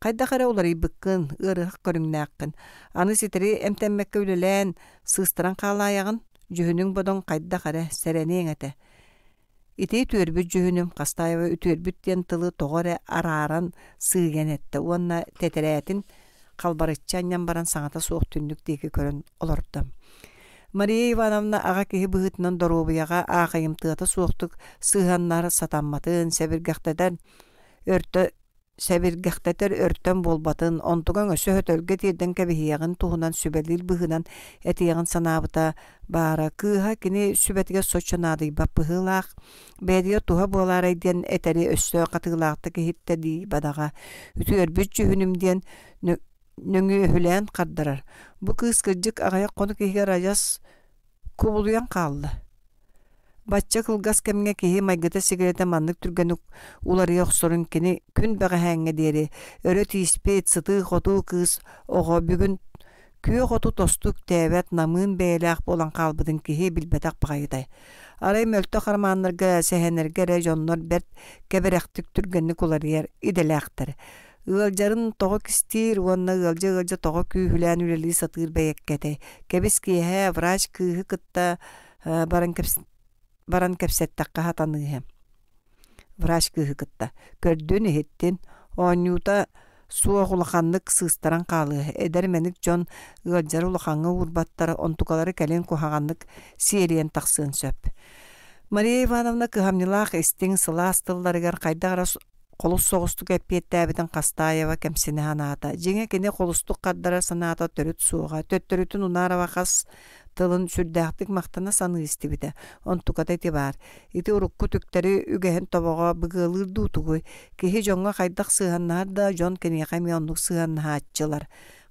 Kayda kara olary bıkkın, ırık görünnäkkin. Any sitiri emtemmekke ülelen, sığıstyran kalayagyn, jühünüň bodon kayda kara sereneň ete. Iti türbüt jühünüm, Kastayeva ütürbüt diyen tyly togore araran sığgen ette. Onna teterätin kalbarıççanyan baran saňata soğuk tünnük deki körün olurdu. Maria Ivanovna ağa kehi bıhıtынан dorobuyaga ağayım tığata soğuktuk sığanlar satanmatın, Sebirgäkteter örtön bolbatın, ontugan ösö hötölge tierden kebihiyagın tuhunan sübelil bıhınan etiyagın sanabyta bara kıha kini sübetige soçunadı bapıhılaq. Bediye tuha bolara diyen eteri ösö katılaqtı hitte di badaga. Ütürbüt jühünüm diyen nöngü hülen kaddarar. Bu kız kırcık ağaya konu kehiga rajas kubuluyan kallı. Batça kılgas kemge kehi maygıta sigarete manlık türgenuk ulary yoxsorun kini kün baga hänge deri. Örö tispet sıtı qotu kız oğa бүгүн küö qotu tostuk täbet namyn beýlek bolan kalbydyn kehi bilbetak bagayday. Aray möltö harmanlarga sehenerge rejonlar bert keberektik türgenlik ulary yer idelekdir. Iljarın togo kistir wonna ılja togo kühülän üleli satyr beýekkete. Kebiski he vrach kühü kıtta baran kepsettakka hatanyhy. Vrach kühü kıtta. Gördün ettin onyuta suoğulakanlık sığıstaran kalı. Edermenik jon ıljar ulakanı urbattara ontukalary kelen kuhaganlık seriyen taksın söp. Maria Ivanovna kıhamnilaq istin sılastıllarıgar kaydagara kolus soğustuk epiyettäbiten Kastayeva kemsini hanata. Jenge kene kolustuk kaddara sanata törüt suoga. Töttörütün unara vakas tılın sürdäktik maktana sanı istibide. Ontukata etibar. Iti urukku tükteri ügehen toboga bıgılır dutugu. Kehi jonga kaydak sığannar da jon kene kamyonluk sığanna atçılar.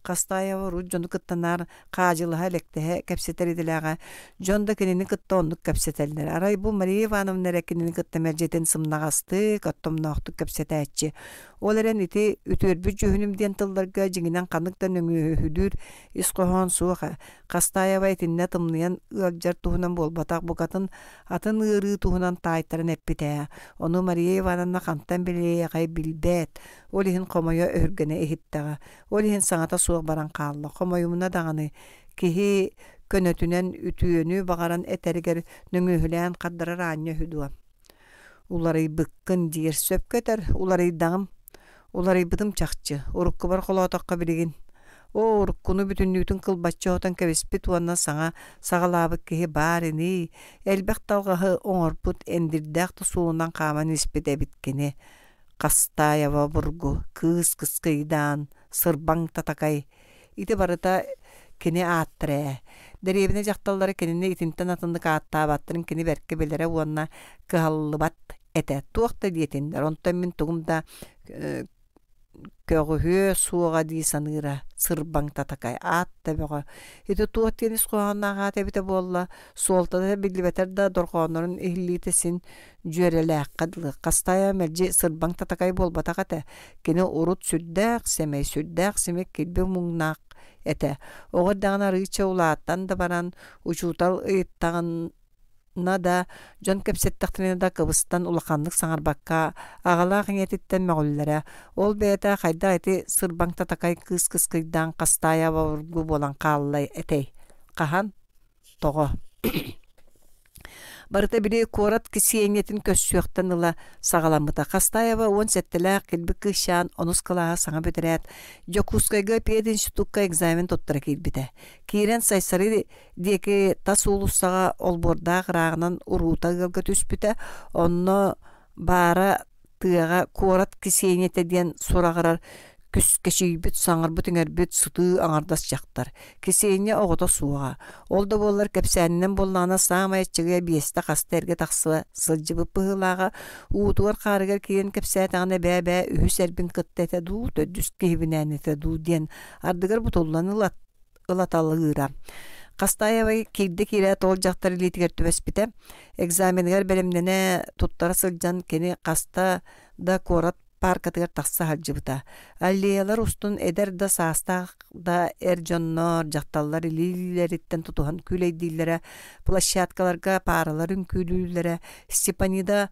Kastayeva rujonu kıttanar kajılıha lektehe kepseter idilaga. Jon da kenini kıtta onluk kepseterler. Aray bu Maria Ivanovna kenini kıtta merjeten sımnagasты, kattomnaqtık kepsetäçi. Olaren iti ütürbüt jühünüm diyen tıllarga jinginen kanıktan öngü hüdür iskohon suğa. Kastayeva etinne tımlayan ıljar tuhunan bolbatak bukatın atın ırı tuhunan taytaran epite. Onu Maria Ivanovna kantan bileyagay bilbet. Olihin komoya örgene ehittaga. Olihin saňata suğ baran kallı. Komoyumuna dağını kehi könötünen ütüyönü bagaran eteriger nöngühülen kaddarar anya hüdua. Ulary bıkkın diyer söpketer. Ulary dağım. Ulary bıdım çakçı. Urukku bar kolotakka birigin. O urukkunu bütünlüğütün kılbatçı otan kebespit wanna saňa sagalabık kehi barini. Elbek dalgahy oňorput endirdäkti suundan kaman ispit ebitkeni. Kastayeva burgu, kız kıskıydan, sırbaň tatakay. Iti barıta kini attre. Derebine jaktalları kenine itinten atındık atta battırın kini berke belere uanna kıhallıbat ete. Tuakta diyetinler. Ondan min tugumda köğühü suğa di sanıra sırbaň tatakay atta bega. Iti tuak tenis kohanna gata bite bolla. Solta da billi beter da dorqonların ehlitesin jörelek kadlı. Kastaya merji sırbaň tatakay bolbatakata. Kini urut sürdäk semek kilbe muňnak ete. Oğur dağına rıça ulattan da baran uçutal ıйыттağın da jon kepsettaktyna da kıbıstan ulakanlık saňarbakka ağalaq ýetitten mögüllere ol beýata haýda eti sırbaň tatakay kıskıydan Kastayeva urgu bolan kally etey. Kahan togo. Барыта бири корат кисиенетин көссүөктен ыла сагаламыта. Кастаева он сеттелээх килби кыышаан онус кылааha саҥа бөтөрөөт. Жокускайга пединститутка экзамен тоттара киирбите. Киирен сайсары диэки тас уулуссаҕа олбордаах раагынан уруута ылга түспүтэ. Онно баара тыаҕа корат кисиенете диэн сурағарар кэшийбит саңарбыт иҥэрбит сытыы аҥардас дьахтар. Кисиенне оҕото суоҕа. Ол да буоллар кэпсээнинэн боллаана саамайаччыгыя биэстэ хаста эргэ тахсыа сылдьыбыт быһыылааҕа уутугар хаарыгар киирэн кэпсээтэҕинэ бээ-бээ үһүс эрбин кытта этэ дуу, төддүс киһибинээн этэ дуу диэн ардыгар бутуллан ылаталлыыра. Кастаевай киирде киирэ тоол дьахтар илиитигэр түбэспитэ. Экзаменингер белемнене туттара сылдьан кини каста да корат паркатыгар тахса хаджыбыта. Аллиялар устун эдер да саастаах да эрдьоннор дьахталлар илиилэриттен тутухан күлэйдииллэрэ, площадкаларга параларын күлүүлэрэ, Степанида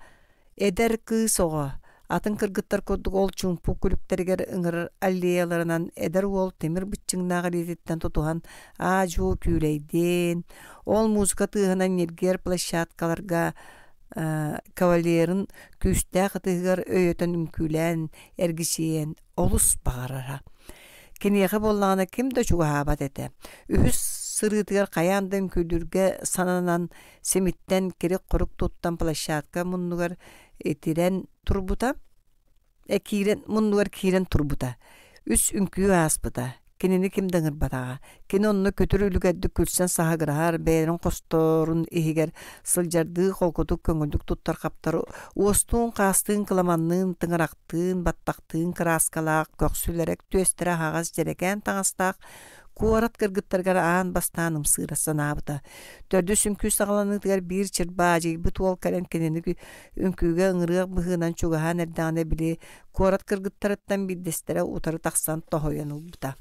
эдер кыыс оҕо. Атын кыргыттар курдук ол чумпу күлүктэригэр ыҥырар аллеяларынан эдер уол темир быччыҥнааҕа илиититтен тутухан аажуу күлэйдин. Ол музыка тыыһынан ньиргер площадкаларга кавалерин күстää кытыгар өйөтөн үмкүлэн эргисиен олус багарара. Киниэхэ боллаана ким да чугаабат эте. Үһүс сырыытыгар каяанда үмкүлүргэ сананан семиттен кирик корук туттан площадка муннугар этирен турбута. Муннугар киирен турбута. Үс үмкүү ааспыта. Кинини ким даңырбатаға. Кини онны көтөрүлүгәдді күлсен саһагырахар, бәйрін қосторун ихигер сылжарды қолкотук көңілдік туттар қаптары, уостуын қастыын кыламаннын, тыңырақтыын, баттақтыын краскалақ, көксүлерек төстері ағаз жерекән таңастақ, куарат кыргыттаргар аан бастааным сыыра санабыта. Төрдү сүмкүү сагаланыгар бир чырбаажы бут ол кален кенени үмкүүгө ыңырыак быһынан чугахан эрдааны били куарат кыргыттарыттан биддестере утары тахсан тохоянылбыта.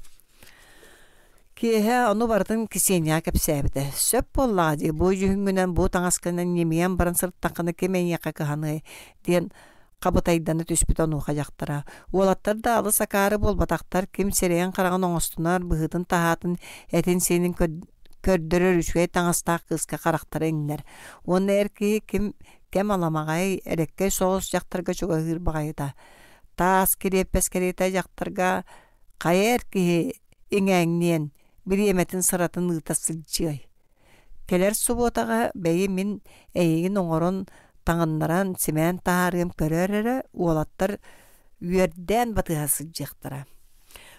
Киэһэ ону бардын кисения кэпсээбите. Сөп боллаади бу жүһүнгүнэн бу таңасканан немиян баран сырттакканы кемейяка кыханы диэн кабытайданы түспүт онуха жактара. Уолаттар да алы сакары болбатактар ким сереян караган оңостунар быһытын таһатын этин сенин көрдөрөр үчүгэй таңастаак кыска карактар эңнер. Уонна эрки кем аламагай эреккей соғыс жактарга чуга хырбагайда. Таас киреппес керейта жактарга кайер ки иңэңнен бир эметин сыратын ыытасылжыгай. Келер суботага бэйи мин эйигин оңорон таңыннаран семен таарым көрөрөрө уолаттар үйерден батыасылжыктара.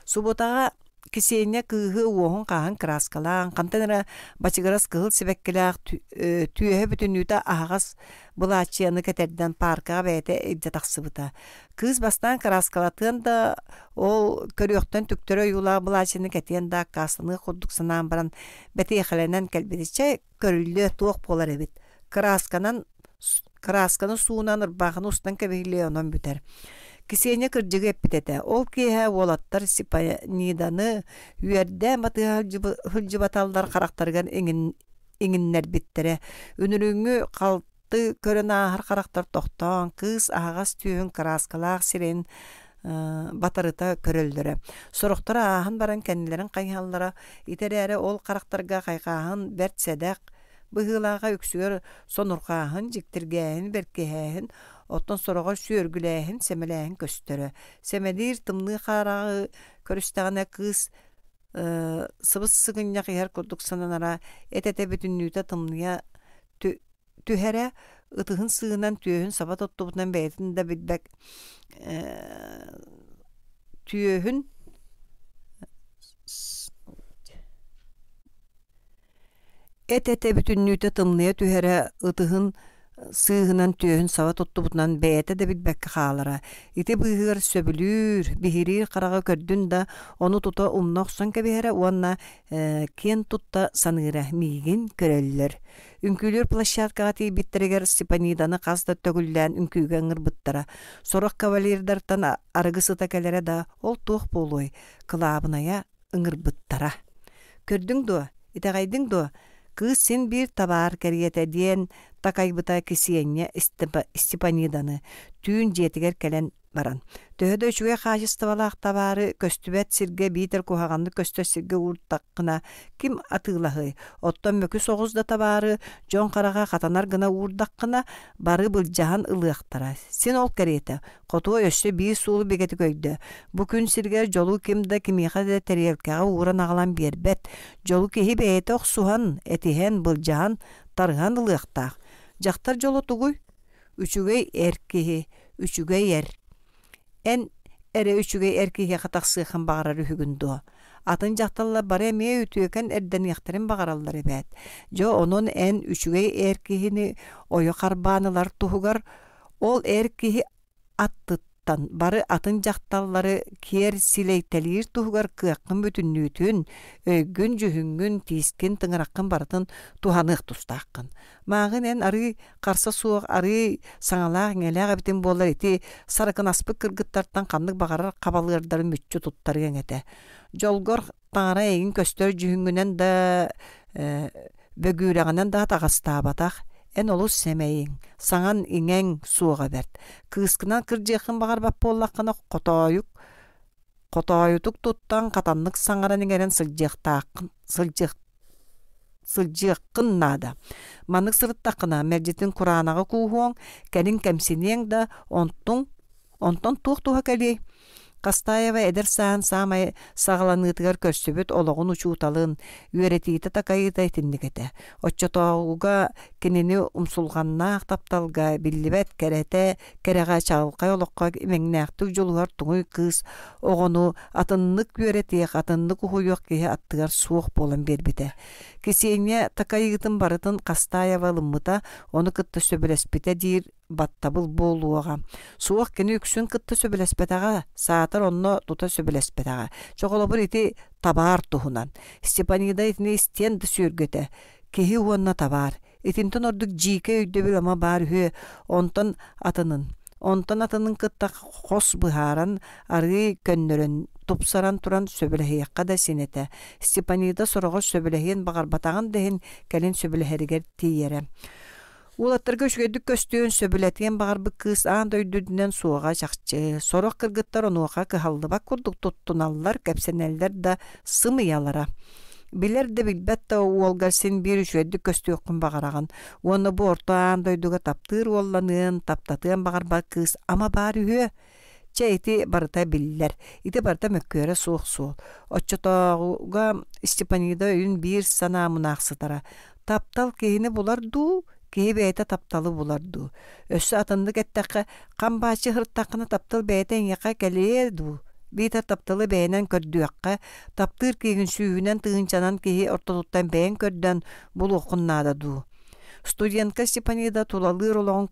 Суботага кисене кыыгы уоһун кааһын краскалаан кантанара бачыгарас кыһыл сибеккелаах түйөһө бүтүнүүтэ аһагас булаачыяны кетерден паркага бэйэтэ иддатахсыбыта. Кыыс бастан краскалатыан да ол көрүөхтөн түктөрө юлаа булаачыны кетиен да каасыны курдук санаан баран бетиэхэленен келбитиче көрүллүө туох болар эбит. Красканы суунан ырбаахын устан кебиһилиэ онон бүтер. Кисене кырдьыгы эппитете. Ол киэһэ уолаттар Степаниданы үйерден батыа хылжыбаталдар карактарган эңиннер биттере. Үнүрүңү калты көрөн аахар карактар тохтоон кыыс аагас түйүн краскалаах сирен батарыта көрөлдөрө. Сорохтор ааһын баран кэннилерин кайхаллара итерээре ол карактарга кайкааһын бертседек быһыылаага үксүгөр сонуркааһын жиктиргээһин беркеһээһин оттон сороҕо сүөргүлээһин семелээһин көстөрө. Семелир тымны харагы көрүстэгэнэ кыыс сыбыс сыгынняк иһэр курдук сананара этете бүтүннүүтэ тымныя түһэрэ ытыһын сыынан түөһүн саба тоттубутунан бэйэтин да бидбэк түөһүн этете бүтүннүүтэ тымныя түһэрэ ытыһын сыыһынан түөһүн саба тоттубутунан бэйэтэ да билбэкке хаалара. Ити быыһыгар сөбүлүүр, биһирии карага көрдүн да ону тута умнохсон кэбиһэрэ уонна кен тутта саныыра миигин көрөллөр. Үңкүүлөр площадкага тийбиттеригер Степаниданы казда төгүллээн үңкүүгө ыңырбыттара. Сорох кавалердартан арыгы сыта келере да ол туох болуой кылаабыная ыңырбыттара. Көрдүң дуо, итагайдың дуо, кыыс син бир табаар кэрийэтэ диэн такайбыта кисиенне Степаниданы түүн жетигер келен баран. Төһөдө үчүгэй хаажыстыбалаах табары көстүбэт сирге биитер кухаганны көстө сирге уурдаккына ким атыылаһый. Оттон мөкү соҕузда табары дьон харага хатанар гына уурдаккына бары былдьаһан ылыахтара. Син ол кериэте. Хотуо өссө бии суулу бегети көйдө. Бу күн сиргер жолу кимде кимиха де терьелкэҕэ ууран аҕалан биэрбэт. Жолу киһи бэйэте охсуһан, этиһэн былдьаһан тарыһан ылыахтаах. Жактар жолу тугуй. Үчүгэй эр киһи, үчүгэй эр. Эн эре үчүгэй эр киһи хатахсыахан багарар үһүгүндү. Атын жакталла бары эмие үтүөкен эрден яхтарын багараллар эбэт. Жо онун эн үчүгэй эр киһини ойо харбаанылар туһугар ол эр киһи аттыттан бары атын жакталлары киэр силейтелиир туһугар кыаккын бүтүннүүтүн өйгүн жүһүнгүн тиискин тыңыраккын барытын туханык тустааккын. Маагын эн ары карса суох ары саңалаах ңелээх абитин буолар ити сарыкын аспык кыргыттартан хамнык багарар кабалыардары мүччү туттары эҥете. Жолгор таңара эйин көстөр жүһүнгүнен да бөгүүрэгэнен да тагастаабатах. Эн олус семейин, саңан иңең суоға берт. Кыыскынан кырдьыахын багар бап боллаққына котоойутук туттан катаннык саңаран иңерен сылдьыахқын наада. Манык сырыттаққына мәржетін кураанағы куухуон, кәрин кәмсинең да онтон тух-туха кәлей. Кастаева эдер саан самай сагаланыытыгар көрсөбөт ологун учууталын үөретиите такайыта итиннигете. Отчотоогуга кинини умсулганнаах тапталга биллибет керете керега чагылкай олокко имеңнээхтик жолугар тугуй кыз огону атыннык үөретиэх атыннык ухуйуак киһи аттыгар суох болан бербите. Кисиэне такайытын барытын Кастаева лыммыта оны кытта сөбөлеспите диир баттабыл болуага. Суох кини үксүн кытта сөбөлеспетага, саатар онно тута сөбөлеспетага. Чоголобур ити табаар тухунан. Степанида итини стенді сүйөргөте. Кихи уонна табаар. Итинтен ордук жике өйдөбүл ама бар хүйө онтон атынын кытта хос быхааран ары көннөрөн тупсаран туран сөбөлэхиякка да синете. Степанида сорого сөбөлэхиен багарбатаган дехин келин сөбөлэхеригер тиере. Улаттарга үшгөйдүк көстүүн сөбүлетиен багарбы кыз аан дөйдүдүнен суога чакчы. Сорок кыргыттар онуоха кыхаллыбак курдук туттуналлар, кепсенеллер да сымыялара. Билер де билбетта уолгарсин бир үшгөйдүк көстүүккүн багараган. Уонна бу орто аан дөйдүгө таптыр уолланын, таптатыан багарбак кыз ама бар үһү. Че ити барыта биллер. Ити барыта мөккөрө суох суол. Отчотоогуга Степанида үйүн бир санаа мунааксытара. Таптал кehini буларду. Кеһи бэйэтэ тапталы буларду. Өссө атындык эттакка камбаачы хырттаккына таптал бэйэтэ иңяка келээду. Бийтер тапталы бэйэнэн көрдүөкка, таптыр киигин сүүнэн тыгынчанан кеһи ортотуттан бэйэн көрдөн бул окуннаададу. Студентка Степанида тулалыр олоң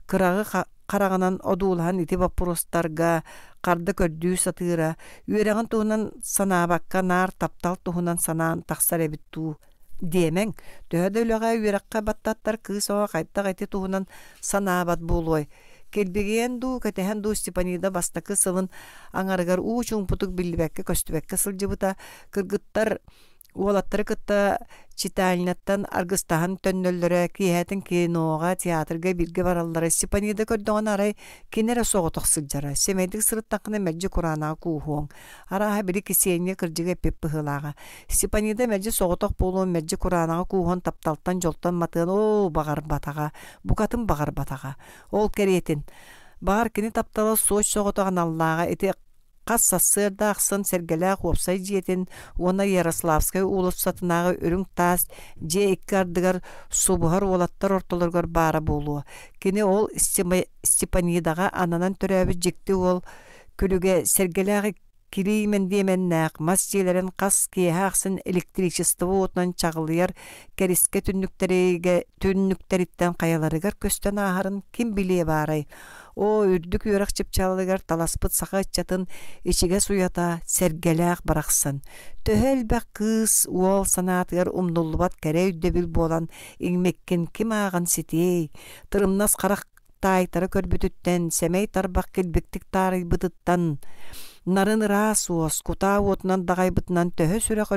кырагы караганан одуулахан ити вопростарга карды көрдүү сатыыра, үөрэгэн туһунан санаабакка наар таптал туһунан санаан тахсар эбиттүү. Демең, төһөдөлөҕө үөракка баттаттар кыыс оҕа кайта туһунан санаабат буолуой. Келбегиэн дуу, кэтэһэн дуу Степанида бастакы сылын аҥарыгар уу чуҥпутук биллибэкке көстүбэкке сылдьыбыта кыргыттар уолаттары кытта читальнаттан аргыстаһан төннөллөрө киэһэтин киноға, театрга бирге бараллара. Степанида көрдөҕөн арай кинере соҕотох сылдьара. Семейдик сырыттаккына мэлдьи кураанаа куухуоҥ. Арааһа били кисиэҥҥэ кырдьыга эппеп быһыылааҕа. Степанида мэлдьи соҕотох буолуон мэлдьи кураанаа кууһуон тапталтан жолтон матыан оо багарбатаҕа, букатын багарбатаҕа. Ол кериэтин. Багар кини таптала соч соҕотоҕун аллааҕа ити Қас сассырда ақсын сергеләқ опсай жиетін, оны Ярославскай улус сатынағы үрің тас, же иккардығар субығар олаттар орталырғар бара болуы. Кені ол Степанидаға ананан түрәбі жекті ол күліге сергеләғы киреймен демен нәқ, мас жейлерін қас кейі ақсын электричествы отынан чағылыяр кәріске түнніктеріттен қаяларығар көстен ағарын кім біле барай. О, үрдік үйрақ чепчалыгар таласпыт сақа чатын ичиге суята сергеләқ барақсын. Төхел бәк кыз уол санатығар умнуллубат кәрі үддебіл болан иңмеккен кім ағын сетей. Тырымнас қарақ тайтары көрбүтіттен, сәмей тарбақ келбектік тары бұтыттан. Nарын ырас кута отунан дагайбытынан төһө сүрэх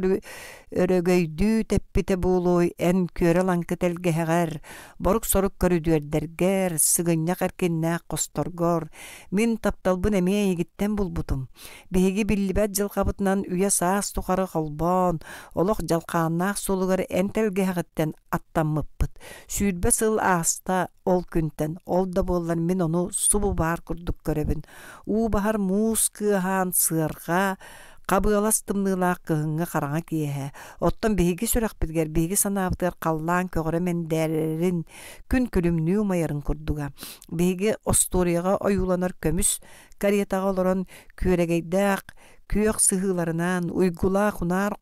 өрөгөйдүү теппите буулуй эн күөрэ ланкытэлгэһэҕэр, борук сорук көрүдүөрдэргэр, сыгынньак эркиннээх косторгор, мин тапталбын эмиэ игиттен булбутум. Биһиги биллибэт дьылхабытынан үйэ саас тухары холбоон, олох дьалхааннаах сулугар эн телгэһэҕиттен аттаммыппыт. Сүүрбэ сыл ааста ол күнтен, ол да буоллар мин ону субу баар курдук көрөбүн. Уу бахар муус кыаһаан сыарга, кабыалас тымныылаах кыһыҥҥа хараҥа киэһэ. Оттон биһиги сүрэхпитигэр, биһиги санаабытыгар халлаан көҕөрө мэндээрэрин күн күлүмнүү майарын курдуга. Биһиги осторияга ойууланар көмүс кариетаға олорон күөрэгейдээх күөх сыһыыларынан, уйгулаах унаар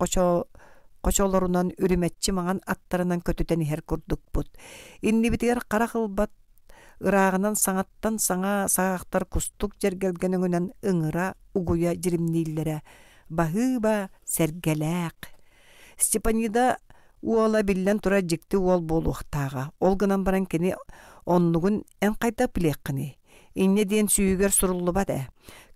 кочолорунан үрүмэччи маҥан аттарынан көтүтэн иһэр курдукпут. Иннибитигэр хара хылбат ыраагынан саҥаттан саҥа саҕаахтар кустук жергелген өҥүнэн ыҥыра угуя жиримнииллэрэ баһыыба сэргэлээк. Степанида уола биллэн тура дьикти уол буолуохтааҕа. Ол гынан баран кини оннугун эн хайта пилиэххини. Инне диэн сүүгэр суруллубат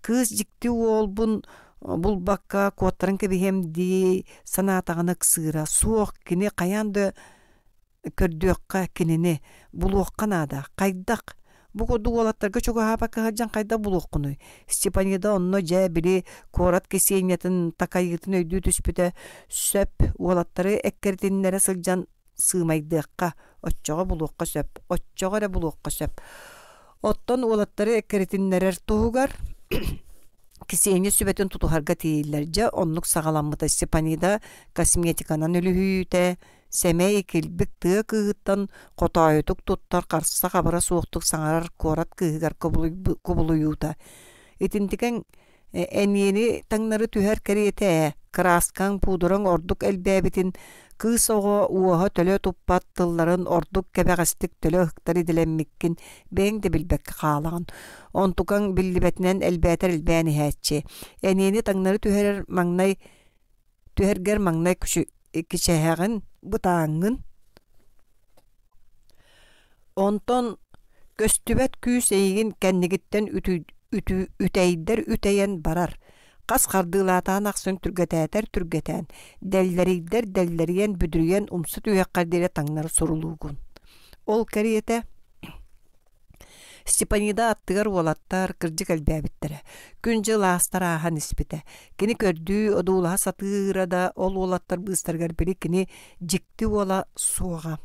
Кыыс дьикти уолбун булбакка куоттарын кэбиһэм дии санаатаҕына сыыра суох кини хайаанды көрдүөкка кинини булуокка наада кайдак бу курдук уолаттарга чугаһаапа кыһардьан кайда булуоккунуй. Степанида онно дьэ били куорат кесиэҥэтин такайыытын өйдүү түспүтэ сөп уолаттары эккертиннэре сылдьан сыымайдыакка оччоҕо булуокка сөп, оччоҕо эрэ булуокка сөп. Оттон уолаттары эккертиннерер туһугар кисиэҥэ сүбэтин тутуһарга тииллэр дьэ оннук саҕаламмыта Степанида косметиканан үлүһүүтэ сэмэй килбик тыа кыыттан хотоойутук туттар харса хабара суохтук саҥарар куорат кыыгар кубулуйуута. Итинтикен эниени таңнары түһэр кэриэтэ краскаң пудураң ордук элбээбитин кыыс оҕо уоһа төлө туппат тылларын ордук кэбэҕэстик төлө ыктар идилэммиккин бэйэҥ да билбэккэ хаалаҕын. Онтукаң биллибэтинэн элбээтэр элбээн иһээччи. Эниени таңнары түһэргэр маҥнай кичэһэҕин бытааҥҥын. Онтон көстүбэт күүс эйигин кэннигиттен үтэйдэр үтэйэн барар. Қас қардыылаатаан ақсын түргэтэээн, дэллэриен бүдүрүйэн умсут үйэккардире таңнары сурулуугун. Ол кэриэтэ Степанида аттыгар уолаттар кырдьык элбээбиттерэ. Күн жыл аастар аахан испите. Кини көрдүү одуулаха сатыыра да ол уолаттар быыстаргар били кини дьикти уола суоҕа.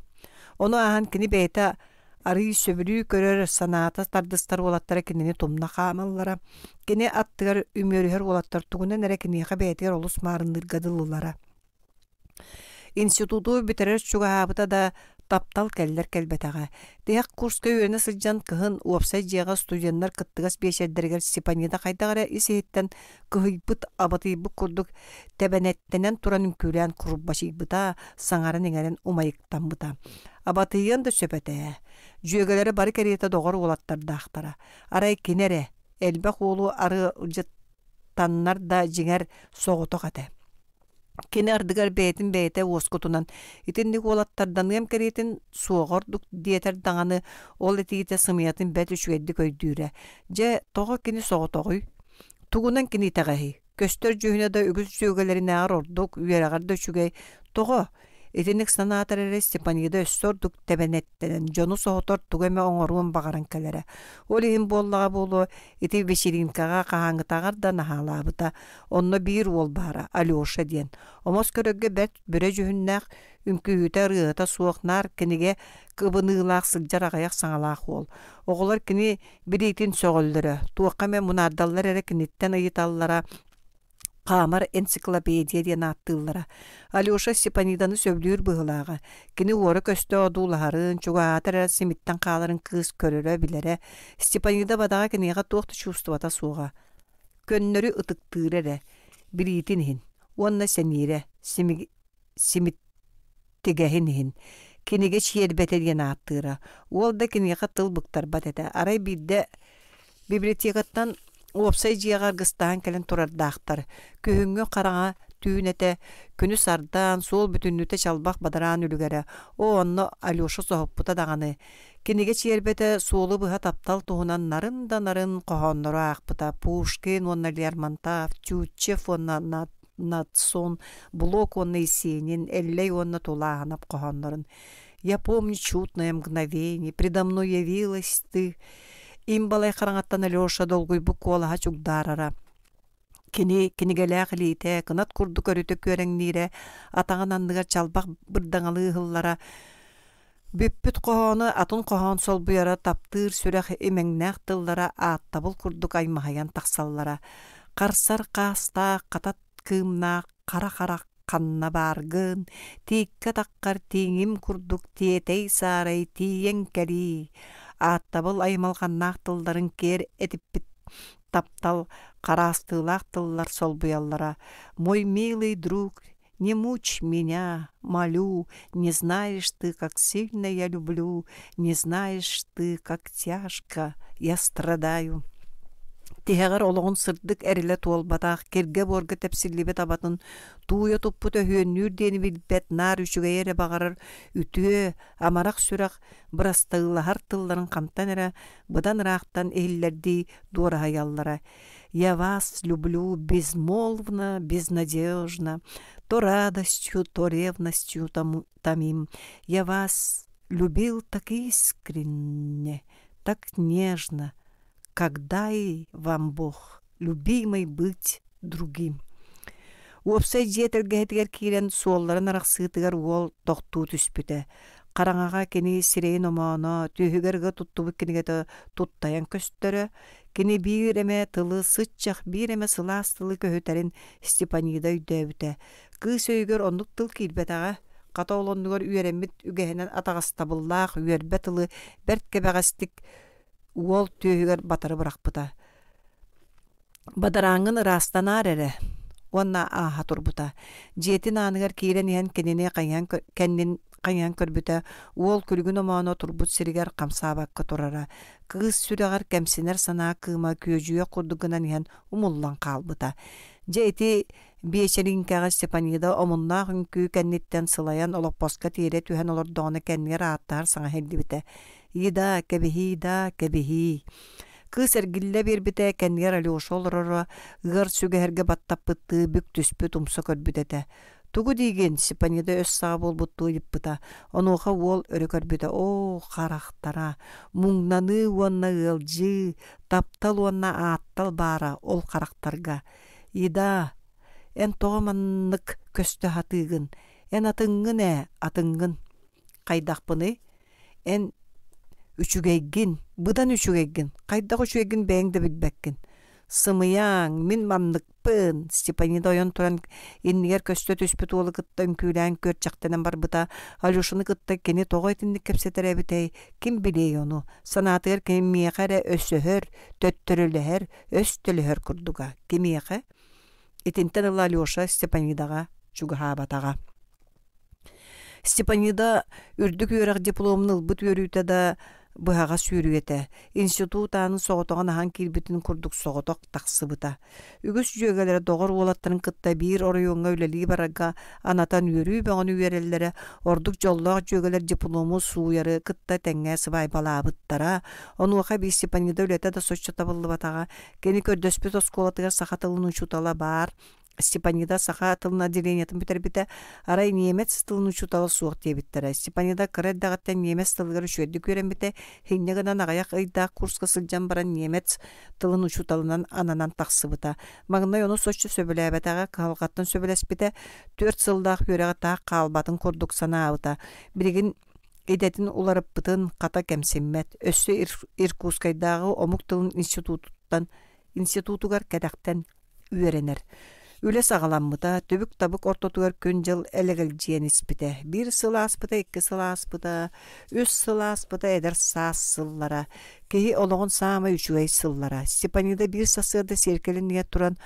Ону аахан кини бэйэ арый сөбүрүү көрөр санаата тардыстар уолаттара кинини тумна хаамаллара. Кини аттыгар үмүөрүһөр уолаттар тугунан эрэ киниэхэ бэйэтигэр олус маарынныргадылылара. Институту битерер чугаһаабыта да таптал кэллэр кэлбэтэҕэ. Тэйэх курска үөрэнэ сылдьан кыһын уопсай дьиэҕэ студеннар кыттыгас биэчэрдэригэр Степанида хайдаҕара исиһиттэн кыһыйбыт абатыйбык курдук тэбэнэттэнэн туран үҥкүүлээн куруббачыйбыта саҥарын иҥэрэн умайыктаммыта. Абатыйын да сөпэтэ. Дьүөгэлери бары кэриэтэ доҕор уолаттардаахтара. Арай кинере элбэх уолу ары ылдьыттаннар да дьиҥэр соҕутох этэ. Кини ардыгар бэйэтэ уоскутунан итинник уолаттарданыам кэриэтин суоҕордук диэтэр даҕаны ол этиите сымыйатын бэт үчүгэйди көйдүүрэ. Дьэ тоҕо кини соҕутоҕуй. Тугунан кини итэҕэһи. Көстөр дьүһүнэ да үгүс дьүөгэлэринээҕэр ордук үөрэҕэр да үчүгэй. Тоҕо итинник санаатарары Степанида өссордук тэбэнэттэнэн дьону соһотор тугэмэ оҥоруун баҕаран кэлэрэ. Ол иһин буоллаҕа буолуо ити вечеринкаҕа хаһаҥытаҕар да наһаалаабыта. Онно биир уол баара Алёша диэн. Омос көрөггэ бэт бүрэ дьүһүннээх үҥкүүтэ ырыата суохнаар киниге кыбыныылаах сылдьар аҕайах саҥалаах уол. Оҕолор кини бириитин сөҕөллөрө. Туохха мэ мунаардаллар эрэ киниттэн ыйыталлара Камар энциклопедия диэн ааттыыллара. Алёша Степаниданы сөбүлүүр быһылааҕа. Кини уору көстө одуулаһарын, чугаатара симиттэн хааларын кыыс көрөрө билэрэ. Степанида бадаҕа киниэҕэ туохта чувствовата суоҕа. Көннөрү ытыктыыр эрэ. Бириитин иһин. Уонна сэниирэ. Симиттигэһин иһин. Киниге чиэрбэтэ диэн ааттыыра. Уол да киниэҕэ тыл быктарбат этэ. Арай биирдэ библиотекаттан уопсай дьиэҕэ аргыстаан кэлэн турардаахтар. Күһүҥҥү хараҥа tüünete, күnü sardan, sol bütünlüte çalbaq badaraan ülügere. O onno Alyoşa sohopputa dağını. Kinige çerbete solu bıha taptal tohunan narın da narın kohonları akpıta. Pushkin, onna Lermontov, Тютчев, onna Natson, Блок, onna Есенин, Эллей, onna Тулаганов kohonların. Я помню чудное мгновение, предо мной явилась ты. Им балай қараңаттан Алёша долгой бұқ олаға чугдарара. Кинигеләк лейте, кынат курду көріті көріңнере, атаңан андығар чалбақ бірдаңалы ғыллара. Бүппіт қоғаны атын қоған сол бұяра таптыр сүрәқ емеңнәқ тыллара аттабыл курдук аймағаян тақсаллара. Қарсар қаста қатат кымна қара-қара қанна баргын, тикка таққар теңім курдук тиетей сарай тиен кәри. Аттабыл аймалғаннақ тылдарын кер этиппит таптал қарастылақ тыллар сол бұяллара. Мой милый друг, не мучь меня, молю, не знаешь ты, как сильно я люблю, не знаешь ты, как тяжко я страдаю. Тиһәгәр олоғын сырдык әрілі туолбатақ, керге борғы тәпсірлебе табатын, туя туппу төхүйеннүр дені білбет нар үшіге ере бағарыр, үтіе, амарақ сүрақ, бұрастығылағар тылларын қамтан әрі, бұдан рақтан әйілерді дуара хаяллара. Я вас люблю безмолвно, безнадежно, то радостью, то ревностью томим. Я вас любил так искренне, так нежно, когда и вам Бог, любимый быть другим. Уопсай жетелге хетигер кирен суолларын арақсыытыгар уол тоқтуу түспүтэ. Қараңаға кені сирейн омооно, түйігерге туттубу кенігеті туттаян көстөрі, кені бир эме тылы сытчақ, бир эме сылаас тылы көһөтәрін Степанида үйдөбүтэ. Кыз өйгөр ондук тыл килбетаға, қата олондугар үйеремит үгеһенен атағастабыллаах үйербе тылы бәртке бәғастик уол түйігер батары бұрақпыта. Бадараңын растанар әрі, онна аға турбута. Жетин анығар кейрен ен кеніне қайян көрбіті, уол күлгін оманы турбут сиригер қамсабаққа турара. Кыз сүрегар кәмсінер сана кыма көжуе құрдығынан ен умуллан қалбыта. Жети бейчеринкаға Степанида омунна хүнкі кәннеттен сылаян олоппосқа тире түйен олордоғаны кәннер аттар саңа хелді біті. Ида кәбіхи. Кыз әргілі бербіті кәннер Алёша олырыры, ғыр сүгәрге баттаппытты бүк түспі тұмсы көрбітеті. Тугу деген Степанида өс саға бол бұтту еппіта. Онуға ол өрі көрбіті. О, қарақтара, мұңнаны уанна ғылжы, таптал уанна аттал бара ол қарақтарға. Ида, ән тоғаманнық көсті атығын, ән атыңғын атыңғын. Қайдақпыны, ән үчүгейгин, бұдан үчүгейгин, қайдағы үчүгейгин бәңді білбәккін. Сымыяң, min маннықпын, Степанида ойын тұран еннігер көсті түспіт олы қыттан күйлән көр чақтанан бар бұта, Алюшыны қытта кені тоғайтынды кәпсетер әбітей, кім білей оны, санатығыр кем мияқары өсіхір, төттіріліхір, өстіліхір күрдіға, кем мияқы? Етінтен ұлы Алюша Степанидаға чуға батаға. Степанида үрдік өріқ дипломын ұлбыт өрүйті да бұхаға сүйрүйеті. Институт анын соғытоған ахан келбетін күрдік соғытоқ тақсы бұта. Үгіс жүйегалері доғыр олаттарын қытта бір орыуыңа өлелі бараға анатан өрүй бәғын үйерелері ордық жоллақ жүйегалер диплому суяры қытта тәңе сыбай бала бұттара. Оны оқа бей Степанида өлеті да сочча табылды батаға. Кені көрдөспет осколатығар сақатылының чутала бар. Степанида саха тылына деленетін бітербіті арай немец тылын учуталы суық дебіттірі. Степанида кірәддағаттан немец тылығыр үшөйді көрен біті хейнегінен ағаяқ айда курсқа сылжан баран немец тылын учуталынан ананан тақсы бұта. Мағынай оны сочы сөбілі әбәтаға қалғаттан сөбіләс біті 4 сылдақ өреға тақ қалбатын көрдік сана ауыта. Бірігін едетін уларып бұтын қата кәмсеммет. Өссі Иркутскайдағы омық тылын институтугар кәдәқтен үйеренер. Үлі сағаламмыта, төбік табық ортотугар күн жыл әлігіл жиен іспіті. Бір сыла аспыта, 2 сыла аспыта, 3 сыла аспыта, әдір саас сыллара. Кейі олығын сама 3 сыллара. Степанида бір сасырды серкелінге тұран,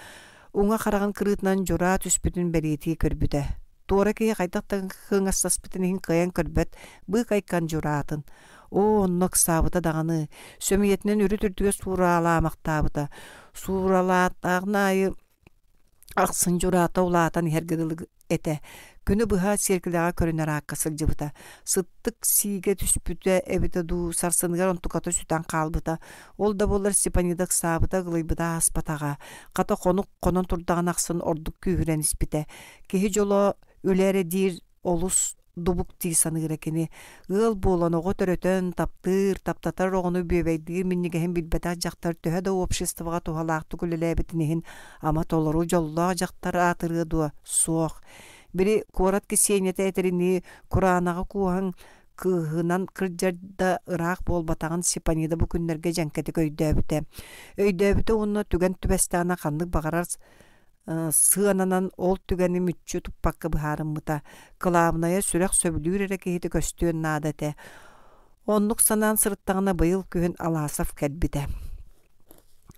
оңа қараған кырытынан жора түспітін бәлеті көрбіті. Туара кейі қайтақтан қыңастаспытын ең қаян көрбет, бұй қайқан жоратын. О, оннық сабыта дағаны, сөмиетінен үрі түрдіге сурала амақтабыта. Сурала аттағын айы Ақсын журата улаатан хергедылык эте. Күні бұға серкіліға көрінер аққа сылжыбыта. Сыттық сиге түспүті әбіті ду сарсыныгар онтукаты сүтен қалбыта. Ол да болар Степанидық сабыта ғылайбыда аспатаға. Қата қонық қонын тұрдаған ақсын ордық күйірен іспіте. Кехи жолы өлері дир олус дубук тиисаны кені. Ғыл болан оғы төрөтен таптыр, таптатар оғыны бөбейдігір міннігіхін білбәтақ жақтар төһә да обществоға тухалақты күлілі әбітінігін ама толыру жоллаға жақтар атыры дуа соқ. Бiri корат кисенете этерини Куранаға куаң кыһынан кырджарда ыраак болбатаган Степанида бу күннерге жанкети өйдөбүтэ. Өйдөбүтэ онна түген түбестана ханнык багарар сыананан ол түгени мүччү туппакка быхарыммыта. Кылабыная сүрек сөбүлүүрерэ кехити көстүөн наадате. Оннук санаан сырыттагына быйыл күн Аласов кэлбите.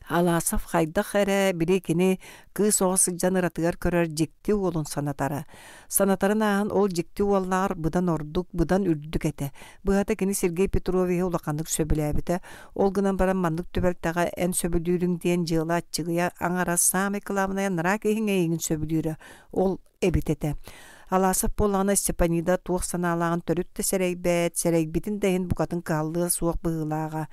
Аласов хайдах әрі біле кені кыз оғысы жаныратығар көрер жекті олын санатары. Санатарын ағын ол жекті олар бұдан ордық, бұдан үрдік әті. Бұғата кені Сергей Петрове олақандық сөбілі әбіті. Ол гынан баран мандық төбәлтаға ән сөбілүүрің дейін жылы атчығыя аңара сами кыламына нара кейін әйігін сөбілүүрі. Ол әбітеті. Аласов болағына Степанида туық саналағын төрітті сәрейбетін дәйін бұқатын қалды суық бұғылаға.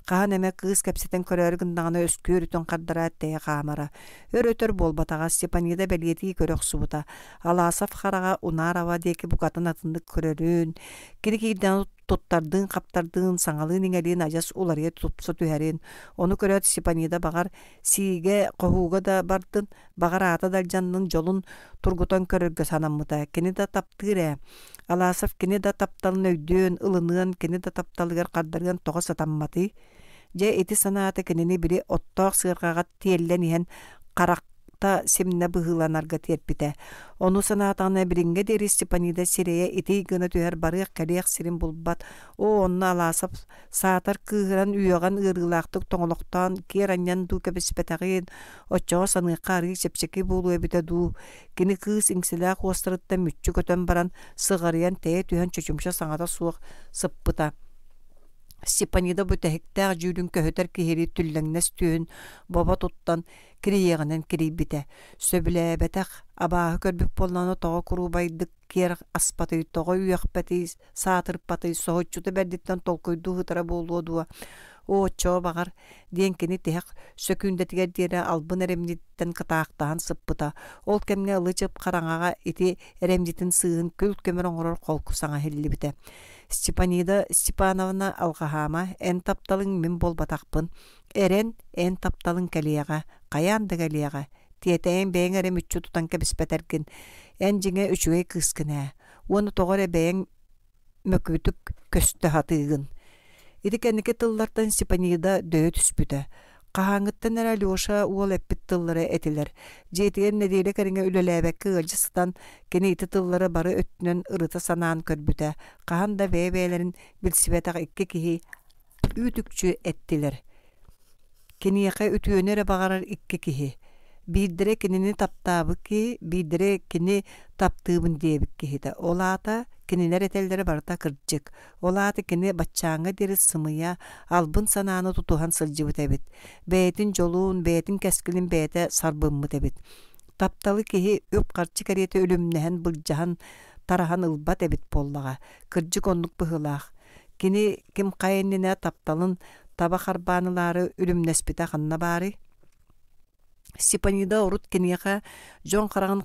Қахан әмі қыз кәпсетен көрәргіндағына өскөр үтін қардара әттәйі қамара. Өрөтір болбатаға Степанида бәлгеті көрек суыта. Аласов қараға унарава декі бұқатын атындық көрерін. Кені-кейден тұттардың, қаптардың, саңалын еңелін ажас олария тұпсы түхәрін. Оны көрәт Степанида бағар сиге қоғуға да бардын, бағар ата далжанның жолын тұрғытан көрерге санамыда. Кені да таптыр Аласов кені да тапталын өйден, ылынын, кені да тапталығар қаддарған тоғы сатамматы. Же эти санааты кенени бири оттоқ сырғаға тиеллен иен қарақта семне бұғыланарға терпіте. Оны санаатаны бірінге дері Степанида сирея ити гына түхер барық кәлеқ сирин бұлбат. О, онны Аласов саатар кығыран үйоған ырғылақтық тоңылықтан кераньян ду кәбіспетағын, отчоға саныққа арғы сепсекі болу әбіте ду. Кені кыз иңсіләқ остырытта мүтчі көтен баран сығариян тәе түхен чөчімші саңада суық сыппыта. Степанида бүтәһиктәг жүрүн көһөтөр киһири түлләңнәс түйін баба туттан кириегенен кирибите. Сөбіләбәтәк абааһы көрбүк болланы тоҕо курубайдык кер аспаты тоҕо үйәхпәти саатырпаты соһоччуты бәрдиттен толкойду хытара болуодуа. Очо багар денкени тех сөкүндетигер дире албын эремниттен кытаактаан сыппыта. Ол кемге ылычып караңага ити эремнитин сыын күл көмөр оңорор колку саңа хеллибите. Степанида Степановна алғахама ән тапталың мен болбатақпын. Әрен ән тапталың кәлияға, қаянды кәлияға. Тиетәйін бәйін әрем үтчі тұтан кәбіспәтәргін. Ән жіңе үчуэй кыскына. Оны тоғыр бәйін мөкүтік көсті хатығын. Идікәнеке тыллартан Степанида дөйі түспүті. Қағаңыттан әрі Алеша уол әппіт тыллары әтілер. Жетіген нәдейлі кәріңе үлеләбәккі ғылжыстан кені иті тыллары бары өттінен ұрыта санаан көрбіті. Қаған да бәй-бәйлерін білсібетақ ikki кихи үтікчі әттілер. Кені яқа үтіөнері бағарар ikki кихи. Биддіре кенені таптабы ки, биддіре кені таптыбын дейбік кихиді. Олата кенелер этелдері барда кырджык. Олаты кені батчаңа дері сымыя албын сананы тутухан сылжыбы тәбіт. Бәйтін жолуын, бәйтін кәскілін бәйті сарбыммы тәбіт. Тапталы кихи өп қарчы кәреті өлімнәһін бұлжахан тарахан ылба тәбіт боллаға. Кырджык онлық бұғылақ. Кені кім қайынніне тапталын таба қарбанылары өлімнәспіті қанна бары. Степанида урут кенеға жон қарағын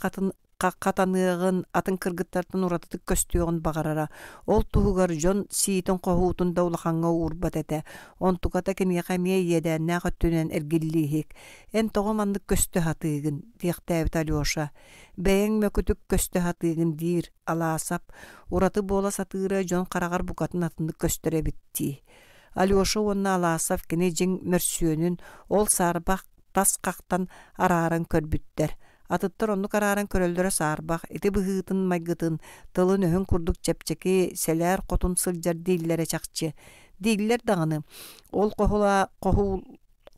қатанығын атын кыргыттартын уратытык көстүйіғын бағарара. Ол туғығар жон сийтін қоғуытын даулақанға урбат әті. Он туғата кенеға мей едәнне ғыттүнен әргіллейхек. Ән тоғымандық көсті хатығын, тиқтәбіт Алеша. Бәйін мөкітік көсті хатығын дир, Аласап, ураты бола сатыра жон қарағар бұқатын атындық көстірі бітті. Алеша онна Аласап кене жың мөрсүйөнін ол сарбақ тас қақтан арарын көрбіттер. Атыттар онны караран көрөлдөрө саарбах, ити быһыытын майгытын, тылын өһүн курдук чепчеки, селер котун сылжар дииллере чакчы. Дииллер даганы, ол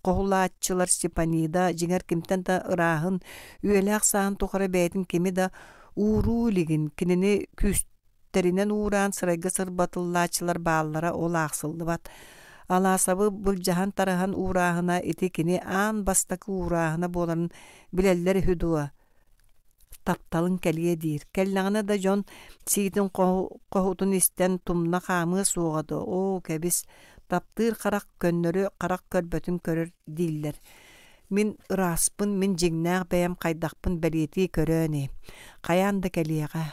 кохулаатчылар Степанида, жиңер кимтен да ыраахын, үйелээх саан тухары бэйтин кими да ууруулигин, кинини күстеринен ууран сырайга сырбатыллаачылар бааллара ол аахсылды бат. Аласабы бұлжахан тарахан уурахына ити кини аан бастакы уурахына боларын билеллер хүдуа. тапталын кәлие дир. Кәлләңіне да жон сийтін қоғутын істен тумна қамы суғады. О, кәбіс таптыр қарақ көннөрі қарақ көрбөтін көрір дейлер. Мин ыраспын, мин жигнәғ бәйім қайдақпын бәлеті көрөне. Қаянды кәлиеға.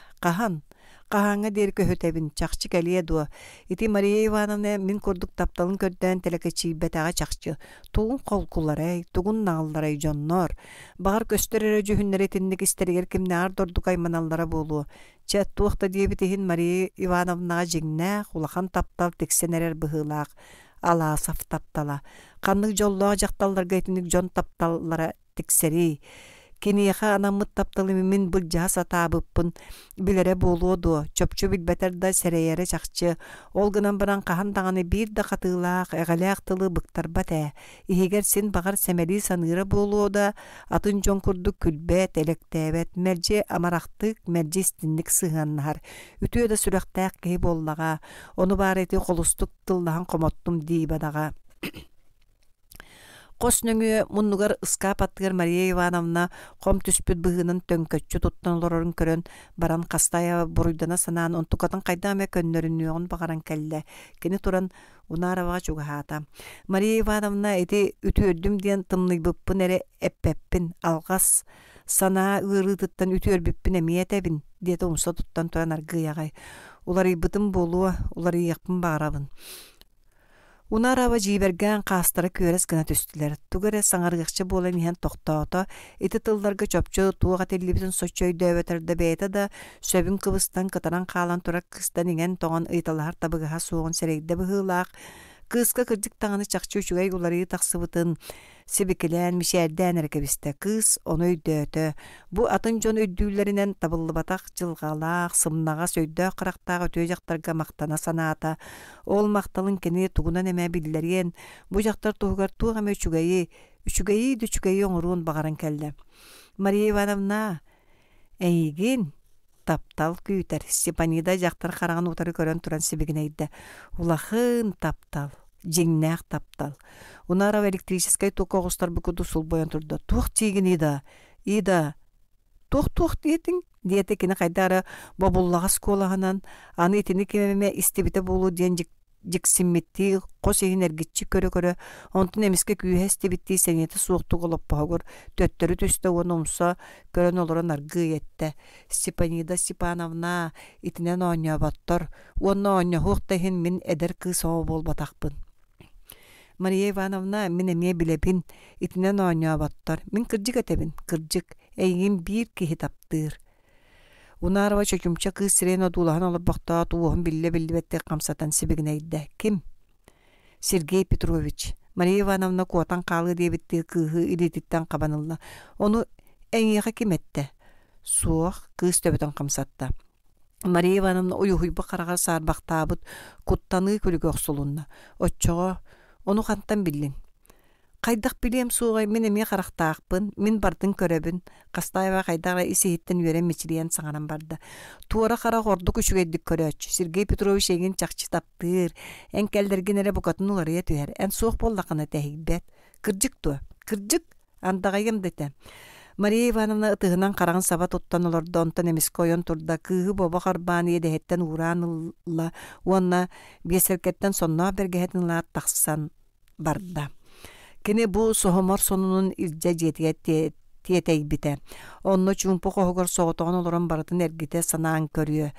Қағаңа дер көһөтәбин чақчы кәлие дуа. Ити Мария Ивановна мин көрдік тапталын көрден тәләкәчі бәтәға чақчы. Туғын қолқуларай, туғын нағыларай жоннор. Бағар көстөрері жүхіннері тіннік істерігер кімне ардордық айманаллара болу. Чәт туақта дебітігін Мария Ивановнаға жигнәқ, улахан таптал тексенерер бұғылақ. Аласaf таптала. Қанның жоллаға жақталларға етінік жон тапталлара тексери. Кенеха анамыт тапталы мен бұл жас атабыппын білері болуду. Чөпчө билбетерді сәрейері чақчы. Ол гынан баран қағандағаны бір да қатылақ, әғалияқ тылы бұқтар бәті. Егер сен бағар сәмәли саныры болууда, атын жон күрді күлбәт, әлектәбәт, мәрже амарақтық, мәрже істінлік сығаннар. Үтіөді сүрәқтәк кей боллаға. Оны бар еті қолыстық тыллаған қоматтым дейбадаға. Қос нөңі мұнығар ысқа паттығар Мария Ивановна қом түспіт бұғының төнкөтчі тұттан лорорын көрін баран қастая бұруйдана санаан онтукатын қайдаме көннөрін өғын бағаран кәлі. Кені тұран ұнараваға чуғағата. Мария Ивановна әйті үті өрдім дейін тымный бұппын әрі әппәппін алғас сана ұры тұттан үті өрбіппін әмиетәбін деді ұмса тұттан тұран арғыяғай. Олар бұтым болуы, олар еқпін бағарабын. Унарава жиберген қастары көрес гына түстілер. Тугары саңарғықчы болын ен тоқтауыта, еті тылларға чөпчі туға телебізін сочой дөветерді бейті да сөбін қыбыстан қытаран қалан тұрак қыстан еген тоған ұйталар табығыға соғын сәрейді бұғылақ. Кыска кырдык таңаны чакчы үчүгай улары таксыбытын сибикелен мишерден эркебисте кыз оны өйдөтө. Бу атын жон өйдүүлөрүнөн табылбатак жылгалак сымнага сөйдө кырактагы өтө жактарга мактана санаата. Ол макталын кени тугунан эме биллерген. Бу жактар тугар тугам үчүгай оңурун багаран келди. Мария Ивановна эйгин таптал күйтер. Степанида жақтар қараған утары көрін тұран себегін әйді. Улахын таптал, жеңнәқ таптал. Унара электрическай тоқ оғыстар бүкіді сұл бойан тұрды. Туқ тегін Ида. Туқ дейтін. Дейті кені қайдары бабуллаға сколағынан аны етіні кемеме истебіті болу ден жексимметті қос егін әргетчі көрі-көрі онтын әмеске күйәсті бітті сәнеті суқты қолып бағыр төттері төсті оны ұмса көрін олырын арғы етті. Степанида Степановна итінен оңя баттыр. Оны оңя хуқтайын мен әдір қыз оғы бол батақпын. Мария Ивановна мен әме білебін итінен оңя баттыр. Мен кіржік әтебін, кіржік әйгін бір кейі таптыр. Унарова чөкүмча кыз сирен одулахан олар бақта туғын білі бәтті қамсатан себегін әйді. Ким? Сергей Петрович. Мария Ивановна куатан қалы дебітті кығы илетіттен қабанылла. Оны әңеға кем әтті? Суақ кыз төбітін қамсатта. Мария Ивановна ойуғыйбы қараға сарбақта абыт құттаны көлігі оқсылуынна. Отчоға оны қанттан білін. Қайдақ білем суғай, мен әме қарақтақпын, мен бардың көребін, қастайва қайдағыра исейттен өрен мечілейен саңаран барды. Туара қара қордық үшігейдік көрөч. Сергей Петрович еген чақчы таптыр, ән кәлдерген әрі бұқатын ұларыя түйер, ән соқ болдақына тәйгбет. Кіржік туа, кіржік, андағайым дәті. Мария Ивановна ытығынан қарағын сабат оттан оларды онтан әмес койон тұрда, кығы боба қарбаны едәхеттен ұранылла, онна бесеркеттен сонна бергәхетінла тақсан барда. Кені бұл соғымар сонунun илжа жетіге тиетей біте. Онны чумпу қоғығыр соғытығын олырын барытын әргіте санаан көріе.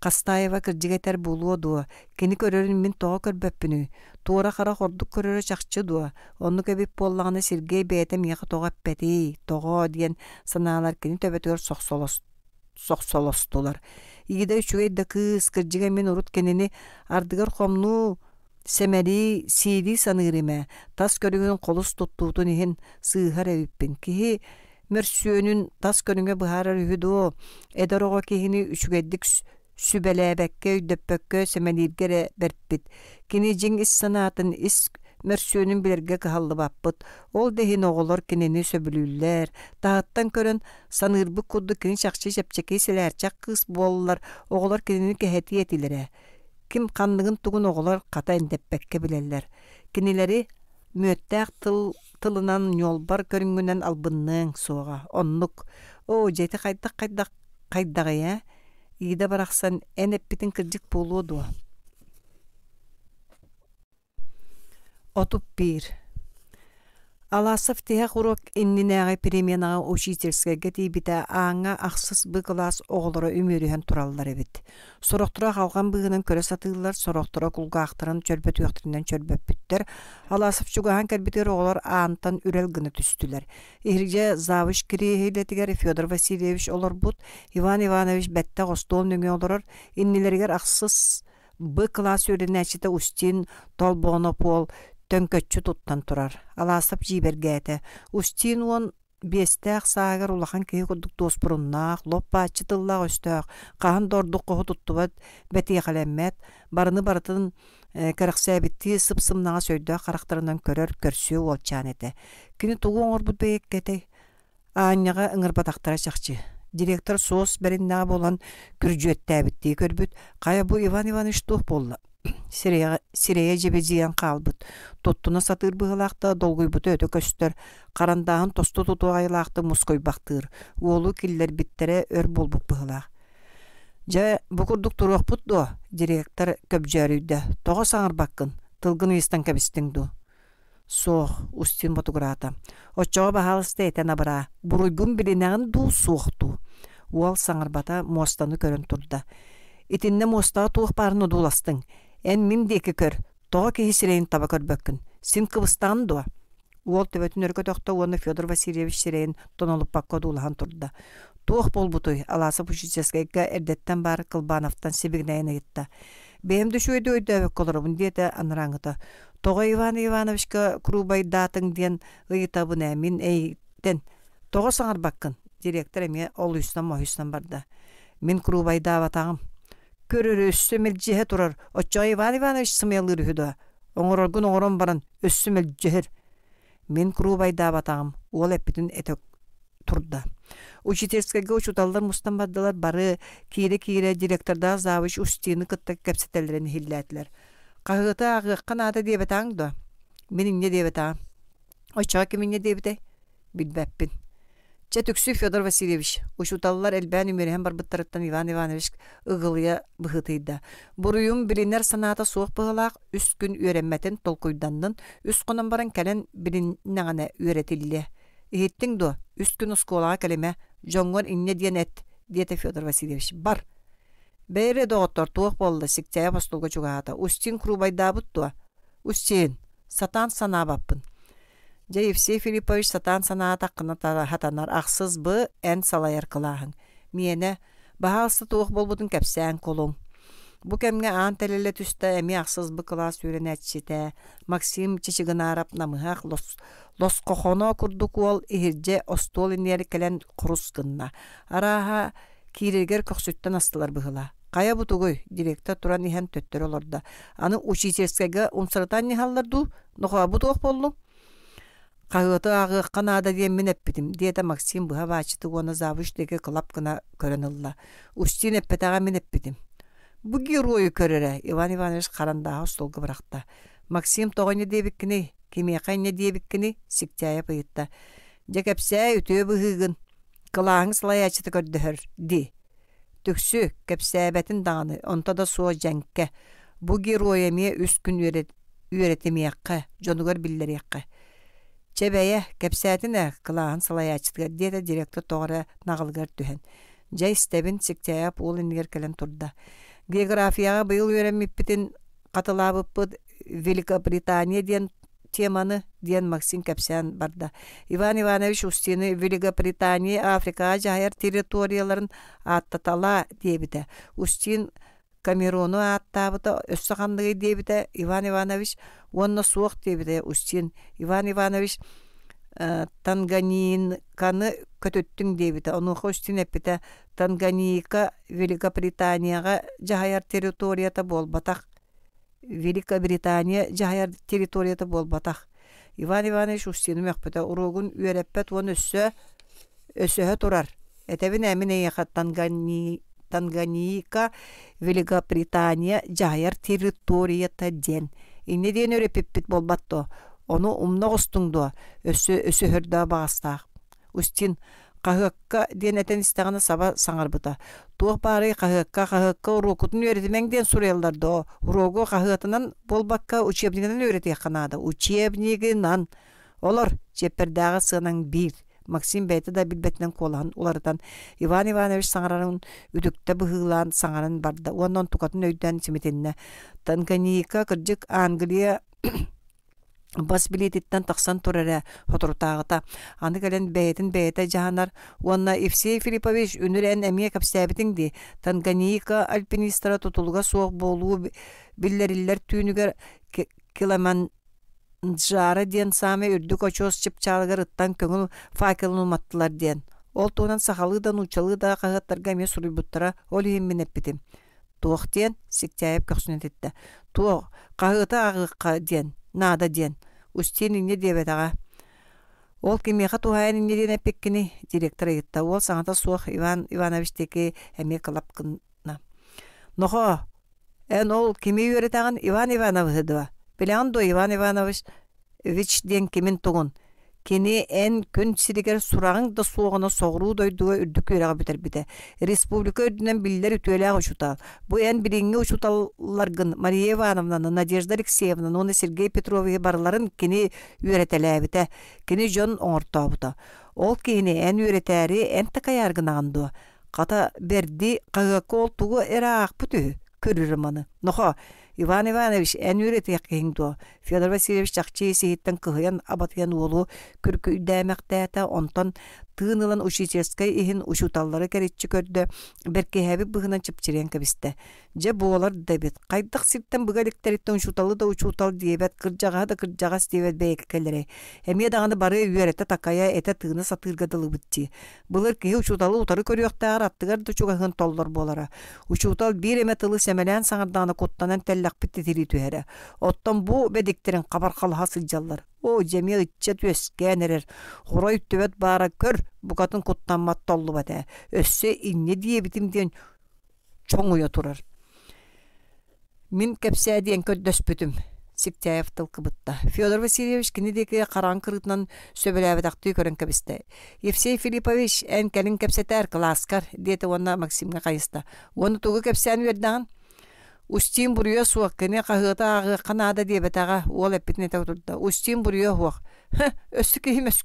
Қастаева кіржігетер болуы дуа. Кені көрерін мен тоға көрбөппіні. Туора қара қордық көрері чақчы дуа. Онны көбіп боллағаны Сергей бәйті мияқы тоға пәтей, тоға дейін санаалар кені төбетігер соқсолостулар. Игі үшігейді кыз кіржіге мен ұрут кенені ардығыр қомну Семәли сиди санырыма, тас көрігін қолыс тұттуытын ехін сыйғар әвіппін. Кехи мөрсүйінің тас көріңе бұхарар үйді әдір оға кехіні үшігеддік сүбәләбәкке өйдөппөкке семәлиргері бәрппіт. Кені жың іс санатын іс мөрсүйінің білерге қағалды баппыт. Ол дехін оғылар кенені сөбілілер. Тағыттан көрін санырбы күрді кені шақшы жапчеке селәрчақ қыз болылар. Оғылар кенені кәхәті етілері. Ким қандығын тұғын оғылар қата әндеппәкке білелер. Кенелері мөттәк тылынан йолбар көрінгінен албынның соға. Оннық О, жете кайдак я. Иде бараксан эн эппитин кырдык болуоду. Отуп бир. Аласов тех урок иннинеге переменага учительскеге тийбите аңа аксыз бы класс оголоро үмүрүһөн тураллар эбит. Сороктура калган быгынан көрө сатыылар, сороктура кулгаактарын чөрбөт үөктүрүнөн чөрбөппүттер. Аласов чугахан кербитер оголор аантан үрел гына түстүлер. Ихриже завуч кирихилетигер Федор Васильевич олорбут, Иван Иванович бетте гостол нөңө олорор, иннилергер аксыз бы класс үренечите Устин Толбонопол төнкөтчү туттан турар. Аласап жибергәте. Устин он бестәк сагыр улахан кей курдук дос буруннак, лоппачы тыллак өстөк, кахан дордук коху туттубат, бәти калеммет, барыны барытын кырыксәбитти сып-сымнага сөйдө карактарынан көрөр көрсү олчан эте. Кини тугу оңорбут бейеккете. Аанняга ыңырбатактара чакчы. Директор соос бериннага болан күржөттәбитти көрбүт. Кая бу Иван Иванович тух болла. Сирея жебезиен калбыт. Тоттуна сатыр быгылакта долгуйбуты өтө көстөр. Карандагын тосту туту айлакты муской бактыр. Уолу киллер биттере өр болбуп быгылак. Жа букурдук туруакпут до, директор көпжөрүйдө. Тога саңыр баккын. Тылгын ыйыстан кебистиңду. Соох, Устин ботугурата. Оччого бахалысты этен абыра. Буруйбун билинегин ду суохту. Уол саңырбата мостаны көрөн турда. Итинне мостага туох барыны дуластың. Эн мин деки көр. Тога кехисирейин таба көрбөккін. Син кыбыстан дуа. Уол төбөтүн өргө токта уону Федор Васильевич сирейин тонолуп бакка дулахан турда. Туох болбутуй Аласов учительскайга эрдеттен бары Кылбановтан сибигнайын ыйытта. Бээмді шөйді өйдөбөк колорубун диэте аныраңыта. Тога Иван Ивановичка крубай датын диен ыйытабын мин эйден. Тога саңар баккын. Директор эме ол үстан мохюстан барда. Мин крубай даватағым. Көрөр өссөмел жеhe турар. Оччо Иван Иванович сымелыр үхүдө. Оңороргун оңорон баран өссөмел жехер. Мен крубай даватағым. Ол эппитин этек турда. Учительскайга учуталлар мустан бардылар бары кире директорда завуч Устины кытта кепсетелерин хилләтлер. Кагыта агыккан ата дебетаңды. Менин не дебетаң? Оччо кимин не дебете? Билбеппин. Четүксү Федор Васильевич, учуталлар элбән үмерен барбыттарыттан Иван Иванович ыгылыя быхытыйда. Буруюм билинер саната суох быгылак үс күн үйренмәтен толкуйданнын, үс конан баран кәлен билиннәгәне үйретилле. Ихиттиң до, үс күн осколага кәлеме, жоңгон инне диен эт, диете Федор Васильевич. Бар. Бәйре доғыттар туох болды, сектяя постолга чугаата. Устин крубайда буттуа. Устин, сатан сана баппын. Жа Евсей Филиппович сатан санаата қынатара хатанар ақсыз бы ән салайар қылағын. Миене бағалысты туық болбудың кәпсән колың. Бұ кәмге аң тәлелі түсті әме ақсыз бы қылас үйрен әтшеті. Максим чечігін арап намығақ лос қоқоно күрдік ол ихирже остол инері кәлен құрыс кынна. Араға кейрегер көксүттен астылар бұғыла. Қая бұтығой, директор туран ихен төттір оларда. Аны учительскайга ұнсырытан нехалларду, нұға бұтық болу. Кагыты агы канада диен мен эппитим. Диета Максим быха бачыты оны завуч деге кылап кына көрөнылла. Устин эппетага мен эппитим. Бу герою көрөрө Иван Иванович карандагы столга быракта. Максим тогоне дебиккини, кимекайне дебиккини сиктяя пыйытта. Жекепсэ үтө быгын. Кылаң слаячыты көрдөөр ди. Төксү кепсәбетин даны, онта да суо жеңке. Бу герою эме үс күн үйретемиякка, жонугар биллерiyakka. Чебәйе кәпсәтіне кылағын салаячытыгар деді директор тоғыра нағылғар түхен. Жай стебін сектяяп ол ингер кәлен тұрда. Географияға бұйыл өреміппітін қатылабыппыд Великобритания ден теманы ден Максим кәпсән барда. Иван Иванович Устины Великобритания Африкаға жайыр территорияларын аттатала дебіді. Устин Камеруну аттабыта өссақандығы дебіді Иван Иванович онна суық дебіді Устин. Иван Иванович Танганийканы көтөттің дебіді. Онуға Устин әппіті Танганийка Великобританияға жайыр территорията болбатақ. Великобритания жайыр территорията болбатақ. Иван Иванович Устиным әппіті ұруғын үйереппет он өссөһө тұрар. Әтәбін әмін әйеқа Танганийка Великобритания жайыр территорията ден. Инне ден өрепеппет болбатто. Onu umna ostungdu, ösü hörda bağыстaq. Устин Kahıkka diyen eten istağına saba sanarбыта. Tuğ bari kahıkka urukutun öğretmen diyen suraylardı o. Urugu kahıtından bolbakka учебнигинен öğretiyor kanada. Учебнигинен. Олар жеппердағы сынан бир. Максим бәйті да билбетінен қолаған олардан. Иван Иванович саңарарын үдікті бұғылан саңарын барды. Онын тұқатын өйден семетеніне. Танганика кірджік Англия бас билететтен тақсан тұрары хотыртағыта. Аны кәлен бәйті жағанар. Онына Евсей Филиппович үнірен әмие кәпсәбітің де. Танганика альпинистара тұтылға соқ болуы биллериллер түйінігер киломен Жары ден саме үрдік очоз чыпчалығыр ыттан көңіл факелін уматтылар ден. Ол туынан сақалыдан учалы да қағаттарға ме сұрый бұттыра ол еммен әппетім. Туық ден сектяйып көксінет етті. Туық қағыта ағыққа ден, нада ден. Устен инне дебет аға. Ол кемеға туғайын инне ден әппеккені директор етті. Ол саңата суық Иван Ивановичтеке әме қылап күнна. Ноқо, ән ол кеме өретағын Иван Иванович дұва. Беляндо Иван Иванович ден кемін тұғын. Кені ән күн сирегер сұрағың да соғына соғыру дойдуға үрдік өреға бітер біті. Республика үрдінен білдер үтөләғ ұшутал. Бұ ән біріңі ұшуталларғын Мария Ивановнаны, Надежда Алексеевна, оны Сергей Петрович барларын кені өретелі біті. Кені жон оңырта бұта. Ол кені ән өретәрі ән тақаярғын ағынды. Қата берді қағақы ол тұғы әрі ақ бұты көрірім аны. Ноқа, Иван Иванович ән өретек кеңді. Федор Васильевич жақчы есейттен кығыян абатыян олу күркі үдәмәқтәті онтан тыынылан учительскай ихин учуталлары кәретчі көрді. Берке әбі бұғынан чыпчырен кәбісті. Же болар дәбет. Қайдық сирттен бұғалектәреттен учуталы да учутал дейбет, кыржаға да кыржаға стебет бәйкі кәлері. Әме дағаны бары үйеретті такая әті тыыны сатырғадылы бітті. Бұлыр кейі учуталы утары көріқтағар аттығар дұчуғағын толлар болара. Учутал бір әме тылы сәмәлән саңырдағаны коттанан тәлләқ бітті тері түйәрі. Оттан бұ бәдектерін қабар қалға сылжалар. О, жеме үтчет өскен әрер. Құрай үттөбет бара көр, бұқатын коттанмат толы бәді. Өссе инне дие бітімден чоң ұя тұрар. Мен кәпсә дейін көддөс бүтім. Сектяев тылқы бұтта. Федор Васильевич кенедекі қаран кырытынан сөбіләбідақты көрін кәбісті. Евсей Филиппович ән кәлін кәпсәтәр класкар, деті онна Максимға қайысты. Оны тұғы кәпсән вердіған? Устин бурьё суак, кене қағыта ағы қанада дебетаға ол әппетіне тәутырды. Устин бурьё хуақ. Өсті кеймес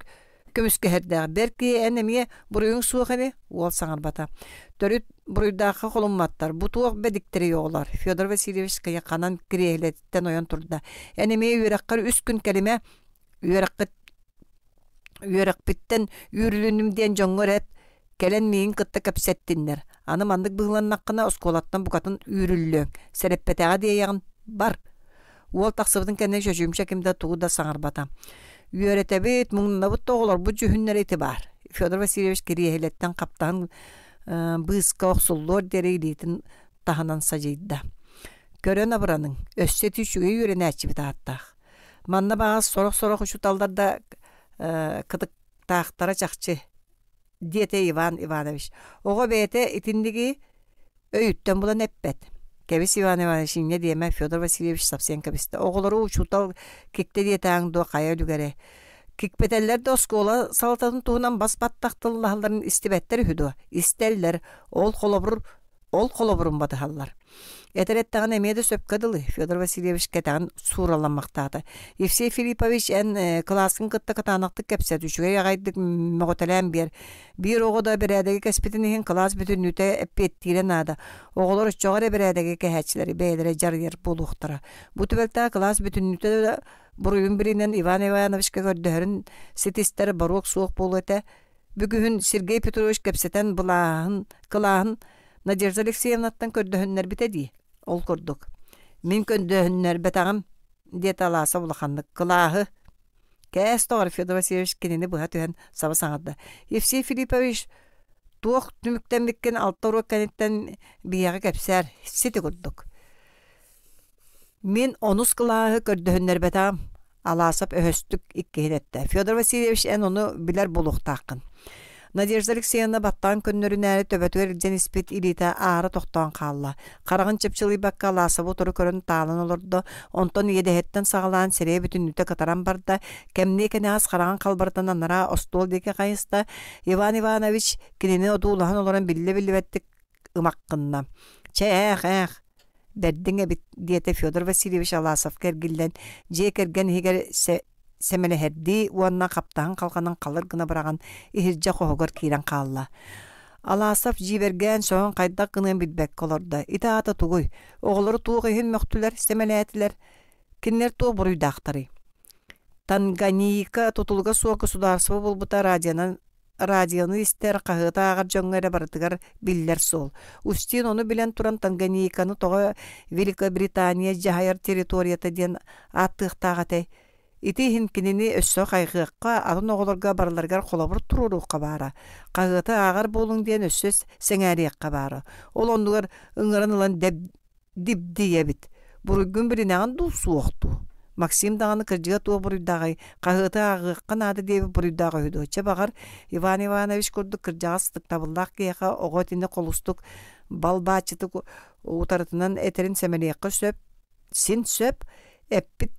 көміске әрдіға. Берке әнеме бурьёң суақ әне, ол саңар бата. Төріт бурьдағы қолымматтар. Бұтуақ бәдіктері оғылар. Федор Васильевич кәе қанан кірелеттен ойын тұрды. Әнеме үйераққар үс күн кәлеме үйерақпеттен үйрілінімден жоңғыр әт кәлен мейін қытты кәпсәттіндер. Аны мандық бұғылан наққына ұсколаттан бұқатын үйрілі. Сәреппетеға дейяғын бар. Ол тақсыбытын кәне жөжімші кемді тұғыда саңар бата. Үйеретәбет мұңына бұтты оғылар бұ жүхіннер еті бар. Федор Васильевич керейелеттен қаптағын бұғысқа оқсуллор дәрейлейтін тағынан сажейді. Көрен абыраның өссе түйшіге үйерен әтші біті аттақ. Манна бағас сорақ-сорақ ұшыталдарда қыдық тақтара жақчы. Дете Иван Иванович. Оға бәйті итіндегі өйіттен бұлан әппет. Кәбіс Иван Иванович не дейме Федор Васильевич сапсен кәбісті. Оғылары ұшутал кекте дете аңды қая үлгәрі. Кекпетелер де оскола салататын туғынан бас баттақтылылығыларын істебеттер хүді. Істеллер ол қолобырын батығалар. Әтіреттіған әмеді сөпкадылы Федор Васильевич кәтіған сұраламақтады. Евсей Филиппович ән класын қытты қытанақты кәпсәт үшіге яғайдық мұғыталән бір оғыда бір әдігі кәспетінеген клас бүтін үті әппеттірен ады. Оғылар үшчоғар бір әдігі кәхәтшілері бәйдері жарғер болуқтыра. Бұ түбәлті клас бүтін үті бұрыйын бірінен Иван Ивановичка көрдіғырын сетістері баруық суық болу әті. Бүгін Сергей Петрович кәпсетен бұлағын, қылағын Надежда Алексеевнаттан көрдіғыннер бітеді. Ол көрдік. Мен көндіғыннер бітағым дет аласа бұлақандық. Қылағы. Кәс тоғыр Федор Васильевич кенені бұға түйен сабы саңады. Евсей Филиппович туық түміктен беккен алтауыр кәнеттен бияғы кәпсәр сеті көрдік. Мен оныз қылағы көрдіғыннер бітағым аласап өстік иккейін әтті. Федор Васильевич ән оны білер болуқтақын. Надежда Алексеевна баттан көннөрүн әрі төбөтөр Джениспет илита ары тоқтан қалла. Қарағын чепчылы баққа ласы бұтыры көрін талын олырды. Онтон едехеттен сағалан сере бүтін үті катаран барда. Кәмне кәне аз қарағын қалбардан анара остол деке қайыста. Иван Иванович кенені одулағын оларын білі бәттік ымаққынна. Эх. Бәрдіңе бит диете Федор Васильевич Аласов кәргілден. Же кәрген хегер Семеле херди уанна каптаһын калганын калыр гына бараган ихирҗа хогор кирен калла. Аласов җибәргән соң кайда гына билбәк колорда. Итаата тугуй. Оглары тугыһын мөхтүләр, семеләтләр. Кинләр ту буруйдактыры. Танганьика тутулга суа государство булбута радионы истер кагыта агар жоңгара бартыгар биллер сол. Устин оны билен туран Танганьиканы тога Великобритания жаһайыр территорията ден аттыктагытай. Итихин кинини өссө кайгыкка атын оголорга барларгар колобур турурукка бара. Кагыты агар болуң ден өссөс сеңәрекка бара. Ол ондугар ыңырынылан дип диебит. Буругун биринаган ду суокту. Максим даганы кыржыга туу буруйдагай кагыты агыкка нады деби буруйдагай өдө. Чабагар Иван Иванович курду кыржага стык табылдак кияка оготине колустук балбачытык утартынан этерин семелекке сөп, син сөп, эппит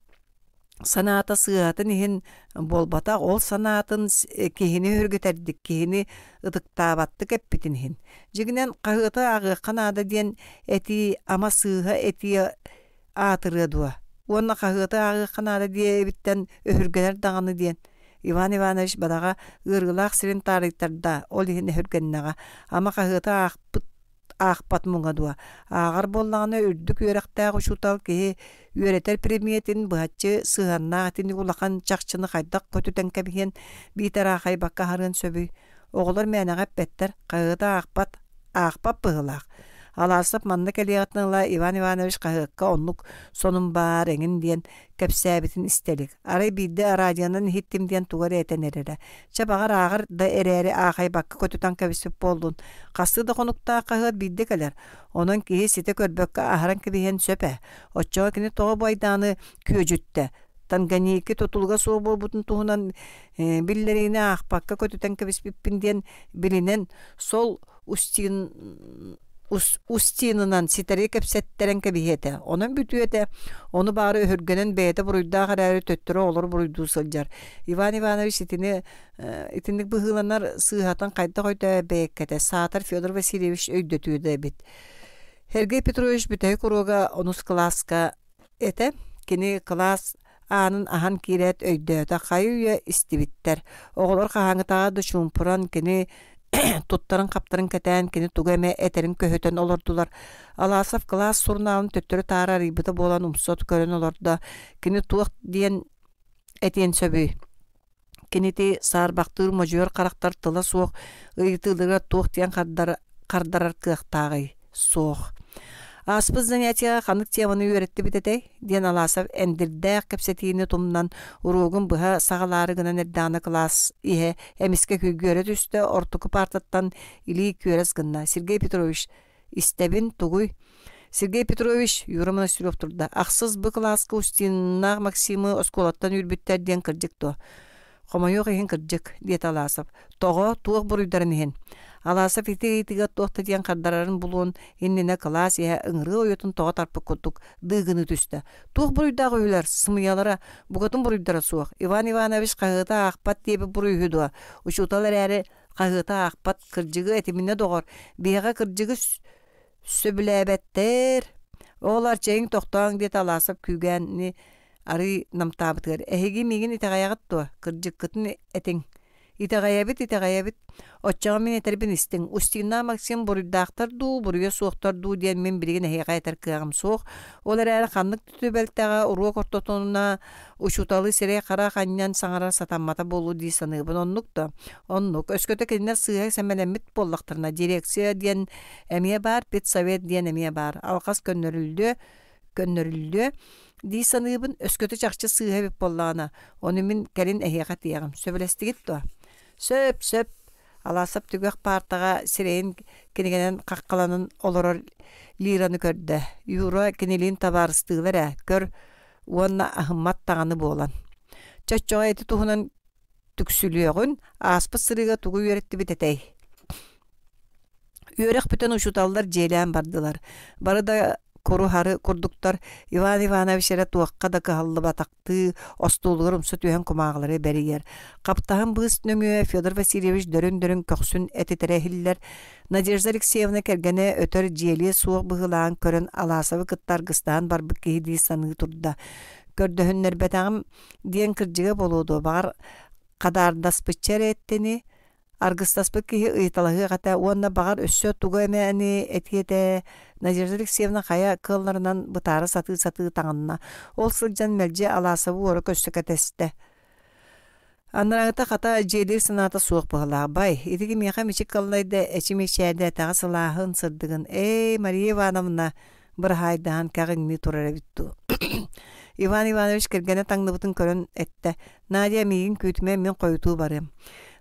санаата сыатын ихин болбата ол санаатын кихини хүргөтердик кихини ыдыктаабатты кеппитин ихин. Жигинен кагыты агыкка нады ден эти ама сыыха эти атырыдуа. Уонна кагыты агыкка нады диебиттен өһүргелер даганы ден. Иван Иванович бадага ыргылак сирин тарыктарда ол ихин өһүргеннага ама кагыты ақпат мұңадуа. Ағар боллағына үрдік өріқтағы шутал кеге өретер премиетін бұхатчы сығанна атыны ұлақан чақчыны қайдақ көтітен кәбіген бейтер ақай баққа харын сөбі. Оғылар мәнәға бәттер қағыда ақпат бұғылақ. Аласып манны кәлеғатныңла Иван Иванович қағыққа онлық сонын бар әңін ден кәпсәбетін істелік. Арай бейді радионын хиттім ден туғар әтен әрері. Чабағар ағыр да әрәрі ақай баққа көтітан кәбісіп болдың. Қасты да қонықта қағыр бейді кәлер. Оның кейі сеті көрбөкке ағыран кәбіген сөпә. Отчоға кені тоғы байданы көжітті. Танганьики тотулга соо болбутун туһунан биллерине ақпаққа көтітан кәбіспіппін ден білінен сол Устинынан ситари кепсеттерен кебиһете. Онун бүтүете, оны бары өһөргөнөн бэйете буруйда гарары төттөрө олор буруйду сылжар. Иван Иванович итинник быһыланар сыыхатан кайда койда бэккете. Саатар Федор Васильевич өйдөтүдө бит. Сергей Петрович бүтөй курога онус класска эте, кини класс анын ахан кирет өйдөтө кайуя истибиттер. Оголор кахаңытага душумпуран кини туттарын каптарын кәтән кені тугаме әтерін көһөтен олордулар. Аласов класс сурналын төттөрі тара рибыты болан умсот көрін олорда. Кені туық дейін әтен сөбі. Кені те сарбақтыр мажор қарақтар тыла соқ, ұйтылыға туық дейін қардарар кықтағы соқ. Аспыз занятия қанық теманы өретті бітетей, ден Аласов әндірдәк кәпсетейіні тұмынан ұруғын бұға сағалары ғынан әрданы класс ihe әміске күйгөрі түсті ортықы партаттан илі көрес ғынна. Сергей Петрович истәбін тұғый. Сергей Петрович юрымына сүріп тұрды. Ақсыз бұл классқа ұстиннақ Максимы осколаттан үрбіттер ден кірдік то. Қомайоқ ехін кірдік, дет Аласов. Тоғы туық бұруйдарын ехін. Аласов ити-итига тоқты ден қардарарын бұлуын еннене класс еға ыңры ойытын тоға тарпы көттік дығыны түсті. Туық бұруйдағы өйлер сымыялара бұғытын бұруйдара суық. Иван Иванович қағыта ақпат дебі бұруйдуа. Ұшуталар әрі қағыта ақпат кіржігі әтіміне доғыр. Беға кіржігі сөбіләбәттер. Олар чайың тоқтауың дет Аласов күйгәнні ары намтабытығыр. Әхеге меген итағаяғыт туа. Кіржік кітін әтің. Итағаябит. Отчаға мен етербін істің. Устинна Максим бұруйдақтар ду, бұруя соқтар ду ден мен білген әйға етер кығым соқ. Олар әрі қанлық түті бәлттәға ұруа қортотонына ұшуталы сере қара қаннан саңара сатаммата болу дейсаны. Бұн оннық. Өскөті кәдінер сыға сәмәләмет боллақтарына дирекция ден әмия бар, педсовет ден әмия бар. Алқас көннөрілді дейсаныбын өскөті жақшы сыға біп боллағына. Оны мен кәрін әйға тияғым. Сөбілестігет туа. Сөп. Аласып түгіқ партаға сирейін кенегенен қаққаланын олорор лираны көрді. Юра кенелейін табарыстығылар көр уанна ахыммат тағаны болан. Чөтчоға еті туғынан түксүлүөгүн аспыт сырыга тугу үйрәтти битетей. Үйрәк бүтән ушуталлар желән бардылар. Бары да кору хары курдуктар Иван Иванович эре туакка да кыһаллы батакты, остуулугар умсу түһэн кумаагалары бәригер. Каптаһын быыс нөҥүө Федор Васильевич дөрүн көксүн этитерэһиллер. Надежда Алексеевна кергене өтөр жиэли суох быһылаан көрөн алаасабы кыттар гыстаан барбык киһидии саныы турда. Көрдөһүннер бетагым диэн кырдьыга болууду. Багар кадардаспыччар эттени аргыстаспыт киһи ыйталаһыы гата уонна багар өссө туга эмээни этиете Надежда Алексеевна хая кылларынан бытары сатыы таңынна. Ол сылдьан мэлдьэ алаасабы уору көссөкөтэсте. Аннараңыта хата жиэлиир сынаата суох быһылаа. Бай, итиги миэха мичик каллайда эчимичээдэ тага сылааһын сырдыгын. Мария Ивановна бырахайдаан кагыңни турара битту. Иван Иванович кергене таңныбытын көрөн этте. Надя мигин күтүмө мен койутуу барым.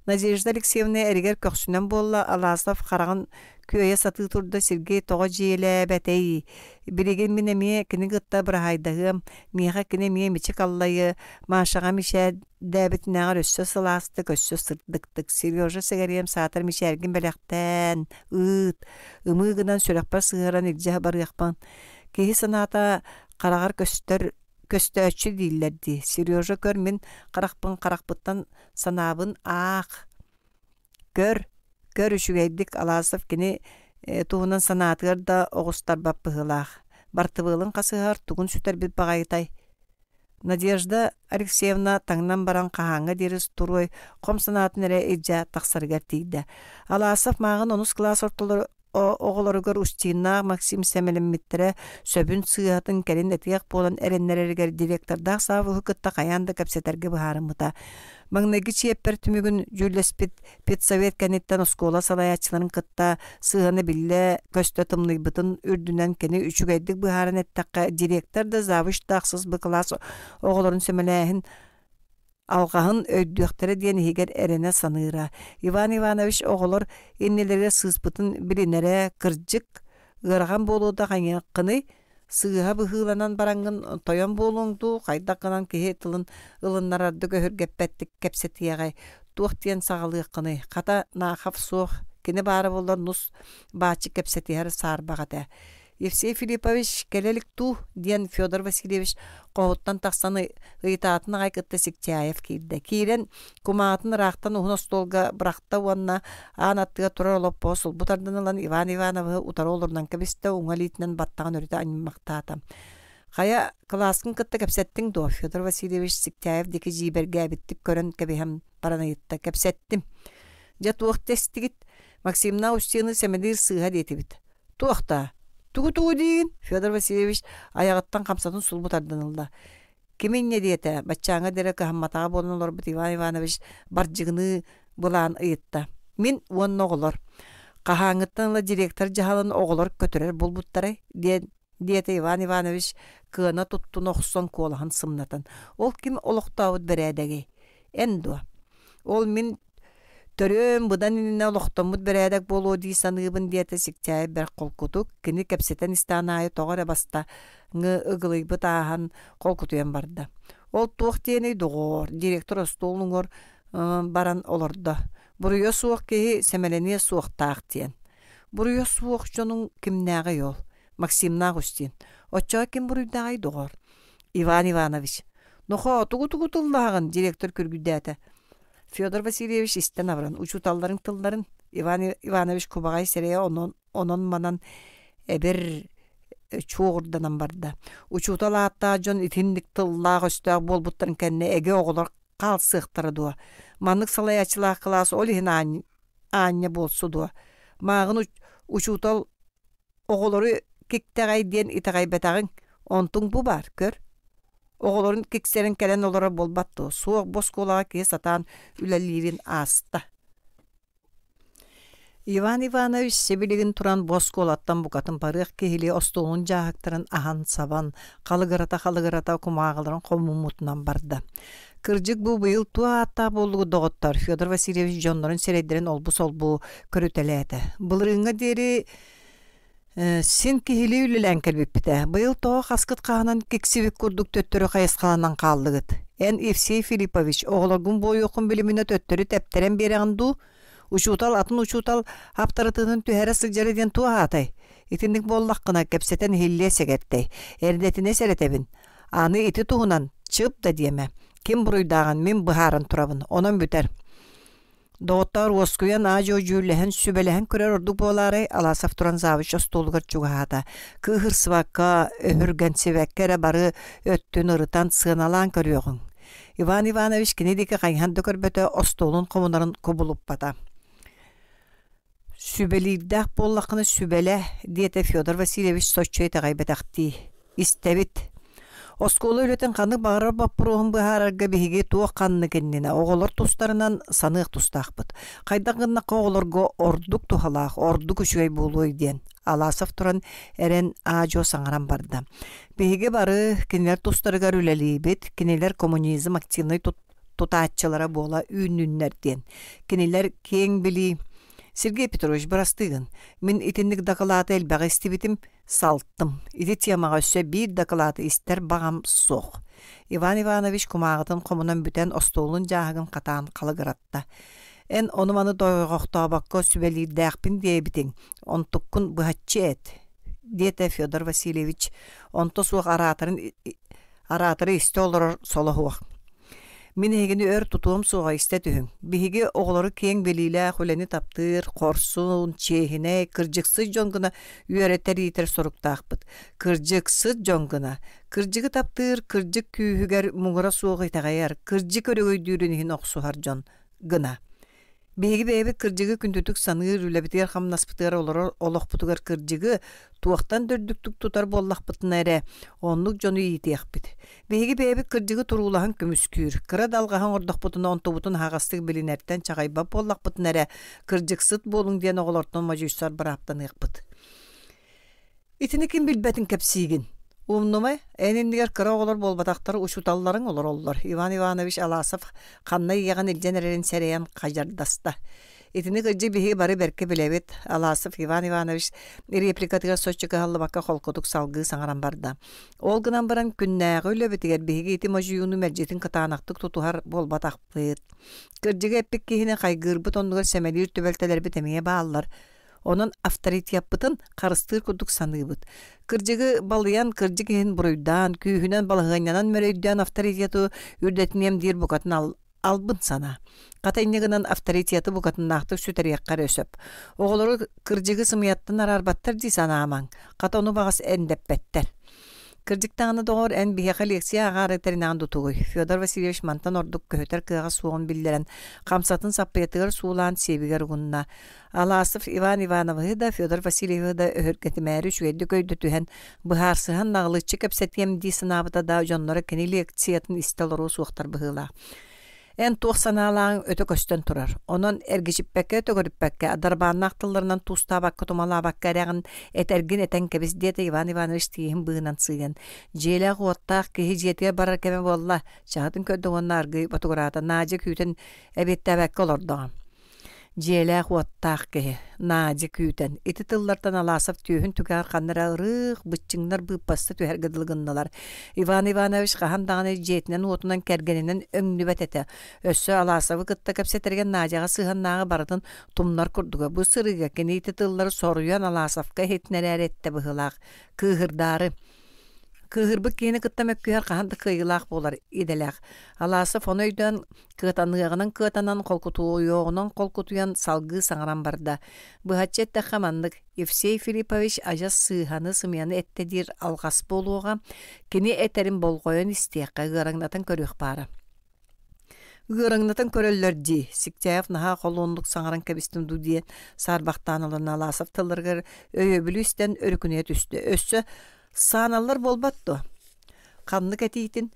Надежда Алексеевна эригер көксүнөн болла алаасов караган көйө сатыы турда Сергей тога жиэлэ бэтей. Билеген мине мие кини гытта бырахайдагым, миэха кини мие мичик аллайы, машага мишэ дәбитинагар өссө сылаасты көссө сырдыктык. Сережа сегерием саатар мишэргин белэхтэн, ымыгынан сөрөкпар сыгыран илжэ барыахпан. Киһи санаата карагар көстөөчү дииллерди. Сережа көр мен каракпыттан санаабын аах. Көр үшүгейдик алаасов кини туһунан санаатыгар да оҕустар баппыһылаах. Бартыбылын касыһар тугун сүтер бит багайтай. Надежда Алексеевна таңнан баран каһааңа дерис туруй ком санаатын эре илжэ тахсарыгар тиийди. Алаасов маагын 10 класс ортолор оголоргор Устина Максим Семелеммиттере сөбүн сыатын келин этиек болан эреннерергер директордах сабы хукытта каянда капсетерге бахарымыта. Маңнаги чиеппер түмүгүн жүлеспит педсовет кенеттен оскола салаячыларын кытта сыганы билле көстө тымныйбытын үрдүнен кени үчүгайдык бахарын эттакка директор да завуч тахсыз бы класс оголорун сөмелэхин алгаһын өйдүөхтері диэн хигер эрене саныыра. Иван Иванович оголор иннелерге сыыспытын билинере кырдьык ыраган болууда хаñааккыны сыыха быһыыланан бараңгын тойон болуңду хайдаккынан киһи тылын ылыннарарды көһүргеппеттик кепсетиягай туох диэн сагалыаккыны хата наахав суох кини баары боллар нус баачы кепсетиһэр саарбагата. Евсей Филиппович келелик ту диэн Федор Васильевич коһуттан тахсаны ыйтаатын агайкытта Сиктяев киирде. Киирен кумаатын рахтан уһун остолга бырахта уанна аанаттыга турар олоппо сулбутардан ылан Иван Ивановы утар олорунан кебисте уңалиитинен баттаган өрүтө аниммактаата. Хая классын кытта кепсеттиң до Федор Васильевич Сиктяев деки жиберге биттик көрөн кебиһем баранайытта кепсеттим. Жа туохтестигит Максимна Устины семедир сыыха диетибит. Туохта Тугу дейін, Федор Васильевич аяғыттан қамсатын сулбутардан ылда. Кемен не дейті, баччаңа дәрі кахамматаға болын олар бұт Иван Иванович баржығыны бұлан ыйытта. Мен уан оғылар. Қахаңыттан ла директор жағалын оғылар көтірер бұл бұттары, дейті Иван Иванович кыына тұттын оқсын колағын сымнатын. Ол кем олықтауыд бәрәдәге. Әндуа. Ол мен Төрөм бұдан иніне олықтамыд бәрәдәк болу дей санығыбын дейті Сиктяев бәр қолкутук, кіні кәпсетен истанайы тоғыр баста ңы ұғылайбыт ағын қолкутуен барды. Ол туық дейіні доғыр, директор остолыңыр баран олырды. Бұрыйы суық кейі сәмәлене суықтақ дейін. Бұрыйы суық жоның кімнәғі ел, Максимнақ үстен. Отчаға кім бұрыйдағай доғыр. Иван Иванович. Нұға тұғытыллағын директор көргүдәті. Федор Васильевич истен авран. Учуталларын тылларын Иван Иванович кубагай серея онон манан эбер чуғырданан барды. Учутал атта жон итинник тыллағы өстәғ болбуттарын кәнне эге оғылар қал сықтыры дуа. Маннык салаячылақ қыласы олихин аня болсу дуа. Мағын учутал оғылары кектағай ден итағай бәтағын онтың бұ бар, көр. Оғыларын кексерін кәлен олары болбатты. Суық бос колаға кес атан үләлерін асты. Иван Иванович себелеген туран бос колаттан бұқатын барық кейлі остолын жағықтырын ахан сабан, қалығырата кумағыларын қомумутынан барды. Кыржык бұл бұйыл туа атта болуғы доғыттар. Федор Васильевич жонларын серейдерін олбу-солбу көрітеледі. Бұлырыңа дері сен кихили үлілән кәлбеппіті. Бұйыл тоға қасқыт қағынан кексевік күрдік төттөрі қайысқаланан қалдығыт. En Evsey Filipovich oğlagun boyu okun bilimine töttörü tepteren beri andu. Uçutal atın uçutal haptaratının tühere sılcarı den tuğa atay. İtindik bollaqına kepseten hille segettey. Erdetine seretebin. Anı iti tuğunan çıp da diyeme. Kim buruydağın min bıharın turabın. Onun büter. Doğutlar oskuyan ağacı cüllehen sübelehen kürer orduk boğlaray alasaf turan zavış ostolugar çuğahata. Kıhır sıvakka öhürgen sevekkere barı öttün ırıtan sığınalan körüyoğun. Ivan Ivanovich kinediki kayhan dökür böte ostolun komunların kubulup bata. Sübeliydaq bollaqını sübele diyete Fyodor Vasilyevich Soççoy tağaybetaqti. İstebit. Oskolu өлөтен қаны бағырар баппыруғын бұхарарға бігеге туа қанны кенніне. Оғылар тустарынан санық тустақпыт. Қайдан қыннаққа оғыларға ордук тухалақ, ордук үшігей болуй ден. Аласов туран әрен ажо саңаран барды. Бігеге бары кенелер тустарығар үлелейбет, кенелер коммунизм активный тутаатчылара бола үйнүннер ден. Кенелер кең білі Сергей Петрович барастыгын. Мен итинник доколаты элбағы истибитим салттым. Ити темаға өссе bir доколаты истер бағам соқ. Иван Иванович кумағытын комунан бүтен остолун жағығын қатаан қалығыратта. Эн онуманы дойғоқта баққа сүбәлі дәқпін дейбітін. Онтуккун бұхатчы әт. Дете Федор Васильевич. Онты суық аратыры исте олар солығуақ. Min hegini ör tutuğum suğa istetühüm. Bihigi oğları keң belile huleni taptır, korsun, çehine, kırcıksız jonguna üyereter yiter soruktağıpıt. Kırcıksız jonguna. Kırcıgı taptır, kırcık kühüger muğra suğa itağayar, kırcık örögöy dürünühin oqsuhar jon gına. Bihigi beybi kırcıgı küntütük sanır, ülebiter hamnaspıtır oloqputugar kırcıgı tuaqtan dördüktük tutar bollaqpıtın ere, onluk jonu iyitiyaqpıt. Bihigi beybi kırcıgı turulahan kümüskür, kıra dalgahan ordaqpıtına ontubutun haqastık bilinerten çağaybap bollaqpıtın ere, kırcıksıt bolun diyen oğulortan majüssar baraptan iqpıt. İtini kim bilbetin kepsigin? Umnumay, enindiger kıra oğulor bolbataqtары uçutalların olur olurlar. Ivan Ivanovich Alasov qanna yağın ilcenererin sereyen qajardasta. İtini kırcı bihi bari berke bilebet. Alasov Ivan Ivanovich replikatıga soççıqı hallı bakka kolkotuk salgı sangaran barda. Ol gınan baran künnäği ölebetiger bihi iti majuyunu mercetin kıtanaqtık tutuhar bolbataqpıt. Kırcıga epik kihine qaygırbıt onlugar semelir tübelteler bitemeye bağlılar. Onun avtorit yapıtın karıstır kuduk sanıbıt. Kırcıgı balayan kırcık ehin buruydan, kühünen balığınyanan möreyden avtoritiyatı ürdetmeyem dir bukatın albın sana. Kataynyagınan avtoritiyatı bukatın naqtık süter yakkar ösöp. Oğulları kırcıgı sımıyattın ararbattır di sana aman. Kata onu bağız endeppetler. Kırcıktağını doğur en biheqe leksiya ağarıterinan dutuğuy. Fyodor Vasilyevich mantan orduk köhöter kığa suğun bilderen. Kamsatın sappayatığır suğulan sebiger uğunna. Alasov Ivan Ivanov'ı da Fyodor Vasilyev'i da öhürgetimeri şüyeddi köydü tühen. Bıharsıhan nağlı çıkıp setiyem di sınavıda da jonlara keni leksiyatın isteloru suğtar bıhıla. En tuğ sanalağın ötö köstön turar. Onun ergişippekke ötö görüppekke adarban naqtıllarından tuğsta bakka tumala bakka erağın etergin eten kebis diyete Ivan Ivanovich tiyihim bığınan sıyın. Jeyla guattaq kehi jetiye barar keme bolla. Çağıtın köddü onun argı batugurata nacik hüten ebette bekke olordu. Jeyla guattaq kehi nacik hüten. Iti tıllardan Alasov tühün tügar qannara ırıq bıççınlar bıppastı tüher gıdılgındalar. Ivan Ivanovich qahan dağını jetinen otunan kergeninen ömnübet ete. Össö Alasov'ı kıtta kapsetergen nacağa sığannağı baradın tumlar kurduga. Bu sırıga keni iti tılları soruyan Alasov'ka hetneler ette bıhılaq. Kıhırdarı. Kıhırbık keni kıtta mökküher qahandı kıyılaq bolar idelaq. Alasov onu öydön kıtanığının kıtanan kolkutuğu yoğunun kolkutuyan salgı sangaran barda. Bıhatçet de qamandık. Evsey Filipovich ajas sığhanı sımyanı ettedir alğas boluğa. Keni eterin bolgoyon istiyaqqa gırangnatan körüq bara. Gırangnatan köröller di. Siktayev naha kolonduk sangaran kabistim du diye sarbaqtan olan Alasov tılırgır öyöbülü üstten örüküne düştü. Össö sanalar bolbattu. Kanlık etiyitin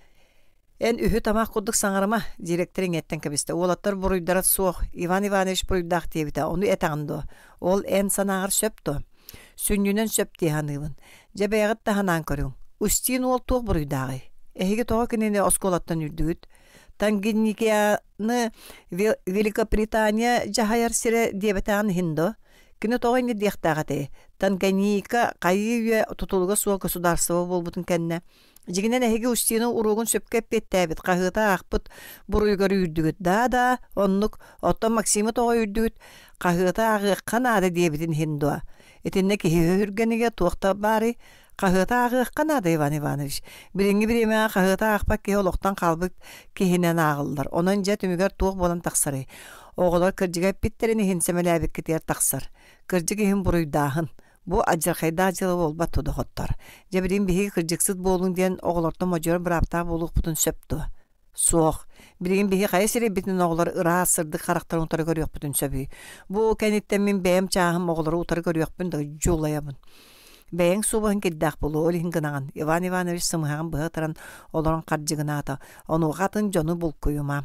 en ühü tamaq kuduk sangarama direktorin etten kabiste. Olatlar buruydarat soğuk. Ivan Ivanovich buruydak diyebite. Onu etandı. Ol en sanağır söptü. Sünnünen söp diyanıvın. Cebeyagat da hanan körün. Ustin ol tuğ buruydağı. Ehige toğa kinene oskolattan ürdüğüt. Tanginnikiyanı Velika Britanya cahayar sire diyebetağın hindu. Кини тоҕойни диэхтээҕэтэ. Танганьика хайыйа тутулуга суо государство болбутун кэннэ. Жигинен эһиги устиину уругун сөпкө эппиэттээбит, хаһыыта аахпыт буруйгар үйрдүгүт. Да, оннук оттон Максима тоҕо үйрдүгүт, хаһыыта аагыаккан аада диэбитин хиндуа. Итинне киһи хүргениге туохта баары, хаһыыта аагыаккан аада Иван Иванович. Билинги биремээ хаһыыта аахпак киһи олохтан калбыт киһинен аагыллар. Онон же түмүгер туох болан тахсары. Оҕолор кырдьыга эппиттерини хинсемелээбик китиэр тахсар. Кырдьык иһин буруйдаахын. Бу аджархайда жылы болбат тудохоттор. Жабирин биһиги кырдьыксыт болуң диэн оҕолордон можор быраптаа болууппутун сөптү. Суох. Билигин биһи хайа сиребитин оҕолор ыраа сырдык характарын утары көрүөхпүтүн сөбүй. Бу кэнниттен мин бэйэм чааһым оҕолору утары көрүөхпүн да жуулаябын. Бэйэң суубаһын киддаах болу, олиһин гынаган. Иван Иванович сымыһаган быһытыран олорон кардьыгынаата. Онугатын жону булкуюма.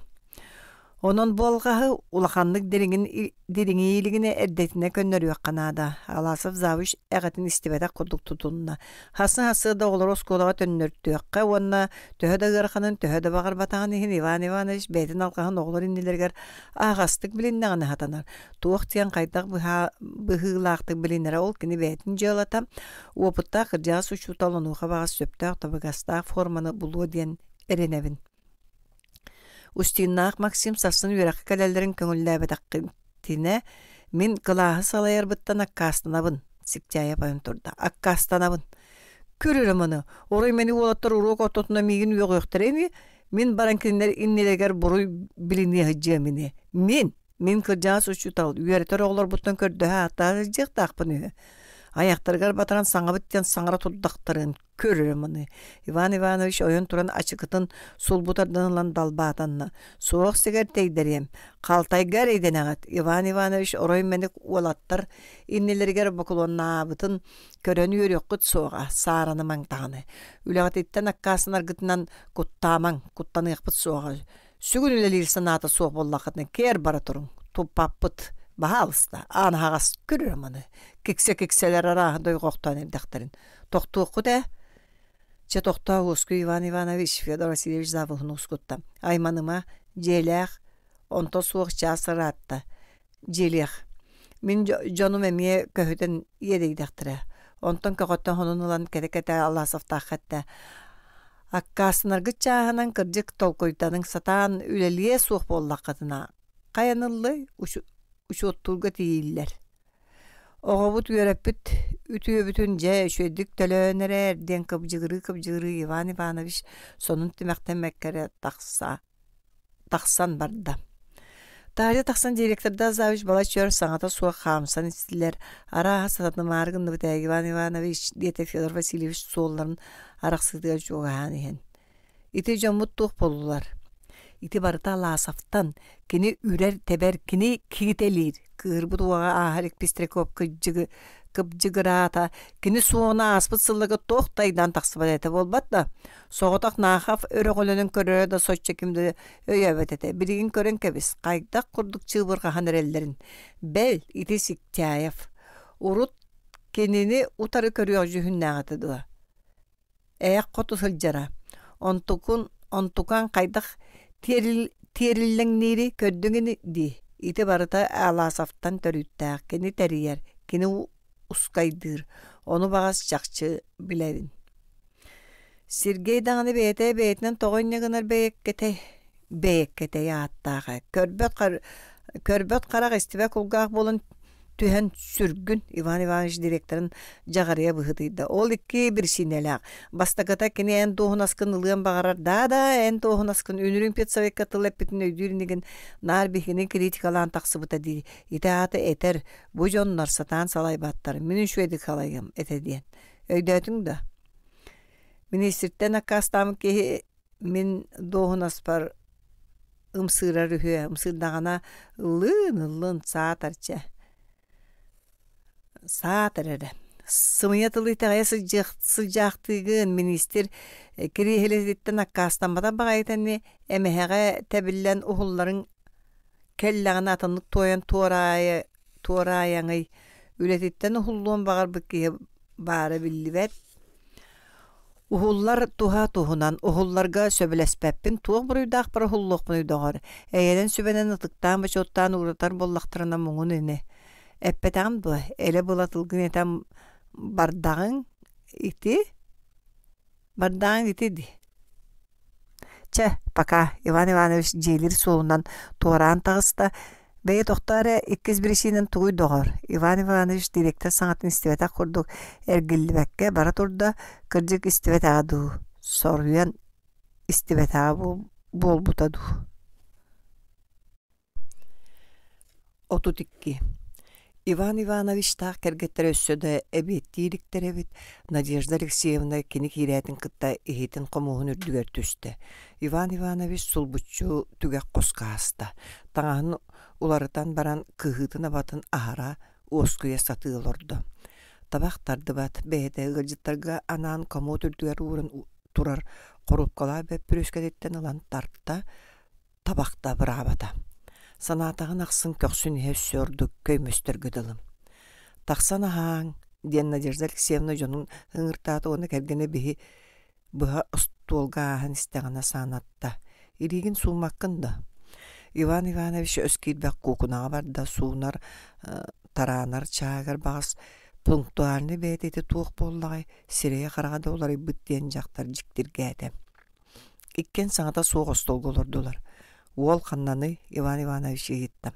Онон болгаһы улаханнык дириңиилигине эрдетине көннөрүөкканаада. Аласов завуч эгетин истибэtä курдук тутунна. Хасы да олор осколага төннөртүөккэ уонна төһө гырханын төһө багарбатаан ихин Иван Иванович бэйтин алгаһын оголор иннилергер агастык билиннэганы хатанар. Туох тиэн кайдак быһыылаактык билиннере ол кини бэйтин жыалата. Уопутта кырдьаа сучуталанууха багас сөптөөх табыгастаах форманы булуо диэн эренебин. Устиннаах Максим сарсын үрэхи кэлэллэрин көңүллээбэтаккытине мин кылааһы салайарбыттан аккаастанабын. Сикчая байын турда. Аккаастанабын. Көрөрөмөны. Орой мени уолаттар уруок оттотуна мигин үөҕүөхтэреми мин баранкиннер иннилегер буруй билини хыджыамини. Мин кырдьаа сучутал үөрэтер оҕолор буттан көрдөһө аттаа жыахтаахпын үө. Аяқтаргар батаран саңабыттен саңара турдақтарын көрөрөмөны. Иван Иванович ойон туран ачыкытын сулбутарданылан далбаатанна. Суох сигер тейдерем. Калтайгар эйденагат. Иван Иванович орой меник уолаттар иннелергер бокулоннаабытын көрөн үйрөккүт суоға саараны маңтағаны. Үлэгат иттен аккасынар гытынан куттаныйықпыт суоға. Сүгүн үлелир санаата суох боллақытны кер бара турун. Туппаппыт. Баһалыста, анағас көрөрөмөны. Кекселер арааһында уйгоохтоон эрдэхтерин. Тохтуокку да? Че тохтоо уску Иван Иванович Федор Васильевич Завылын ускутта. Айманыма желях, онто суох чаасыраатта. Желях. Мин жонум эмие көһүтен иедейдахтыра. Онтон көҕөттөн хонунулан кете Алласовтааххатта. Аккаасынаргы чааһынан кырдьык толкуйтаның сатаан үлелие суох боллаққатына. Каяныллы учуоттурга тииллер. Оҕобут үөреппит үтүөбүтүн же үчүэддик төлөөнэрэ эрден кыбжыгыры Иван Иванович сонун тимэхтен мэккере тахсан барда. Таария тахсан директорда завуч бала чөр саңата суа хаамсан истилер. Арааха сататнымаарыгынны бытайг Иван Иванович диете Федор Васильевич суолларын арахсыдыга жугаан иһен. Ити жоммут туох болулар. Ити барыта Аласовтан кини үрер тебер кини кигителир. Кырбут уага ахарик пистрекоп кыбжыгыраата кини суона аспыт сыллыгы тохтайдан тахсыбат болбат да. Соғотақ нахав өрөголөнүн көрөрө да соччекимди өйөбөт эте. Билигин көрөн кебис. Кайдак курдук чыбырга ханереллерин. Бел ити Сикчаев. Урут кинини утары көрөг жүхүннагаты дуа. Эяк коту сылжара. Онтукан кайдак териллеңнери көддөңүн ди. Ити барыта Аласовтан төрүттәк, кини терияр, кини ускайдыр. Оны багас жакчы билебин. Сергей даганы бэйтинен тоҕойнягынар бэйеккете яаттаага. Көрбөт карак истибе кулгаак болун түһэн сүргүн Иван Иванович директорын жагарыя быһытыйда. Ол икки бир синелак. Бастаката кини эн тоохунаскын ылыан багарар. Да, эн тоохунаскын үнүрүн педсовекка тылэппитин өйдүүринеген нар бихини критикалаан тахсыбыта ди. Итааты этер бу жоннор сатаан салайбаттар. Минин шуэдик халайым эте диен. Өйдөтүң да. Министртен аккастамын ки мин доохунаспар ымсырар үһү, ымсырдагана ылын саатарча. Саатырыры. Сымыятылыйтағая сылжақтығын министр кирихелететтен аккастанбата бағайтанне әмәхәға тәбіллән ұғылларын кәлләғын атынлық тойын туараяңый үлететтен ұғылуын бағар бүкке бары білібәт. Уһуллар туһа туһунан уһулларга сөбелеспеппин туох буруйдаах бара хуллуох муйдоғар. Эйелен сүбенен ытыктаан бачоттаан уратар боллахтарына муңун эне. Эппетән бу, эле булатылгын етем бардағын ити ди. Пока Иван Иванович желир соонан туаран тагыста бәйе тоқтары иккіз бірішінен туй доғыр. Иван Иванович директор саңатын истебета құрдық әргілбәкке бара турда кырдык истебета аду. Соруян истебета бол бутаду. 32. Иван Иванович тақ кәргеттер өссөді әбеттийліктер әбет Надежда Алексеевна кені кейрәтін қытта ехетін қомуғын үрдігер түсті. Иван Иванович сұлбұтчу түгәк қосқа аста. Таңағын уларытан баран кыһытын абатын ахара оскуя сатыыл орду. Табақтарды бат бәйді ғылжыттарға анаан қому түрдігер урын турар қорупқала бәп пүрескәдеттен алан тартта табақта бір абата. Санатағын ақсын көксін өссөрдік көймөстер гыдылым. Тақсан ахаң, ден Надежда Алексеевна жонун ыңыртаты оны кәргені бігі бұға ұстуолға ағын істеғана санатта. Иригин суымаққында. Иван Иванович өскейдбәк кукунаға барда суынар, таранар, чағар бағыз пунктуальны бәйтеті туық боллағай, сирeye қарағада олары бүттен жақтар жіктірге әдем. Иккен саңата соғы столғы олырдылар. Уол қаннаны Иван Иванович егеттім.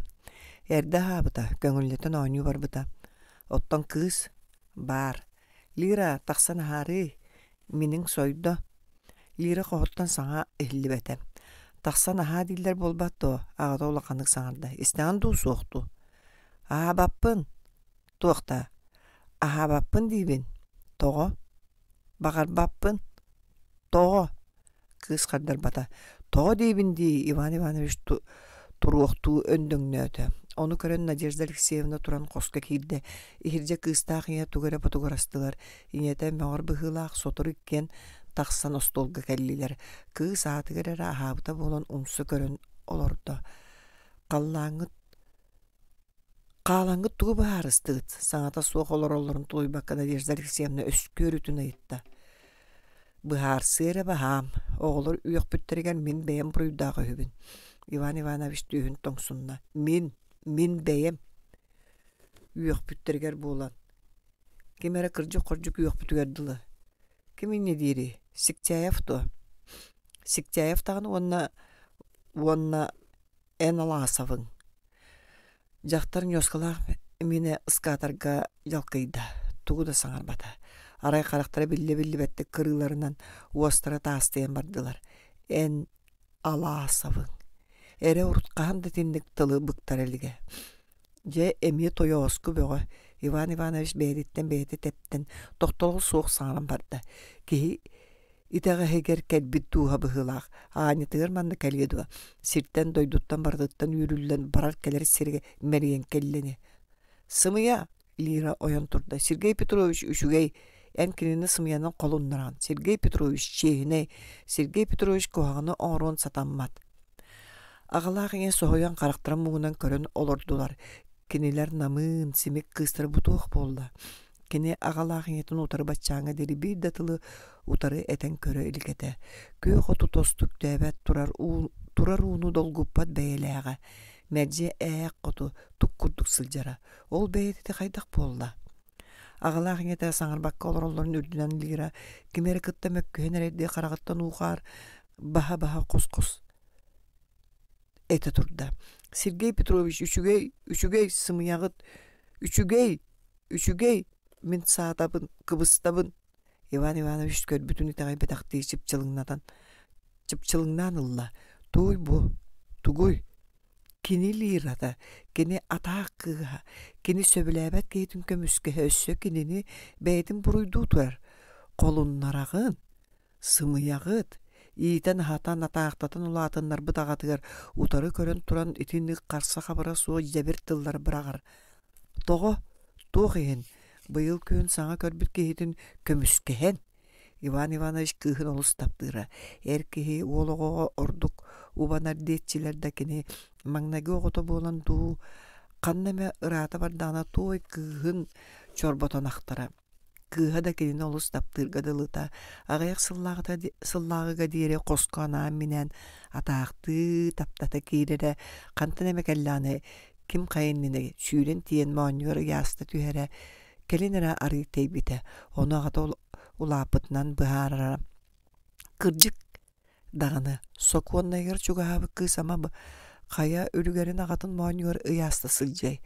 Әрді абыта, көңіллетін ойны бар бұта. Оттан кыз бар. Лира тақсан хары менің сойды. Лира қоғыттан саңа эхілі бәтім. Тақсан аха дилер болбатты, ағада олақанық саңарда. Истеған ду соқты. Аха баппын. Туақта. Аха баппын дейбін. Тоғы. Бағар баппын. Тоғы. Кыз қардар бата. Тоғы дейбін дей Иван Иванович туруқту өндіңні өті. Оны көрін Надежда Алексеевна туран қосқа кейді. Ихирже кыстақ ия тугара потугарастылар. Инеті мәғыр бұғылақ сотыр ikкен тақсан остолғы кәлілер. Кыз атығырара ахабыта болан ұмсы көрін олырды. Қалаңғыт туғы бағарыстығыт. Саңата соқ олар-оларын тойбаққа Надежда Алексеевна өскөр үтін айытта. Бұхар сыра бағам, оғылыр үйек бүттірген мен бәйім бұруйдағы хүбін. Иван Иванович түйін тоңсынна. Мен бәйім үйек бүттіргер болан. Кемері кыржық-кыржық үйек бүттігерділі. Кемін не дейрі? Сіктяев то. Сіктяев тағын онна ән аласавын. Жақтарын өскалақ мені ұскатарға жалқайда. Туғы да саңар бата. Арай қарақтары білі бәтті кырыларынан уастыра тастайын бардылар. Ән аласавын. Әрі ұртқаһан да тендік тылы бұқтар әліге. Же әме тойы осқы бөғі. Иван Иванович бәйдеттен бәйді тәптен тоқтолғы соқ саңаран барды. Кейі итәғі хегер кәлбіт туға бұғылақ. Анетігір манды кәлгедуа. Сирттен дойдуттан бардыттан үйрілден барар кәлер серге мәрген кәллені. Сымыя Лира ойын тұрды. Сергей Петрович үшігей ән кенені сымияның қолыннаран. Сергей Петрович чейіне, Сергей Петрович көғаны оңырын сатанмат. Ағалағыңе соғойан қарақтыран мұғынан көрін олырдылар. Кенелер намын, семек қыстыр бұтуық болды. Кене ағалағыңетін ұтары батчаңа дері бір датылы ұтары әтен көрі үлгеті. Көй қоту тостық дәбәт тұрар уыны долгуппат бәйеліға. Мәрже әйек қоту тұқ күрдік сылжара. Ол бәйеті қайдақ болды. Ағалағың еті саңырбаққа олар-оларын үрдінен лира. Кемері күтті мәккүйен әрәді қарағыттан ұғар. Баха-баха қос-қос. Әті тұрды. Сергей Петрович үшігей сымияғыт. Үшігей мен саатабын, кыбыстабын. Иван Иванович көр бүтін итағай бетақты чыпчылыңнан ұлла. Той бұ, тугой. Кені лирада, кені атақ қыға, кені сөбіләбәт кейтін көміске өссө кенені бәйдің бұруйду тұрар. Қолыннарағын, сымыяғыт, иетен хатан атақтатын ұлатынлар бұтағатығар, ұтары көрін тұран итінік қарса қабыра суы жәбір тылдар бірағар. Тоғы ен, бұйыл көн саңа көрбіт кейтін көміске хен. Иван Иванович кыхын олыс таптыра. Әркеге олығыға ордық убанар детчилерді кені маңнағы оғыты болан ду. Қаннаме ұраты бардана той кыхын чорботан ақтара. Кыха да кенен олыс таптырғадылыта. Ағаяқ сыллағыға дейре қосқана менен атақты таптата кейдері қантын әмекәлланы kim kayınline süülen tiyen maanyör yasta tühere kelinere arı teybite onu agata ulapıtnan bıharara kırcık dağını sokuonna yer çuga habı kız ama kaya ölügerin agatın maanyör yasta sıljay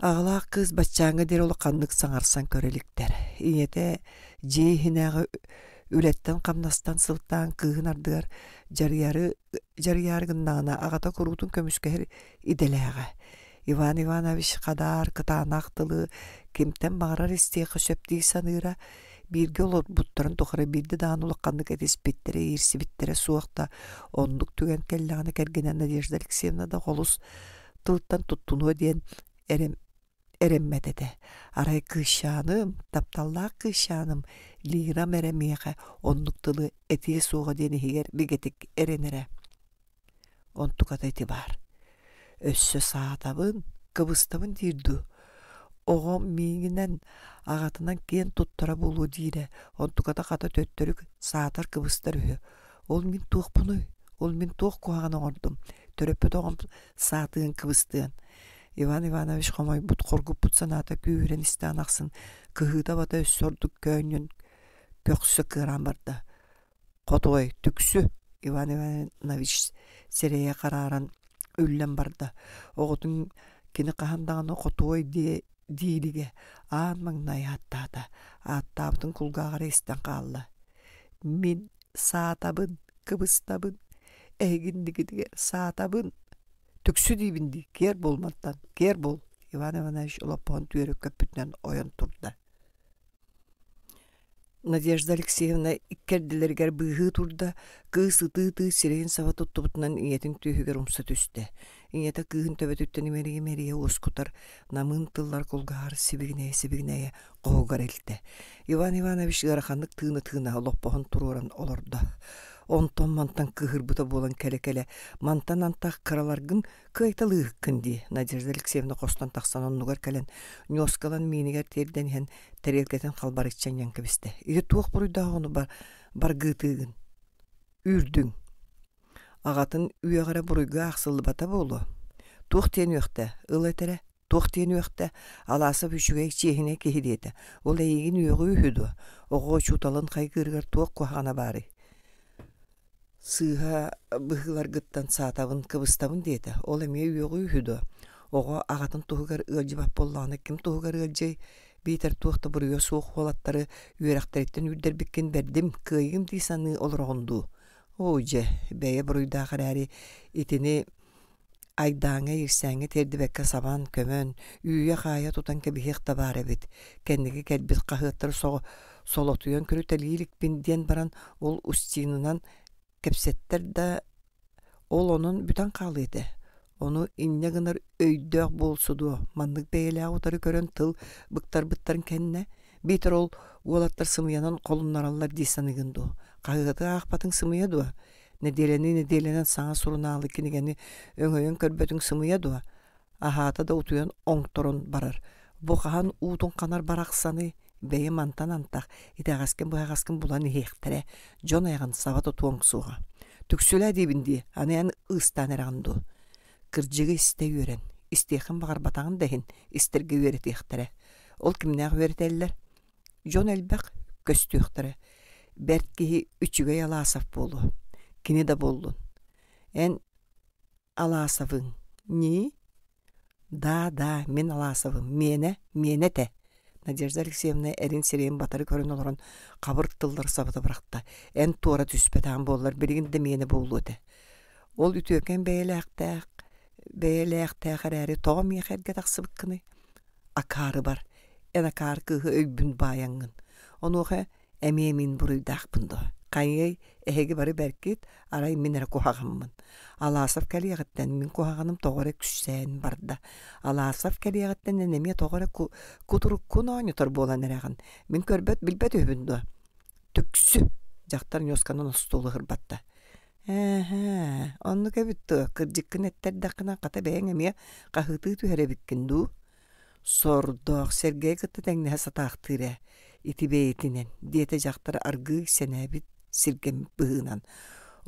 ağla kız bachçaňa der ol kanlık saňarsan körelikler iyete jehinaga ületten kamnastan sıltan kıhın ardıgar jariyar gındağına agata kurutun kömüskeher ideleğe. Ivan Ivanovich kadar kıtanaqtılı kimten bağırar isteği söptüğü sanıra birge olur butların toxara birdi dağın ulaqanlık edis bittere irsi bittere suaqta onluk tügen kellağını kergenen Nadezhda Alexeyevna da golus tılttan tuttunu diyen eremmede de. Aray kışanım, taptallaq kışanım, lira meremeğe onluk tılı etiye suğa deni higer bigetik erenere. Ontukata itibar. Össö saatabın, kıbıstabın dirdu. Oğum miğinen ağatından ken tuttara bulu dire. Ontukata kata töttörük saatar kıbıstar ühü. Ol min tuğ bunu, ol min tuğ kuağına ordum. Töröpöt oğum saatığın kıbıstığın. Ivan Ivanovich komay but korgup but sanata güren istan aksın. Kıhıda bada össördük köyünün köksü kıran barda. Kotoy tüksü Ivan Ivanovich sereye kararan öllen barda. Oğutun kini kahandağını kotoy diye dilige anmagnay hatta da attabın kulgağara istan kallı. Min saatabın kıbıstabın egindigidige saatabın tüksü dibindi ger bolmattan ger bol. Ivan Ivanovich olapon tüyörük köpütnen oyan turda. Nadezhda Alexeyevna ikkerdilerger bıhı turda kız ıtı sireyin sava tuttubutunan iyetin tühüger umsa tüste. İyete kıhın töbetütten imeriye oskutar namın tıllar kulgar sibigine qoğugar elte. Ivan Ivanovich ırakanlık tığına olappohun tururan olorda. Onton mantan kıhırbuta bolan kele mantan antaq karalargın kıytalı hıkkın di. Nadezhda Alexeyevna kostan taqsan onnugar kelen nyoskalan miniger terden hen terelketen kalbar içen yankı biste. İde tuğuk buruyda onu bar gıtığın. Ürdün. Ağatın üyagara buruyga aqsıllı bata bolu. Tuğuk teni öqte, ılı etere. Tuğuk teni öqte, alasa büşüge çehine kehidiyete. Ola egin üyagı ühüdü. Oğu çutalın kaygırgar tuğuk kuhana bari. Sığha bıhılar gıttan saatabın kıbıstabın deyete. Ola meye üyagı ühüdü. Oğu ağatın tuğugar ılcıbap bollağına kim tuğugar ılcay biter tuğukta buruyo soğuk olatları üyerekteretten ürdер bikken berdim kıyım disanı olur oğundu. Oğuce beye buruyda karari itini aydağına irsäňe terdibekke saban kömön üýe kaya tutan kebihek tabar ebit. Kendigi kelbit kahıttır solotuyon körütelilik binden baran ol ustinынан kepsetler de ol onun bütan kalıydı. Onu inne gınar öydög bolsudu. Mandık beýele otarı körön tıl bıktar kendine. Biter ol uolattar sımıyanan kolunlarallar disanıgındu. Kahıgıtı akpatın sımıyadı. Nedelenen sağa surunalı kinigeni öňöýün körbötüň sımıyadı. Ahata da utuyan oňtorun barar. Bu kahan uutun kanar baraksany beýe mantan antaq. Itegasken bıhagasken bulan hektere. Jon ayağın savat otuoň suğa. Tüksüle dibindi. Anayan ıstan erandu. Kırjıgı iste yören. İsteğin bağır batağın dehin. İsterge yöret ektere. Ol kimnäq yöreteller? Jon elbek köstü ektere. Bertkihi üçüge yalasaf bolu. Kini de bollun. En alasafın. Ni? Da, men alasafın. Mene te. Nadezhda Alexeyevna erin sireyin batarı körün oluran kabırtıllar sabıda bıraktı. En tuğra tüspeten bollar. Birigin de mene bollu de. Ol ütüken beýelekte garary toğum ýerge taksıbıkkını. Akarı bar. En akar kıhı öybün baýaňyn. Onu oha ememin buruydak bunda. Kanyay ehegi bari berkit aray minere kuhagamın. Alasaf keliýagitden min kuhaganım toğara küssen barda. Alasaf keliýagitden eneme toğara kuturuk kunaňytar bolan eragan. Min körbet bilbet öbündü. Tüksü jaktar ňoskanın stolu hırbatta. Onu kebittu kırjıkkın etter dakına kata beğen emiye kahıtı tühere bikkindu. Sorduk Sergey kıtı teňne sataqtıre iti beytinen diyete jaktar argı senebit sirgem bıhınan.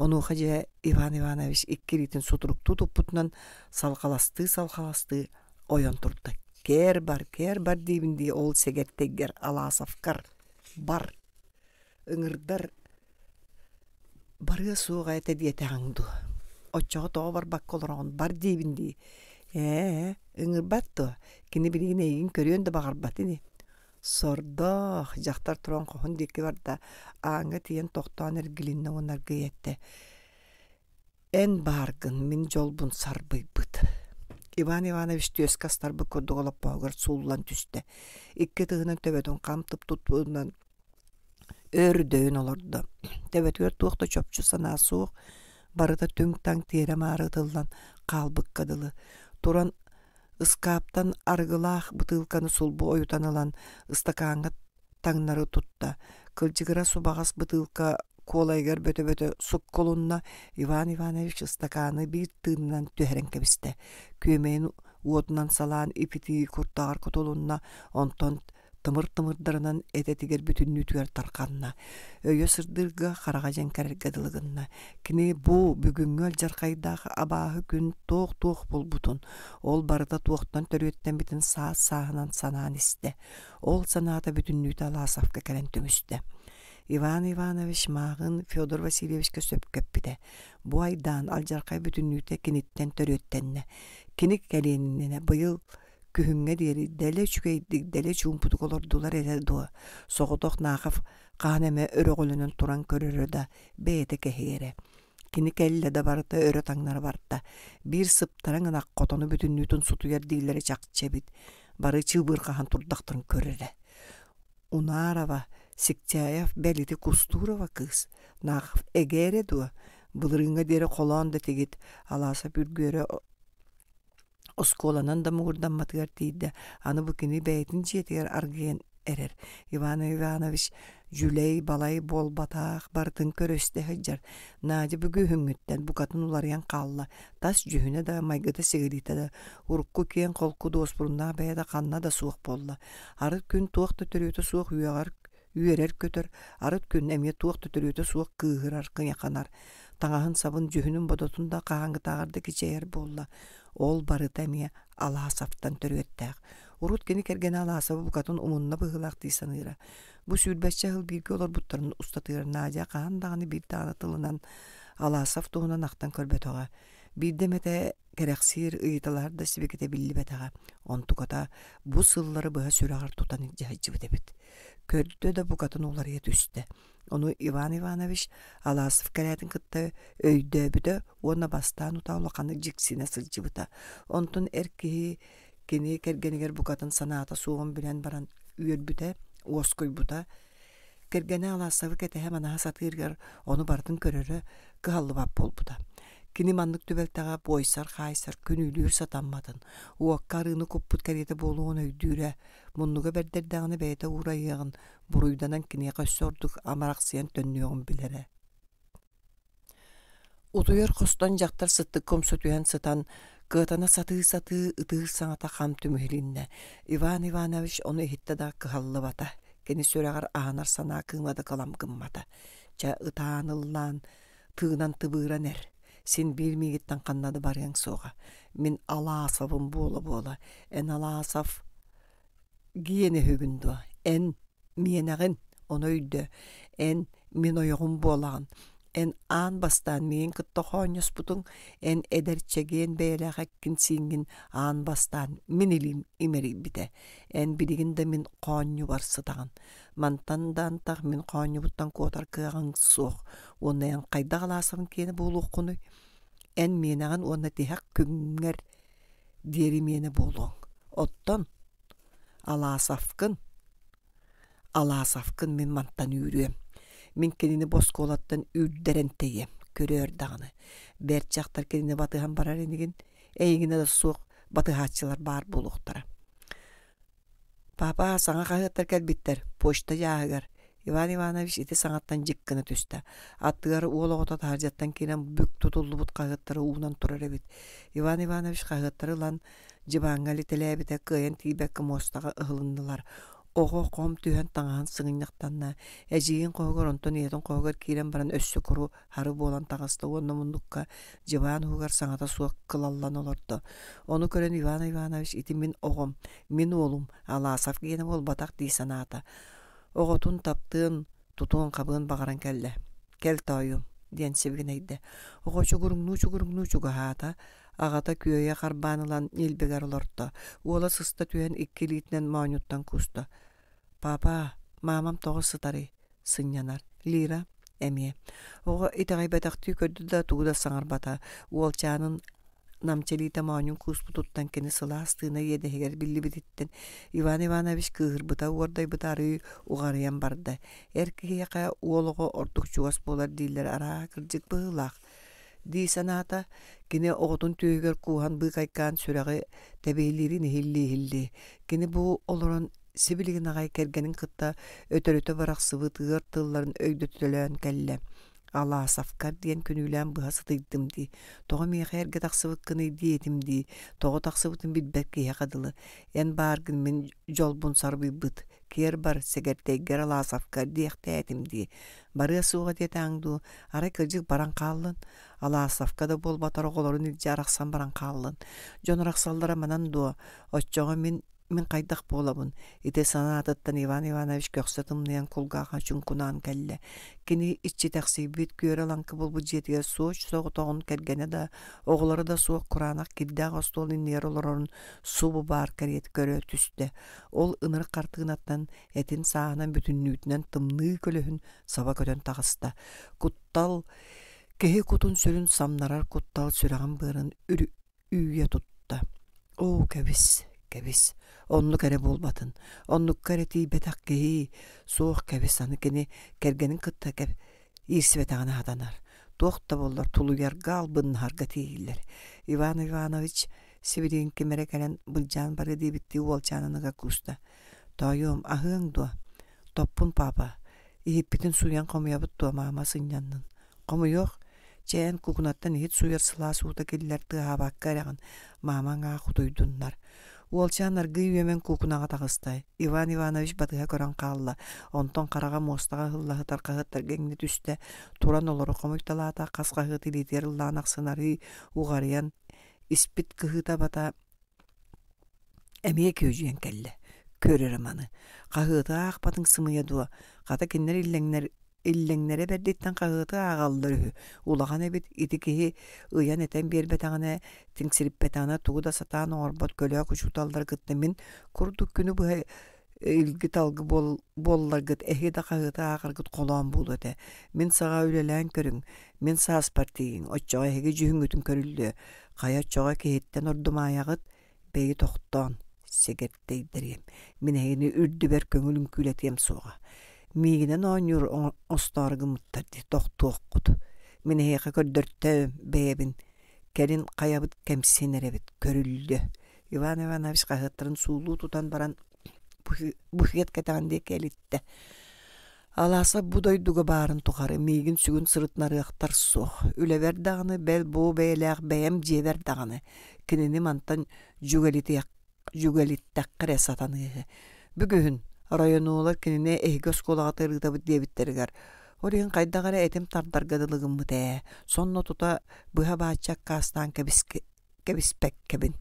Onu haja Иван Иванович иккиритин сутрукту туппутунан салхаласты ойон турда. Кер бар дибинди ол сегеттегер Аласовкар бар. Ыңырдар бары суға эте диете аңду. Оччоға тоға бар бакколорон бар дибинди. Ыңыр батту. Кини билигин эгин көрүөн да багар батини. Сордох жақтар туран қоғын декі барда аңы тиен тоқтан әргілінні онар гейетті. Ән баргын мен жолбун сарбый бұд. Иван Иванович төскастар бұ көрді олап бағыр суллан түсті. Икке тығынан төбетін қамтып тұтпуынан өрдөйін олырды. Төбетігер туақта чөпчі сана суық, барыда түң-таң тере марытылдан қалбық қадылы. Туран Ыскаптан аргылах бутылканы сулбу оютанылан ыстакаңа таңнары тутта. Кылжыгыра субағас бутылка колайгар бөтө-бөтө сук колунна Иван Иванович ыстаканы бир тыыннан төһәрен кебисте. Көмейін уотунан салаан ипити куртағар кутулунна онтон тымыр-тымырдарынан этетигер бүтүннүтүгер тарқанна. Өйө сырдырга қараға жәнкәрерге дылығынна. Кини бу бүгүнгөл жарқайдағы абағы күн тоқ бол бутун. Ол барыда тоқтан төрөттен битин саағынан санаан исте. Ол санаата бүтүннүті Аласовка кәрен түмісті. Иван Иванович мағын Федор Васильевичке сөпкеп биде. Бу айдан ал жарқай бүтүннүті киниттен төрөттенне. Киник кәленінне бұйыл күхүнгө диэри дэле чүгейдик дэле чуумпутук олордулар этердуо. Соҕотох наахав хаанеме өрөҕөлүнөн туран көрөрө да бэйэте кэһиэре. Кини кэллэ да барыта өрө таңнары барта. Бир сыптараң ынак котону бүтүннүүтүн сутуяр дииллери чакчебит. Бары чыбыркахан турдактарын көрөрө. Унарова, Сиктяев, Белити Кустурова кыз. Наахав эгере дуо. Былырыңга дере колон да тегит. Аласа бүргөрө Осколанан да мугурдан матыгар тиидде. Аны букини бәйтін жетігер аргиен эрер. Иван Иванович жүлей балай бол батақ бартын көрөсті хыджар. Нади бүгі хүңгіттен букатын уларыян қалла. Тас жүхіне да майгыта сигарita да. Урукку кен қолку доспұрынна бәйда қанна да суық болла. Арыт күн туақты түрөті суық үйерер көтір. Арыт күн әме туақты түрөті суық кығырар қыняқанар. Таңағын сабын жүхінің бодотында қағаңғы тағарды кечейер болла. Ол барыта мия Аласовтан төрөттәк. Урут кені керген Аласовы букатын умунна бұғылақ дейсаныра. Бу сүрбәтчі ғыл бірге олар бұттарын ұстатығыр Надя қағандағыны бір тағаны тылынан Аласов туғынан ақтан көрбет оға. Бірде мәті керексир ұйыталар да сібекете білі бет аға. Онтуқата бұ сыллары бұға сүрағар тұтан жайжы бітебет. Көрді да букатын олар ет үсті. Onu Иван Иванович Аласов кәрәтін кітті өйді бүді, оны бастан ұтаулақаны жіксіне сылжы бұта. Онтын әркеі кені кәргенігер бұқатын санаата суғын білен баран үйір бүті, оскөй бұта. Кәргені Аласовы кәті әмана сатыргер, оны бардың көрірі қығалды бап бол бұта. Кені мандық түбелтаға бойсар, қайсар, күн үйлер сатанмадын. Уаққарыны көппұт кәреті болуын өйдүйрі. Мұнныға бәрдердағыны бәйті урайығын, бұруйданан кіне қөссордық амарақсиян төннеуін білері. Утуер қостан жақтар сытты көмсөтуян сытан, кытана саты ытыр саңата қам түмігілінне. Иван Иванович оны ехеттада қығаллы бата. Кені сөрағар ағанар сана қымады қалам қыммата. Жа ытаныллан, тығынан тыбыран әр. Сен білмегеттен қаннады баряң соға. Мен Аласовым бола. Ән Аласов гиене хүгінді. Ән менағын оны өйді. Ән мен ойығым болағын. Ән аан бастан мен күтті қойнес бұтың. Ән әдәрчеген бәйлі қаққын сеңген аан бастан мен елім имері біті. Ән білігінде мен қойны бар сыдағын. Мантандан тақ мен қойны бұттан көтар кығын соқ. Оны ән қайда Аласовын кені болу құны. Ән менағын оны тек күнгер дері мені болуң. Оттан Аласовкын мен мантан үйрем. Мен кенені босколаттан үрдерен тейем, көрер дағыны. Бәрт жақтар кенені батыған барар енеген, әйгіне да соқ батығатшылар бар болуқтара. Папа, саңа қағыттар кәлбеттер, почта жағығар. Иван Иванович ити саңаттан жеккіні түсті. Аттығары олығыта таржаттан кейінен бүк тұтылды бұт қағыттары уынан тұрар әбет. Иван Иванович қағыттары лан жыбаңғалы тілі әбеті қойын тейбәкі мостаға ұғылындылар. Ogo qom tühen taŋahan sıŋınyaqtanna, ejiğin qoğugar onton eton qoğugar kiren baran össü kuru harı bolan taŋasta onno mundukka jıban hugar saŋata suak kılallan olordu. Onu kören Ivana Ivanoviç iti min oğum, min oğlum, Alasaf gene bol batak di sanata. Oğotun taptığın tutuğun qabığın bağıran kelle. Kel toyum, diyen sebgineydi. Oğo çugurungnu çugahata, Agata köye karbanılan nilbegar olordu. Ola sısta tühen ikkiliitnen maanyuttan kusta. Papa, mamam toğu sıtarı, sınyanar. Lira, emiye. Oğo itağay bataktı kördü da tuğda saŋar bata. Uolçanın namçelite maanyun kuspututtan keni sılastığına yedeheger billi bititten. Ivan Ivanoviç kığır bıta uorday bıtarı uğarayan barda. Erkeğe uoluğu ortuk çugas bolar diller ara kırcık bığılaq. Di sanata kine oğutun tüyüger kuhan bıkaykan süreği tebeylirin hilli. Kine bu oloran sibiligin ağay kergenin kıtta ötörüte varak sıvı tığır tılların öydötülön kelle. Allah safkar diyen künülen bıhası tıydım di. Toğa meğer gıdak sıvıkkını diyetim di. Toğa taksıvıtın bilbekkiye kadılı. En bargın min jolbun sarbi bıt. Kier bar segerteyger Allah safkar diyekte etim di. Barıya suğa detangdu. Ara kırcık baran kallın. Allah safkada bol batar oğulorun ilci araksan baran kallın. Jon araksallara manan du. Oççoğa min qaydak bolabın. Ite sanatattan Ivan Ivanoviç köksatımlayan kulgağa çunkunan kelle. Kini iççi taksibit göre lankı bulbu jetiger soç soğutoğun kergene da oğulları da soğuk kuranak kiddağ ostolun yer olorun subu bar karyet göre tüste. Ol ınır kartığınattan etin sağınan bütünlüğütünen tımlığı kölühün saba kötön tağısta. Kuttal kehi kutun sürün samnarar kuttal sürağın bığırın üye tutta. O kebis. Onluk kere bulbatın. Onluk kere tibetak kehi. Soğuk kebis sanı keni kergenin kıtta keb. İrsvetağına hadanar. Toğda bollar tuluyar galbın harga tiyiller. Ivan Ivanoviç Sibiriyin kemere kelen bılcan barı diye bitti uolçanınıga kusta. Toyum ahığın dua. Toppun papa. İhippitin suyan komuya bıttua mama sınyanın. Komu yok. Çeyen kukunattan hiç suyar sıla suuda keliller tığa bakkarağın. Maman ağa kutuydunlar. Uolçanlar gıyüyemen kukunağa tağыстay. Ivan Ivanoviç batığa kören kalla. Onton karağa mostağa hıllahı tarqahıttar gengni tüste. Turan oluru komuytalata qasqahıt iliter ıllağınak sınarı uğarayan ispit kıhıta bata emeye köjüyen kelle. Körürüm anı. Qahıtı ağbatın sımıya dua. Qata kinler illenlere berditten qahıtı ağalları. Ulağan ebit itikehi ıyan eten bir betağına tingsirip betağına tuğu da satağın orbat kölüğa kuçutallar gıttemin kurduk günü bu ilgi talgı bollar gıt ehi da qahıtı ağır gıt kolağın bulu de. Min sağa ülelen körün. Min sağız partiyin. Oçağa hegi cühün ötün körüldü. Qaya çoğa kehitten ordum ayağıt beyi toxtan. Segerteydiriyem. Min hegini ürdüber köngülün kületiyem soğa. Miginen oynur ostargı muttardi toxtuq kudu. Min hegi kördörtte beyebin. Kelin qayabıt kemsinerebit körüldü. Ivan Ivanoviç qahıttırın suulu tutan baran buhiyet ketağın diye kelitte. Alasa budayduga barın tuqarı. Migin sügün sırıtnarı aqtar soğ. Ülever dağını bel bu beyleğ beyem jever dağını. Kinini mantan jugalitaqqare satanı. Bugün rayonular kinine ehgöz kolağatırıda bu debitterigar. Orayın qaydağara etim tardargadılığın mı de. Sonno tuta bıha bağçak kastan kebispek kebin.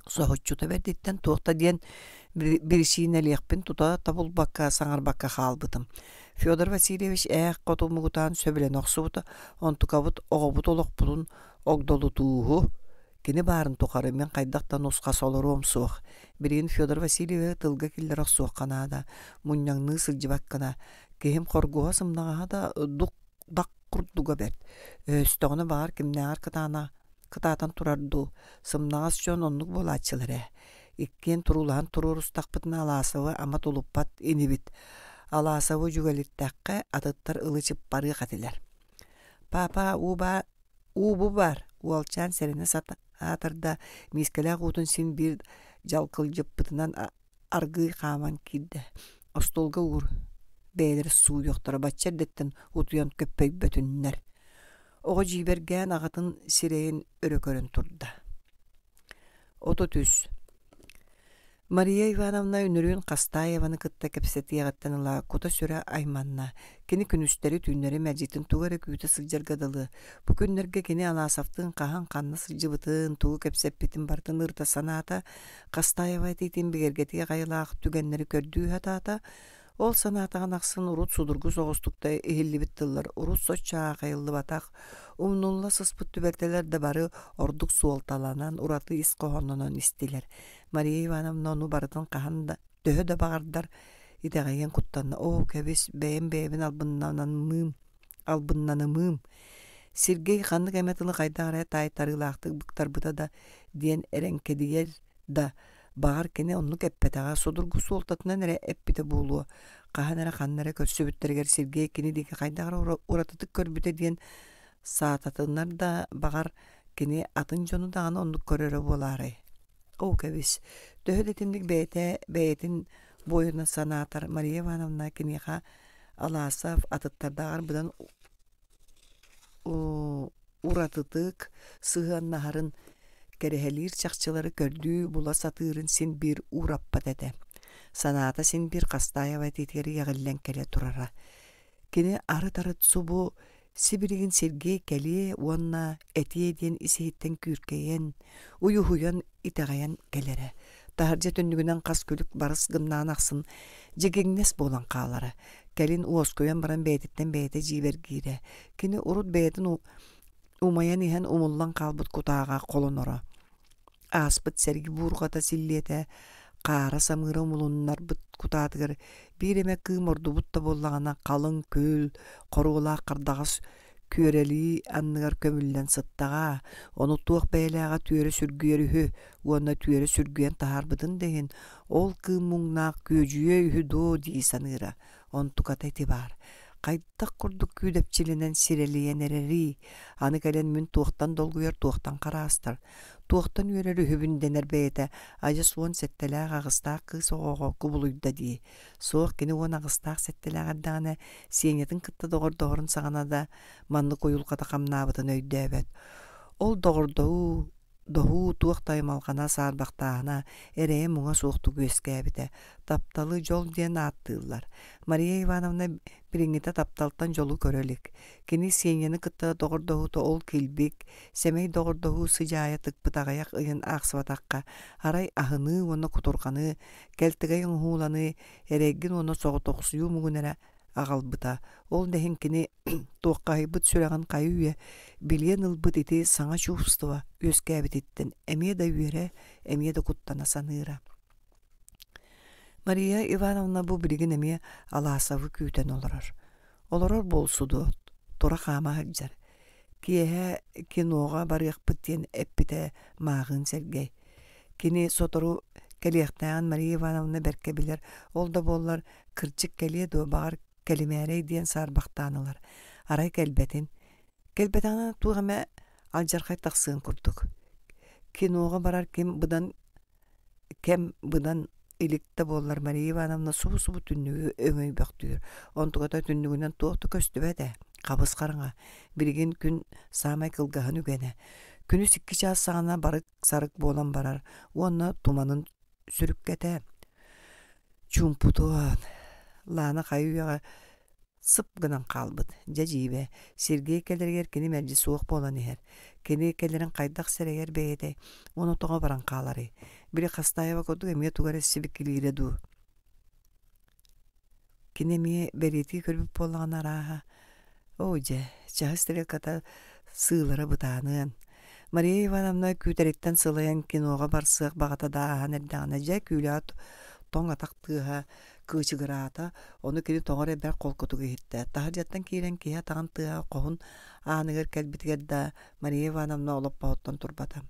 Soğutçuta verditten tuğta diyen bir şeyin eliyakpin tuta tabul bakka sanar bakka halbıdım. Fyodor Vasilyevich qotu mugutan söbülen oqsubuta ontukabut oğubut oluq bulun ogdolu tuğu. Kini barın tuqarı men qaydaqtan usqas olurum soğuk. Birin Fyodor Vasilyevich tılga killer soğuk kanada. Munyangны sılcıbakkana. Kehim korguğa sımnağa da dak kurduga bert. Östağına bağır kimnağır kıtatan turardu. Sımnağız şon onluk bolaçılere. İkken turulan turur ustaqpıtın alasıvı ama tuluppat inibit. Alasıvı jugalittaqqa atıttar ılıçıp barı qatiler. Papa bu bar. Uolçan serine atırda miskele qutun sin bir jalkıljıp pıtınan argı qaman kidde. Ostolga uğur. Beyleri su yoqtara batçer detten utuyan köppek bötünler. Oğa jibergen ağatın sireyin örökörün turda. Ototüs. Мария Ивановна үнүрүүн Кастаеваны кытта кепсетиягаттан ыла кута сүрэ айманна. Кини күнүстери түннери мәжитин тугары күйті сылжаргадалы. Бу күннерге кини аласаптын кахан канны сылжыбытын тугу кепсеппитин бартын ырта санаата Кастаева титин бигергетиге кайылаах түгеннери көрдүү хатаата. Ол санаатаган аксын урут судургу соғыстукта эхиллибит тыллар урут соччаа кайыллы батак. Умнулла сыспыт түбертелер да бары ордук суолталанан ураты ис кохоннонон истилер. Мария Ивановна ону барытын каханда төһө да багардар итегайен куттанна о кебис бэйин албыннанымым. Сергей ханны кеметылы кайдагара тайтарылаактык быктарбыта да диен эренкедиер да багар кене онну кеппетага судургу суолтатынан эре эппите болуо. Каханара ханнара көрсөбүттергер Сергей кини дике кайдагара уратытык көрбүтө диен саататынар да багар кини атын жону даганы онну көрөрө болары. О кебис төһөлетимдик бэйетин бойуна санаатар Мария Ивановна киниха аласав атыттардагар быдан уратытык сыһаннахарын керехелир чакчылары көрдүү була сатырын син бир ураппа деде. Санаата син бир Кастаева титери ягыллен келе турара. Кини ары-тарыт субу Сибиригин Сергей келе уанна этиеден исеhitten күркейен, уюхуян итагаян келере. Тахаржа түннүгүнен кас күлүк барыс гымнаан аксын жегеңнес болан каалары. Келин уоскоян баран бэйетиттен бэйете жибергире. Кини урут бэйетин умаян иһэн умуллан калбыт кутаага колоноро. Аспыт серги бургата силлете каара самыра умулуннар быт кутаатыгар биреме кыыморду бутта боллагана калың көл коруулаа кардагас күөрели анныгар көмүллен сыттага ону туох бээлеага түөрө сүргүөрүхү уонна түөрө сүргүен таарбытын деген ол кыымуңнаак көөжүө үһү доо дии саныыра онтуката этибар кайдак курдук күүдэпчиленен сирелиен эрери аны келен мүн туохтан долгуяр туохтан караастар туохтан үөрөрү хүбүнденер бэйете ажа суон сеттелээх агыстаак кыыс оҕоҕо кубулуйда дии суох кини уон агыстаак сеттелээгардагана сиэҥэтин кытта доҕордоҕорун саҕана манны куйулхата хамнаабытын өйдөөбөт ол доһуу туох таймалгана саарбактаана эрее муҥа суохту күөскээбите тапталы жол диэн ааттыыллар. Мария Ивановна бириҥите тапталтан жолу көрөлүк. Кини сиэҥэни кытта доҕордоһуто ол килбик, семей доҕордоһуу сыдьаая тыкпытагаяк ыйын аахсыбатакка, арай аһыны уонна кутурганы, келтигэй уҥууланы, эрэйгин уонна соҕотохсуйуу мугунара аҕалбыта. Ол дэһин кини туоххаайбыт сүрэҕин кайыуя билиэн ылбыт ити саҥа чувствова үөскээбититтен эмиэ да үөре, эмиэ да куттана саныыра. Мария Ивановна бу билигин эмиэ алаасабы күүтэн олорор болсудуот тура хаама хаджар. Киэһэ киноға барыахпыт диэн эппите маагын Сергей. Кини сотору келиэхтээҕин Мария Ивановна берке билэр, ол да боллар кырдьык келие дуо багар келимээрэй диэн саарбахтаанылар. Арай келбетаана тугаме алжархай тахсыын курдук. Киноға барар кем быдан иликте боллар. Мария Ивановна субу түннүгү өңөй бактыыр. Онтугата түннүгүнен туохту көстүбэдэ. Кабыс карыңа. Биригин күн саамай кылгаһын үгене. Күнүс 2 чаас саҕана барык сарык болан барар. Уонна туманын сүрүккете. Чумпутуан. Лаана кайыуяга сып гынан калбыт. Жажибе. Сергей келергер кини мәржи суох болан ихер. Кини келерин кайдак серегер бейете. Ону тоға баран калары. Бири Кастаева koduk эмие тугары сибикилире ду. Кини эмие берети көрбүп боллаган арааха. Оже, чахыстыры ката сыылары бытаанын. Мария Ивановна күтериттен сылайан киноға барсык багата даахан эрдагана жа күлят тоң атактыга кычыгырата, оны кини тоңор эбер колкотугу хитте. Тахажаттан киирен кия таган тыга кохун aanыгар келбитигер да Мария Ивановна олоп баоттон турбата.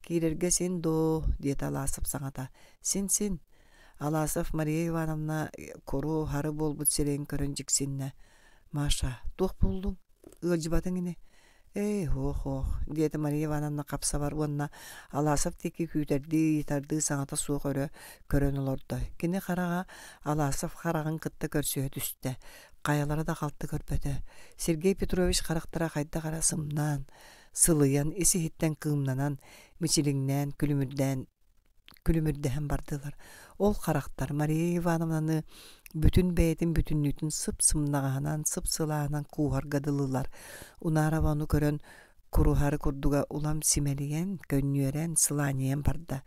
Киирерге син до диет аласып саңата. Син. Аласов Мария Ивановна кору хары болбут сирен көрөн жиксинне. Маша, тух болдуң? Ылжыбатың ине. Хох, диет Мария Ивановна капса бар уонна Аласов теки күүтерди, тарды саңата суох өрө көрөн олордо. Кини харага Аласов харагын кытта көрсөһө түстө. Каялары да калты көрбөтө. Сергей Петрович характара кайда карасымнан, сылыян, исихиттен кыымнанан, мичилиңнен, күлүмүрден бардылар. Ол характар Мария Ивановнаны бүтүн бэйэтин бүтүннүтүн сып-сымнагаанан, сып-сылаанан кууаргадылылар. Унараваны көрөн курухары курдуга улам симелиген, көннүөрен, сылааниен барда.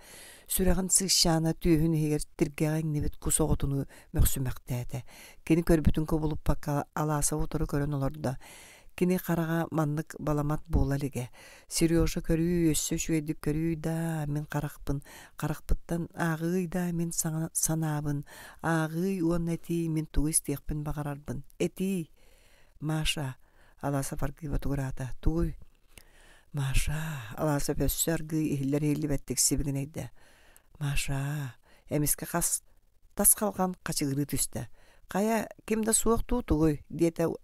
Сүрәгін сыгшаана түйүхүн егер тиргәгәң небет кусоғытыны мөхсүмәктәді. Кені көрбүтін көбіліп баққа аласа отыры көрін оларда. Кені қараға маннык баламат болалыге. Сережа көрүү, өссө шуедіп көрүү да, мен қарақпын. Қарақпыттан ағый да, мен санабын. Ағый уон әти, мен туғы істеқпін бағарарбын. Әти, Маша, аласа фарқы батуғырата. Туғы, Маша, аласа пөссө арғы ихиллер хейлі бәттік сибігін әйді. Маша, әмеске тас қалған қачығыры түсті. Қая, кемді суық туғы, деді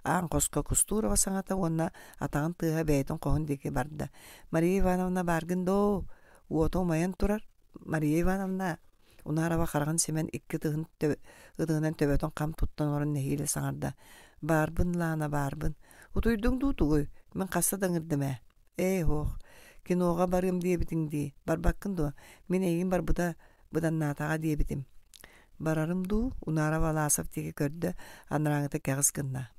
аң қосқа кустурова саңата онна атағын тыға бәйтін қоғын деке барды. Мария Ивановна баргын до, уото майын тұрар. Мария Ивановна, унараба қарған семен ikki тығынан төбетін қам тұттан орын нәхейлі саңарда. Барбын, лана барбын. Утуйдың туғы, мен қаса даңырдым хоқ. Киноға барым дебітіңді, барбаққын до, мен егін бар бұдан натаға дебітім. Барарым ду, унара валасов теге көрді, аныраңыта кәғізгінна.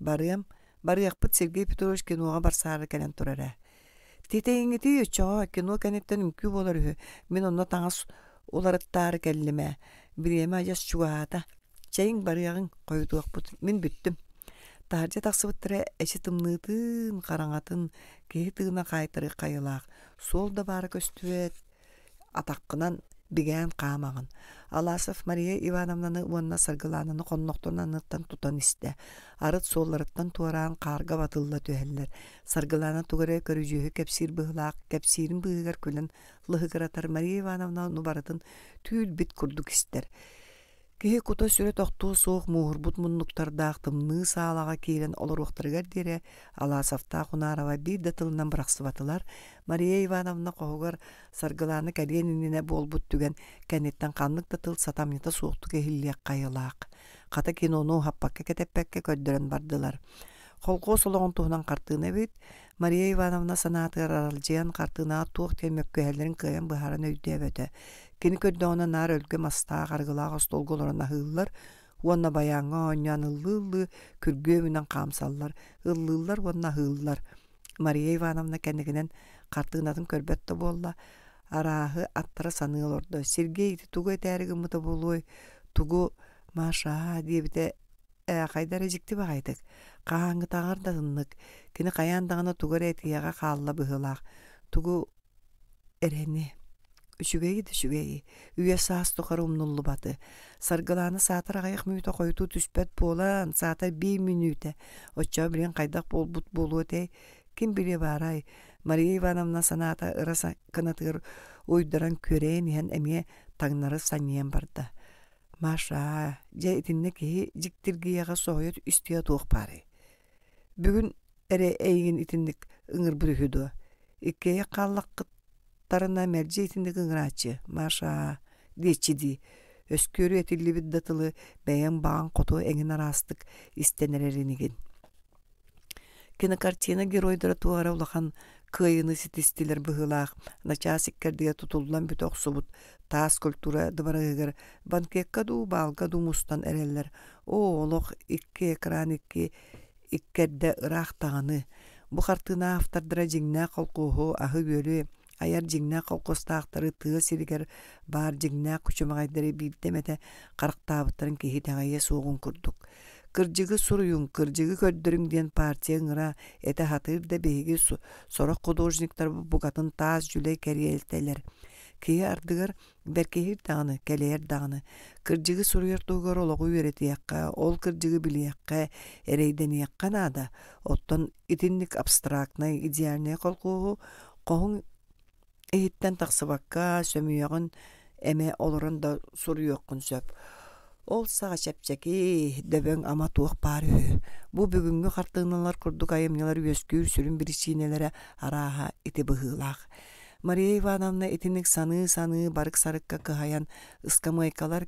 Барыяқпыт Сергей Петрович киноға барсары кәлен тұрары. Тетейіңі тей өтчаға кино кәнеттен үмкі болар үхі, мен онна таңыз оларыттары кәліме, біреме ажас чуғата. Чайың барыяғын қойдуақ бұт, мен бүттім. Тағыржа тақсыбыттыры әші тымнытын, қараңатын, кейі тығына қайтыры қайылақ. Сол да бары көстует, атаққынан бігән қамағын. Аласов Мария Ивановнаны уанна саргылананы қонноқтырнанықтан тұтан істі. Арыт солларыттан туаран қарға батылла түйәлілер. Саргыланы туғыры көріжүйі кәпсир бұғылақ, кәпсирін бұғығар көлін лығығыратар Мария Ивановна нубарытын түйіл бит күрдік істер. Кеге кута сүрі тоқту соқ мұғырбұт мұннықтардақ тымны сағалаға кейлен олар оқтырғар дере Аласовта құнарава бір датылынан бірақсыватылар. Мария Ивановна қоғығар саргыланы кәленініне болбұт түген кәнеттен қанлық датыл сатамнета соқты кехіллек қайылақ. Қата кинону хаппакка кәтеппәкке көддірін бардылар. Қолқо солоғын туғынан қартыны бет, Мария Ивановна санатығар аралжиян қартына туық темек көхелерін күйен бұхарын өйдеп өті. Кені көдді оны нар өлгі маста қарғылағы столғыларына ғылылар, уанна баяңа онян ыллы күргі өмінен қамсалылар, ыллылар уанна ғылылар. Мария Ивановна кәнігінен қартығынатын көрбетті болла, арағы аттара санығыл орды. Сергей туғы тәрігі мұты болуы, туғы Маша дебіті қайдары жікті бағайдық. Қаңы тағардадынлық, кені қаяндағына туғыр әтияға қалла бұғылақ. Туғы әрәне. Үшігейі. Үйе саас тұқар умнулы баты. Саргыланы сатыр ағайық мүйті қойты түспәт болан, сатыр 1 минуты. Отча білен қайдақ болбұт болу өтей. Кім біле барай? Мария Ивановна саната ыраса қанатығыр ойдыран көрейін ен әме таңнары саниен барды. Маша, жа итинне кеhi жиктиргияға соғыйыр үстия туық бары. Бүгін әрі әйгін итіндік ұңыр бүріхіду. Иккея қаллақ қыттарына мәрже итіндік ұңырачы. Маша, дечиди. Өскөрі әтілі биддатылы бәйін бағын қоту әңін арастық істенерерінеген. Кинокартина геройдары туғара улахан кыйыны сетистилер бұғылақ, начасиккердіге тұтылдан бүт оқсыбыт, тас культура дыбарығығыр, банкеккаду, балгаду мустан әрелер. Олық икке экран иккерді ырақтағаны. Бұқартына автардыра жеңна қолқуғы ағы бөлі, аяр жеңна қолқостақтары тығы сирігер бар жеңна күшімағайдары бейдеметі қарықтабыттарын кейі тәғайе соғын күрдік. Кыржыгы суруюн, кыржыгы көддөрүңден партия ыңыра эте хатыр да беги сорок художниктар бугатын таз жүлей кәриелтелер. Кие ардыгар беркехир дағыны, кәлейер дағыны. Кыржыгы суруяр туғар олығы үйреті яққа, ол кыржыгы білі яққа, әрейден яққа нада. Оттон итинник абстрактны, идеальный қолқуғы, қоғын ехіттен тақсыбаққа, сөмүйіғын әме олырын да суруяққын сөп. Ол саға шәпчәкі дөбің ама туық бары. Бұ бүгінгі қартығыналар күрдік айымнелар өскүр сүрін бірісінелері араға ити бұғылақ. Мария Ивановна итінік саны барық сарыққа кығаян ұскамайкалар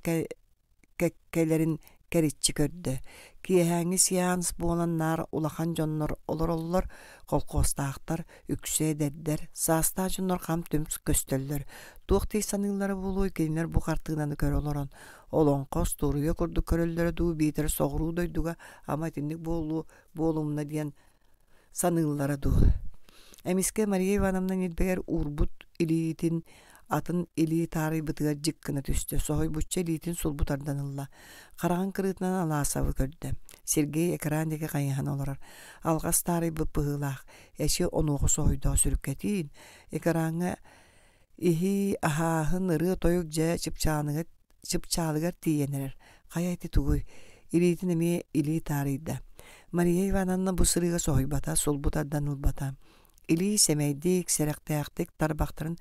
кәлерін керитçi көрді. Киэһээҥи сеанс буоланнаар улахан дьоннор олор колкоостаахтар, үксэ дэрдэр, саастаа дьоннор хам түмс көстөллөр. Туохтый саныыллары булуй кинилер бу картыгнаны көрө олорон. Олонкос туруйа курдук көрөллөрө дуу биитер соҕуруу дойдуга ама тинник буолумна диэн саныыллары дуу. Эмиске Мария Ивановна нидбегер урбут илиитин атын илии таарый бытыгар жыккына түстө. Сохой бутча илиитин сулбутарданылла. Караган кырыытынан алаасабы көрдө. Сергей экран деге кайыхан олорор. Алгас таарый быппыгылаах. Эши онуоху сохойдоо сүрүккетиин. Экраңа ихи ахаахын ыры тойук жа чыпчаалыгар тиенерер. Кайайты тугуй. Илиитин эме илии таарыйда. Мария Ивановна бу сырыга сохойбата, сулбутарданылбата. Илии семейдик, серектээхтик тарбактарын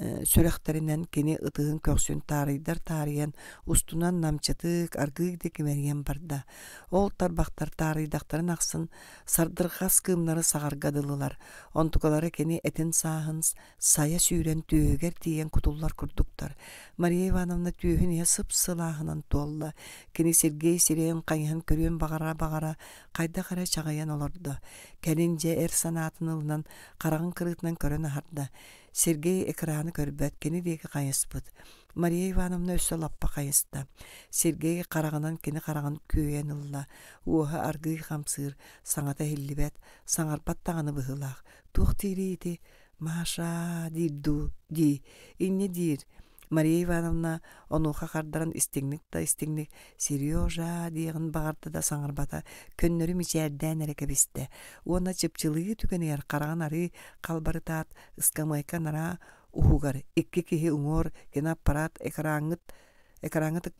сөрөхтеринен кини ытыгын көксүн таарыйдар таарыян устунан намчатык аргыйды кимерген барда. Ол тарбактар таарыйдактарын аксын сардыргас кымнары сагаргадылылар. Онтукалары кини этин саахын сая сүйрен түйөгер тиен кутуллар курдуктар. Мария Ивановна түйөхүн я сыпсылаахынан туолла. Кини Сергей сирен кайыхан көрүөн багара кайда кара чагаян олорду. Кенинже эр санаатынылынан карагын кырыытынан көрөн ахарда. Сергей экраны көрбөт, кені деги қайыспыт. Мария Ивановна өссө лаппа қайысты. Сергей қарағынан кені қараған күйен ылла. Уоха аргый қамсыр, саңата хиллибет, саңарпат тағаны бұғылақ. Туқ тирейді, маша, дирду, ди, инне дир. Мария Ивановна онуха қардаран истигник, Сережа дейгін бағарды да саңарбата, көннөрі мичерден әреке бісті. Уона чыпчылығы түгенер қараған ары қалбарытат, ыскамайка нара ухугар, икки кихи уңор, кен аппарат, экраңыт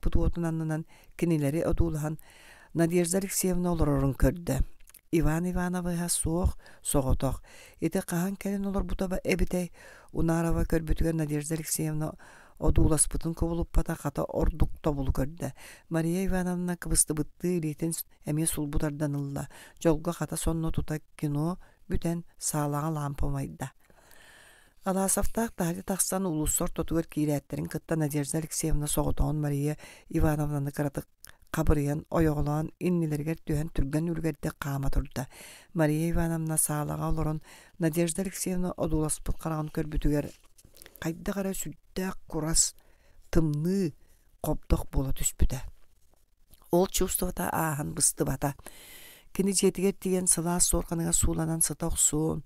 путуотун аннынан кенелері одулыхан Надежда Алексеевна олорорун көрді. Иван Ивановыға соғотоқ. Еті қахан кәлін олар бұтаба әбітей, унарава көрбітігер Надежда Алексеевна одууласпытын көбулуппата қата ордукта болу көрді. Мария Ивановна кыбысты-бытты илейтін әме сулбутарданылла. Жолға қата сонно тута кино бүтен саалаға лампамайда. Аласафтақ тағды тақсан улуссор тотугер кейрәттерін кытта Надежда Алексеевна соғытауын Мария Ивановнаны қыратық қабырыян, ойоғылан, иннелергер түйен түрген үргерде қама тұрды. Мария Ивановна саалаға олырын Надежда Алексеевна одууласпыт қарағын көрбітігер қайда қара сүддәк құрас тымны қобдық бола түспіді. Ол чувствовата аахан бысты бата. Кені жетігер тиген сыла сорқаныңа суланан сытақ суын,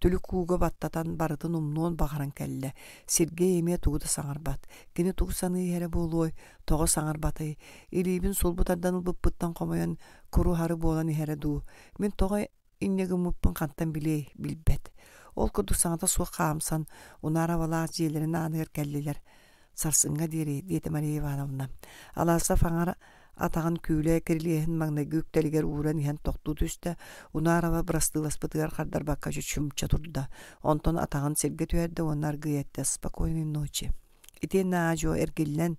түлі куға баттатан барытын умнуын бағаран кәлі. Сергей еме туғыды саңарбат. Кені туғы саны ері болуой, тоғы саңарбаты. Илейбін солбутардан ұлбыппыттан қомайын күру хары болан ері ду. Мен тоғы иннегі мұппын қанттан білбет. Ол күрдік саңата суы қамсан, унара валақ жиелерін анығыр кәлілер. Сарсынға деді Мария Ивановна. Аласа фаңар атаған күйлі кірілейін маңна көктелігер уран ен тоқту түсті, унарава брастыласпытығар қардар баққа жүчімча тұрды. Онтон атаған селге түйерді, онар гыйетті спокойной ночи. Итен наажо әргеллен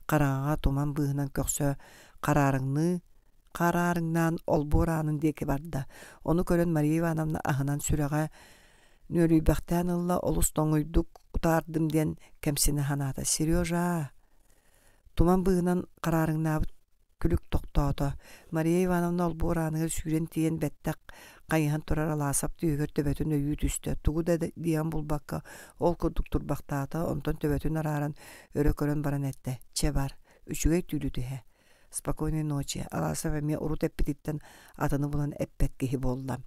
қараңға туман бұғынан көксі қарарыңнан олборанын деке барды. Оны көрін Мария Ивановна ағынан сүріға нөрүйбақтан ұлла олыс тоңойдық ұтардым ден кәмсіні ханата. Сережа, туман бұғынан қарарыңнабыт күлік тоқтауды. Мария Ивановна олборанығыр сүйрен тиен бәттәк қайыхан тұрар аласап түйігер төбәтін өйі түсті. Туғы да диyan бұлбаққа ол күрдік тұрбақтады, онтон төбәтін араран өрі көрін баран әтті. Че бар, үшігей түліді хе. Спокойной ночи. Аласап әме ұрут әппетиттен атыны бұлан әппет кейі болды.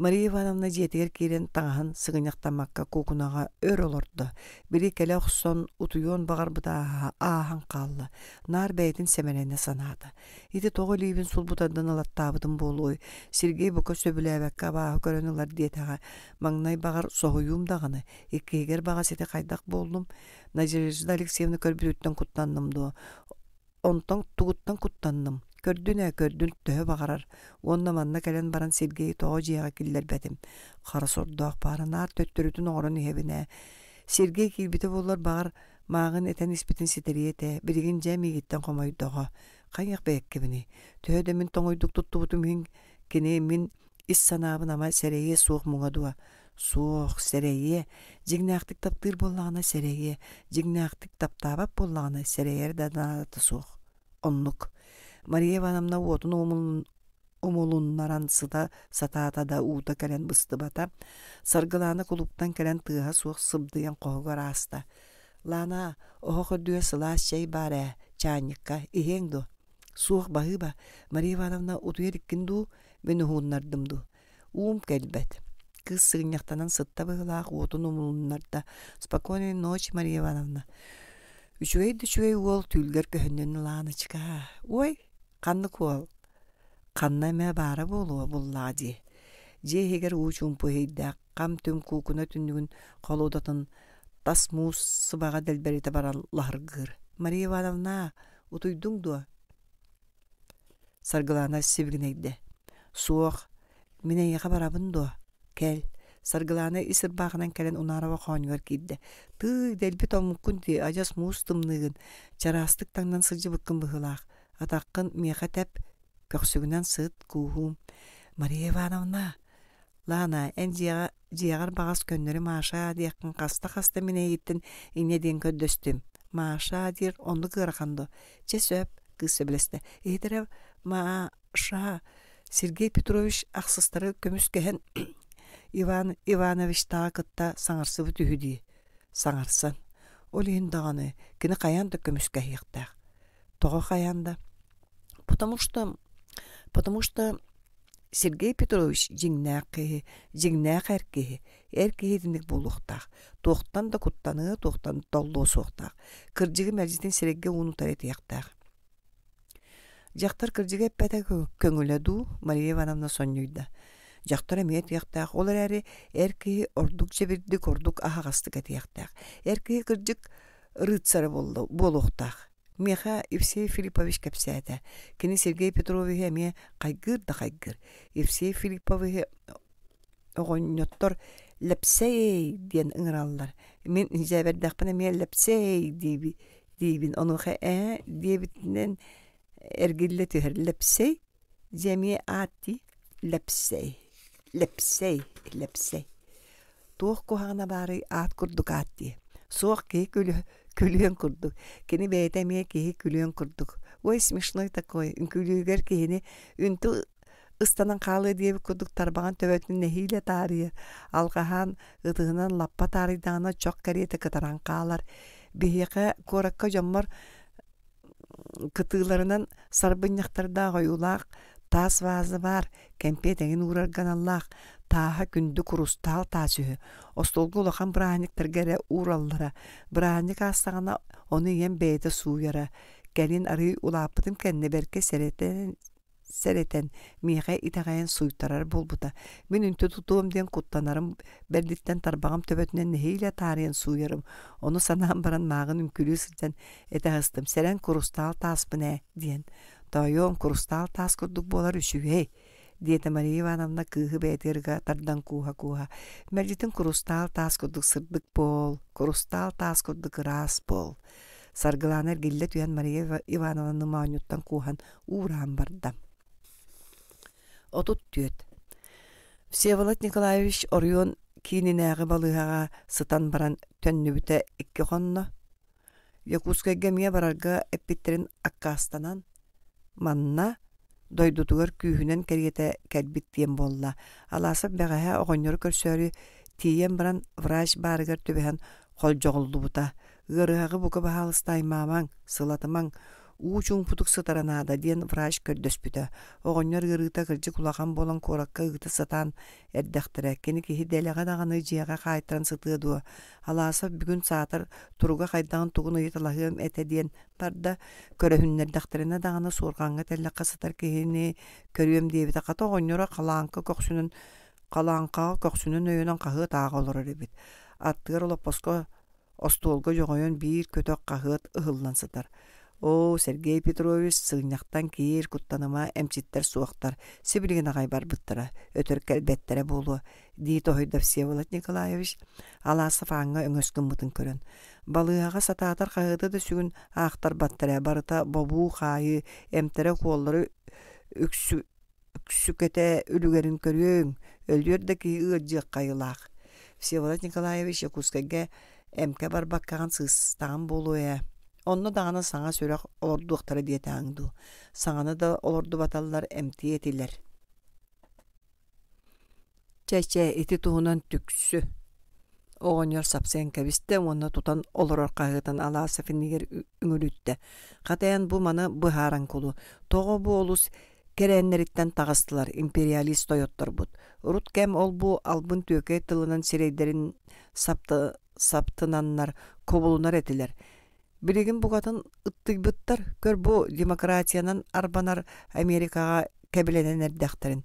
Мария Ивановна жетігер кейрен таңахан сығыняқтамаққа кукунаға өр олырды. Бірі кәлі ұқсон ұтуйон бағар бұда аахан қалды. Нар бәйтін сәмәләне санады. Еті тоғы лейбін сұлбутардан алаттабыдың болуы. Сергей бұқа сөбілі әбәкка бағы көрінілер детаға. Маңнай бағар соғыюымдағыны. Еккейгер баға сеті қайдақ болдым. Надежда Алексеевна көрбіріттен құттандымды. Онтан тұғыттан құттандым. Көрдүн төһө бағарар. Онна манна кәлен баран Сергей тоғы жияға келдер бәдім. Қара сордоқ баранар төттірітін оғырын ехебіне. Сергей келбіті болар бағар мағын әтен іспетін сетериеті. Бірігін жәмі еттен қомайдоға. Қайық бәйеккебіне. Төһө дәмін тоңойдық тұтты бұтым кене мен іс санабын ама сәрейе суық мұңадуа. Суық, сәрейе. Жигнақтық таптыр болағына сәрейе. Жигнақтық таптабап болағына сәрейер дадынаты суық. Онлық. Мария Ивановна отун умулуннаран сыта сатаата да uuta кэлэн быстыбата, саргыланы кулуптан кэлэн тыаха суох сыбдыян қоғығар аста. Лана, оға көрдüе сылаас чай барэ, чаанникка, иhéңду. Суох баһыба, Мария Ивановна утуя диккинду, мен уһууннардымду. Кэлбэт. Кыз сыгыньяқтанан сытта быһылаах отун умулуннарда. Спокойной ночи, Мария Ивановна. Үчүэй уол түүлгэр көһөннөн лаанычка. Ой, канны куол. Канна мэ бара болуа буллаа ди. Жеһигер уучун пуһейдэ кам түм куукуна түннүгүн колуудатын тас муус сыбага дэлберите баралларгыр. Мария Ивановна, утуйдуң дуа. Саргылана сибигнейде. Суох, мине яха барабын дуа. Кел. Саргыланы исыр бағынан кәлен унарава қауынығар кейді. Ты дәлбет омуккунти ажас муус тымнығын, чарастык таңнан сыржы бұққын бұғылақ. Атаққын меха тәп көксігінен сыт куғым. Мария Ивановна, лана, ән жиағар бағас көннері Маша дейқін қаста мене еттін ине ден көддөстім. Маша дейір онды қырақанды. Чесөп, кысы білесті. Едірі Маша, Сергей Петрович ақсыстары көміскәген Иван Иванович таақытта саңарсыбы түйді. Саңарсан. Ол ең дағаны, кені қаянды көміске хиқтақ. Тоға қаянда. Потому что Сергей Петрович жиңнәқ әркеhe діндік болуқтақ. Тоқтан да құттаны, тоқтан толлу соқтақ. Кіржігі мәлжетін серегге ұнутар етіяқтақ. Жақтар кіржігі әппәді көңіләду Мария Ивановна соннүйді. Жақтар әмет яқтақ, олар әрі әркеhe ордук жебірдік ордук ағағастық әтияқтақ. Әркеhe кіржік рыцары болуқтақ. Меха Евсей Филиппович кәпсәді. Кені Сергей Петрович әме қайгыр. Евсей Филиппович оғыннеттор ләпсәй ден ұңыралылар. Мен жәбердіқпін әме ләпсәй дейбін. Онуға дейбітінен әргелі түйір ләпсәй, жәме ати ләпсәй. Лепсей. Туох кухана бары ат курдук атти. Суох кей күлüөн курдук. Кени бейтемие кей күлüön курдук. Ой, смешной такой. Күлüөгер кейини үнтү ыстанан калы диэби курдук тарбаган төбөтүн нехиле тарые. Алгахан ытыгынан лаппа тарыйдана чок кариете кытаран калар. Бихиэка коракка жоммор кытыыларынан сарбыньяктарда гойулаак тас вазы бар, кәмпетеңін урарганаллақ, таға күнді құрустал тасығы. Остолғы олақан бұрааниктергері ураллара, бұрааник астағына оны ен бейді суяра. Кәлін арый улапытым кәнне берке сәретен меға итағайын суйтарар болбыта. Мен үнті тұтуым ден құттанарым, бәрдіктен тарбағым төбетінен нехейлі тарыйын суярым. Оны санаам баран мағын үмкілі сылтен әтәғыстым. Сәрен құрустал таспын дейін. Тойон курустал тас курдук болар үшүгей. Диета Мария Ивановна кыһы бәйтерга тардан куха. Мәржитин курустал тас курдук сырдык бол, курустал тас курдук рас бол. Саргыланер гилле түйен Мария Ивановна маанюттан кухан уран бардам. Отут түйет. Всеволод Николаевич Орион кининәғы балыға сытан баран төннүбіте икки қонно. Якутскайга мия барарга эппиттерин аккастанан манна дойдутугар күйүнен кәргете кәлбиттиен болла. Аласып бәғәһә оғынныр көрсөрі тиен баран врач барыгар төбәһән қол жоғылды бұта. Ғырығы бұқы бағалыстай мамаң, сылатымаң, уучуң путук сытаранада ден врач көрдөс бүті. Оғынныр ғырыта кіржі құлаған болан қораққа ғыты сатан әрдәқтірі. Кені кейі дәліға дағаны жияға қайтыран сытыдуы. Аласып бүгін сатыр тұруға қайдаған тұғын ұйытылағым әтәден барда көріхіннер дәқтіріне дағаны сорғанға тәліққа сатар кейіні көріем дейбіті. Қата оғынныры қаланқа көксүнін өйінен қағы тағы олар әребет. Аттығыр олапосқа остолға жоғайын бір көтөк қағыт ұғылдан сатар. О, Сергей Петрович сыгняқтан кейер куттаныма әмчиттер суақтар. Сибілген ағай бар бұттыра, өтір кәлбеттері болу. Дейті ойда Всеволод Николаевич аласып аңға өңөскін мұтын көрін. Балыға сататар қағыды да сүгін ақтар баттыра барыта бобу қайы, әмтері қоллары үксүкете үлігерін көрің. Өлдерді кей ұғыржық қайылақ. Всеволод Николаевич Якутскайға әмке бар баққаған сыстаған болу Onno dağına sana sörek olorduqtara diye taаңdu. Saňany da olordu batallar emti etiler. Çeçe eti tuğunan tüksü. Oğonyor sapsen kebiste onna tutan oloror qağıtan alasa finniger üngülütte. Qatayan bu mana bıharan kulu. Togo bu olus kerenleritten tağıstılar, imperialist toyottor bud. Urut kem ol bu albın töke tılınan sireyderin saptınanlar, kobulunar etiler. Biligin bu katın ıttıgbıttar, gör bu demokratiyanın arbanar Amerikaga kebilenen erdekterin.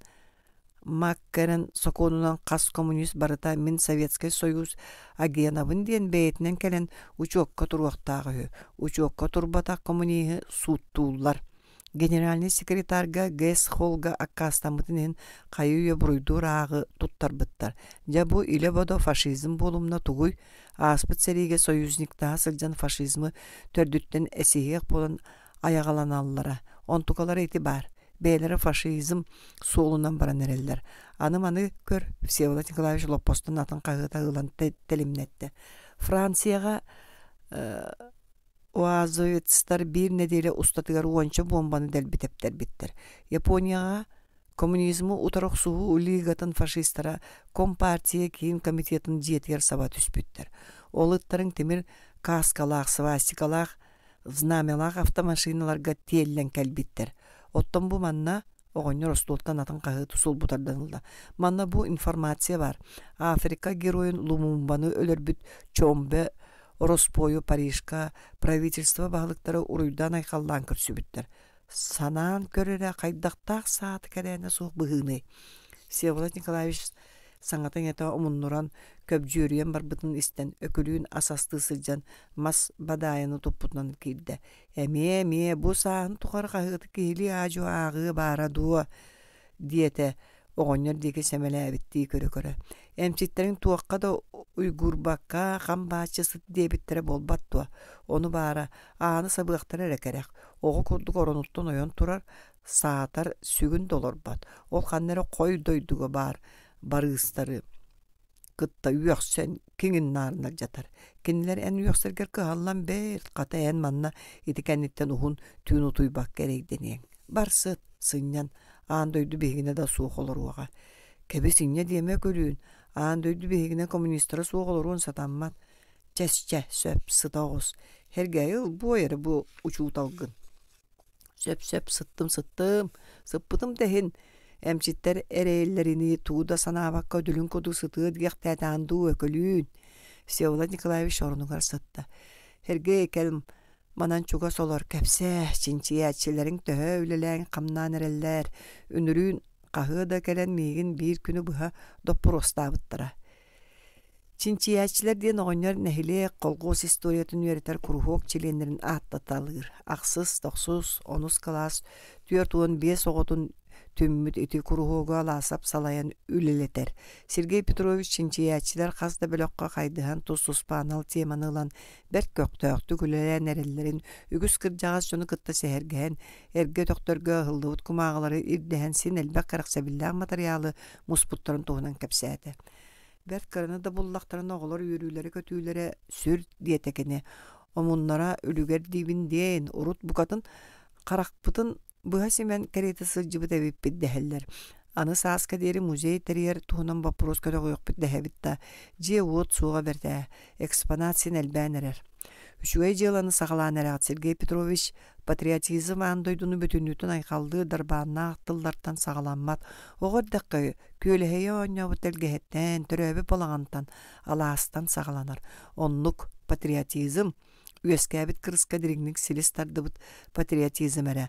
Маккерен соконунан қас коммунист барыта мен Советский Союз агенабын диен бәйтінен кәлен учокка туруақтағы. Учокка турбата коммунии суттуулар. Генеральный секретарга Гэс Холга аккастамытынен қайуе бұруйдур ағы туттар бұттар. Жа бұ иле бодо фашизм болумна тугуй аспыт сериге союзниктаға сылжан фашизмы төрдүттен әсеғек болын аяғаланаллара. Онтукалар еті бар. Бейлері фашизм солунан баран эреллер. Аны көр Всеволод Николаевич Лопостун атын қағыта ылан телимнетті. Францияға оазовецтар bir nedeyle ustatıgar уонча бомбаны дәлбитептер биттер. Японияға коммунизмы утарық суғы улигатын фашистара компартия кейін комитетін жетер саба түспіттер. Олыттарын темір каскалақ, свастикалақ, знамелақ автомашиналарға теллен кәлбиттер. Оттон бу манна оғоннор остолтан атын қағы тусул бутарданылда. Манна бу информация бар. Африка героин Лумумбаны өлөрбүт Чомбе, Роспою, Парижка, правительство бағылықтары уруйдан айқаллан көрсүбіттер. Санан көрері қайдақтақ сааты кәрәне суық бұғыны. Всеволод Николаевич саңатын ета омуннуран көп жүйріен бар бұтын істен өкілуін асасты сылжан мас бадайыны туппутнан келді. Әме, бұ сағын тұқар қағыты кейлі ажу ағы барадуы диете оғынер деке сәмелі әбітті көрі. Әмчеттерін туаққа да уйгурбаққа қамбачысы дебіттері болбаттуа. Оны бара аны сабықтары рәкәрек. Оғы күрдік орануттан ойын тұрар саатар сүгін долар бат. Ол қаннары қой дойдуға барыстары. Кытта үйөксен кеңін нарынар жатар. Кенілер ән үйөксергер кығалан бәр қата ән манна етікәнеттен ұғын түйін ұтуйбақ керейденең. Барсы сыннан аан дойду бейгіне да суық олар уаға. Кәбі сынне деме көрүүн. Аан дойду бейгіне коммунистары суық оларуын сатаммат. Чәсчә сөп сытағыз. Хергайыл бұ ойыры бұ учууталғын. Сөп сыттым. Сыппытым тәхін. Әмчиттер әрәйеллеріні тууда санабаққа өділін коду сытыд гектәтанду өкілүүн. Всеволод Николаевич орнугар сытты. Херге екелім манан чуга солар кәпсә, чинчиятчелерін төхі өлеләң қамнан әрелләр. Үнірүүн қағы да кәлән мейгін бір күні бұға доппыр остабыттыра. Чинчиятчелер ден оғынер нәхіле қолғос историятын үйретер күрхоқ челенлерін аттаталыр. Ақсыз, тоқсыз, оныз қалас, 4-5 оғытын түммүт эти курухуга аласап салаян үлелетер. Сергей Петрович чинчиятчилер қасда бөлөкқа қайдыған тус-туспанал теманылан бәрт көктөктү күлелән әрелерін үгіс кыржағас жоны кытта сәхергән, әрге төктөргө ғылдывыт кумағылары ирдәһән сен әлбәк қарақсабилләң материалы мұспуттарын туғынан кәпсәді. Бәрт кырыны да бұллақтарын оғылар үйрүлері көтүүлері сүр диетекені. Омуннара үлігер дивинден урут букатын қарақпытын бұға семен кәреті жыбыт әбіп біддәхеллер. Аны сааска дері музей терьер туғынан бапырос көді қойық біддәхебітті. Же от суға берді. Экспонат сен әлбән әрер. Үшугай жыланы сағалан әрәғат Сергей Петрович патриотизм андойдуны бүтіннүтін айқалды дарбанна ақтыллартан сағаламат. Оғыр дәққы көліхейе оңя бұтелгехеттен түрәбі болағантан аластан сағаланар. Онлық патриотизм үескәбіт кырыска диригник силистарды бұт патриотизм әрі.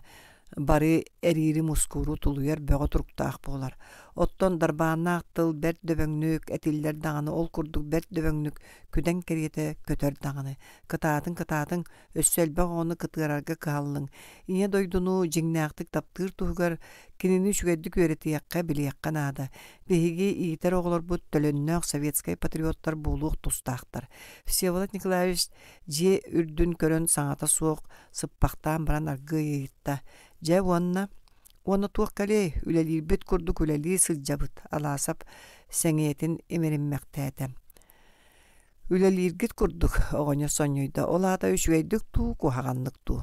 Бары әрири мускуру тулуяр бөға тұруқтақ болар. Оттон дарбаана ақтыл бәрт дөбөңнүк, әтиллер дағаны ол күрдік бәрт дөбөңнүк күден кереті көтөр дағаны. Кытатын өссөлбәқ оны кытырарға калының. Ине дойдуну жеңнәқтік таптыр туғығар кенені шүгердік өреті яққа білі яққа нада. Беге иетер оғылар бұд төлөннөк советскай патриоттар болуқ тұстақтар. Всеволод Николаевич же үрдін көрін саңата суық сыппақтан баран арғы иетті. Жа оны туақ кәле үләлер бет күрдік үләлер сылжабыт аласап сәңетін емерінмәқтәді. Үлелиргит курдук оҕоня соньойда. Олаата үчүгэйдик туу куһаҕаннык туу.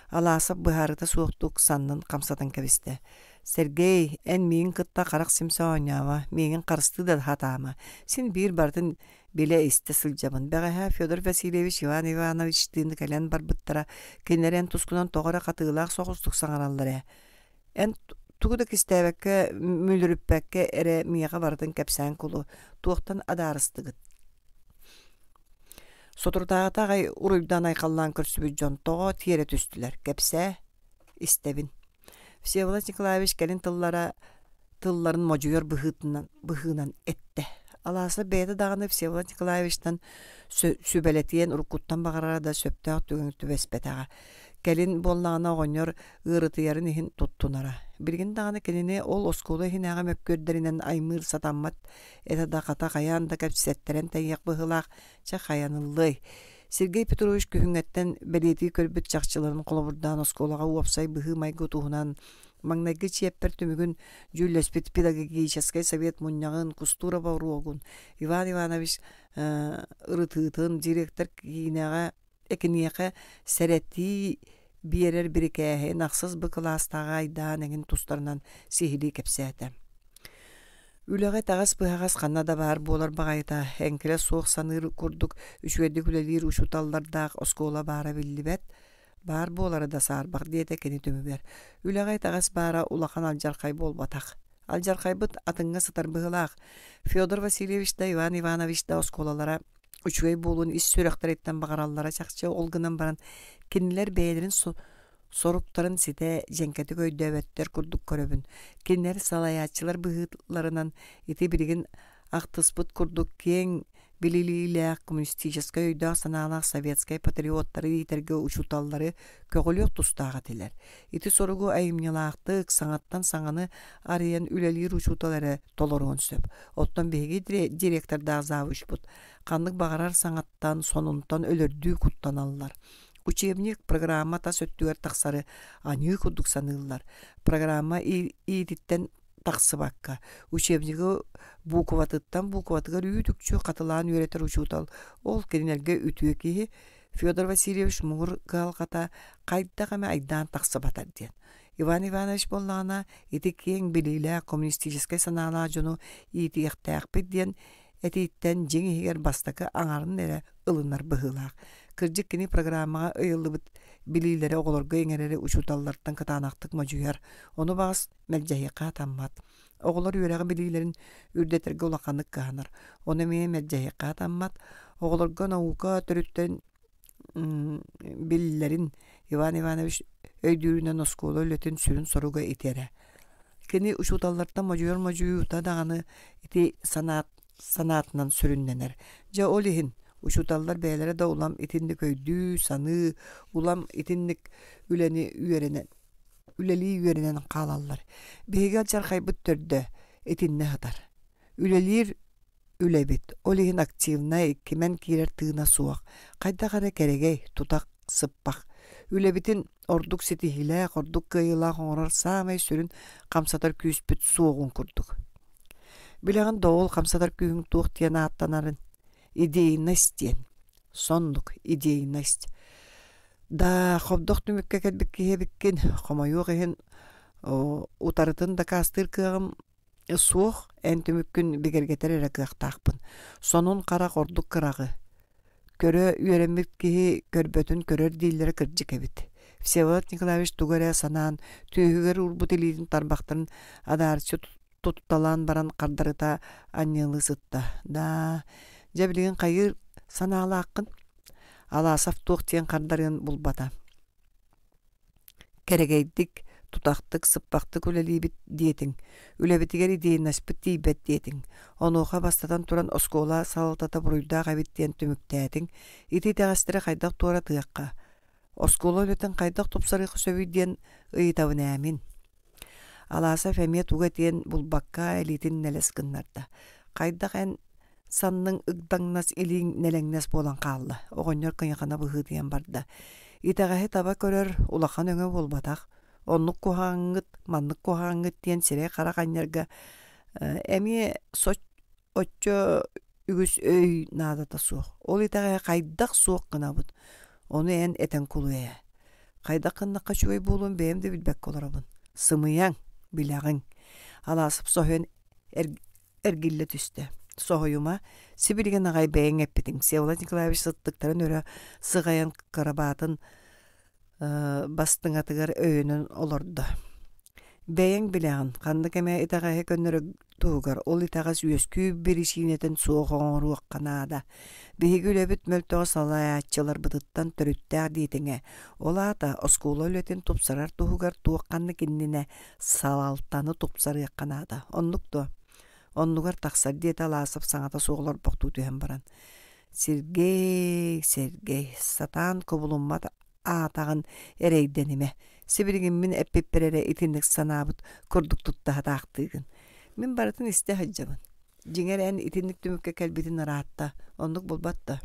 Алаасап быһаарыта суохтук саннын камсатын кэбисте. Сергей, эн миин кытта харах симса оñаава, миигин харысты да хатаама. Син бир бартын биле исте сылжабын. Бэҕэһэ Федор Васильевич Иван Иванович тыыны кэлэн барбыттара кинерен тускунан тоҕора катыылаах соҕустук саҥараллар. Эн тугуда кистээбэкке мүлүрүппэкке эре миэҕэ бартын кэпсээн кулу. Туохтан адаарыстыгыт. Сотуртаатагай уруйдан айхаллаан көрсүбүт дьонтоҕо тиэре түстүлэр. Кэпсээ истебин. Всеволод Николаевич кэлин тылларын можуйор быһыынан этте. Алааса бэйэ даганы Всеволод Николаевичтан сүбэлэтиэн уруккуттан багарара да сөптөөх түбэспэтэҕэ. Кэлин боллаҕына оҕонньор ыарытыйарын иһин туттунара. Билигин даганы кэнини ол оскуола иһинээҕэ мөккүөрдэринэн аймыыр сатаммат эта даката хайаан да кэпсэттерэн тайыах быһылаах ча хайаныллый. Сергей Петрович күһүҥэттэн бэлиэтии көрбүт чахчыларын холобурдаан оскуолаҕа уопсай быһыы майгы туһунан маңнайгы чиэппэр түмүгүн Жюльеспит педагогической совет муннягын Кустурова уруогун Иван Иванович ырытыытын директор киинэҕэ экиниэхэ сэрэти биэрэр бирикээһэ нахсыз бы класстаҕа айдаан эҥин тустарынан сиһилии кэпсээтэ. Үлэҕэ таҕас быһаҕас ханна да баар буолар баҕайыта эҥкилэ суох саныыр курдук үчүгэдди күлэлиир учуталлардаах оскуола баара биллибэт баар буолары да саарбах диэтэ кини түмүбэр. Үлэҕэ таҕас баара улахан алдьархай буолбатах. Алдьархайбыт атыҥҥа сытар быһылаах. Федор Васильевич да Иван Иванович да оскуолалара үчүгэй буолун ис сүрэхтэриттэн багараллара чахчы олгынан баран кинилэр бэйэлэрин соруктарын сите женкети көйдөбөттөр курдук көрөбүн. Кинилэр салаяатчылар быһытларынан ити билигин ахтыспыт курдук кең билилиилээх коммунистической өйдөөх санаалаах советскай патриоттары итерге учуталлары көгөлүөх тустааға тилэр. Ити соругу айымнялаахтык саңаттан саңаны арыйан үлэлиир учуталары толоруон сөп. Оттон биһиги директор даазаабышбут. Каннык багарар саңаттан сонунтан өлөрдүү куттаналлар. Учебник программа тас өттүгөр тахсары аныы курдук саныыллар. Программа иититтен тахсыбакка. Учебниги букватыгар үүтүкчү катылаан үйрөтөр учутал. Ол кенелерге үтүө киһи Федор Васильевич мугур гаалгата кайдагаме айдаан тахсыбатар диэн. Иван Иванович боллаана ити кең билилээ коммунистической санаалаа жону иитиэхтээхпит диэн этииттен жеңиһигер бастакы аңарын эре ылынар быһылаах. Кырдьык кини программаға ыйыллыбыт билилери оголорго эңерери учуталлардан катаанактык мажуяр. Ону багас мэлжэйиэхэ таммат. Оголор үөрэҕи билилерин үрдэтерге улаканнык каанар. Ону эмиэ мэлжэйиэхэ таммат. Оголорго наука төрүттен билилерин Иван Иванович өйдүүрүнэн оскуола өлөтүн сүрүн соруга итерэ. Кини учуталлардан мажуюута даганы ити санаатынан сүрүнненер. Жа ол иһин учуталлар бээлери да улам итинник өйдүү саны улам итинник үлелии үөренен каалаллар. Биһиги алдьархайбыт төрдө итинне хатар. Үлелиир үлебит. Ол иһин активна иккимен киирер тыына суох. Кайдагара керегей тутак сыппах. Үлебитин ордук ситихилээх, ордук кыйылаах оҥорор саамай сүрүн камсатар күүспүт суогун курдук. Билэгин доол камсатар күүһүн туох тиэн ааттанарын идейность диэн. Соннук идейность. Да хобдох түмүкке келбик киһебиккин хомойуох иһин утарытын да каастыр кыагым суох эн түмүккүн бигергетер эре кыахтаахпын. Сонун карак ордук кырагы. Көрө үөреммит киһи көрбөтүн көрөр дииллери кырдьык эбит. Всеволод Николаевич тугара санаан түйүгөр урбут илиитин тарбактарын адаарчы тутталаан баран кардарыта анньылы сытта. Да жабилигин кайыр санаалааккын алаасаф туох тиэн кардарын булбата. Керегейдик тутактык сыппактык үлелиибит диетиң. Үлебитигер идейнаспыт тийбет диетиң. Онуоха бастатан туран оскуола салатата буруйдаах абиттиэн түмүктээtiң. Ити тагастыра хайдах туора тыакка. Оскуола өлөтен хайдах тупсарыхы сөбүй диэн ыйтабын әмин. Алааса фәмие туга тиэн булбакка элитин нелес кыннарда. Хайдах эн санның ыгдаңнас илиң нелеңнес болан каалла. Оҕонньор кыйахана быһыы диэн барда. Итагаһы таба көрөр улахан өңө болбатах. Оннук кухаңыт, маннык кухаңыт диэн сире карак аннерга эми оччо үгүс өй наадата суох. Ол итаға қайдақ суох қынабыд. Оны ән этен кулуя. Қайдақ қыннаққа чуай болуын бәйімді білбәк коларабын. Сымыяң, білағың. Аласып соғын әргілі түсті. Соғыюма Сибирген ағай бәйін әппетің. Всеволод Николаевич сыттықтарын өрі сығайын қарабатын бастың атығар өйінін олырды. Бәйін біләғын, қанды кәмә итағай көнірі туғар, ол итағас өскүй бірішінетін соғын руық қанада. Бейгі өлебіт мөлтіға салай атчылар бұдыттан түріттәғ дейтіңе. Ол ата оскула өлетін топсарар туғар туыққанны кенніне салалтаны топсары қанада. Оннугар тақсар дейті аласып саңата соғылар бұқту түйен баран. Сергей, сатан көбілуммат атағын әрейденіме. Сибирген мен әппепперере итіндік санабыт күрдік тұттаға тақтығын. Мен барытын істе хаджабын. Жеңер ән итіндік түмікке кәлбетін аратта, ондық болбатта.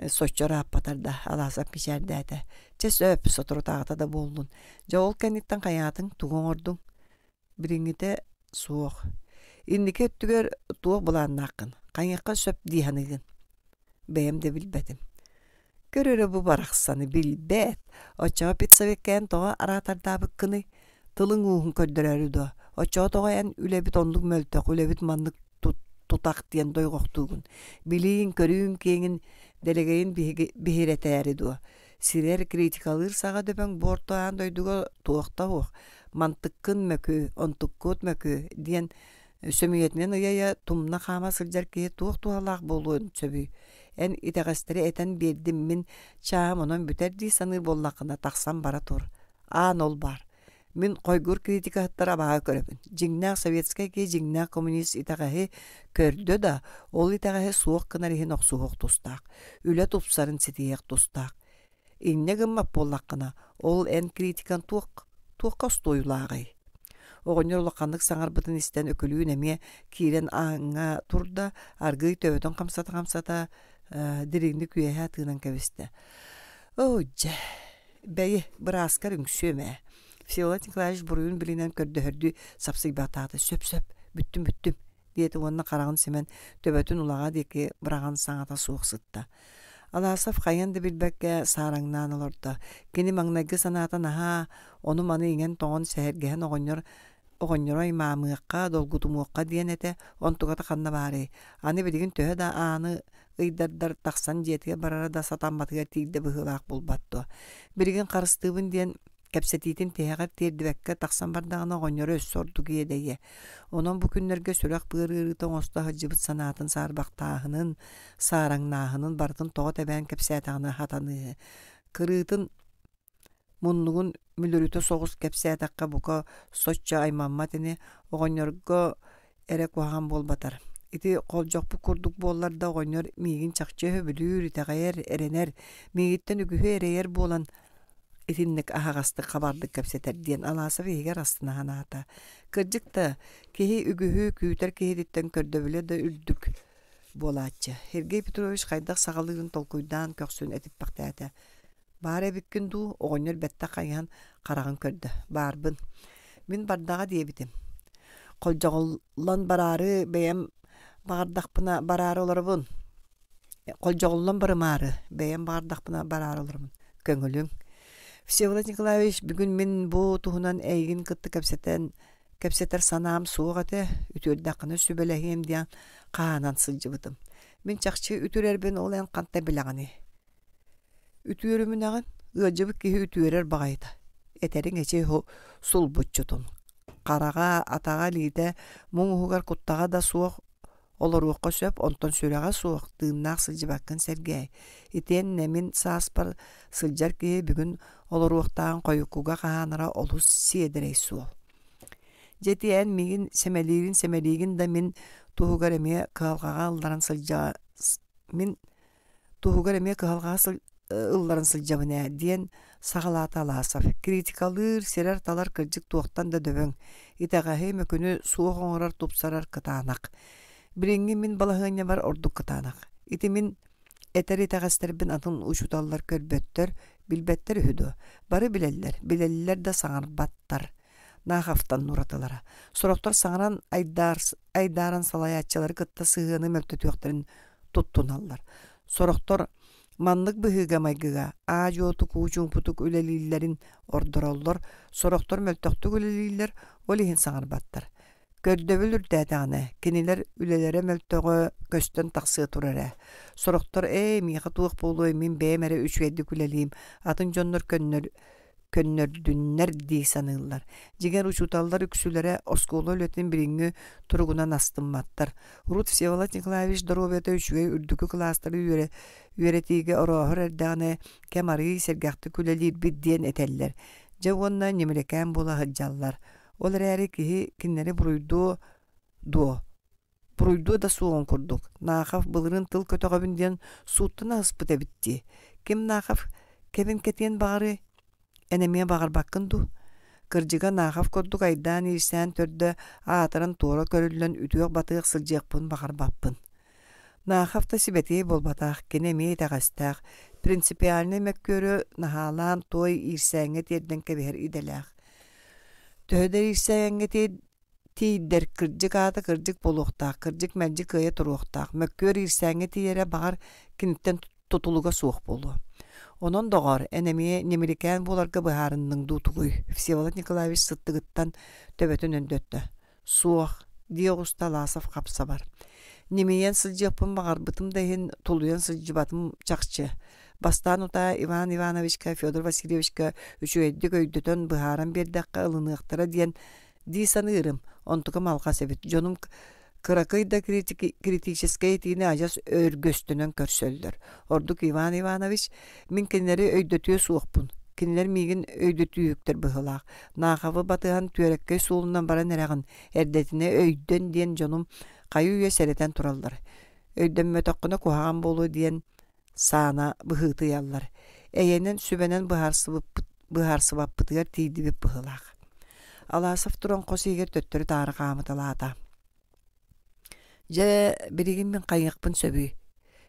Соччара аппатарда, аласап мишәрді әті. Чес өп сотыры тағыта да болдun. Жауыл кәнеттен қаятың туғын ордың. Біріңіте суық. Индіке өттігер туық бұланын ақын. Қайыққа сөп дейханығын. Бәйім де білбәдім. Көрөрі бұ барақсаны білбәт. Очаға пиццавеккән тоға аратардабы кыны тылың уғын көрдірәрі до. Очаға тоға ән үләбіт ондық мөлтөк, үләбіт мандық тұтақ дейін дойғықтуғын. Білейін, көрейін кейін делегейін бігеретәрі до. Сирер критикалыр саға дөбәң бортуан дойдуға туақта оқ. Мантыққын мәкө, онтыққот мәкө дейін сөмейетінен ұяя тұмна қама сылжар кейі туақ туғалақ болуын сөбүй. Ән итағастыры әтен бердім мен чаам онын бүтердей саныр боллақына тақсам бара тұр. Аан ол бар. Мен қойгур критика хаттара баға көріпін. Жиңнақ советскай кей жиңнақ коммунист итағахи көрді да, ол итағахи суық кынарихин оқсуық тұстақ. Үлі тұпсарын сетиек тұстақ. Инне гыммап боллақына, ол ән критикан туыққа ұстойылағай. Оғыныр олаққандық саңар бұтын істен өкілуін әме кейлен аңа тұрда, аргый төбетін қамсата диригни күйеһе атынан кәбісті. Жа, бәйі бір аскар үңсөме. Всеволод Николаевич бұруын білінен көрді-хөрді сапсый батады. Сөп-сөп, бүттім. Дейті онына қарағын семен төбетін ұлаға деке біраған саңата суық сытта. Аласов қайынды білбәкке сараңнан олырды. Кені маңнайғы санатын аға, оны маны еңен тоғын сәхергеген оғынырой мамыққа, долгутумуққа дейін әті, онтуғаты қанна бары. Аны білген төхі да аны ыйдардар тақсан жетіге барара да сатан батыға тейді бұғылақ болбатты. Бірген қарыстығын дейін кәпсетейтін тейғар тердібәкке тақсан бардағына оғыныры өз сорды кейдейе. Онын бұл күнлерге сөрақ бұғырғырытын остағы жыбыт санатын сарбақтағының, сараңнағының бартын тоғы тәбән кәпсетағына хатаны. Кырытын мұнлығын мүліріті соғыс кәпсетаққа бұқа сочча аймамматыны оғынырғы әрі қоған болбатар. Ити қол жоқпы күрдік болларда оғыныр мейгін чақчы өбілір, итағайыр, әренер, мейгіттен үгіхі әрейер болан итинник ахагасты қабардық кәпсетер ден аласып егер астына ханата. Кыржықта кехи үгіхі күйтер кехедеттен көрдөбілі да үрдік болатчы. Сергей Петрович қайдақ сағалығын толкуйдан көксін әтіп бақтайаты. Бар әбіккін ду оғыныр бәтті қайған қарағын көрді. Барбын. Мен бардаға дейбітім. Қолжағылан барары бәйім бағардақпына барары оларыбын. Қолжағылан барымары бәйім бағардақпына барары оларыбын. Көңілің. Всеволод Николаевич, бүгін мен бұл тұғынан әйгін күтті кәпсетер санам суық әті үтірдақыны сөбеләгем дейін қағанан сылжыбытым. Мен чақчы үтірер бен ол ән қантта білағаны. Үтірімін ағын, ұжыбы кейі үтірер бағайды. Әтерің әче сұл бұтчытын. Қараға, атаға лейді, мұң ұғығар құттаға да суық олар уаққа сөп, онтон сөреға суық, дымнақ сылжыбақын сәргей. Итен нәмен сааспар сылжар кейі бүгін олар уақтағын қойықуға қағаныра олу седірей суық. Жеті ән меген сәмәлейгін да мен тұғығар әме қығалғаға ұлларын сылжа... Мен тұғығар әме қығалғаға ұлларын сылжабын әден сағалаты аласaf. Критикалыр, серер талар кіржік туақтан да дөбің. Итағахи мөкіні суық оңырар тұпсарар кытанақ. Біріңгі мен балағыне бар ордық кытанақ. Ити мен әтер итағастарбын атын ұшуталар көрбөттер, білбеттер үхіду. Бары білелілер да саңар баттар. нахафтан нуратылара. Сороқтор саңаран айдаран салаяччалары кытта сыгыны мөлтөтүөктөрүн туттуналлар. Сороқтор маннык быһыга майгыга аажооту куучуңпутук үлелииллерин ордороллор, сороқтор мөлтөктүк үлелииллер олиһин саңарбаттар. Көрдөбүлүр дәтәгәне, кинилер үлелере мөлтөгө көстөн тақсыы турара. Сороқтор миха туох болуй мин бәмәре үчүэдди күлелиим, атын жоннор көннөрдүннер дии саныыллар. Жигер учуталлар үксүлere осколу өлөтін бириңі туругунан астымматтар. Рут Всеволод Николаевич Доробета үчүгей үрдүкү кластары үеретиге ороохор эрдәгәне кемары сергәхті күлелиир биддиен этеллер. Жауанна немелекән була хыджаллар. Ол рәри кихи киннери буруйду да суон курдук. Нахав былырын тыл көтөгөбүн диен суuттана ыспыта битти. Ким нахав кебин кетен багары энемия багарбаккынду. Кыржыга нахав көрдук айдан ирсән төрдө аатарын туора көрүллөн үтүөк батык сылжыакпын багарбаппын. Нахавта сибетей болбатах кенемия тагастах принципиальный мәккөрө нахалан той ирсәңе терден кебер иделах. Төһөдер ирсәңе тейдер кыржык аты кыржык болуктак, кыржык мәлжик кыя туруктак, мәккөр ирсәңе тиере багар киниттен тутулуга суох болу. Онон доғар энемие немерикән боларга быһаарынның дутугуй. Всеволод Николаевич сыттыгыттан төбөтүн өндөттө. Суох диогуста ласов капса бар. Немеен сылжыппын багар бытым дайын тулуян сылжыбатым чакчы. Бастан ута Иван Ивановичка, Федор Васильевичка үчүэддик өйдөтөн быһааран бердакка ылыныктара диен дисаныырым. Онтука малка себет. Жонум кыракыйда критическая тине ажас өргөстөнөн көрсөлдөр. Ордук Иван Иванович мин кинleri өйдөтүө суокпун. Кинилер мигин өйдөтүүктөр быһылаак. Нахавы батыган түөреккөй суулунан баран эрагын эрдетине өйдөн диен жонум кайы үйө серетен тураллар. Өйдөнмө токкуна кухаган болуу диен саана быһытыяллар. Эйенен сүбенен быһарсыбаппытыгар тийдибип быһылаак. Аласов туран косигер төттөрү тары камыталаата. Же биригин мен кайыкпын сөбүй.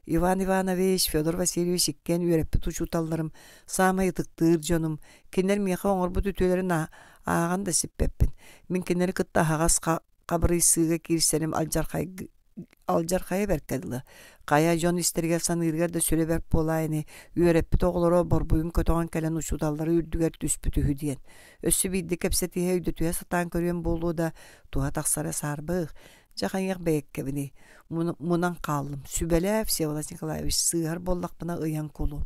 Иван Иванович, Федор Васильевич иккен үйреппит учуталларым, саама ытыктыыр жонум, кинер меха оңорбут үтүөлөрүн ааган да сиппеппин. Мен кинери кытта хагас кабырыйсыга кирсеним алжархайы беркедилы. Кая жон истергел саныыргар да сүре берп болайыны, үйреппит оголоро борбуйун көтөгөн келен учуталлары үрдүгер түспүтүхү диен. Өссү бидди кепсетиhe өйдөтүе сатан көрүөн болуу да туа таксары сарбык. Жаханьяк бэккебини. Мунан каллым. Сүбеле Всеволод Николаевич сыгар боллакпына ыян кулу.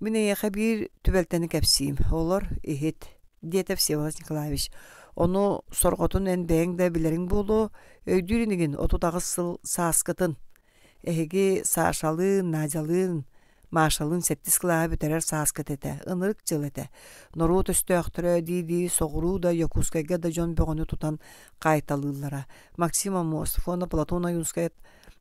Мине яха бир түбелтени кепсиим. Олар эхет. Дете Всеволод Николаевич. Ону сорготун эн бэңде билерин болу. Өйдүринигин отутагы сыл сааскытын. Эхеги саашалын, надялын, машалын сеттис кылаа бүтерер сааскыт эте. Ынырык жыл эте. Нору төстөктөрө диди согуру да Якускайга да жон бөгөнү тутан кайталылара. Максим Амосов, оны Платона Юнская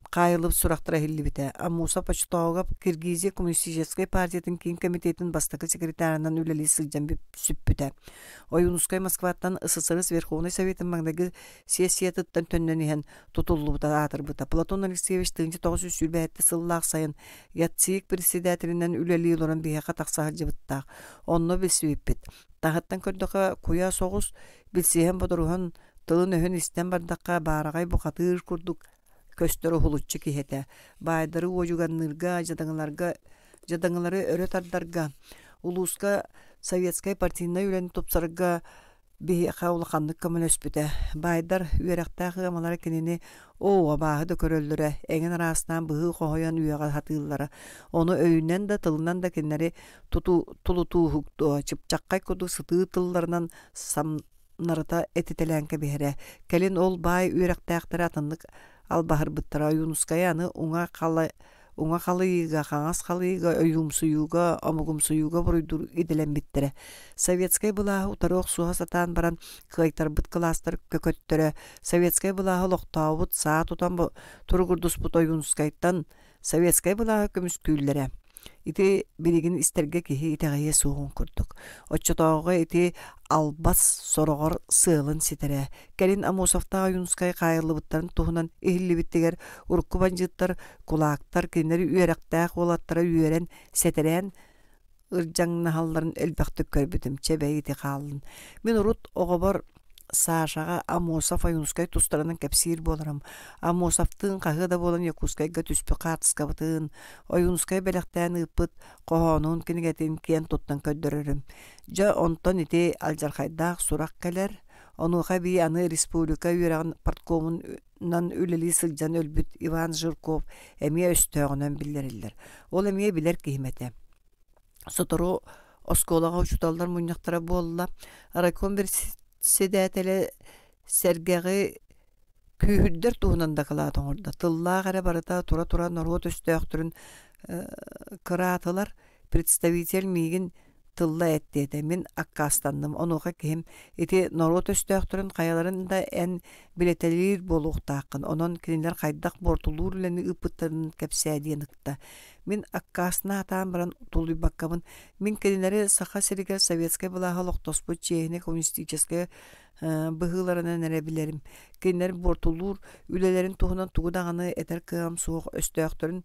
кайылып сурактыра хиллибите. Амосов почтоога Киргизия коммунистической партиятын кийин комитетин бастакы секретарынан үлели сылжан сүппүтэ. Юнскай Москваттан СССР Верховный Советин маңдагы сессиятыттан төннөнүһен тутуллубута атырбыта. Платон Алексеевич 1900 сыллаак сайын ятсиик председателинен үлели лоран бияка таксаһар жыбыттаак. Онно билсибиппит. Тахаттан көрдөкө куя согус билсиһен бодоруһун тылын өһүн истен бардакка баарагай бухатыр курдук. Көстөрү хулуччу кихете. Байдары ожуганнырга, жадаңылары өрө тардарга, улуска советская партийна үлен топсарга бияка улаканнык көмөн өспүтэ. Байдар үйрактагы амалары кенени абаһы да көрөллөрө, эңен арасынан быһы кохоян үйага хатыыллары. Оны өйүнен да тылынан да кеннери тулутууһукту, чыпчаккай коду сытыы тылларынан самнарыта этителенке биһере. Келин ол бай үйрактагтары атыннык албахыр быттара Юнуская аны уңа қалыйга, қаңас қалыйга, өйумсуюга, омугумсуюга буруйдур иделен биттере. Советскай булаһы утарык суha сатан баран кыйтар быт кластар көкөттөрө. Советскай булаһы локтаабыт саа тутан тургурдус бут Юнускайттан Советскай булаһы көмүскүллере. Ити билигин истерге кихи итегайе суғын күрдік. Отчотауға ити албас сорогор сыылын ситере. Келин Амосовтаға Юнускай қайырлыбыттарын туғынан ихиллибиттигер урукку банжыттар, кулактар, кинleri үйерақтақ олаттара үйерен сетерен ыржаңна халларын элбэхтик көрбүтүм чебейити хаалын. Мен урут оҕобор Сашаға Амосов Аюнускай тустарынан кепсир боларам. Амосовтың қағы да болан Якускайга түспі қатысқа бұтын. Аюнускай бәліқтән ұппыт қоғануын кенігетін кен тұттан көддірірім. Жа онтан ете алжарқайдақ сұрақ кәлер. Онуға бей аны республика үйрағын парткомынан үлілі сылжан өлбіт Иван Жирков әмия өстөғінен білдерілдер. Ол әмия білер кейметі. Сотору осколаға ұшуталдар мұняқтара болла. Райком Седәтеле сәргәғі күйүддер туһунанда кылаатын орда. Тылла ғара барыта тура-тура норот өстөқтірін кыраатылар представитель мигин тылла әттеді. Мен аккастанным. Онуға кем эти норот өстөқтірін қаяларында ән билетелер болуқтақын. Онон кенелер қайдақ бортулур үләні ұпыттарын кәпсәден ұқта. Мен аккасына атаан баран тулуй баккамын. Мен кенелері саха серігер советская былаға лоқтоспу чейіне коммунистическая бұғыларынан әрі білерім. Кенелер бортулур үлелерін туғынан туғудағаны әтер кығам суық өстөқтірін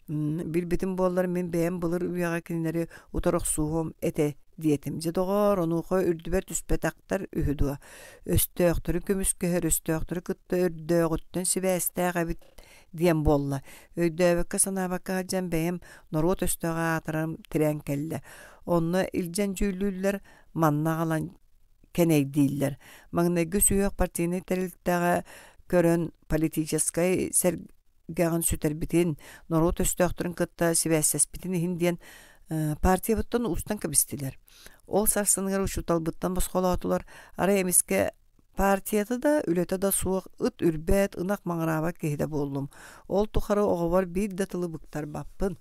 билбитим боллар мен бәйім бұлыр үйаға кенелері ұтарық суғым әте диетим. Жедоғар онуға үрдібер түспетақтар үйдуа. Өстөқтірі көміскөхер, өстөқтірі күтті үрдөғыттен сібәстәғ әбіт диен болла. Өйдөбекке санабакка жан бәйім норот өстөға атырам тирен келді. Онны илжан жүйлілер манна қалан кеней дейілер. Маңнайғы сүйек партийны тәрілттіға көрін политическай сәргәғын сүтәрбітін норот өстөқтірін күтті сібәстәспітін хиндиен партия бұттан устан кәбістілер. Ол сарсынығар ұшутал бұттан басқола атылар. Ара емеске партияты да, үлеті да суық, ұт үрбәт, ұнақ маңыраба кейді болдым. Ол тұқары оғавар бір датылы бұқтар баппын.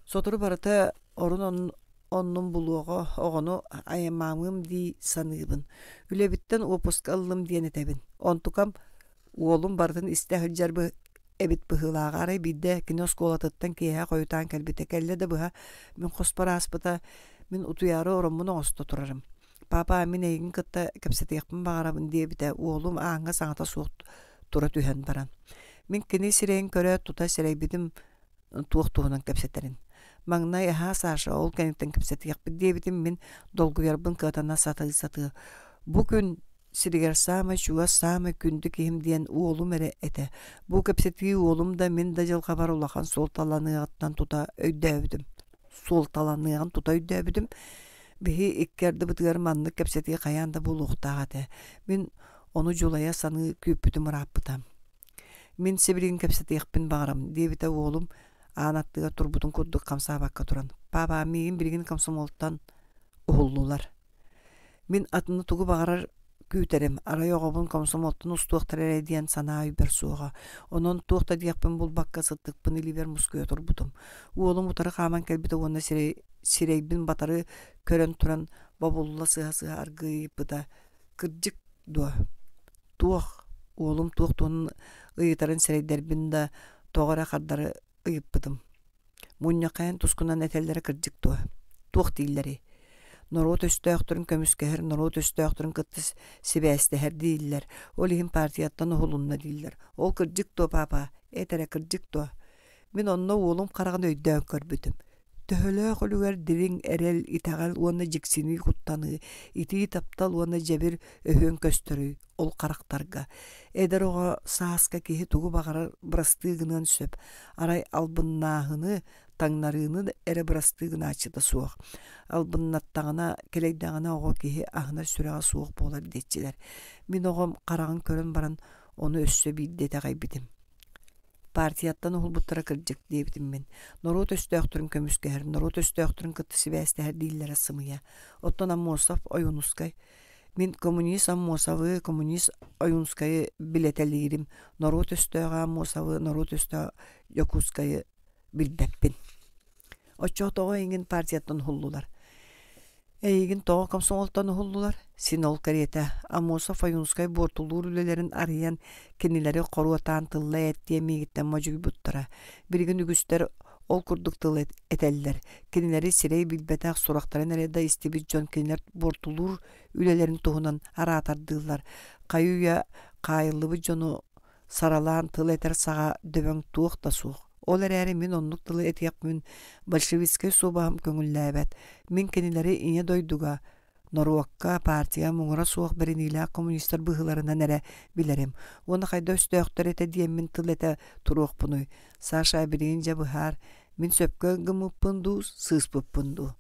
Сотыры барыта орын онның бұлуға оғыны айамамым дей санығыбын. Үлебіттен опусқа алым дейін етебін. Онтукам олым бардың істәхіл жарбы эбит быһылаагары бидде кинос колатыттан кеһэ койутаан кэлбите кэллэ да быһа мен хоспара аспыта мен утуяры ороммун оңосто турарым. Папа мен эйгин кытта кепсетиякпын багарабын диэбите уолум ааҥҥа саҥата суох тура түһэн баран. Мен кини сирэйин көрө тута сирэйбитим туох туһунан кепсетерин. Маңнай аһаа Саша ол кэнниттен кепсетиякпын диэбитим мен долгуярбын кытана сатыы. Бу күн сиригер самы чуга самы күнді кем диен уолум эре эте. Бу кепсетии уолум да мен да жылға бар улахан сол таланыгаттан тута өйдөбүдүм. Сол таланыган тута өйдөбүдүм. Бихи иккерді бытыгар манны кепсетии каянда булуктагаты. Мен onu жулая саны күппүтүм раппытам. Мен сибирин кепсетиякпин багарам. Дебите уолум аанаттыга турбутун курдук камсаабакка туран. Папа мигин биригин комсомолтан ухуллулар. Мен атыны тугу багарар күтерем. Арай оғабын комсомолтын устуақтар әрәден санаа үйбер суға. Онын туақта диякпен бұл баққа сыттықпын илибер мұскөе тұрбутым. Уолым ұтары қаман кәлбіті оны сирейбін батары көрен тұран бабулла сыға арғы бұда кірджік дуа. Туақ. Уолым туақ туғын ұйытарын сирейдербін да тоғара қардары ұйып бұдым. Мұння қайын тұскынан әтелдері кірджік дуа. Туақ дейілері. Норот өстөқтірін көміскәхір, норот өстөқтірін кыттыс сибәстәхір дейілер. Ол ехін партияттан ұғылынна дейілер. Ол кірджік то, папа, әтәрі кірджік то. Мен онына олым қараған өйдөң көрбітім. Төхілі қолуғар дирин әрел итағал оны жексini құттаны, ити таптал оны жабір өйін көстірі, ол қарақтарға. Әдір оға сааска кейі тұғы бағарар бұрастығынан сөп, арай албыннағыны, таңнарыны әрі бұрастығын ачыда суық. Албыннаттағына, келейдағына оға кейі ағына сүріға суық болар детчілер. Мен оғам қарағын көрін баран, оны өссө бейдете қайбетім. Партияттан ұғыл бұттара кірджік дейбітім мен. Норот өстөқтірін көміскәр, норот өстөқтірін кытты сібәстәр дейлері сымыя. Оттан Аммосов ойынускай. Мен коммунист Аммосовы, коммунист ойынускайы билетелерім. Норот өстөға Аммосовы, норот өстөға Якускайы билбәппін. Очоқтоға еңін партияттан ұғылылар. Эйгин тоға комсомолтан ұғылылар. Син ол карета Аммосов ойынускай бортулур үлелерін арыян кенелері қоруатан тылла әттие мегіттен мажуй бұттыра. Бірігін үгістер ол күрдік тылла әтәлілер. Кенелері сирей білбәтәқ сұрақтарын әреді істебіз жон кенелер бортулур үлелерін туғынан аратардылар. Қайуя қайылыбы жону саралан тыл әтер саға дөбәң туық та суық. Olar äri min onluk dılı etiyap min bolşeviske subahım köngüllläbet. Min kenileri iňe doýduga Norwakka partiýa muňra suwak birinila kommunistler bıhılarına nere bilerim. Onu haýda östöýükler ete diýen min tyl ete turukpunuy. Saşa birinje bıhar min söpkö gymyppyndu, syspyppyndu.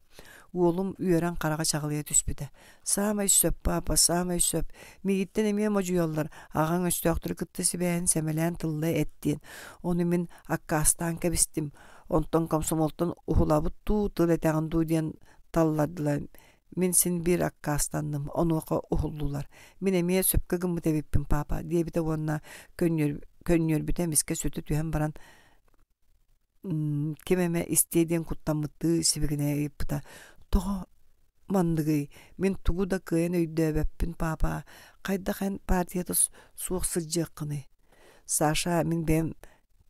Oğlum üyeren karaga çağılıya tüspüde. Sama söp papa, sama söp. Migitten emiye mojuyollar. Ağan östöktürü kıttısı beğen semelen tıllı ettiğin. Onu min akkastan kebistim. Ondan komsomoltan uhulabıt tıl eteğin diyen talladılar. Min sin bir akkastandım. Onu oka uhullular. Min emiye söpke gımı tebippim papa. Diye bite onna könyor bite miske sütü tühen baran kimeme istediğin kutlamıttı sibigine yapıda. Toğa mandıgı. Min tugu da kıyan öydöböppün papa. Kaydakan partiyada suğuk sıcakını. Saşa min benim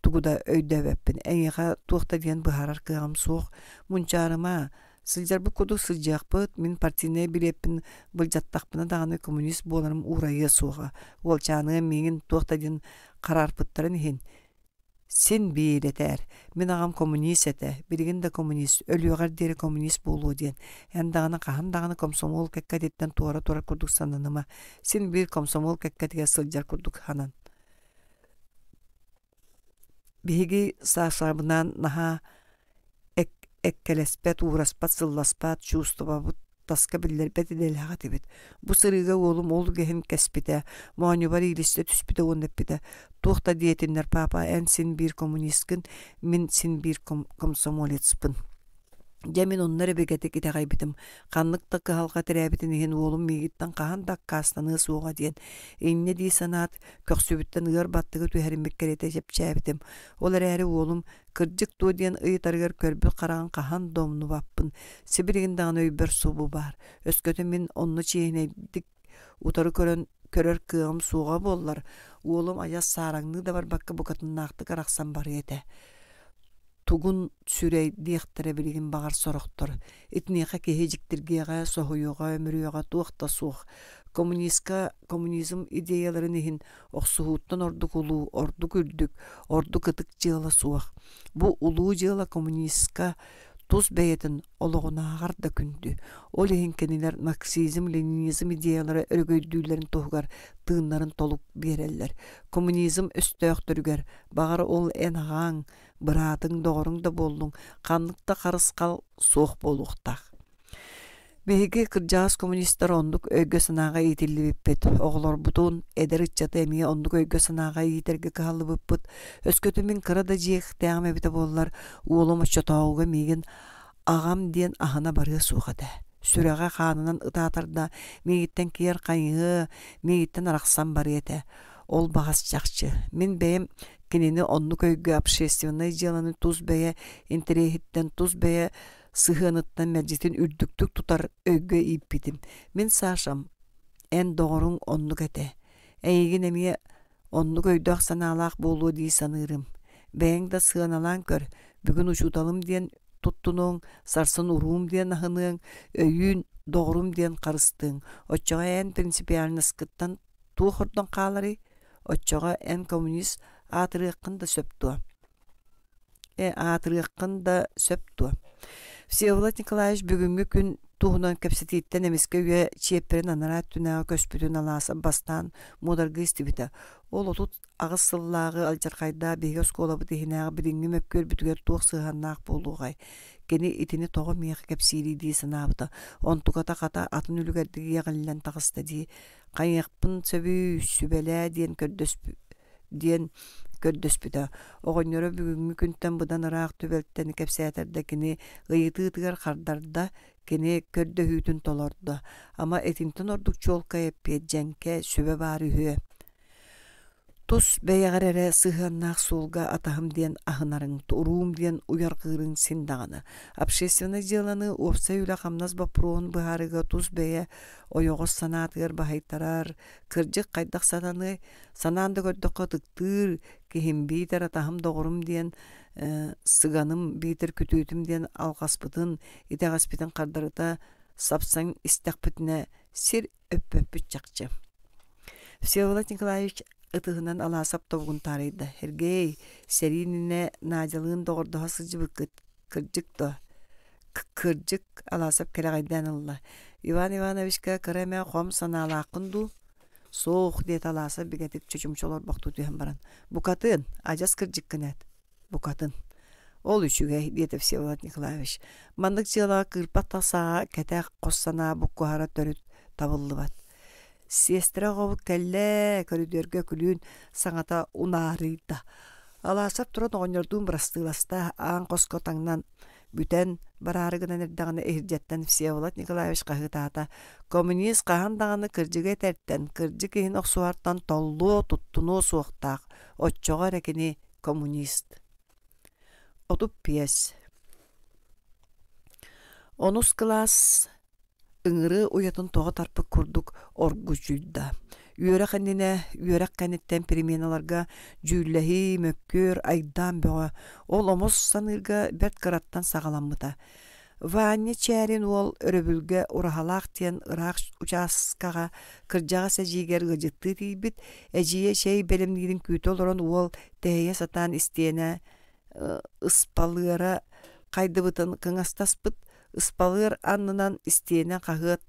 tugu da öydöböppün. En yağa tuğda diyen bıharar kıyam suğuk. Munçarıma sılcar bu kudu sıcak bıt. Min partiyine bir epin bılcattakpına dağını komünist bolarım uğrayı suğa. Olçanığı minin tuğda diyen karar pıtların hin. Sen bir eter. Min ağam komünist ete. Birigin de komünist. Ölüyogar deri komünist bolu diyen. En dağına kahan dağına komsomol kekkadetten tuara kurduk sananıma. Sen bir komsomol kekkadege sılcar kurduk hanan. Bihigi saşabından naha ekkelespet, uğraspat, sıllaspat, çuustubabut, taska biller beti delhaga tibet. Bu sırıga oğlum oldu gehen kespite, muanyubar iliste tüspite ondepite. Tuğta diyetinler papa en sin bir komünistkin, min sin bir komsomoletspın. Jamin onları begetek ite kaybitim. Kanlıktaki halka terebitin ihin oğlum migitten kahan dakkastanığı soğuğa diyen. Inne di sanat köksübütten ığır battığı tüherim bekkerete jepçabitim. Olar äri oğlum kırcık tuğ diyen ıyıtarıgar körbül karağın kahan domunu bappın. Sibiriginden öyber subu bar. Öskötü min onnu çiğneydik. Utarı körör kığım soğuğa bollar. Oğlum ayas saranglı da var bakka bukatın naқты karaksan bar yete. Tugun sürey diyektere bilgin bağır soroktor. Etniğe keheciktirgeğe, sohuyuğa, ömürüyoğa tuğda soğuk. Komünizm ideyaları nehin oqsuhuttan orduk ulu, orduk ürdük, orduk ıtık jığla soğuk. Bu ulu jığla komünistka tuz beyetin oluğuna ağar da kündü. O lehinkeniler Marksizm, Leninizm ideyaları örgöydülerin toğgar, tığınların toluk bereller. Komünizm östöktürger, bağır ol en ağan, bıradın doğrun da boldun, kanlıkta karıs kal soğuk boluqtaq. Behigi kırcağız komünistler onduk öygö sanağa itilli bippet. Oğlar butun eder iççatı emiye onduk öygö sanağa iterge kahalı bippet. Öskötümün kıra da jiyek devam ebite bollar. Oğlum uççatağıga migin ağam diyen ahına barıya suğada. Süreğe kanınan ıtatarda migitten kiyer kayığı, migitten araqsan bariyete. Ol bağız çakçı. Min beyim kinini onduk öygö apşesiyonay jılanı tuz beye, interehitten tuz beye, sıhınıttan meclisin ürdüktük tutar öygö ippidim. Min saşam en doğrun onluk ete. Eygin emiye onluk öydök sanalak bolu diye sanırım. Beğen de sığınalan kör. Bugün uçutalım diyen tuttunun, sarsın urum diyen ahının, öyün doğrum diyen karыстın. Oçağa en prinsipiyal sıkıttan tuğurdan kalari, oçağa en komünist atırıqın da söptü. Atırıqın da söptü. Всеволод Николаевич бүгүнгү күн туһунан капситеттен эмеске үе чиепперин анара түнәгә көспүтүн аласа бастан модаргы истибите. Ол отут агыс сыллагы алжаркайда беге сколабы дехинәгә бидинге мөккөр бүтүгөр туох сыганнак болугай. Кени итини того мех капсири ди санабыта. Он тугата ката атын үлгәрдиге ягыллан тагыста ди. Кайыкпын сөбү сүбеле диен kördöspüde. Oğonlara бүгүнгү күнтен бұдан ырaq төбелттен кепсәтерде кини ıyıtı-ıtıgar kardarda kini kördöhütün tolordu. Ama etintin orduk çolka epet jenke sübe bari hüe. Tus beyagarere sığannaq solga atahım diyen ahınarın, urum diyen uyar kırın sindağını. Общественный деланы опса üle хамназ бапрон быharıga tuz beye oyoğuz sanatır bahaytarar, kırcık kaydaq sananı sanandı gördüqqa tıktır, kihim biter atahım doğrum diyen sıganım biter kütüytüm diyen alqaspıtın, iteğaspıtın kardarıta sapsan istakpıtına sir öp çakçı. Всеволод Николаевич ытыһынан алаасап тобугун таарыйда. Эргей, серийнине наадьалыын доҕордоһо сылдьыбыккыт, кырдьык до. Кырдьык алаасап кэлэҕайдаан ылла. Иван Ивановичка кырамя хом санаалааккын дуу, соох диэт алааса бигэтик чучумчолор бохтутуйан баран. Букатын, ажас кырдьыккынат. Букатын. Ол үчүгэй диэт Всеволод Николаевич. Мандык дьыалаға кырпат тасаға кэтэх қоссанаа буккуһара төрүт табыллыбат. Сестра гобу кэллэ көрүдөргө күлүүн саҥата унаарыйда. Алаасап туран оҕонньордуун бырастыыласта аан қоско таңнан бүтэн бараарыгынан эрдэҕинэ эһирдьэттэн Всеволод Николаевич хаһыытаата коммунист хаһан даҕаны кырдьыга этэртэн кырдьык иһин охсуартан толлуо туттунуу суохтаах оччоҕо эрэ коммунист. Отуп пьес. Онус класс ыҥырыы уйатын тоҕо тарпык курдук оргучуйда. Үөрэх эннине үөрэх кэнниттэн переменаларга жүүлэһи мөккүөр айдаан бөҕө ол омос саныырга бэрт кыраттан саҕаламмыта. Ваанньа чээрин уол өрөбүлгэ ураһалаах тиэн ыраах участкаҕа кырдьаҕа сэдьиигэр ыдьыттыы тиийбит эдьиийэ сэй бэлэмнигин күүтэ олорон уол тэһийэ сатаан истиэнэ ыспалыара хайдыбытын кыҥастаспыт ыспалыар аннынан истиэнэ хаһыат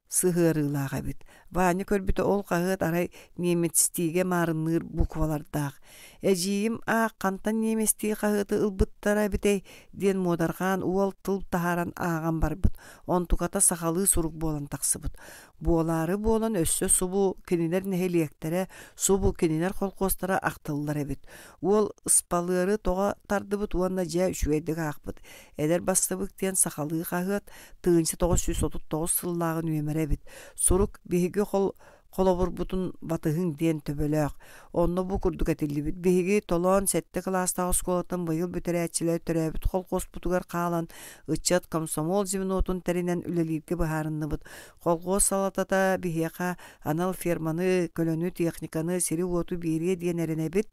сыһыарыылааҕа бит. Вааньа көрбүтэ ол хаһыат арай немецтиигэ маарынныыр буквалардаах. Эдьиийим кантан неместии хаһыаты ылбыттара битэй диэн муодаргаан уол тыл таһааран ааган барбыт. Онтуката сахалыы сурук буолан тахсыбыт. Буолаары буолан өссө субу кинилер нэһилиэктерэ субу кинилер холкуостара ахтыллар эбит. Уол ыспалыары тоҕо тардыбыт уонна дьэ үчүгэйдик аахпыт. Эдер бастыбык диэн сахалыы хаһыат тыынчы 939 сыллаагы нүөмэрэ эбит. Сурук биһиги холобурбутун батыһын диэн төбөлөөх. Онно бу курдук этиллибит. Биһиги толоон сетте класстагы оскуолатын быйыл бүтерээчилер төрөөбүт холкуоспутугар хаалан ыччат комсомол зивнотун теринен үлэлиирге быһаарынныбыт. Холкуос салатата биһиэха анал ферманы, көлөнү техниканы сири уоту биирие диэн эренебит.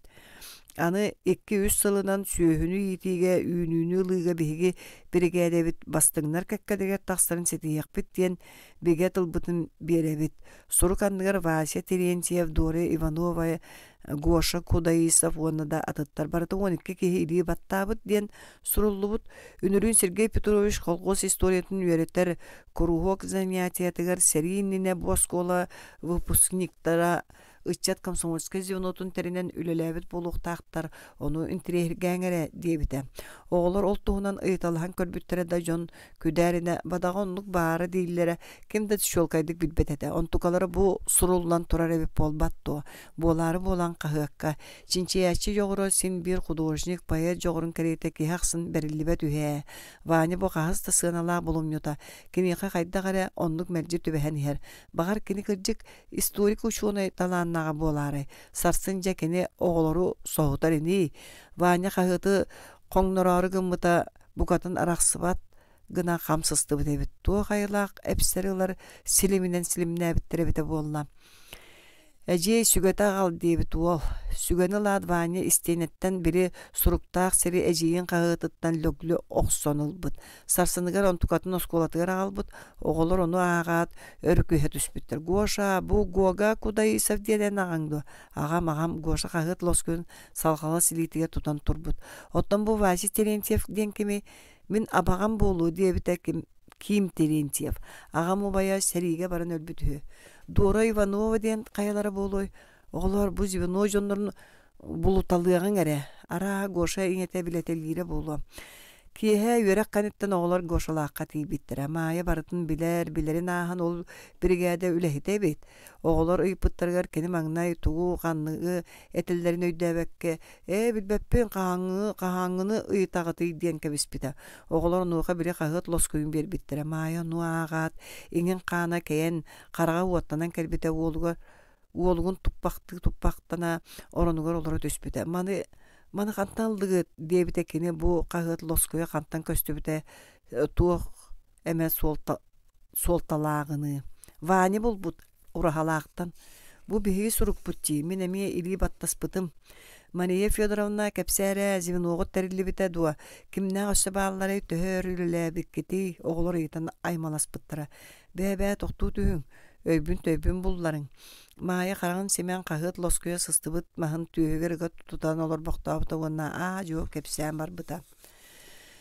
Аны 2-3 сылынан сүйөһүнү иитиге үүнүүнү лыыга биһиги биригээдебит бастыҥнар кэккэдигэр тахсарын сетиэхпит диэн бигэ тылбытын биэребит. Сурук анныгар Вася Терентьев, Дора Иванова, Гоша Кудаисов уонна да атыттар барыты 12 киһи илии баттаабыт диэн суруллубут. Үнүрүүн Сергей Петрович холкуос историятын үөреттер кругок занятиятыгар серийнине боскола выпускниктара ыччат комсомольская зивнотун теринен үлелээбит булуктаактар ону интирехиргээҥэрэ диэбитэ. Оҕолор ол туһунан ыйыталаһан көрбүттерэ да дьон күдээрине бадагоннук баары дииллэрэ кимде щолкайдык билбетэтэ. Онтукалары бу суруллан турар эбит болбат туо. Буолаары буолан хаһыакка. Чинчиячи жоҕоро син бир художник поэт жоҕорун кэриэтэ киһахсын бэриллибэт үһээ. Ваня бу хаһыс да сыаналаа булумньута. Киниэхэ хайдаҕарэ оннук мэрдьи түбэһэн иһэр. Багар кини кырдьык историк учуонай талаан наға болары. Сарсын жакені оғылыру соғытар ені. Ваня қағыты қоңнырары гымыта бұқатын арақсыбат гына қамсысты бұд әбіт. Туа қайылақ әпстерілер сілімінен сіліміне әбіттері біті болына. Әжей сүгәті ағал дейбіт ол. Сүгәні лад Ваня істейнеттен бірі сұруқтақ сәрі әжейін қағытыттан лөглі оқсоныл бұд. Сарсыныгар онтукатын осколатығар ағал бұд. Оғылыр оны ағат өркүйе түспіттір. Гоша, бұ Гога Кудаисов деден ағаңды. Ағам Гоша қағыт лоскүн салғала сілейтіге тұтан тұр бұд. Оттан бұ Вася Терентьев ден кеме мен абағам болу дейбіт әкім Ким Терентьев. Ағам ұбая сәриге барын өлбіт Дора Иванова ден қаялары болой. Оғылар бұ звено жонларын бұлуталыяғын әрі. Ара Гоша иңете билетелгері болу. Киэһэ үөрэх каныттан оҕолор Гошалаахха тиийбиттэр. Маайа барытын билэрин ааһан ол бригада үлэһитэ бит. Оҕолор ыйыппыттарыгар кини маҥнай тугу ханныгы этеллерин өйдөөбэкке билбэппин каһааҥҥыны ыйытаҕытый диэн кэбиспитэ. Оҕолор нууха били хаһыат лоскуйун биэрбиттэр. Маайа нуааҕаат иҥин хаана кэйэн харага уоттанан кэлбитэ уолугун туппахтана оронугар олоро түспүтэ. Маны қанталдығы дебіте кені бұ қағыт лоскуя қантан көстібіте туық әмә солталағыны. Ваня бұл бұд ұрахалақтан. Бұ бігі сұрук бұтти. Мен әме илі баттас бұтым. Мария Федоровна кәпсәрі зівін оғыт тәрілі біте дуа. Кімнә өсі бағалары төхөр үлілі біккеті оғылыр етін аймалас бұттыра. Бәбә тоқту түйін. өйбүн булларын. Мая караган семен кахыт лоскуя сыстыбыт маһын түйөгөр тутан олор бохтаабыта уонна жоо кепсään барбыта.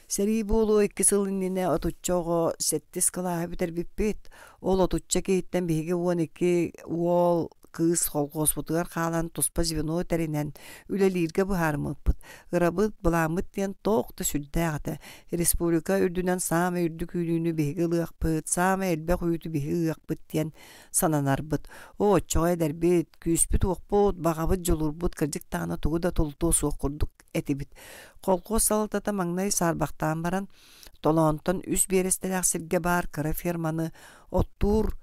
Сери болу 2 сыл иннине отуччого 7 кылааһы битербиппит. Ол отучча кейттен биһиги 12 уол кыз холгоспутугар хаалан туспа звено теринен үлелирге бухармыппыт. Ырабыт буламыт тен тоқта сүддәгәте. Республика үрдүнен сама үрдүк үйнү биһиги лыакпыт, сама элбек үйтү биһиги лыакпыт тен сананарбыт. О чоy дербит, күспүт оқпут, багабыт жолурбут кырдык тагына тугуда толту суок курдук этибит. Колко салтата маңнай сарбактан баран толонтон үс берестелек сирге бар кыра ферманы оттур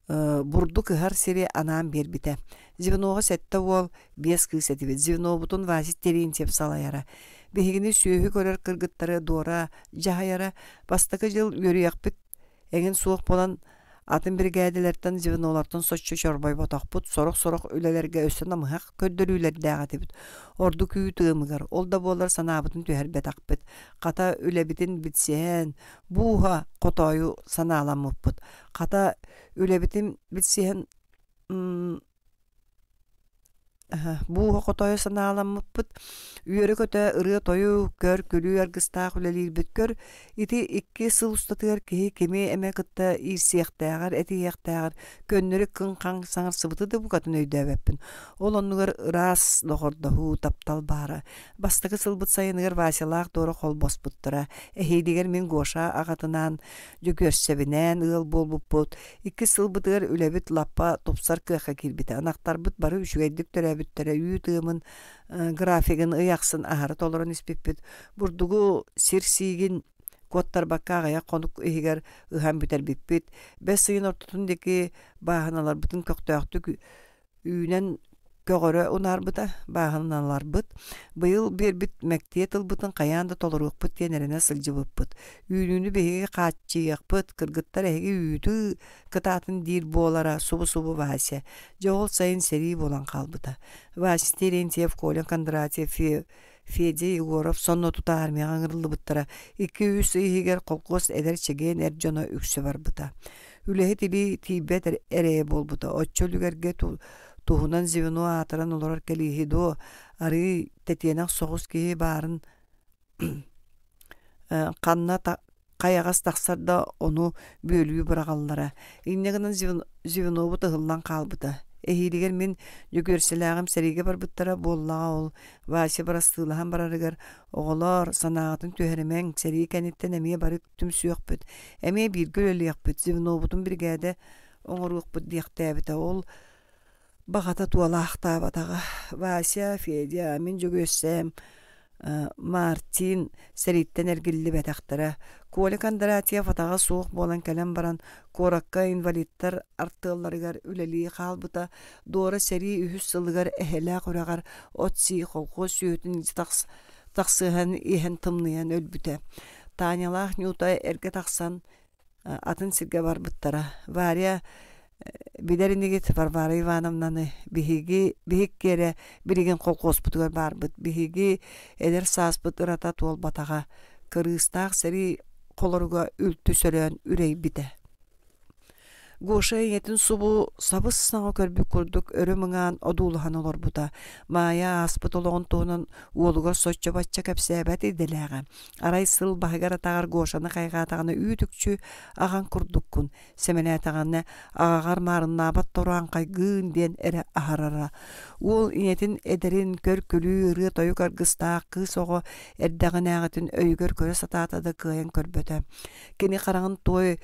бурду кыһар сири анаан бербите. Звеноға сетте ол 5 кыз этибит. Звено бутун Васит Терентьев салаяра. Бехигини сүйөһү көрөр кыргыттары дора жахаяра бастакы жыл көрүякпыт. Эген суох болан атын бригадалерден звенолардан соччу чорбой ботакпыт. Сорок үлелерге өсөн амыхак көддөрүүлердәгә тибит. Орду күйү тыгымыгар. Ол да болар санаабытын түһәрбет акпыт. Ката үлебитин битсен буха котою санааламыппыт. Ката үлебитин битсен бу хотойо санааламмыппыт. Үйөрө көтө ыры тою көр күлүү аргыстаах үлелирбит көр. Ити 2 сыл устатыгар кеһи кеме эме кытта ирсиэхтаагар, этиэхтаагар көннөрү кын каң саңар сыбытыды бу катын өйдөбеппин. Ол оннугар ырас дохордоху таптал бара. Бастакы сылбыт сайыныгар Василаах дора холбоспуттара. Эхейдигер мен Гоша агатынан жүгөрсебинен ыл болбуппут. 2 сылбытыгар үлебит лаппа топсар кыха кирбите. Анактарбыт бары үшүгейдик төрөбүттөрө үйтымын графигин ыяксын ахары толорун испиппит. Бурдугу сирсигин коттар баккагая конук ихигер ыхан бүтер биппит. 5 сыйын ортутун деки бааһыналар бутун көктөктүк үйнен көгөрө унарбыта бааһыналар быт. Быйыл бербит мектеп тылбытын каянда толорук тенерене сылжыбыппыт. Үйнүнү беги катчыякпыт, кыргыттар эги үйдү кытатын дир болара субу Вася. Жол сайын сери болан калбыта. Вася Терентьев, Коля Кондратьев, Федя Егоров сонно тута армияга ырылыбыттара. 200 ийгер колкос эдер чеген эржоно үксө барбыта. Үлеһи тиби тибет эрее болбута. Оччолугерге туһунан звено атаран олорор келиһидо ары тетиенак соғыс кеһи барын канна каягас тахсарда ону бөлүү бырагаллара. Иннегенен звено бу тыгыллан калбыта. Эхилигер мен жүгөрселәгым сериге барбыттара боллага ол Вася барастылаһан барарыгар оголор санаатын төһәремәң сери кәниттен әмие барып түмсүөкпүт. Әмие биргөл элиякпыт. Звено бутун бригада оңоруукпут диэхтээбите. Ол багата туалаахта батага Вася, Федя, мен жүгөссәм Мартин сериттен эргилли бетактара. Коля Кондратьев атага суох болан кэлэн баран коракка инвалидтар артылларыгар үлели халбыта дора сери үһүс сылыгар эхелэ курагар отси холко сүйөтүн таксыхан иһен тымныян өлбүтэ. Танялах нюта эрге таксан атын сирге барбыттара. Варя Бидеринигит Варвара Ивановнаны бихик кере бириген колкоспутугар барбыт. Бихиги эдер сааспыт ырата туол батага кырыстаах сери колоруга үлтү сөрөөн үрей бите. Гоша етін субу сабыс саңа көрбік көрдік өрі мұңан одулыған олар бұта. Мая аспыт олығын туғынан уолуғар сочча батча кәпсәбәт еделәға. Арай сыл бағығар атағар Гошаны қайға атағаны үйтікчі аған күрдік күн. Семене атағаны ағағар марынна бат торған қайғын ден әрі ағарара. Ол инетін әдерін көр көлі ұры тойық арғыстақ қыз оғы әрдәғын ағытын өйгөр көрі сататады қайын көрбөті. Кені қарағын той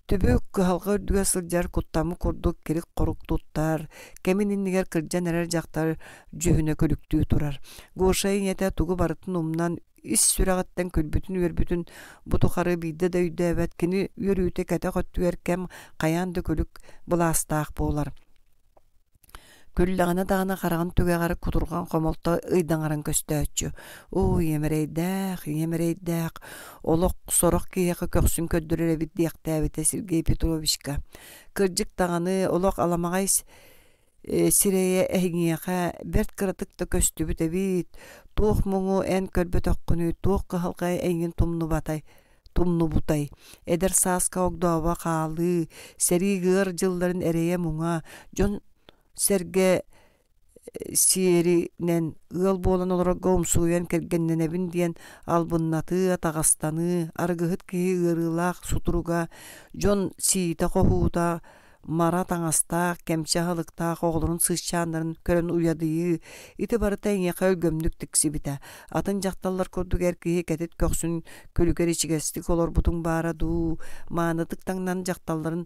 түбүк кыһалга үрдүгө сылдьар куттамы курдук кирик корук туттар, кемининнигер кырдьан эрер жактар жүһүнө көлүктүү турар. Гоша иñете тугу барытын умнан ис сүрагаттан көлбүтүн үөрбүтүн бутухары бийде да үйдөбөт кини үөрүүтэ кете көттүгер кем каянды көлүк булаастаах болар. Күлләгәне дагына караган түгәгәр кутурган комолта ыйдаңаран көстөөчү. О, емерейдәк. Олок сорок кияка көксүн көддөрөр бит диактабите Сергей Петровичка. Кыржык таганы олок аламагайс сирeye ehgiyaqa bert kıratıkta köstübüte bit. Tuğ muğu en kölbötökkünü tuğ kıhalqay engin tumnu batay. тумну бутай. Эдер сааска огдоова каалы, сери гыр жылларын эрее муңа, жон серге сиеринен ыл болан олора гоомсуян кергенненебин диен албыннаты, тагастаны, аргыхыт киһи ырылаах сутуруга, жон сиите кохуута, мара таңаста, кемче халыкта, оғлорун сыычаандарын көрөн уядыйы, ити барыта иңеқа өлгөмнүк тиксибите. Атын жакталлар көрдүк эркиһи кэтит көксүн көлүгер ичигестик олор бутуң баара дуу, маанытык таңнан жакталларын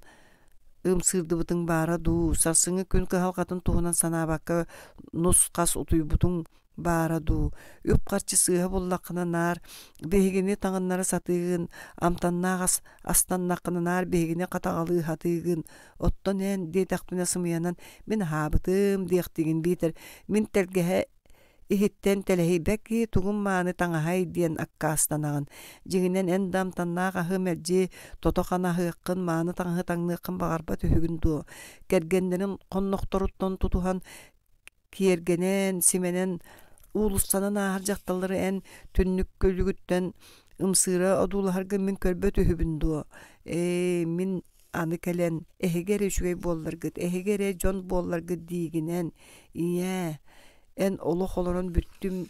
ымсырды бутың баара дуу, сарсыңы күн кыһалгатын туһунан санаабакка нус кас утуй бутуң баара дуу. Үп карчы сыыһа буллаккына нар, бехигини таңыннары сатыыгын, амтаннаагас астаннаккына нар бехигини катагалыы хатыыгын, оттон эн диэтахпына сымыянан мен хаабытым диэхтигин биитер, мин телгэһэ иһиттен телэһи бэкки тугум мааны таңаһай диэн аккаастанагын. Жигинен эн дамтаннаага хымэлжи тотоханаһыаккын мааны таңаһы таңныаккын багарба түһүгүн дуу. Кергендерин коннохторуттон тутухан киергенен, сименен уулустанан аһар жакталлары эн түннүк көлүгүттен ымсыыра одуулаһаргы мин көрбө түһүбүн дуу. Мин аны келен эһигере үчүгэй буолларгыт, эһигере дьон буолларгыт диигинен, эн олох олорон бүттүм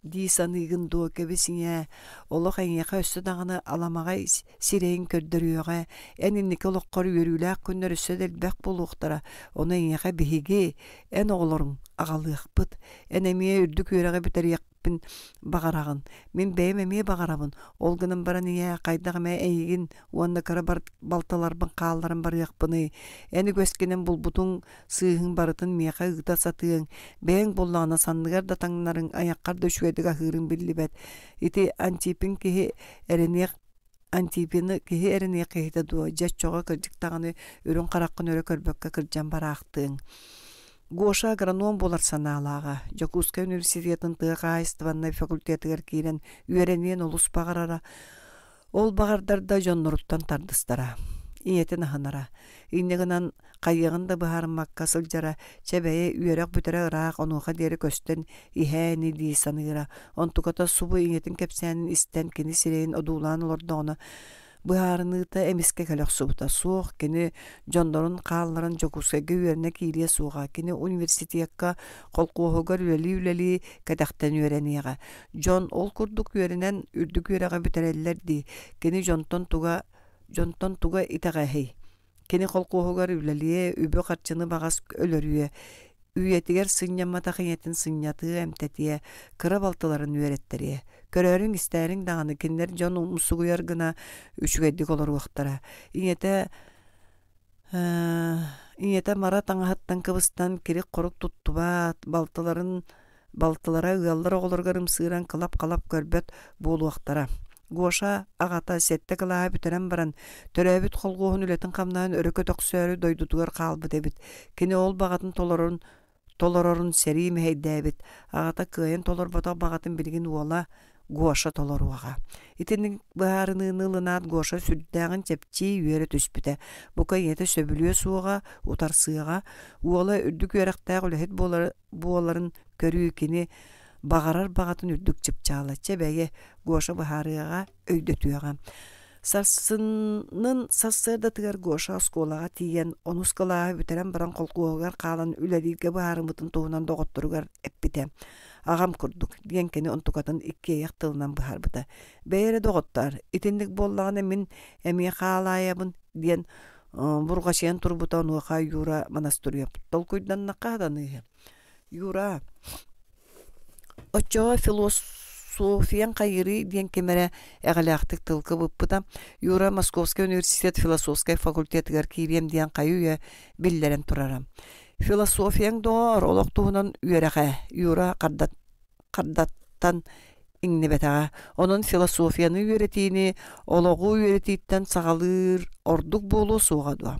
дии саныыгын дуу кэбисиңэ, олох эҥэхэ өссө даҕаны аламаҕай сирэйин көрдөрүөҕэ, эн инники олоххор үөрүүлээх күннөр өссө дэлбэх булуухтара, ону эҥэхэ биһиги эн оҕолоруҥ аҕалыахпыт, эн эмиэ үрдүк үөрэҕэ бүтэриэхпин багарагын. Мин бэйэм эмиэ багарабын, ол гынан баран кайдаҕа эйигин уаннакара балталарбын хаалларын барыахпыны, эн үгөскенен булбутуң сыыһын барытын миэхэ ыыта сатыаң, бэйэң буллаҕына санныгар да таңнарың аяҡҡар да үчүгэдик аһыырын биллибэт. Ити Антипин киһи эрениэх Антипины киһи эрениэх киһитэ дуо, дьаччоҕо кырдьыктаҕаны үрүн хараххын өрө көрбөккө кырдьан бараахтыың. Гоша агроном болар санаалаага, Жокуска университетін тыаға айыстываннай факультетігер кейлен үйеренен олус бағарара, ол бағардарда жонноруттан тардыстара. Иетен аханара. Иннегінан қайығын да бұхарымакка сылжара, чәбәйе үйерек бүтірі ыраақ онуға дері көстен ихәні дей саныра. Онтуката субу иетен кепсәнін истен кені сирейін одулан олордоғына бұхарыныта эмиске кәлек субута. Суық кені жондорын қалларын Жокускайга үйеріне кейле суға. Кені университетка қолқуығығар үлелі кәдәқтен үйеренеға. Жон ол күрдік үйерінен үрдік үйереға бүтәрелер дей. Кені жонтон туга итағахей. Кені қолқуығығар үлелі үбі қатчыны бағас өлөрüе. Үйетігер сыньяммата қиетін сыньяты әмтәтие, кыра балтыларын үйереттерие. Көрөрің істәрің дағаны кендер жон ұмсуғыяр гына үшігедік олар уақтара. Инете мара таңахаттан кыбыстан керек қорық туттубат, балтылара ұяллар оғылыргарым сыыран қалап көрбет болу уақтара. Гоша ағата сетте кылаа бүтәрен баран, төрәбіт қолғуын үлетін қамнан өрөкө тоқсөрі дойдутугар қалбы дебіт. Кені ол бағатын толорорун сери мехейдәбит. Ағата кыйын толор ботақ бағатын білген уола Гоша толоруаға. Итенің бағарыны нылынат Гоша сүрдәғын чепчи үйері түспіті. Бұқа еті сөбілуе суыға, утар сыыға, уола үрдік үйерақтағы үләхет буоларын көрүү кені бағарар бағатын үрдік чыпчалы. Чебәге Гоша бағарыға өйдөтуяға. Сарсынын сассырда тыгар Гоша осколаға тиен, онускалаға бүтерен баран қолқуығар қалан үләліге бағарымытын туғынан доғыттыруғар әппіте. Ағам күрдік, диен кені онтуқатын икке яқтылынан бұхар бұта. Бәйірі доғыттар, итіндік боллағына мен әмей қалайабын, диен бұрғашиян тұрбыта онуға юра манастырыяп. Тол көйдан нақаданы. Юра. Очоға философиян қайыры диен кемере әғалақтық тылқы бұппыда. Юра Московский университет философский факультетігер кейлем диен қайуя білдерен тұрарам. Философияң доғар олықтуғынан үйереға, юра қардаттан иңнебетаға. Оның философияны үйеретейіні, олығы үйеретейттен сағалыр, ордық болу суға дуа.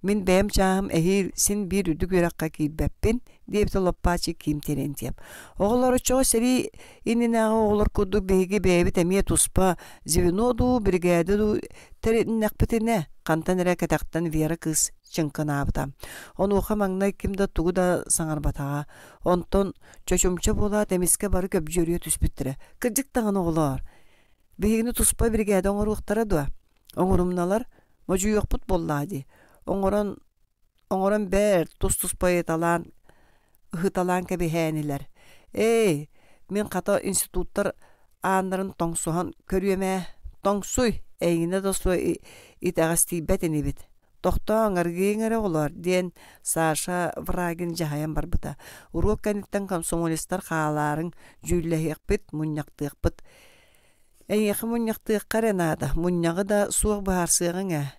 Мен бәйім чағым әйір сен бір үдік үйраққа кейбәппен, дейбіті лоппачы кейімтерен деп. Оғылар ұчығы сәрі инінағы оғылар күрдік бәйге бәйбіт әмие тұспа, зевіноду, бригады ду, тәретін әқпітіне, қантан әрі кәтақтан вера кыз чыңқын абыта. Оны оқа маңнай кімді тұғы да саңар батаға. Онтон чөчімчі бола тәмеске бары көп жөрие түспіттірі. Кірдік тағын оғылар. Бигини туспа бригада оңоруктара дуа. Оңорумналар можуйокпут боллаади. Оңорон бер туспай талан ыхыталан кебихэнилер. Мен ката институттар аандарын тоңсухан көрүөмэ. Тоңсуй эйгине да суй итагастийбет энибит. Тохтоң аргиңере олар диен Саша Врагин жахаян барбыта. Урок каниттен комсомолистар хааларын жүйлэхиэкпит, муньяктыакпыт. Эйэхи муньяктыак каренада, муньягы да суох бахарсыагыңа.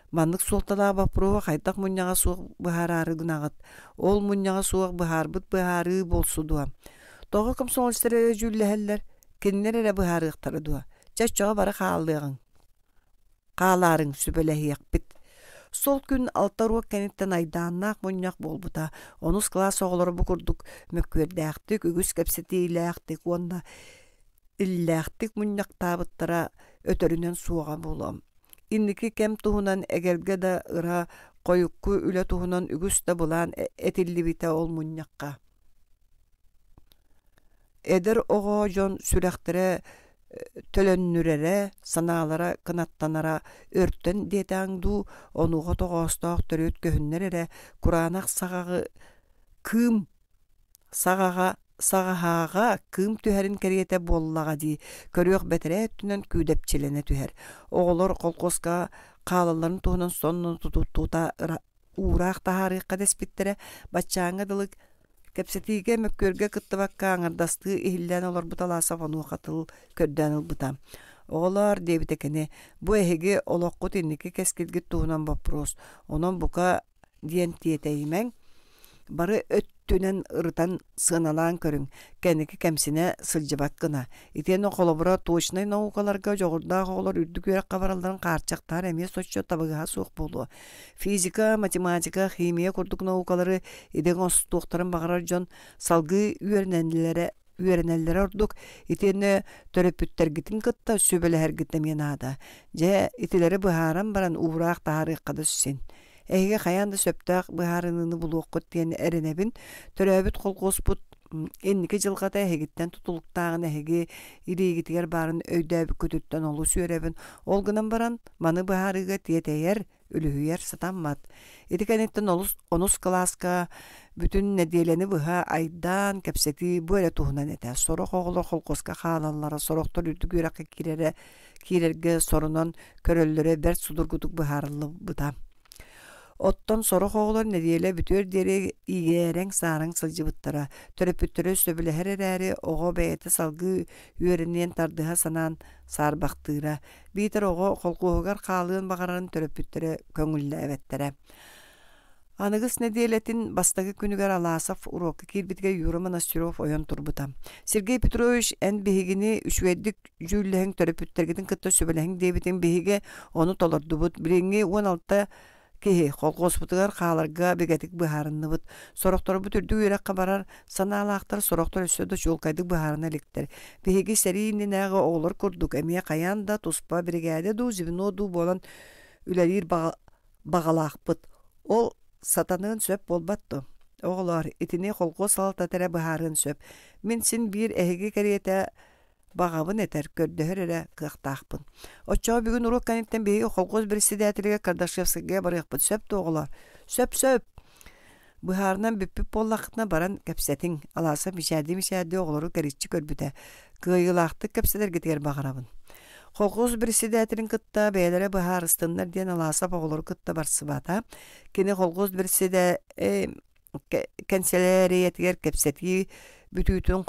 Маннык суолталаа бапруа хайтак муньяга суох бахарары гынагыт. Ол муньяга суох бахарбыт бахары болсудуа. Тоғы комсомолистар жүйлэхэллер, киннер эре бахарыактары дуа. Чаччоға бары хаалыагың. Хааларын сүбэлэхиэкпит. Сол күн алтаруак кенеттен айдааннаак муньяк болбута. Онус класс оголору букурдук мөккүөрдээхтик, үгүс кепсетиилээхтик, уонна иллээхтик муньяк таабыттара өтөрүнөн суога болом. Инники кем туһунан эгерге да ыра койукку үлө туһунан үгүс да булаан этиллибите ол муньякка. Эдер ого жон сүрэхтере төлөннүрере, санаалара, кынаттанара өрттен детаңду, онуға тоғастақ төрөт көхіннерере, куранақ сағағы кым, сағаға кым түхәрін кәрiyete боллаға ди, көріөк бәтірі әттінен күйдепчелене түхәр. Оғылар қолқосқа қалаларын туғынан сонын тұта урақ тахарыққа деспеттере, бачаңа дылық кепсетиге мөккөргө кыттыбакка аңардасты ихиллен олар буталаса фону катыл көрдөн ылбыта. Олар дебитекене бу эһиге олоққут инники кескилгит туунан вопрос. Онон бука диен тиетеймең бары өттүнен ырытан сыналаан көрүң. Кеники кемсине сылжыбак гына. Итен околобура точный наукаларга жогурдаах олар үрдүк үрек кабараларын каарчактар эмес соччо табыга суох болу. Физика, математика, химия курдук наукалары иден остуктарын багарар жон салгы үйернеллere ордук. Итен төрөпүттергитин кытта сөбөлэхергитемен ада. Же итилери быхаран баран уурак таарыккада сүсен. Эге хаянда сөптак быхарыныны булуоккут тиен эренебин төрөбүт колгоспут энники жылгата эгиттен тутулуктаагын эге иригитигер барын өйдөбү көтүттөн олу сүйөрөбүн. Ол гынан баран маны быхарыга тиетейер үлүһүер сатаммат. Этикенеттен онус класска бүтүн неделени быха айдан кепсети бөре туһунан эте. Сорох оголор колгоска хаалаллара сороктор үрдүгүракка кирерге сорунан көрөллөрө бер судургутук быхарылы быта. Оттон сорох оголор неделе бүтөр дере игерең сарың сылжыбыттара. Төрөпүттөрө сөбүлэхерери ого бэйэте салгы үйөрүнен тардыха санаан сарбактыра. Битер ого колкуугар хаалыын багарарын төрөпүттөрө көңүллэ эбеттере. Аныгыс неделетин бастагы күнүгер Аласов урокка кирбитге Юра Монастыров ойон турбута. Сергей Петрович эн бихигини үчүэддик жүүллэһиң төрөпүттергитин кытта сөбүлэһиң дебитин бихиге ону толордубут. Биринги 16 кеһи холгоспутугар хааларга бегетик быхарынныбыт. Сороктор бу түрдү үйрәккә барар санаалаактар сороктор өссөдө жолкайдык быхарына электер. Беги серийиннеге оолор курдук. Эмие каянда туспа бригада ду звено ду болан үлелир багалаакпыт. Ол сатанын сөп болбатту. Оголор итини холго салта тере быхарын сөп. Мен син бир эһиге керете багабын этер көрдөһөрөрө кыактаакпын. Оччоо бүгүн урок каниттен беги холгоз председателиге Кардашевскийге барыакпыт сөп тоголор. Сөп. Быхарынан бүппүп боллакытына баран кепсетиң аласа мишади оголору кериччи көрбүтэ. Кыйылаакты кепселерге тегер багарабын. Холгоз председателин кытта бээлере быхарыстыннар диен аласа оголору кытта барсыбата. Кини холгоз председатель канцелярия кепсети бүтүтүн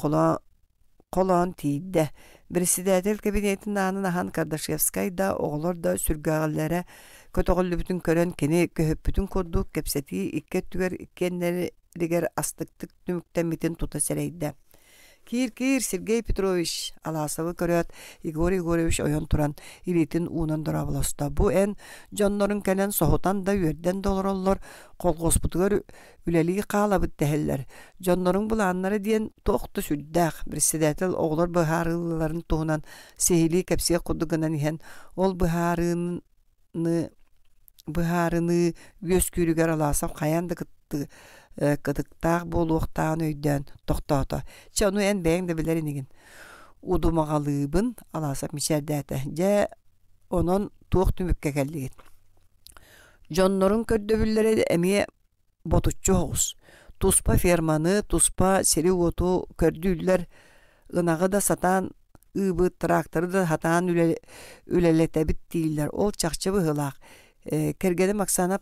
колон тиидде. Председатель кабинетин анын ахан Кардашевскай да оголор да сүргәгәлләре көтөгөллү бүтүн көрөн кени көһөппүтүн курдук кепсети икке түгер иккеннери дигер астыктык түмүктен тута серейде. Кир Сергей Петрович Аласовы көрөт Игорь Егорович ойон туран иритин уунан дорабыласта. Бу эн жоннорун келен сохотан да үйерден долороллор колгоспутугар үлелиги каалабыт тэхеллер. Жоннорун булааннары диен тоқты сүддәк. Председатель оғлор быхарыларын туһунан сехили кепсие кудугынан иһен ол быхарыны өс күрүгер Аласов каянды кытыктаах болуохтаан өйдөн тоқтоото. Чону эн бэйң да билеринигин. удумагалыбын аласап мичердәте. Же онон туох түмүккә келдигит. Жоннорун көрдөбүлләре эми ботуччу хоус. Туспа ферманы, туспа сери оту көрдүлләр ынагы да сатан ыбы тракторы да хатан үлелетебит дийлер. Ол чакчы быһылак. Кергеде Максана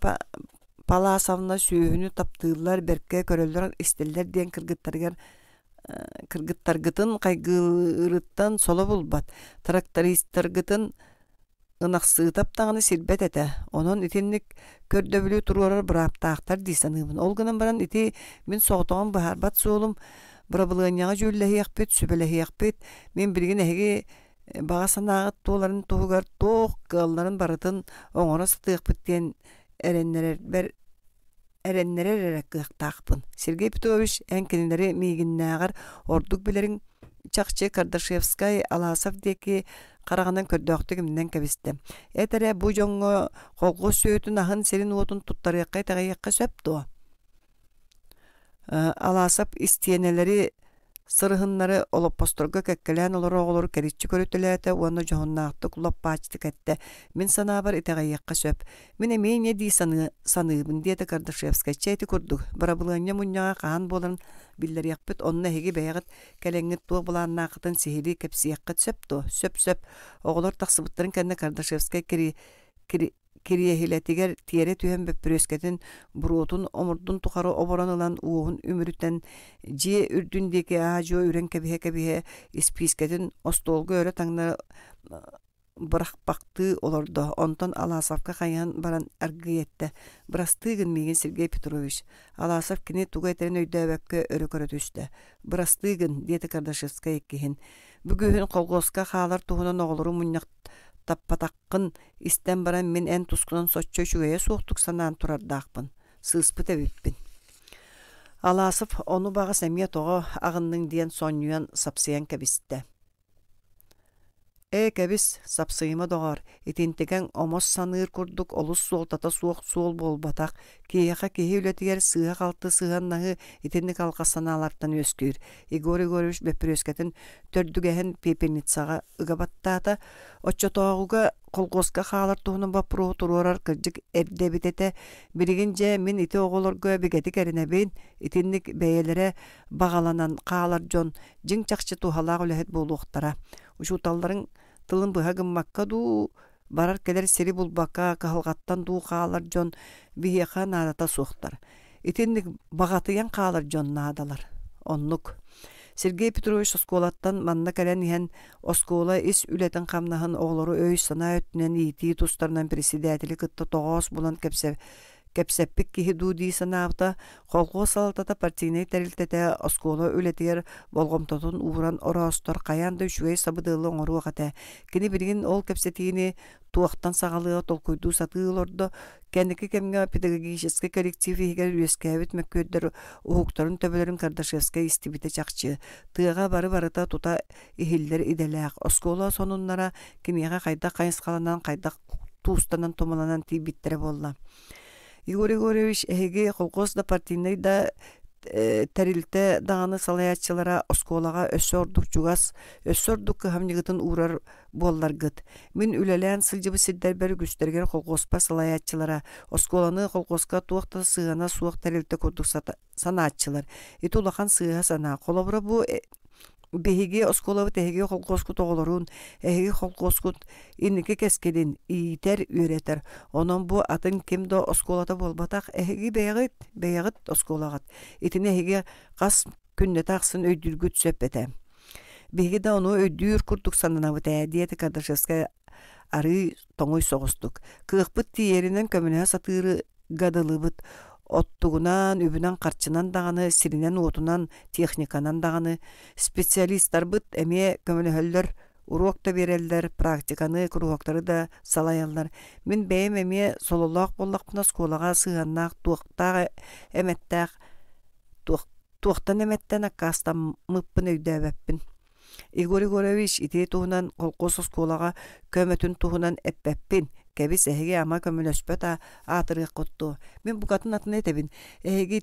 Паласовна сүйүнү таптыылар берке көрөллөр истеллер ден кыргыттаргытын кайгырыттан соло булбат. Трактористтаргытын ынаксыытап таганы сирбет эте. Онон итинник көрдөбүлү туруорар быраптаактар дисаныбын. Ол гынан баран ити мен соғтоған бахарбат суолум бұрабылығынyağa жөлләхияқпет, сүбеләхияқпет. Мен бірген әге баға санағыт туоларын туғығар тоқ қылларын барытын оңора сытықпыттен әреннерер әрәкіқтақпын. Сергей Петрович әнкенелері мейгіннәғар ордук білерін Чакчы Кардашевскай Аласов деки қарағанан көрдөқтігімден кәбісті. Әтәрі бұ жоңғы қолғы сөйтін ағын серин отын тұттарыққай тағайыққа сөпті. Аласов истиенелері сырғынлары олып посторга кәккелән олар оғылыр кәрітчі көрітіләті, оны жоғыннақты құлап бачты кәтті. Мен сана бар итағайыққа сөп. Мен әмейне дей саныбын деді Кардашевскай чәйті күрдік. Барабылығынне мұнняға қаған боларын білдер яқпыт, онына хеге бәйғыт кәләңгіт туы бұланына қытын сехили кәпсияққыт сөпті. Сөп-сөп оғылыр тақсыбыттарын кәнді Кардашевскай кириехилетигер тиере түйен бөппүрөскетін бурутун омурдун тухары оборанылан уухун үмүрүттен же үрдүндеки ажо үрен кебиhe испискетін остолғы өрі таңна бырақпақты олорды. Онтон Аласовка қайан баран аргиетті. Бырастыгын меген Сергей Петрович. Аласов кене туға етерін өйдөбәкке өрі көрі түсті. Бырастыгын, деті Кардашевска еккейін. Бүгін қолғосқа қалар туғынан оғылыру мұннақ таппатаққын истен баран мен ән тускунан сотчо шүгәйе соқтук санан турардақпын. Сыспыт әбіппін. Аласов оны баға сәмия тоғы ағынның диен сонюян сапсыян кәбісті. Кәбіс сапсыйма доғар. Итинтеген омос саныр күрдік олыс суолтата суық суол болбатақ. Кейеқа кейе үлетігер сыға қалты сығаннағы итинник алқа саналардан өскүйір. Игор Егорович бөппірөскетін төрдігәхін пепельницаға ұғабаттата. Отчо тоғуға қолғосқа қалар туғының бапыру тұрорар кірдік әрдебітеті. Бірігінже мен ити оғылырға бігетік әрінәбейін итинник бәйелері бағаланан қалар жон жың чақчы туғалақ үләхет болуқтара. Ушуталларын тылын бұхагын макка ду барар келер сери булбака кахылғаттан ду қалар жон бихеха надата суқтар. Итинник бағатыян қалар жон надалар. Оннук. Сергей Петрович осколаттан манна кәлен иһен оскола ис үлетін қамнаһын оғлары өй сана өттінен ити тустарынан председателі кытты тоғыз бұлан кәпсәппік кихи дуди санабыта қолғы салатата партийный тәрілтеті оскола үлетігер болғымтатын уыран орастар қаянды үшуей сабыдылы оңыру қата. Кені бірген ол кәпсәтігіне туақтан сағалыға толкойду сатығылырды. Кәндікі кәмге педагогический коллектив егер үлескәбіт мәккөддер ұхуқтарын төбелерін Кардашевскай истибіті чақчы. Тыға бары-барыта тута ихілдер иделәқ. Оскола сонуннара кемеға қайдақ қайынсқаланан қайдақ туыстанан томаланан тейбіттері болла. Игорь Егорович әйге қолғыз да партийный да тәрілті дағаны салаятчылара осколаға өссордук жугас, өссордук кыхамнигытын урар боллар гыт. Мен үлелән сылжыбы сиддер бәрі күстергер қолғоспа салаятчылара осколаны қолғосқа туақта сығана суақ тәрілті көрдік санатчылар. Итулақан сыға сана. Қолабыра бұ беһиги осколабыт эһиги холкоскут оголорун эһиги холкоскут инники кескелин иитер үөретер. Онон бу атын кимдо осколата болбатак эһиги бэйагыт осколагат. Итине эһиги кас күнне таксын өйдүргүт сөппете. Беһиги да ону өйдүр курдук сананабыт диете Кардашевская ары тоңой соғыстук. Кыхпыт тиеринен көмүнө сатыры гадылыбыт. Оттугунан, үбүнан карчынан дағаны, сиринен отунан, техниканан дағаны, специалисттар бұд әме көмілі урокта берелдер, практиканы, круоктары да салаялар. Мен бәйім әме сололақ боллақпына сколаға сығаннақ, туақтағы әметтәқ, туақтан әметтән аққастан мұппын өйді әбәппін. Игорь Егорович ите туғынан қолқос сколаға көмөтін туғынан әппәппін. Кәбис әйге ама көмілөспөт атырық құтты. Мен бұқатын атын әтебін. Әйге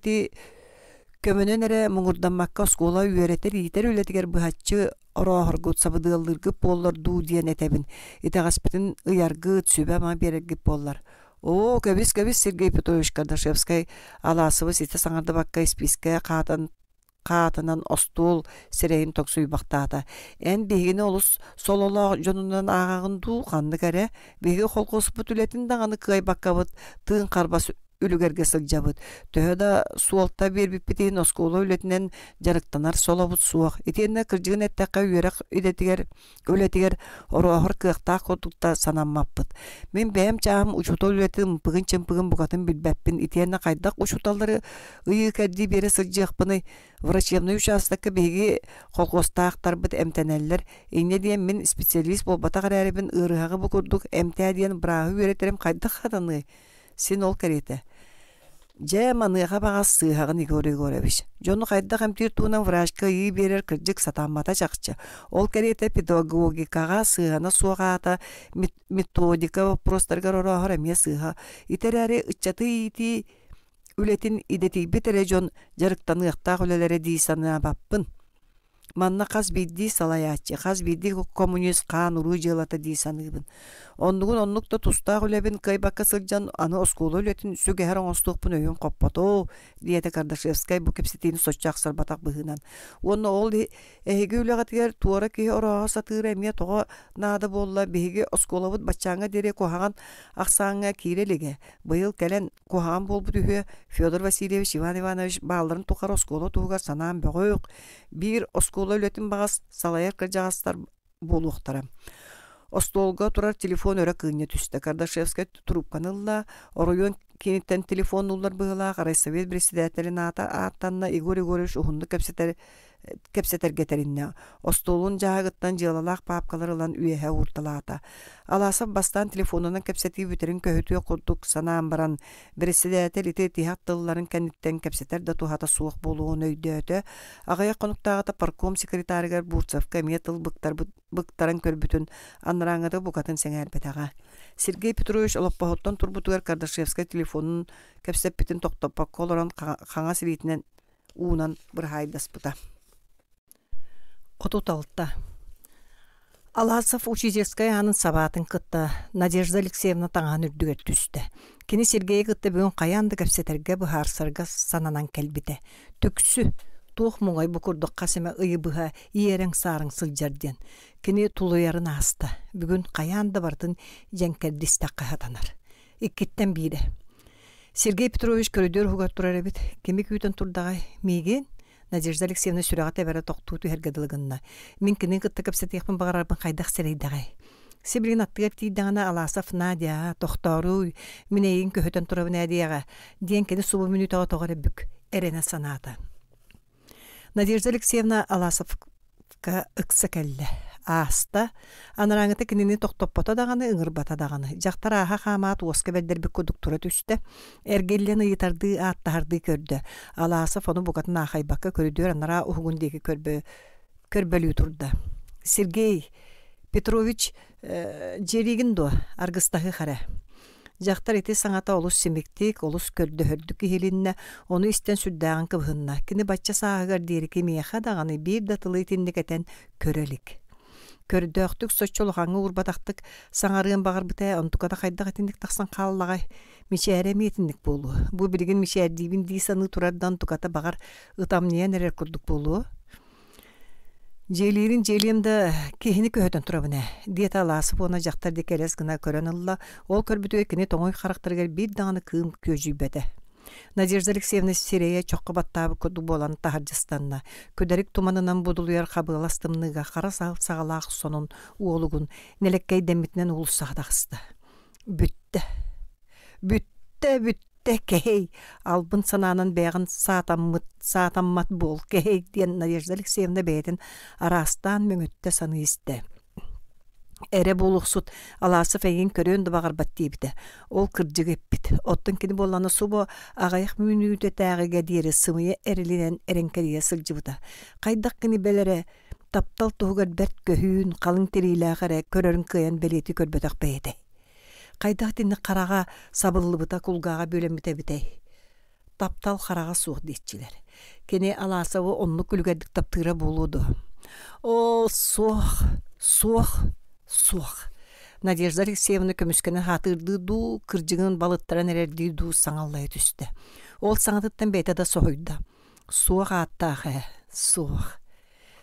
көмінен әрі мұңырданмаққа скола үйеретер, етер өлетігер бұхатчы orohorgut sabıdığılırgıp bollar du diyen etebin. İteğaspıtın ıyargıt sübe ama beregip bollar. O köbis Sergey Petrovich Kardashevskay alasıbız ite saŋarda bakka spiske Kaatanan ostul sireyin toksuy baktaata. En bihini olus sololo jonundan ağağın du kandı kare. Bihi holkosput ületin dağını kıy bakkabıt tığın karbas ülügerge sıljabıt. Töhöda suolta bir bippitin oskulu ületinden jarıktanar solobut suaq. Etienne kırjığın ettekka üyerek ületiger oroğur kıqta kodukta sananmappıt. Men beğem çağım uçutol ületim bugün çempıgın bukatın bilbeppin. Etienne kaydak uçutalları ıyı kerdi beri sıljaqpını Врачебный участокка беги холкостаактар бит эмтенеллер. Эне диен мен специалист болбата карарыбын ырыгы бу курдук эмтэ диен брагы үеретерим кайдык хатаны. Син ол керете. Же маныга багас сыгын игоребиш. Жону кайда камтир туунан врачка ии берер кыржык сатамата чакчы. Ол керете педагогикага сыгына сугаата методика вопростарга ророхора месыга. Итерәре ыччаты итиÜletin ideti bitere jon jarıktanı yaqta ölelere di sana bappın. Manna qaz biddi salayatçı, qaz biddi komünist qan urujelata di sanıbın. Onlukta tusta ölebin kaybaka sılcan anı oskoluületin süge her onstuqpun öyün qoppato diyete Kardashevskay bu kepsitini soçaqsar batak bıhınan. Onu ol ehege ülegatger tuara ki ora satır emiye toğa nada bolla behege oskolavut bachanga dere kohagan aqsanga kirelige. Bayıl gelen kohan bol bu tühü Fyodor Vasilyevich Ivan Ivanovich bağların toqar oskolo tuğar sanan böğük. Bir oskolaületin bağız salayar kırjağıstar boluqtaram. Остолга турар телефон өрө кыйны түстө. Кардашевская трубканыла оройон кенеттен телефон улар была Райсовет председателин аттанна Игорь Егорович ухунду кепсетер гетеринне. Остолун жаагыттан жылалак папкаларылан үйе урталаата. Аласып бастан телефонунан кепсети бүтерин көһөтүө курдук санаан баран председатель ите тиһаттылларын кенеттен кепсетер да тухата суох болуун өйдөөтө. Агая конуктагата парком секретарыгар Бурцевка метал быктарын көрбүтүн анраңыды букатын сеңербетага. Сергей Петрович олоппохоттон турбутугар Кардашевская телефонун кепсеппитин токтоппа колорон хаңа сиритинен уунан бір хайдаспыта. Отуталта. Аласов учительская анын сабатын кытта Надежда Алексеевна таңан үрдүгер түсті. Кини Сергей кытта бүгін қаянды кепсетерге бұхарсырға сананан келбіте. Төксү туох муңай букурдук касыма ыйы быха иерен сарың сылжарден. Кини тулуярын аста. Бүгін қаянды бартын жәнкердистаққа хатанар. Иккеттен биде. Сергей Петрович көрөдөр хугар турар эбит. Кеми күйтен турдагай миген Надежда Алексеевна сүрәгәтә бәрә тоқтууту һәргәдилгенна. Мин кини кытта кепсетехпен багарарбын кайдак серейдагай. Сибрин аттыгап тиддагана Аласов Надя тохтору минейин көһөтөн турабын әдияга. Диен кини субу минута тогары бүк. Эрена саната. Надежда Алексеевна Аласовка ыксакелле. Аста анараңыты кинини тоқтоппата даганы ыңырбата даганы. Жактар аха хамаат оска бердербик кодуктура түстө. Эргеллен ыйтарды аттарды көрдө. Аласов ону букатын ахайбакка көрүдөр анара угундеги көрбөлүү турда. Сергей Петрович жеригин до аргыстагы хара. Жактар ити саңата олус семиктик, олус көрдөхөрдүк кихилинне, onu истен сүрдәгән кыбынна. Кини бачча сагыгар дирики меха даганы бир датылы тиндикетен көрелик. Көрдөхтүк соччолгаңы урбатактык саңарыгын багарбыта онтукада кайдага тиндик таксан каллагай мичәре метиндик болу. Бу билген мичәрдибин дисаны турардан туката багар ытамниян эрер курдук болу. Желемде кехини көһөтөн турабына. Диета Аласов она жактар декелес гына көрөнүлла. Ол көрбүтү экини тоңой характергер бир даганы кым көжүбөтө. Надежда Алексеевна Сирея чоққа баттабы көді болан Тахарджистанна. Көдерік туманынан будулуяр қабыластымныға қара сағалақ сонын уолугун нелеккей демитнен улсағдағысты. Бүтті кей. Албын сананын бәғін сатаммат бол кей ден Надежда Алексеевна бәйтін арастан мөңітті саны істі. Эре болуқсут Аласов әйін көрөнді бағар баттейбіді. Ол кырджыг еппіт. Оттың кені боланы субо ағайық мүнүйді тәғіге дейірі сымыя әрілінен әренкерия сылжыбыда. Қайдақ кені бәлері таптал туғығар бәрт көхүйін қалың териләғары көрерін күйен бәлеті көрбөтіқ бәйді. Қайдақ дені қараға сабылыбыта кулгаға бөлеміте бітей. Таптал қараға суық дейтчілер. Кені Аласовы онны күлгәрдік таптыра болуды. О, суох. Надежда Алексеевна көмүскенен хатырды ду, кыржыгын балыттаран эрерди ду саңаллай түсті. Ол саңатыттан бейті да соғойда. Суох аттағы, суох.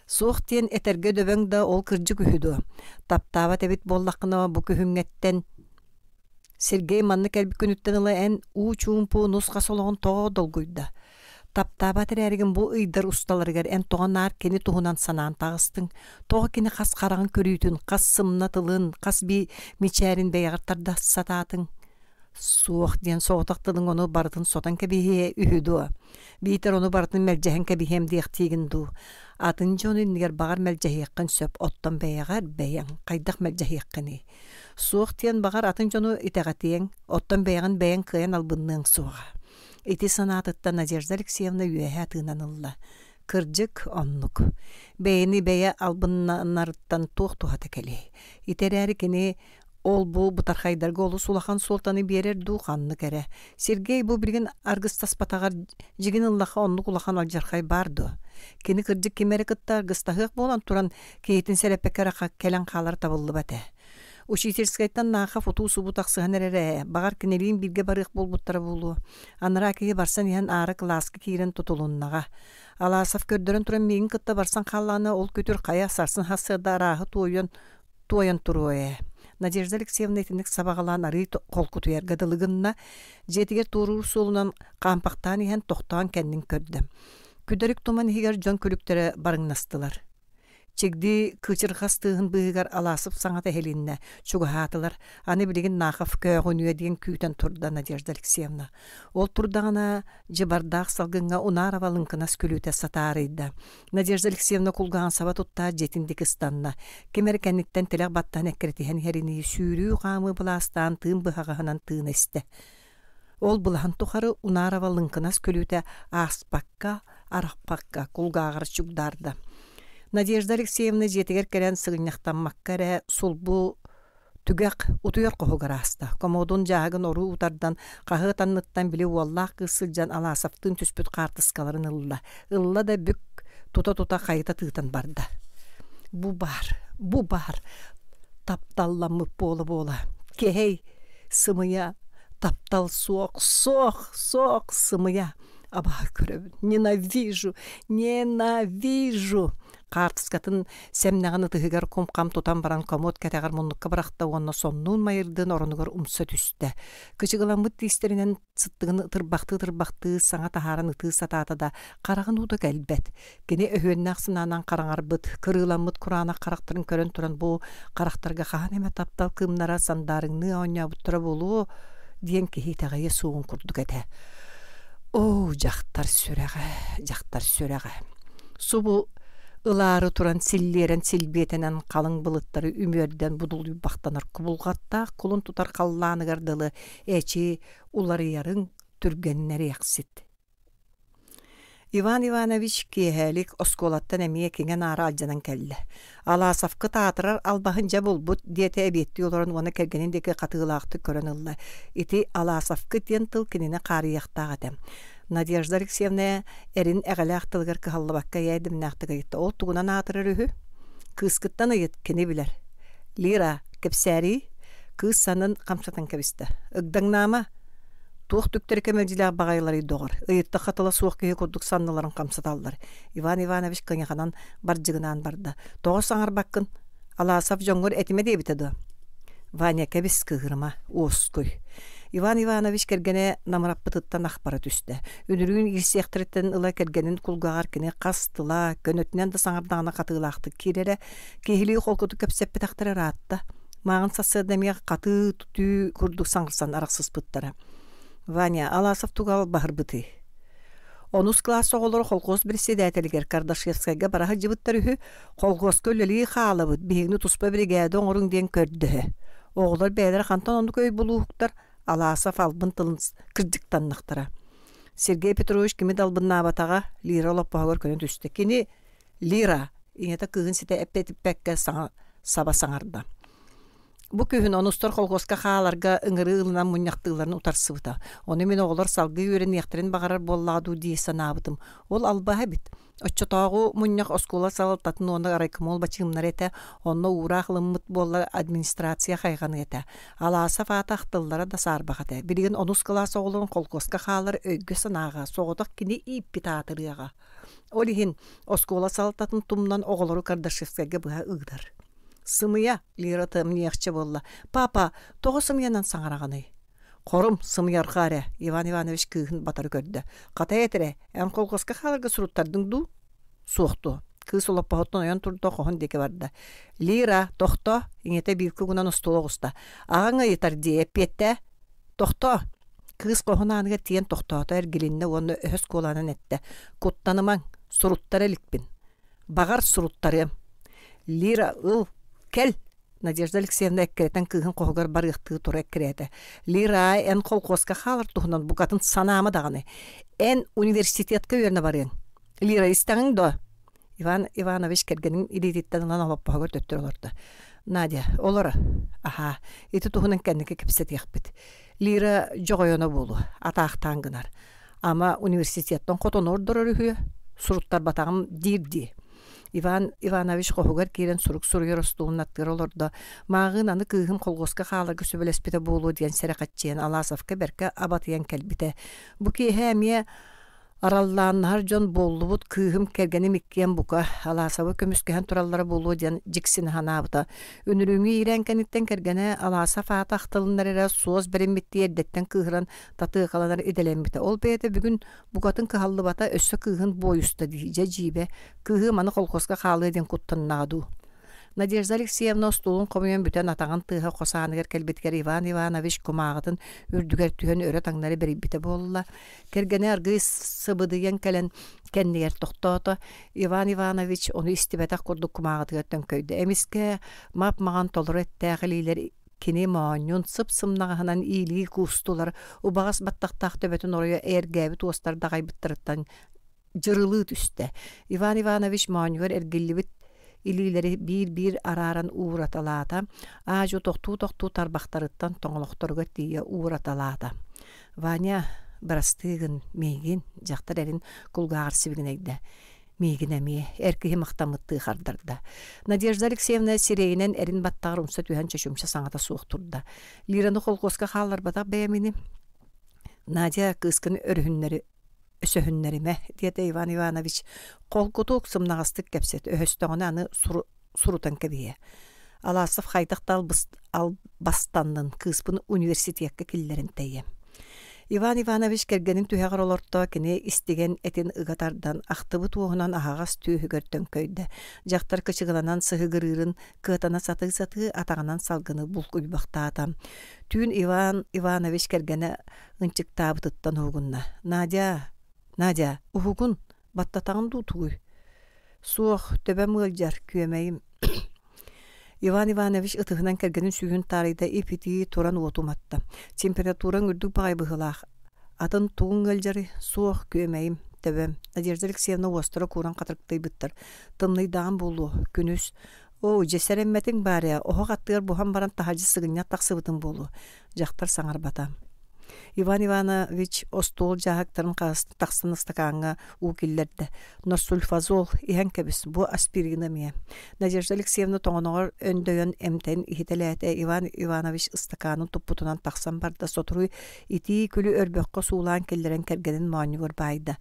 Суох тен этерге дөбөң да ол кыржык үхүдү. Таптаба тебит боллақына бу күхүңеттен Сергей манны кәлбі күніттен ылы ән у-чуумпу нусқа солоғын тоғы долгойда. Таптаба тәрәрігін бұл ыйдар ұсталарығар ән тоғанар кені туғынан санаан тағыстың. Тоғы кені қас қарағын көрүйтін, қас сымна тылын, қас би мечәрін бәйғартарда сататын. Суық ден соғытақтылың оны бартын сотан кәбіхе үхіду. Бейтер оны бартын мәлжәхін кәбіхем дейқтегінду. Атын жоны нігер бағар мәлжәхеққын сөп, оттан бәйғар бәйін, қайдақ мәлжәхеққыны. Суық ден бағар атын жоны итәғатең, оттан бәйғын бәйін қиян албынның суға. Ити санатытта Надежда Алексеевна үйәһә тыынанылла. Кыржык оннук. Бәйіні бәйі албыннарыттан туқ-туғаты кәлі. Итерәрі кені ол бұл бұтарқайдарға олы сулахан солтаны берер дұғанны кәрі. Сергей бұл бірген арғыстас батағар жігін ыллаға оннук улахан алжарқай барды. Кені кыржык кемері кытта арғыстағық болан туран кейтін сәрәппекері кәлін қалар табылды бәті. Учительскайттан наха фоту субу тақсыған әрәрі, бағар кенелейін бірге барық бол бұттары болу. Аныра кеге барсан ен ары класқы кейрен тұтылуыннаға. Аласов көрдірін тұрын мейін кытта барсан қаланы ол көтір қая сарсын хасыда арағы туойын тұруы. Надежда Алексеевна етінік сабағалан ары қолқы tuyar гадылығынна жетігер тұрur солынан қампақтан ен тоқтаған кәннің көрді. Күдірік туман егер жон көліктері барыңнастылар. Чегди кычырғастығын бұғығар аласып саңата хелинне, чуғатылар, аны білеген нақыф көғын үйедеген күйтен тұрда Надежда Алексеевна. Ол тұрдағына жыбардақ салғынға унаравалынқынас көліте сатарыйды. Надежда Алексеевна құлғаған саба тұтта жетіндік істанна. Кемер кәнниттен тілек баттан әккіретіген хәріні сүйрүү қамы бұластан тыын бұғағынан тыын есті. Ол бұлған тұқары унаравалынқынас көліте аспаққа, арақпаққа құлғағыр чугдарды. Надежда Алексеевна жетігер кәрен сығыняқтан маққәрі сұлбу түгәк ұтуяр қоғығыр аста. Комодун жағын ору ұтардан қағы танныттан біле уаллақ қысылжан аласаптың түспіт қартысқаларын ылла. Ылла да бүк тута-тута қайыта тыытан барды. Бұ бар, тапталламы бола. Кей, сымыя, таптал соқ, сымыя. Аба көрөбін, ненавижу. Қартыскатын сәмнәғаны тұғығар құмқам тұтан баран комод кәтәғар мұныққа барақта онна соннуын майырдың орынығыр ұмса түсті. Кычығыламыд дейстерінен цыттығын тырбақты саңа тахарын ұты сататада қарағын ұды кәлбәт. Кене өйінні ақсынанан қараңар бұд, кырыламыд құрана қарақтырын көрін тұран бұл қарақтарға қаған әмә таптал кымнара сандарыңны оңя бұттыра болу дейін кейтағайы суын күрдік әді. О, жақтар сөрәғі. Субу ылары туран силлерен силбетенен қалың бұлыттары үмерден будулы бақтанар құбылғатта құлын тұтар қалланы ғардылы әчі улары ярың түргеннері яқсит. Иван Иванович кейхәлік осколаттан әмие кенген ары алжанан кәлі. Аласавқы таатырар албағын жа болбұт деті әбетті оларын оны кәргеніндегі қатығылақты көрін ұлы. Ити аласавқы тен тыл кенені қарияқтағады. Надежда Алексеевна әрін әғалақтылғыр кығаллыбаққа әйдім нақтыға етті. Ол туғынан атырыр үхі. Кыскыттан ұйыт кені білер. Лира, кепсәрі, кыз санын қамсатан кәбісті. Үгдің нама? Туық түктері кәмелділі бағайлары доғыр. Ұйытты қатылы суық күйе күрдік санныларын қамсаталдар. Иван Иванович қынеқанан бар жығынан барды. Тоғы саңар баққын. Аласав жоңғыр әтіме дейбітеді. Ваня кәбіс кығырма, оскөй. Иван Иванович кергене намыраппытыттан ақпары түсті. Үнірігін ирсияқтырыттен ұла кергенін құлғағар кене қастыла, көнөтінен де саңардағына қатығылақты керері, кейхілі қолқыты көпсеппі тақтырыр атты. Мағын сасырдамия қаты түті күрдік саңырсан арақсыз бұттары. Ваня, аласов туғал бағыр бұты. Онус класс оғылыр қолғыз бірсе дәтелігер Кардашевскайға барағы жыбыттар үхі қолғыз көлілі қалы бұд, бейгіні тұспа бригады оңырың ден көрді. Оғылар бәйлер қантан оны көй бұлу ұқтар, Аласов албын тылын кірдіктан нақтыра. Сергей Петрович кемед албынна абатаға Лира олап бағыр көнен түсті. Кені Лира, инета кығын сеті әппетіп бәкке саба саңарда. Бұ күйін оныстар қолғосқа қағаларға үңірі ұлынан мұняқтығыларын ұтарсы бұта. Оны мен оғылар салғы өрін яқтырын бағарар болладу дейсен абытым. Ол албаға бит. Оччотоогу мунньах оскула салаттатын оны арайкымол бачымнар эте, онно уурах лыммыт болла администрация хайганы эте. Алааса фаатахтыллара да саарбахате. Билигин онус класс оғылын колкоска хаалар өйгө санаага, соғоток кини иппитаатырыага. Олихин оскула салаттатын тумнан оғылору Кардашевскайга быха ыгдар. Сымыя лира тымниякчы болла. Папа, тоғы сымыянан саңарағаны. Корум сымыярхаре Иван Иванович кыыхын батары көрді. Қата етіре, ән қолғысқа қаларға сұруттардың ду суықту. Кыз олап бағыттан оян тұрды қоғын деке барды. Лира, тоқта, еңете биркі күнан ұстылы ғыста. Ағаңа етар дие, петті, тоқта. Кыз қоғын анығар тиен тоқтаата әргелінне оны өз қоланын әтті. Құттанымаң, сұруттар әлікпін. Бағар сұруттарым. Лира, кәл. Надежда Алексеевна эккеретен кыгын қоғығар бар ұқтығы тұр эккереті. Лира, ән қолқосқа қалыр тұғынан бұқатын санамы дағаны. Ән университетке өріне барың. Лира, істәңің до? Иван Иванович кергенің идететтенінен алып бағыр төттір оларды. Надя, олары? Аха, еті тұғынан кәндікі кепсет еқпет. Лира жоғайона болу, атақтаңғынар. Ама университеттен қотон ордыр өрігі, сұруттар батағым дирді. Иван Иванович қоғығар керен сұрук-сұруғыр ұстуын аттыр олырды. Мағын аны күйім қолғосқа қаларға сөбелеспеті болу деген сәріқатчиен Аласовқа бәркі абатыян кәлбіті. Бұ кейі әмие аралланнар жон болу бұд күйім кәргені меккен бұқа Аласовы көміскіген туралары болу деген жіксін ханабыта. Үніріңі ирен кәнеттен кәргені Аласов атақтылынар әрі соз бірінметті ердеттен күйірін татығы қаланар еделенбіті. Ол бәйді бүгін бұқатын кығалды бата өссі күйін бойысты дейже жибе күйім аны қолқосқа қалы еден құттыннаду. Надежда Алексеевна стулун комуян бүтен атаған тыға қосағанығыр кәлбеткер Иван Иванович комағытын үрдігер түйен өрі таңнары бірібіті болыла. Кергені арғы сыбыдыген кәлін кәннегер тоқтауыты. Иван Иванович оны істебетақ құрдық комағытыға төнкөйді. Әміске мап маған толыр әттәғілейлер кені мааньон сып-сымнағынан ийлігі кустулар. Убағас баттақтақ төбетін орaya әргәбі туыстар дағайбыттырыттан жырылы түсті. Иван Иванович мааньгөр әргілібіт илилери бир араран уураталаата, аажу тоқтуу тарбақтарыттан тоңолоқторға тие уураталаата. Ваня барастыгын мейгин жақтар әрін кулгағар сибігінейді. Мейгин әме, әркігі мақтамытты қардырды. Надежда Алексеевна сирейінен әрін баттағыр ұмса түйен чашумша саңата суық тұрды. Лираны қолқосқа қалар батақ бәйемені. Надя кыскын өрхіннері өсөһүннериме, диете Иван Иванович, қолкутук сымнағастык кәпсет, өһөстөңіні аны сурутан кәбие. Аласов қайдақтал бастандын кыспын университетке киллерін тәйе. Иван Иванович кергенін түйәғыр олорто кене істеген әтен ұғатардан ақтыбы туғынан ағағас түйігіртін көйді. Жақтар кычығыланан сығығырырын кытана саты-саты атағынан салғыны бұл ұйбақта атам. Түйін Иван Иванович кергені ұнчық табытыттан оғынна. Надя, ухугун, баттатағын дутугуй. Суох, төбәм өлжар, күйемейім. Иван Иванович ытығынан кәргенін сүйін тарайда епеті туран отуматта. Температуран үрдік бағай бұғылақ. Атын туғын өлжары, суох, күйемейім, төбәм. Надежда Алексеевна остыры куран қатырықтай бұттыр. Тымнайдаған болу, күнүс. О, жесәремметің бәрі, оға қаттығыр бұған баран тахажы сығыня тақсыбытын болу. Жақтар саңар батам. Иван Иванович остол жағақтарын тақсын стаканға угілерді. Носульфазол иән кәбіс, бұ аспирина ме. Надежда Алексеевна тоңынығыр өндойын әмтен ихетеләті Иван Иванович стаканын тұппутынан тақсан барды сотыру ити күлі өрбөққа суылан келдерін кәргенін маңығыр байды.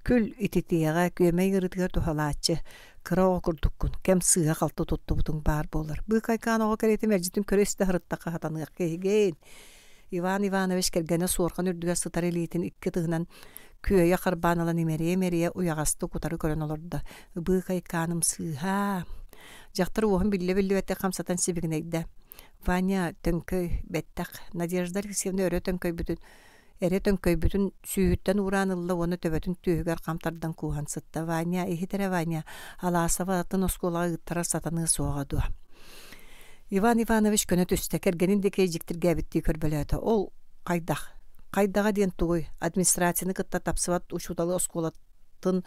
Күл ититияға көмей ғырытығыр тухалатчы. Кыра оқырдықкын, кәм сыға қалты тұтты бұтың бар болыр. Бұй қайқан оға кәреті мәржетін көресті ғырыттаққа қатанығы кейген. Иван Иванович кергені суырған үрдіге сытар елейтін ikki тығынан көйе қарбанылы немерие уяғасты құтары көрін олырды. Бұй қайқаным сыға. Жақтыр оғын білі-білі өтті қамсатан себігін ейді. Ваня төнкөй бәттақ. Надежда Алексеевна өрі төнкөй бүтін сүйіттен ұранылы оны төбетін түйігер қамтардан куған сытты. Ваня, ехетере Ваня, Аласова атын осколаға ұттара сатаны соғаду. Иван Иванович көні түсті кергенін деке жіктірге бітті көрбелеті. Ол қайдаға ден тұғой администрацияны күтті тапсыват ұшудалы осколатын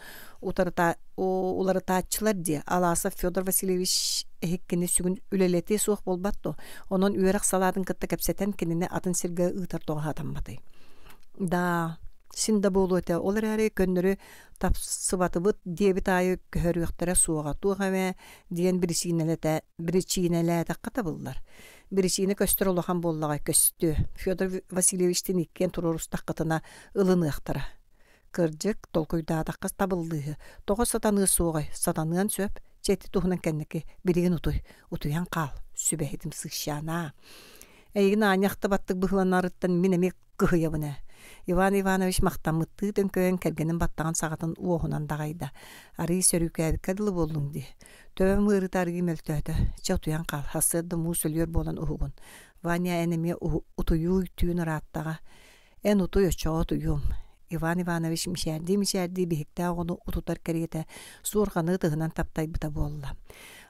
олары таатчылар де. Аласов Федор Васильевич әйеккені сүгін үлелеті суық болбатты. Оның үйерақ саладың күтті кәпсетен кеніне атын сірге ұйтар тоға атанбады. Да, Синда болуэте олар әрі көннөрү тапсыбатыбыт диэбит айы көрүөхтөрө суоҕатууҕа диэн биричиинэлээtä катабыллар. Биричиине көстөр олохан боллаҕа көстү. Федор Васильевичтин иккен турорустаххытына ылыныахтара. Кырдьык толкуйдаатаххас табыллыыһы. Тоҕо сатаныы суоҕай, сатаныан сөп, чэти туһунан кэнники билигин утуян каал, сүбэһитим сыгщаанаа. Эйигин ааньахта баттык быһыланарыттан мин эми кыһыйабына. Иван Иванович мактаммытты төнкөөн кэргенин баттаган сагатын уоһунан дагайда. Арый сөрүүкээбикке дылы боллуң ди. Төбөм ырытарыгы мөлтөөтө. Чатуян кал хасырды мусулер болан уһугун. Ваня энеме утуюй түйүн ыраттага. Эн утуй очоо туюм. Иван Иванович мишәрди бихикта ону утутар керете суурганы тыгынан таптайбыта болла.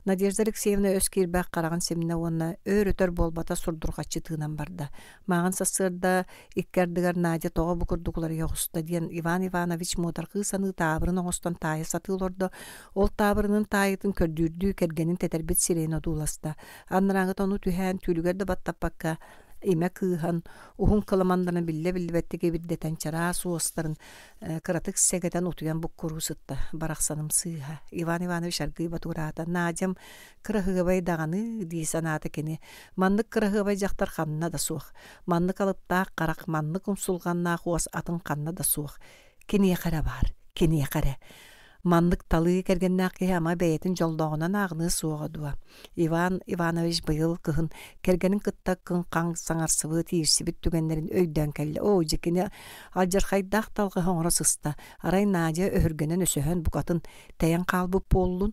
Надежда Алексеевна өскирбәк караган семне онна өрөтөр болбата сурдургачы тыгынан барды. Маган сасырда иккердигер Надя тоо букурдуклар йогуста диен Иван Иванович моторкы саны табырын оңостон тайы сатылорды. Ол табырынын тайытын көрдүрдүү кергенин тетербит сирена дуласта. Аннараңы тону түһән түлүгерде баттаппакка Име кыыхан, ухун кыламанданы билле-биллебеттеге биддетен чара суостарын кыратык сегетен утуян буккурусытта барақсаным сыыха. Иван Иванович аргый батурата. Надям кырахыгабай дағаны дейсаната кені. Маннык кырахыгабай жақтар қанына да суық. Маннык алыптақ қарақ маннык умсулғанна хуас атын қанына да суық. Кение қара бар, кение қара. Маннык талы кергеннәки ама бәйтін жолдоғынан ағыны суоғадуа. Иван Иванович быйыл кыһын кергенин кытта кын қаң саңарсыбы тиирсибит түгеннерин өйдөн келли. О, жекини алжархайдақ талғы хоңра сыста. Арай Надя өһөргенен өсөһөн букатын тәйен қалбы поллун.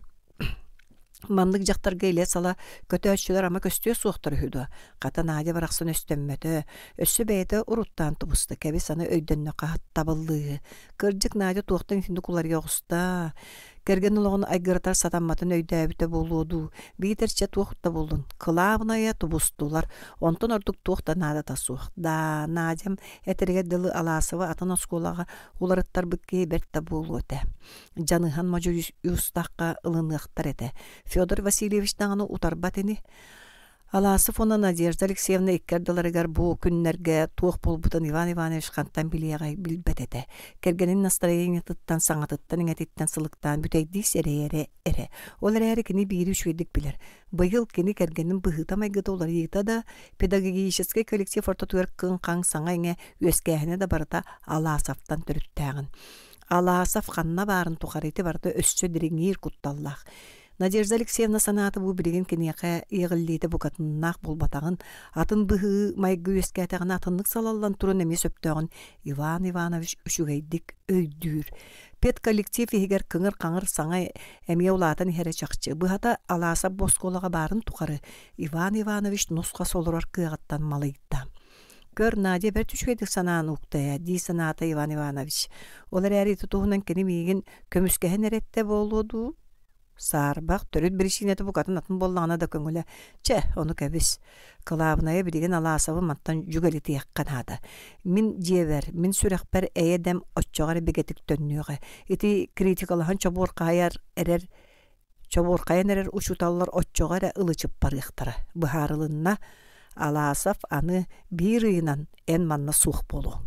Маннык жақтар гейле сала көтөчүлөр ама көстүө суохтар үһүдү. Ката Надя бараксын өстөммөтө. Өссө бәйте уруттан тубусты. Кеби саны өйдөннө кахат табылды. Кырдьык Надя туохтан хинди кулар йогуста. Керген улоғын айгыртар сатамматын өйдәбіті болуду. Бейтерче туохта болдун. Кылабыная тубустулар. Онтон ордук туохта нада тасух. Да, Надям этерге дылы аласыва атын осколаға уларыттар бікке берта болуды. Жаныхан мажу юстаққа ылынықтар еді. Федор Васильевич дағаны утарбатыны. Аласыф она Надежда Алексеевна иккердаларыгар бу күннерге туох болбутан Иван Иванович кантан билиягай билбетете. Кергенин настроение тыттан саңатыттан иңетиттен сылыктан бүтейди сереере эре. Олар әрі кini бири үшведик билер. Быйыл кini кергенин быһытамайгыта олар ийта да педагогический коллектив ортотуер кын қаң саңа иңе үескәһіне да барыта Аласафтан төрүттәгін. Аласаф қанна барын тухарыты барды өссө дириңир кутталлах. Надежда Алексеевна санаты бу билеген кенеке игыллите букатыннак болбатагын атын быһы майгы өскәтәгән атыннык салаллан турын эмес өптөгөн Иван Иванович үшүгәйдик өйдүр. Пет коллектив игер кыңыр каңыр саңа эме улатын хере чакчы. Быһата Аласа босколага барын тухары Иван Иванович нуска солорор кыгаттан малыйта. Көр Надя бер түшкәдик санаан уктая, ди саната Иван Иванович. Олар әри тутуһунан кени миген көмүскәһен эретте болуду. Сарбақ төрүт бірішінеті бұқатын атын боллағына да көңілі. Че, оны көбіс. Кылабынайы білеген Аласабы маттан жүгелеті яққанады. Мин жевер, мин сүрәқпер әйедем отчоғары бігетік төннеуға. Еті критикалыған чоборқайын әрер ұшуталылар отчоғары ылычып барықтары. Бұхарылынна Аласав аны бір үйінан ән манна суық болу.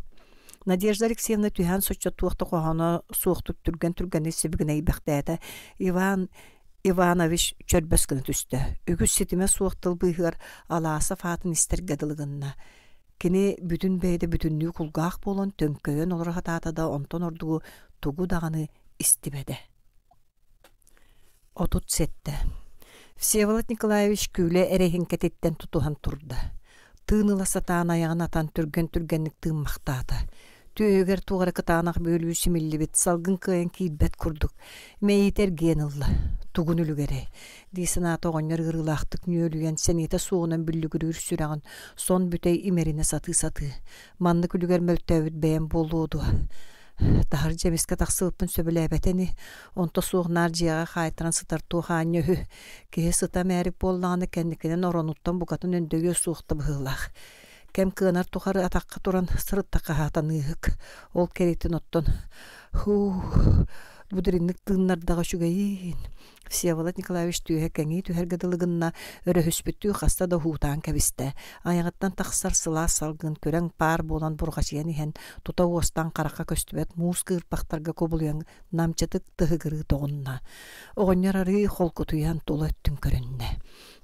Надежда Алексеевна түйән соча туақты қоғаны суықтып түрген есебігін әйбәқтәді. Иван Иванович чөрбәскіні түсті. Үгіз сетіме суықтыл бұйғыр Аласав атын істергеділігінна. Кені бүтін бәйді бүтінлігі құлғақ болын төнкөйін оларға татада онтон ордығы тұғы дағаны істібеді. Отут сетті. Всеволод Николаевич күлі әрейін кәтеттен тұтуған тұрды. Тыыныла сатаан аяғын атан түргенлік тыын мақтады. Түйегер туғары кытанақ бөлі үсімілі бет салғын күйен кейбет күрдік. Мейітер ген ұлы, тұғын үлігері. Дейсін аты оғынер ғырылақтық нөліген сәнеті соғынан бүлігір үрсірағын сон бүтей имеріне саты. Манны күлігер мөлтәуіт бәйін болуды. Тахар жемеске тақсылыппын сөбілі әбәтені, онты соғынар жияға қайтыран сытар туған өйі. Кеге сыта мәрік боллағаны кәндікінен орануттан бұқатын өндіге суықты бұғылақ. Кәм кыынар тухары атаққа туран сырыттаққа хатан ыйык. Ол керектен оттон. будыринник тыыннардага шугайын. Всеволод Николаевич түйе кәңи түһәргәдылыгынна өрөһүспүттүү хаста да хуутаан кәбисте. Аяғыттан тахсар сыла салгын көрәң пар болан бургачыян иһен тута уостан каракка көстүбәт муус кыырпактарга кобулуян намчатык тыһыгыры тоҕунна. Оҕонньор холкутуян тула өттүн көрүннэ.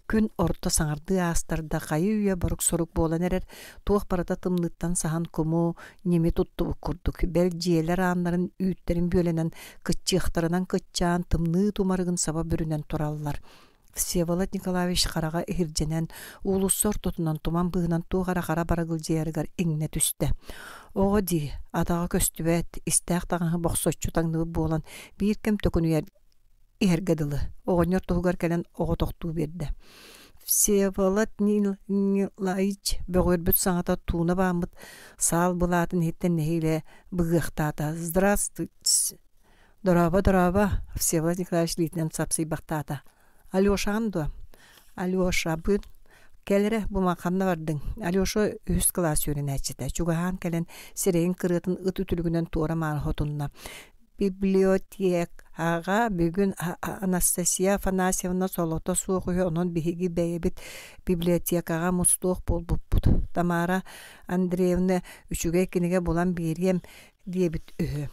Күн орто саңарды астарда кайы үйе борук сорук болан эрер, туох барата тымныттан сахан кому неме туттубук курдук. Бел жиэлер ааннарын үүттерин бөленен кытчыахтарынан кытчаан тымны тумарыгын саба бүрүнен тураллар. Всеволод Николаевич карага ихирженен улуссор тутунан туман быһынан тугара кара барагылжыярыгар иңне түстэ. Ого ди, атага көстүбэт, истээх тагыһы бохсоччу таңныбы болан биир кем төкүнүер иһэргэдылы. Оҕонньор туһугар кэлэн оҕо тохтуу берди. Всеволод Николаевич бөгөрбүт саҥата туuna бааммыт саал былаатын хиттен нэһиилэ быгыахтаата. Здравствуйте. Дорава. Всеволод Николаевич лейтенант сапсыйбахтаата. Алёшаан дуа. Алёша бын келере бумаканна бардың. Алёша үс класс үйренәчите. Чугахан келен сирейин кырытын ыт үтүлүгүнөн туора маалхотунна. Библиотекага бүгүн Анастасия Афанасьевна солото суохуй онон биһиги бэйбит библиотекага мустуох болбуппут. Тамара Андреевна үчүгэй киниге булан бирием диэбит үһү.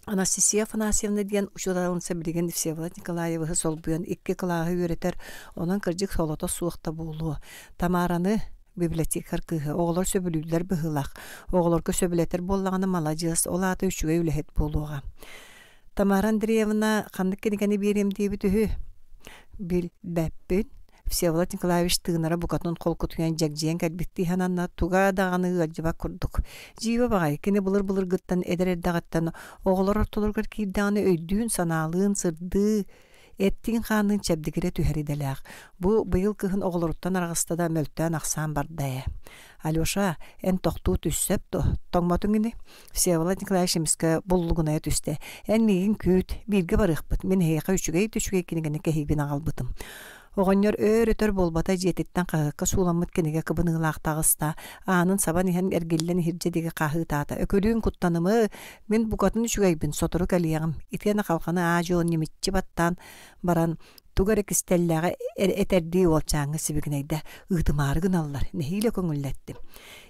Анастасия Афанасьевна диэн учуралынса билеген Всеволод Николаевы солбуян икки кылааһы үйрөтер, онон кырдьык солото суохта болуу. Тамараны библиотекар кыһы, оҕолор сөбүлүүлэр быһылах. Оҕолорго сөбүлэтер боллаганы маладьыс, ол аты үчүгэй үлэһет болууга. Тамара Андреевна ханнык кенигени биэрем диэбит үһү. Билбэппин Всеволод Николаевич тыынара букатын холкутуян жагжиен кэлбитти хананна туга даганы ыалжыба курдук. Жиба багай кини былыр гыттан эдер-эддагаттан оҕолор ортолоргар киирдаганы өйдүүн санаалыын сырды эттин хаанын чэбдигире түһэриделээх. Бу быйыл кыһын оҕолоруттан арҕастада мөлтөөн ахсаан бардая. Алёша, эн тохтуу түссөп тоңмотуңини. Всеволод Николаевич эмиске буллугунайа түсте. Эн мигин күүт, бирге барыхпыт. Мен хэйха үчүгэй кинигени кэһибин агалбытым. Оҕонньор өөрөтөр болбата жетиттен каһыкка сууламмыт кенеге кыбыныылаахтагыста аанын сабан иһэн эргиллен хирдье диге каһыытаата. Өкөлүүн куттанымы мен букатын үчүгэйбин сотору кэлиэҕим. Итиэна халханы аажоон немитчи баттан баран тугар экистэллээҕэ этердии уолчааҥҥа сибигинэйдэ ыытымаарыгын аллар. Нэһиилэ көҥүллэттим.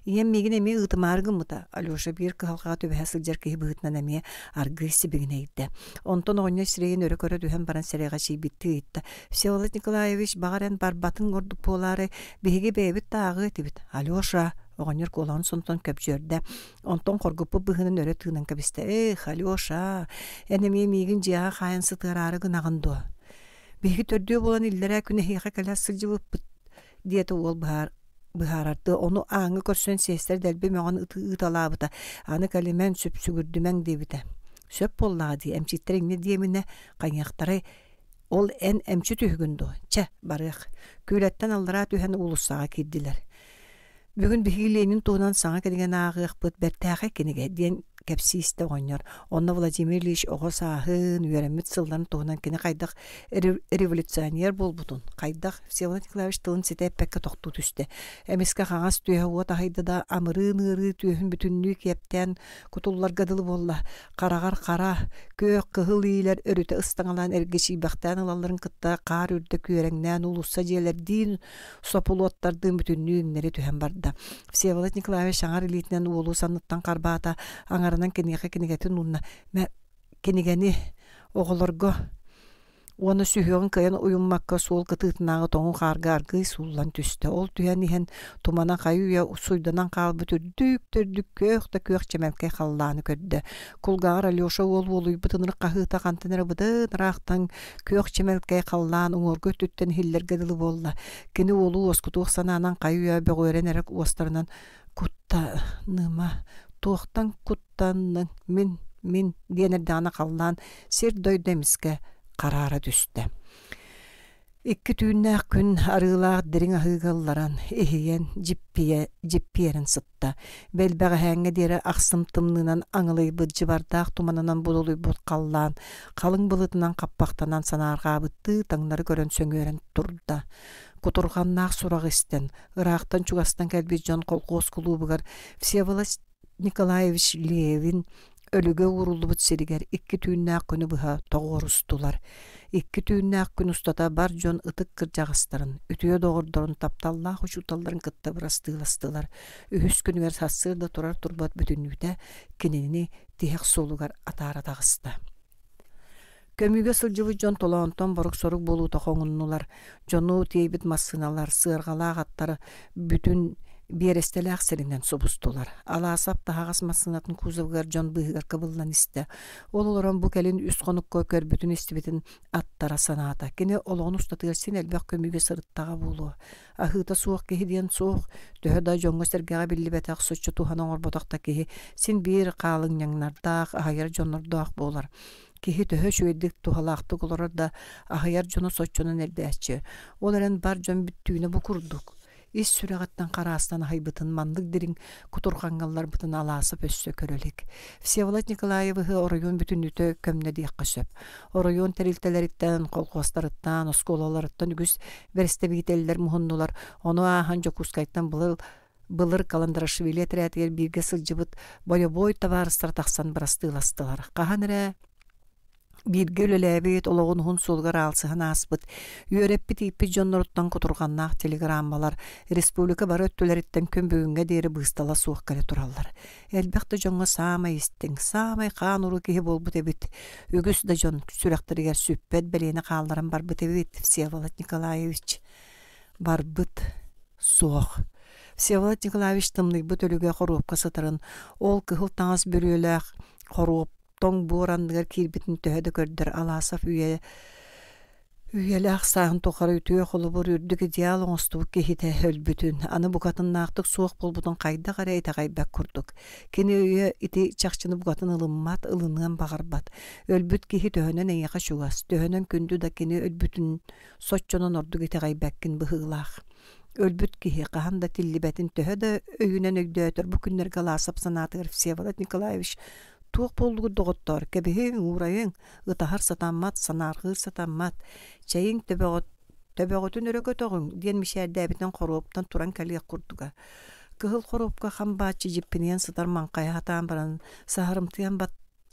Иэн мигин эми ыытымаарыгыммыта. Алёша биир кыһалҕаҕа түбэһэ сылдьар киһи быһытынан эмиэ аргыы сибигинэйдэ. Онтон оҕонньо сирэйин өрө-көрө түһэн баран сэрэҕэ чийбитти ыытта. Всеволод Николаевич багаран барбатын ордук буолаары биһиги бэйбит таагы тибит. Алёша оҕонньор куолаан сонтон көпжөрдэ. Онтон хоргуппу быһынын өрө тыынан кэбистэ. Эх, Алёша, эн эмиэ мигин дьиаҕа хаайан сытыарары гынагын дуо. Биһиги төрдүө болан иллэрэ күнэ хиэхэ кэлээс сылдьыбыппыт диэти уол быһаарарды. Ону ааҥы көрсөн сиэстэр дэлби мөҕөн ыыталаабыта. Аны кэлимэн сөп сүгүрдүмэң диэбитэ. Сөп боллаға дии. Эмчиттэр иҥне диэминэ қайñахтары ол эн эмчи түһүгүн дуо. Чэ, барыах. Күлэттэн аллара түһэн улуссаға кирдилэр. Бүгүн биһиги Ленин туһунан саҥа кэлиген ааҕыахпыт бэртээхэ киниге диэн кэпсиисте оҕонньор. Онно Владимир Ильич оҕо сааһын үөрэммит сылларын туһунан кини хайдах революционер болбутун. Хайдах Всеволод Николаевич тылын ситэ пэкке тохтуу түсте. Эмиске хаҥас түөһэ уот ахайдыда амырыын ырыы түөһүн бүтүннүү киэптэн кутуллар гадылы болла. Карагар кара, көөх кыһыл иилэр өрүтэ ыстаҥалаан эрге чийбахтаан ылалларын кытта каар үрдө күөрэҥнээн улусса дьиэлэр диин сопулуоттардыын бүтүннүү иҥнери түһэн барда. Всеволод Николаевич аңар илиитинэн уолуу санныттан карбаата аңарынан кенеге кенегетин унна кенегени оҕолорго уону сүһүөҕүн кыйан уйуммакка суол кытыытынааҕы тоҥу хаарга аргый сууллан түстэ. Ол түһэн иһэн тумана хайыуя суйданан хаалбыт үрдүк көөх да көөх чэмэлкэй халлааны көрдө. Кулгаагар Алёша уол уолуйбут ынырык каһыыта хантанара быдыынараахтан көөх чэмэлкэй халлаан уҥорго түттэн хиллэргэ дылы болла. Кини уолуу оскутуох санаанан хайыуя бөҕүөрэн эрек уостарынан куттаныма туохтан куттанның мин диэнэрдэҕина халлаан сир дойдемиске караара түстэ. Икки түүнээх күн арыылаах дириң аһыыгалларан иһийэн жиппиэрин сытта. Бэлбэҕэһээҥҥэ диэри ахсым тымнынан аҥылыйбыт дьыбардаах туманынан булулуйбут халлаан халыҥ былытынан каппахтанан санааргаабытты таңнары көрөн сөҥүөрэн турда. Кутурганнаах сурах истен, ыраахтан чугастан кэлбит дьон колхоз кулуубугар Всеволод Николаевич Левин Ölüge urulubut siriger 2 tünnäk günü bıha toğorustular. 2 tünnäk gün ustata bar jon ıtık kırjağыстарын, ütüye doğurdurun taptallах uçutalların kıtta bırastığılastılar. Ühüs günüger sassırda turar turbat bütünlükte kinini tihek solugar atara tağısta. Kömüge sılcıvı jon tolağıntan boruk soruk boluta hoğunnular. Jonu tiybit masınalar, sığırgalaq atları bütün bir estelek serinden sobustular. Alasap da hağas masınatın kuzavgar jon bıhıgar kıbıllan iste. Oluloran bu kelin üst konuk kökör bütün istibitin attara sanata. Gene olağın ustatırsin elbek kömüge sırıttağa bulu. Ahıta soğuk kehi diyen soğuk. Töhö da jonga sergağa billi betak soçu tuhana orbotakta kehi. Sin bir qalın yanlardağ, ahayar jonlardağ bolar. Kihi töhö şöydük tuhalaqtık olar da ahayar jonu soçunun erdäççi. Olaren bar jon büttüğüne bu kurduk. İs süregattan qarastan haybıtın mandık dirin kuturqangallar bıtın alasıp össö körölik. Всеволод Николаевы orayon bütünlütö kömne diýek söp. Orayon terilteleritten, kolqostarıttan, oskolalarıttan ügüs verestebiteller muhundular. Onu ahan jokuskayttan bılır Kalandraşvili eträtiger birge sılcıbıt boy tabarıstar taqsan bırastığılastılar. Qahanere bir gölelebet oloğun hun solgar alsıhan asbıt. Yörep tipi jonnoruttan kuturgannaaq telegrammalar Respublika bar öttüleritten kömböğünge deri bıstala soğuk kale turallar. Elbekte jonga samay istin, samay qanuru kihi bolbut ebit. Ügüs da jon sürektiriger süppet belene qaldaran barbıt ebit. Всеволод Николаевич barbıt soğuk. Всеволод Николаевич tımlık bu tölüge xoruopka satırın. Ol kıhıl tağız bürüylek xoruop Тоң буранныгар кирбитин төһөдө көрдөр аласап үйелэх саһын тохары үтүө холубур үрдүк идеал оңстубук кехите өлбүтүн. Аны букатыннаактык суох болбутун кайда карай тагайбак курдук. Кени үйе ити чакчыны букатын ылыммат, ылыныган багарбат. Өлбүт кехи төһөнөн эйяка шугас. Төһөнөн күндү да кени өлбүтүн соччонон ордук тагайбаккин быһыылаах. Өлбүт кихи каханда тиллибетин төһөдө өйүнөн өйдөтөр бу күннерге аласап санаатыгар Всеволод Николаевич туох болдугу доготтор кебеһин урайын ытахар сатаммат санаргы сатаммат чайын төбөгөтүн өрөкөтөгүн диэн мишээрдээбитен хорооптан туран калиак курдуга кыһыл хоропка хамбаачы жиппинен сытар манкай хатаан баран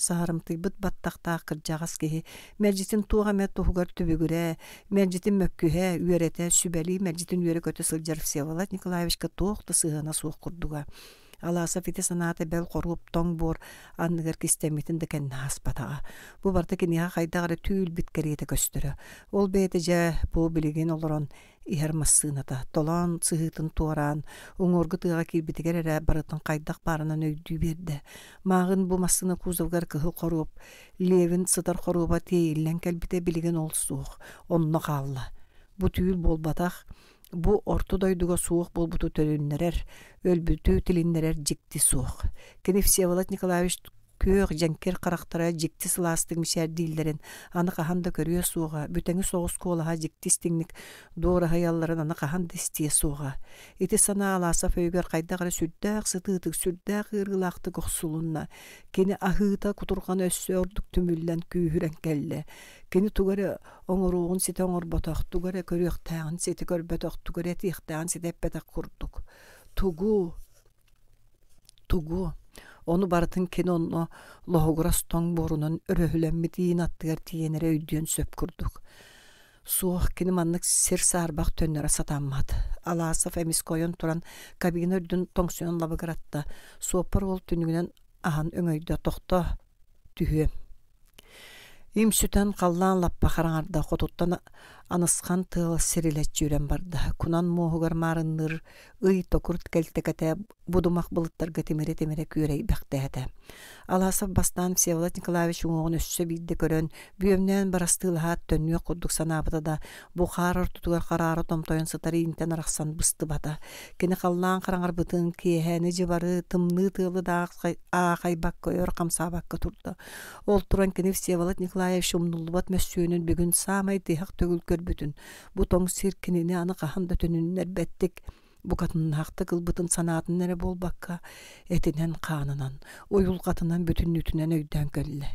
саһарымтыйбыт баттактаах кырдьагас киһи мэржитин туога мэ туһугар түбүгүрэ мэржитин мөккүһэ үөрэтэ сүбэли мэржитин үөрөкөтө сылдьар Всеволод Николаевичка туохта сыһына суох курдуга Аласа фите санаата бел коруп тоң бор анныгар кистемитин де кен хаспатага. Бу барта кинига кайдагы түйүл биткерете көстөрө. Ол бете же бу билеген олорон ихер массыната. Толон сыгытын туаран, оңоргу тыга кирбитигер эре барытын кайдак барынан өйдүү берди. Магын бу массыны кузовгар кыһыл коруп, левин сытар коруба тейиллен келбите билеген ол суох. Онно калла. Бу түйүл болбатах Бу ортодойдуга суох болбуту төлүннерер, өлбүтүү тилиннерер жикти суох. Кени Всеволод Николаевич көөх жанкер карактара жикти сыластык мишер дилдерин аны каханда көрүө суога, бүтеңи соғыс колаха жикти стиңник доора хаялларын аны каханда истие суога. Ити сана аласа фөйгөр кайдагары сүрдәк сытыытык сүрдәк ыргылактык оксулунна. Кени ахыта кутурган өссөрдүк түмүллен күүһүрен келле. Кени тугары оңоруğun сите оңорботох, тугары көрүөхтәгын сите көрбөтөх, тугары тиихтәгын сите эппетек курдук. Тугу. Onu barıtın kenonno lohogras toң borunun öröhülenmediğin attıgar tiyenere öydüğün söp kurduk. Soğuk kini manlık sir sarbaq tönlere satanmadı. Alasaf emis koyun turan kabin ördün toңsiyon labıgaratta. Soğupar ol tünügünen ahan öngöydü toqta tühü. Имсүтен қаллан лаппа қараңарда қотуттан анысқан тыл сирилет жүрен барды. Кунан моғығар марынныр, ый токурт келтекете будумақ бұлыттарға темере көрей бәқтәді. Аласов бастан Всеволод Николаевич оңығын өссө бейді көрін, бүйемнен барастылға төнне құддық санабыда да, бұқар ұртутығар қарары томтойын сытары интен арақсан бұсты бада. Кені қаллан қараңар бұтын кейхәні жыбары тымны тылы да ағайбақ көйір қамсабаққа тұрды. Ол тұран кені Всеволод Николаевич умнулубат мәссүйінің бүгін самай тейхақ төгіл көрбүтін. Бұ тоң сиркініне аны қаханда төнінің әрбәттік. Бу катынын хакты кылбытын санаатын нере болбакка этинен канынан, оюл катынан бүтүннүтүнен өйдөн көлле.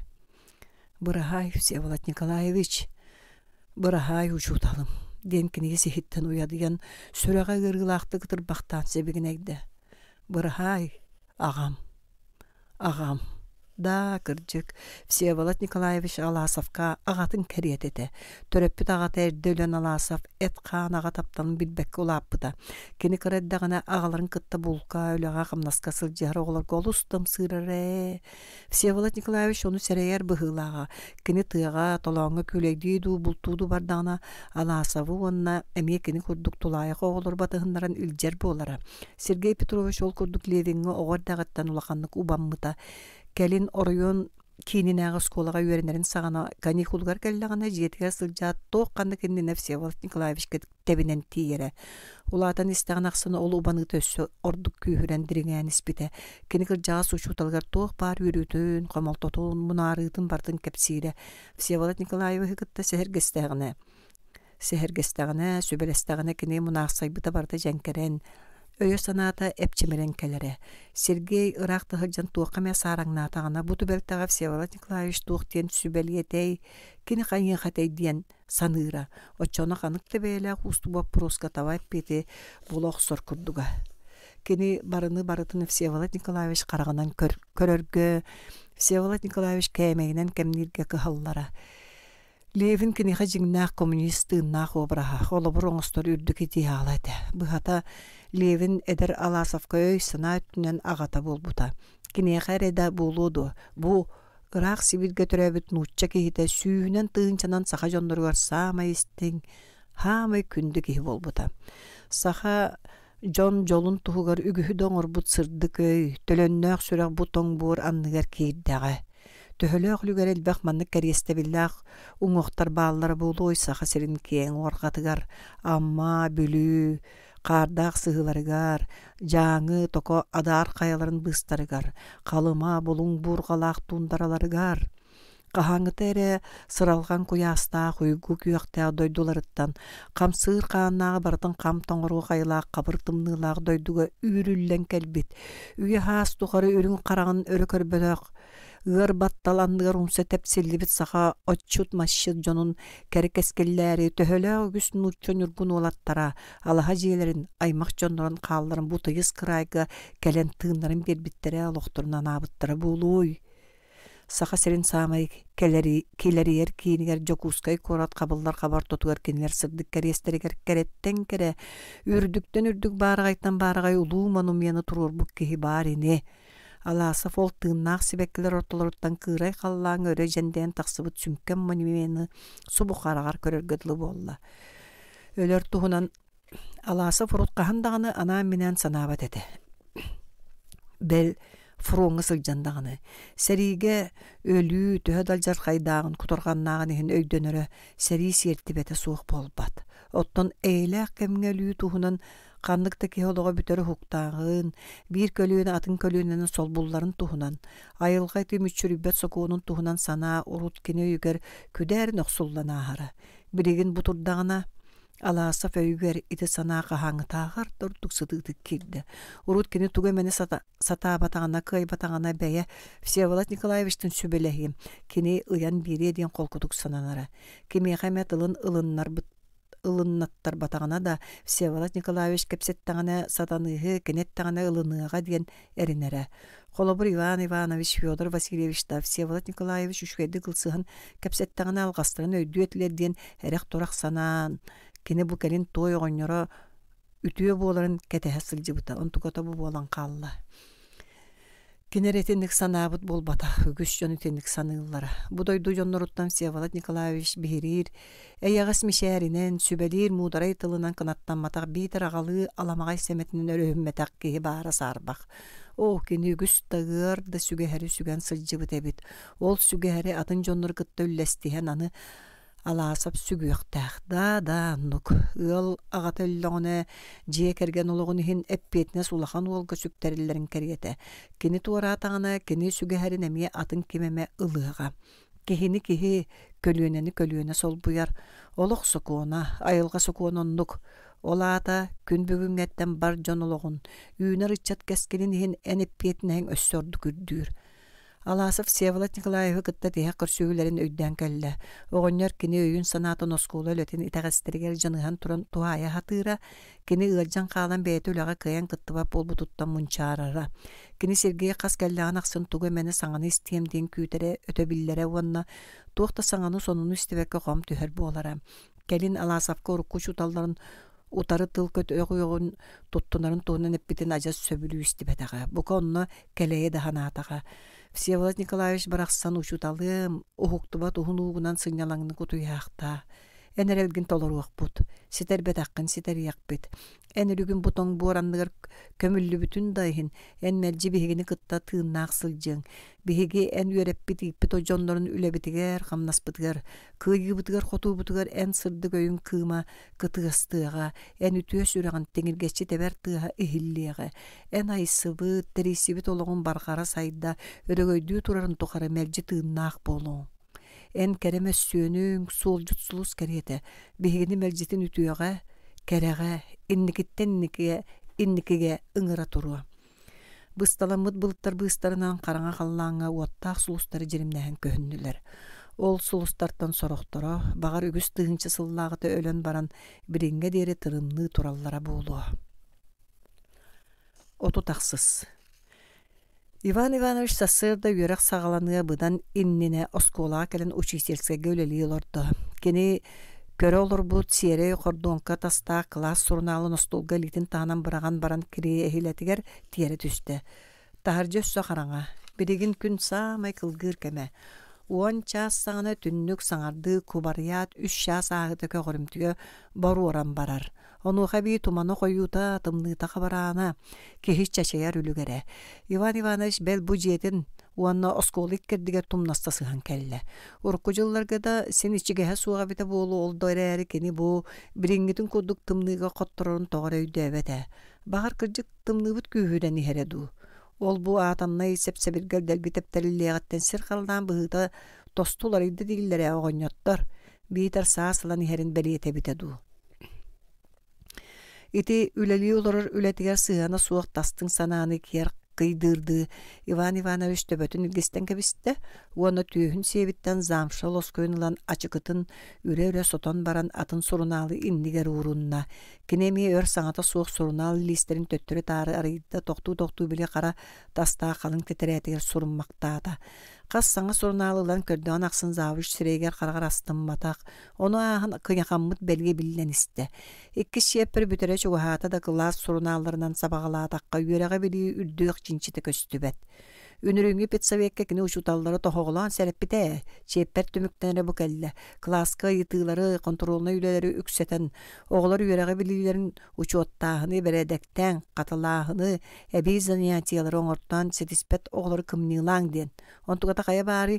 Бырахай, Всеволод Николаевич, бырахай учуталым. Денкине сехиттен уядыян сүрага кыргылакты кытырбактан себигинегде. Бырахай, агам. Да, кырдьык. Всеволод Николаевич Аласовка агатын кәриетете. Төрөппүт агаты эрдөлөн Аласов эт хаан ага таптанын билбекке улааппыта. Кини кыраддагана агаларын кытта булка өлөга кымнаска сылжары оголор голустым сырыре. Всеволод Николаевич ону серейер быһылаага. Кини тыага толоңга күлейдүйду бултууду бардагана Аласову онна эмие кини курдук тулайык оголор батыһыннаран илжер болара. Сергей Петрович ол курдук левиңге огордагаттан улаканнык убаммыта. Келин оройон кининäge сколага үйренерин сагана каникулгар келлегана жетиге сылжаат тоокканды кинине Всеволод Николаевич тебинен тиере. Улаатан истагнаксыны ол убаны төссө ордук күйүрен диригэн испите. Кини кыржаа сучуталгар тоок бар үрүтүн, комолтотун, мунарытын бардын кепсире. Всеволод Николаевич кытта сехергестегине. Сехергестегине, сүбелестегине кини мунаксайбыта барды жанкерен. Өйө санаата эпчемерен келере. Сергей ырак тыгыржан туоккаме сараңнаатагана буту белтага Всеволод Николаевич туоктен сүбелиетей, кини кайын хатей диен саныра. Очоно канык тебеле усту вопроска тавай пети булок соркурдуга. Кини барытын Всеволод Николаевич караганан көрөргө. Всеволод Николаевич кемегинен кемнирге кыхаллара. Левин кини хажиңнах коммунистыннах обраха, холобур оңостор үрдүк ити алады. Быхата Левин эдер Аласовка өй сына өттүнен агата болбута. Кини эреда болуду. Бу Ырак Сибирге төрөбүт нучча кихите сүүнен тыынчанан саха жондоргор саама истиң, хамай күндү кихи болбута. Саха жон жолун туһугар үгүһү доңорбут сырдык өй, төлөннөөх сүрөк бутоң бур анныгар киирдäge. Төһөлөөх үлүгэр элбэх маннык кэриэстебиллээх уҥуохтар бааллара буолу ойсаха сирин киэҥ уоргатыгар, амма, бүлүү, каардаах сыһыларыгар, жааҥы токо адаар каяларын быстарыгар, калыма булуң буургалаах туундараларыгар, каһаҥыта эре сыралган куяастаах уйгу күйөхтээх дойдуларыттан, камсыыр кааннааҕы барытын кам тоҥоруу кайылаах кабыр тымныылаах дойдуга үүрүллэн келбит, үйэ хаас тухары үрүң хараҕын өрө көрбөлөөх ыр батталанныгар умса тепсиллибит саха отчут масчыт жонун кэрикескеллээри төһөлөө үгүс нуччон үргүн олаттара алаха жиэлерин аймак жоннорун хаалларын бутыйыс кырайга келен тыыннарын бербиттере олохторунан аабыттара буулуй. Саха серин саамай келерiyер киинигер жокускай корат кабыллар кабар тотугар кинилер сырдык кэриэстеригер кереттен кере үрдүктен үрдүк баарагайтан баарагай улуу манумияны турурбук киһи баар ини. Аласов ол тыыннаах сибеккелер ортолоруттан кыырай халлаан өрө женден тахсыбыт сүмккен монумени субухарагар көрөргөдлү болла. Өлөр туһунан Аласов уруткаһандаганы анаа менен санаабат эте. Бел фуруңы сылжандаганы. Сериге өлүү төһө далжар хайдаагын куторганнаагын ихин өйдөнөрө сери сиертибете суох болбат. Оттон эйлээх кемнелүү туһунан Канныкта кеолога бүтөрү хуктаагын, бир көлүүнү атын көлүүнүн солбулларын туһунан, айылгай тымүчүрүбөт сокуунун туһунан санаа урут кини үйгер күдээрин оксулланаахара. Биригин бутурдагына Аласов өйгер ити санаа каһаҥытааҕар дордук сытыытык киирде. Урут кини туга мени сатаабатаҕына, кыайбатаҕына бэйэ Всеволод Николаевичтин сүбелэһиим, кини ыян бири диэн холкутук сананара. Кимиэхэ тылын ылыннаттар батагана да Всеволод Николаевич кепсеттагана сатаныгы кенеттагана ылыныга диен эринере. Холобур Иван Иванович Федор Васильевич да Всеволод Николаевич үшкөйдү кылсыһын кепсеттагана алгастырын өйдү этилер диен эрех турак санаан. Кини бу келин той оҕонньоро үтүө буоларын кетеһэ сылдьыбыта, онтуката бу буолан хаалла. Кинеретинник санаабыт болбата, үгүс жонутинник саныыллара. Будойду жонноруттан Всеволод Николаевич бихирир, эйягас мишээринен, сүбелир муударай тылынан кынаттанматах биитер агалыы аламагай семетинен өрөһүмметак киһи баара саарбах. О, кини үгүс тагыар да сүгэһэри сүгэн сылдьыбыт эбит. Ол сүгэһэри атын жоннор кытта үллэстиһэн аны Аласов сүгүөхтээх. Да, нук. Ыл агатыллоҕуна жие керген ологун ихин эппиэтинэ сулахан уолга сүктериллерин кериэте. Кини туараатаҕына кини сүгэһэрин эмиэ атын кимеме ылыаҕа. Кихини киһи көлүөнө солбуяр. Олох сокуона, айылга сокуононнук. Олаата күн бүгүҥэттэн бар дьон ологун. Үүнэ рыччат кэскинин ихин эн эппиэтинэһин өссөрдү күрдүүр. Аласов Всеволод Николаевы кытта тиһэ көрсүүлэрин өйдөн кэллэ. Оҕонньор кини өйүн санаатын оскуола өлөтин итаҕастэригэр дьаныһан туран туһаайа хатыыра, кини ыалдьан хаалан бэйэтэ үлэҕэ кыйан кыттыба буолбутуттан мунчаарара. Кини Сергей хас кэллэҕин ахсын тугу мэни саҥаны истиэм диэн күүтэрэ өтөбиллэрэ уонна туохта саҥаны сонуну истибэккэ хом түһэр буолара. Келин Аласовка урукку чуталларын утары тыл көт ögüýөгүн туттунарын туунан эппитин ажас сөбүлүү истибэтэҕэ. Бука онно кэлэйэ даханаатаҕа. Всеволод Николаевич барахсан учуталым, ухуктуба тухунуугунан сыньялаңны кутуяахта. Энерелгин толоруакпут. Ситербет аккын ситериякпит. Энерүгүн бутоң буоранныгар көмүллү бүтүн дайын. Эн мэлжи бихигини кытта тыыннаах сылжың. Бихиги эн үөреппит иппит ожоннорун үлебитигер, хамнаспытыгар, кыйгыбытыгар, хотуубутугар эн сырды көйүн кыыма кытыгастыага, эн үтүөс үраган теңиргечи тебер тыаха ихиллиэҕэ. Эн айсыбыт, терисибит ологун баргара сайда өрөгөйдүү турарын тухары мэлжи тыыннаах болуң. Эн кереме сүйөнүң суолжутсулус керете. Бихигини мэлжитин үтүөҕэ, кереҕэ, инникиге ыҥыра туруа. Бысталамыт былыттар быстарынан караңа халлааңа уоттаах сулустары жиримнэһэн көһүннүлэр. Ол сулустартан сорохторо, багар үгүс тыһынчы сыллаагыта өлөн баран бириҥҥэ диэри тырымныы тураллара буолуо. Оту тахсыс. Иван Иванович сассырда үөрэх саҕаланыа быдан иннине оскуолаға кэлэн учительскэгэ үлэлии олордо. Кини көрө олорбут сиэрэ хордуонка тастаа класс сурнаалын остулга литин таанан быраган баран кирии эхилэтигэр тиэри түстэ. Тахаржы өссө хараҥа. Биригин күн саамай кылгыыр кэме. Уон час саҥана түннүк саҥарды кубарыяат 3 час аагытыка хорумтугө бору оран барар. Онуха бии туманы хойуута тымныытаха бараана кихис чачаяр үлүгэрэ. Иван Иванович бэл бу жиэтин уанна осколик кердигер тумнаста сыхан келле. Урукку жылларга да сен ичигэһэ суога бите буолу олдойрээри кини бу бириҥҥитин курдук тымныыга хотторорун тоҕор өйдөөбэтэ. Багар кырдьык тымныыбыт күүһүрэн иһэрэдүү. Ол бу аатаннай сеп-себиргэр дэлбитептериллиэҕэттэн сир халдаан быһыта тостуларыйды дигиллэрэ оҕонньоттор. Биитер саасылан иһэрин бэлиэтебитэ дуу. Ити үлэлии олорор үлэтигэр сыһана суох тастың санааны киэр кыйдыырды. Иван Иванович төбөтүн илгистен кэбисте, уонна түйүһүн сиэбиттэн заамшал оскойнылан ачыкытын үрэ-үрэ сотон баран атын сурунаалы иннигэр уурунна. Кинеми өр саҥата суох сурунаалы листерин төттөрү таары арыйда тохтуу биле кара тастаа халың тетерэтигэр сурунмактаата. Кас саңа сурнаалылан көрдөөн аксын завуч сирейгер карагар астымматак. Ону аахан кыйахаммыт белге билен исте. Икки шиэппер бүтөрө чугаһаата да класс сурнаалларынан сабагалаатакка үөрэҕэ били үрдүөх чинчите көстүбэт. Үнүрүҥҥи педсоветке кини учуталлары тохоголоон сэреппите, чиэппер түмүктэнэрэ бу келле. Класска йытыылары, контролна үлэлери үксэтэн, оҕолор үөрэҕэ билиилэрин учуоттааһыны бэрэдэктэн, катылааһыны, эбии занятиялары оҥортон сетиспет оҕолор кымныылааң диэн. Онтугата хая баары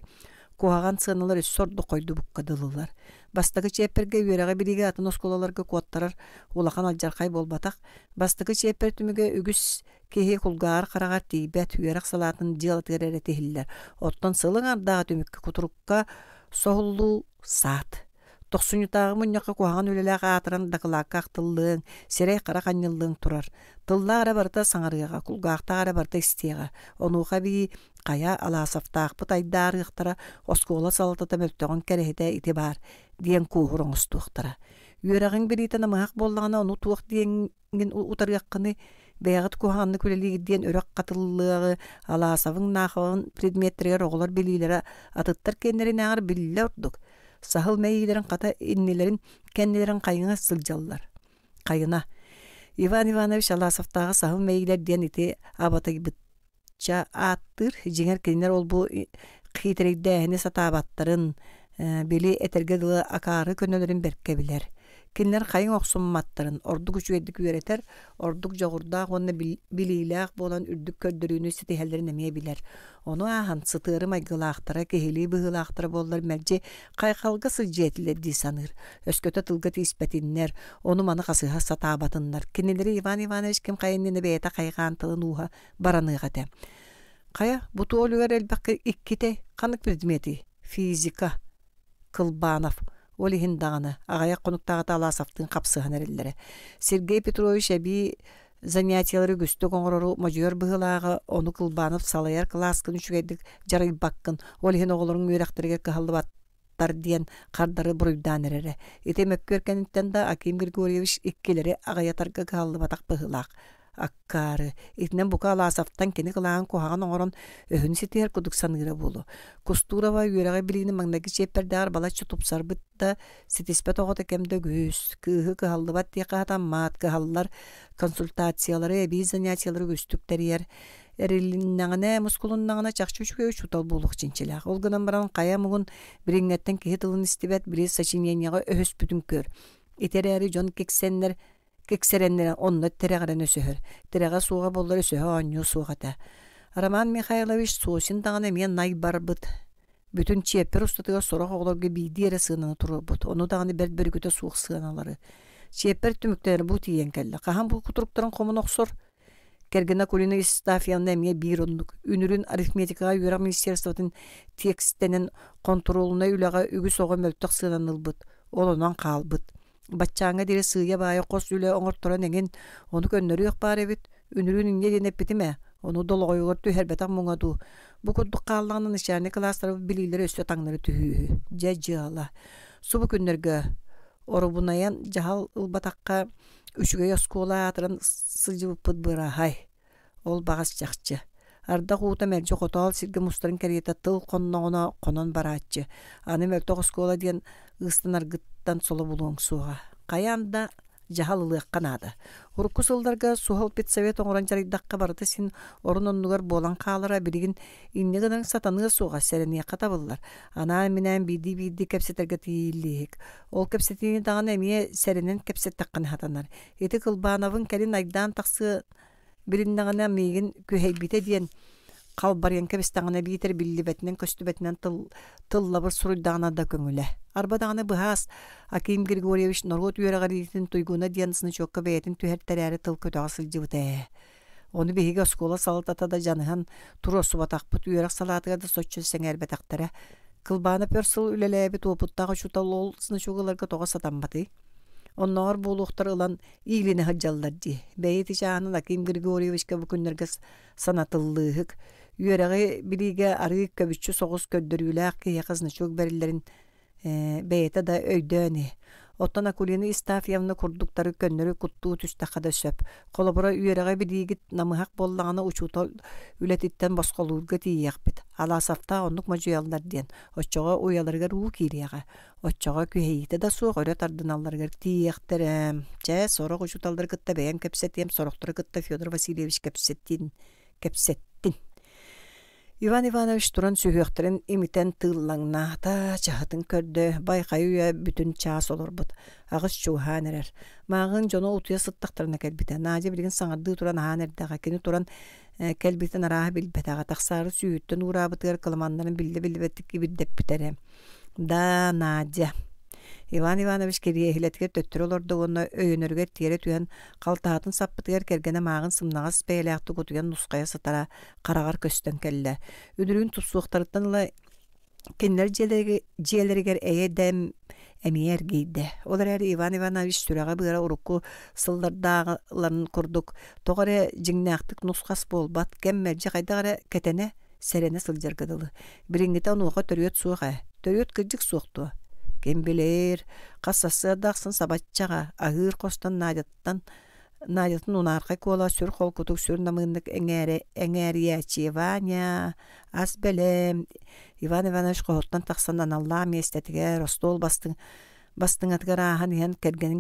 куһаган сыаналар өссорду койду букка дылылар. Бастагы чиэпперге үөрэҕэ билиге атын осколаларга куоттарар улахан алдьархай болбатах. Бастагы чиэппер түмүгэ үгүс киһи кулгаар харагар тийбэт үөрэх салаатын дьиалатыгар эретиһиллэр. Оттон сылыҥ ардааҕа түмүккэ кутурукка соһуллуу саат. Тохсуньутааҕы мунньаха куһаҕан үлэлээх аатыран дакылаакка ахтыллыың, сирэй хара ханньыллыың турар. Тыллаагара барыта саҥарыаҕа, кулгаахтаагара барыта истиэҕэ. Онууха bii Кая Аласовтаахпыт айдаарыахтара оскуола салатата мөлтөҕөн кэрэһитэ ити баар диэн кууһур оҥостуохтара. Үөрэҕиҥ бириитэ намыһак буоллаҕына ону туох диэҥин утарыаххыны бэйэҕит куһаҕанны күлэлиигит диэн өрөх катыллыаҕы Аласовыҥ наахабын предметтеригэр оҕолор билиилэрэ атыттар кэннэрин ааҥар биллэ ордук. Сахыл мэйилэрин хата иннилэрин кэннилэрин хайыҥа сылдьаллар. Хайына. Иван Иванович Аласовтааҕы сахыл мэйилэр диэн ити абатайбытча ааттыр жиҥер кинилэр ол бу хиитерийдээһини сатаабаттарын били этерге дылы акаары көнөлөрүн беркебилэр. Кинилэр хайыҥ охсумматтарын ордук үчүгэддик үөретер, ордук жоҕурдаах уонна билиилээх буолан үрдүк көрдөрүүнү ситиһэллэрин эмиэ билэр. Ону аахан сытыыры майгылаахтара, киһилии быһылаахтара буоллар мэлдьи хайхалга сылдьыэтилэр дии саныыр. Өскөтө тылга тииспэтиннэр, ону маны хасыыһа сатаабатыннар. Кинилэри Иван Иванович ким хайыннины бэйэтэ хайгаантылын ууһа бараныыҕа. Хая, буту олугар элбэкки икките ханык предмети, физика, Кылбанов, Олиһин дағаны, ағая қонуктағыта Аласовтың қапсыған әрелері. Сергей Петрович әбі занятиялары күстү коңорору мажор быһылаага ону кылбанып салаяр класскын үчүгэдик жарый баккын ол хен оголорун үйрәхтерге кыһаллыбаттар диэн кардары буруйдаан эрере. Ити мөккөркениттен да Аким Григорьевич иккелери агаятарга кыһаллыбатак быһылаак. Аккары. Итнен бука алаасафтан кени кылаан кухаган оңорон өһүн ситер кудук саныыра болу. Кустурава үйрәгә билини маңнаги чеппердаар бала чутупсарбыт да ситиспет огот экемде күс. Кыһы кыһаллыбат тиякаатан маат кыһаллар консультациялары эби занятиялары күстүктериер. Эрилиннәңне мускулуннаңна чакчучугы чутал булук чинчилак. Ол гынан баран кая мугун бириңнәттен киһи тылын истибет били сочинениягы өһөс бүтүн көр. Итерәри жон кексереннер онны терегәрен өсөһөр. Терега суга боллар өсөһө анню сугата. Роман Михайлович Сосин даганы мен най барбыт. Бүтүн чеппер устатыга сорох оглорга бидиере сыынаны турбут. Ону даганы бер-бергөтө сук сыыналары. Чеппер түмүктөр бу тиен келди. Кахан бу кутуруктарын комун оксор. Кергена Кулина Истафьевна мне бирондук. Үнүрүн арифметикага юра министерствотун текстенен контролуна үлага үгүс ого мөлтөк сыынанылбыт. Олонан калбыт. Баччаңа дире сыя баайы кос үле оңорторон эген ону көннөрүөк бар эбит. Үнүрүн инне денеп битиме. Ону долгойгор түһәрбетак муңаду. Бу курдук каллагын нишаны класстары билилер өсө таңнары түһүү. Жажала. Субу күннөргө орубунаян жахал ылбатакка үчүгө оскола атыран сылжыбыппыт быра хай. Ол багас жакчы. Арда куута мерже котол сирге мустарын кериета тыл конногона конон бараачы. Аны мөлтө оскола диен ыстынар гыттан соло булуң суга. Каянда жахал ылык канада. Урукку сылдарга сухал педсовет оңоран жарыйдакка барыты син оруноннугар болан каалара биригин иннегенен сатаны суга серене катабыллар. Ана менен биди кепсетерге тийлик. Ол кепсетини даган эмие серенен кепсеттаккан хатанар. Эти кылбанавын келин айдан таксы бириннагана мигин күһейбите диен калбарыян кебистаңына битер биллибетинен көстүбетинен тыллабыр суруйдагана да көңүле. Арбадагана быхас Аким Григорьевич Норгот үйрәгәритин туйгуна диен сынычокка бәйтин түһәртәрәре тыл көтәгасыл жыбыты. Оны биһиге оскола салатата да жаныхан туросу батакпыт үйрәк салатыга да соччу сеңәрбетактара. Кылбаны персыл үлеләбит опуттагы чутал ол сынычогаларга тога сатамбаты. Оннор булуктар ылан ийлине хаҗаллар ди. Бәйти шаһанын Аким Григорьевичка бу күннәргә санатыллык. Үйрәге билиге арык көбүччү согус көддөрүләк кыягызны чөк берилерин бәйте да өйдөни. Оттана Кулина Истафьевна курдуктары көннөрү куттуу түстәккә сөп. Колобора үйрәге билигит намыхак боллагына учутал үлетиттен башкалуурга тиякпыт. Аласафта оннук мажуялдар ден. Оччога уяларга руу кирияга. Оччога күһейте да сугыры тардыналларга тияктерем. Чә сорок учуталдар кытта бәян кепсетем сороктары кытта Федор Васильевич кепсеттин. Иван Иванович туран сүйөктерин имитен тыллаңна та чахатын көрдө байкайуя бүтүн час олорбут. Агыс чуһанерер. Магын жоно утуя сыттактарына келбите. Наҗи билген саңарды туран ханердага кени туран келбитен араа билбетага таксары сүйүттөн урабытыр кылмандарын билбеттик биддеп битере. Да Надя Иван Иванович керие хилетке төттөр олорду оны өйөнөргө тиере түйен калтаатын саппытыгар кергене магын сымнагас бейлякты кутуян нуская сатара карагар көстөн келле. Үдүрүн тупсуктарыттан ла кеннер желеригер эйедем эмиер гейде. Олар әри Иван Иванович сүрәгә быра урукку сылдардагыларын курдук. Тогаре жиңнактык нускас болбат кеммерже кайдагара кетене серене сылжаргадылы. Бириңгите онуга төрөт суга. Төрөт кыржык сукту. Кем билер, кассасы дақсын сабатчаға, ағыр қостан надеттан унарқай кола сүр қолкутук сүр намындық әңәриячи Ваня, аз бәлем. Иван Иванович қоғыттан тақсандан Алла местетіге Ростол бастың атығар ағын ең кәргенін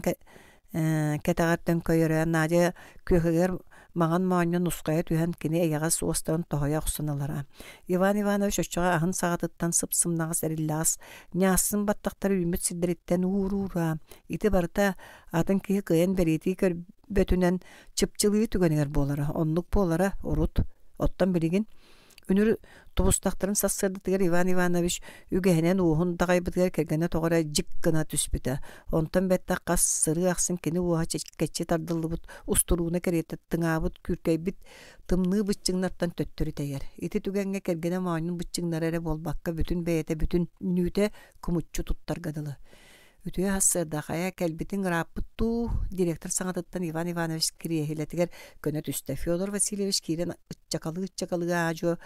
кәтағаттан көйірі. Надя көйгер маған маңын нұсқая түйен кені әйіға суостарын тоғая құсыналара. Иван Иванович өшчіға ағын сағатыттан сып-сымнағыз әріллағыз. Нясын баттақтары үміт сиддіреттен ұрура. Иті барыта атын кейі қиын бәреті көр бөтінен чыпчылығы түгенігер болары. Онлық болары ұрут. Оттан білеген үнір тубустақтарын сассырдытығыр Иван Иванович үгәһенен уғын дағайбытығыр кергені тоғыра жик гына түспіті. Онтан бәтті қас сыры ақсын кені уға кәтче тардылы бұд, ұстыруына кәреті тыңабыт, күркәй біт, тымны бұтчыңнартан төттірі тәгер. Еті түгенге кергені мауынын бұтчыңнар әрі болбаққа бүтін бәйеті, бүтін нүте күмітчі тұттар ғадылы. Үтüе хассырда хая кэлбитин раппытту директор саңатыттан Иван Иванович кириэхилетигер көнө түстө. Федор Васильевич кирен ытчакалы ажо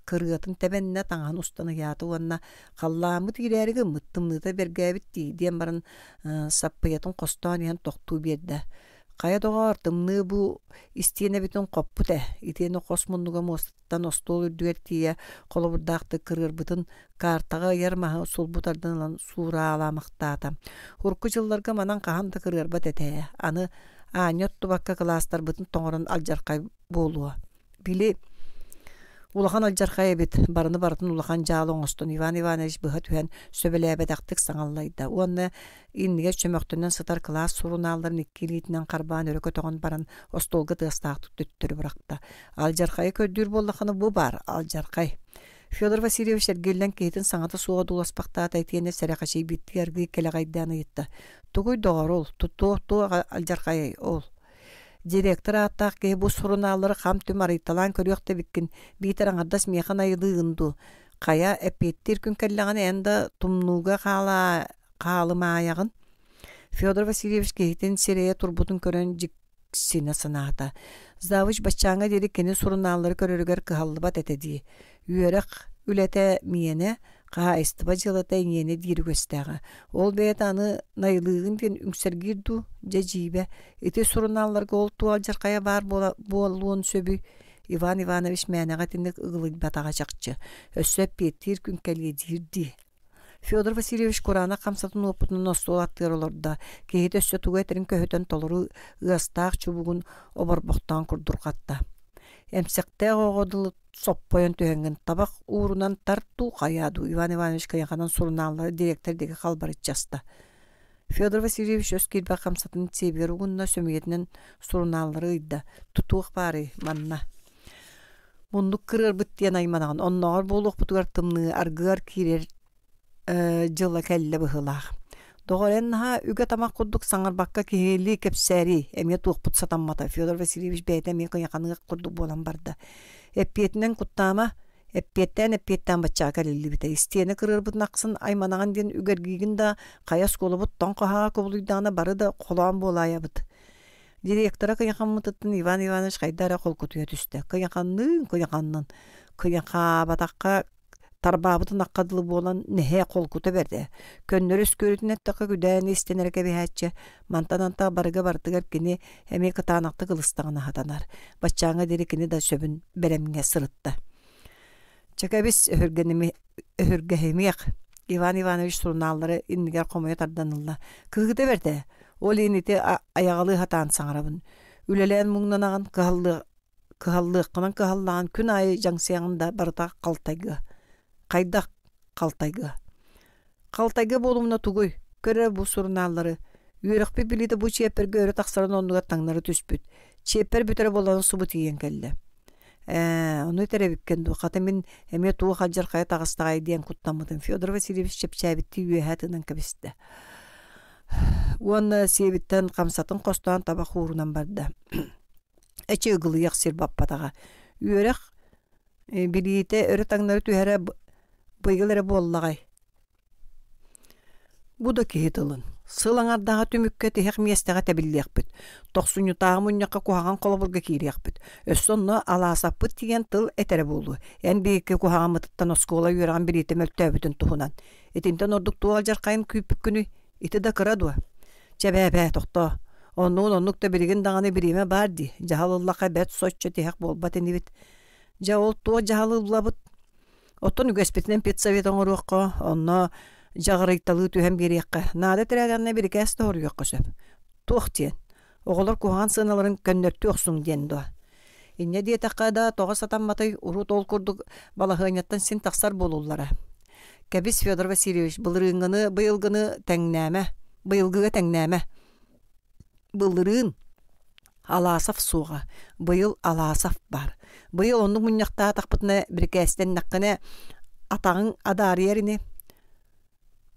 кырыатын тебенне таңан устаны яту уанна халламыт кирээриги мыттымныта бергәбитти диэн барын саппыятын костоон тохтуу биэрдэ. Кая тоғар тымны бу истиене битин коппуте. Итиені космуннуга мостан остол үрдүгер тие колобурдаакты кырырбытын картага ярмаһы сулбутардан сура аламактаата. Хурку жылларга манан каханды кырырбат эте. Аны ааньотту бакка класстар бытын тоңорон алжаркай болуа. Били улахан алжаркай бит барыны бартын улахан жаалы оңостон Иван Иванович быха түһэн сөбелээбетактык саңаллайда. Уонна инниге чөмөктөнөн сытар класс сурунааларын иккилиитинен карбаан өрөкө тоҕон баран остолга тыастаактык төттөрү быракта. Алжаркай көддүр боллаханы бу бар алжаркай. Федор Васильевич эргеллен кейтин саңаты суға дуласпактаата айтиене сәрәкачей биттиерги келегайдааны йытта. Тугуй доғарол, туту алжаркай ол. Директор аттақ кей бу сурунаалары хам түм арыйталан көрүөкте биккин биитер аңардас механ айылыынду. Кая эппеттир күн келлеганы энда тумнууга каалымааягын. Федор Васильевич кейтин серея турбутун көрөн жиксине санаата. Завуч баччаңа дери кени сурунаалары көрөрүгөр кыһаллыбат этеди. Үөрек үлете миене қа истыба жылата иңене диргөстәгә. Ол бет аны найлыгын ден үңсәргирду жежибе. Ите суруналларга ол туал жаркая бар болуын сөбү. Иван Иванович мәнәгә тинек ыгылып батага чакчы. Өссөп петтир күнкәлге дирди. Федор Васильевич Курана камсатын опытын остол аттырылырда. Кейт өссө тугайтерин көһөтөн толору ыастаак чубугун оборбоктан курдургатта. Эмсекте оғодылы соппойон төһөнгөн табак уурунан тартуу каяду. Иван Иванович каяқанан сурунаалары директордеги халбарыт жаста. Федор Васильевич өскирбе камсатын себер угунна сөмиетинен сурунаалары ыйда. Тутуук бары манна. Мундук кырыр бүттен айманаган. Онноор болук бутугар тымны аргыар кирер жылла кәлле быһылаах. Доғореннаха үгө тамақ курдук саңарбакка киһили кепсәри эме туохпут сатаммата. Федор Васильевич бәйте мен кыяқаныгы курдук болан барды. Эппиетинен куттаама эппиеттен баччаа кәлилли бите. Истиене кырырбыт нақсын айманаган ден үгергигин да каяс колубут тоңқаһаа кобулуйдаана бары да қолаан болаябыт. Директора кыяқаммытыттын Иван Иванович кайдара кол кутуя түстө. Кыяқаннын кыяқа батаққа тарбабытын аққадылы болан нехе қол кута берді. Көннөріс көрітін әттіқі күдәйіні істенерге бейәтчі, мантананта барыға бардығар кені әме кытанақты қылыстағына хатанар. Баччаңа дері кені да сөбін бәлемге сырытты. Чакабис өһіргәхемеq Иван Иванович суруналлары иннигер қомайы тарданылла. Кығыда берді. Ол енеті аяғалы хатан саңарабын. Үлелән мұңнанаған кығаллыққынан кығаллаған күн айы жаңсияғында барытақ қалтайғы. Кайдак калтайга. Калтайга болумна тугуй. Көрө бу суруналлары. Үйрөкпе билиде бу чеперге өрө таксарын онуга таңнары түспүт. Чепер бүтөрө болон субут иен келди. Ону теребиккен ду. Ката мен эме туу хаджаркая тагыстагай диен куттаммытын. Федор Васильевич чепчабитти үйөһәтинен кебисте. Уонна себиттен камсатын костан табак уурунан барды. Эче ыгылыяк сирбаппатага. Үйрөк билиите өрө таңнары түһәрә быйгылары боллагай. Бу да кеһитылын. Сылаңардағы түмүккө тиһек местеге тебиллиэкпит. Тохсуньютагы муньякка кухаган колобурга кириэкпит. Өссонно алаасаппыт тиген тыл этере болду. Эн бийикке кухагамытыттан оскола үйраган бирите мөлтөбүтүн тухунан. Этинтен ордук туал жаркайын күйпүк күнү ити да кырадуа. Чебебе тохто. Оннукта бириген даганы бириме барди. Жахалыллака бет соччо тиһек болбат энибит. Жаол туа жахалыллабыт. Оттон үгөспетинен педсовет оңоруаққа, онна жағырайталы түхем береққа. Нада тірәганна бір кәсті оруаққа сөп. Туақ тен. Оғылар куған сыналарын көннөрті оқсың ден дуа. Инне диетаққа да тоға сатамматай урут ол күрдік балағынеттен сен тақсар болулары. Кәбіс Федор Васильевич бұлырыңғыны бұйылғыны тәңнәмә. Бұйылғыға тәңнәмә. Бұлырың аласaf суға. Бұйыл аласaf бар. Бұйыл онның мұньяқта тақпытына бір кәстен наққыны атағың адарыеріне.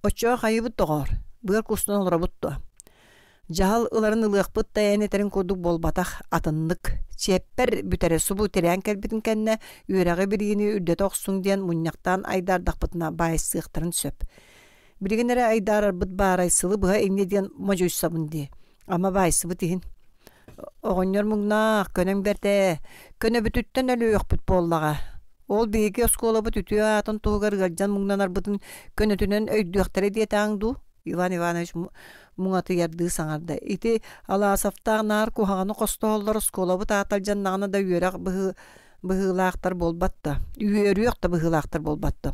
Очоға қайыбыт доғар. Бұйыр курсынан олыра бұтты. Жахал ыларын ылықпыт таян етерін көрдік болбатақ атынлық. Чеппер бүтәрі субу терян кәлбітін кәнне үйрағы бір ені үрдет оқсың ден мұньяқтан айдар дақпытына байыз сықтырын сөп. Bilginere aydarar bıt bağıraysılı bıha eğnediyen macoysa diye. Ama baysı bıt ihin. Oğunyor muğna, könüm berde. Könü bütütten ölü yok büt bollağa. Ol beygi oskola bıt ütüyor atın tuğgar galcan muğnanar bıtın könütünün öydüyaktары diye taŋdu. Ivan Ivanoviç muğatı yardığı saŋarda. Iti ala saftağ nar kuhağını kostu ollar oskola bıt atalcan nağına da üyerak bıhılağıqtar bolbatta. Üyörüyok da bıhılağıqtar bolbatta.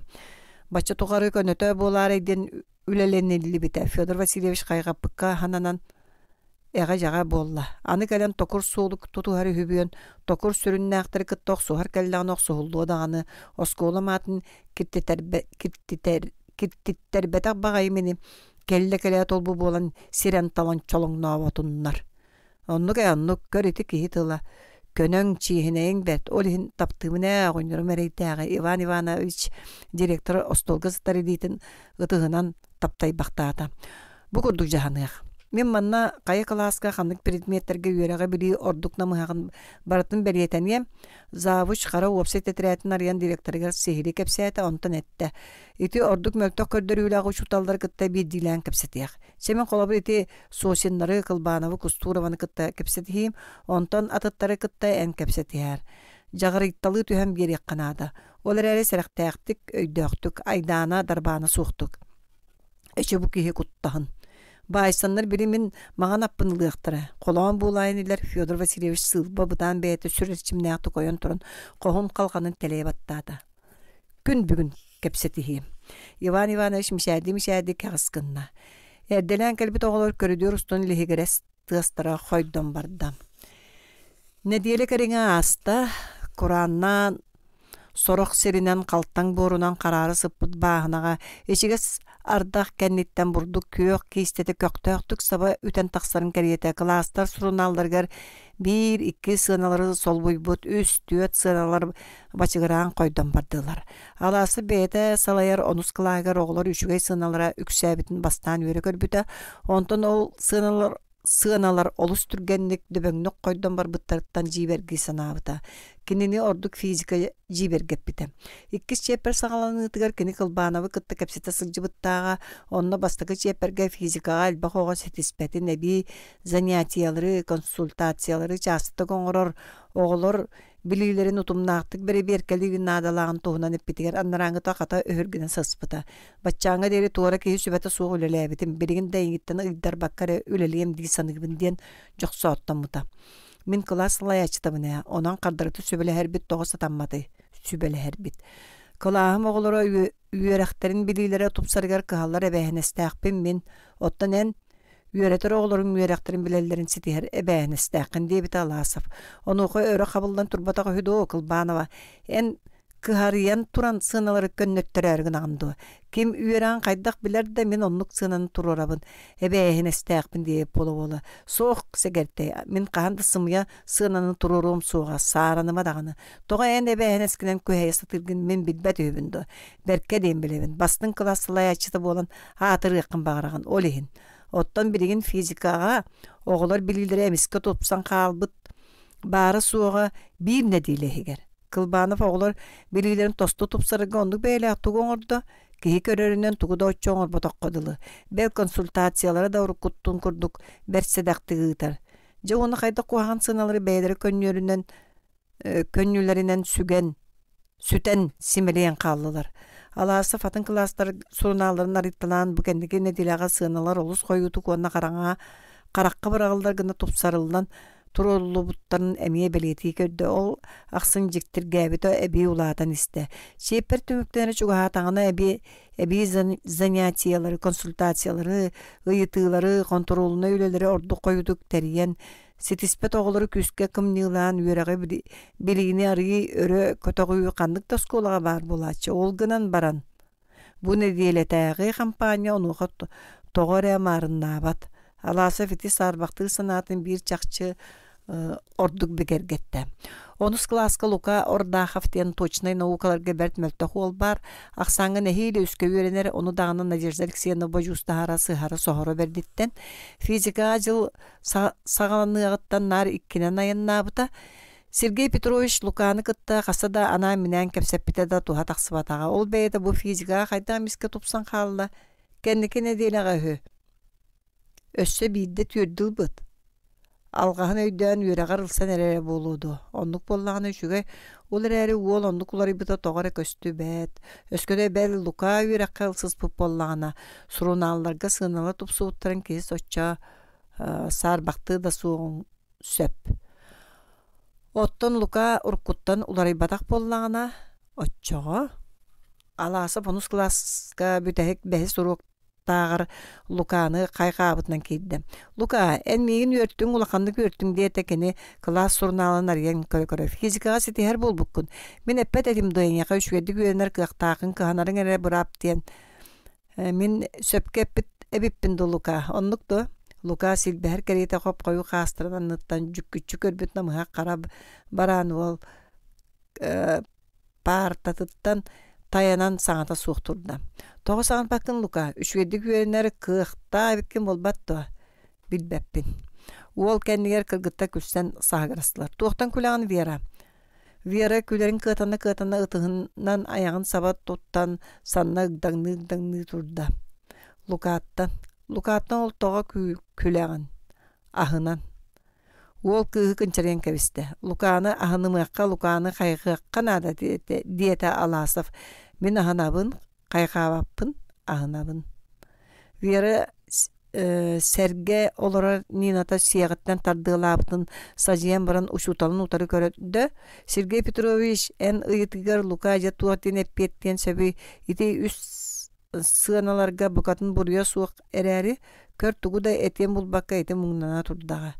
Başça tuğarı könötö bolar edin ülelenilli bite. Fyodor Vasilyevich kayğapıkka hananan eğa jağa bolla. Anı gelen tokur soğuluk tutuharı hübüyen, tokur sürünne aktırı kıttoq suhar kellağın oqsuhulluğu dağını, oskola matın kirtitter betak bağayı meni, kelle kelle tolbu bolan siren talan çolong navatunlar. Onnuk göreti kihi tıla. Könöň çihineň bet, olihin taptığımına oynarım ereytäge Ivan Ivanoviç direktor Ostolga Staridit'in ıtıhınan taptay baktağıda. Bu kurduk jahanyaq. Men manna kaya klaska xanlık predmetlerge üyereğe biri orduk namıhağın baratın beriyeteniye zavuç kara website etreyatin arayan direktorgar sehiri kepsiyete ontan ette. Iti orduk möltök kördör üylağı uçutalları kıtta bir dilen kepsiyetiyaq. Semen kolabır iti sosinları kılbanavı kusturavanı kıtta kepsiyetiyim, ontan atıtları kıtta en kepsiyetiyar. Jağırıйttalı tühem bir yakkanada. Olar ere serektäktik, öydöktük, aydana darbana suğtuk. Eçe bu kihi kuttahın. Baysanlar birimin mağan appınılığıqtara. Kolağın buğulayınlar Fyodor Vasilyevich sılba bıdan beyete sürreçimnäqti koyan turun qohun qalqanın teleye battaada. Gün bugün kepsetihiyim. Ivan Ivanoviç mişädi kağıskınna. Erdelen kelbit oğulur körüdüyor ustun lihigeres tığastara xoydon bardam. Ne diyele kerine asta, Kur'an'dan sorok serinen kaltan borunan kararı sıppıt bağınağa eşiges ardaq kennitten burduk kök kistete köktöktük saba üten taksarın keriyete klastar surunallargar 1-2 sığınaları sol buybut üst düet sığınalar başıgıran koydan bardılar. Alası beyte salayar onus kılagar oğlar üçügey sığınalara üksəbitin bastan yörü körbüte ondan ol sığınalar oluşturgenlik döbögnük koydan bar bıttarıttan jibergi sanabıta. Kinini orduk fizika jibergep bite. İkkis çeper sağalanı tıgar kini kılbanavı kıtta kapsita sılcı bıttağa onna bastakı çeperge fizika alba hoğan setispeti nebi zanyatiyaları, konsultasiyaları çasıta goңoror oğulor bililerin utumnaqtık beri berkeli nadalağın tohunan epitiger anlarangı taqata öhürginen saspıta. Batçaŋa deri tuara kehi sübete soğuk ülelebitim. Birigin dayıngitten ıydar bakkara üleleyem diye sanıgın diyen çok soğuttan muta. Min klas layaçta bine, onan kardarıtı sübele herbit toğu satanmadı. Sübele herbit. Kılahım oğulara üyerekterin bililere tupsarıgar kıhallar ebehnestakpin min. Ottan en üyereter oğulların üyerekterin bilellerin sitiher ebehnestakın diye bita lasaf. Onu oku öre kabıldan turbatağı hüdo okul banava. En kıhariyan turan sığınaları könnöttörü ergin ağımdı. Kim üyeran kaydak biler de min onluk sığınanı tururabın. Ebeyhin estakpin diye polo. Soğuk segerte. Min kahandı sımıya sığınanı tururum soğuğa. Sağranıma dağını. Toğa en ebeyhin eskiden köheye satırgın min bilbet öbündü. Berke deyin bilevin. Bastın klasılaya açıda bolan hatır yakın bağırağın. Olihin. Ottan birigin fizikağa oğular bililere emiske topsan kalbıt. Bağırı soğuğa bir nedile higer. Kılbanı oğular bililerin tostu tupsarıgı ondu beyle attığı ordu. Kihi köröründen tuğu da uçoğur botoqqadılı. Bel konsultasiyalara da urukuttun kurduk. Bersedakti gıtar. Ja onu kayda kuğan sınaları beylere könnülerinden süten simeleyen kallılar. Alası fatın klasları surunalların arıttalan bu kendiki nedilağa sığınalar oluz koyutuk ona karakka bırağıllar gına tupsarıldan turullu butların emiye beliyeti kördü ol aksın jiktir gäbito ebi ulatan iste. Şeper tümüklerine çugaha tağına ebi zanyatiyaları, konsultasiyaları, ıyıtıları, kontrolüne üleleri ordu koyuduk teriyen setispet oğulları küske kımnılan yüreğe biliğini arıyı örü kötüğü kandık da skolağa bar bulaçı. Olgınan baran. Bu nediyeletägi kampanya onu toğore marın nabat. Alasa fiti sarbaktı sanatın bir çakçı orduk begergette. Onus klaska luka orda haftiyan точный наукалар геберт мөлтөх ол бар. Аксаңы нехиле үскө үйренер onu dağının Надежда Алексеевна божуста харасы хары соһоро бердиттен. Физика жыл сагаланыгыттан нар иккинен айыннабыта. Сергей Петрович Луканы кытта касада ана менен кепсеппите да туха таксыбатага. Ол бейде бу физика кайда миске тупсан халла. Кенникене дейнеға хö. Өссө бийді түрділ бұд. Алғағын өйден үйрәғар ылсан әрәрі болуду. Онлық боллағын өшіге ол әрәрі ол онлық олары бұта тоғары көсті бәт. Өскөде бәл Лука үйрәққа ылсыз бұп боллағына сұруналарға сыналы тұпсы ұттырын кес отча сарбақты да суғын сөп. Оттон Лука ұрқыттан олары батақ боллағына отчаға аласы бонус класска бүтәхек бәхі сұруқ тағыр Луканы қайқабытынан кейді. Лука, ән мейін өрттің, улақанды өрттің де тәкені класс журналын ариян көрі. Физикаға сеті әр бол бұққын. Мен әппәт әдім дойынеға үшкерді көрінер қықтақын қағанарын әрі бұрап дейін. Мен сөпке әбіппінді Лука. Онлықты Лука сілбәр кәреті қоп қойу қастырынан ұттан жүк-күтчі көрбіт намыға қарап баран ол партатыттан таянан саңата суық тұрды. Тоғы саған бақын Лука, үшкерді көрінер қықта әбіккен болбатты білбәппін. Ол кәндігер кіргітті күлсен сағырастылар. Тоқтан күліған Вера. Вера күлерін қытаны ұтығынан аяғын сабат тоттан санна ұгдаңны тұрды. Лукаттан ол тоға күліған ахынан. Ол кығы күнчерен кәвісті. Луканы ахыны мұққа, Луканы қайғыққан ада диеті аласып. Мен ахынабын, қайғабаппын, ахынабын. Вера сәрге олар Нината сияғыттан тардығылабытын сажиян баран ұшуталын ұтары көрді. Сергей Петрович ән ұйытығар Лука жа туатын әппеттен сөбі ете үс сығаналарға бұқатын бұрыя суық әрәрі көр тұғыда әтен бұлбаққа әтен мұңнана тұрдағы.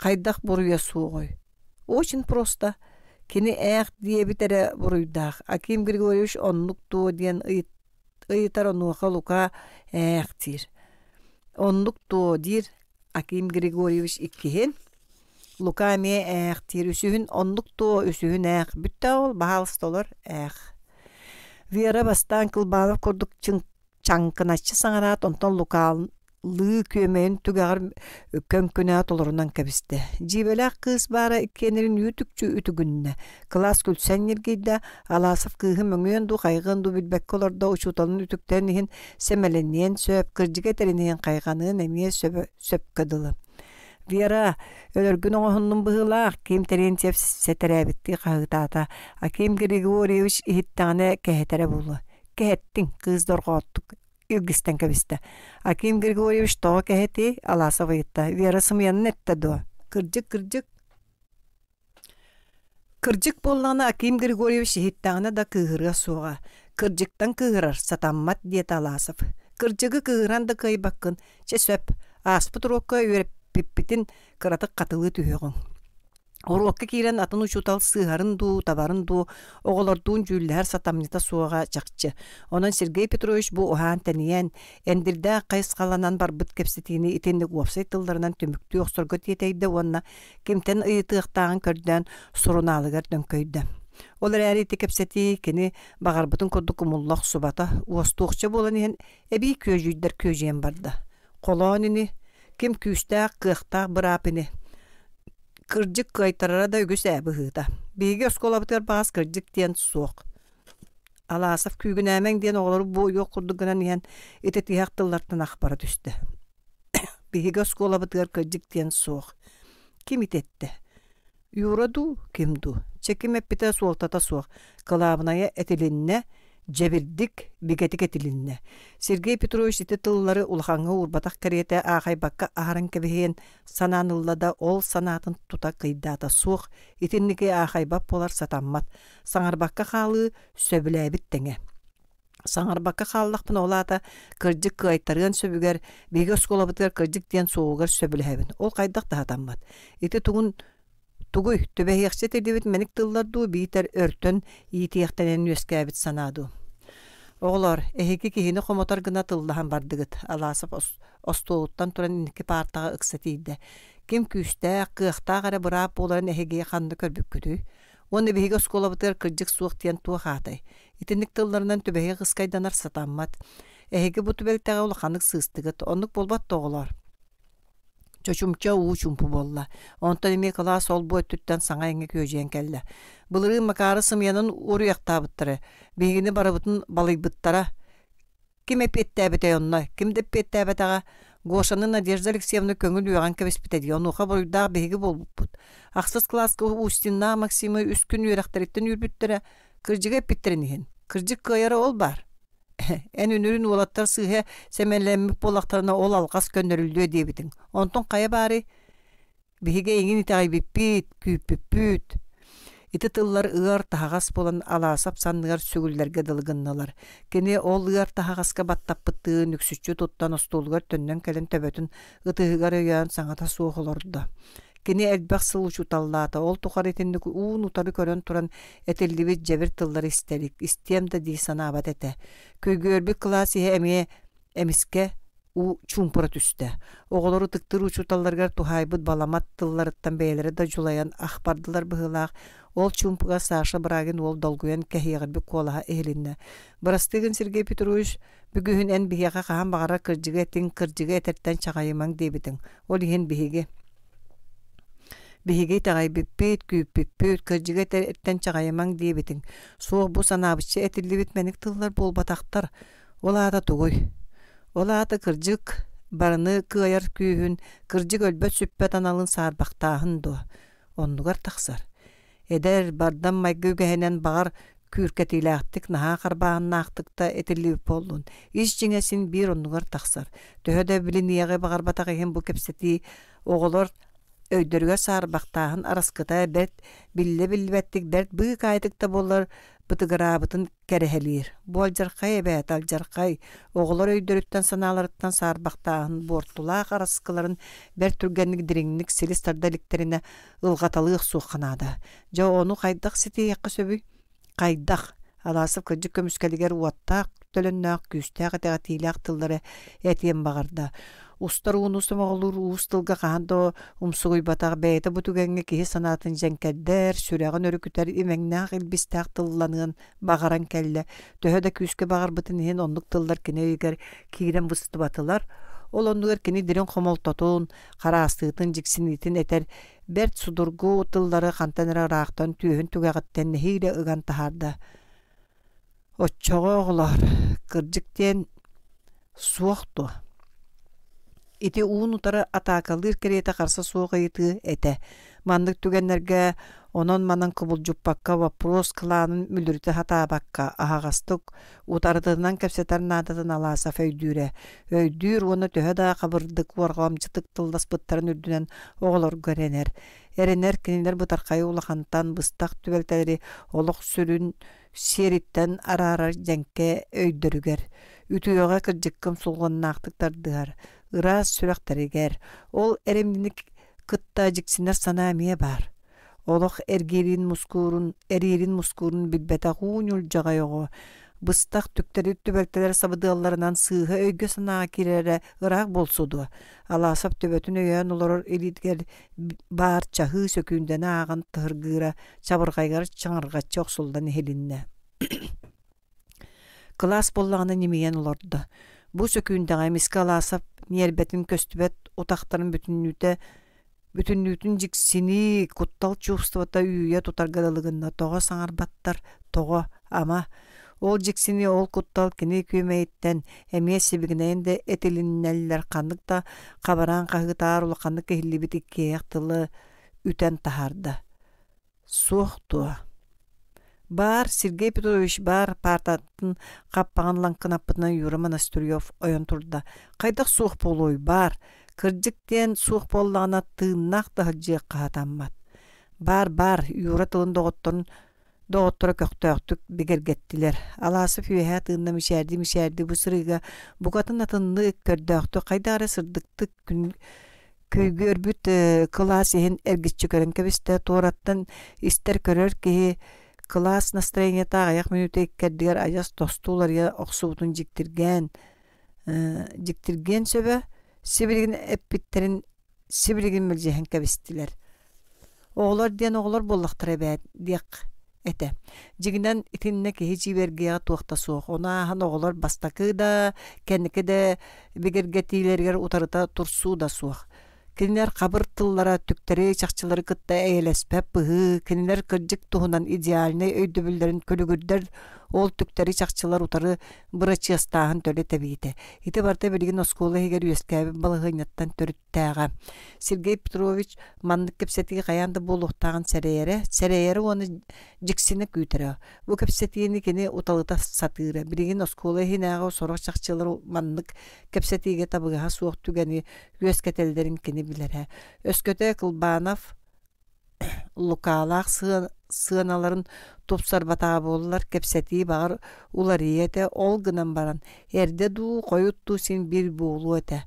Қайдақ бұрыя суғой. Очень просто. Кені әқ дие бітері бұруйдақ. Аким Григорьевич онлық туы ден ұйытар онуға Лука әқ тир. Онлық туы дир Аким Григорьевич иккіхен. Лука ме әқ тир. Үсіхін онлық туы үсіхін әқ. Бүтті ол бағалысты олар әқ. Вера бастан кылбанып көрдік чаңқынатшы саңарат онтан Лукалын лыы көмейін түгағыр көмкөнәт оларынан кәбісті. Жибеләк қыз бара иккенерін үтікчі үтігінні. Класс күлсән ергейді, аласып қығы мүңген ду қайғын ду білбәк оларда ұшуталын үтіктерінен сәмәленнен сөп, кіржіге тәрінен қайғанын әме сөп кәділі. Вера, өліргін оғынның бұғылақ, Кем Терентьев сәтәрәбітті қағытата, Аким Григорьевич ихіттағына кәхетәрі болы. Кәхеттің қыздар қауттық. Илгистен кәбісті. Аким Григорьевич тоғы кәхеті аласы вайытта. Вера сымыянын әтті дуа. Кыржик болланы Аким Григорьевич хиттағына да кығырға суға. Кыржиктан кығырар сатаммат дет аласып. Кыржигі кығыран да кай баққын. Че сөп. Аспы тұроққа өріп пиппитін қыратық қатылы түйеғын. Оруаққа кейрен атын ұшутал сығарын ду, табарын ду, оғылардуын жүлләр сатамнита суға чақчы. Онан Сергей Петрович бұ оған тәниян, әндірді қайс қаланан бар бұд кәпсетіні итендік уапсайт тылдарынан төмікті оқсырғы тетейді онына кемтен ұйытығықтағын көрден сұрыналығар дөңкөйді. Олар әрі кәпсеті кені бағар бұтын көрді құмыллақ сұбата уастуқчы болан ен әбей көжүйдер көжен барды. Қоланыны, кем күстәқ қықтақ бұрапыны. Кыржик кайтарара да үгіс әбі ғыда. Бейге өсколабытыр бағас кыржик ден соқ. Аласов күйгін әмәң ден оғылары бой оқырдығынан ен етет ияқтыллартын ақпара түсті. Бейге өсколабытыр кыржик ден соқ. Кем ететті? Юраду, кемду. Чекім әппіті суолтата соқ. Кылабынaya әтілінне, жабірдік бігетік әтілінне. Сергей Петрович еті тыллары ұлғаңы урбатақ кәреті ағай баққа ағырын кәбіген сананыллада ол санатын тута қайдата соқ. Етінніке ағай бап болар сатаммат. Саңар баққа қалы сөбілі әбіттіңе. Саңар баққа қалылықпын олата кыржик қайтарған сөбігер, беге өсколабытыр кыржик ден соғығыр сөбілі әбін. Ол қайдақ дағатаммат. Еті тұғын Тугуй, төбәйексе тедебет мәнік тылларду бейтер өртін етияқтанен өскәбіт санаду. Оғылар, әхеке кехені қомотар гына тыллахан бардығыт. Аласып остолуттан тұран инекі партаға ұқсатейді. Кем күсті, қиықта ғара бұрап боларын әхеге қанды көрбік күді. Оны бейге сколабытыр кыржик суықтен туы қатай. Итінік тылларынан төбәйе қысқайданар сатаммат. Әхеге бұ төбәліктәға олы қанық сыстығыт. Онық болбат тоғылар. Чочумча уу чумпу болла. Онтан еме класс ол бой түттен саңа еңе көжен кәлі. Бұлыры макары сымянын ұру яқтабыттыры. Бейгіні барабытын балайбыттара. Ким эпеттәбете онна, ким деппеттәбетага Гошаны Надежда Алексеевна көңүл уяган кебеспитеди. Онуха бойда беги болбут. Аксыз класска Устинна Максимы үс күн үйрәхтәреттен үрбүттәре кырҗыга эппеттеренген. Кырҗык кыяры ол бар. Эн үнүрүн олаттар сыһа семелемми полактарына ол алгас көннөрүлдү дебитин. Онтон кая бары биге эңин итагы биппит, күппүт. Ити тыллар ыар тахагас болан аласап санныгар сүгүллерге дылгынналар. Кене ол ыар тахагаска баттаппытты нүксүччү туттан остуулгар төннөн келен төбөтүн ытыгар ыян саңата суохолорду. Кене элбак сылучу таллаата ол тухар этинник уун утары көрөн туран этеллибит жебир тыллар истелик. Истием да ди санаабат эте. Көйгөрбү класс эмиске у чумпура түстө. Оголору тыктыр учуталларгар тухайбыт баламат тылларыттан бээлери да жулаян ахбардылар быһылаах. Ол чумпуга Саша Брагин ол долгуян кэхиягырбы колаха эхилинне. Барастыгын Сергей Петрович бүгүһүн эн бихияга хаан багара кыржыга этертен чагайымаң дебитин. Ол иһин биһиге тагай биппит күппүт кыржыга этертен чагайымаң дебитин. Суох бу санабычы этиллибит меник тыллар болбатактар. Ол ата тугуй. Ол ата кыржык барыны кыаяр күүһүн кыржык өлбөт сүппет аналын саарбактаахын до. Оннугар таксар. Эдер бардан майгүгәһенен багар күркәтиләхтик наһа карбааннаахтыкта этилип болдун. Иш жиңесин бир оннугар таксар. Төһөдө билинияге багар батагыһын бу кепсети оголор өйдөргө саарбактаахын араскыта бет билле-биллебеттик берт быы кайтыкта болар бытыгырабытын керехелир. Болжаркай эбет алжаркай оголор өйдөрүттен санааларыттан саарбактаахын бортулаак араскыларын бер түргенник дириңник силистардаликтерине ылгаталык сууханада. Жо ону кайдак сити якка сөбү кайдак аласып кыжык көмүскелигер уаттаак төлөннөк күстәк атыйлак тыллары этием багарда. Устар унусум оголур устылга каандо умсугуй батаг бейте бутугенге ки санатын женкеддер сүрәгән өрүкүтер имеңнәк илбистәк тылланын багаран келле. Төһөдө күскә багар бытын һин онлук тыллар кине егер кирен бусту батылар. Ол ондугар кини дирен комолтотун, караастыытын жиксинитин этер берт судургу тыллары кантанера раактан түйөн түгәгәттен хире ыган тахарда. Оччого оглар кыржыктен суохту. Ити уун утары атакалыр керете карса суогайты эте. Мандык түгеннерге онон манан кубулжуппакка вопрос кылаанын мүлүрүтө хатаабакка ахагастык утардыынан кепсетер надатын алааса өйдүүрэ. Өйдүүр оны төһө да кабырдык уаргаамчытык тылдаспыттарын үрдүнен оголор көренер. Эренер кинилер бутаркайы улахантан быстак түбелтери олох сүрүн сериттен арара женке өйдөрүгер. Үтүөгө кыржыккым сулгоннаактыктардыар. Ырас сүрәктеригер. Ол эремдиник кытта жиксинер санамия бар. Олох эририн мускурун билбета гуунюл жагайого. Быстак түктери түбөлтелер сабыдыалларынан сыыга өйгө санаа кирере ырак болсуду. Аласап төбөтүн өйөн олорор элитгер бар чахы сөкүүнден аган тыргыра чабыргайгар чаңыргачы оксулдан хелинне. Класс боллагына немеген олорду. Бу сөкүүндагы миска аласап нербетин көстүбет утактарын бүтүннүтүн жиксини куттал чувствата үйе тутаргалылыгында тога саңарбаттар тога ама ол жиксини ол куттал кини күмейттен эмие сибигиненде этилиннеллер кандыкта кабаран кагытаар улакандык эхиллибит иккеяктылы үтен тахарда. Суохтуа. Бар Сергей Петрович бар партатын каппаган ланкынаппытынан Юра Монастырёв ойон турда. Кайдак суох болой бар. Кыржыктен суох боллагана тыыннак да жык каатаммат. Бар Юра тылын доғоттора көктөктүк бигергеттилер. Аласы фүйе тыынна мишерди бу сырыга бугатын атынны көрдөктү кайдары сырдыктык күн көйгөрбүт класс ehen эргиччи көрөн кебисте туураттан истер көрөр ки класс настроение аяк минуты кердигер аяс тостулар я оксубутун жиктирген сөбө сибиригин эппиттерин сибиригин милжехен кебистилер. Оголор ден оголор боллактыр эбет диек эте. Жигинен итинне ки жибергея туакта суох. Она хан оголор бастакы да кенники де бигергетилергер утарыта турсу да суох. Кинилер кабыр тыллара түктери чакчылары кытта эйлеспеп быһы, кинилер кыржык туһунан идеальный өйдөбүллөрүн көлүгүрдер Ол түктәри чакчылар утары бырачыстаһын төле тәбите. Ите барта билген оскола хигер үескәбе балыгынаттан төрүттәгә. Сергей Петрович маннык кепсетиге каянда болуктаган сәрәйәре оны жиксине күтәрә. Бу кепсетине кене уталыта сатыра. Билген оскола хинага сорак чакчылар маннык кепсетиге табыга суак түгәне үескәтелдерин кене биләр. Өскөтә Кылбанов лукалах сыналарын топсар батаа боллар кепсети бар улариете ол гынан баран эрде ду коютту син бир болу эте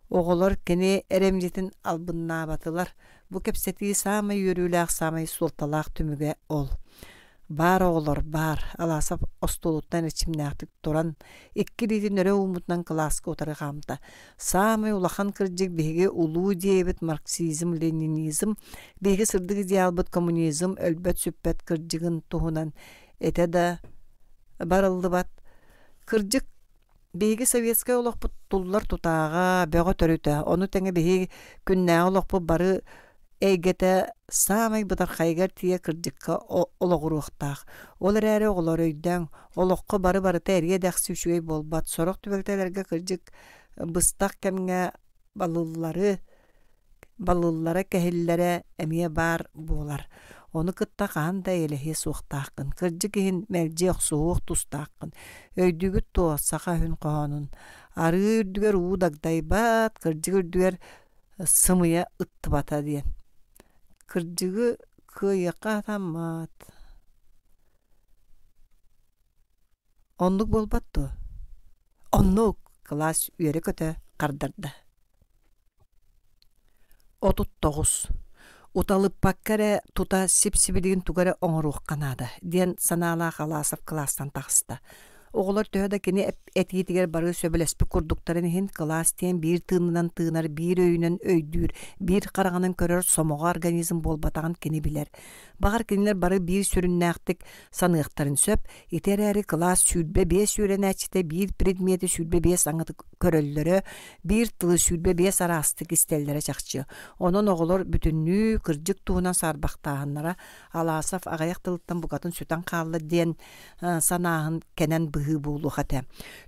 оголор кене эремжетин албынна батылар бу кепсети самай йөрүләк самай султалак түмүгө ол бар оголор бар аласап остолуттан ичимнактык туран иккилитин өрө умутнан класска отары камта самай улахан кырдык биге улуу дебит марксизм ленинизм биге сырдык диалбыт коммунизм өлбөт сүппет кырдыгын туһунан эте да барылдыбат кырдык биге советская олокпут туллар тутаага бөгө төрүтө ону теңе биге күннэ олокпут бары эйгете самай бытар хайгар тие кырдыкка ологуруктак. Олар әрі оголор өйдән олоққа бары тәрие дәксүшүй болбат. Сорок түбәктәләргә кырдык быстак кемгә балыллары кәһилләре әмие бар болар. Оны кытта канда элеһе суктакын. Кырдык ин мәлҗе суык тустакын. Өйдүгү то сака хүн каанын. Ары үрдүгөр удагдайбат, кырдык үрдүгөр сымыя ыттыбата диен. Кырдыгы кыйыка таммат. Онлук болбатту. Онлук класс үйері көтө кардарды. 39. Уталып паккаре тута сипсибилигин тугаре оңорук канады. Ден санаала Аласов класстан тагыста. Оголор төһөдө кини этигитигер бары сөбөлеспи курдуктарын хин класс тен бир тыынынан тыынар, бир өйүнөн өйдүүр, бир караганын көрөр сомого организм болбатаган кини билер. Багар кинилер бары бир сүрүннәктик саныктарын сөп, итерәри класс сүрбе 5 сүренәчте, бир предмети сүрбе 5 аңыты көрөллөрө, бир тылы сүрбе 5 арастык истеллере чакчы. Онон оголор бүтүннүү кырдык туунан сарбактаганнара Аласов агаяк тылыттан бугатын сүтан калды ден санаахын кенен быһы болу хата.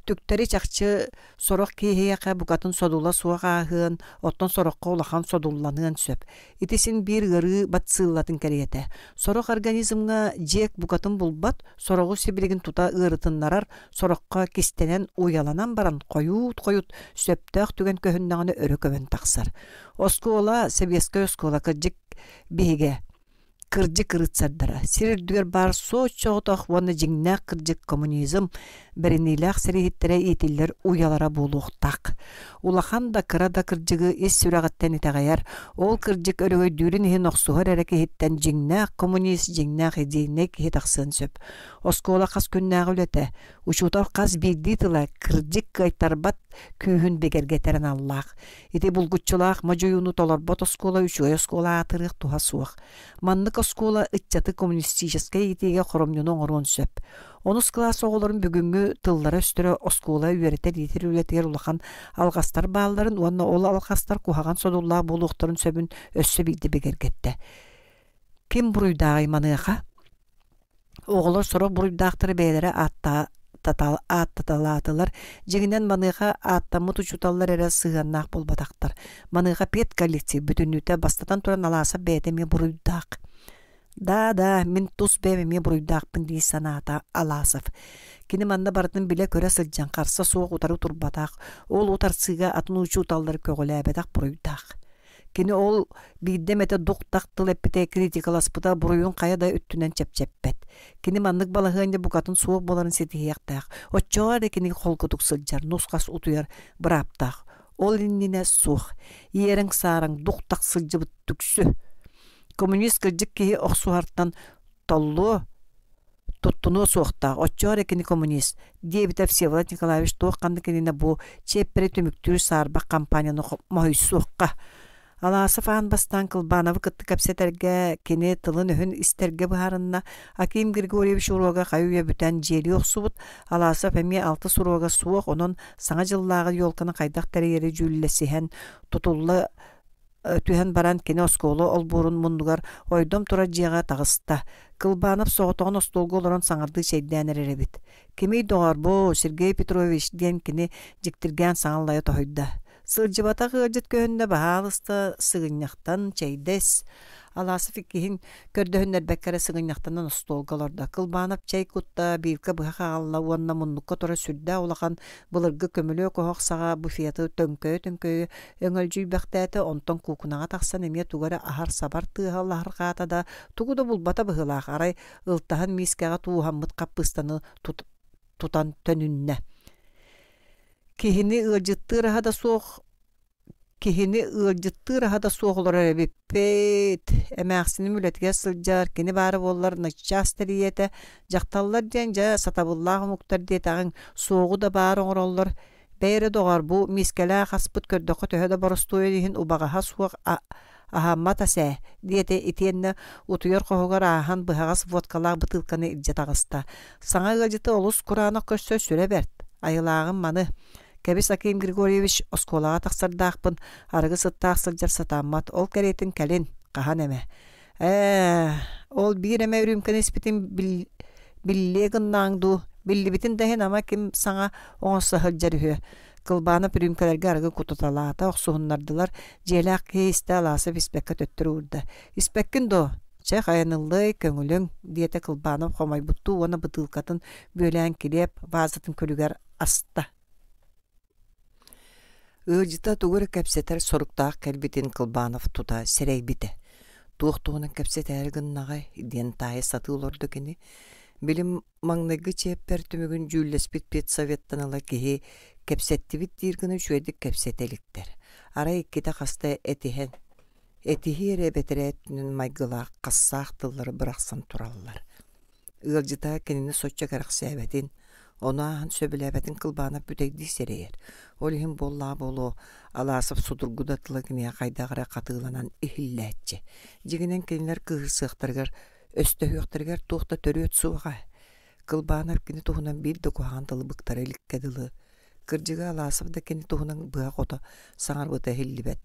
Түктәри чакчы сорок кеһияка бугатын содула суагахын, оттон сорокка улахан содулланын сөп. Итесин бир гыры батсыллатын керете. Сорок организмга жек бугатын булбат, сорогу сибилигин тута ырытыннарар, сорокка кистенен уяланан баран коют сөптөк түген көһүннәгенә өрөкөбен таксар. Оскола, Советская оскола кырдык биге кырдык рыцардара. Сирдүгер бар соочоготох вона жиңнәк кырдык коммунизм берениләк сирихиттере итиллер уялара болуктак. Улахан да кырада кырдыгы ис сүрәгәттән итәгәяр. Ол кырдык өрөгө дүрин хин оксугар әрәкәттән жиңнәк коммунист жиңнәк идейнек хитаксын сөп. Оскола кас күннәгә үләтә. Учутар кас бидитила кырдык кайтарбат күйүн бегергетерен Аллах. Ити булгучулак мажуюну толорбот оскола үчү оскола атырык туха суак. Маннык оскола ытчаты коммунистическая итеге хоромнуну орон сөп. Онус класс оголорун бүгүнгү тыллары өстөрө оскола үйрөтер итер үлетер улахан алгастар бааларын уанна ол алгастар кухаган содулла болуктарын сөбүн өссө билди бегергетте. Ким буруйдагы маныга? Оголор соро буруйдактыр бейлери аттаталатылар. Жигинен маныга аттамыт учуталлар эре сыганнак болбатактар. Маныга пет коллектив бүтүнүтө бастатан туран Аласа бетеме буруйдак. Да, мен тус беме буруйдакпын ди санаата Аласов. Кини манда бардын биле көрө сылжан карса соок утары турбатак. Ол утарсыга атынуучу уталлар көгөлөбетак буруйдак. Кини ол биддемете дуктактыл эппете критикаласпыта буруйун каяда үттүнөн чепчеппет. Кини маннык балагында букатын соок боларын сетияктак. Оччоар кини холкутук сылжар нускас утуяр браптак. Ол иннине сух. Иерең сарың дуктак сылжыбыт түксү. Коммунист кырдык кии оксуартан толлу туттуну суокта. Оччоар кини коммунист. Дебитов Всеволод Николаевич тоокканды кинине бу чеппери түмүктүр сарбак кампанияны мойсуокка. Аласов анбастан Кылбановы кытты капсетерге кене тылын өһүн истерге баарынна Аким Григорьевич урога каюя бүтән жери оксубут. Аласов эми 6 сурога суок, онон саңа жыллагы ёлканы кайдак терери жүллесиһен тутулла түһэн баран кини осколу олбурун муннугар ойдом тура дьиэҕэ таҕыста. Кылбаанап соҕотоҕун остуолга олорон саҥардыы чэйдээнэр эребит. Кимий доҕорбу, Сергей Петрович диэн кини дьиктиргээн саҥаллайа тоһуйда. Сылдьыбата ыалдьыт көһүннэ баһаалыста сыгынньахтан чэйдэс. Алаасыф иккиһин көрдөһүннэрбэккэрэ сыгынньахтанан остуолгаларда. Кылбаанап чэй кутта бииргэ быһа хаалла уонна муннукка тура сүрдэ улахан былыргы көмөлөө коһох саҕа буфеты төңкөө өҥөлдьүйбэхтээти онтон куукунаҕа тахсан эмиэ тугара ахар сабар тыаһаллаһар хаатада тугу да булбата быһылаах арай ылтаһан миискэҕэ тууһаммыт каппыстаны тутан төнүннэ. Киһини ыалдьыттыыр аһа да суоҕулар эбиппит. Эмээхсини мүлэтигэ сылдьар, кини баары буоллар наччаас тэрийэтэ, дьахталлар диэн дьа сатабыллаах умуктар диэтаҕын суоҕу да баар оҥороллор. Бэйэрэ доҕорбу миискэлээх хаспыт көрдөххө төһө да боростуойа иһин убаҕаһа суох аһаммат асээ диэтэ итиэннэ утуйар хоһугар ааһан быһаҕас водкалаах бытылканы илдьэ таҕыста. Саҥа ыалдьыты олус кураанах көссө сүрэ бэрт. Айылааҕын маны. Кэбис Аким Григорьевич осколаға тахсардаахпын, арыгы сыттаах сылдьар сатааммат, ол кэриэтин кэлин, хаһан эмэ. Ол биир эмэ үрүмкэн испитин биллие гыннааңду, биллибитин дэһин ама ким саҥа оҥоssa сылдьар үһү. Кылбаанап үрүмкэлэргэ арыгы кутуталаата охсуһуннардылар, дьиэлээх киһистэ алаасып испэккэ төттөрү уурда. Испэккин до, чэ хайаныллый көҥүлүң диэтэ кылбаанап хомойбуттуу уона бытыылкатын бүөлээн килиэп, баазатын көлүгэр аста. Ыалдьыта тугура кэпсэтэр соруктаах кэлбитин Кылбаанов тута сэрэйбите. Туохтуунан кэпсэтэр гыннаҕа диэн таайа сатыылордо кини. Билим маҥнайгы чиэппэр түмүгүн жүүллэспит педсоветтаныла киһи кэпсэттибит дииргыны үчүгэдик кэпсэтэликтэр. Ара икките хаста этиһи эрээбэтэрээттүнүн майгылаах хассаах тыллары бырахсан тураллар. Ыалдьыта кинини сочча кэрахсээбэтин, онааһын сөбүлээбэтин Кылбаанап бүтэйдии сэрэйэр. Ол иһин боллаа болу алаасып судургудатыла киниэ хайдаагара катыыланан ихиллээччи. Дьигинен кинилэр кыһырсыахтарыгар, өстөһүөхтэригэр туохта төрүөт суаҕа. Кылбаанап кини туһунан биир да куһаҕан тылыбыктара иликкэдылы. Кырдьыга алаасып да кини туһунан быа хото саҥарбыта хиллибэт.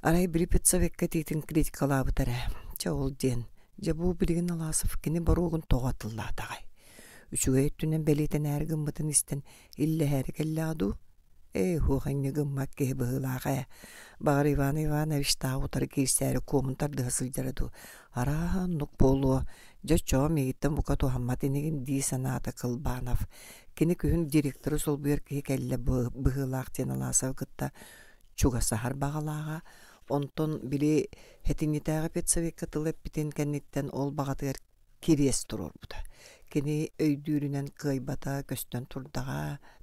Арай бiri педсовекке тиитин критикалаабытара. Ча ол диэн. Дьа буу билигин алаасып кини баруугун тоҕотыллаатаҕай. Үчүгэйттүнэн бэлиитэн ээргыммытын истэн иллэһээри кэллээду. Хуоханньы гыммак киһи быһылааҕа. Багар Иван Иванович таабутары киирсээри куомунтар дыһасылдьараду. Арааһа нук буолуо. Дьоччоо миигиттэн бука туһаммат инигин дии санаата Кылбаанов. Кини күһүн директору солбуйар киһи кэллэ быһылаах диэн алаасап кытта чугасаһар баҕалааҕа. Онтон били хэтиҥнитээҕэ педсовекка тылэппитин кэнниттэн ол баҕатыгар кириэс турурбута. Кини өйдүүрүнэн кыайбата көстөн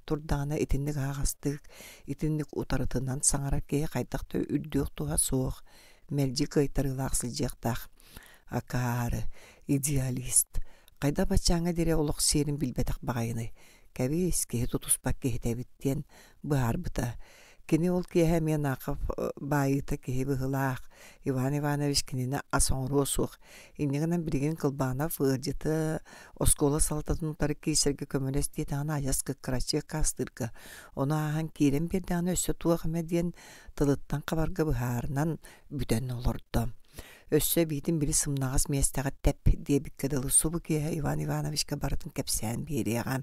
турдаҕына итинник ааҕастык, итинник утарытынан саҥара киһи хайдахта үрдүөх туһа суох, мэлдьи кыайтарыылаах сылдьыахтаах. Акаары, идеалист. Хайда бачааҥа дире олох сиэрин билбэтэх баҕайыны. Кэбис киһи тутуспак киһитэбиттиэн быһаарбыта. Кини ол киэһэ мен аахап баайыта киһи быһылаах. Иван Иванович кинини асоҥоруу суох. Иннигинэн билигин Кылбаанов ыалдьыта оскола салтатынутары киисэргэ көмөлөс диэтаҕына аяс кыккырачы каастырга. Онааһан киирэн биэрдэҕинэ өссө туахаме диэн тылыттан хабарга быһаарынан бүтэн олордо. Өссө биитин били сымнаҕас миэстээҕэ тэп диэбикке дылы субу киэһэ Иван Ивановичка барытын кэпсээн биэриэҕэ.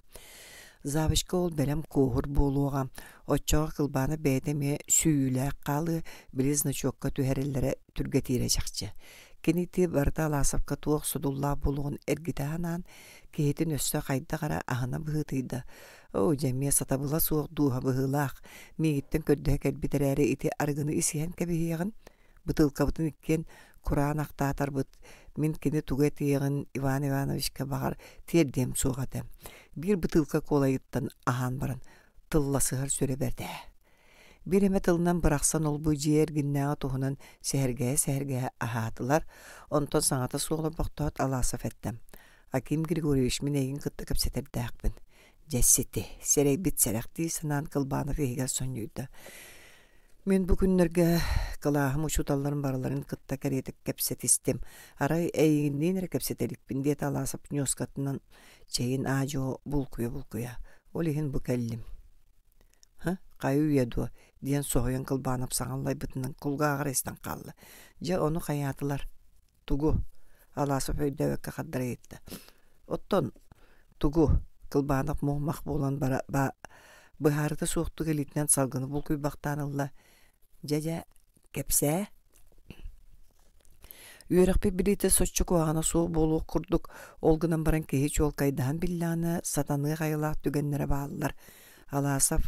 Забышка ол бэлэм куохур буолуоҕа. Оччоҕа Кылбаана бэйдэме сүүлээх хаалы били значокка түһэрэллэрэ түргэтиирэ чахчы. Кинити барда алаасапка туох судуллаа булугун эргитэханаан киһитин өссө хайдагара аһына быһытыйда. Дьэмиэ сатабыла суох дууһа быһылаах. Миигиттэн көрдөһө кэлбитэрээри ити арыгыны исиэн кэбиһиэҕин. Бытылкабытын иккен кураан ахтаатарбыт. Мин кини туга тиэҕин Иван Ивановичка багар тиэрдэм суоҕата. Бир бытылка колайыттан аһан баран тылласыһар сүрэ бэрдэ. Бир эме тылынан бырахсан ол бу дьиэр гиннээҕэ туһунан сэһэргэһэ аһаатылар. Онтон саҥата суолорбохтоот алаасап эттем. Аким Григорьевич мин эйигин кытта кэпсэтэрдээхпин. Дьэссити, сэрэйбит сэрэхтии санаан Кылбаанов эйигэр сонньуйда. Мен бу күннэргэ кылааһым учуталларын барыларын кытта кэриэтик кэпсэтистем. Арай эйигинниинэрэ кэпсэтэликпин диэт алаасап ньоскатынан чэйин аажоо булкуя. Ол иһин бу кэллим. Кайы уяду диэн соһуян кылбаанап саҥаллай бытынан кулгааҕар эстэн хаалла. Дьэ ону хайаатылар. Тугу Алаасов өйдөбөккө хаддарайытта. Оттон тугу кылбаанап муумах буолан быһаарыта суохтук элитинэн салгыны бул куйбахтаанылла. Дьэ кепсээ үөрөхпи билите соччу куагана суу болуу курдук олгунан баран киһи чуол кайдаан биллаана сатаны хайылаах түгеннере бааллар. Алаасов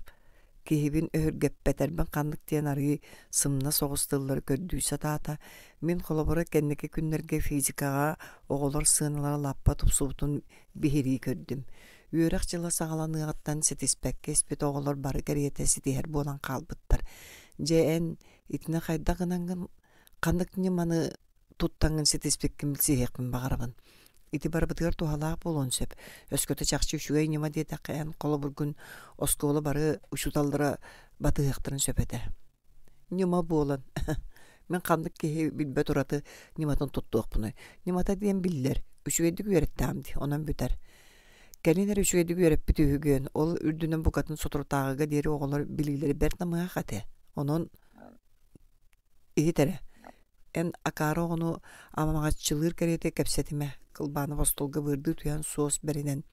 киһибин өһүргэппэтербин ханнык диэн арыы сымна соҕустыллар көрдүүсэ таата мин холоборо кэнники күннерге физикага оҕолор сыыналара лаппа тупсуутун биһирии көрдүм. Үөрэх жыла саҕаланыахаттан ситиспэкке испит оҕолор бары кэриэтэ ситиһэр буолан хаалбыттар. Дьээн итине хайда гынангын ханнык маны туттаңын ситиспеккин билсиһиэхпин баҕарабын. Ити барбытыгар тухалаах болон сөп. Өскөтө чахчы үчүгэй нима диэтаккаян коло бургун оскоолу бары учуталлара батыыахтарын сөпэдэ. Нима болон. Мен ханнык киһи билбэ тураты ниматын туттуохпуной. Нимата диэн биллер. Үчүгэйдик үөрэттаамди. Онан бүтэр. Кэлинер үчүгэйдик үөрэппит үһүгөн. Ол үрдүнөн букатын сотуртаагыга диэри оҕолор билиилери бэртнамыах ате. Онон иһитерэ. Эн акары оҕону амамагаччылыыр кэриэтэ кэпсэтиме кылбааны постолга бырды туян соос беринен.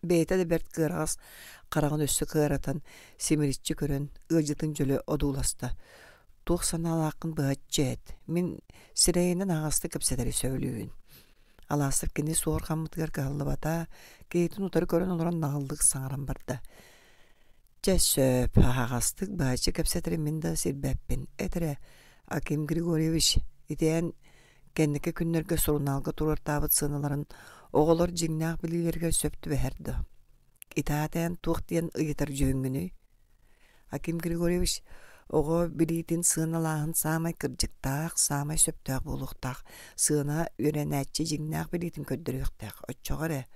Бэйэтэ да бэрт кыарагас карагын өссө кыаратан семириччи көрөн ыажытын жөлө одууласта. Туох санаалааккын быаччэт. Мин сирэйинен агасты кэпсэтери сөөлүүн. Алаасов кини суор хаммытыгар кааллыбата кейтин утары көрөн олорон наалдык саңаран барда. Чэсөп агастык баачы кэпсэтери мин да сирбэппин. Этере Аким Григорьевич итен кеннеке күннерге суруналга турар табыт сыналарын оголор жиңнаах билилерге сөптү бэхерді. Итаатен туохтиен ыйытар жөңгүнү. Аким Григорьевич ого билитин сыналаахын самай кырдьыктаах, самай сөптөөх болуктаах, сына үренәтчи жиңнаах билитин көддөрүктаах. Оччоғаре.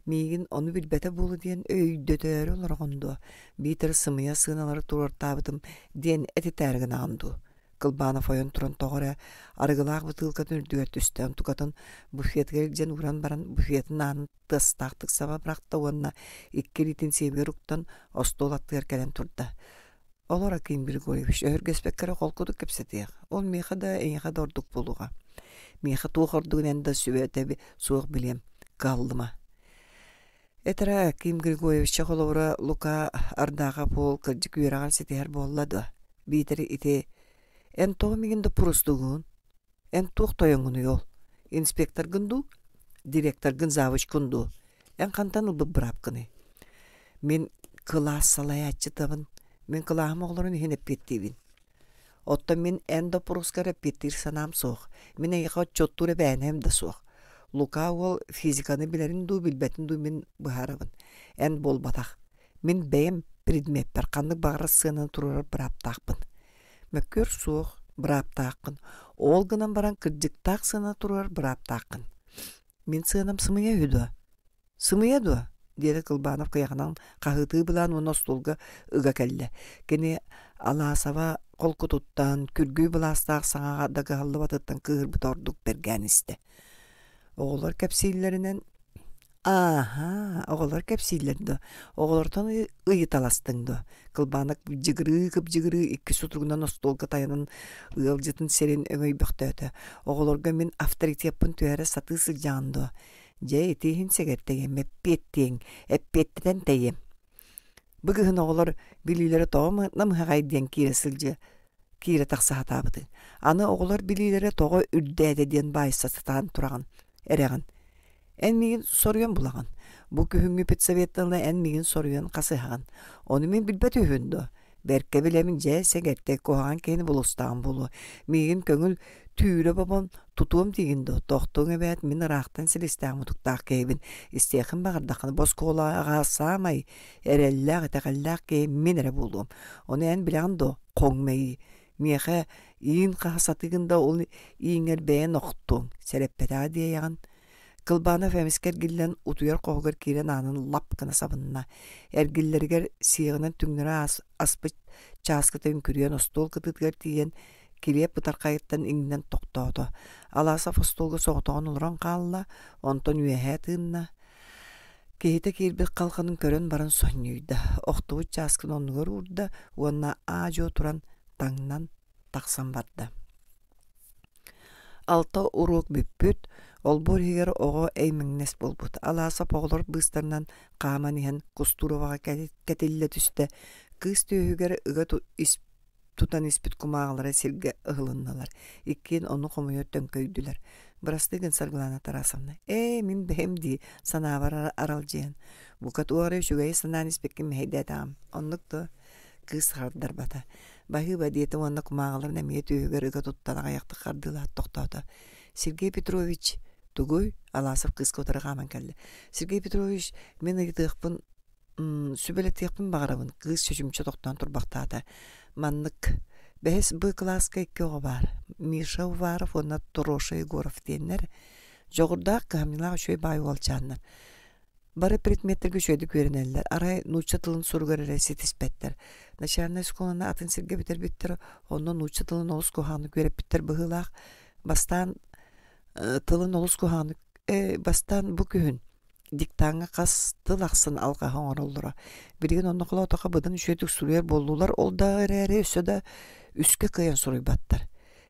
Мигин ону билбете болу диен өйдөтөрү олоргондо. Битер сымыя сыналары турар табытым диен этитәргін анду. Кылбаанов ойон туран тоҕоре арыгылаах бытыылкатын үрдүгэр түстэн тукатын буфетгер дьен уран баран буфетін аанын тыстаактык саба брахта уонна иккилитин сиэбигэр уктан остуол аттыгар кэлэн турда. Олор Аким Григорьевич өһүргэспеккере холкудук кэпсэтиэх. Ол миэха да эйэха да ордук болуга. Миэха туох ордугун энда сүбэтэби суох билем каллыма. Этера Аким Григорьевич холовра Лука ардаага пол кырдьык үөрагар ситиһэр буоллады. Биитери ити эн тоҕо мигинде пурустугун, эн туох тойоҥҥуну йол. Инспектор гынду, директор гын завуч кунду. Эн хантан ылбыбыраапкыны. Мен кылаас салайатчы табын. Мен кылаахым оҕолорун иһин эппиэттиибин. Отто мен эн да пурускар эппиэттиир санаам суох. Мен эйиха отчоттуур эбээнэм да суох. Лука ол физиканы билерин дуу билбетин дуу мен быһаарабын. Эн болбатах. Мен бэйэм предметпер ханнык багара сыананы турарар бырааптаахпын. Mökkör суох бырааптааккын. Ол гынан баран кырдьыктаах сына турар бырааптааккын. Мен сыанам сымыя үдү. Сымыя ду, диэри Кылбаанов кыяханан хаһытыы былаан уна стулга ыга келле. Кини Алаасова колку туттан күргүй былаастаах саҥаға дагыһаллы батыттан кыырбыт ордук берген исте. Оҕолор кэпсииллеринен оҕолор кэпсииллерді. Оҕолортон ыйыталастыңды. Кылбаанак жыгырыы икки сутругунан остолга таянын ыалжытын серин өңөй бөхтөөтө. Оҕолорга мен авторитетпын түөрэ сатыы сылжаанды. Дьэ итиһин сегертеген эппиэттиэң, эппиэттитэн тэйем. Быгыһын оҕолор билиилери тоҕо намыһагай диэн киирэ сылжы, киирэ тахсаһатаабыты. Аны оҕолор билиилери тоҕо үрдээдэ диэн баайсататаан тураган, эрэгин. Эн мигин соруян булаган. Бу күһүҥҥү педсоветталына эн мигин соруян хасыһаган. Ону мен билбет үһүндө. Берке билемин же сегерте коһаган кени булустаан болу. Мигин көңүл түүрө бабон тутуум дигиндо. Тохтуң эбэт мен ыраахтан силистаан мутуктаах кейбин. Истиэхин багардахын боскоолааға саамай эреллээх этэгэллээх кейбин мен эре болуум. Ону эн билэгэндо коңмэйи. Миэхэ иин хасатыгында ол ииңер бэйэн охтуң. Сереппетаа диэйэҕин. Кылбаанов эмискер гиллен утуяр коһугар киирен аанын лап кына сабынна. Эргиллергер сиэгинен түңнөрө аспыт чааскытын күрүйен остуол кытытыгар тиен килиэп бытаркайыттан иңнен токтоодо. Алаасов остуолга соҕотоҕун олорон хаалла, онтон үөһэ тыынна. Кейте киирбит қалқанын көрөн баран соннюйда. Оқтугу часкын оннугар урда, уонна аажо туран таңнан тақсан барда. Алта урок бүппүт, ол боригер оҕо эймиңнес болбут. Алаасап оҕолор быстарынан қааманиһэн Кустуроваға кэтиллэ түстэ. Кыыс түйүгер ыга тутан испит кумааҕалара сиргэ ыһылынналар. Иккиин ону хомуйо төңкөйдүлэр. Бырастыгын Саргылана Тарасовна. Мин бэхэм ди санаабар аралжиэн. Букат уары шугай санаан испеккин мэйдэтаам. Оннук кыыс хардар бата. Баһы бадиэти уонна кумааҕалар нэмие түйүгер ыга туттан аҕаяхтык хардылаат тохтоото. Сергей Петрович тугуй Алаасов кыыска утарыгааман кэллэ. Сергей Петрович мен ыйтыахпын сүбэлэтиэхпин багарабын. Кыыс чөчүмчө тохтоон турбахтаата. Маннык бэхэс бы класска иккеоҕо бар. Миша Уваров, онна Тороша Егоров диэннер. Жоғырдаақ кыһамнылаах үчүгэй баай уолчааннар. Бары предметтерге үчүгэй көрүнэллэр. Арай нууча тылын суругар эрэ ситиспэттэр. Начальная школана атын сиргэ битербиттер, онно нууча тылын олус кухааны көреппиттер быһыылаах. Бастан тылын олус кухааны бастан бу күһүн диктаңа кас тыл аксын алгаһа оңороллора. Билген онно кулотока быдын үчөтүк суруяр боллулар, ол да эрэ өсөдө үскө кыйын суруйбаттар.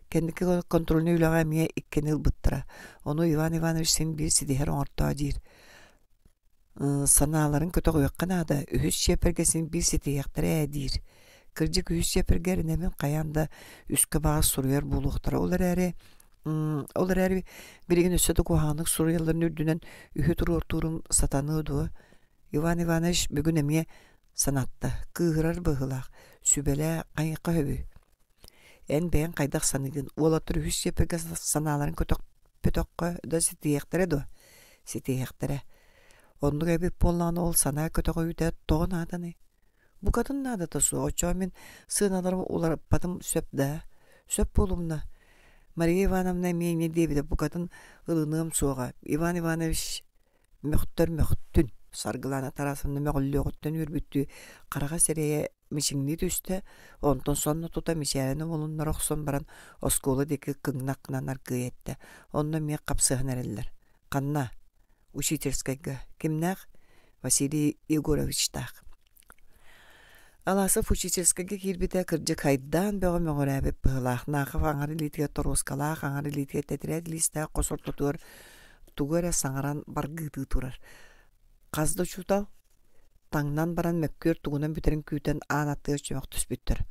Кендики контрольный үлага мие иккен ылбыттыра. Ону Иван Иванович сен бир сидихер оңортоо дир. Санааларын көтө уяккан ада үһүс чепергесин бир сидихектер дир. Кырдык үһүс чепергер немен каянда үскө баа суруяр болуктара. Олар эри билген өсөдө куханык суруяларын үрдүнөн үһү туруртурум сатаныыду. Иван Иванович бүгүн эмие санатта кыыгырар быһылаах сүбеле кайыкка хөбү. Эн бэйэн кайдах саныгын уолаттыр үһүс чепергес санааларын пөтөккө да ситиектере до. Ситиектере. Оннуга эбип болланы ол санаа көтөкө үтэ тоон аданы. Бу катын надата су. Очо мен сыналарым улар патым сөпдө. Сөп болумна. Мария Ивановна мен не дебиде бу катын ылыным суга. Иван Иванович мөхтүн. Саргылана Тарасовна мөголлөгөттөн үрбүттү. Карага серее мишиңни түстө. Онтон сонно тута мишээни болуннар оксон баран оскола деки кыңнакнанар кыйетте. Онно мен капсыгын эреллер. Канна учительскайга кимнах Василий Егорович так. Алаасов учительскайга кирбите кырдык хайдан бөгө мөңөрөбүп быылаах наахы аңары литге торускалаах аңары литге тетред листе косортутур тугара саңаран баргыты турар. Казды чутал таңнан баран мөккөр тугунан бүтерин күтен аанаттыгы чөмөк түспүттөр.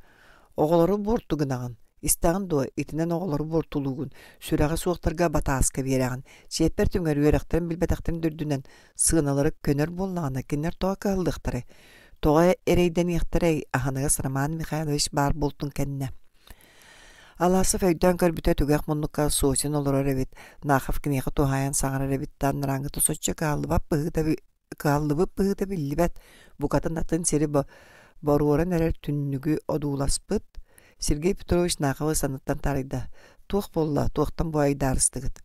Оголору бортугунаган истагын до итинен оголору бортулугун сүрага суоктарга батааска бераган чеппер түңөр үйрөктөрүн билбетактын дүрдүнөн сыыналары көнөр боллагана кинер тоа калдыктары. Тоға эрейден яқтырай аханыгас Роман Михайлович бар болтун кенне. Алаасов өйдөн көрбүтө түгәк муннукка соосин олорор эбит. Нахав кинеха тухаян саңар эбит танраңы тусочча каалыбап быһыта биллибет. Букатын атын сери боруоран эрер түннүгү одууласпыт. Сергей Петрович Нахавы саныттан тарайда. Туох болла, туохтан бу айдарыстыгыт.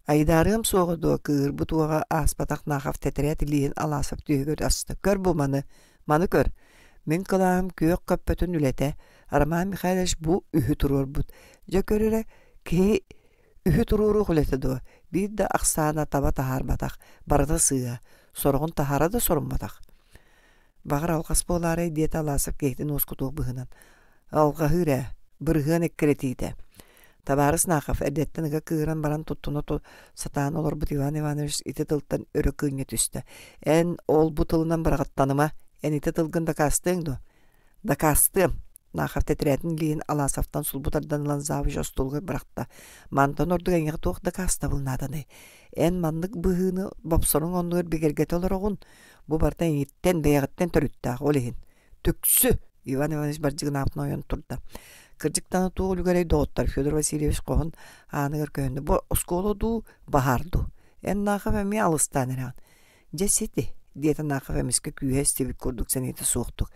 Айдарым соғыду кыр бутуға аспатақ нахав тетерет лиен Алаасов түйгөр асты. Көр бу маны көр. Мен кылаам күйөк көппөтін үлете. Роман Михайлович бу үхі турur бут. Жа көріре ки үхі туруру хүлетеду. Bir de ақсана таба тахар батақ. Барыда сыға. Сорғын тахара да сорын батақ. Бағыр алғас болары дет Алаасов кейтін оскутуq бұғынан. Алға хүре, бірғын еккіретейді. Табарыс Нахав әдеттінігі кыыран баран туттуну сатаан олар бұт Иван Иванович ити тылттан өрі күйне түсті. Ән ол бұ тылынан барағаттаныма, ән ити тылгын да кастыңду. Да кастым. Нахав тетретін лейін Алаасовтан сул бұтарданылан завы жостулғы бірақта. Мантан ордық әңіғы тоқ да каста бұлнаданы. Ән мандық бұғыны бапсорың онығыр бігергет олар оғын. Бұ бартан еттен бәйғыттен түріттақ олейін. Түксі! Иван Иванович баржығын аптын ойын тұрды. Кырдыктаны туу үлгәрей доғыттар Федор Васильевич қоғын анығыр көнді. Бұ осколы ду бағарду. Ән Нахав әме алыстан әрән. Жесеті, деті Нахав әмеске күйе стебік көрдік сәнеті соқтық.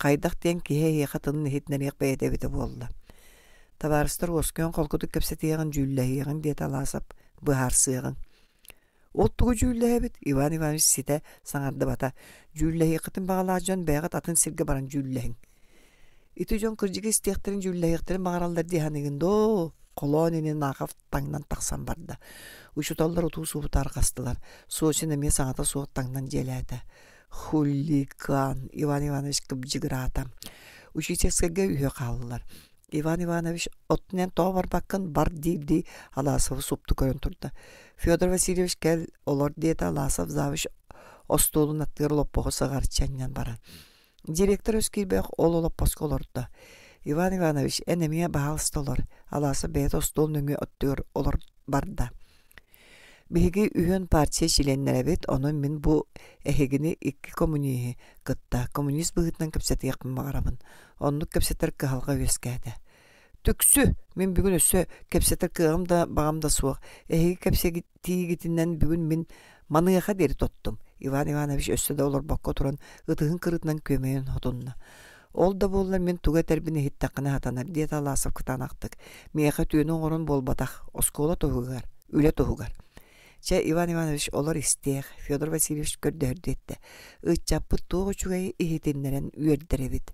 Қайдақ ден кеге еқатының хетінен еқ бәйеті беті болды. Табарыстар оскөн қолқыды көпсеті еғін жүлі еғін деті Алаасов бұхар сыйғын. Оттугу жүлі әбіт Иван Иванович сите саңарды бата. Жүлі еқатын бағала жон бәйғат атын сирге баран жүлі ең. Ити жон кыржыгы истияктерин жүлләйектерин бағаралдар диханығын до. колонини нақав таңнан тақсан барда. Учуталлар утуу суутар кастылар. Соочун эме саңата суот таңнан желәті. Хулиган Иван Иванович кыбжыгырата. Учительскага үйе қалылар. Иван Иванович оттунен тоғар баккын бар дейді Аласовы супту көрін тұрды. Федор Васильевич кәл олар дейді Аласов завыш остолун аттыр лоппоғы сығарчаннан баран. Директор өскербек ол олоппосқа оларды. Иван Иванович әнемия бағалыстылар. Аласов бәйт остол нөңі оттыр олар барда. Биһиги үйөн партия чиленнер бит, onun min bu ehegini iki коммунии кытта. Коммунист быгытнан кепсет якын багарабын. Онну кепсеттер кыhalга өскәде. Түксү, мен бүгүн өсө кепсеттер кыгымда багамда суак. Эхеги кепсеги тигитинен бүгүн мен маныга дери тоттум. Иван Иванович өссөдө олор бакка туран ытыгын кырытынан көмөйөн хотунна. Ол да боллар мен туга тербини хиттакына хатанар диет Аласов кытанактык. Меха түйөнүн орун болбатак, оскола тогугар, үле тогугар. Че Иван Иванович олар истех, Федор Васильевич көрдөрдү этти. Ычаппы тоғы чугай ихетеннерен үйердеребит.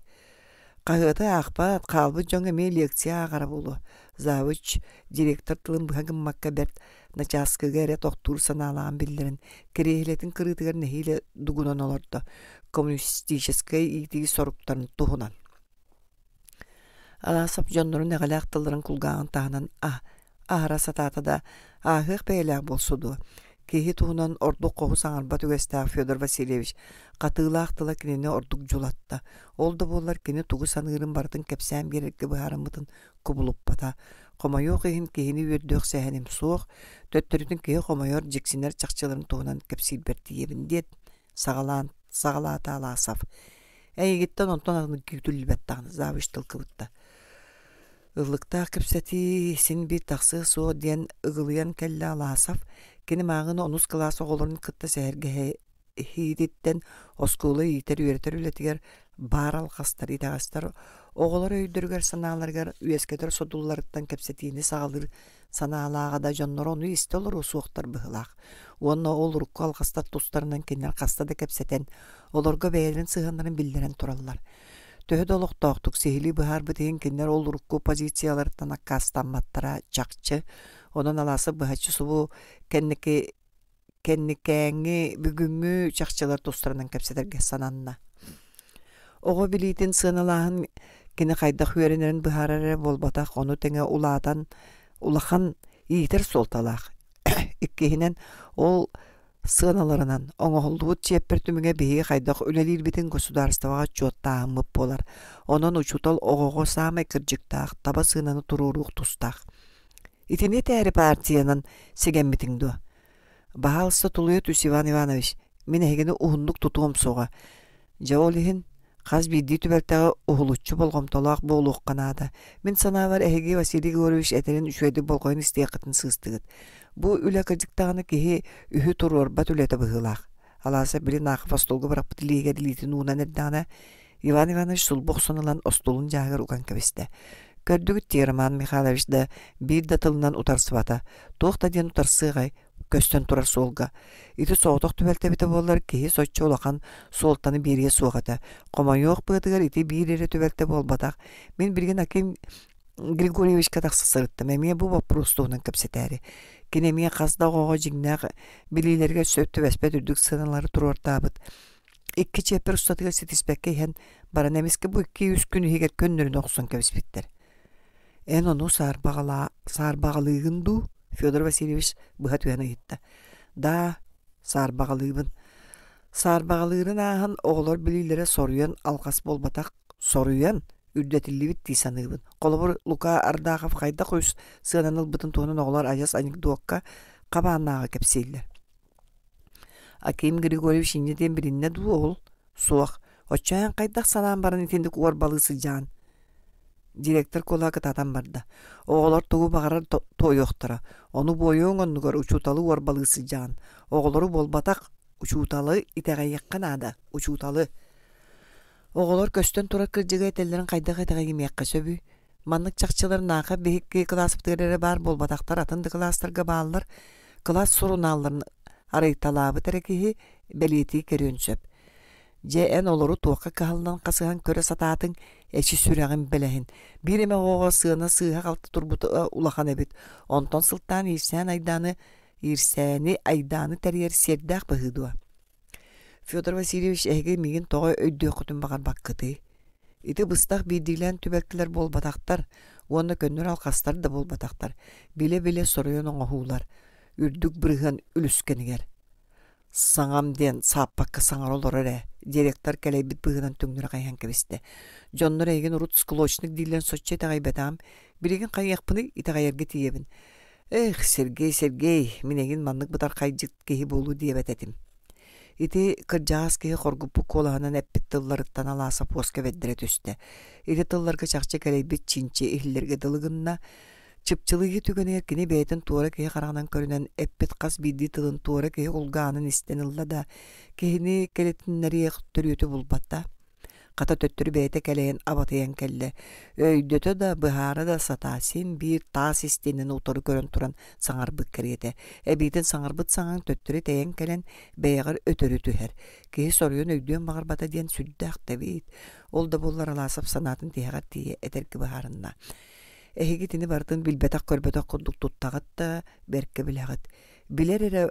Қағыты ақпат, қалбы жоңа ме лекция ағара болу. Завуч, директор тылын бұхагын макка берт, начаскыға әрет оқтур саналаған білдерін, керейлетін кырытығар нәхейлі дугунан оларды, коммунистическай иетігі соруктарын туғынан. Аласып жондырын әғалақ тылырын құлғағын тағынан ағара сататыда ағық бәйләқ болсуду. Кейі туғынан ордук қоғы саңарба түгестағы Федор Васильевич қатыылақ тыла кенені ордук жолатты. Олды болар кені туғы санығырын бардың кепсәм берерге бұхарымытын күбіліп бата. Қомайоқ ехін кейіні өрдөк сәхенім соқ, төттірдің кейі қомайор жексінер чақчыларын туғынан кепсіл берді ебіндет сағалаты Аласов. Әйгеттен онтан ағының күйтүл бәттағын завыш тылқыбытты. Ыглыкта кепсәти син бир тақсы суо ден ыгылыян кәллі Аласов, кені мағыны онус классы оғыларын кытта сәрге хейдеттен оскулы етер үйретер үлетігер бар алқастар, итағастар, оғылар өйдіргер саналаргар үйескетер содулларыттан кепсәтиіні сағалыр саналағада жоннор оны истелер осуықтар бұғылақ. Оны ол рукку алқастар тустарынан кенер қастады кепсәтен, оларға бәйелін сығандарын білдерен тұралар. Төһөд олоқтоқтук сехили быһар бытыгын киннер ол рукку позициялардан аккастанматтара чакчы, онон аласы быһачы субу кенникээңи бүгүнгү чакчылар тустарынан кепсетерге сананна. Ого билитин сыналаһын кини хайдах үеренерин быһарары болбатах, ону теңе улахан иитер солталах. Иккиһинен ол сыналарынан оңолдуут чеппер түмүңе беги хайдах үлелир битин государствага чоттаамып болар. Онон учутал огого самай кыржыктаах, таба сынаны турурук тустаах. Итини тääри партиянын сеген битиңду. Баалсы тулует үс Иван Иванович, мен эгени ухундук тутуом сога. Жаолихин қаз бидди түбәртәгә ухулуччу болгомтолак болук канада. Мен санавар эһеге Василий Григорьевич этерин үчөйдү болгон истеякытын сыстыгыт. Бу үле кырдыктаганы кеһи үһү турор бат үлете быгылак. Аласа били нахып остолга барап тилеге дилитин унан эддана Иван Иванович сулбук сонылан остолун жагыр уган кебесте. Көрдүгүт Терман Михайлович да бир да тылынан утарсыбата. Тоқта ден утарсыгай көстөн турар солга. Ити сооток түбөлтебите боллар кеһи соччу улахан солтаны бириге сугата. Комайок бытыгар ити бирире түбөлте болбатак. Мен билген Аким Григорьевич катаксы сырыттым. Эме бу вопростуунан кепсетери. Кинемия казда гого жигнак билилерге сөптү беспет үрдүк сыналары турортабыт. Икки чепер устатыга сетиспекке хен баран эмеске бу 200 күн хигер көннөрүн оксон кебиспиттер. Эн ону саарбагалыгынду Федор Васильевич быхат уяна гитта. Да, саарбагалыгын. Саарбагалыгын ахан оголор билилере соруян алкас болбатак соруян үрдетилибит тисаныгын. Колобур Лука Ардахов хайда койс сыананыл бытын туунан оголор аяс анекдотка кабаанага кепсейлер. Аким Григорьевич иннеден биринне ду ол суак. Очаян кайдак санаан баран итендик уар балысы жан. Директор колакы татан барды. Оголор тугу багарар тойоқтыра. Ону бойуң оннугар учуталы уар балысы жан. Оголору болбатак учуталы итегайеккан ада. Учуталы. Оголор көстөн турар кыржыга этеллерин кайдак этеге мекка сөбү. Маннык чакчылар нака бехикке класстыгыры бар болбатактар атынды класстарга баалар. Класс суруналларын арыйталабы терекеһи белети керөнсөп. Je en oloru tuoqa kahalından qasıhan köre sataatın eçi sürəğin belehin. Birime oğa sığına sığha qaltı turbutu ulahan ebit. Onton sıltan irsani aydanı teriyeri serdaq bahıdua. Fyodor Vasilyevich ege migin toğa öydüğü kutun bağar bakkıtı. Iti bыстaq bildiğilen tübektiler bol bataktar. Onda könnür alqastar da bol bataktar. Bile soruyon oğular. Ürdük bırıhan ülüskeniger. Sangam den sapakka sangar olur ere. Direktor keleybit bıhınan tüngdüre kayhan kebiste. Jonlar egen urut skoloçnik dilen soçça tagay betam. Birigin kayakpını ita kayargı tiyebin. Sergey, minegin manlık bıtar kaycık kehi bolu diye betetim. Iti kırcağız kehi korgupu kolahanan eppit tıllarıttan alasa poska veddire tüste. Iti tıllarga çakça keleybit çinçe ihillerge dılığınna çıpçılığı tügene erkini beytin tuğra kehi karağından körünen eppit kas bildi tılın tuğra kehi ulgağının istenilla da kehini keletinleri yıktırıyortu bulbatta. Kata töttürü beyte keleyen abatayan kelle. Öydötö da bıhara da satasin bir tas istenin otoru körün turan sanarbık keriyete. Ebitin sanarbıt sangan töttürü teyen kelen beygar ötörü tüher. Kehi soruyon öydüyen bağır bata diyen süddaq debit. Ol da bollar alasap sanatın tiyagar tiye eterki bıharınna. Ehigitini bardın bilbetak körbetak kunduk tuttağıt da berke bilağıt. Biler ere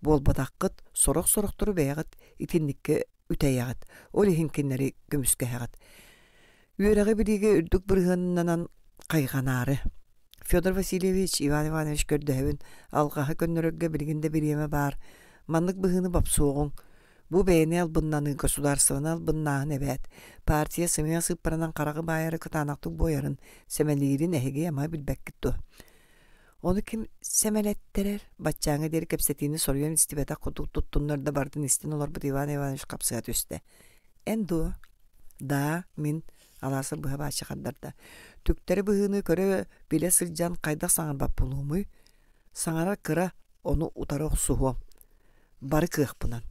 bol batakkıt sorok turu beyağıt itinlikke üteyağıt. Oli hinkinleri gömüske hağıt. Üyereğe birige ürdük bırığınlanan kayganarı. Fyodor Vasilyevich Ivan Ivanovich gördüğün algaha gönnörögge biriginde bir yeme bar. Manlık bıhını bapsoğun. Bu beyni albınlanı gasudarsıvını albınnağı evet. Partiya sımıya sıpıranan karağı bayarı kıtanaktık boyarın semeliğirin ehege ama bilbek gittu. Onu kim semelettirer? Batçağına deri kepsettiğini soruyor. İstibeta kutuk tuttunlar da bardın istin olur bu Ivan Ivanovich kapsayat üstte. Endu da min alası bıha bahçı kaddarda. Tükteri bıhını köre bile sırcan kaydak sanar bap bulumu. Sanara kıra onu utarok suhu. Barı kığık bunan.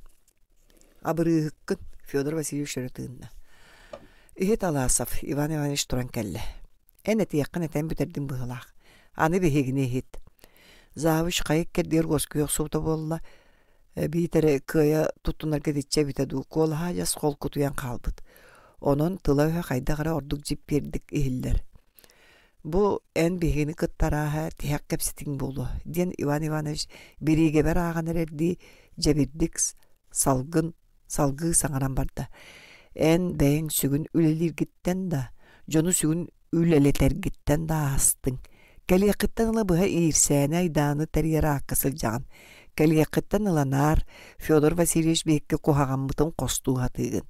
Abırı hıkkın Fyodor Vasilyevich öğretığında. İhet alasaf Ivan Ivanovich turan kelle. En eti yakın eten büterdim bıhılak. Anı behegine hit. Zavuş kayık kerdiyer goskuyok soğuta bolla. Bir tere kıya tuttunlar geditçe bitedu. Kol hacas kol kutuyan kalbıt. Onun tılavı kaydağıra orduk cip verdik ihiller. Bu en behegini kıttaraha tihak kepsetin bolu. Diyen Ivan Ivanovich biri geber ağanır erdi cebirdik salgı sangaran barda. En beyin sügün ülelir gitten da. Jonu sügün üleleter gitten da astın. Kaliyakıttan ıla bıha iirsene aydanı teriyere akkasılcan. Kaliyakıttan ıla nar Fyodor Vasilyevich behikke kuhağın bıtın kostuğu hatığın.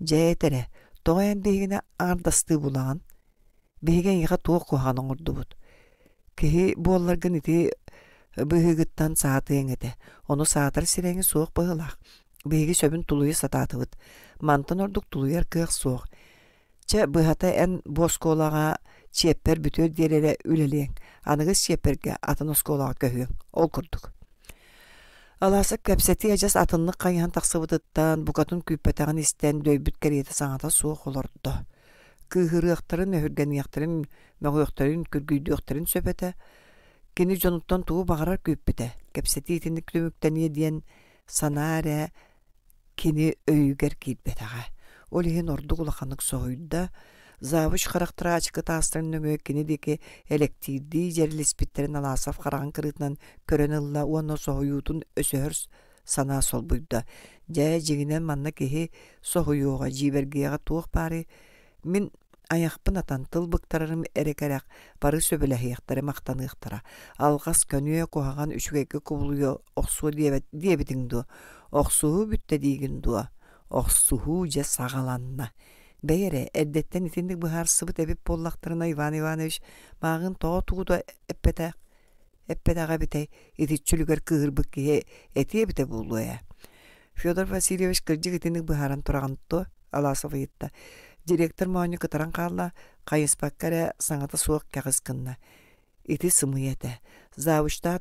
Ceetere, toğayan behigine ardastığı bulağın. Behigen yıka tuğ kuhağın ordu bud. Kehi bollargın iti bıhıgıttan saatığın ete. Onu saatar sireni soğuk bıhılak. Behigi söbün tuluyu satatı bud. Mantın orduk tuluyar kığık soğuk. Çe bıhata en boskolağa çepper bütür derere üleleyen. Anıgız çepperge atın oskolağa köhüyün. Ol kurduk. Alasak köpseti yacas atınlık kayhan taksıvıdıttan bukatın küppetağın isten döybüt keriyeti sanata soğuk olurdu. Kıhırı yaqtарын, öhürgen yaqtарын, möğü yaqtарын, kürgüydü yaqtарын söpete. Kini jonuttan tuğu bağırar küppete. Köpseti itinlik tümükteniye diyen sanare kini öyüger kilbetağa. Olihin ordu kulakanık soğuydu. Zavuş karaktıra açıkı taslarının ömökini deki elektirdi jerilis alasaf karağın kırıtından körenilla uanna soğuyudun ösöhür sana sol buydu. Jaya jiginen manna kehi soğuyuğa jibergiyağa tuğuk bari min ayakpın atan tıl bıktararım erekerek barı söbelehi yaktara maqtanı yaktara. Alğas könüye koğagan üçgeki kubuluyor oqsuğu diye bitindu. Oqsuğu bütte digin dua. Oqsuğu je sağalanna. Beyere eddetten itindik bıhar sıvıt ebip bollaklarına Ivan Ivanovich mağın toğa tuğda eppetağa bitey ititçülüger kığırbık ki etiye bite buldu ya. Fyodor Vasilyevich kırcık itindik bıharan turağantı alasafı yitta. Direktor muayene kıtaran kalla kayınspakkara sanata soğuk kağızkınna. İti sımıyete. Zavuşta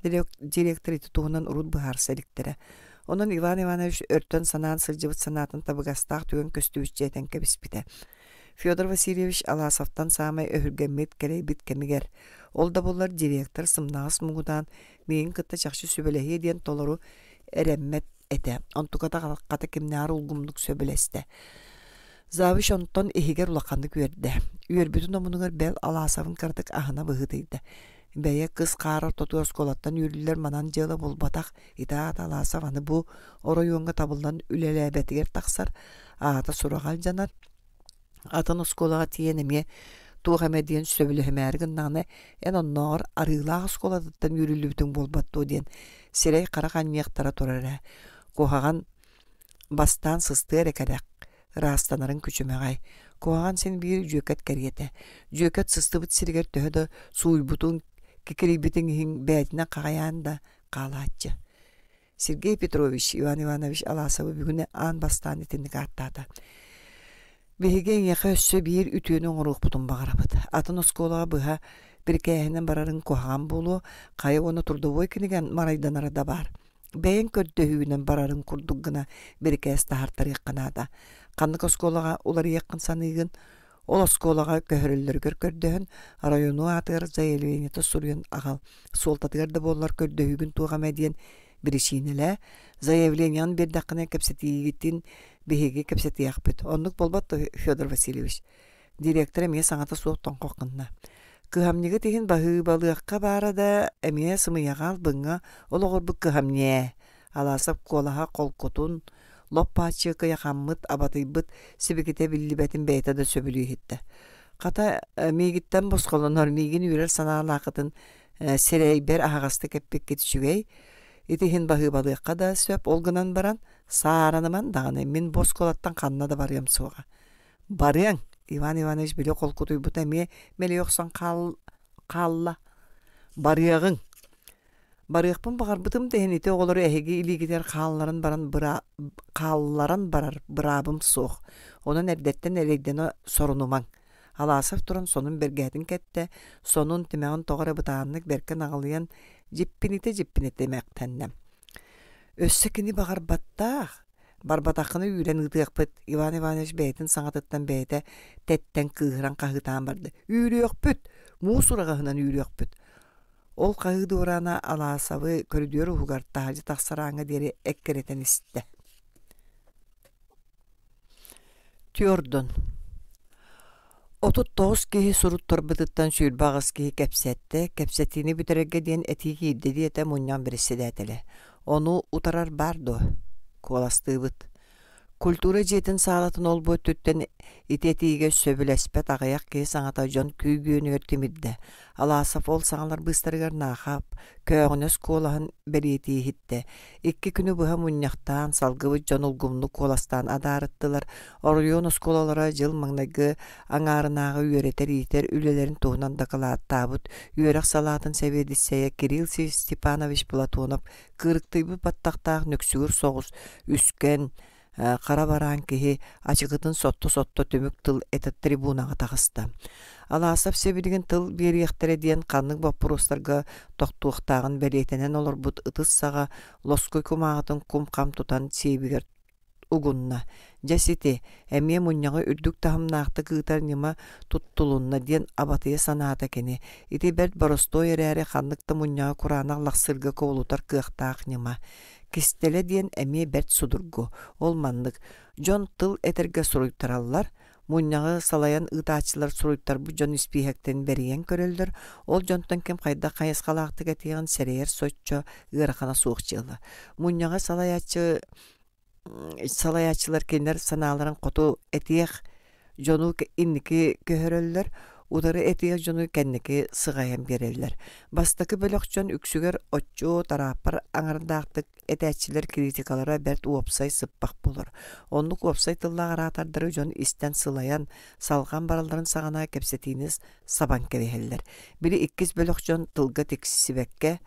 direktor iti tuğunan urud bıhar seliktere. Onun Ivan Ivanovich örtten sanat sırcıvıt sanatın tabıgastağ tüyen köstüvüççe eten kebispite. Fyodor Vasilyevich alasaftan samay öhürgemmet kerey bit kemiger. Olda bollar direktor sımnağız muğudan meyin kıtta çakşı sübelehiye diyen toloru eremmet ete. Ontukata kata kimnar ulgumluk söbüleste. Zaviş onton ihigер ulaqandık üerde. Üerbütün omunugar bel alasavın kardık ahına bıhıdıydı. Beye kız qarar totu oskolattan yürüller manan jela bolbataq itaat alasavanı bu oroyonga tabıldan ülelebetiger taqsar ata suragal janar. Atan oskolaga tiyeneme tuğame diyen söbülü hemergin nane en onnar arılağı oskolattan yürüllübütün bolbattu diyen sirey qarakan yaktara torara. Kohagan bastan sıstığı rekedek. Rastanların küçümeğay. Kohagan sen bir jöket keriyete. Jöket sıstıbıt sirger töhödü suybutun kikiribitin hin beytine qağayan da qalatçı. Sergey Petrovich Ivan Ivanovich Alasavı bir güne an bastan etinlik attada. Behigen yaqa össö bir ütüünün oruq butun bağırabıdı. Atın oskolağa bıha bir kəyəhindən bararın kohagan bolu, qayı onu turdu kinigen maraydan arada bar. Beyin köddöhüyünen bararın kurduggına bir kəyəs tahartar yıqqanada. Qanlık oskolağa uları yakın sanıygın, ol oskolağa köhörüllür kördöhün, rayonu atır zayelveniyeti suruyun ağal. Soltatıgar da bollar kördöhügün tuğam ediyen bir işinile, zayevleniyan bir dakına kepsetiyi gittin, behege kepsetiyi akbet. Onluk bolbattı Fyodor Vasilyevich. Direktor emeye sanata soğuktan qoqqınna. Kıhamnege tehin bahı balıqqa barada emeye sımıyaqal bınga oloğur bu kıhamne. Alasap kolaha kolkotun, loppaçı kıyaqammıt abatıybıt sibikite billibetin beytada söbülüy hitti. Kata migitten boskolonor migin ürer sanalaqıtın serey ber ağastı keppek ketişügey. Itihin bahı balıqqa da söp olgunan baran saaranıman dağını min boskolattan kanına da barıyam soğa. Barıyan, Ivan Ivanovich bile kolkutuy bu temiye mele yoksan kalla. Barıyağın. Barıyaqpın bağırbıtım dehenite oğulları ehegi ili gider kallaran barar bırabım soğ. Onun erdetten eregden sorunuman. Alasaf turun sonun bergetin kette, sonun timeğin toğara bıtağınlık berken ağlayan jippinite mektennem. Össekini bağır battağ. Barbatakını üren ıdığıqpıt. Ivan Ivanovich beytin sanatıttan beyte tetten kıhıran kahıtan bardı. Üyrüyökpüt. Musurağıhınan üyrüyökpüt. Ol kahıdı orana alasavı körüdüyor uğartta hacı taksarağına deri ekkereten iste. Tiyordun. 39 kihi surut torbıtıttan sülbağız kihi kepsette. Kepsetini büterege diyen eti giydi diyete munyan birisi deteli. Onu utarar bardo. Kolastığı bıt. Kultura jetin sağlatın ol bu tütten itetiğe söbülespet ağayak ki sanata jon küygüğünü örtümidde. Alasaf ol sağlar bıstarıgar naxap, köğünöz kolahın beriyetiği hitte. İkki günü buha munyaktan salgıvı jon ulgumlu kolastan adarıttılar. Oryonos kolalara jıl mağnagı anarınağı üreter iter ülelerin tuğunan dakalat tabut. Üyerak salatın sevedisseye Kiril Stepanovich Platonov kırıktıyı battaqtağ nöksügür soğuz üsken qara baran kihi açıqıtın sotto tümük tıl etet tribunaga tağısta. Alasap sebidigin tıl bir yektere diyen qanlık vapuroslarga toqtuqtağın beliyetenen olur bud ıtыс sağa loskoy kumağıtın kum qam tutan sebiger ugunna. Jasiti, emye munyağı ürdük tahımnaqtı kıtar nima tuttulunna diyen abatıya sanata keni. Iti bert borostoy ereri qanlıkta munyağı kuranaq laqsırga kovulutar kıqtaq nima. Kistele diyen emye bert sudurgu. Olmanlık. Jon tıl eterge suruytarallar. Munyağı salayan ıtaçılar suruytar bu jon ispihekten beriyen köröldür. Ol jontan kem qayda qayasqalaqtı getiyen sereyer soçço ıraqana soğukçılı. Munyağı salayaçılar kenler sanaların qotu etiyek jonu inniki köhöröller. Udarı etiyek jonu kenniki sığayan bererler. Bastaki bölük jon üksüger otçu tarapar anardaqtık etäçiler kritikalara bert uopsay sıppaq bulur. Onluk uopsay tıllağı ratarları jon isten sılayan salgan baraların sağana kepsetiniz saban keveheller. Biri ikkiz bölük jon tılga teksisibekke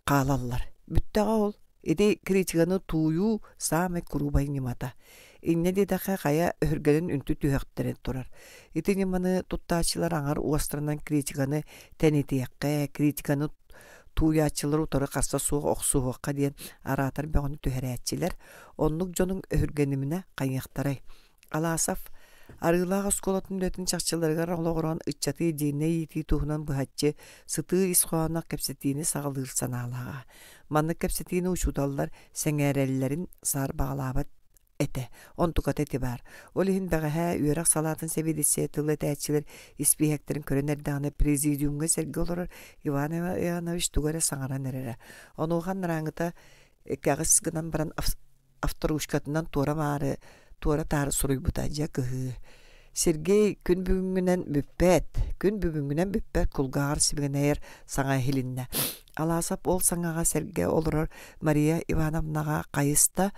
qalallar. Büttağa ol. Ede kritikanı tuyu same kurubay nimata. İnne de daqa qaya örgelen üntü tühəqteren turar. Ede nimanı tuttaçılar ağar uastranan kritikanı tenetiyeqqe, kritikanı tuyaçılar utarı qarsa soğuk oqsuğuqqa diyen aratar beğeni tühərətçiler. Onluk jonun örgenimine qanyaqtaray. Alasaf Арыылаах осколотун үлэтин чахчыларыгар олоғорон ыччаты дейне ити туһунан быһаччы сытыы исхоанах кэпсэтиини саҕалыыр санаалаага. Маннык кэпсэтиини учуталлар сэҥээрэллэрин саар баҕалаабат эте, онтукат эти бар. Ол иһин бэҕэһээ үөрэх салаатын себедиссэ тыл этээчилэр испиэхтерин көрөн эрдэҕинэ президиумга сэргэ олорор Иван Иванович тугара саҥаран эрэрэ. Онуохан нарааҥыта кэҕис гынан баран авторучкатынан туора маары туора таары суруйбута дьэ кыһыы. Сергей күн бүгүнгүнэн бүппэт кулгаар сибигэнэйэр саҥа хилиннэ. Алаасап ол саҥаға серге олорор Мария Ивановнаға кайыста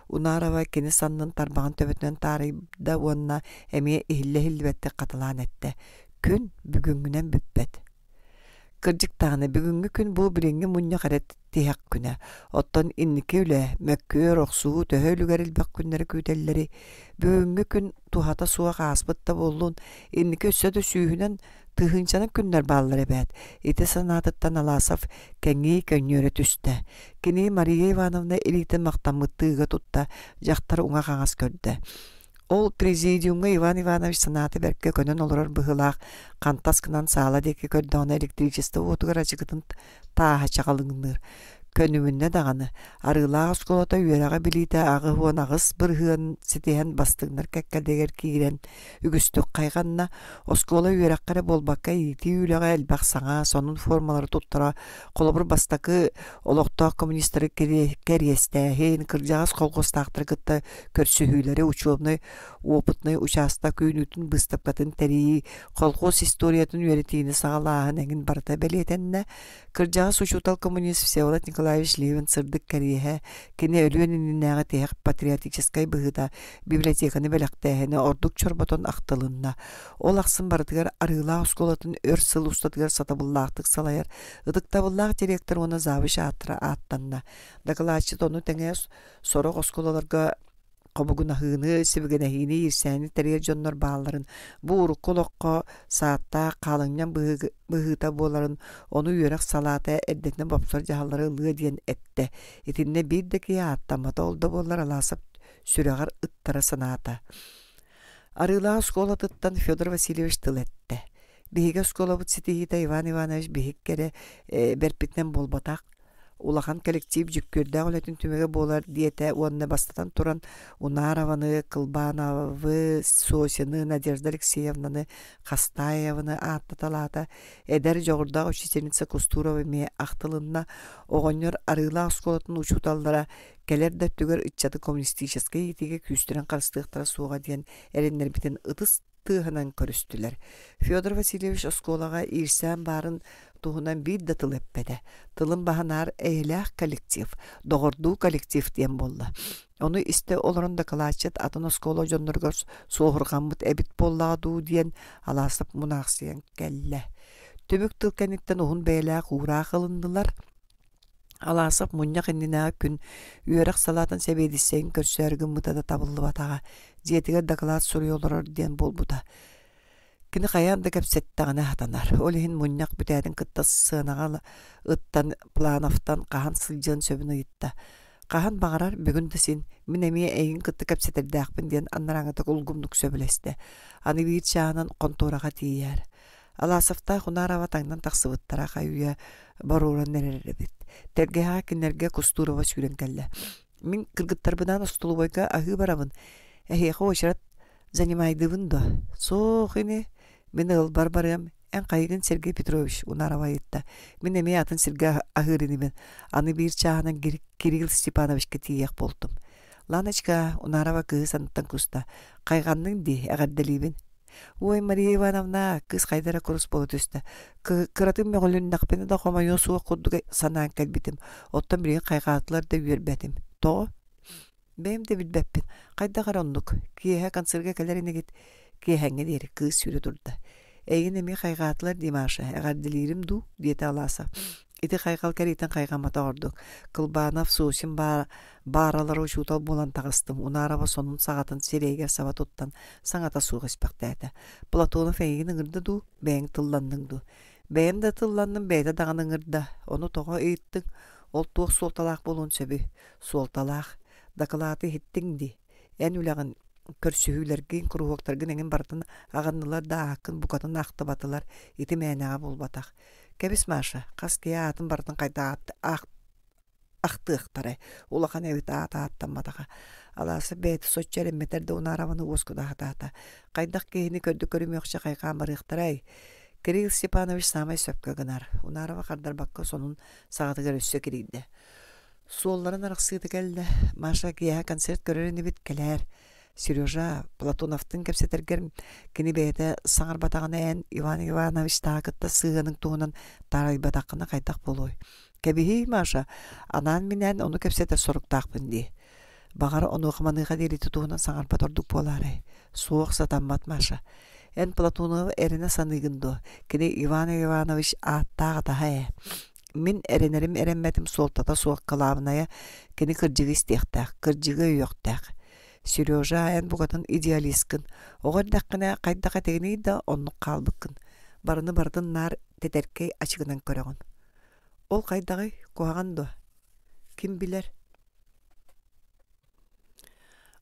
Унаарова кини саннын тарбағын төбөтүнөн таарыйда уонна эмиэ ихиллэ-хиллибэтте каталаан этте. Күн бүгүнгүнэн бүппэт. Кырдьыктааны бүгүнгү күн бу бириңги мунья харет тиһэк күнэ. Оттон инники үлэ мөккүөр охсуу төһөлүгэр илбэк күннери күтэллери. Бүгүнгү күн тухата суа кааспытта боллун инники өссөдө сүүһүнэн тыһынчанын күннер бааллар эбэт. Ити санаатыттан Алаасов кэҥии көнньүөрэ түстэ. Кини Мария Ивановна илиитин мактаммыттыыга тутта дьахтар уҥа хаҥас көрдө. Ол президиумга Иван Иванович санааты берке көнөн олорор быһылаах кантаскынан саала деки көрдөҕүнэ электричество уотугар ачыгытын тааһа чаҕалыҥныр. Көнүмүннэ даҕаны арыылаах осколото үөрэҕэ билиитэ агы хуон агыс бырыһыан ситиһэн бастыгнар кэккэлдэгэр киирэн үгүстүк кайганна оскола үөрэххэрэ болбакка иити үлэҕэ элбэх саҥа сонун формалары туттара холобур бастакы олохтоох коммунисттары кэриэстээһин кырдьаҕас холҕустаахтар кытта көрсүһүүлэри учебный опытный участа күүнүтүн быстаппатын тэрии колхоз историятын үөретиини саҕалааһын эҥин барыта белиэтэннэ кырдьаҕас учутал коммунист Всеволод Николаевич Левин сырдык кэриэһэ кини өлүөн иннээҕэ тэһэк патриотическай быһыта библиотеканы бэлэхтээһэни ордук чорботон ахтылынна. Ол ахсын барытыгар арыылаах осколотун өр сыл устатыгар сатабыллаахтык салайар ыдыктабыллаах директор уна завыш ааттыра ааттанна. Докладчы тону тэҥэ сорох осколаларга кобугунаһыыны сибигэнэһиини ирсээни тэригэр дьоннор баалларын бу уруккулокко саатта каалыҥнан быһыыта буоларын ону үөрэх салаата эрдэтинэ бопсор дьаһаллары ылыа диэн этте. Итинне биирдэ киһи ааттаммата олдо буоллар Алаасап сүрэҕэр ыттара санаата. Арыылаах осколотыттан Федор Васильевич тыл этте. Биһиги осколобут ситиһиитэ Иван Иванович биһик кере берпитнен болбатаах улахан коллектив жүккөрдө олетін түмеге болар диете уонна бастатан туран Унарованы, Кылбановы, Сосины, Надежда Алексеевнаны, Хастаеваны ааттаталаата эдер жоғырда учительница Кустурова ме ахтылынна оҕонньор арыылаах осколотун учуталлара келер дөттүгөр ыччаты коммунистической итиге күстүрен карыстыктара суога диэн эреннер битен ытыс тыыһынан көрүстүлэр. Федор Васильевич осколага ирсään барын туһунан биир да тыл эппэдэ. Тылын баһанаар эйэлээх коллектив, доҕордуу коллектив диэн болла. Ону истэ олорон докладчыт атын оскола дьонноргор суохурҕаммыт эбит боллаадуу диэн Алаасап мунаахсыйан кэллэ. Түбүк тыл кэнниттен уһун бэйэлээх уураа ылындылар. Алаасап муньяк иннинээх күн үөрэх салаатын себедиссэйин көрсөөргүн мытада табыллыбатаҕа диэтигэр доклад суруй олорор диэн болбута. Кини каян да кэпсэттэҕинэ хатанар. Ол иһин муньяк бүтээдин кыттас сыанаҕа ыттан плановтан хаһан сылдьыан сөбүн ыйытта. Хаһан баҕарар бүгүн да син мин эмиэ эйин кытты кэпсэтэрдээхпин диэн аннарааҥата улгумнук сөбүлэстэ. Аны биир чаанан контораҕа тиийэр. Алаасафта Унаарова таңнан тахсыбыттара хайуя барууран нереребит. Тергеха кинерге Кустурова сүрен кэллэ. Мин кыргыттарбынан остулубойга аһыы барабын. Эхиэхэ очарат занимайдыбын да. Соохини мен ыл барбарым эн кайгын Сергей Петрович Унаарова айтта. Мин эме атын Сергей аһыырыныбын. Аны биир чаанан Кирилл Степановичке тиийэх болдум. Ланочка Унаарова кыыс анттан куста. Кайганның ди агардалибин. Ой, Мария Ивановна, кыз хайдара курус болу түстэ. Кыратым мөҕөлүн нақпені да хомайон суға куддуга санаан кэлбитим. Оттан бірген қайғаатылар да үйербәтим. Тоғы? Бәйім де білбәппін. Қайда қаронлук. Киэхэ концерге кэлеринегет киэхәңе дері кыз сүйрі турда. Эйген эме қайғаатылар Димаша. Әғардылерім ду, диете Алааса. Ити қайғал кәрейтен қайғамата ордук. Кылбанов Сосин бааралары учутал болан тағыстым. Унаарова сонун сағатын серейгер саба туттан саңата суға испақтайды. Платонов эйген ыңырды ду, бәйін тылландың ду. Бәйін да тылландың бәйді даған ыңырда. Оны тоға үйттің. Ол туық солталақ болуын сөбі. Солталақ. Дакалаты хиттің ди. Ән үләғын көрсүһүлэргин куруһуктаргын эҥин бартын аҕаннылар дааккын букатын ахтыбатылар ити мээнэҕэ булбатах. Кэбис Маша, хас киэ атын бартын хайдаат ахтыахтара улахан эбит аатааттамматаха. Алаасы бэйти соччар эмметерде унаарабаны уоскудахатаата. Хайдах киһини көрдү көрүмүөхчэ хайгаан барыахтарай. Кирилл Степанович самай сөпкө гынар. Унараба хардарбакка сонун саҕатыгар өссө кириидде. Суолларын арахсыыты келді. Маша киэһэ концерт көрөрүн эбит келээр. Сережа Платоновтың кепсетергер кини бэйэтэ саңар батағына ән Иван Иванович таагытта сыыганың туунан тарай батақына қайтақ болуй. Кәбихи Маша, анан минен ону кепсетер соруктаақпын ди. Бағары ону қаманыға дерити туунан саңар батордук болары. Суох сатаммат Маша. Эн Платонов эріне саныгынду. Кини Иван Иванович аттаға тахая. Мин эренерим эренметим солтата суох калабыная кини кырдьыгы истиэхтаах, кырдьыгы үйөктаах. Сережа эн бугатын идеалисткын. Оҕордаххына хайдаха тегини да оннук каалбыккын. Барыны бардын нар тетеркей ачыгынан көрөгөн. Ол хайдагы куаган до. Ким билер?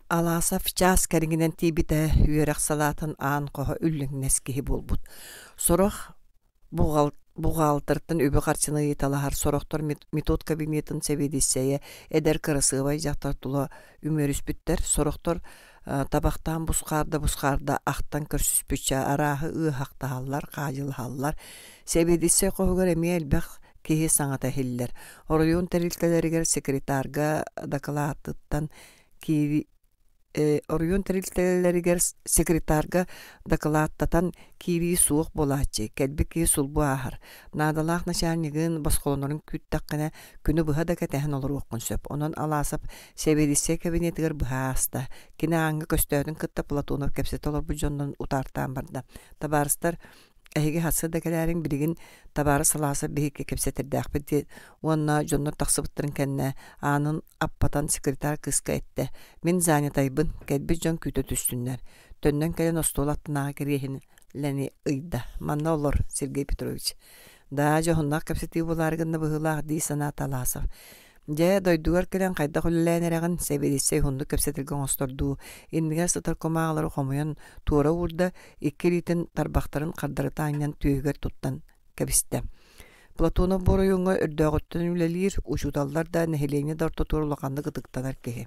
Аласов час кәріңінен тибіті үйерек салатын аан қоға үлліңнес кихи болбут. Сорох буғалтыртын өбі қарчыны еталахар сорохтор метод кабинетін сәбедесеє әдер кырысыбай жақтар тұлы өмөріспіттер. Сорохтор табақтан бұсқарда ақтан көрсіспүтча арағы ұғақтағалар, қажылғалар. Сәбедесе қоғығыр әме әлбәқ кихи саңата хиллер. Оройон тәрілтелерігер секретарға докладыттан киви Оройон тәрилтелеригер секретарга докладтатан кири суох болаачы, кәлбі ки сулбу ахар. Надалах начальнигын басқолонорын күттаққына күні бұха да кәтәхін олар оқын сөп. Онын аласып сәбедісе кабинетігер бұха аста. Кені аңғы көстөдің кытта Платонов кәпсет олар бұ жондан утартан барда. Табарыстар әйге хатсы да кәләрін бірігін табары саласы бейікке кепсетердәқ біді. Онна жоннор тақсыбыттырын кәнне анын аппатан секретар кыска етті. Мен занятайбын кәлбі жон күті түстінлер. Төннен кәлен остол аттынаға керейін ләне ұйда. Манна олар, Сергей Петрович. Да жоғыннақ кепсеті боларғынны бұғылақ дей санат аласов. Жа дойдугар келен қайда құлылайнерағын сәбедесей хунду кепсетілген осторду. Индігер сытыр комағалары қомойын туора урда иккелитін тарбақтарын қардарыта айнан түйігер туттан кәбісті. Платонов боройыңа үрдіғыттын үлелер, ұшудалар да нәхелейіне дарты туырлақанды қытықтанар кеге.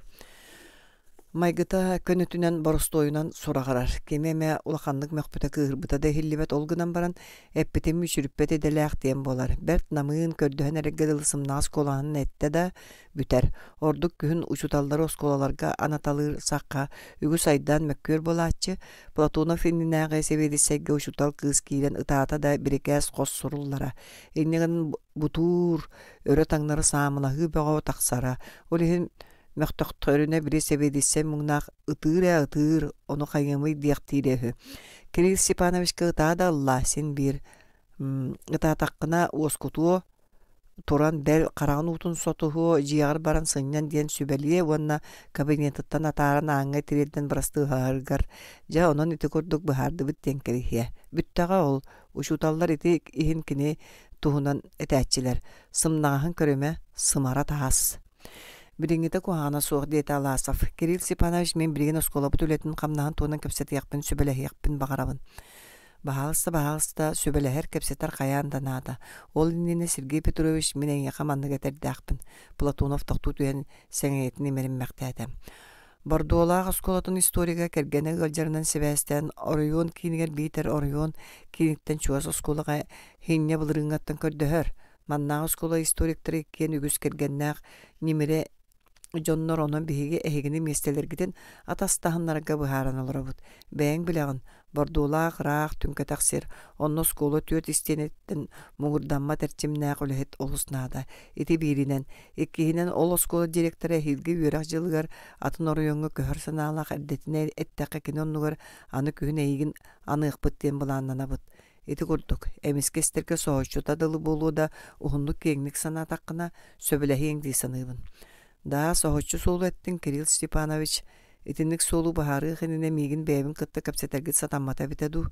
Майгыта көнөтүнен боростойунан сурағарар. Кемеме улаханлык мәхбіті кығырбыта да хиллибет олгынан баран әппетем мүшіріппет еделәқ тем болар. Бәрт намыын көрдіген әреггеділ сымнаас коланын әтті да бүтер. Ордук күхін учуталдар осколаларға анаталыр саққа үгіс айдан мәккөр болатчы. Платонов иннинәғі севедісәйге учутал кыз кейлен ытаата да бірекәс қос суруллара. Иннеген бутур өрі таңнары самынағы бағау тақсара. Олеген Мәқтоқтөріне бірі сәбедесе мұңнақ ұтыр, оны қайымы дейқтейрегі. Кирилл Степановичка ұтады Алла, сен бір ұтатаққына оскутуы туран бәл қарағын ұтын сотуғы жиағыр баран сыңнан ден сөбәлие, онына кабинеттіттан атарын аңғай тіредден бірасты ғарғар. Жа онын үті көрдік бұхарды бүттен керихе. Бүттаға ол, ұшуталар еті ихін кіне туғынан әтәтчілер. Сымнағын көріме сымара тағас. Біріңгіті куағана соқ дейті Аласов. Кирилл Степанович мен бірген оскола бұт өлетін қамнағын туынан кәпсеті яқпын, сөбелі яқпын бағарабын. Бағалысты сөбелі әр кәпсетар қаяндан ады. Ол иннені Сергей Петрович менен яқаманды кәтерді ақпын. Платонов тоқту түйен сәңеетіне мерін мәқтәді. Бардуолақ осколатын историға кәргені ғылжарынан себәстен Оройон кейінігер бейтер Оройон кейініктен чуаз осколаға хейне бұлырыңаттан көрдіғір. Маннағы оскола историктері кен үгіз кәргеннақ немере Жоннор онын биһиги эһигини местелергитин атастаһыннарга быһааран олорабыт. Бэйэң билэгин, бордуулаах раах түнкэтахсир, онно скулу түөт истиэнеттен мугурдамма терчимнээх үлэхит олуснаада. Ити бииринен, иккиһинен ол скулу директоры эһилги үөрэх жылыгар атын оройоҥҥо көһөр санаалаах эрдетине эттэххэ кини оннугар аны күһүн эйигин аныахпыт диэн булааннанабыт. Ити курдук, эмискестерге сооччута дылы болууда ухуннук кеңник санаатаккына сөбүлэһиэң дии саныыбын. Да, соғычу солу әттін Кирилл Степанович, итінік солу бағары қыніне мейгін бәйбін қытты кәпсетергет сатаммата бітәду.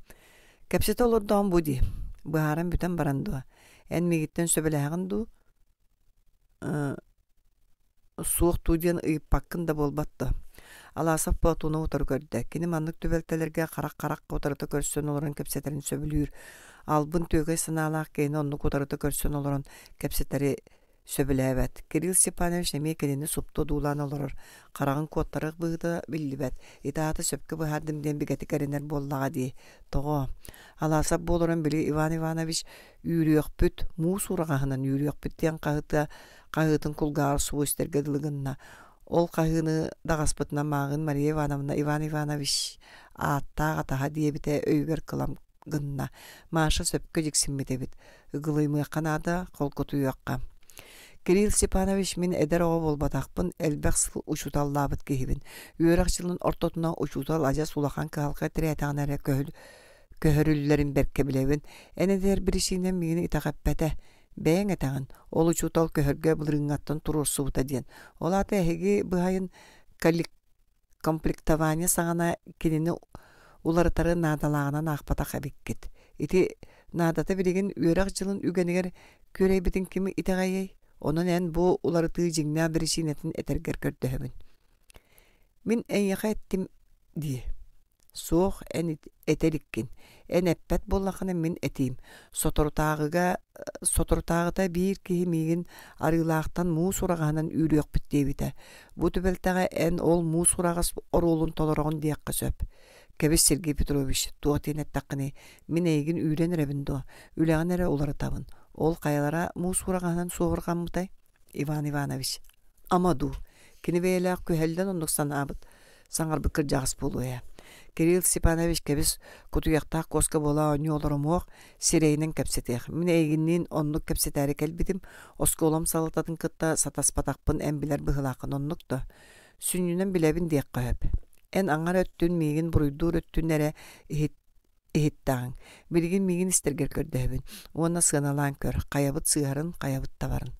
Кәпсет олырдуан бұди, бағарын бүтін барандуа. Ән мейгіттен сөбіләғынду, суық туден ұйып паққын да болбатты. Аласов Платуна утар көрдө. Кини маннык түбелтелерге карак утарыта көрсөн олорон кепсетерин сөбүлүүр. Албын төгөй сынаалаах кейини оннук утарыта көрсөн олорон кепсетери сөбүлээбет. Кирилл Степанович неме келини супту дуулан олорор. Карагын коттарык быыта биллибет. Итааты сөпкө быхардым ден бигети керенер боллага дии. Того. Аласап болорон били Иван Иванович үйрүөкпүт, муус урагахынан үйрүөкпүт диэн каһытын кулгаар суустерге дылыгынна. Ол каһыны дагаспытына маагын Мария Ивановна Иван Иванович ааттаага таха диэбите өйгөр кылам гынна. Маша сөпкө жиксиммитебит. Ыгылыймыакканада колкотуюакка. Кирилл Степанович мен эдер оҕо болбатахпын элбэх сыл учуталлаабыт киһибин. Үөрахчылын ортотуна учутал ажа сулахан кыһалка тирээтаҕынара көһөрүллэрин берке билебин. Энедер биришинен миини итаҕаппэте. Бэйэҥ этаҕын, ол учутал көһөргө былырыҥҥаттан туруорсубута диэн. Олаата эһиги быһайын комплектование саҥана кинини уларытары наадалааҕынан аахпатах эбиккит. Ити наадата билигин үөрахчылын үгэнигэр күөрэйбитин кими итаҕайый. Онон эн бу уларытыы жиңнаа биришинетин этергер көрдөһөбүн. Мин эйяха эттим дии. Суох эн этериккин. Эн эппет боллаханы мин этим. Соторутаагыта биир киһи миигин арыылаахтан муус урагаһынан үүрүөкпүт диэбите. Бу түбэлтэҕэ эн ол муус урагас оруулун толорогон диэкка сөп. Кэбис Сергей Петрович туотин эттаккыны мин эйигин үүрен эребин дуо. Үлэҕин эре уларытабын. Ол кайалара муус урагаһынан суоҕурҕаммытай. Иван Иванович. Амаду. Кинибэйэлээх күһэлдэн оннук санаабыт. Саңарбы кырдьаҕас болуя. Кирилл Степанович кэбис кутуяқтаах коска бола ону олоромуох сирейнен кэпсетеэх. Мин эйгиннин оннук кэпсетээри кэлбитим. Осколом салататын кытта сатаспатакпын эмбилер быһылаакын оннукто. Сүннүнэн билебин диэкка хөп. Эн аңар өттүн миигин буруйдуур өттүннэре иһиттааң. Билигин миигин истергер көрдөһөбүн. Уонна сыаналаан көр. Кайабыт сыарын, кайабыт табарын.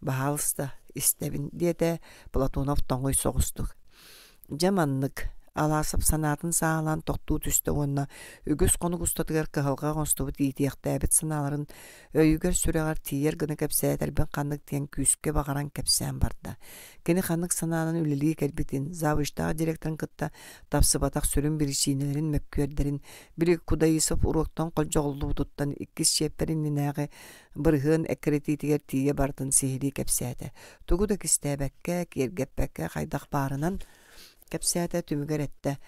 Баһалыста истебин диэте Платонов тоҥой соҕустук. Жаманнык. Аласып санатын саалан тоқтуу түстө уонна үгөс конук устатыгар кыһалга констубут иитиэхтээбит санааларын өйүгөр сүрэҕэр тиийэр гына кэпсээтербин ханнык тиэн күүскэ баҕаран кэпсээн барда. Кини ханнык санаанын үлэлии кэлбитин завучтаах директорын кытта тапсыбатах сүрүн биричиинелерин мөккүөрдерин бiri Кудайысов уруктан колжоголлубутуттан иккис чиэпперин нинээҕи бырыһыан эккретиитигэр тиийэ бартын сиһилии кэпсээте. Тугу да кистээбэккэ, киэргэппэккэ хайдах баарынан кэпсээте түмүгэр этте.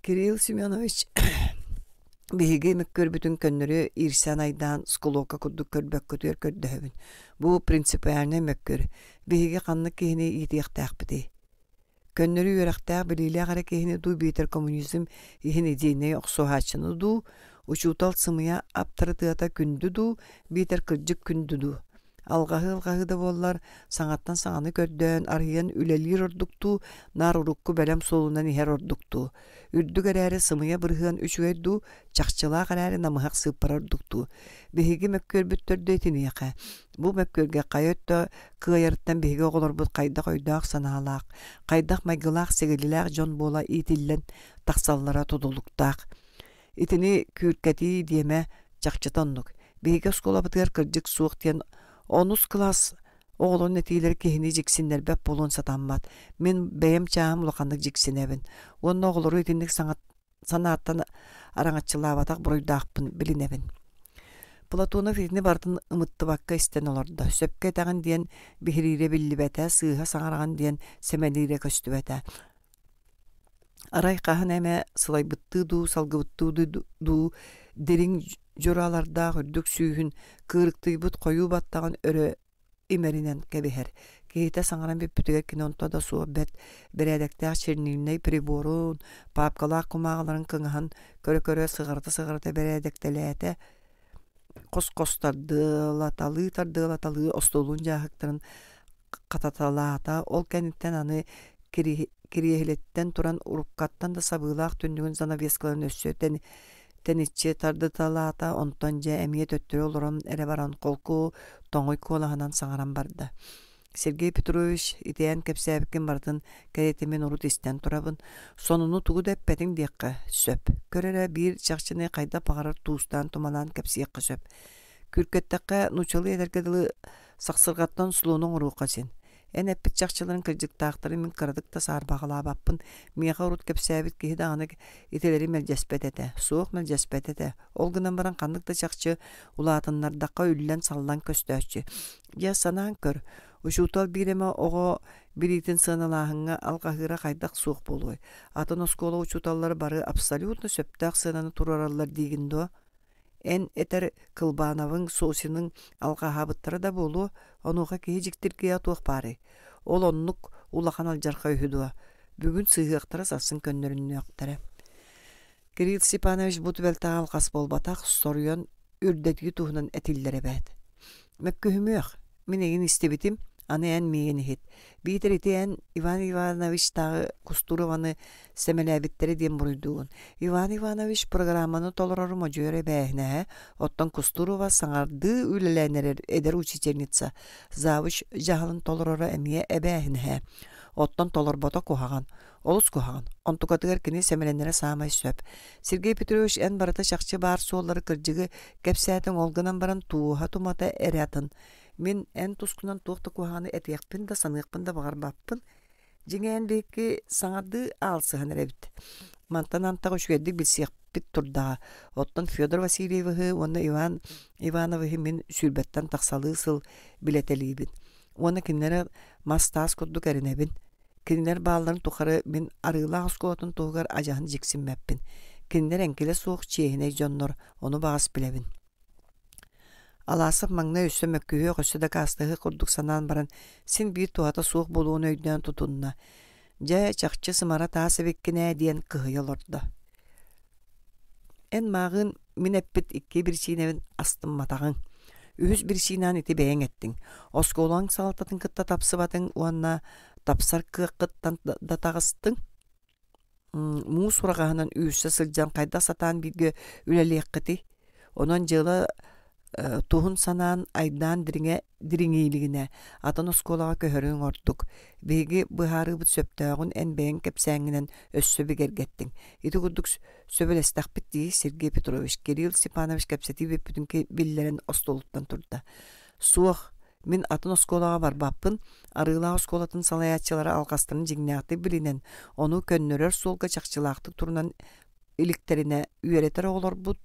Кирилл Семенович биһиги мөккөрбүтүн көннөрү ирсэн айдаан сколока курдук көрбөккөтүөр көрдөһөбүн. Бу принципиальный мөккөр. Биһиги ханнык киһини иитиэхтээхпити. Көннөрү үөрэхтээх билиилээҕэрэ киһини дуу биитер коммунизм иһин идейнэй охсуһааччыны дуу, учуутал сымыя аптарытыата күндү дуу, биитер кырдьык күндү дуу. Алгаһы да боллар саңаттан саҥаны көрдөөн арыйан үлэлиир ордуктуу, нар урукку бэлэм солунан иһэр ордуктуу. Үрдүк эрээри сымыя бырыһыан үчүгэй дуу, чахчылаах эрээри намыһак сыыппар ордуктуу. Биһиги мөккөрбүттөрдө итиниэхэ. Бу мөккөргэ кайөттө кыайарыттан биһиги оҕолорбут хайдах ойдаах санаалаах, хайдах майгылаах сегилилээх дьон буола иитиллэн тахсаллара тудулуктаах. Итини күүркэти диэмэ чахчытоннук. Биһиги осколабытыгар кырдьык суох тиэн онус класс оҕолун нетиилер киһини дьиксиннербэп болуун сатаммат. Мен бэйэм чааһым улаханнык дьиксинэбин. Уонна оҕолору итинник санааттан араңаччылаабатах буруйдаахпын билинэбин. Платонов итини бартын ымыттыбакка истэн олордо. Сөпкэ этаҕын диэн биһириире биллибэтэ, сыыһа саҥараган диэн сэмэлиире көстүбэтэ. Арай хаһын эмэ сылайбыттыы дуу, салгыбыттыы дуу, дириң жураларда хүрдүк сүүһүн кыырыктыйбыт койуу баттаган өрө имеринен кебиһэр. Киһитэ саҥаран биппүтүгэр кинонто да суоббет берээдэктээх чернильный приборун, папкалаах кумааҕаларын кыҥаһан көрө сыгарыта берээдэктэлээте кос-костардыылаталыы остолуун жааһыктарын кататалаата ол кэнниттэн аны кириэһилэттэн туран уруккаттан да сабыылаах түннүгүн занавескаларын өссүөтэн тенитче тардыталаата онтон же эмие төттөрө олорон эре баран колку тоңой куолаһынан саҥаран барда. Сергей Петрович итээн кэпсээбиккин бартын кэриэтимен урут истэн турабын. Сонуну тугу деппетиң диэкка сөп. Көрөрө биир чахчыны кайда паҕарар туустан тумалаан кэпсиэкка сөп. Күркөттакка нучалы эдергедылы сахсыргаттан сулуунуң уруукка син. En epit çakçıların kırcıktağıtları min kırdık da sarbağıla bappın. Miyağa urut kepsabit ki dağını iteleri melcespet ete. Soğuk melcespet ete. Olgunan baran kandık da çakçı ulatınlar daqqa üllen sallan köstöçü. Ya sanan kör. Uşutal bireme oğo biritin sığınalahыңa alqahıra qaydak soğuk boluy. Атын oskola uçutalları barı абсолютно söptaq sığınanı turarallar digindo. En eter kılbanavın sosinin alqahabıttara da bolu, onuğa kehiciktir kiya tuğ pari. Ol onnuk ulakan aljarqa ühüdua. Бүгүн сыйыктара сасын көннөрүнү актара. Кирилл Степанович бу тубелтаа алкас болбатак сорuyон үрдетги туһунан этиллере бэт. Мөккүһүмүөх, мен эгин истебитим, аны эн миени хит. Битеритен Иван Иванович тагы Кустурованы семелебиттери дем буруйдуун. Иван Иванович программаны толорормо жөре бэхне, оттон Кустурова саңарды үлеленерер эдер учительница. Завуч жаһалын толорора эмие эбэхне. Оттон толорбота кухаган, олус кухаган. Онтукатыгар кини семеленере самай сөп. Сергей Петрович эн барыта шакчы бар суоллары кырдьыгы кепсәтен олгынан баран тууха тумата эрятын. Мен эн тускунан туухта кухаганы этиякпын да саныйкпын да багарбаппын. Жиңен беки саңарды алсыган эребит. Мантан антага үшгедик билсиякпит турдага. Оттон Федор Васильевы, оны Иван Ивановы мен сүрбеттен таксалы сыл билетелибин. Оны кинлere мастас курдук эринебин. Кинлер балларын тухары мен арыла оскотун тугар ажахын жиксинмеппин. Кинлер энкеле суох чейхине жоннор, onu багас билебин. Аласып маңна өссө мөккүйө көсө да кастыгы курдук санан баран син бир туата суох болуун өйдөн тутунна. Жа чакчы сымара таасыбеккине диен кыйылорда. Эн магын мен эппит икки бир чийнебин астым матагын. Үһүс бир чийнан ити бэйэн эттиң. Осколаң салтатын кытта тапсыбатын уанна тапсар кыттан да тагыстың. Муу сурагахынан үйүсө сылжан кайда сатан бирге үлелиеккити. Онон жылы туһун санаан айдан дириңейлигине атын осколага көһөрүң ордук. Беги быһарыбыт сөптөгүн эн бэйэн кепсääңинен өссө бигергеттиң. Ити курдук сөбөлестак битти Сергей Петрович Кирилл Степанович кепсети беппүтүнки биллерин остолуттан турда. Суох мен атын осколага барбаппын, арыла осколатын салаячылары алкастырын жигнеакты билинен, ону көннөрөр солга чакчылаактык турунан иликтерине үйөретер олорбут.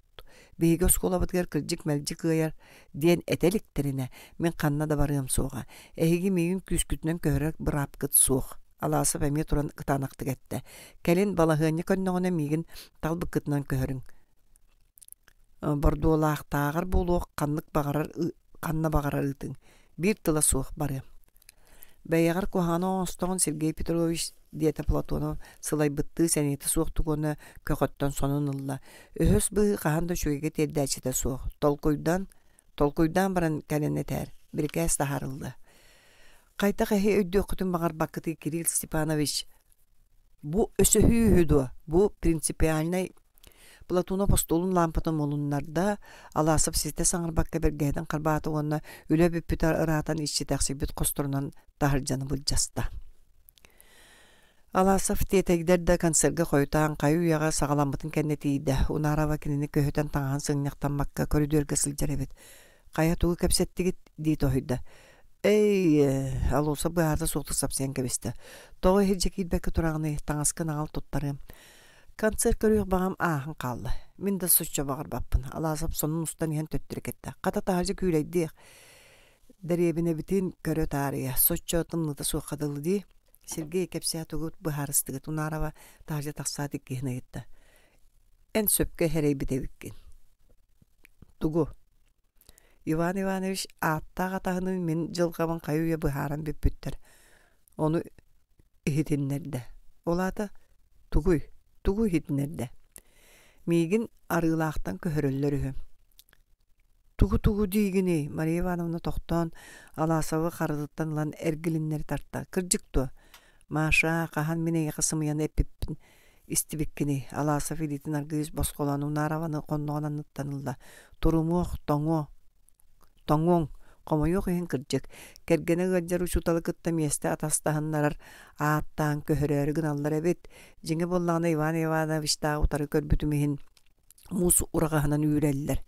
Беги осколабытыгар кырдьык мэлжик ыяр диэн этеликтерине мен канна да барыам суога. Эһиги мейин күскүтүнөн көһөрөк бырапкыт суох. Аласып эми туран кытанактык этте. Келин балаһыны көннөгөнө мигин талбыкытынан көһөрүң. Бордуолаактаагар болуок канна багарар ытың. Бир тыла суох бары. Бәйягар кухано остон Сергей Петрович диета Платонов сылай бытты сәнеті суохтугоны көкөттөн сонунылла. Өһөс быһы каханда шөйге тердәчите суох. Толкуйдан баран кәленетер. Биркәс тахарылды. Кайта кәһи өйдө окутун багар бакыты Кирилл Степанович. Бу өсөһүүһүдү. Бу принципиальный Платонов постолун лампатын молуннарда аласып сизде саңырбакка бергәден карбаты онна үлө бүппүтар ыраатан ичи тәксибит косторунан тахыржаны булжаста. Аласып тетегдерде концертге койтан кайы уяга сагаламбытын кеннетийде. Унарава кинини көһөтен таңан сыңняктан макка коридорга сылжаребит. Кая тугу кепсеттигит дейт ойда. Алоса быһарда сукту сапсен кебисте. Тогы хиджекилбекке турагыны таңаскын агал туттары. Концерт көрүк багам ахын калды. Мен да сучча багар баппын. Аласып сонун устан ен төттүрекетте. Ката тахажы күйлейди. Деребине битин көрө тария. Сучча тымныта суқадылды. Сергей кепсия тугут быһарыстыгыт унарава тахажы таксатик кихне гитте. Эн сөпкө херей битебиккен. Тугу. Иван Иванович аттага тахынын мен жылгабын кайуя быһаран биппүттер. Ону ихитиннерде. Олата тугу хитнерде. Мигин арылаактан көһөрөллөрү. Тугу дийгини Мария Ивановна тоқтон аласавы карыдыттан лан эргилиннер тарта. Кыржыкту. Маша кахан менеге кысымыян эппиппин истибиккини аласав илитин аргыз босколану нараваны конногонан ныттанылда. Турумуох тоңоң комойок ehen кыржык. Кергене гыджар учуталы кытта месте атастаханнарар ааттан көһөрөрүгүн аллар эбит. Жиңе боллагына Иван Иванович та утары көрбүтүмүхин мус урагахынан үйреллер.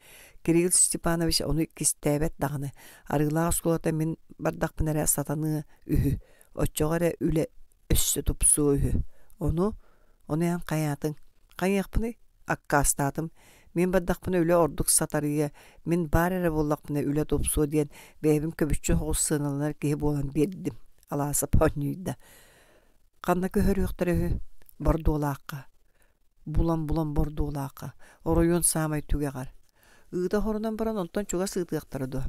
Кирилл Степанович оны кистебет дагыны. Арыла осколата мен бардак пенере сатаны үһү. Оччогоре үле өссө тупсу үһү. Оны ян каятын. Каяқпыны аккастатым. Мен бардакпыны үле ордук сатарыя. Мен барере боллакпыны үле тупсу диен бэбим көбүччү хоссыналар киһи болан бердим. Алаасы поннуйда. Канна көһөрүөхтөрү бордуолаакка. Булан бордуолаакка. Оройон самай түгегар. Ыыта хорунан баран онтон чуга сыытыактарыды.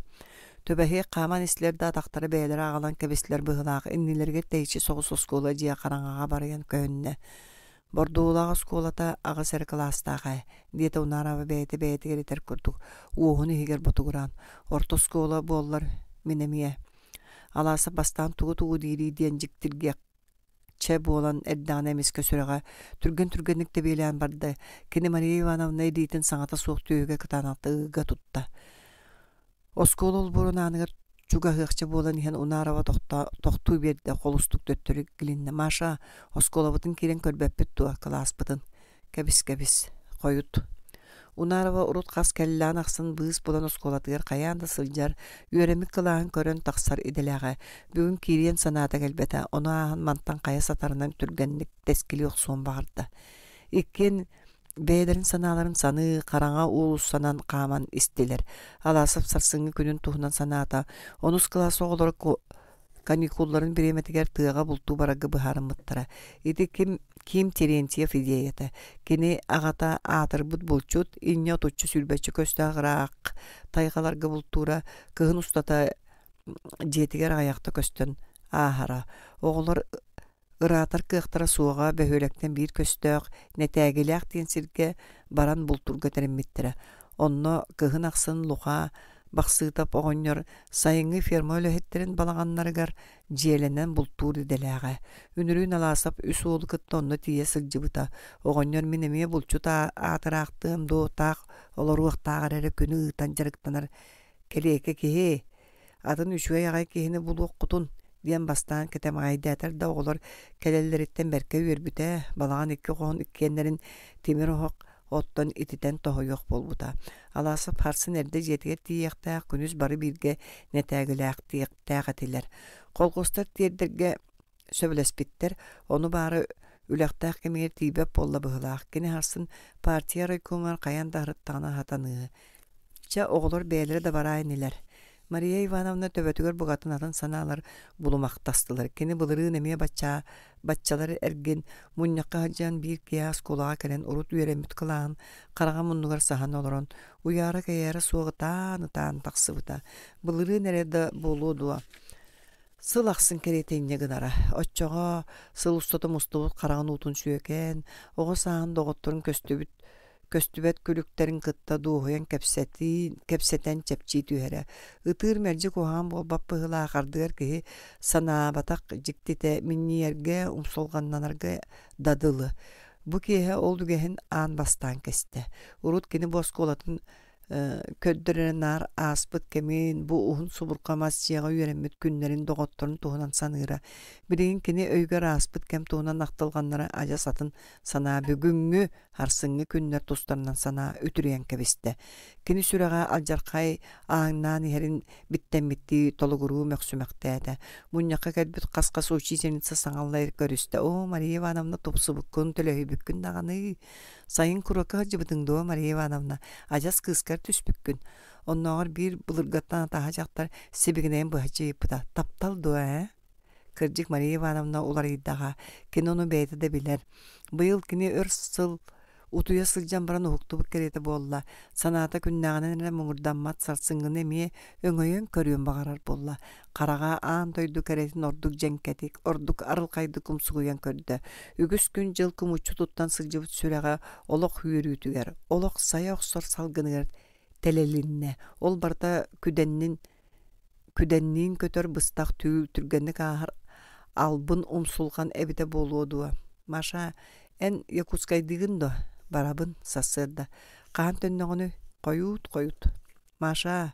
Төбәһе каман ислер да тактары бәйләр агалан кебеслер быгылаак иннилерге тейчи согус оскола жия караңага барыган көнне. Бордуулага сколата ага сер класстага диете унарабы бәйте геритер курдук. Уухуну хигер ботугуран. Орто скола боллар минемие. Аласа бастан тугу дири диен жиктирге че болан эрдаан эмиске сүрөга түргөнүк тебелен барды. Кини Мария Ивановна эдитин саңата суок түйүгө кытанатыга тутта. Осколол бурунааныгар чуга хыакчы болан иһен унарава тохтуу берди холустук дөттөрү гилинне. Маша осколобутун кирен көрбөппүт туа класспытын. Кебис коют. Унарова урут кас келлан аксын быыс болан осколатыгар каянда сылжар үөремик кылаан көрөн таксар иделяга. Бүгүн кирен санаата келбете онаан мантан кая сатарынан түргенник тескили оксон багырда. Иккен бэдерин санааларын саны караңа уулус санан каман истилер. Аласып сарсыңы күнүн туһунан санаата 10 класс оголор каникулларын биреметигер тыага булту барагы быхарымыттара. Ити Ким Терентьев идеята. Кини агата атырбыт булчут, инне тутчу сүлбәчі көстағырақ, тайғаларғы бултура, кыһын устата жетигер аяқта көстөн ахара. Оғылар ыратар кыhtara суға бөхөлектен бир көстөк, нәтәгеләк тенсирге баран бултур көтерімметтірі. Онно кыһын ақсын луға, бақсытап оғынер сайыңы ферма өлөһеттерин балағаннарыгар жиеленен бултур иделәға. Үнүрүн аласап үс олы кытта онно тие сылжыбыта. Оғынер минеме булчута атырақтым доотақ олоруақтағар әрі күні ытан жарықтанар келеке кеhe. Атын үшуе яғай кehini булуқ құтун диен бастан кетем айдатар да оғылар келелереттен берке үйербіте балаған икки қоғын иккенлерин темір оғық оттон ититен тоһойох болбута. Аласып харсын эрде жетигер тиектаак күнүс бары бирге нетәгиләк тиектәгәтилер. Колгостар тиердерге сөбелеспиттер, оны бары үләктәк кемер тибеп болла быһылаак. Кини харсын партия райкомар каян дарыттана хатаны. Ча оглор бәйләре да барайнилар. Мария Ивановна төбөтүгөр бугатын атын саналар булумактастылар. Кини былырын эме баччалары эрген муннакка хаджан бир кияс кулага келен урут үйремит кылаан карага муннугар сахан олорон уяра каяра суогытан таксыбыта. Былырын эреде болудуа. Сыл аксын керетейне гынара. Оччого сыл устаты мустубут караган утун сүйекен, ого саан доготторун көстүбет күлүктерин кытта дуохуян кепсетен чепчи түйере. Ытыр мерджи кухан бол баппыгыла кардыгар кихи санаабатак жиктите минниерге умсолганнанарга дадылы. Бу кихе олдугехин аан бастан кесте. Урут кини босколатын көддөрен нар аспыт кемин бу ухун субуркамас жига үйренмет күннерин доготторун туһунан саныра. Бирин кини өйгөр аспыт кем туһунан актылганнары ажасатын сана бүгүнгү харсыңы күннер тустарынан сана өтүрен кебисте. Кини сүрага алжаркай ааңнан херин биттен битти толугуру мөксүмөктәдә. Муньяка кәдбит каскасы учительница саңаллар көрүстө. О, Мария Ивановна топсубуккун төлөйбүккүн даганы. Сайын курака жыбытыңдоо Мария Ивановна. Ажас кыскар түспүккүн. Онногор бир булыргаттан атаха жактар себигинен быхачы ыпыта. Таптал дуа, Кырдык Мария Ивановна улар иддага. Кинону бейті де билер. Быйыл кини өрсыл утуя сылжан баран ухуктубук керети болла. Саната күннағынан әрі мұңырданмат сарсыңгын эме өңөйөн көрүөн бағарар болла. Карага аан тойду керетин ордук женкетик, ордук арылкайды кумсугуян көрдө. Үгүс күн жыл кумучу туттан сылжыбыт сүрәгә олок үйрүтүгер, олок сая оксор салгыныгер телелинне. Ол барда күденнин көтөр быстак түргенник ахар албын умсулган эбите болуодуа. Маша эн якутскайдыгындо барабын сасырда. Каан төннөгөнү коют. Маша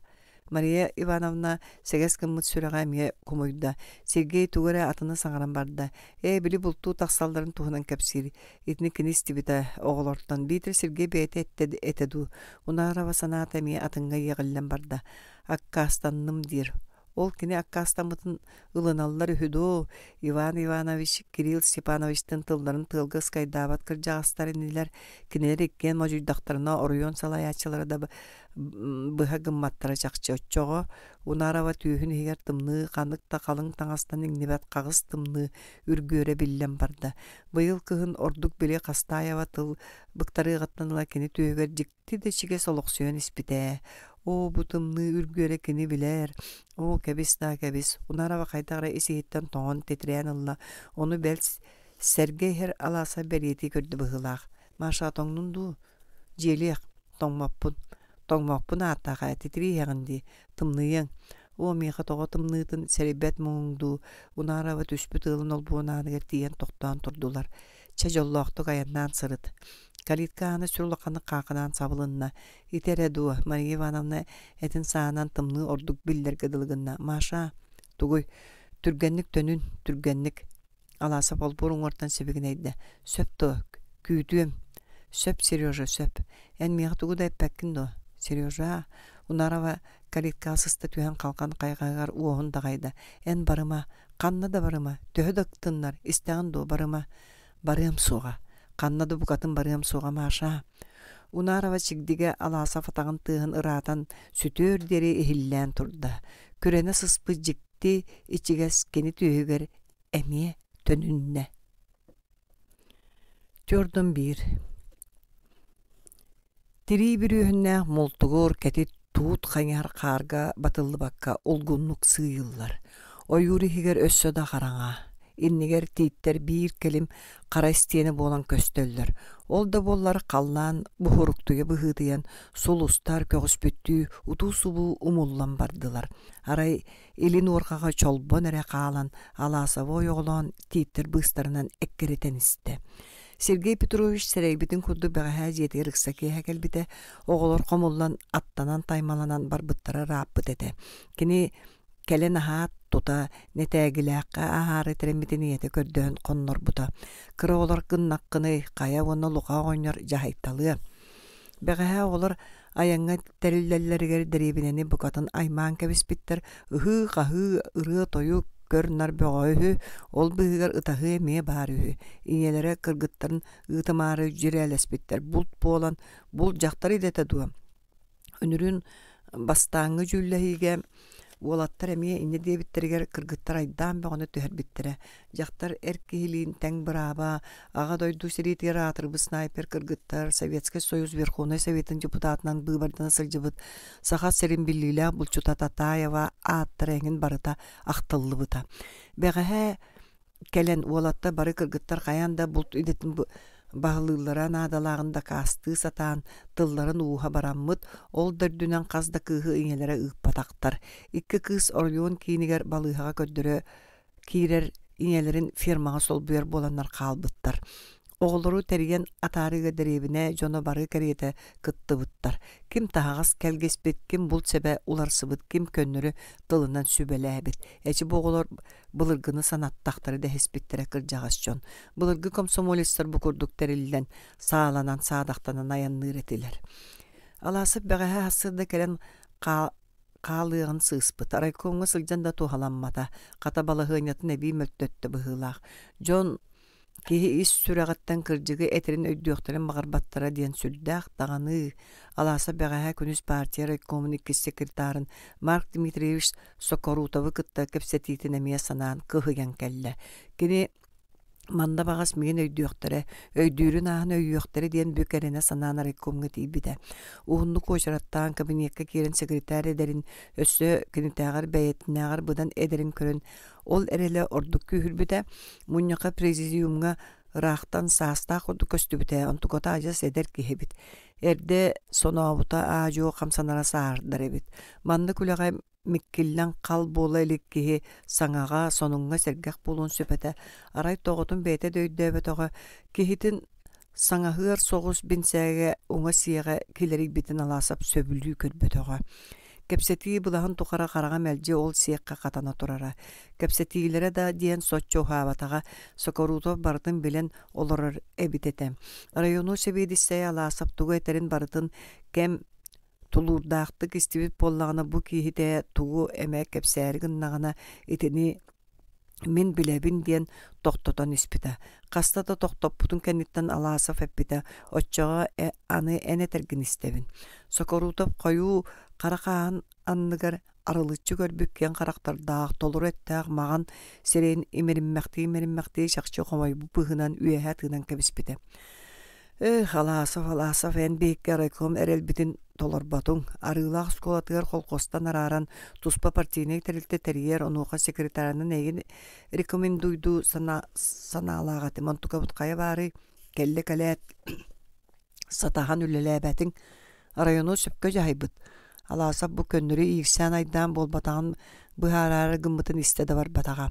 Мария Ивановна сегес кыммыт сүрэҕэ эмиэ кумуйда. Сергей тугара атыны саҥаран барда. Били бултуу тахсалларын туһунан кэпсир. Итини кинис тибита оҕолортон. Биитер Сергей бэйэтэ этеду. Унараба санаата эмиэ атынга иэҕиллэн барда. Аккаастанным дир. Ол кини аккаастамытын ылыналлар үһүдөө. Иван Иванович Кирилл Степановичтын тылларын тылгыс кайдаабат кырдьаҕастар инилэр кинилэр иккен можуйдахтарына оруйон салайаачылары да быһа гымматтара чахчы оччоҕо. Унарава түүһүн иһигэр тымныы ханыкта халыҥ таҥастан иҥнибэт хаҕыс тымныы үргүөрэ биллэн барда. Быйыл кыһын ордук били Хастаева тыл быктарыҕаттаныла кини түүгэр дьикти да чигэ солохсуйан испитээ. Бу тымныы үргүөрэ кини билэр. Кэбис да кэбис. Унарава хайдагара исиһиттэн тоҕон тетрээн ылла. Ону бэл Сергей хэр алааса бэрийти көрдө быһылаах. Маша тоҥнун дуу. Дьиэлиэх тоҥмоппун ааттаага титрииһэҕинди тымныйың. Миэхэ тоҕо тымныытын сэрибэт муҥдуу. Унарава түспүт ылын олбуунааныгар тиийэн тохтоон турдулар. Ча жоллоохтук аяннаан сырыт. Калиткааны сүрлөканы каканан сабылынна. Итере дуа Мария Ивановна этин саанан тымны ордук биллерге дылгынна. Маша, тугуй, түргенник төнүн, түргенник. Аласа болбурун ортан себегин эйді. Сөп то, күйдүм. Сөп, Сережа, сөп. Эн мияқ тугу да эппәккин до. Сережа, унарава калиткасыста түйен қалқан қайғағар уоғын дағайда. Эн барыма, қанна да барыма, төхі дықтыннар, истеғын до барыма, барым суға. Қаннады бұқатын барым суға Маша. Унарава чигдиге аласа фатағын тыгын ыратан сүтөр дери эхиллән турда. Күрені сыспы жикти ичигес кені түйігер әме төнүнне. Төрдөн бир. Тири бүрүһүннэ молтугор кәти туут хаңар қарга батылlı бакка олгуннук сыйыллар. Ойури хигер өссө да қараңа. Иннигер тииттер бир келим кара истиени болан көстөллөр. Ол да боллар қаллан бухуруктуге быһыдыян сулустар көгөспүттүү утуу субу умуллан бардылар. Арай илин оркага чолбон эре каалан алаасабой оголон тииттер быстарынан эккеретен исте. Сергей Петрович сэрейбитин курду бэҕэһэ дьиэти рыксакиэһэ кэлбитэ оҕолор хомуллан аттанан таймаланан барбыттара рааппыт эте. Кини келен аһаат тута нетээгилээххэ аһаары тереммитин ийэте көрдөөн коннорбута. Кыра олар гыннаккыны кая уонна луха оҕонньор жаһайтталыа. Бэҕэһэ олар аяҥҥа тэриллэллэригэр дэриэбинэни букатын аймаан кэбиспиттэр ыһыы-хаһыы ырыа тойу көрнар бөҕөйүһү ол быһыгар ытаһыы эмиэ баар үһү. Иñелэрэ кыргыттарын ыытымаары жүрээлэспиттэр булт буолан бул дьахтар идэтэ дуа. Үнүрүн бастааҥҥы дьүүллэһиигэ уолаттар эмиэ инне диэбиттеригэр кыргыттар айдаан бөҕөнө түһэрбиттерэ. Дьахтар эркиһилиин тэҥ бырааба аҕа дойду сириитигэр аатырбы снайпер кыргыттар Советский Союз Верховный Советын депутатынан быыбардана сылдьыбыт саха серин биллилээх булчута Татаева ааттар эҥин барыта ахтыллыбыта. Бэҕэһэ келен уолатта бары кыргыттар хайаан да булт идетин бағылылара наадалағында кастыы сатаан тылларын uuha бараммыт, ол дөрдүнэн казда кыыһы иñелэрэ ыыппатахтар. Икки кыыс Орлеон киинигэр балыыһаҕа көддөрө киирэр иñелэрин фирмаҕа солбуйар буоланнар хаалбыттар. Оҕолору тэриген атаарыга дэриэбинэ дьоно бары кэриэтэ кыттыбыттар. Ким таһаҕас кэлгеспит, ким бул сэбэ уларсыбыт, ким көннөрү тылынан сүбэлээбит. Эчи бу оҕолор былыргыны санаттахтары дэһиспиттерэ кырдьаҕас дьон. Былыргы комсомолистар бу курдук тэриллэн сааланан саадахтанан аянныыр этилэр. Алаасып бэҕэһэ хассырда келен каалыагын сыыспыт. Арайкомга сылдьан да туһаламмата. Ката балаһыанатын эбии мөлтөттө быһыылаах. Дьон киһи ис сүрэҕэттэн кырдьыгы этерин өйдүөхтэрин маҕарбаттара диэн сүрдээх даҕаны алааса бэҕэһэ күнүс партия райкомун иккис секретарын Марк Дмитриевич Сокорутовы кытта кэпсэтиитин эмиэ санаан кыһыйан кэллэ. Кини манда багас мигин өйдүөхтэрэ өйдүүрүн ааһын өйүөхтэрэ диэн бүкэрине санаана райкомга тиибитэ. Уһуннук очараттаан кабинетка киирэн секретарь эдерин өссө кинитээҕэр бэйэтинээҕэр быдан эдерин көрөн ол эреле ордук күүһүрбүтэ мунньака президиумга ыраахтан саастаах ордук көстүбүтэ онтукота ажас эдер киһибит. Эрде сонообута аажоо хамсанара саардар эбит. Манны күлэҕэ миккиллэн кал буола элик киһи саҥаҕа сонуҥҥа сэргэх булуун сүпэтэ арай тоҕотун бэйэтэ дөйдөөбөтөҕө киһитин саҥаһыар соҕус бинсээгэ уҥа сиэҕэ килэрик битин алаасап сөбүлүү көрбөтөҕө. Кепсетии булахан тухара карага мэлжи ол сиекка катана турара. Кепсетиилere да диэн соччо хаабатага Сокорутов бартын билен олорор эбитете. Району себедиссей алаасап тугу этерин бартын кем тулурдаактык истибит боллагана бу киһите тугу эмэ кепсээригин нагана итини мин билебин диэн тохтотон испита. Кастата тохтоппутун кенниттен алаасап эппите. Оччоға аны эне тергин истебин. Сокорутов кою каракаан анныгар арылыччы көрбүккен карактардаах толур эттаах маған серейин имеринмэхти шакчы комой быһынан үэһэ тыынан кебиспите. Алаасав эн бейкке райком эрелбитин толорбатуң. Арылаах сколатыгар холкостан араран туспа партийный терилте терьер онуха секретарының эгин рекомендуйду санаалаагаты монтукабут кая бары келле калет сатахан үлелебетин району сөпкө жайбыт. Алаасап бу көннүрү ийгсен айдан болбатаган быһарары гыммытын истеде бар батага.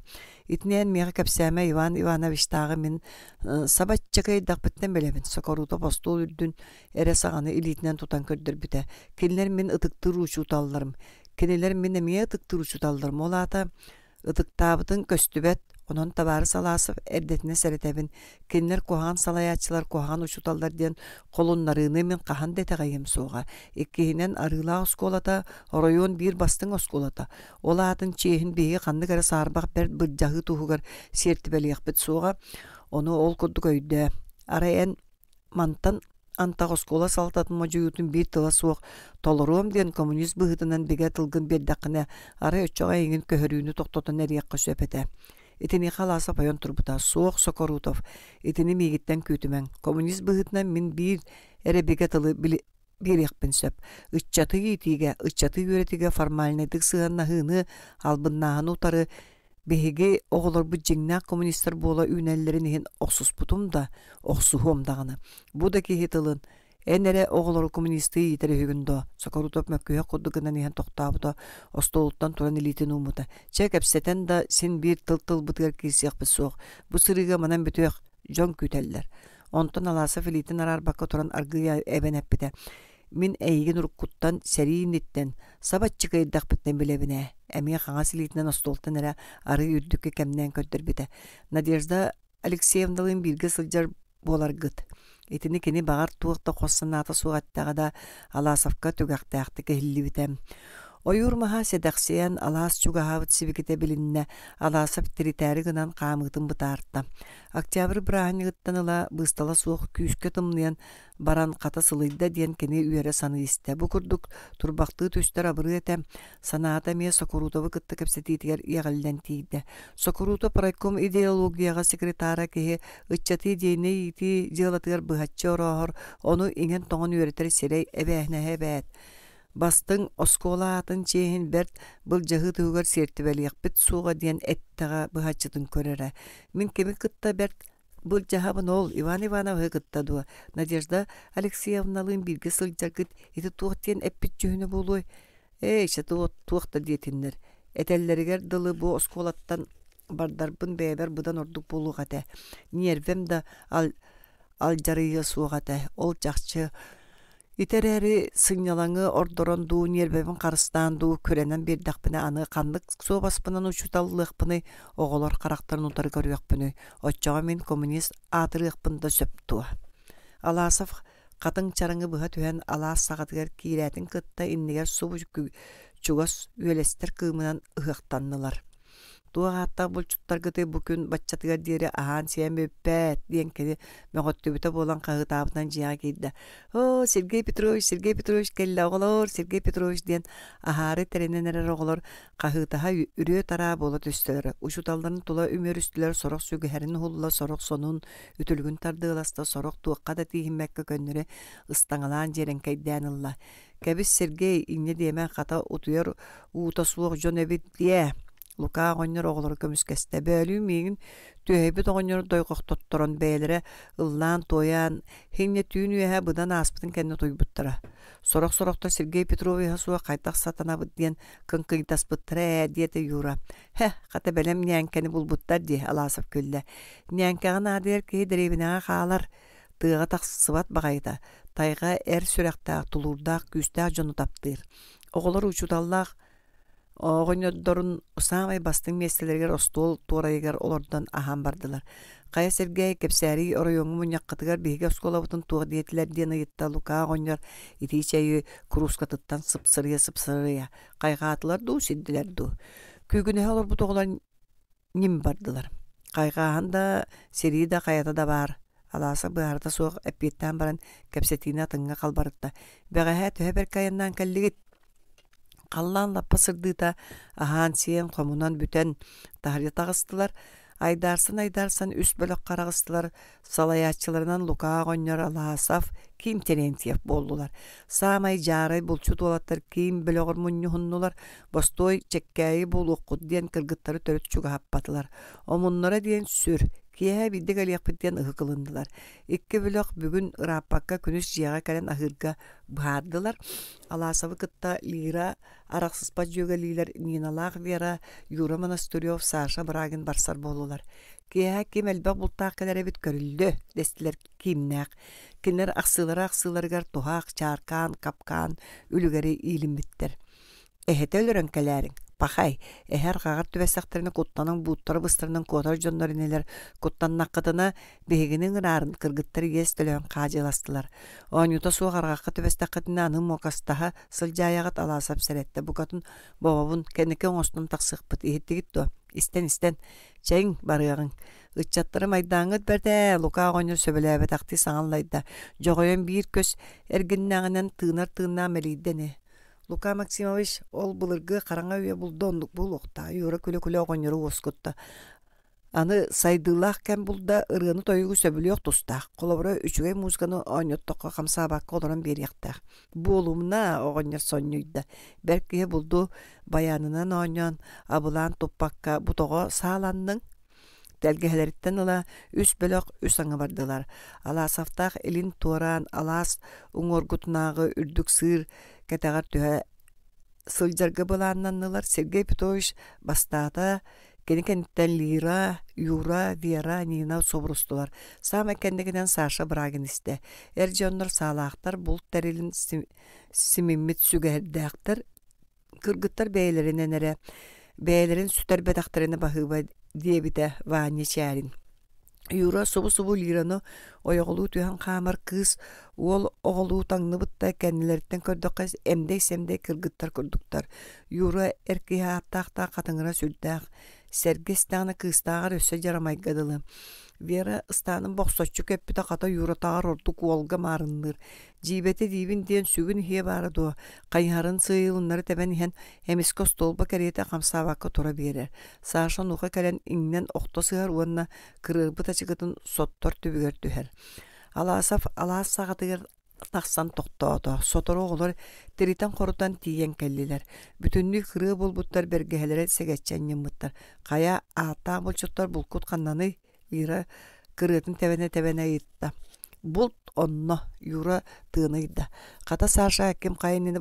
Итнен мега кепсәмә Иван Иванович тагы мен сабатчыкай дакпыттан белебин. Сокоруто постол үрдүн эре саганы илитнен тутан көрдөр бите. Кинлер мен ытыктыр учуталларым. Кинелер мен эмие ытыктыр учуталларым. Олата ытыктабытын көстүбет онон табары саласып эрдетине серетебин. Кинлер кохан салаячылар кохан учуталлар ден колуннарыны мен кахан детегайым суга. Иккиһинен арыла осколата район бир бастың осколата. Олатын чейин беги канды кара сарбак бер быржагы тугугар сертибелиякпет суга. Оны ол курдук өйдө. Арайен мантан антак оскола салтатын можуютун бир тыла суок толорум ден коммунист быһытынан беге тылгын бердакына арай өчөга еңин көһөрүүнү токтотон эриякка сөпете. Итини халаса паян турбута суох Сокорутов. Итини мигиттен күтүмен. Коммунист быһытынан мин бир эребеге тылы биrekпин сөп. Ыччаты итиге, ыччаты үретиге формальныйдык сыганна хыны албыннаһын утары беге оголор бу жиңнак коммунисттер бола үнеллерин оксуспутум да, оксухум даганы. Бу да кихитылын энере оголор коммунисты итери хүгүндө Сокорутов мөккөйө кудугынан иһен токтаабыта остолуттан туран илитин умута. Чек эпсетен да син бир тыл бытыр кисиякпы суох. Бу сырыга манан бүтөк жон күтеллер. Онтон аласа филитин арар бакка туран аргыя эбенеппите. Мин эйген уруккуттан серийниттен сабатчыкайдак биттен билебине. Эми хаңа силитинен остолтан эре ары үрдүккө кемнен көттөрбите. Надежда Алексеевналын бирге сылжар болар гыт. Итини кини багар туакта хоссаната сугаттагада аласавка түгактаакты кехилибитем. Ойурмаха седаксиян алаас чугаһабыт сибиките билинне алаасап теритәри гынан камытын бытаарта. Октябрь браһаныгыттаныла быстала суох күүскө тымныян баран ката сылыйда диэн кини үере саны исте. Бу курдук турбакты түстер абыры эте санаата мие Сокорутову кытты кепсетиитигер иэгэллен тиийде. Сокорутов райком идеологияга секретара киһи ыччаты дейне ити дьыалатыгар быһаччы ороохор ону иңен тоҥон үөретер сирей эбээхнэһэ бэät. Бастың осколаатын чейин берт бұл жағы түйгөр сертибелиякпит суға диен эттага быһаччытын көрөрө. Мин кеми кытта берт бұл жаһабын ол Иван Ивановы кытта дуа. Надежда Алексеевналын бирге сылжаргыт ити туохтен эппит жүйүнү болуй. Эйше туохта диетиннер. Этеллеригер дылы бу осколаттан бардарбын бэбер будан ордук болугате. Нервем да ал жарыя сугате. Ол жакчы итерери сыгналаңы ордоронду нербебин карыстанду көренен бердакпыны аны кандык собаспынын учуталлыкпыны оголор карактарын утары көрүөкпүнү. Оччоға мен коммунист атырыакпында сөптуа. Аласов катын чарыңы быха түһен алаас сагатыгар киирэтин кытта иннигер субу чугас үелестер кыымынан ыхактаннылар. Туағатта бұл чуттаргыты бүкін батчатыгар дері ахан сиям өппәт дейін кені мөғөттөбіті болан қағытабынан жиға кейді. О, Сергей Петрович, келі оғылыр, Сергей Петрович дейін ахары тәренен әрер оғылыр қағытаға үрі тара болы төстілері. Учуталдарын тұла өмер үстілер сорық сөгіхәрін ғылыла сорық сонун үтілгін тардығыласта сорық туаққа да тейхіммәккі көннері ыстаңалан жерен кәйдәнілла. Кәбіс Сергей иңне деймен қата ұтуер ұта суық жон әбет дие. Лука оғыныр оғылыр көміскесті. Бәлі мейгін түйәбіт оғыныр дойқоқтотторын бәйлері ыллан, тойан, хеңне түйін үйәе бұдан аспытын кәнне тойбыттыра. Сорық-сорықта Сергей Петрович суға қайтақ сатана бұдден күнкіңтас бұттыра әдеті юра. Қата бәлем нәңкәні бұл бұттар де аласып көлі. Нәңкәғын адыр кей дәребінеға қалар. Тыға тақсыбат бағайда. Тайға әр сүрәқтақ, тұлурдақ, күстәқ жоны таптыр. Оголор учуталлах оҕоньордорун самай бастың местелергер остуол туорайыгар олордон ахан бардылар. Кая Сергей кепсәри оройоңу муньяккытыгар биһиге осколабытын туох диетилер диэн ыйытта Лука оҕоньор итичэйи круускатыттан сыпсырыя. Кайгаатылар дуу сиддилер дуу. Күгүнэһэ олорбут оҕолор ним бардылар. Кайгааһан да сирии да каята да бар. Алааса быарыта суох эппиеттен баран кепсетиина тыңга калбарытта. Бэгэһэ төһө кайаннан кэллигит қаллан лаппа сырдыта ахан сиен комунан бүтен тахария тагыстылар. Айдарсан үс бөлөк карагыстылар. Салаяччыларынан Лука оҕонньор Алаасов Ким Терентьев болдулар. Самай жарай булчут олаттар Ким бөлөгөр муннюхуннулар. Бостой чеккәйи булуққуд диен кыргыттары төрөт чуга хаппатылар. Омуннора диен сүр киэһэ биддик алиахпыттен ыһыкылындылар. Икки бөлөк бүгүн ыраппакка күнүс жиэҕэ кэлэн аһырга баардылар. Алаасовы кытта Лира арахсыспа жөга лилер Ниналаах Вера, Юра Монастырев, Саша Брагин барсар болулар. Киэһэ ким элбэх бултаах кэлэрэ бит көрүлдө дестилер кимнээх. Кинлер ахсыларыгар тухаах, чааркаан, капкаан, үлүгэри иилиммиттер. Эхете өлөрөн кэлээрин. Пахай, эхер қағар түбәсәқтеріні құттаның бұттары бұстарының көтар жонлары нелер құттан наққытына бейгінің ұрарын кыргыттары ес төлөен қажыластылар. Оңюта суғарғаққа түбәсәқетіне анын моқастаға сыл жайағат аласап сәретті. Бұқатын бабабын кәнеке оңыстың тақсық бұт. Ехеттігітті. Истен, чәйін барығын. Үтчаттары майдаңыт бәрді Лука оңыр сөбіләбі тақти саңаллайды. Жоғойын бір көз әргіннағынан тыынар мәлейдені. Лука Максимович ол былыргы қараңа үйе бұлдондық бұл оқта, юра күлі оғыныры оскутта. Аны сайдылақ кәм бұлда ырғыны тойығы сөбіліоқ тұстақ. Қолабыра үчігей музыканы оңыттыққа қамсабаққа оларан берияқтақ. Болумна оғыныр соннүйді. Бәркіе бұлды баянынан оңын, абылан тұппаққа бұтоға сағаланның. Тәлгәһеләриттен ыла үс бөлөк үс аңа бардылар. Алаасафтах элин туаран алаас уңоргутнагы үрдүк сыр кәтәгәр төһә сылжарга буланнаннылар. Сергей Петрович бастата кенекенттен Лира, Юра, Вера, Нина собрустулар. Сам экендегенен Саша Брагин исте. Эржоннор салаахтар бул терилин симиммит сүгәрдәктер. Кыргыттар бәйләренен эре. Бәйләрен сүтәр бәдәхтәренә баһыба диебите Ваня Чарин. Юра собу Лираны ояғылу түйен қамар кыз, ол оғылу таңны бұтта кәнілерден көрдіқыз әмдей-сәмдей кіргіттар көрдіктар. Юра әркеге аттақта қатыңыра сүрдәқ, сәргестағына кыстағар өсі жарамайгадылы. Вера ыстанын боқсотчу көппіті қата Юра тағар орды куолга марынныр. Жибеті дейбін ден сүгін хе барыду. Қайхарын сыйылынлары тәбән ехен әмескі столба кәреті қамсабаққа тұра берер. Саша нуға кәлен иңнен оқты сығар уанна кырырбы тачығытын соттор түбігер түхер. Алаасов алаас сағатығыр тақсан тоқтауды. Сотору оғылар теритен қорутан тиен кәлілер. Бүтінні қыры болбуттар бергәлері сәгәтчән еміттар. Қая ата болчуттар бұлқұт қаннаны Вера кырытын тәбәне етті. Бұлт онно Юра тыынайда. Қата Саша кем қайыннені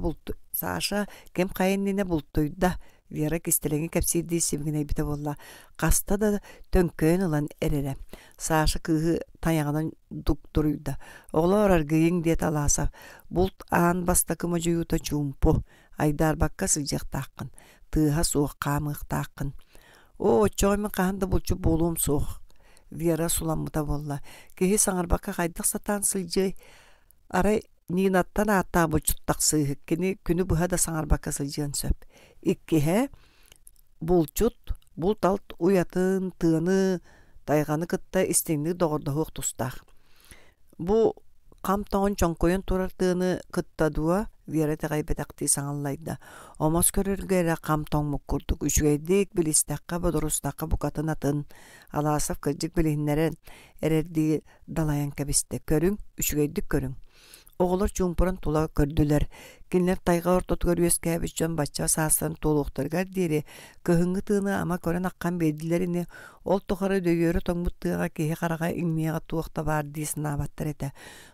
бұлттойда. Вера кестелеңі кәпсейді семгіне біті болла. Қаста да төнкөйін ұлан әрері. Саша кығы таяғынан дуктұрыйда. Оғла орар гүйін дет аласав. Бұлт аан бастақымы жүйута чумпу. Айдар баққа сылжақ таққын. Тыға суық қамық таққын. О, чоймен қағында бұлчу болуым суық. Вера суламыта болла. Кеһи саңарбаққа қайдық сатан сылжай. Арай Нинаттан ата бұлчуттақ сыйық. Кені күні бұға да саңарбаққа сылжайын сөп. Иккеһе бұлчут, бұлталт уятын, тыны, тайғаны кытта истеңді доғырда хуқ тұстақ. Бұ қамтауын чонкойын тұрар тыны кытта дуа Вера тәғайбетақти саңаллайда. Омас көріргері қамтауын мұққырдық. Үшгейдік білістаққа бұдырыстаққа бұқатын атын. Алаасов кіржік білігінлерін әрерді далайын кәбісті. Көрің, үшгейдік көрің. Оғылар чумпырын тула көрділер. Кинлер тайға ортот көрүес кәбіс жон бача саастарын толуқтырғар дері. Көхіңгі тыны ама көрін аққан бейділеріне ол тұқары дөйері тоңмұттыға кейі қараға иңмеяға туақта бар дейсін абаттар еті.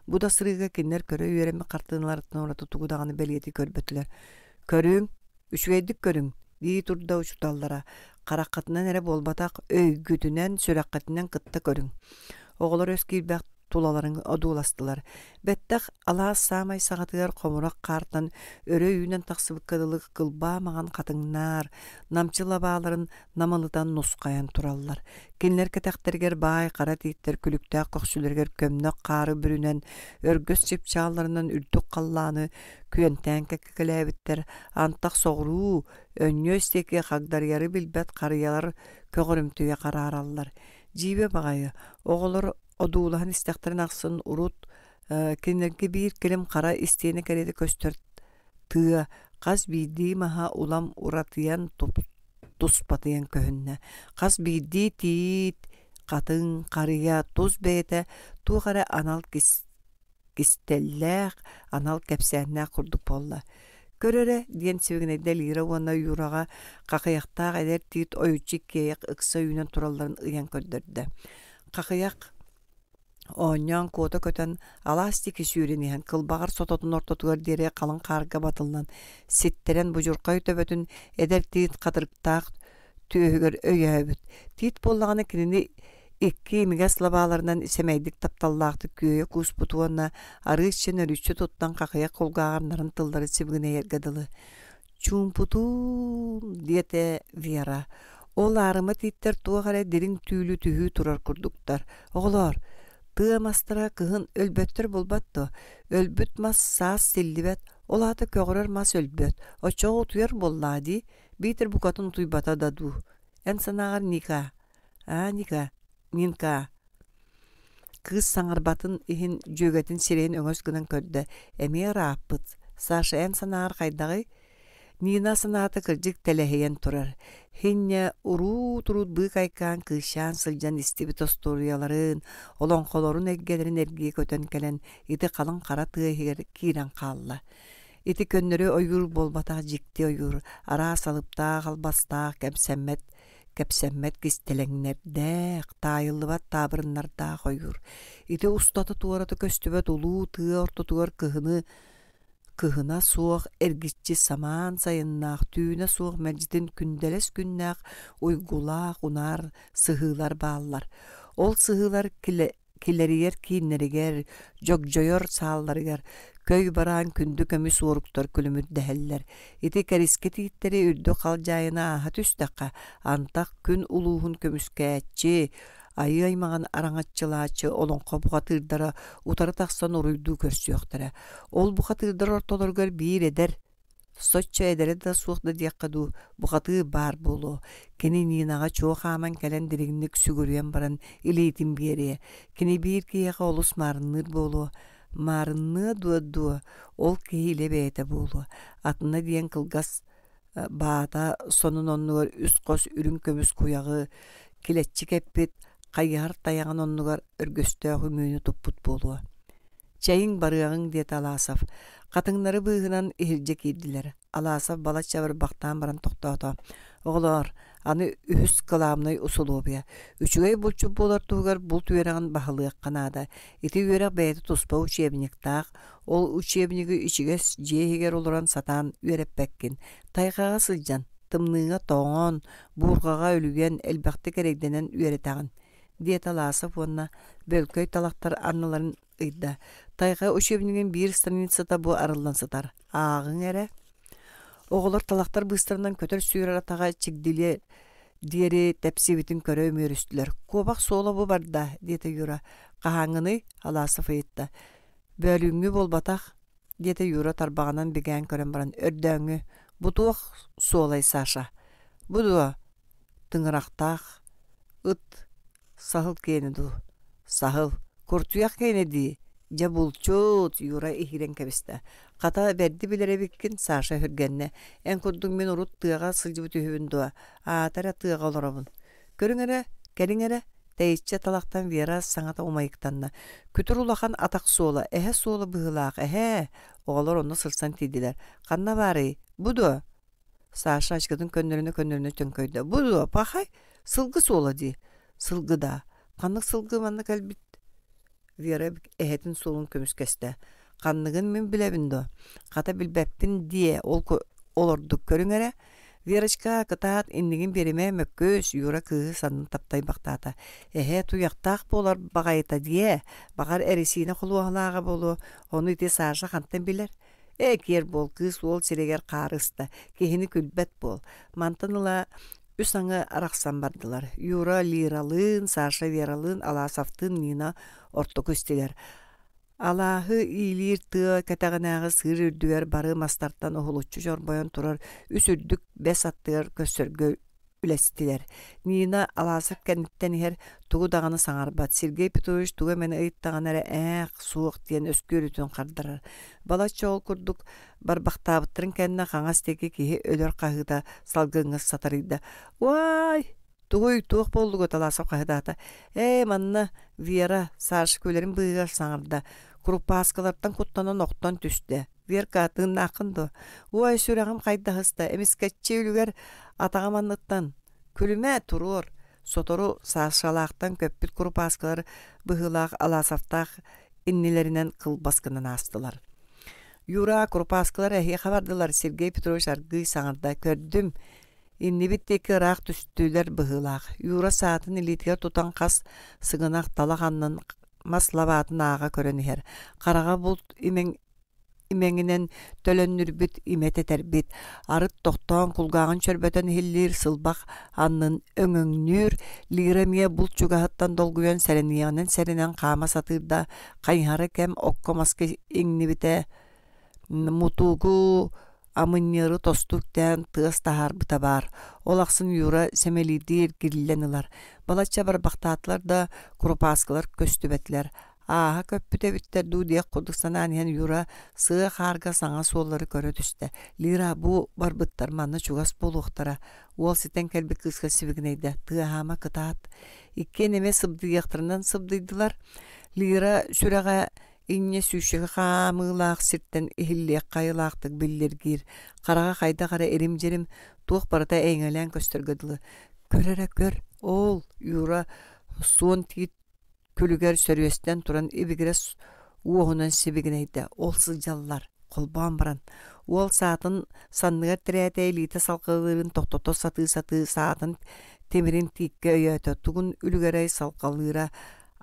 Бұда сырыға кинлер көрі үйереме қартыныларытын ораты туғудағаны бәлгеті көрбетілер. Көрің, үшгейдік көрің, дей тұрда ұшыталдара. Қараққатынан әрі болбатақ өйгүтінен, сөраққатынан қытта көрің. Оғылар өскейбәқ tulaların odulastыlar. Беттах алаас самай сағатыгар комурак картан өрө үйүнен таксыбыккадылык кылбаамаган катыңнар намчылабааларын намалыдан нускаян тураллар. Кинилер кетактергер бай кара тийиттер күлүктаак коксүлергер көмнөк кары бүрүнен өргөс чипчааларынан үрдүк каллааны күентен кекелебиттер антак согруу өннө стеке хагдарьяры билбет карыялар көгөрүмтүгө караараллар. Жибе багайы оголор одуулахан истектерин аксын урут кинерге бир келем кара истене кереди көстөр тыа каз биди маха улам уратыян туспатыян көһүннө каз биди тиит катын карыя туз бете тугара анал кистеллээх анал кепсээннээх курдук болла. Көрөрө диэн сибигинэ дэлира уонна юрага какыяктаах эдер тиит ойучик кеяк ыкса үйүнөн туралларын ыян көрдөрдө. Какыяк ооньоон куота көтөн алаастики сүүрениһэн кылбагар сототун ортотугар диэре калын каарга батылынан ситтерен бужуркай төбөтүн эдер тиит катырыктаах түйөгөр өйөөбүт. Тиит боллаганы кинини икки мигас лабааларынан исемейдик тапталлаахты күйө кууспутуанна арыыччен өрүччү туттан какыяк колгаагарнарын тылдары сибигине эргадылы. Чумпутун диете Вера. Ол арыма тииттер туагаре дирин түүлү түһүү турар курдуктар. Оголор тыамастыра кыһын өлбөттөр болбатто. Өлбүт мас саас силлибет, олааты көгөрөр мас өлбөт. Очоғу туяр боллади, битер букатын туйбата даду. Эн санагар Ника. Ника. Нинка. Кыз саңарбатын ихин жөгетін сирейін өңөс гынан көрді. Эме рааппыт. Саша эн санагар кайдагы Нина санааты кырдык телехейен турар. Хинне урут бык айкан кышан сылжан истибит историяларын, олонқолорун эггелерин эргие көтөн келен ити калын кара тыахигер кирен калла. Ити көннөрү ойур болбатак жикти ойур, ара салыптаак албастаак кепсеммет кистелеңнердээк, тайылыбат табырыннардаак ойур. Ити устаты туараты көстүбөт улуу тыа ортотугар кыһына суох эргиччи самаан сайыннаах түүнэ суох мэржитин күнделес күннаах уйгулаах унаар сыһыылар бааллар. Ол сыһыылар килеригер кииннеригер жогжойор саалларыгар көй бараан күндү көмүс уоруктар күлүмүт дэһэллер. Ити кэриске тииттери үрдү кал жайына аха түстакка антак күн улуухун көмүскээччи айы аймаган араңаччылаачы олонко бухатырдара утары таксан уруйду көрсүөктөрө. Ол бухатырдар ортолоргор бир эдер соччо эдере да суохда дияккаду бухаты бар болу. Кени Нинага чоох аман келен диригинник сүгүрүен баран илейтин биере. Кени бир кияга олус марынныр болу. Марынны дуа ол кейиле бейте болу. Атына диен кылгас баата сонун оннугар үс кос үрүн көмүс куягы килетчи кеппит кайяр таяған оннугар өргөстөөгү мүйүнү туппут болуа. Чайың барыагың диет Алаасов. Катыңнары быыгынан ихилже кийдилер. Алаасов бала чабыр бактаан баран токтоото. Оголор, аны үһүс каламной усулуубия. Үчүгэй булчу болар тугар бул түөрагын бахылыак канада. Ити үөрак бэйти туспа учебниктаах, ол учебниги ичигес жеһигер олоран сатаан үөреппеккин. Тайгага сылжан, тымныыга тоңон, буургага өлүген элбакты керегденен үөретагын. Диет Алаасов онна бөлкөй талактар арналарын ыйда. Тайга учебниген бир страницата бу арыллансытар. Аагың эре. Оголор талактар быстарынан көтөр сүйөр атага чигдиле диери тепсибитин көрө мөрүстүлөр. Кобак сола бу барда, диете Юра. Кахаңыны Алаасов ыйтта. Бөлүңү болбатак, диете Юра тарбаганан бигән көрөн баран өрдөңү. Бутуак солай Саша. Будуа тыңырактак ыт сахыл кейнеду. Сахыл куртуяк кейнеди. Жабулчут Юра ихирен кебисте. Ката берди билере биккин Саша хүргенне. Эн курдуң мен урут тыага сылжыбы түһүбүн Атара тыага олоробун. Көрүңере, келиңере, тейитче талактан Вера саңата умайыктанна. Күтүр улахан атак сола, сола быһылаак, Оголор онно сылсан тидилер. Канна бары, буду. Саша ачкытын көннөрүнө төңкөйдө. Буду, пахай, сылгы сола ди. Сылгы да. Каннык сылгы манна калбит. Вера эхетин солун көмүскесте. Канныгын мен билебиндо. Ката билбеппин дие олордук көрүңере. Верочка кытаат иннигин береме мөккөс юра кыһы санын таптай бактаата. Туяктаах болар багайта дие, багар эрисине холуалаага болу, onu ити сааша хантан билер. Кер бол кыз ол сирегер каарыста, кихини күлбет бол. Мантаныла үс аңы арақсан бардылар. Юра лиралын, Саша вералын, Аласафтын Нина орто көстелер. Алаһы иилир тыа катагынаагы сыр үрдүгер бары мастартан оһулуччу жорбойон турар үс үрдүк бес аттыгар көссөргө үлестилер. Нина аласып кенниттен ихер тугу даганы саңарбат. Сергей Петрович туга мени ыйыттаганара суық диен өскөрүтүн кардырар. Бала чоол курдук барбактаабыттырын кенне хаңастеки кихи өлөр кахыда салгыңыз сатарыйда. Уай! Тугуй туох болдугу таласып кахыдаата. Манна Вера Саша көлерин быйгар саңарда. Крупаскалардан куттанан оқтан түсті. Верка атын ақынды. Уай сүрәғым қайда хыста. Эмискетче үлігер атағаманныттан. Күліме тұрur. Сотору Сашалақтан көппіт крупаскалар бұғылақ аласафтақ иннелерінен қыл басқынан астылар. Юра крупаскалар әхе қабардылар. Сергей Петрович аргый саңарда көрдім. Инни биттеки рақ түстүлер бұғылақ. Юра саатын илитгер тутан қас сығынақ талағаннан маслабатын аға көрінігер. Қараға бұлт имеңінен төлөннүрбіт имететер-бит. Арыт тоқтан кулгағын чөрбөтен хиллир сылбақ аннын өңөңнүр лиремия бұлт чугахаттан долгуен сәрінен қама сатырда қайхары кәм окко маски иңнибіте мутугу амыннеры тостуктен тыас тахар быта бар. Олақсын юра семелидир кирилленілар. Балача бар бақтаатылар да крупаскалар көстүбетлер. Көппүте биттер дудияқ кудуксанан ен юра сыға қарга саңа соллары көрі түсті. Лира бу бар бұттар манны чугас болуқтара. Ол ситен кәлбі кызға сивігінейді. Тыахама кытаат. Икке неме сыбдыяқтарынан сыбдыйдылар. Лира сүрәға инне сүйшігі қамылақ сирттен ихиллек қайылақтық білдергер. Қараға қайда қара ерім-жерім туық барыта әңелен көстіргіділі. Көрәрі көр, ол юра суын тиет күлігер сөрвестен туран ибігірес уоғынан сибігінейді. Ол сылжалылар, қолбан баран. Ол саатын санныға тірәті әлейті салқалырын тоқтото саты саатын темірін тикке өйәті. Туғын үлігерей салқалыра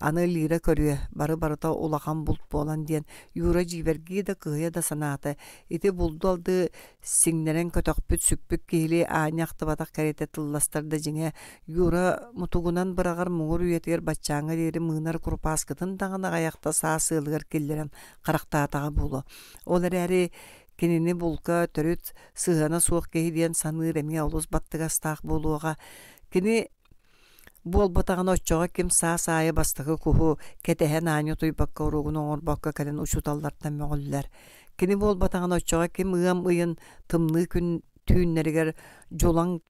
аны лира көрүе бары-барыта улахан булт болан диен юра жиберги да кыһыя да санааты. Ити булду алды сиңнерен көтөкпүт сүкпүк киһили ааняхты батак кәрете тылластарда жеңе юра мутугунан бырагар муңур үйетер баччаңа дери мыынар крупаскытын дагана аякта саасыылыгар келлерем карактаатага булу. Олар әри кенини булка төрүт сыһана суох киһи диен саныыр эмиэ олус баттыгастаах болуога кини Бол батаган оччоға кем саа-саайы бастығы куху кетеһен ааню туйбакка уругун оңорбакка кэлен учуталлардан möҕүллэр. Кини бол батаган оччоға кем ыам ыйын тымны күн түүннэригэр жолаң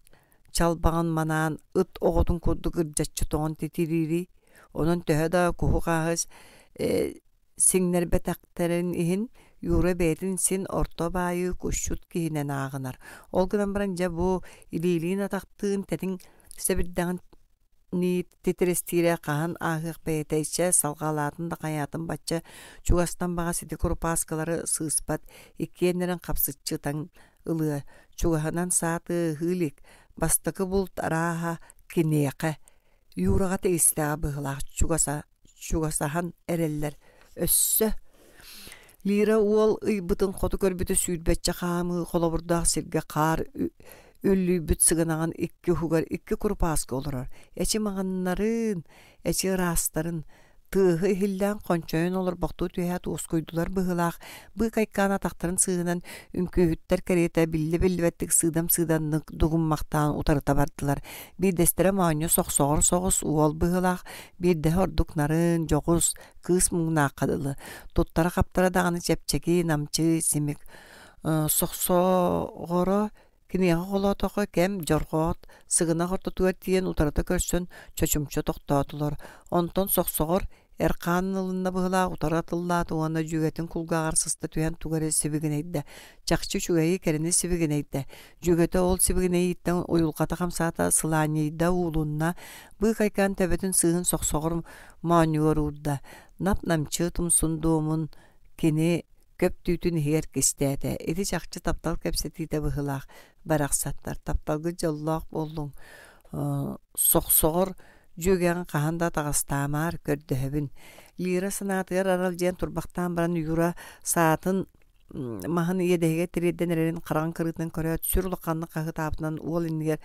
чалбаган манаан ыт оҕотун курдук ырдьаччы тоҕон титирири. Онон төһө да куху хаһыс сиңнэрбэтэхтэрин иһин юра бээтин син орто баайы кушчут киһинэн аагынар. Ол гынан баран жа бу илиилиин атахтыын тэтиң сэбирдэгэн ни тетерестире кахан ахык бэйтэйчэ салгалатын да каятын бачча чугастан бага сити крупаскалары сыыспат иккиэннерин капсытчытан ылыа чугаханан сааты хылик бастыкы булт арааха кинеэкэ юрага тегистээга быһылаах чугасахан эреллер өссө лира уол ыйбытын хоту көрбүтө сүүрбэтчэ хаамы холобурдаах сирге каар Үллүй бүт сыгынаған икки хугар икки крупаска олорор. Эчи мағаннарын, эчи растарын, тыһы хиллән кончойын олор бақту түйәт оскойдулар быһылаах. Бый кайкана тақтарын сыгынан үмкөһүттер кәрете билли-биллибеттик сыдам-сыдан дугуммақтан утарыта бардылар. Bir дестере мааньо соқсоғыр соғыс уол быһылаах, bir де ордук нарын, жоғыз, кыс мұңна қадылы. Туттара қаптара дағаны чепчеки, намчы, семик, соқсоғыры Кинеға қолатоға кәм жорғот, сығына қортатуар тиен утарата көрсін чөчімчө тоқтатылар. Онтон соқсоғыр әрқанылында бұғыла утаратыллаты оңана жүгетін күлғағар сысты түйен туғары сібігінейді. Чақчы жүгәйі кәріні сібігінейді. Жүгеті ол сібігінейден ойылқата қамсата сыланейді ұлынна бұй қайқан тәбетін сығын соқсоғыр маанюар ұрда. Нап-намчы тұмсын доғымын кені köp tütün her kistete. Eti çakçı taptal kepsetite bıhılaq baraqsattар. Taptalgı jolloq bollun. Soqsoğur Jügen qahanda tağıstamar kördöhübün. Lira sanatıgar araljen turbaqtan baran yura saatın mahın yedege tireden erenin qaran kırıtın köröt sürlüqanlı qahı tapından ol inniger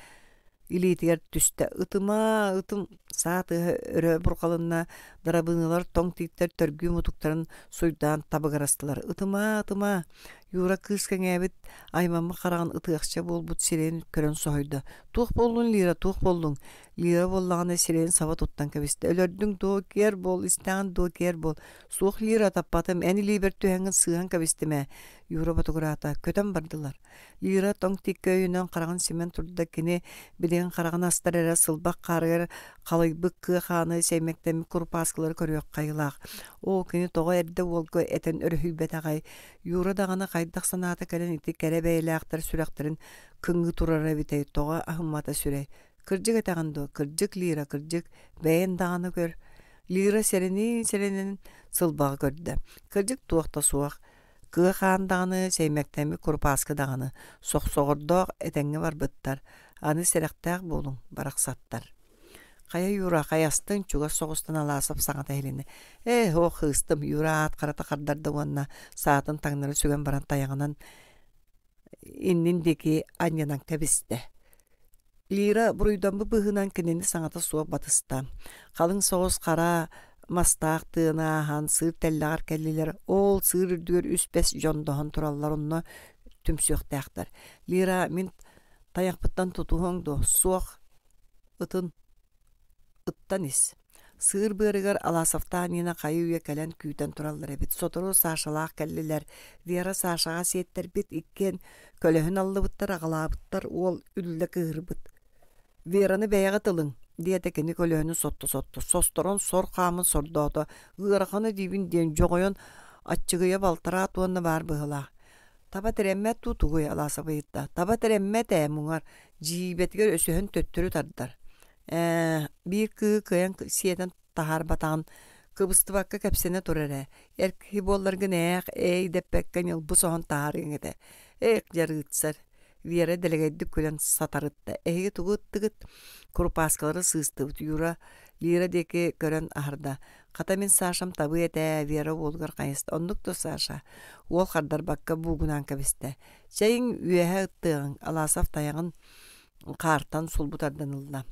ilitiger tüste ытым saat örö burqalınna darabыныlar toң tiiттер törgü mutukların suydan tabıgarastılar. Itıma Yura kız kengäbit aymamma qaragan ıtıaqça bolbut siren körön soydu. Tuq bollun lira tuq bollun. Lira bollağına siren saba tuttan kabiste. Ölördüň doker bol istan doker bol. Suq lira tapatım eni liber tühängin sığan kabistime. Yura batugurata kötön bardylar. Lira toң tik köyünden qaragan simen turda kini bilen qaragan astarara sılbaq qarıgar qalıybık kıxanı seymekten kurpaskıları körüyor qayılaq. O kini toğa erde olgu eten örhübet ağay. Yura dağına qaydaq sanata kalen iti kere beylaqtar sürekterin kıngı turara bitey toğa ahımmata sürey. Kırcık etağındı, kırcık lira kırcık beyen dağını gör. Lira serenin sılbağı gördü. Kırcık tuaqta suaq. Kıxan dağını seymekten kurpaskı dağını. Soq-soğurdoq etenge var bittar. Anı serektaq bolun, baraqsattar. Kaya yura kayastın çuga soğustan alasap saňata helini. O hıstım yura at qarata qardarda wanna saatın taňnary sügen baran tayaňynan innindeki anyanan kebiste. Lira buruydan bu bıhınan kinini saňata suwa batysta. Kalın soğus qara mastaqtyna han sır tellagar kelliler ol sır ürdüger üspes jondohan turallar onno tümsüqtäkdir. Lira min tayaqpıttan tutuhoňdu suaq ıtın Ittanis. Sığır börüger alasaftan yine kayıya kelen küyten turallar ebit. Sotoru saşalaq kelliler. Viyara saşağa siyetler bit ikken kölöhün allıbıttar ağalabıttar ol ülle kığırbıt. Viyaranı beyağı tılın. Diyetekini kölöhünü sottu. Sostoron sor kamın sordoğdu. Gırakını dibin den joğoyon atçıgıya baltara atuanna var bıhılaq. Taba teremmet tutuguya alasafayıtta. Taba teremmet muğar. Jibetger ösühün töttürü tardar. Bir kıyan siyeden tahar batan kıbıstı bakka kapsene turare. Erki bollargın depekken yıl bu soğan tahar gengede. Jarı ıtsar. Viyere delegedip külen satarıttı. Tuğut kurupaskaları sığıstıbıt. Yura lira deki gören aharda. Katamin saşam tabi ete viyere olgar kayıstı. Onduk da saşa. Ol kardar bakka buğunan kabiste. Çayın üyehe ıttığın alasaf tayağın kartan sulbutardanılda.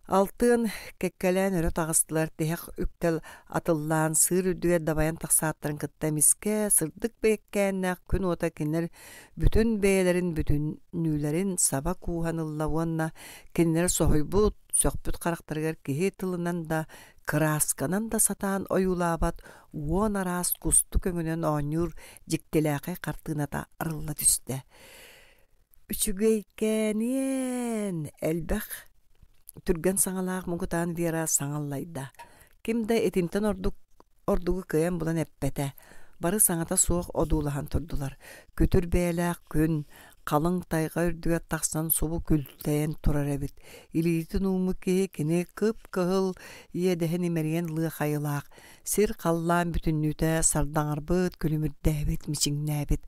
Altın kekkelen örö tağıstılar tehek üktel atıllan sığır üdüge dabayan taqsaatların kıtta miske sırdık bekkennäk gün ota kinler bütün beylerin bütün nülerin saba kuhanıllavanna kinler sohuybut sökbüt karakterger kihi tılınan da kıraskanan da satan oyulabat uon aras kustu köngünen oñur jiktiläqe kartığına da arılla düşte. Üçügeykenien elbek Türgen saŋalaaq mugutan vira saŋallayda. Kimde etimten ordugu kıyan bulan eppete. Barı saŋata soğuk odulahan turdular. Kütür beylaq gün, kalın tayga ürdüge taqsan sobu külteyen turar ebit. İliyitin umu ki kine kıp kıhıl yedehen imeriyen lığı hayılaq. Sir kallan bütünlüte sardaňarbıt külümürdäbit miçiňnäbit.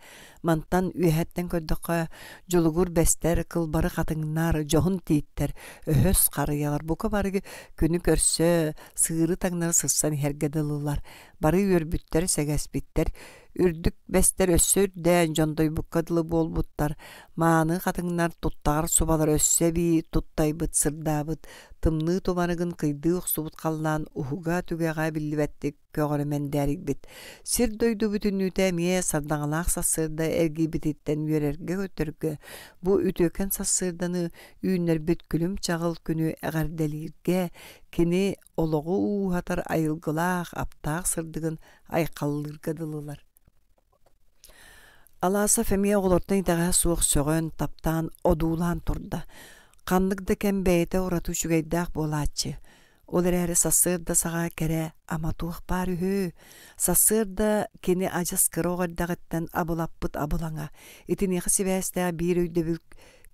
Mantan üyehetten köddüqa jolugur bester kılbары qatıňnar johun tiitler. Öhös qarıyalar buka barıgı günü körse sığırı taňnary sıssan hergedelılar. Barı ürbütter segesbitler. Ürdük bester össörden jondoy bukkadılı bolbuttar. Maany qatıňnar tuttagar subalar össebi tuttaybıt sırdabıt. Tımны tumanıgın kıydık subut kallan uhuga tügeğa billibettik köğremen derik bit. Sir doydu bütünlüte miye sardaňalaq sassırda ergi bititten yörerge götürge. Bu ütöken sassırdanı üýünler bütkülüm çağıl günü egerdelirge kini ologu uhatar ayılgılaq aptaq sırdıgın ayqallırgadılılar. Alasa femiye olortan daga soğuk sögön taptan odulan turda. Kanlık deken beyte oratu şügeydaq bolaçı. Olar eri sassırda sağa kere ama tuğ bari hü. Sassırda kini ajas kıroğardağıttan abulappıt abulana. İtiniği siveste bir öйde bülk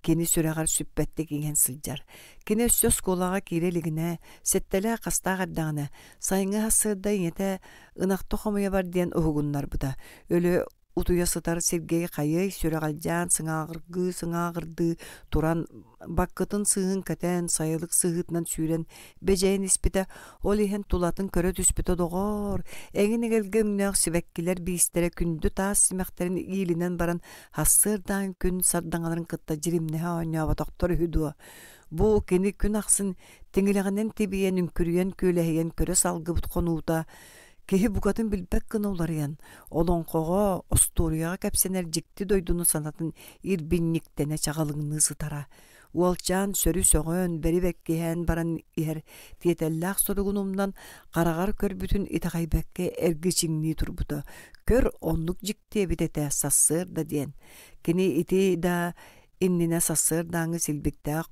kini süregar süppetlik ingen sıljar. Kini söz kolağa kireligine, settele kastağardağına, sayıngı hasırda yete ınaq toxamaya var diyen uhugunlar bu da. Ölü утуясытар Сергей Хайый сүрәгалжан сыңаагырды туран баккытын сыгын кәтән сайылык сыгытнан сүйрен бежейін испите ол иһен тулатын көрө түспите догор эңин эгелгеңнәк сибеккилер биистере күндү таас симектерин иилинен баран хассырдан күн сардаңаларын кытта жиримне оññaaba доктор хүдү бу кини күн аксын теңилегенен тибиен үңкүрүен күлэһиен көрө салгыбыт конуута киһи букатын билбек кынооларыян олоңкого остурияга кэпсенер жикти дойдуну санатын ирбинниктене чагалыгны сытара уолчаан сөрү сөҕөн бери беккиһэн баран иһэр тиэтэллээх соругунумнан карагар көрбүтүн итахайбекке эргичиңнии турбута көр оннук жиктиэбитете сассыыр да диэн кини ити да иннине сассыыр дааңы силбиктээх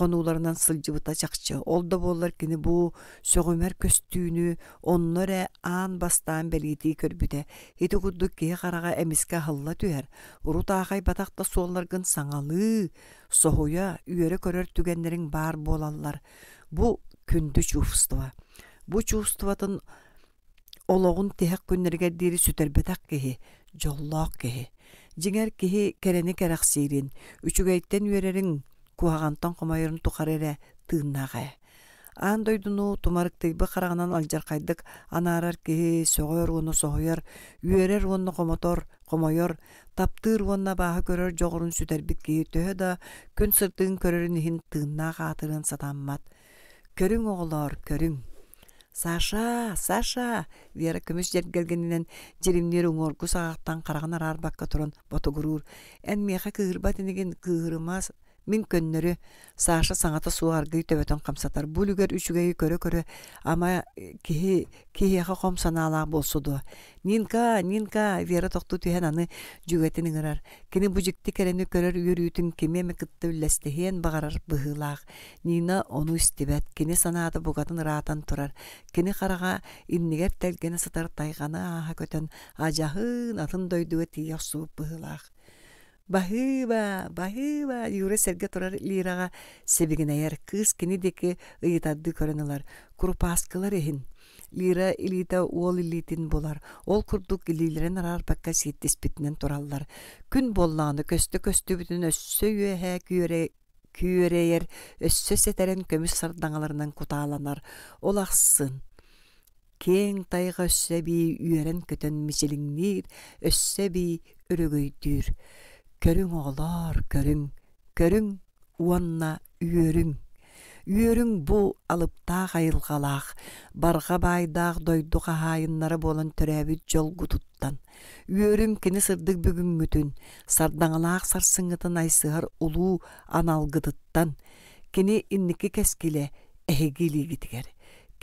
конууларынан сылжыбыта чакчы ол да буоллар кини бу сөҕүмэр көстүүнү онноре аан бастаан белиитии көрбүтэ ити курдук киһи карага эмиске халла түһэр урут аахай батакта суолларгын саҥалыы соһуя үөрэ көрөр түгеннериң баар буолаллар бу күндү чувствуа бу чувствуатын ологун теһек күннерге дири сүтербетак киһи жоллоох киһи жиңер киһи керени керахсиирин үчүгэйттен үөрериң куагантан комайырын тухарере тыыннаага аан дойдуну тумарыктыйбы карагынан алжаркайдык анаарар киһи сөҕөр уонна соһуяр үөрер уонна комойор таптыыр уонна бааһы көрөр жоҕорун сүтербит киһи төһө да күн сыртыын көрөрүн иһин тыыннаага атырын сатааммат көрүң оҕолоор көрүң Саша Вера көмүс жергелгенинен жеримнер уңоргу саактан караган араар бакка туран ботугуруур эн миэхэ кыырбат инигин кыырымас Мин көннөрү Саша саңата суаргый төбөтөн камсатар. Булугер үчүгэй көрө ама киһиэхэ хомсанаалаах болсуду. Нинка Вера токту түһэн аны жүгөтин ыңырар. Кини бужикти керени көрөр үйөрүүтүн кимеме кытты үллестиһен багарар быһылаах. Нина ону истибет. Кини санааты бугатын ыраатан турар. Кини карага иннигер телгени сытар тайгана аха көтөн ажахын атын дойдуга тиях сууп быһылаах. Бахыба, юре серге турар лирага себигинайар кыз кини деки ыйытарды көрөнөлөр. Курпаскалар эхин. Лира илита уол илитин болар. Ол курдук илилерен арар бакка ситтиспитинен тураллар. Күн боллааны көстө бүтүн өссө үөһэ күйөрейер өссө сетерен көмүс сардаңаларынан кутааланар. Ол аксын. Кең тайга өссө би үөрен көтөн мисилиңнир, өссө би өрөгөйдүр. Көрүң оғлар, көрүң, уанна үйөрүң. Үйөрүң бу алыптаах айылгалаах, барга байдаах дойду қахайыннары болан төрәбіт жол гутуттан. Үйөрүң кені сырдык бүгін мүтін, сардаңалаах сарсыңытын айсығар улуу аналгыдыттан. Кені инники кескіле әхегилигитигер.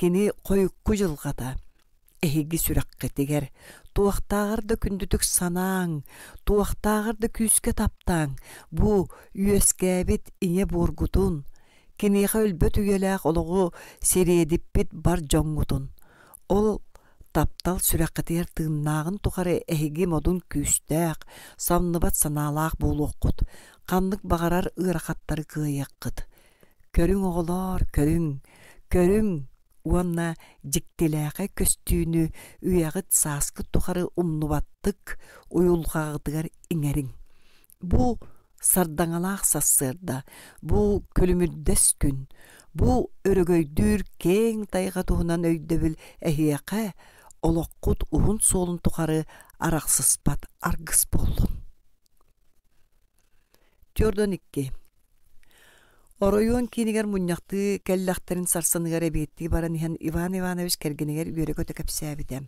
Кені қойықку жылғата. Эһиги сүрәккетигер, туақтағырды күндүтүк санаң, туақтағырды күйіске таптаң, бу үйескәбет ине боргутун, кенеға өлбөт үйеләк олығы сериедиппит бар жоңгутун. Ол таптал сүрәккетигер тыыннағын тухары эһиги модун күйістәк, самныбат саналақ болуққыт, қанлык бағарар ырақаттары кыйыққыт. Көрүң оғылар, көрүң, уанна жиктелээхэ көстүүнү үйагыт сааскыт тухары умнубаттык уюлгаагыдыгар иңериң. Бу сардаңалаах сассырда, бу көлүмүрдэс күн, бу өрөгөйдүр кең тайга туһунан өйдөбүл эһиэхэ олоққут уһун суолун тухары араксыспат аргыс боллун. Тёрдон 2. Оройуон кинигер муньяхты келлахтарын сарсыныгар эбиетти баран ихан Иван Иванович кергенигер үйөрөгө төкөпсәбите.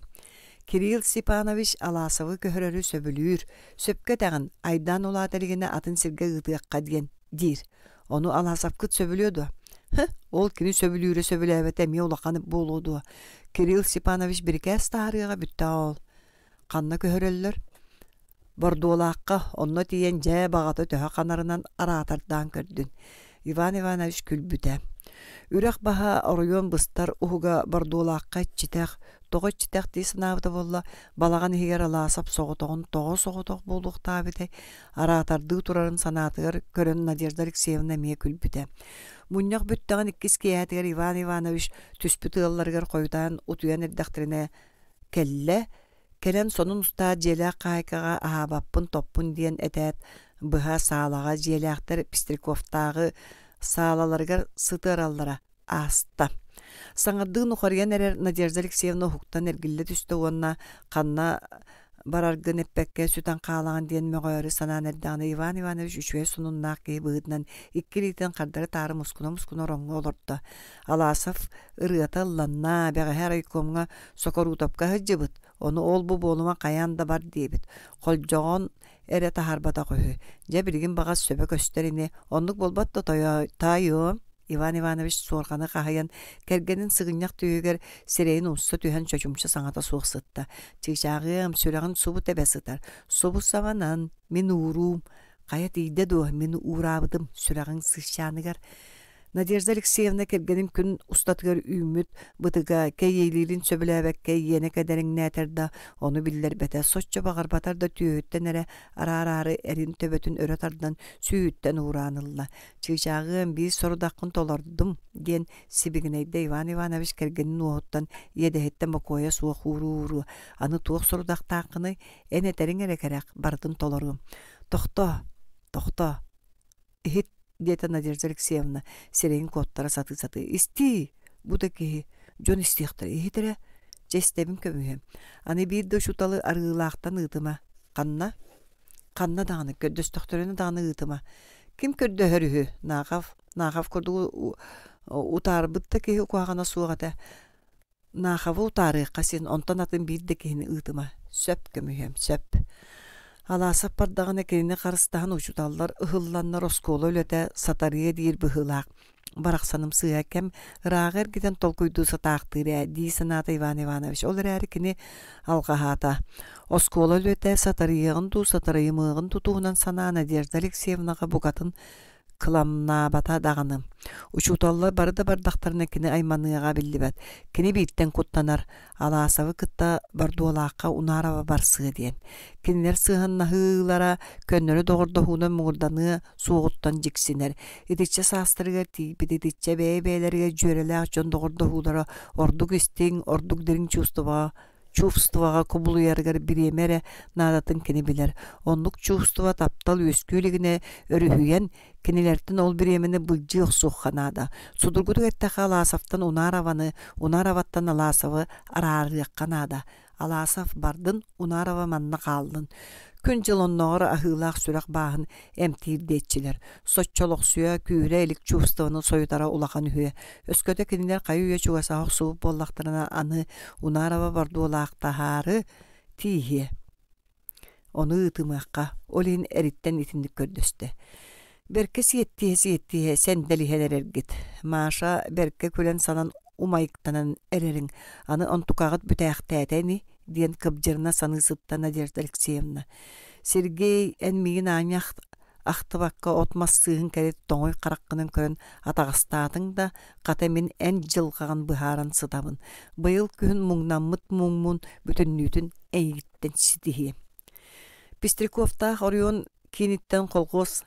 Кирилл Степанович Аласовы көһөрөрү сөбүлүүр, сөпкө тагын айдан улааталигине атын сирге ыытыакка диен дир. Ону Аласовкыт сөбүлөөдү. Ол кини сөбүлүүрө ми улаканы болууду. Кирилл Степанович биркес таарыга бүттө ол. Канна көһөрөллөр. Бордуолаакка онно тиен жэ багаты төһө канарынан араатардан көрдүн. Иван Иванович күлбүтэ. Үрэх баха оройон быстар уһуга бордуолаакка читэх, тоҕо читэх дии сынаабыта болла, балаган иһигер алаасап соҕотоҕун тоҕо соҕотоҕ буолуохтаабытай, араатардыы турарын санаатыгар көрөн Надежда Алексеевна мие күлбүтэ. Мунньах бүттэгэн иккис киээтигэр Иван Иванович түспүт ыалларыгар койутаан утуян эрдэхтирине келле Kelen sonun usta jele kaykaga ahabappın toppun diyen etet bıha sağlaga jelekter Pistrikovtagı sağlalargar sıtırallara asta. Saŋардыын ухарыйан эрэр Надежда Алексеевна хуктан эргилле түстө уонна ханна бараргын эппекке сүтан каалаган диэн мөҕөөрү санаан эрдэҕинэ Иван Иванович үчүгэй сунуннаах киһи быһыытынан иккилиитин хардары таары мускуна ороҥҥо олордо. Алаасов ырыата ылланна бэҕэһэ райкомҥа сокоруутапка сылдьыбыт, ону ол бу буолума кайаан да бар диэбит. Холдьоҕон эрэ таһаарбата көһү. Дьэ билигин баҕас сөбө көстөрини, оннук болбат да таайыам. Иван Иванович суорганы хаһайан кэргэнин сыгынньах түйүгэр сирэйин усса түһэн чочумча саҥата суохсытта. Чыгчаагыам сүрэҕин субу тэбэсытар. Субу саванан, мин уурум. Кая тиийдэ дуо, мин уурабытым сүрэҕин сыщааныгар. Надежда Алексеевна кэргэнин күн устатыгар үүмүт бытыга кэйейлилин сөбүлээбэкке иене кэдэриҥнээтерда ону биллер бэтэ соччо баҕарбатарда түйөөттэн эрэ араарары эрин төбөтүн өрө тардан сүүттэн уурааныла. Чыгчаагыам биис сорудаккын толордум диэн сибигинэйдэ Иван Иванович кэргэнин уоһуттан иэдэһэттэн бокуоя суох ууруу. Аны туох сорудактааккыны энэтериҥ эрекэрэк бардым толорум. Тохто ихит диэта Надежда Алексеевна сирэйин коттара саты. Исти, бута киһи, дьон истиэхтэр ихитерэ жэстебим көмүһэм. Аны биирдэ шуталы арыылаахтан ыытыма. Ханна даҕаны, көддөстөхтөрүнү даҕаны ыытыма. Ким көрдөһөрүһү? Наахав көрдүгү утаарбытта киһи куһаҕана суоҕата. Наахавы утаарыахха син онтон атын биирдэ киһини ыытыма. Сөп көмүһэм, сөп. Алаасап бардағына керіне қарыстағын учуталлар ыһылланнар оскола өлөтә сатарыя диир быһылаах. Барақсаным сыа кем ыраагэр гитен толкуйдуу сатаақтырэ дии санаата Иван Иванович. Ол эрээри кини алгаһаата. Оскола өлөтә сатарыйығын туу сатарыйымығын тутуунан санаа Надежда Алексеевнаға бугатын кыламнаабата дағаны. Учуталлар бары да бардақтарына кини айманыяға биллибет. Кини бииттен куттанар. Алаасавы кытта бардуолааққа унаарава барсыы диен. Кинилер сыһыннаһыылара көннөрү доҕордоһуунан муурданы суоҕуттан дьиксинер. Итиччэ саастырыгар тиипит, итиччэ бэйэ-бэйэлэригэр дьүөрэлээх дьон доҕордоһуулара ордук истиң, ордук дириң чувствага кубулуярыгар бириэмэрэ наадатын кини билэр. Оннук чувства таптал үскүүлигине өрүһүйэн кинилертин ол бириэмэни былдьы охсуохханаада. Судургутук эттэхэ Алаасафтан унаараваттан Алаасавы араарыакканаада. Алаасав бардын унаарава манна хааллын. Күн жылонноғыр ахыылаах сүрәк бааһын эмтиирдетчилер. Соччолоқсуя күүрэ элик чувствованы соютара улахан үһүө. Өскөтө кинилер кайы үе чугасаах суып боллахтарына аны унаарава бардуолаахтаһаары тиихие. Оны ытымыакка олин эриттен итинник көрдөстө. Берке сиеттие сенделиһелер эргит. Маша берке күлен санан умайыктанан эрериң. Аны онтукагыт бүтээхтээтэни диэн кыбдьырына саныысытта Надежда Алексеевна. Сергей энмиин ааньах ахтыбакка отмассыыһын кэрит тоҥой хараккынын көрөн атаҕастаатың да хата мин эн дьылҕаҕан быһааран сытабын. Быйыл күһүн муҥнаммыт муҥмун бүтүннүүтүн эйигиттен ситиһии. Пистриковтаах Орион киниттен холгоос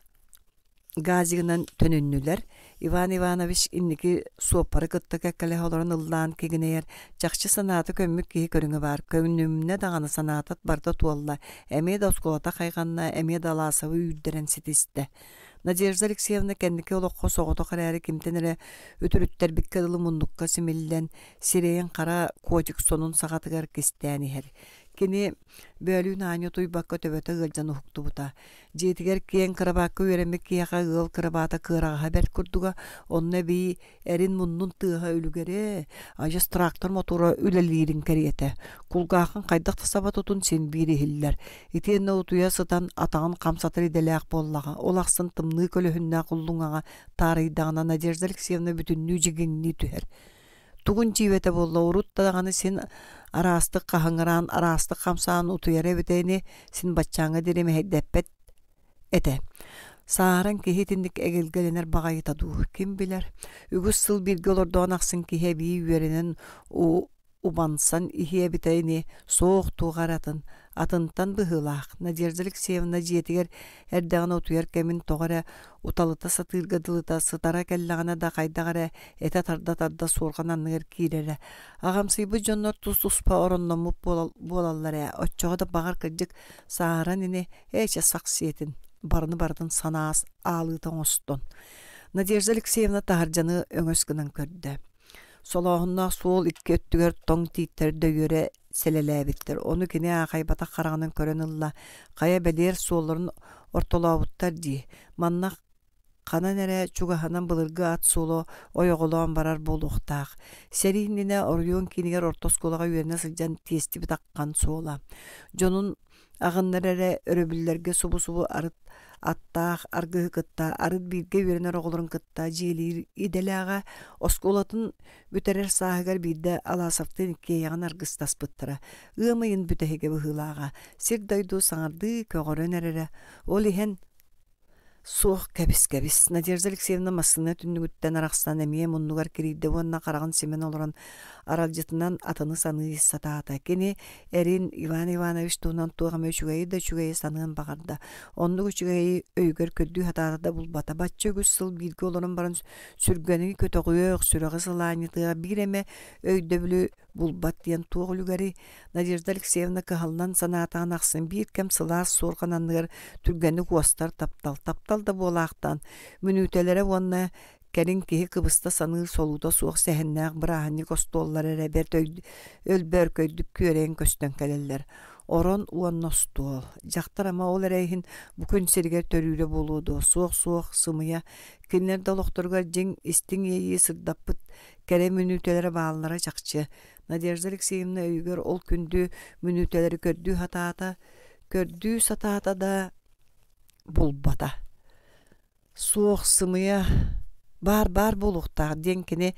газигынан төнүннүлэр. Иван Иванович инники суоппары кытта кэккэлэ олорон ыллаан кигинэйэр чахчы санааты көммүк киһи көрүҥө бар. Көмүнүмнэ даҕаны санаатат барда туолла. Эмиэ да осколата хайганна, эмиэ да Алаасавы үүрдэрэн ситисте. Надежда Алексеевна кэнники олоққо соҕото харээри кимтенере үтүрүттэр биккадылы муннукка симиллэн сирэйин хара котик сонун саҕатыгар кистээниһэр. Кини бөлүүн ааньа туйбакка төбөтө ыалдьан ухуктубута. Дьиэтигэр киэн кырабаакка үөреммик киэха ыал кырабаата кыараҕаһа бэрт курдуга онна bii эрин муннун тыаһа үлүгэрэ ажас трактор мотора үлэлиирин кэриэтэ. Кулгаахын хайдах тасаба тутун син биирихиллэр. Итиэннэ утуя сытан атаҕын хамсатыр иделээх боллаҕа. Олахсын тымныы көлөһүннээх уллуҥаҕа таарыйдаҕына Надежда Алексеевна бүтүннүү жигиҥни түһэр. Тугун чиивэте болла уруттаҕаны син араастык хаһыҥараан араастык хамсаан утуяра битэйни син баччааҥа диремэһэйдэппэт эте. Сааран киһи тинник эгелгеленер баҕайыта дуу. Ким билэр? Үгүс сыл бирге олордоон ахсын киһи бии үөренен убансан ихие битайни соох тугаратын атынтан быһылаах. Надежда Алексеевна диетигер эрдэгэн утуяр кемин тоҕара уталыта сатыыргадылыта сытара келлэҕэна да хайдагара эте тарда суурган анныгар киирере. Агамсыйбы дьоннор тус-туспа оронноммуп буолаллара оччоҕо да багар кырдьык сааран ини эче саксиетин барыны бардын санаас аалыытан остон. Надежда Алексеевна таһардьаны өҥөс гынан көрдө. Солоһуннаах суол икки өттүгөр тоң тииттер дөйөрө селелээбиттер. Ону кини ахайбата хараҕынан көрөн ылла хая белер суоллорун ортолообуттар дии. Маннах ханан эре чугаһанан былыргы ат суоло ойоголоон барар болуохтаах. Серииннине оруйуон кинигер ортоскулага үөрүнэ сылдьан тиестиби таккан суола. Дьонун агыннар эре өрөбүллерге субу арыт аттаах аргыһы кытта арыт биирге үөрүнэр оҕолорун кытта дьиэлиир иделээҕэ оскулатын бүтэрэр сааһыгар биирдэ алаасаптын иккиэйэҕин аргыстаспыттара. Ыамыйын бүтэһиге быһыылааҕа сир дойду саҥардыы көҕөрөн эрере ол иһэн суох кэбис. Надежда Алексеевна массыына түннүгүттэн арахсан эмиэ муннугар кириирдэ уонна харагын семен олорон аралдьытынан атыны саныы сатаата. Кини эрин Иван Иванович туунан туогам өчүгэйи да чүгэйи саныын багарда. Оннугу чүгэйи өйгөр көддүү хатаата да булбата. Батчы өгүс сыл биирге олорон барын сүргөниги көтөгүөк сүрөҕө сылаанытыга бир эме өйдөбүлү булбат диэн туоҕулугари Надежда Алексеевна кыһаллан санаатаан ахсын биир кэм сылаас суоргананныгар түргэнни куостар таптал да буолаахтан мүнүүтэлэре уонна кэрин киһи кыбыста саныы солуута суох сэһэннээх бырааһынник остуоллар эреберт өлбөр көйдүк күөрээн көстөн кэлэллэр. Орон уонностуол. Дьахтар ама ол эрэйһин бүкүн сиригэр төрүүрэ болуоду. Суох сымыя кинилэр долохторгар дьиң истиң ийии сырдаппыт кэрэ мүнүүтэлэре бааллара чахчы. Надежда Алексеевна өйгөр ол күндү мүнүүтэлэри көрдүү сатаата да булбата. Суох сымыя бар болуктаах диэн кини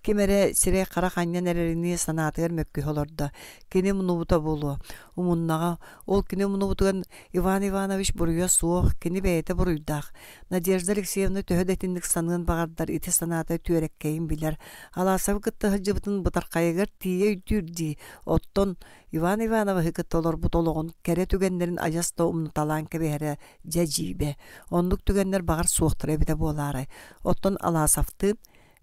кимере сире кара ханьян эрерини санаатыгар мөккү олорда. Кини мунубута болу. Умуннага ол кини мунубутуган Иван Иванович буруя суох кини бэйэте буруйдаах. Надежда Алексеевна төһөдэтинник саныын багардар ити санаата түөреккейин билер. Алаасабы кытта жыбытын бытаркайыгар тие үтүрди. Оттон Иван Иванович кыттолор бутологон кере түгеннерин ажаста умнуталаан кебеһере жажибе. Ондук түгеннер багар суохтара бите буолаарай. Оттон алаасафты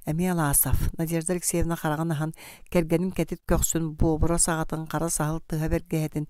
Эми Алаасов. Надежда Алексеевна харагынахан кергенин кетит көксүн буобура саҕатын кара саһыл тыһа бергеһетин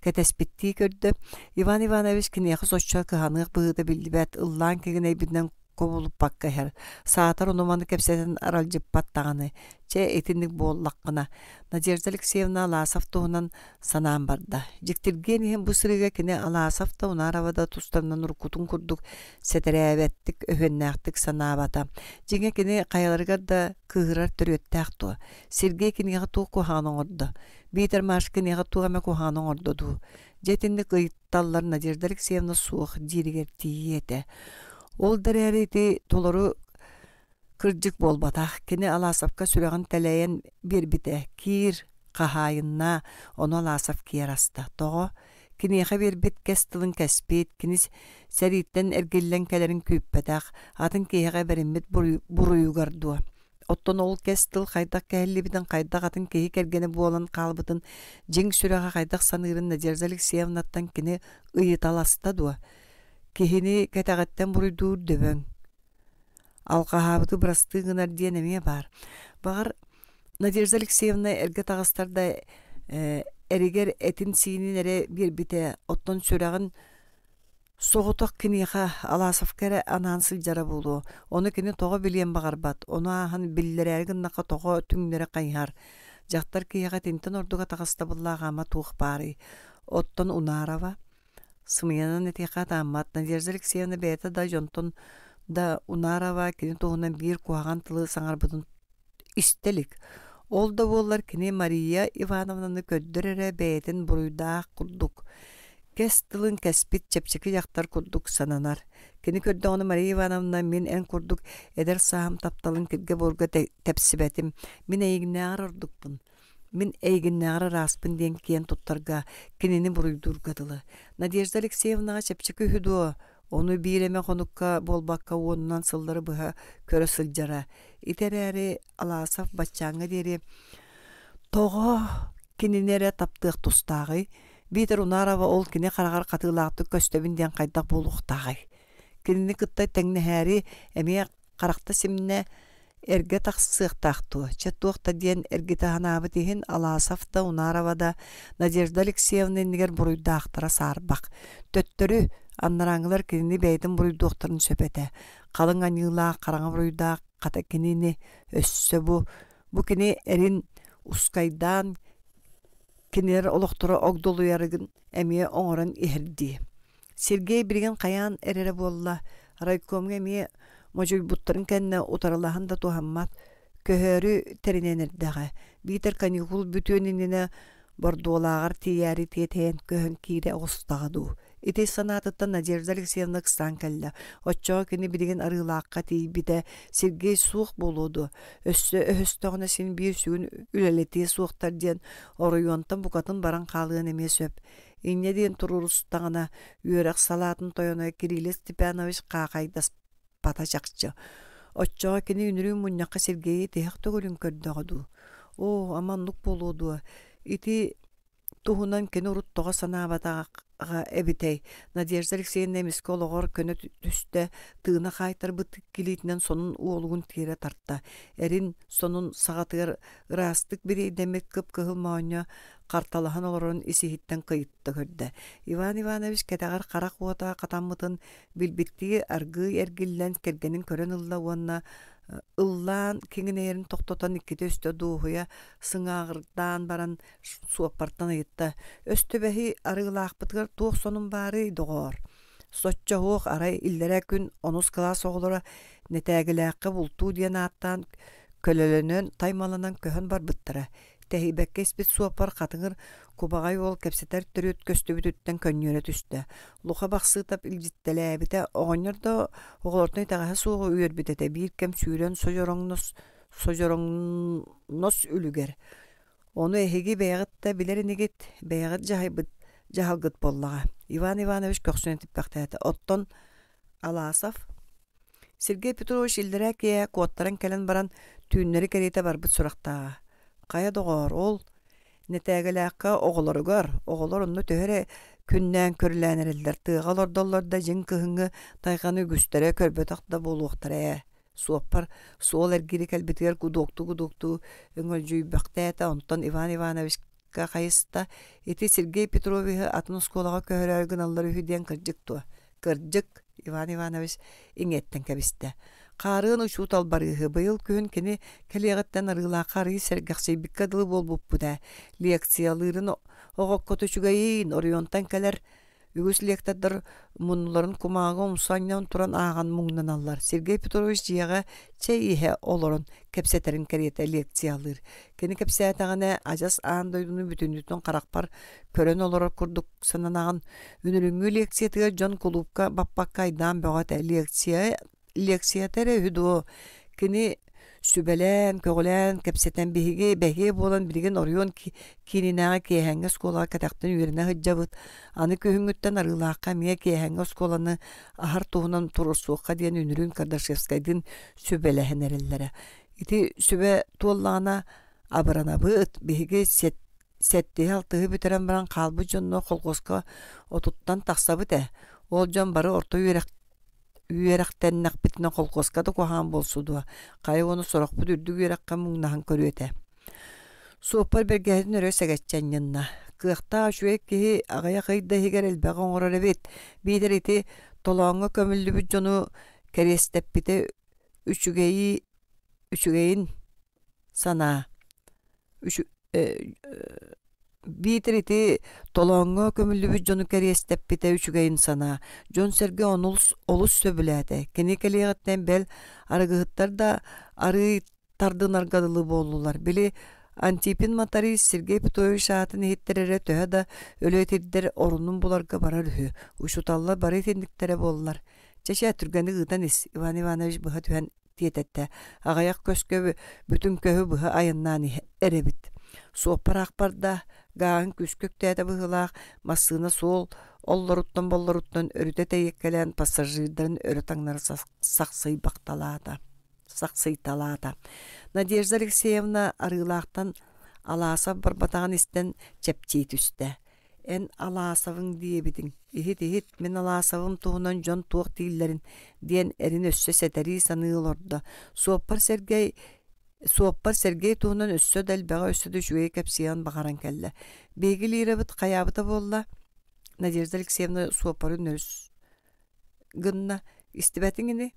кетеспитти көрдө. Иван Иванович киниэхи соччо кыһаныах быһыыта билдибэт ыллаан кигинэй биднен кобулуп баккаһар. Саатар онуманы кепсетин аралжыппаттаҕаны. Че этинник буоллаккына. Надежда Алексеевна Алаасов туһунан санаан барда. Дьиктиргиэниһин бу сырыга кини Алаасов да унаарабада тустарынан уркутун курдук сетэрээбэттик өһөннээхтик санаабата. Дьиҥэ кини хайаларыгар да кыыһырар төрүөттээх туа. Сергей киниэхэ туох кухаан оҥордо. Биитер Маш киниэхэ туох эмэ кухаан оҥордо дуу. Дьэтинник ыйытталлар Надежда Алексеевна суох дииригэр тиийиэтэ. Ол дэрээрити толору кырдьык болбатах кини Алаасовка сүрэҕин тэлэйэн биэрбитэ киир хаһаайынна ону Алаасов киэраста. Тоҕо киниэхэ биэрбит кэс тылын кэспит кинис сэрииттэн эргиллэн кэлэрин күүппэтэх атын киэхэ бериммит буруйугар дуо. Оттон ол кэс тыл хайдах кэһиллибитэн хайдах атын киһи кэргэни буолан хаалбытын дьиҥ сүрэҕэ хайдах саныырын Надежда Алексеевнаттан кини ыйыталаста дуо. Киһини кэтэҕэттэн буруйдуур дөбөң. Алкаһаабыты бырастыыгынар диэн эмиэ бар. Багар Надежда Алексеевна эргэ таҕыстарда эригер этин сиинин эре биэрбитэ оттон сүрэҕин соҕутох киниэхэ Алаасовкэре анаан сылдьара буолуо. Ону кини тоҕо билиэн багарбат. Ону ааһан биллэрээргиннакка тоҕо түҥнэрэ хайыһар. Дьахтар киэхэ тинтэн ордуга таҕыстабыллааҕаама туох баарый. Оттон Унаарова сымыянан этиэхэ тааммат. Надежда Алексеевна бэйэтэ да дьонтон да Унаарова кини туһунан биир куһаҕан тылыы саҥарбытын истелик. Ол да буоллар кини Мария Ивановнаны көддөр эре бэйэтин буруйдаах курдук. Кэс тылын кэспит чэпчэки дьахтар курдук сананар. Кини көрдөҕүнү Мария Ивановна мин эн курдук эдер саам тапталын кирге борга тепсибэтим. Мин эйигинээҕэр ордукпун. Мин эйигинээҕэр рааспын диэн киэн туттарга кинини буруйдуургатылы. Надежда Алексеевнаға чэпчэки үһүдуо. Ону бииреме хонукка болбакка уонунан сыллары быһа көрө сылдьара. Итерээри Алаасов баччааҥҥа диэри Тоҕо кининере таптыах тустаагы, Битер унарава ол кини қарағар қатылақты көстөбін ден қайдақ болуқтағы. Кинини кыттай тәңнәһәри әмия қарақта симне эрге тақсықтақты. Чаттуақта ден эргеті ханабы дейін Аласафта унаравада Надежда Алексеевна нигер бұруйдақтыра сарбақ. Төттөрі аннараңылар кинини бәйдің бұруйдуқтарын сөпеті. Қалың анила қараңа бұруйдақ қата кинини өссө бұ. Бұ кини әрін ұскайдан кинер олоқтыры огдолу ярыгын әмие оңырын ихерді. Сергей бірген қаян әрері болла. Райкомға әмие можуй буттарын кәнне утарылаһын да тухаммат көһөрү териненердәгә. Битер каникул бүтүнүнүнө бордуолагар тияри тиетен көһөн кире остагаду. Ити санатыттан Надежда Алексеевна кыстан кэлле. Оччоо кини билген арылаакка тийбите Сергей суох болуду. Өстөгүнө син бир сүгүн үлелети суохтар ден оруйонтан букатын баран калыын эмес өп. Инне ден турурустагына үйөрөк салатын тойоно Кирилл Степанович какайдас пата чакчы. Оччоо кини үнүрүн муннакка Сергей тех төгүлүн көрдөгөду. О, аманлык болуду. Ити тухунан кини уруттога санаабатага эбитей. Надежда Алексеевна мискологор көнө түстө тыына кайтар быт килитинен сонун уолугун тире тартта. Эрин сонун сагатыр ырастык бири демек кып кылмаanya карталахан олорун исихиттен кыйытты көрдө. Иван Иванович кетагар карак уота катаммытын билбиттиги аргы эргиллен кергенин көрөн ыллауанна ыллаан кеңинерин токтотон икките өстө дуухуя сыңаагырдан баран суаппартан ыйытта. Өстөбэхи арыылаакпытыгар туох сонун баары догоор. Соччо хуох арай иллерэ күн онус класс оголора нетээгилээкке бултуу диэн ааттан көлөлөнөн таймаланан көһөн барбыттара. Тэхибэкке испит суаппар катыгыр кубагай ол кепсетер төрүт көстөбүтүттен көннөрө түстө. Луха баксытап илжиттелээбите оҕоннордо оголортун тагыһа суugu үйөрбүтете биир кем сүүрөн сожороңнос үлүгер. Ону эһиги бэйагытта билеринигит бэйагыт жаһалгыт боллага. Иван Иванович көксүнетип бактаата. Оттон Аласов Сергей Петрович илдерәкие куоттаран келен баран түүннери керите барбыт сурактаага. Кая догор ол нетәгеләккә оголоргар, оголор онны төһәре күннән көрләнерләр тыгал ордолларда жин кыһыңы тайганы гүстере көрбөтакта болуктары. Суоппар суол эргири калбитер гудокту өңөл жүй бактата онтон Иван Иванович кайыста ити Сергей Петрович атын сколага көһөрөргөн аллар үһүден кыржыкту. Кыржык Иван Иванович иңеттен кебисте. Қарын ұшут албарығы бұйыл күн кені кәлеғаттан арыла қары сәргақсайбікка дылы болбуппуда. Лекциялырын оғық көтөчүгайын орионтан кәлер үгіс лектадыр мұныларын кумағы ұмсаннан туран аған мұңнан аллар. Сергей Петрович жияға чәй ихе оларын кәпсетерін кәреті лекциялыр. Кені кәпсетағаны ажас аан дойдуны бүтіндітін қарақпар көрін олары күрдік сананаған үніріңгі лекциятыға Джон Кулупка баппаққа айдан бөғат лекциятары үдіо кені сүбелен, көгілен, кәпсетен бәге болан білген орион кининағы кейхәңгі сколаға кәтәқтен үйеріне ғыджабыт. Аны көхіңіттен арылаққа мия кейхәңгі сколаны ахар туғынан тұрысуыққа дейін үнірін Кардашевскайдың сүбеләхен әрелері. Ити сүбе туоллағына абырана бұд, бәге сәттегі алтығы бүтерен баран қалбы жонны қолғосқа отуттан тақсабыд Ол жон бары орта үйерақтеннақ бітіне қолқосқа да қоған болсуду. Қайы оны сорақпы дүрді үйераққа мұңнағын көрөті. Суоппар бергәдің өрі сәгәтчән енна. Қиықта ашуек кейі ағая қайда хегер әлбәғі оңырар әбет. Бейдер еті толаңы көмілі бүт жону кәрестеп біті үшігейін сана. Битрити толоңго көмүлүбү жону керестеп бите үчүгейин сана. Жон серге олус сөбүләте. Кени келегеттен бел арыгыттар да ары тардын аргадылы болулар. Били Антипин Матари Сергей Петрович атын хиттерере төһө да өлөтиддер орунун буларга барар үһү. Ушуталла бары тендиктере болулар. Чече түргәни гытанис Иван Иванович быха түһән тиететте. Агаяк көскө бүтүн көһү быха айыннан эребит. Суоппар акпарда гаан күскөктәді бұғылақ, масына сол олларуттан болларуттан өріте тәйеккелен пассажирдарын өрі таңнары сақсый талада. Надежда Алексеевна арылақтан Alaasaf barbatağın isten çepçiyi üstte. En alaasavın diyebitin. İhit men alaasavım tuğunan jon tuğuk değillerin diyen erin össe seteri sanığıl orda. Suoppar Sergey tuğunan össö del bağa össö düşüge kepsiyan bakaran kelle. Begili irabıt kayabıta bolla. Nadezhda Alexeyevna suopparın nörs gınna istibetingini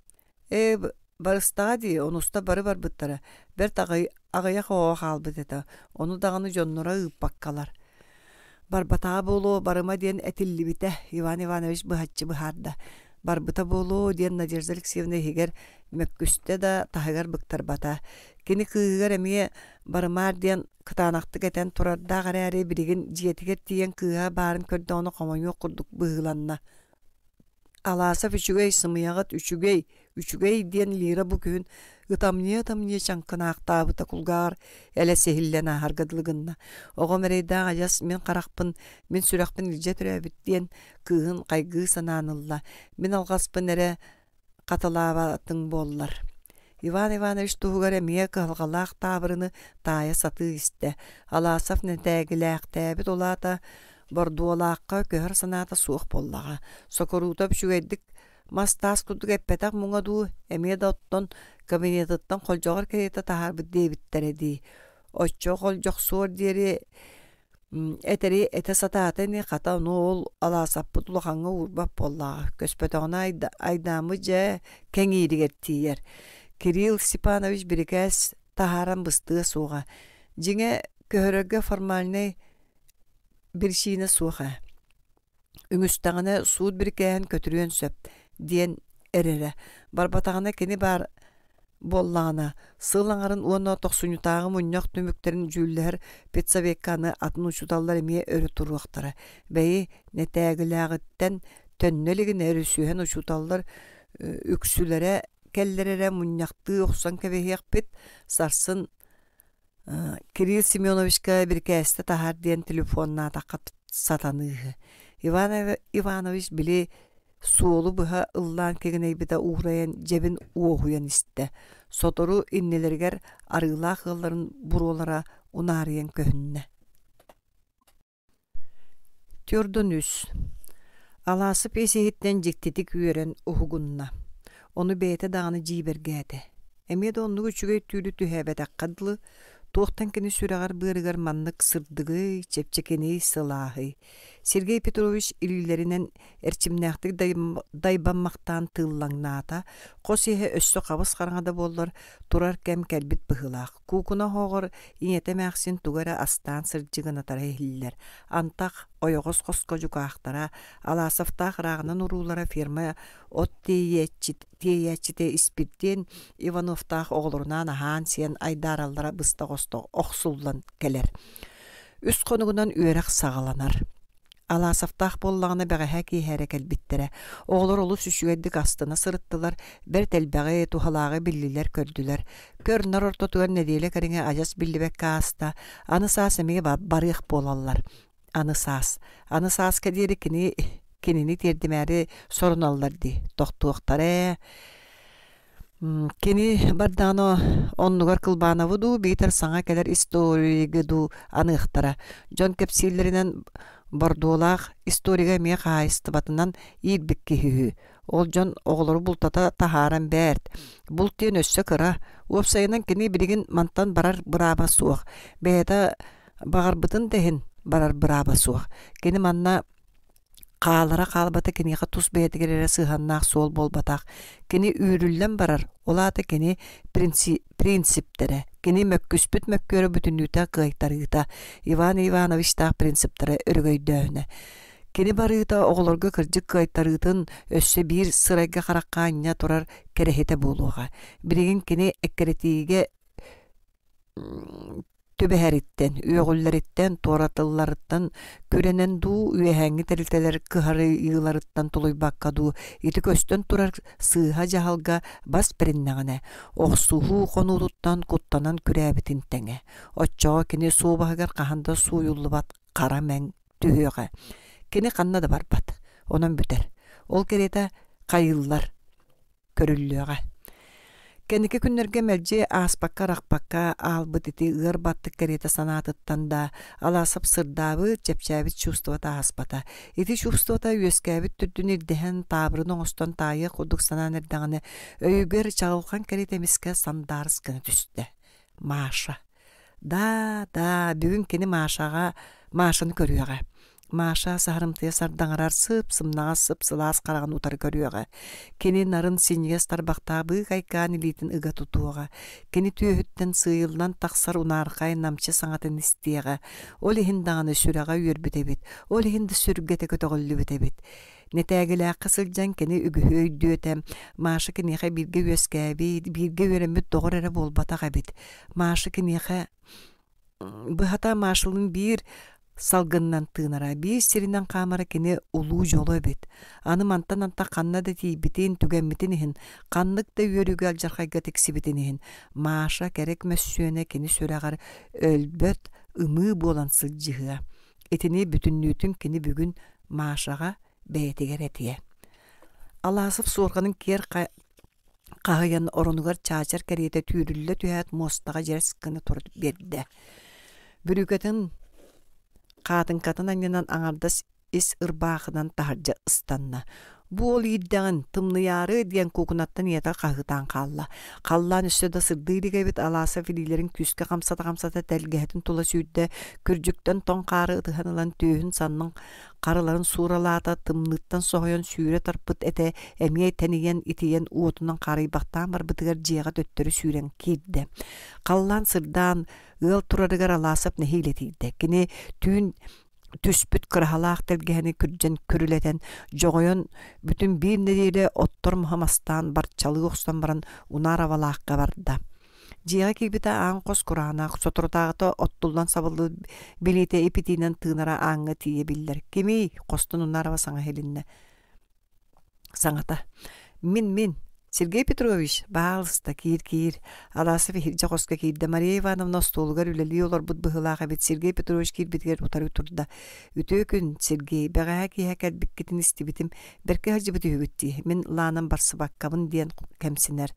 barıstağa diye onusta barı var bıttara. Ber tağay ağaya koğa halbı dedi. Onu dağını jonnora ığıp bakkalar. Barbatağa bolu barıma diyen etilli bite. Ivan Ivanoviç bıhatçı bıharda. Barbıta bolu diyen Nadezhda Alexeyevna higer mökküste da tahagar bıktar bata. Kini kığıgar emiye barımar diyen kıtanaktık eten turarda garayarı birigin jiyetiget diyen kığığa barın körde onu komanyo kurduk bığılanna. Alasaf üçügey sımıyağıt üçügey diyen lira bu köyün tamniye çankına aktabıta kulgar ele sehillene hargadılgınna. Oğum ereyda ayas men qarakpın, men sürakpın ilce türebit diyen kığın kaygı sananılla. Men algaspın ere katalavatın bollar. Ivan Ivanoviç tuğugar emiye kıhalgalaq tabırını taya satı iste. Alasaf netəgilaq təbit olata borduolaqqa köhər sanata suuq bollağa. Sokoruta püşügeydik mastas kuduk eppetak muңa duu emiye dotton kabinetittan koljoğar kereta taharbı debitteredi. Oçço koljoq suor diyeri eteri ete satateni kata nool alasap putuluqanğa urbap bollağa. Köspötoğuna aydamı je kengiri gettiyer. Kirill Stepanoviç birikəs taharan bıstığı suğa. Jine köhörögge formalne bir şeyine suğa. Üngüstağına suud birikəhen kötürüyen söp diyen erere. Barbatağına keni bar bollağına. Sığlanların uana toqsunyutağı munyak tümüklerin jüller Petsavekkanı atın uçudallar emiye örü turuqtara. Beyi netəgilağıtten tönneligin erüsühen uçudallar üksülere kellerere munyaktı oxsan kebehiyek bit sarsın Kirill Semyonoviçka bir keste tahar diyen telefonuna taqat satanığı. Ivan Ivanoviç bile suolu bıha ıllan keginey bide uğrayan cebin uohuyan iste. Sotoru innelerger arıla hılların burolara unariyen köhünne. Türdünüz. Alasıp esehitten ciktetik üyeren uhugunna. Onu beyte dağını cibergedi. Emiyede onu üçüge tüylü tühebet akkadlı, toğtan kini süreğar bığırıgar manlık sırdığı, çepçekeni sılahı. Sergey Petrovich ililerinden erçimnähtik daybanmaktan tığıllaŋnaata, qosihe össö qabыс qarŋada bollar, turar kem kelbit bıhılaq. Kukuna hoğur inetemäksin tugara astan sırjıgına tara ehiller. Antaq oyoğos qoskocuk aqtara, alasaftaq rağınan urulara firma ot teyetçite ispirten Ivanovtaq oğlurunan ahan sen aydarallara bısta qosto oqsullan keler. Üst konugundan üyerak sağalanar. Alasaftaq bollağına bəğəhə ki hərəkəl bittere. Oğlar olu süşügeddik astına sırıttılar. Ber telbəği tuhalağı billiler kördüler. Körünler ortotuğar nediyele karine ajas billibek kasta. Anı sas emeğe barıq bolallar. Anı sas kediyeri kinini terdiməri sorun allardı. Doktuqtare. Kini bardano onnugar kılbana vudu. Biter sana keler istoriygidu anıqtara. John Kepsillerinden Bordolaq istoriga me qaýysty batынан ýilbikki hühü. Ol jon oğlary bultata taharan bärt. Bultyn össe kıra. Opsaýynan kini birigin mantan barar braba suaq. Bäda bagarbıtyn dehin barar braba suaq. Kini manna qalara qalbata kini tus bäti gerere sığannaq sol bolbatak. Kini üýrüllen barar. Olata kini prinsiptere. Kini mökküspüt mökkörü bütünlüte qaytarıta. Ivan Ivanoviç ta prinsiptere örgöydöne. Kini barıta oğlarga kırjık qaytarıtın össe bir sıraga qarakqanya turar kerehete boluğa. Birigin kini ekkeretiге töbeheritten, üyegülleritten, toratıllarıttan, körenen du üyehängi terilteler kıharı yığılarıttan tuluy bakkadu, iti köstön turar sığha jahalga bas perinnäğine, oqsuhu konuluttan kuttanan küräbitin tenge. Oççağa kini suubahıgar qahanda suyullubat qara mäň tühüge. Kini qanna da barbat, onan büter. Ol kereta qayıllar körüllüge. Кенеке күннерге мәлже аспакка рақпакка албыт ити ыр баттык керете санаатыттан да аласып сырдабы чепчабит чувствота аспата. Ити чувствота үескәбит түрдүн ирдеһен табырын оңостон тайы кудук санаан эрдәгәне өйгөр чагылган керетемиске сандарыс кыны түстә. Маша. Да, бүгүн кини Машаны көрүөгө. Маша сарымтыя сардаңарар сымнага сылаас караган утары көрүөгө. Кини нарын синье старбактабы кайкаан илитин ыга тутууга. Кини түйөһүттен сыйылнан таксар унааркай намчы саңатын истиэгэ. Ол ихин даганы сүрэгэ үйөрбүтебит. Ол ихинди сүргете көтөгөллүбүтебит. Нетәгеләк кысылжан кини үгүһөйдүөтем. Маша киниэхэ бирге үөскәбит, бирге үөрэммит доҕор эре болбатаҕа бит. Маша киниэхэ быһата Машылын бир салгыннан тыынара бир сиринен камара кини улуу жолу эбит. Аны мантан канна да тийбитин түгэммитин ихин, каннык да үөрүгө алжархайга тексибитин ихин. Маша керек мәссүөнэ кини сүрәгар өлбөт ымыы буолан сылжыһыа. Этини бүтүннүүтүн кини бүгүн Машага бэйэтигер этие. Алаасып суорганын кер каһыян оронугар чаачар кэриэтэ түүрүллэ түһэät мостага жерскыны тур берди. Бүрүгөтүн катын аннан аңардас ис ырбаахынан тахаржа ыстанна. Бу ол иддәгән тымныяры диэн кукунаттан ята каһытаан калла. Каллаан өссө да сырдыырыгабит алааса филилерин күскә камсата тәлгәһәтин тула сүйдә күрҗүктән тон кары ытыһанылан түйүн санның карыларын суралаата тымныттан соһойон сүүрэ тарпыт эте эмиэ тәниен итиен уотунан карыйбактаан барбытыгар жиэга төттөрү сүүрен киирде. Каллаан сырдаан ыл турарыгар алаасап нехилетиирде. Кини түүн түспүт кырахалаах телгәһини күрден көрүлетен жоғойон бүтүн бир недейле оттор мухамастан барчалы окстан баран унар авалаакка барда. Жига кибита аң кос кураана соторотаагыта оттулдан сабылды билите эпитинен тыынара аңы тие биллер. Кими костун унарава саңа хелинне. Саңата. Мин Сергей Петрович, балыста кир. Аласы вихиржа коска кирде. Мария Ивановна столугар үлели олар буд быһылаага бит Сергей Петрович кир битгер утары турда. Үтө күн Сергей бага кия кәлбик китин истибитим. Берке хаҗы бит үгүтти. Мен ланам барсы баккабын диен кемсинер.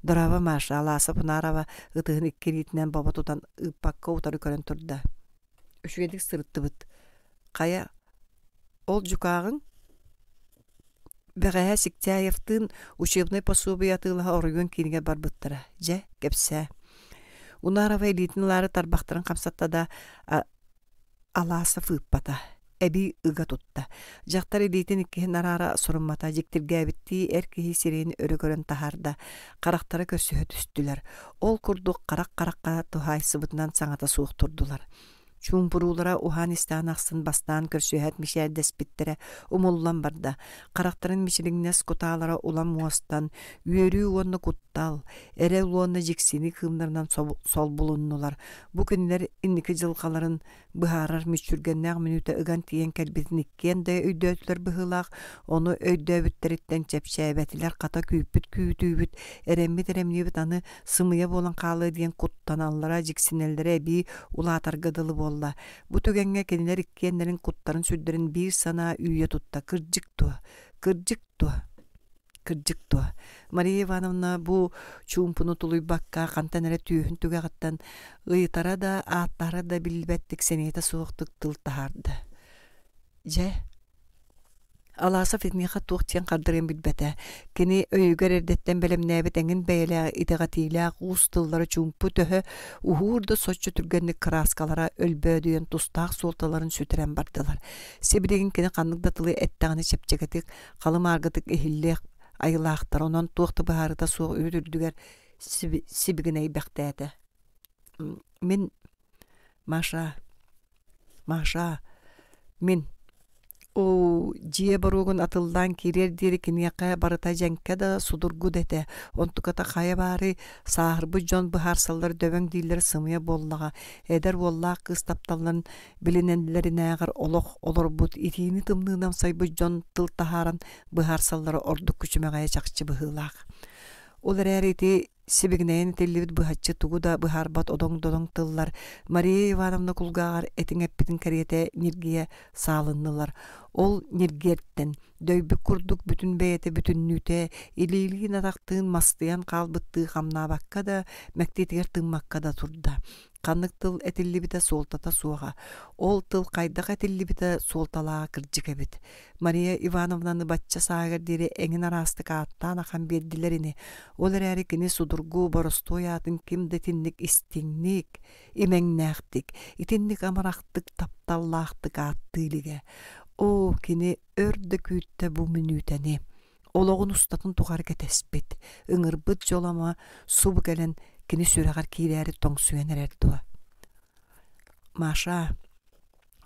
Дорава Маша аласы пунарава ытыгын иккеритинен баба тутан ыппакка утары көрөн турда. Үшүгедик сырыттыбыт. Кая ол жукагың Бәғәһә Сиктяевтын учебный пособие атылыға орыгын кинге барбыттыра. Же, кепсә. Унарава элитинлары тарбақтырын қамсатта да аласы фыппата. Әби ыға тутта. Жақтар элитин иккихин арара сұрыммата. Жектірге әбітті әркихи сирейін өрі көрін тахарда. Қарақтары көрсіхі түстілер. Ол күрдуқ қарақ-қараққа тухай сыбытынан саңата суық тұрдылар. Чумпурулара Уханистан ақсын бастан көрсөһәт мишәрдәс биттере умуллан барда. Карактарын мишилиңнәс куталара улам муастан, үөрү онны куттал, эре улонны жиксини кымнарынан сол булуннулар. Бу күннәр инники жылкаларын быһарар мичүргәннәг минута ыган тиен кәлбитин иккен дә өйдөтләр быһылак, оны өйдөбүттәриттән чәпчәбәтиләр ката күйпүт, эреммит аны сымыя болан калы диен куттаналлара жиксинелләре би улатаргадылы болла. Бу төгәнгә кенелер иккеннәрен куттарын сүддерин бир сана үйе тутта. Кырҗык туа. Мария Ивановна бу чумпуну тулуй бакка кантанере түйүн түгәгәттән ыйтара да аттары да билбәттик сенете суыктык тылтарды. Же Аласа фитмиха туқтен қардырын билбәтә. Кені өйгөр эрдеттен белемнәбет әңін бәйлә итегатилә устыллары чумпу төһө ухурда соччу түргәнлек краскалара өлбөдүйен тустақ солталарын сүтірен бардылар. Себилеген кені қаннықда тылы әттәғаны чепчегетик, қалым аргытык эхиллек айылақтар, онан туқты бахарыта суық үрдүгер сибігін әйбәқті әді. Мен, Маша, мен жие баругун атылдан кирер дири кинияка барыта жәнке да судургу дете. Онтуката қая бары сахырбы жон быхарсалар дөбөң дейлер сымыя боллаға. Эдер боллақ кыз тапталын билиненлерин әғір олық олар бұд. Итиini тымнынан сайбы жон тыл тахаран быхарсалары ордук күчімеғая чақчы быхылақ. Олар әрі Сибигнэйэн тэллибит быһаччы тугу да быһаарбат одоң тыллар. Мария Ивановна кулгаагар этиңэппитин кариэте ниргия саалыннылар. Ол ниргиэрттен дөйбүк курдук бүтүн бэйэте бүтүннүүтэ илиилигин атактыын мастыян каалбыттыы хамнаабакка да мэктиитигэр тыммакка да турда. Каннык тыл этиллибите суолтата суоға. Ол тыл кайдак этиллибите суолталаа кырдьык эбит. Мария Ивановнаны батча саагар дири эңин араастык ааттаан ахан биэрдилерини. Ол эрээри кини судургу боростой атын кимде тинник истиңник, имэңнээхтик, итинник амарахтык тапталлаахтык ааттыылиге. О, кини өрдө күүтте бу мүнүүтени. Ологун устатын тугар кетеспит. Ыҥырбыт жолама субу келен кини сүрагар киирээри тоҥсуен эрэрдуа. Маша,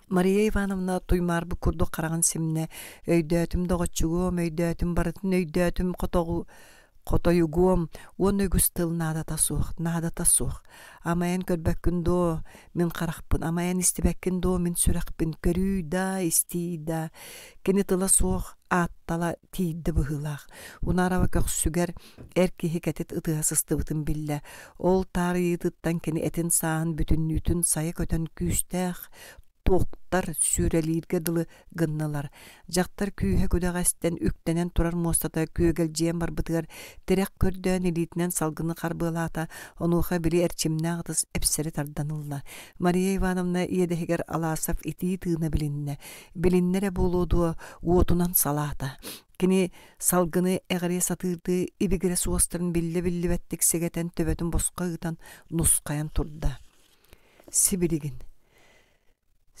Мария Ивановна туймаарбы курдук караган симне өйдөөтүм догоччугуом, өйдөөтүм барытын өйдөөтүм котоюгуом, уон өйгүс тыл наадата суох. Амайан көрбөккүн доо мен карахпын, амайан истибеккин доо мен сүрэхпин, көрүү да, истии да. Кини тыла суох ааттала тиидде быһыылаах. Унараба көксүгер эр киһи кэтит ытыа сыстыбытын биллэ. Ол таарыйытыттан кини этин саан бүтүннүүтүн сайы көтөн күүстээх туоктар сүрэлииргэ дылы гынналар. Жактар күүһэ көдөҕэстэн үктэнэн турар муостата күүгэлжиэн барбытыгар тирек көрдөөн илиитинэн салгыны харбыылаата онуоха били эрчимнээҕытыс эпсери тарданылла. Мария Ивановна иэдэһигэр Алаасов итии тыына билиннере буолуодуо уотунан салаата. Кини салгыны эҕэрие сатыырды ибигире суостарын билле-биллибэттик сегэтэн төбөтүн боско ыытан нускаян турда.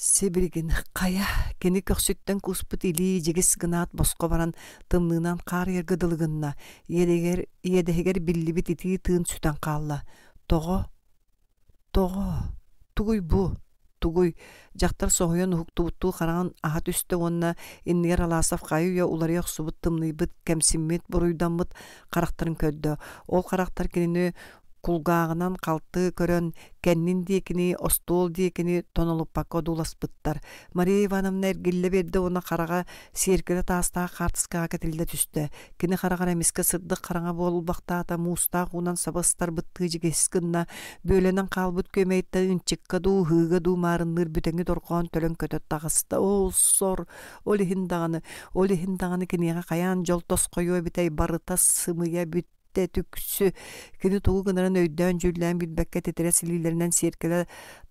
Сибиригин кая кини көксүттен куспут илии жигис гынаат боско баран тымнынан каар ергыдылыгынна иэдэһигэр биллибит итии тыын сүтэн каалла. Того тугуй жактар соһуйан уһуктубуттуу караган аһат үстө уонна иннигэр Алаасов кайыйа уларыйах субут тымныйбыт кэмсиммит буруйдаммыт карактарын көрдө. Ол карактар кинини кулгаагынан калты көрөн кэннин диекини остуол диекини тонолуппакка дууласпыттар. Мария Ивановна эргилле берде уна карага сиэркеле таастаа картыскага кетилде түстө. Кини карагар эмиске сырдык караңа буолбактаата муустаах унан сабастар быттыы жигескынна бөөлөнөн калбыт көмейте үнчикка дуу хыыга дуу маарынныр бүтеңи торгоон төлөн көтөт тагыста. Ол сор олихин даганы кинига каян жол тоскойуо битей барыта сымыя түксү кини тугу гынарын өйдөөн жүрлээн билбекке тетире силилеринен сиэркеле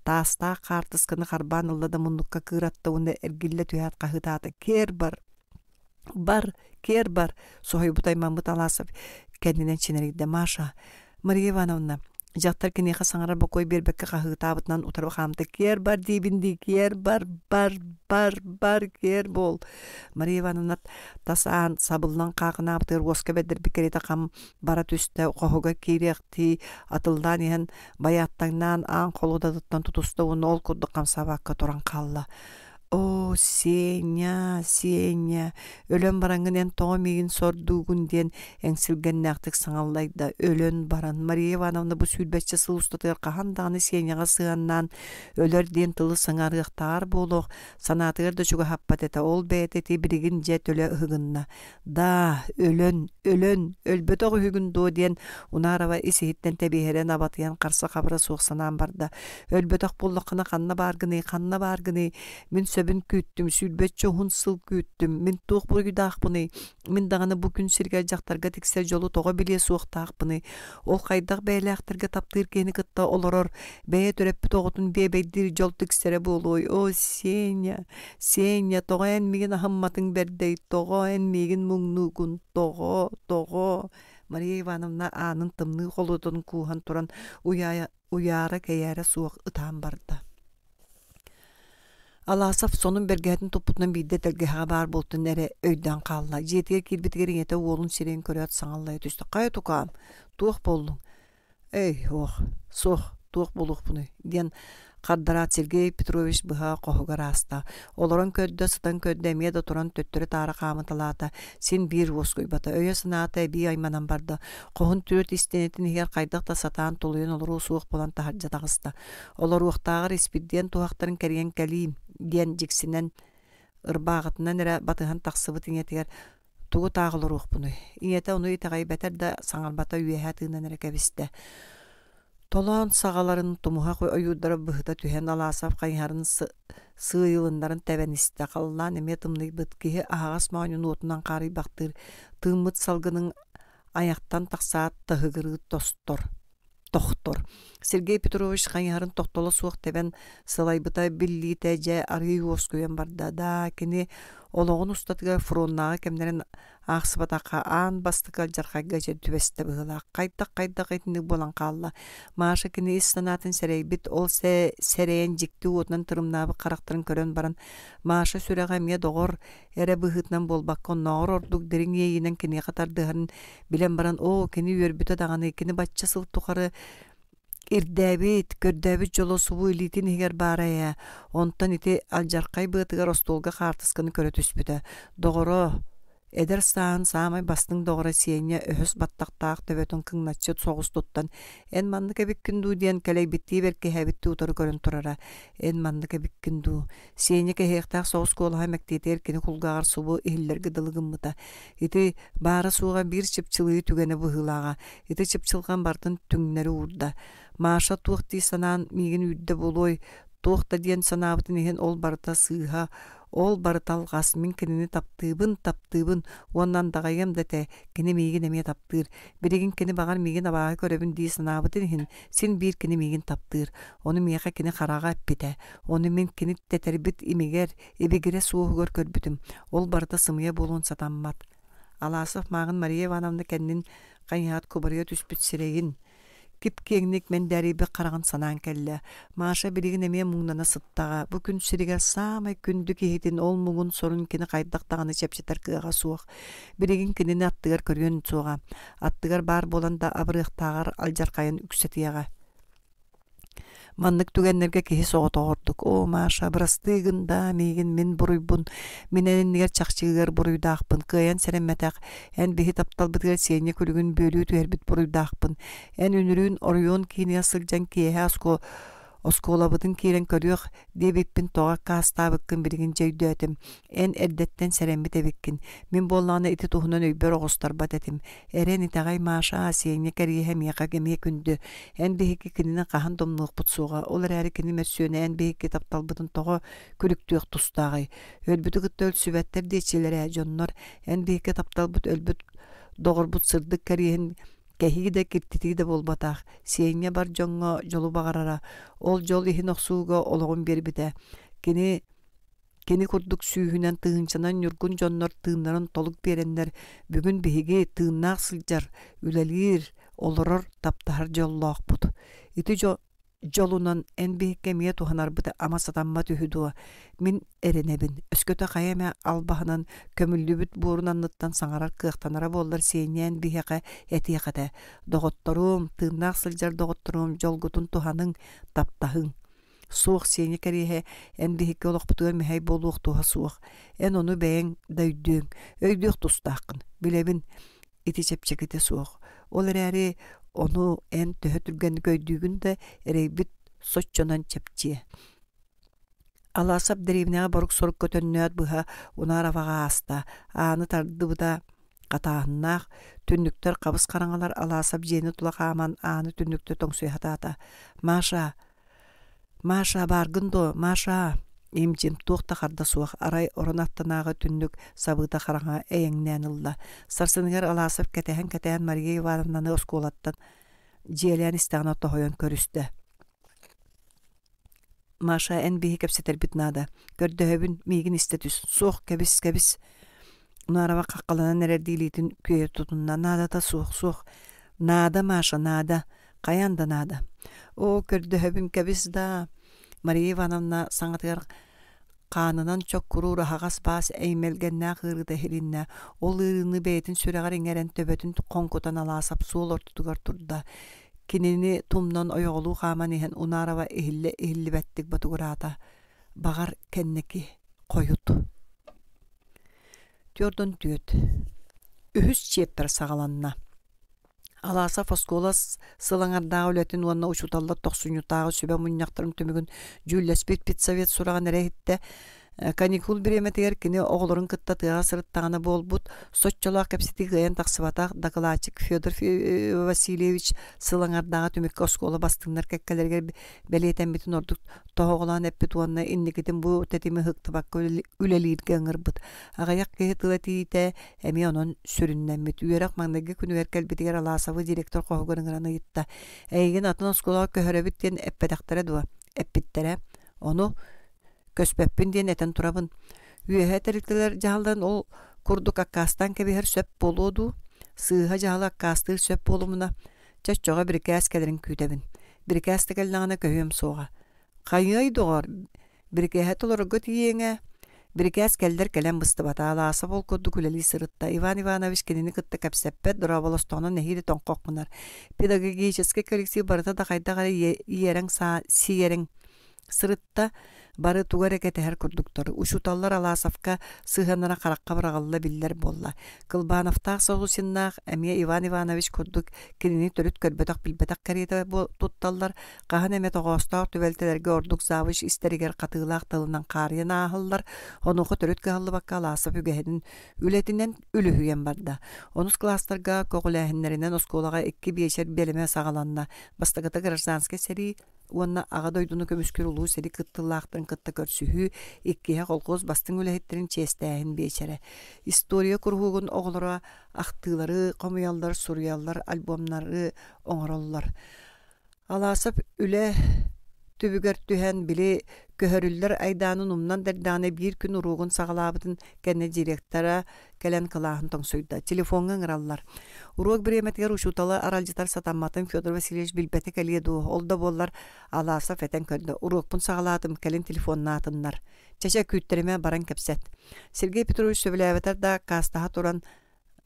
таастаа картысканы харбаан ылла да муннукка кыыратта уна эргилле түһэät каһытаата. Кер бар соһойбутай Маммыт Алаасов кэннинен чинеригде. Маша, Мария Ивановна жактар киниха саңарар бокой бербекке каһыытаабытынан утарба хаамта кер бар диибинди, кер бар кер бол. Мария Ивановна тасаан сабылнан каакынаабытыр воска бедер бикерите кам бара түстө кохуга кириэхти атылдан иһэн баяаттаңнан аан холудатыттан тутуста уну ол курдук камсабаакка туран калла. О, Сеня, өлөн бараңын эн тоҕо миигин сордуугун диэн эҥсилгэннээхтик саҥаллайда өлөн баран. Мария Ивановна бу сүүрбэччэ сылустатыгар хаһан даҕаны Сеняга сыаннаан өлөр диэн тылы саҥарыахтаар буолуох санаатыгар да чуга хаппат эте. Ол бэйэти билигин дьэ төлө ыһыгынна. Да, өлөн, өлбөтөҕ үһүгүн дуо диэн унаарава исиһиттэн тэбиэһэрэн абатыйан харса хабыра суохсанаан барда. Өлбөтөх буллаххына ханна бааргыны мин сөбүн күүттүм, сүүрбөтчө хун сыл күүттүм, мин туох буруйдаахпыны, мин даганы бу күн сиргэ жактарга тиксер жолу того билие суохтаахпыны. Ол хайдах бэйлээхтерге таптыыр кени кытта олорор, бэйэ төрөппү тоготун бэйбэйдир жол тиксере болуой. О, Сеня, того эн мигин ахамматын бердей, того эн мигин муңнугун, того. Мария Ивановна аанын тымны холудун куухан туран уяара кэйээре суох ытаан барда. Алаасов сонун бергэтин туппутунан биидде телгэһэҕэ баар болтун эре өйдөөн хаалла. Дьиэтигэр киирбитигэр иҥэтэ уолун сирээн көрөөт саҥаллайа түстэ. Хай тукаам, туох боллуң. Туох болуохпуны диэн хардараат Сергей Петрович быһа коһугар ааста. Олорон көддө сытан көддө эмиэ да туран төттөрү таара хаамыталаата син биир воскуйбата. Өйө санаата эбии айманан барда. Коһун түрөт истенетин игер кайдах да сатаан тулуйун олоруу суох болан тахаржа тагыста. Олоруохтаагар испиддиэн туахтарын кэриэн кэлиим диэн жиксинен ырбаагытынан эрэ батыһан тахсыбыт иҥэтигэр тугу тағылырух буну. Ийете ону итагай бетер да саңарбата үйэхэ тыынан эрекебисте. Толон сагаларын тумуха ойудара быхта түһэн алаасап кайхарын сыйылындарын тәбәнисте қаллан эме тымный быткиһи ағас маанын отунан қарый бактыр тыммыт салгының аяқтан тақсаат тахыгыры тохтор. Сергей Петрович кайхарын тохтоло суох тебен сылайбыта билли тәжә арый оскуен барда да кини ологон устатыга фроннага кемнерин ақсыбатақа аан бастыка жарқайга жер түбесте быгыла. Кайдақ етіндік болан қалла. Маша кини истанатын сәрейбит ол сәрейен жикті отынан тырымнабы қарақтырын көрін баран. Маша сүрәға ме доғыр әрі бұғытнан болбаққа нағыр ордық дерін ейінен кини қатардығарын білен баран. О, кини өрбіті дағаны, кини батча сыл тұқары ирдәбит, көрдәбит жоло субу илитин егер барая. Онтан ити алжарқай бұғытыға ростолға қартысқаны көрі түспіді. Доғыры Эдер саан самай бастың доғыра сиенне өһөс баттақтақ төбөтін кыңнатчы соғыс туттан. Эн манны кәбіккінду диен кәлей бітті берке хәбітті утары көрін тұрара. Эн манны кәбіккінду. Сиенне кәхеқтақ соғыс қолға мәктетер кені құлғағар субу ихиллергі дылығын мұта. Ити бары суға бір чыпчылығы түгені бұғылаға. Ити чыпчылған бартын түңнері урда. Маша туқты санан мигін үйді болой. Туқта диен санабытын ехен ол барыта сыға. Ол барытал ғасмин кенini таптыбын, оннан дағайым дәте кені мейгін әме таптыр. Берегін кені бағар мейгін абағы көребін дей санабытын ехен, сен бір кені мейгін таптыр. Оны мейға кені қараға әппеті. Оны мен кені тәтәрбіт имегер, ебегере суығығыр көрбітім. Ол барыта сымыя болуын сатаммат. Аласов мағын Мария Ивановна кәннін қайнағат көбірге түспіт сірегін. Кип кеңник мен дәрибі қараған санан кәлі. Маша білігін әме мұңнана сыттаға. Бұ күн сүрігер самай күнді кейтін ол мұңын сорын кені қайдақтағаны чәпчетер кыға суық. Білігін кенені аттығар көрген суға. Аттығар бар боланда абырықтағар алжарқайын үксетияға. Маннык түгеннерге кеһи соғыта ордук. О, Маша, бырастыгында мейгин мен буруйбун. Мененнигер чакчыгыр буруйдаақпын. Кыян сәрәммәтәк. Ән бихи тапталбытыгар сене күлігін бөлүү түәрбіт буруйдаақпын. Ән үнірүүн орыйон кейіне сылжан кейе осколабытын кейрен көріөк дебеппін тоға кастабықкын білігін жайды әтім. Ән әрдеттен сәрәмбет әбеккін. Мен болланы ити тухунан өйбер оғыстар бат әтім. Әрен итағай Маша сене кәрие меқа кеме күнді. Ән бейкі кінінің қахан домнық бұтсуға. Олар әрі кіні мәрсүйені ән бейкі тапталбытын тоға күліктіөк тұстағай. Өлбіті күтті өл сүбәттер дейчелері әжоннор. Ән бейкі тапталбыт өлбіт доғырбыт сырдық кәриен кәхиги да киртитиги да болбатақ. Сиенне бар жоңға жолу бағарара. Ол жол ихин оқсуға олығын бербіді. Кені күрдік сүйінен тыынчанан юргун жоннор тыыннарын толық береннер. Бүгін бейге тыыннақ сылжар, үлелер, олырыр таптахар жоллақ бұд. Ити жолунан ән бейге мие туханар бұды ама сатамма түхідуа. Мен әренебін. Өскөті қаяма албағынан көмілі бүт бұрынанныттан саңарар қықтанара болдар сейінен бейге әтеқады. Доғыттырым, тыыннақ сылжар доғыттырым, жолгутын туханың таптахың. Суық сейіне кәрейе ән бейге олық бұтығар мәхей болуық туға суық. Ән оны бәйін дөйдөң, өйдөк тұстақын. Білебін, ити чепчекеті суық. Ол әрі onu en töhötürgeni göydüğünde ereybit soççonan çepçiye. Alasap derevine boruk soruk kötönüät bıha ona ravağa asta. Anı tardı bıda qatağınaq. Tünnükter qabız qarangalar alasap jeni tulaq aman anı tünnükter toңsuy hatata. Maşa bargındo, Maşa. Emcim tuğta qarda suaq aray oranattanағы түннік sabıda qaranga eyengnen ılda. Sarsınıgar alasap kətəhän Maria Ivanovna'nı oskolattan jielyan istağına tohoyon körüstü. Maşa en bihi kapseter bitnada. Gördöhöbün migin istetüs. Suq kebis. Unarava qaqqalanan nererdilitin köye tutunna. Nada da suq. Nada Maşa, nada. Qayanda nada. O gördöhöbün kebis da. Maria Ivanovna sanatgar qanınan çok kururu hağas bas eymelgenne qırıda helinne. Ol ırını beytin süreğar ingeren töbötün konkutan alasap suol ortutugar turda. Kinini tumdan oyoğulu qaman ehen unarava ehilli bettik batugurata. Bağar kenneki koyut. Tiyordun tüyöt. Ühüs çepper sağalanna. Alasa foskolas sılаңардағы өлетін онна ұшуталла тоқсынютағы сөбе мұняқтырым төмігін жүлләспет педсовет сұраған әрәйітті Каникул биреметер кини оголорун кытта тыга сырыттагана болбут соччолак кепсити гыян таксыбатак докладчик Федор Васильевич сылаңардага түмөккө оскола бастыңнар кеккелерге белетен битин ордук тоголан эппит уанна инникитин бу тетими хыктыбакка үлелиирге ыңырбыт агаяк кеhe тылатиите эми онон сүрүннэммит үерак маңнеге күнүгер келбитигер алаасабы директор кохогөрүңөраны йытта эйген атын осколага көһөрөбит диэн эппетактара дуа эппиттере ону көспеппин диэн этен турабын үөһэ терилтелер жаалдан ол курдук аккаастан кебиһэр сөп болуоду сыыһа жаалы аккаастыыр сөп болумуна чоччоҕо бирикээс келерин күүтэбин бирикээс текеллаҕына көһүөм суоҕа хайыай доҕор бирикээһэ толорго тиийэҥэ бирикээс келдер келен быстыбата алааса бол курдук үлэлии сырытта Иван Иванович кинини кытта кэпсэппэт дураболостоҕунан нэһиири тоҥхоххунар педагогический коллектив барыта да хайдагара иэрэҥ сиэрэҥ сырытта бары тугар экетехер курдуктор учуталлар алаасавка сыһанара харакка барагалла биллер болла Кылбановтаах соҕусиннаах эмиэ Иван Иванович курдук кинини төрүт көрбөтөх билбетак кариэте тутталлар каһан эме тоҕоостоох түбэлтелерге ордук завуч истеригер катыылаах тылынан каарыйан ааһыллар онуоху төрүт кыһаллыбакка алаасап үгэһидин үлэтинен үлүһүйэн барда онус класстарга коҕулээһиннеринен оскуолага 2 биэчер белеме сагаланна бастакыта гражданский сери уонна ага дойдуну көмүскүр улуу сери кыттылаахтын кытта көрсүһүү иккиһэ колхоз бастың үлэһиттерин чеестээһин биэчере история курһуугун оҕолоро ахтыылары комуяллар суруяллар альбомнары оҥороллар алаасап үлэ түбүгэр түһэн били көһөрүллэр айдаанын умнан дердааны биир күн уругун сагалаабытын кэнне директора келен кылааһын тоҥсуйда телефонга ыңыраллар уруок биреметигер учуталы аралдьытар сатамматын Федор Васильевич билбэти кэлиэдуу ол да буоллар алаасап этен көрдө уруокпун сагалаатым келин телефоннаатыннар чача күүттериме баран кэпсэт Сергей Петрович сөбүлээбэтэр да каастаха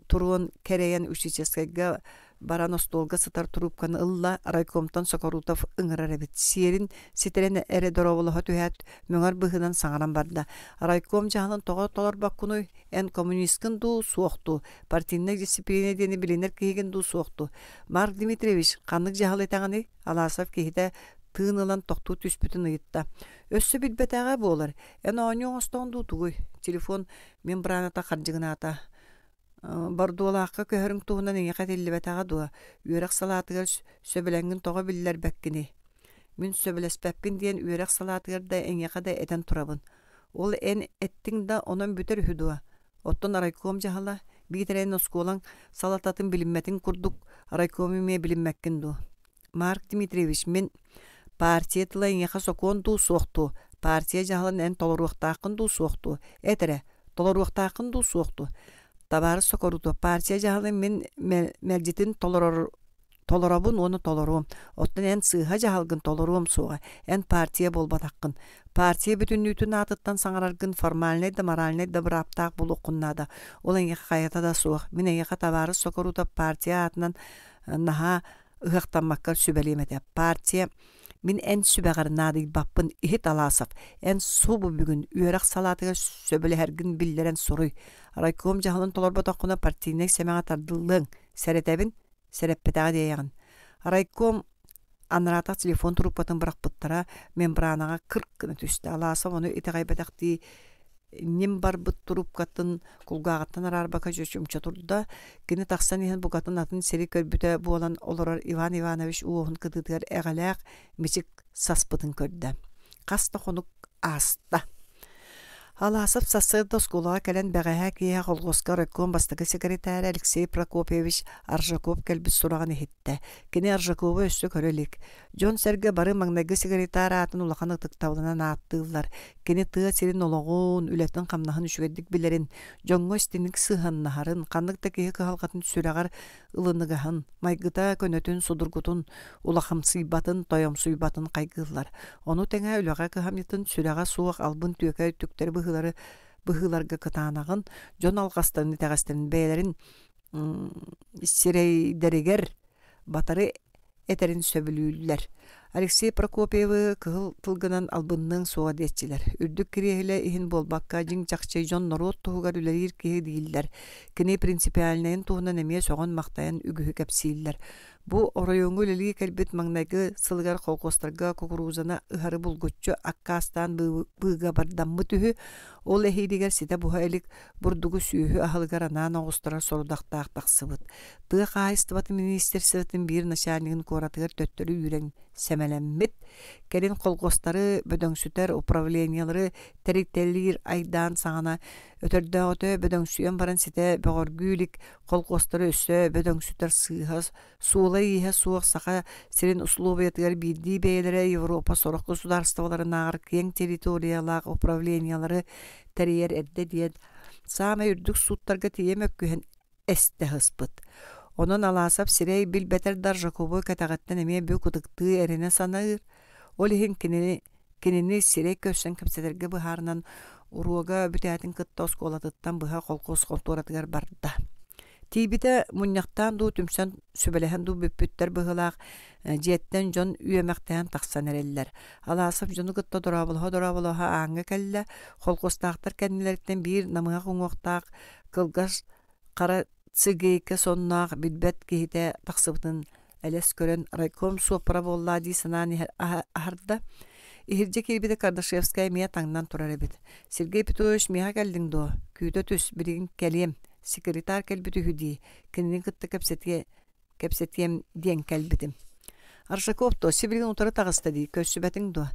туруон керейен учительскайга баран остолга сытар трубканы ылла райкомтон Сокорутов ыңырар эбит сиерин ситерен эре дороболоһо түһэт мөңөр быһынан саҥаран барда райком жаһалын тоҕо толорбаккуну эн коммунисткын дуу суохту партийный дисциплина диэни билинер киһиген дуу суохту Марк Дмитриевич ханнык жаһал этэҕини алаасап киһитэ тыын ылан тохтуу түспүтүн ыйытта өссө билбэтээҕэ буолар эн ооньуң остоон дуутугуй телефон мембраната харжыгынаата бардуолааққа көһөрүң туһунан иҥэхэ тиллибэтаҕа дуа үөрэх салаатыгар сөбүлэҥҥин тоҕо биллэр бэккини мин сөбүлэспэппин диэн үөрэх салаатыгар да иҥэхэ да этэн турабын ол эн эттиҥ да онон бүтэр үһү дуа оттон райком жаһала биитерэн оскуолаң салататын билиммэтин курдук райком имие билиммэккин дуу Марк Дмитриевич мен партия тыла иҥэхэ сокуон дуу суохту партия жаһалан эн толоруохтааххын дуу суохту этере толоруохтааххын дуу суохту Табары Сокорутов партия жаһалын мен мэлдитин толоробун оны толоруом. Оттан эн сыыһа жаһалгын толоруом суға. Эн партия болбатаққын. Партия бүтүннүүтүн атыттан саңараргын формальный да моральный да бір аптақ бұл оқыннада. Ол эңеқа қайата да суға. Мен эңеқа Табары Сокорутов партия атынан наха ыһақтанмаққар сүбәлемете. Партия Мин эн сүбәгәрнады баппын ихит аласап, эн субу бүгүн үөрәк салатыга сөбөләргин биллерен соруй. Райком жаһалын толорботакына партийный семяга тардылың, сәретәбин, сәреппетәгә дигән. Райком анрата телефон трубкатын биракпыттара мембранага 40 кына төстә. Аласап аны итегайбәтәкти ним бар бут трубкатын кулгагаттан арарбака жөчүмчө турда кини таксан иһин бугатын атын сери көрбүтэ буолан олорор Иван Иванович уохун кытытыгар эгалаак мичик саспытын көрдө. Каста хонук аста. Аласып сасырда скулага келен бәгэһә кие холгоска райком бастыгы секретарь Алексей Прокопьевич Аржаков келбит сураган ихитте. Кини Аржаков өссө көрөлик. Жон Серге бары маңнагы секретарь атын улаханы тыктаулана нааттылар. Кини тыа сирин ологон үлетин камнаһын үшүгедик билерин. Жоңго стиник сыһаннахарын каннык кие калгатын сүрагар ылыныгаһын майгыта көнөтүн судургутун улахамсыйбатын тоёмсуйбатын кайгылар. Ону теңе үлөгө кыхамытын сүрага суак албын түөкө түктер быһыларга кытаанагын жон алгастарын тагастарын бээлерин сирейдеригер батары этерин сөбүлүүллер. Алексей Прокопьев кыл тылгынан албынның суга детчилер. Үрдүк киреһиле иһин болбакка жиң чакчы жон народ тугар үлелир киһи дииллер. Кини принципиальнын тугунан эмие согон мактайын үгүһү кепсииллер. Бу оройоңу лили келбит маңнайгы сылгар колкостарга кукурузана ыхары булгуччу аккастан быга бардаммы түһү ол эхидигер сите буһайлык бурдугу сүүһү ахылгар анаан оҕустара сорудактаах тахсыбыт. Тыа хаайыстыбат министерствотын бир начальнигин куоратыгар төттөрү үйрен сэмэлэммит. Келин колгостары бөдөңсүтер управлениялары терителлир айдаан саҥана өтөрдөҕөтө бөдөңсүйөн баран сите бөҕөргүүлик колгостары өссө бөдөңсүтер сыыһа суола иһэ суох саха сирин условиятыгар биирдии бэйэлэрэ Европа сорох государстволарынаагар киэң территориялаах управлениялары терьер эрдэ диэн саама үрдүк суттарга тиэм өккүһэн эстэ хыспыт. Онон алаасап сирэй билбэтэр Даржаковой катаҕаттан эмиэ бүү кутыктыы эрене санаыр. Ол иһин кинини сирэй көссөн кэпсэтэргэ быһаарынан уруога бүтээтин кытта оскуолатыттан быһа холкус холтуоратыгар барда. Тиибите муньяхтаан дуу түмсөн сүбэлэһэн дуу бүппүттэр быһылаах дьиэттэн дьон үөмэхтээн тахсан эрэллэр. Алаасап дьону кытта дорабылха ааҥҥа кэллэ холкустаахтар кэннилэриттэн биир намыах уҥуохтаах кылгас хара цыгейке соннаах билбэт киһитэ тахсыбытын элэс көрөн райком суоппара буоллаа дии санаан аһарда. Иһирдьэ киирбитэ Кардашевская миэ таҥнан турар эбит. Сергей Петрович миэхэ кэлдиҥ дуо, күүтэ түс билигин кэлиэм, секретар кэлбит үһүдии, кинини кытта кэпсэтиэм диэн кэлбитим. Аршаков то сибилигин утары таҕыста дии, көссүбэтиҥ дуо.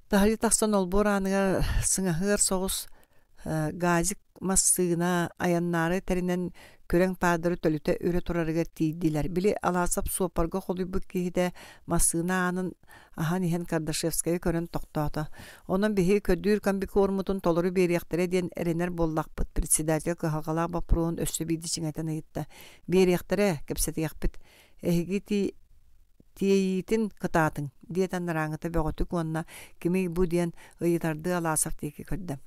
Таһырдьа тахсан олбуор ааныгар сыҥаһыар соҕус газик массыына аяннаары тэринен көрөң паадары төлүтэ өрө турарыгар тииддилэр. Били алаасап суоппарга холуйбут киһитэ массыына аанын ахан иһэн Кардашевская көрөн тохтоото. Онон биһи көдүүр комбикормутун толору бериэхтерэ диэн эренер боллахпыт. Председатель кыһаҕалаах баппыруун өссө биирди сиҥэтэн ыйытта. Бериэхтерэ кэпсэтиэхпит. Эһиги тиэйитин кытаатың диэтэн нарааҥыта бөҕөтүк уонна кими бу диэн ыйытарды алаасап тиики көрдө.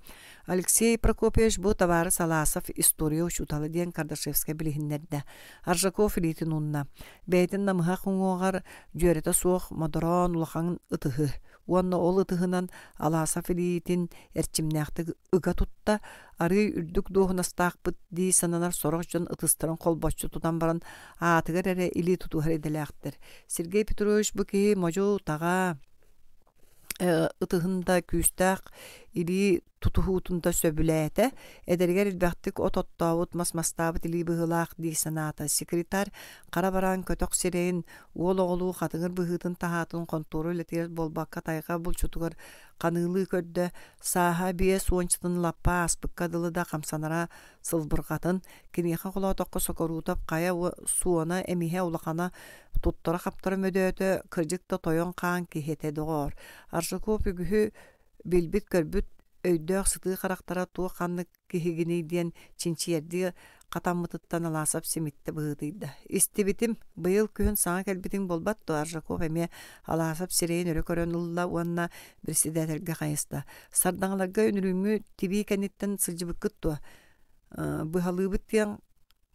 Алексей Прокопьевич бу табаарыс алаасап история учуталы диэн Кардашевская билиһиннэрдэ. Аржаков илиитин унна. Бэйэтин намыһах уҥуоҕар дьүөрэтэ суох модорон улахаҥ ытыһы. Уонна ол ытыһынан алаасап илиитин эрчимнээхтик ыга тутта арый үрдүк дуоһунастаахпыт дии сананар сорох дьон ытыстарын холбоччу тутан баран аатыгар эре илии тутууһар эделээхтэр. Сергей Петрович бу киһи можу таҕаа ытыһында күүстээх илии тутуһуутунда сөбүлээте эдэригэр илбэхтик ототтообут масмастаабыт илии быһылаах дии санаата. Секретарь хара бараан көтөх сирэйин уол оҕолуу хатыҥыр быһыытын таһаатын контору илэтигэр болбакка тайга булчутугар каныылыы көрдө сааһа бие суончытын лаппа аспыкка дылыда хамсанара сылбыргатын киниэхэ холоотоххо сокоруутап хая суона эмиһэ улахана туттара хаптара мөдөөтө кырдьык тойон хаан киһэтэ доҕоор. Аржаков үгүһү билбит көрбүт өйдөөх сытыы харахтара туох ханнык киһигини диэн чинчиэрди катаммытыттан алаасап симитте быһыытыйда. Истибитим быйыл күһүн саҥа кэлбитиҥ болбат то Аржаков эмиэ алаасап сирэйин өрө көрөн ылла уонна председательге хайыста. Сардаҥаларга үнүрүүмү тибии кэнниттэн сылдьыбыккыт туо. Быһалыыбыт диэн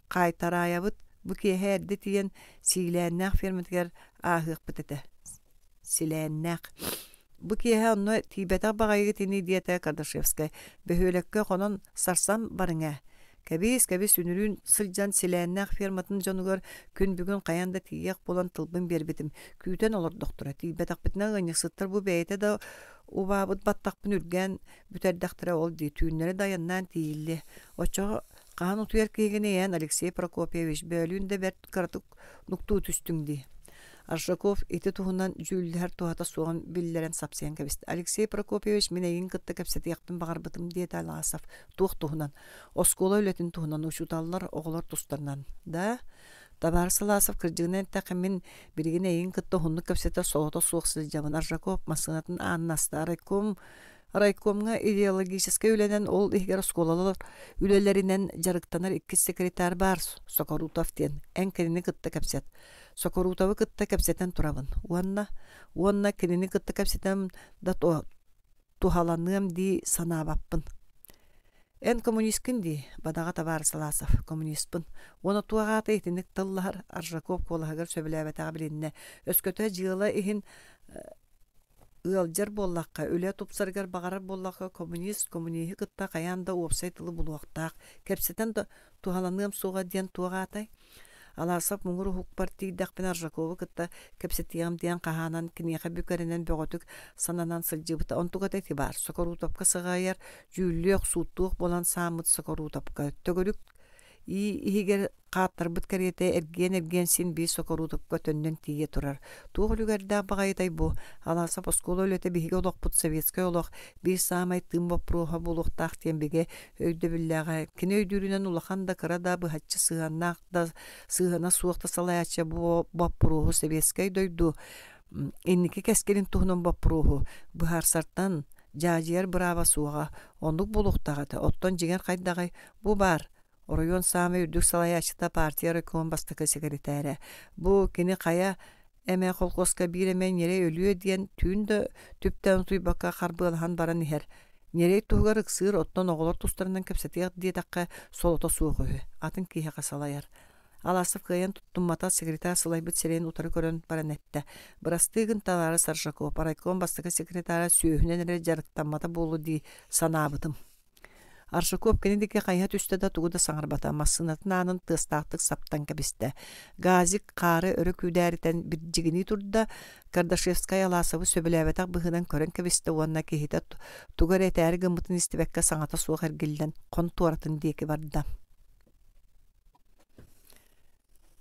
кайтараайабыт бу киэһэ эрди тиэн сиилээннээх ферматыгар ааһыахпыт этэ. Силээннээх. Бу киэһэ онно тиибэтэх баҕайыгы тини диэтэ Кардашевская бөһүөлекке хонон сарсам барыҥа. Кэбис үнүрүүн сылдьан силээннээх ферматын дьонугар күн бүгүн хайанда тиийэх болан тылбын бербитим. Күүтэн олордохтура тиибэтэхпитинэ ыҥьыксыттар бу бэйэтэ да убаабыт баттахпын үргэн бүтэрдэхтэрэ ол дии түүннэри dayanнаан тииллэ. Оччоҕо хаан утуйар киһигинэйэн Алексей Прокопьевич бөөлүүн да бэрт кыратык нуктуу түстүң дии. Аршаков ити туһунан жүүллэһэр туһата суоҕун биллэрэн сапсыйан кэбистэ. Алексей Прокопьевич мен эйин кытта кэпсэтиэхпин баҕарбытым диэтэ алаасап туох туһунан. Оскуола үлэтин туһунан учуталлар оҕолор тустарынан. Да, табаарыс алаасап кырдьыгынан тахымин биригин эйин кытта хуннук кэпсэтэ соҕото суох сылдьабын. Аршаков массыынатын ааннаста райкомга идеологическэ үлэнэн ол ихгэр оскуолалар үлэлэринэн жарыктанар икки секретарь бар Сокорутов диэн. Эн кэнини кытта кэпсэт. Сокорутовы кытта кэпсэтэн турабын. Уонна кинини кытта кэпсэтэн да тухаланыам дии санаабаппын. Эн коммунисткин дии бадаға табаарыс алаасап коммунистпын. Уона туагаата итинник тыллахар Аржаков куолагар сөбүлээбэтээҕэ билинне. Өскөтө дьыала иһин ыалдьар боллакка, үлэ тупсаргар багарар боллакка коммунихи кытта каянда уопсай тылы булуактаах. Кэпсэтэн тухаланыам суға диэн туагаатай. Аласап муңур хук партий дахпен Аржакова кытта кепсетиям диэн каханан кинеха бүкәренен бөгөтүк сананан сылжыбыта онтуга тети бар. Сокорутапка сыгайар жүллөк суттук болан самыт сокорутапка төгөрүк игер кааттарбыт карете эрген син би сокорутапка төннөн тие турар. Тугулугерда багайтай бу аласа поскола лөтө биге олокпут советский олох би самай тым вопроха булуктак тембеге өйдөбүллага кине өйдүрүнөн улахан да кырада бу хатчы сыганнак да сыгана суакта салаяча бу вопроху советский дойду инники кескелин тухнун вопроху бухар сартан жаажер брава суга ондук булуктагата оттон жигер кайдагай бу бар Оройон сами үрдүк салаячыта партия райком бастыкы секретаря. Бу кини кая эме колкоска биремен нере өлүө диен түүндө түптөн туйбакка карбылхан баран ихер. Нере тугар ыксыр оттон оголор тустарынан кепсетият диетакка солото суuгу. Атын киhe касалаяр. Аласып кыйын туттуммата секретарь сылайбыт серен утары көрөн баранетте. Бырастыгын талары Саржаков райком бастыкы секретаря сүйүнен эре жарыктаммата болу ди санаабытым. Аршаков кенедеке кайят үстөдө тугуда саңарбата массынатын анын тыстактык саптан кебисте. Газик кары өрө күдәритен бир жигини турда Кардашевская Аласовы сөбөлөбетак быгынан көрөн кебисте уанна кехите тугар этери гымытын истебекке саңата суак эргилден кон туаратын диеки барда.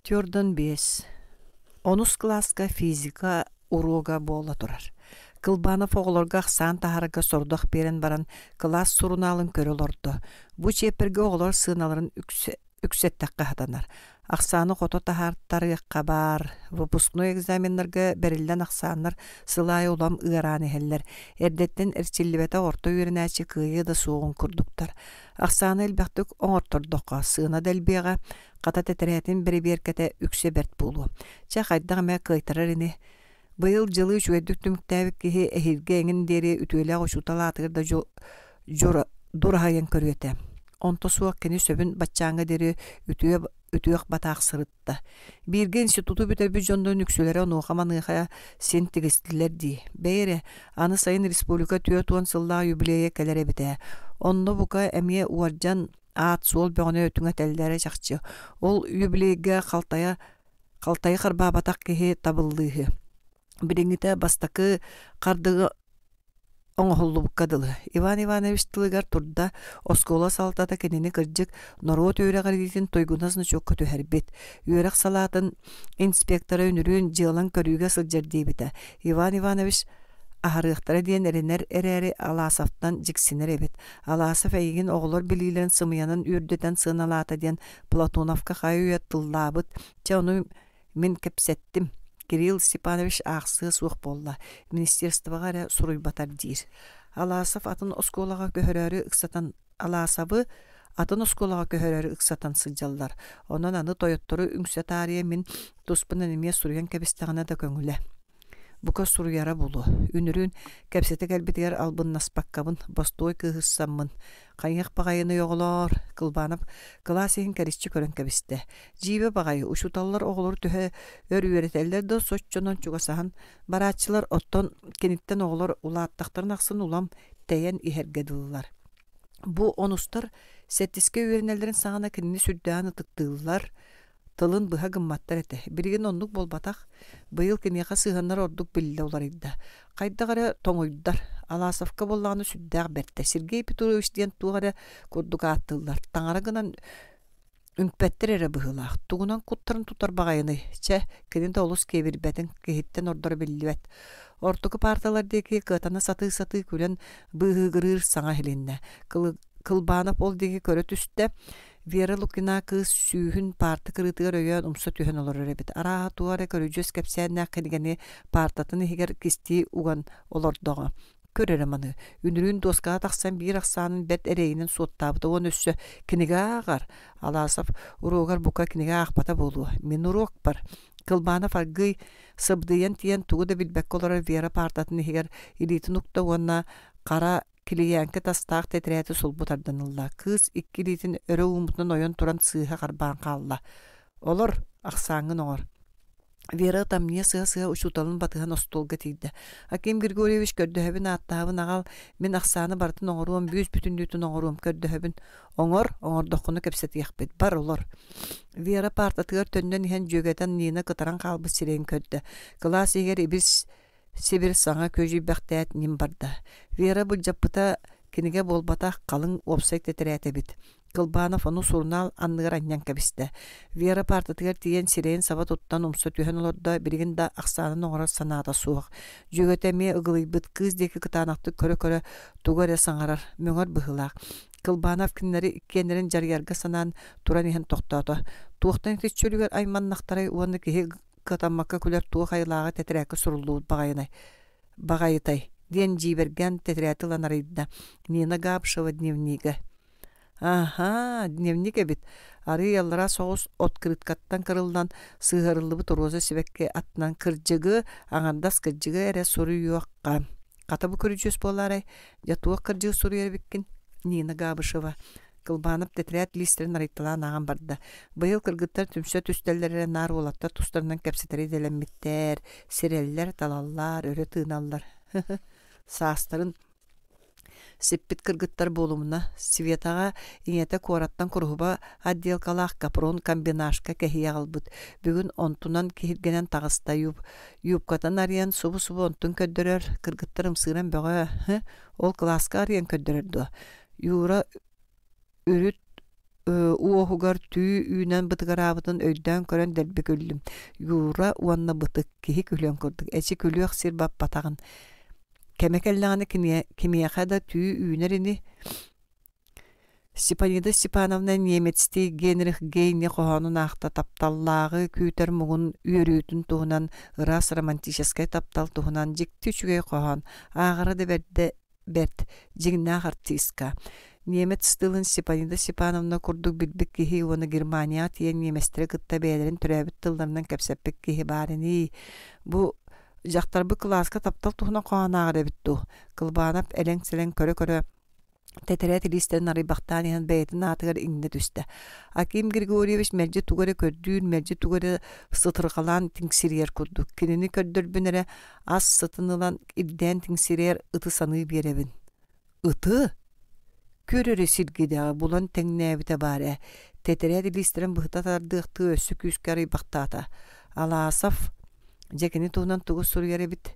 Тёрдон 5. 10 класска физика урога бола турар. Кылбанов оголорга сан тахарга сордох берен баран класс суруналын көрөлөрдө. Бу чеперге оголор сыналарын үксеттакка хатанар. Аксаны кото тахарттары кабар. Выпускной экзаменлерге берилден аксаннар сылай улам ыараны хеллер. Эрдеттен эрчилибете орто үйренәчи кыйы да сугун курдуктар. Аксаны элбактык оңортордокка сына делбега ката тетеретин бери-беркете үксе берт болу. Ча кайдага мэ кыйтарарыны Быйыл жылы жүйөдүк түмүктәбик кихи эхирге эңин дери үтүөлэ очуталаатыгырда дурахайын көрүөтэ. Онто суак кени сөбүн баччаңа дери үтүөк батаак сырытта. Бирге институту бүтөбү жондон үксөлөрө онуухаманыха сен тигистилер ди. Бейре аны сайын республика түйө туан сыллаа юбилейе келере бите. Онно бука эмие уаржан аат суол бөҕөнө өтүңө теллере жакчы. Ол юбилейге калтайы карбаабатак кихи табыллыыхы. Бириңите бастакы кардыгы оңохоллубуккадылы. Иван Иванович тылыгар турда оскола салтата кенени кырдьык норот өйрәгәрдитин тойгуназны чокка төһәрбит. Үерәк салатын инспектора өнүрүн жылан көрүүгө сылжардыбыта. Иван Иванович ахарыктара диен эренер эрери Аласовтан жиксинер эбит. Аласов эйигин оголор билилен сымыянын үрдетен сыналаата диен Платоновка хайуя тыллабыт. Чону мен кепсеттим. Кирилл Степанович ақсы суық болла. Министерствоға суруйбатар дир. Аласов атын осколаға көхөрөрү ыксатан Аласовы атын осколаға көхөрөрү ыксатан сылжаллар. Онан аны тойоттору үңсө тария мен туспынан эме суруян кебистагана да көңүле. Бука суруяра болу. Үнүрүн кепсетек элбитигер албын наспаккабын бостой кыгыссаммын. Кайык багайыны yoğolor, кылбанып, классихин кәрісчі көрін кәбісті. Жибе багайы, ушуталлар оғылыр түхі өр-үйретелер да соччонон чугасахан, баратчылар оттон кениттен оғылыр улааттақтарын ақсын улам тәйен ихергеділілар. Бу онустар сәттіске үйренелерін сағана кенini сүрдәні тұттылылар, тылын быха гымматтар эте. Бирген онлук болбатах, быйыл кенеха сыганнар ордук билде олар идда. Кайдагара тоңойдар. Аласовка болланы сүддәг берте. Сергей Петрович диен тугара курдук аттылар. Таңара гынан үңпеттер эре быхылах. Тугунан куттарын тутар багайыны. Че, кенин толус кебирбетин кехиттен ордор биллибет. Ортуку парталар деки кытана саты күлен быгырыр саңа хеленне. Кылбанып ол деги көрөт үстте Вера Лукина кыз сүйүн парты кырытыгар өйөн умса түйөн олар өребет. Ара туаре көрүжөс кепсәннә килгәне партатын хигер кисти уган олордога. Көрөрөманы. Үнүрүн доска таксан бир аксанын бет эрейинен соттабыты он өссө кинега агар. Аласов урогар бука кинега акпата болу. Мен урок бар. Кылбанов аргый сыбдыян тиен тугуда билбек олар Вера партатын хигер илитин укта уанна кара Килиянке тастақ тетрәті сулбутарданылла. Кыз иккилитин өрі умутнан ойон туран сыыха қарбан қалла. Олар ақсаңын оңыр. Вера там не сыа-сыа учуталын батыган остолга тиийдэ. Аким Григорьевич көрдөһөбүн аттаабын агал мен аксааны бартын оҥоруом бүүс бүтүндүтүн оҥоруом көрдөһөбүн оҥордоххуну кепсетиэхпит бар олор. Вера партатыгар төндөн иһэн дьүөгэтэн Нина кытаран хаалбыт сирэйин көрдө. Класс игер ибис Сибир саңа көжүбэхтэät ним барда. Вера булжаппыта киниге болбатах калың опсайт тетерээтэбит. Кылбанов ону сурнаал анныгар аннян кэбисте. Вера партатыгар тиен сирэйин саба туттан умса түһэн олорда биригин да аксаанын оҥорор санаата суох. Дьүөгэтэ ме ыгылыйбыт кыз деки кытаанакты көрө-көрө тугар саңарар мөҥөр быһылаах. Кылбанов киннери иккенерин жарыярга санаан туран иһэн тохтоото. Туохтан итиччөлүгөр айманнахтарай уонны киһи кытаммакка күлэр туох айлаага тетирээкке суруллуут багайытай. Диэн жиберген тетирээти ланарыйда. Нина Габышева дневниге. Аха, дневник эбит. Ары яллара соғыс открыткаттан кырылдан сыһырылыбыт роза сибекке атынан кыржыгы, аңардас кыржыгы эре суру юаққа. Катабы көрүчүс боларай, жатуақ кыржыгы суру ербеккен Нина Габышева. Кылбанып тетирәт листерин арыйтылан аған барды. Быйыл кыргыттар түмсө түстеллеріне нар олаттар тустарынан кәпсетері делеммиттер, сиреллер, талаллар, өрі тыыналлар. Саастарын сиппит кыргыттар болумуна Светаға иңете кораттан курһуба отделкалаах капрон комбинашка кэһиэ албыт. Бүгүн онтунан киһиргенен тагыста юбкатан арыян субу онтун көддөрөр кыргыттарым сыыран бөҕө ол класска арыян көддөрөрдү. Юра үрүт уохугар түү үүнен бытыгарабытын өйдөн көрөн дэлби көллүм. Юра уанна бытык киһи күлөн көрдүк. Эчи күлүөх сир баппатагын. Кемекеллааны кимияха да түү үүнерини Степанида Степановна немецти Генрих Гейне кохонун ахта тапталлаагы күтер мугун үйөрүүтүн туһунан ырас романтической таптал туһунан жикти үчүгэй кохон аагара да берт жигнаах артистка. Немец стылын Степанида Степановна курдук билбик киһи уону Германия тиен неместре кытта бээлерин төрөбүт тылларынан кепсеппик киһи баарыни. Бу жактарбы класска таптал туһуна коонаагар эбитту. Кылбанап элең-селең көрө-көрө тетерет листерин арыйбактаан иһэн бэйэтин аатыгар иңне түстэ. Аким Григорьевич мэлжи тугары көрдүүн, мэлжи тугары сытыргалаан тиңсириер курдук. Кинини көрдөрбүнэре ас сытынылан ирдэн тиңсириер ыты саныы биэребин. Ыты? Көрөрө сиргидеға булан теңнээбите баарэ. Тетерет листерин быһыта тардыахты өссү күүскэ арыйбактаата. Алаасов жекини туһунан тугус суруеребит.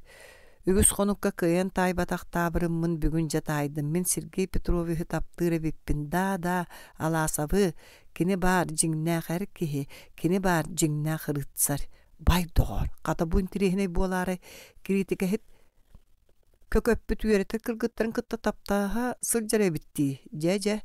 Үгүс хонукка кыйын тайбатахтаабырыммын бүгүн жатайдым. Мен Сергей Петровичи таптыыр эбиппин. Да, Алаасабы кини баар жиңнээх эр киһи, кини баар жиңнээх ырытсар. Бай доғор. Ката буин тирихиней буолаары критика хит көкөппүт үйөрөтөр кыргыттарын кытта таптааха сылжар эбитти. Жа,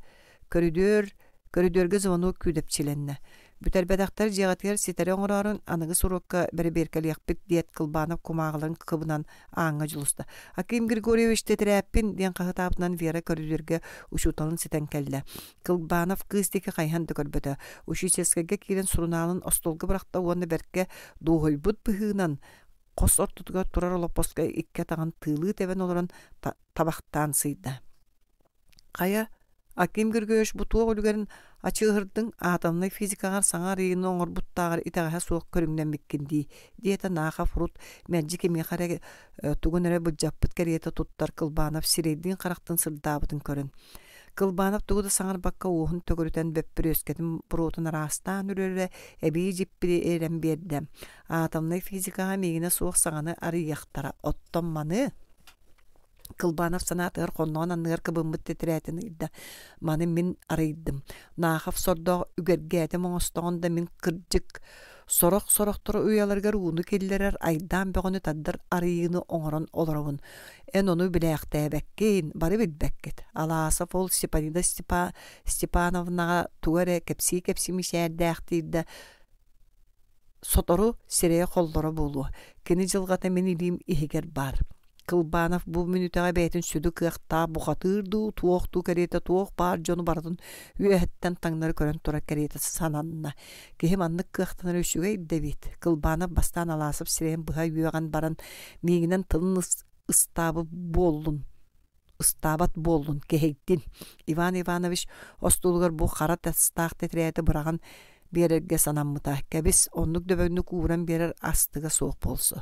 көрүдөргө звонок күйдөпчиленне. Бүтәрбәдәктәр җигатыр ситере оңрарын аныгы сурокка берберкәлияқпит диет Кылбанов кумагларын кыбынан аңа җулуста. Аким Григорьевич тетрәппин дигән кахатабынан Вера көрүдөргө ушуталын ситен келде. Кылбанов кыстык кайхан төкөрбөтө. Ушическеге кирен суруналын остолга бракта уонны берке дугойбут быһынан кос ортутуга турар лопоска икке таган тылы тебен олорон табактан сыйда. Кая Аким Григорьевич бутуа олугарын ачыгырдың атомный физикагар саңар ийин оңорбуттагар итагаха суок көрүңнен биккинди. Диета наха фрут мәджи кемихаре тугунере булжаппыт кериета туттар Кылбанов сирейдин карактын сырдаабытын көрүн. Кылбанов тугуда саңар бакка уухун төгөрүтен беппир өскетин бурутун арастан үрөрө эби жиппири эрен берди. Атомный физикага мегине суок саңаны арыяктара оттомманы Кылбанов санатыр коннон анныр кыбымбыт тетрәтин идда. Маны мин арыйдым. Нахав сордо үгәргәте моңостогонда мин кырҗык сорок-сороктор уяларга руны келлерер айдан бөгөне таддыр арыйыны оңорон олоробун. Ону биләктәбәккин, бары билбәккет. Алаасов ол Степанида Степановнага тугаре кепси мишәрдәхтидә. Сотору сире коллары болу. Кини жылгата мен илим ихигер бар. Кылбанов бу минутага бәйтин сүдү кыакта бухатырду туокту керете туок бар жону бардын үйөттен таңнары көрөн тура керете сананна. Кехим аннык кыактан өшүгө иддебит. Кылбанов бастан аласып сирен быга үйөган баран мегинен тылын ыстабы болдун. Ыстабат болдун кехейттин. Иван Иванович остулгар бу кара тастак тетрете быраган берерге санаммыта. Кәбис оннук дөбөгнүк ууран берер астыга соох болсу.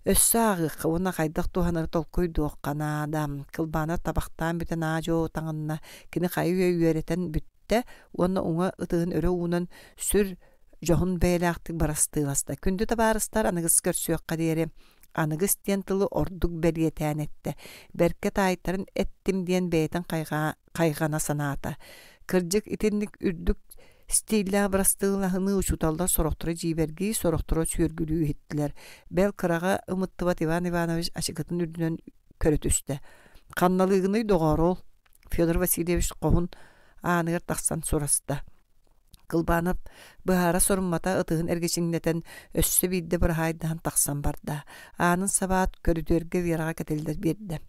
Өссаагы уна хайдах туханары толкуй дуоккана адам кылбана табактан бүтен аажо таңынна кини хайы үйөретен бүтте уна уңа ытыын өрө уунан сүр жоһун бэйлээхтик барастыыласта. Күндү табаарыстар аныгыс көрсүөкка диэри аныгыс диэн тылы ордук бериетään этте. Берке таайттарын эттим диэн бэйтен кайгана санаата. Кырдьык итинник үрдүк стиллаа барастыылаһыны учуталда сорохтора жиберги сорохтора сүөргүлүү хиттилер. Бел кырага ымыттыбат Иван Иванович ачыгытын үрдүнөн көрөтүстэ. Канналыгыны догорол Федор Васильевич кохун aanыгар тахсан сураста. Кылбанып быһара соруммата ытыгын эргечиңнетен өссө бидде бір хайдаан тахсан барда. Аанын сабаат көрүтөргө вирага кетелдер берди.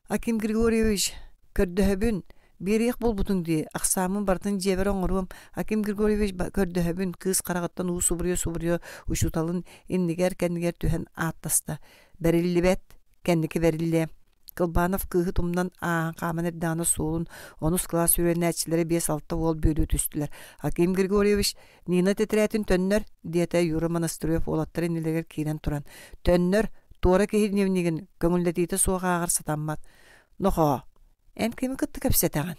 Аким Григорьевич көрдөһөбүн Берек болбутун ди аксамын бартын жебер оңорум Аким Григорьевич көрдөһөбүн кыз карагаттан уу субурьё ушуталын иннигер кеннигер түһен ааттаста. Бериллибет кенники берилле. Кылбанов кыһы тумнан каман эрдааны суолун онус класс үйренәчилери 5-6 ол бөлүү түстүлер. Аким Григорьевич Нина тетрәтин төннөр диете Юра Монастырев олаттары нилегер кирен туран. Төннөр туора кehirnevnigen көңүллетите суога агар сатаммат. Нохо Эн кеми кытты кепсетеген.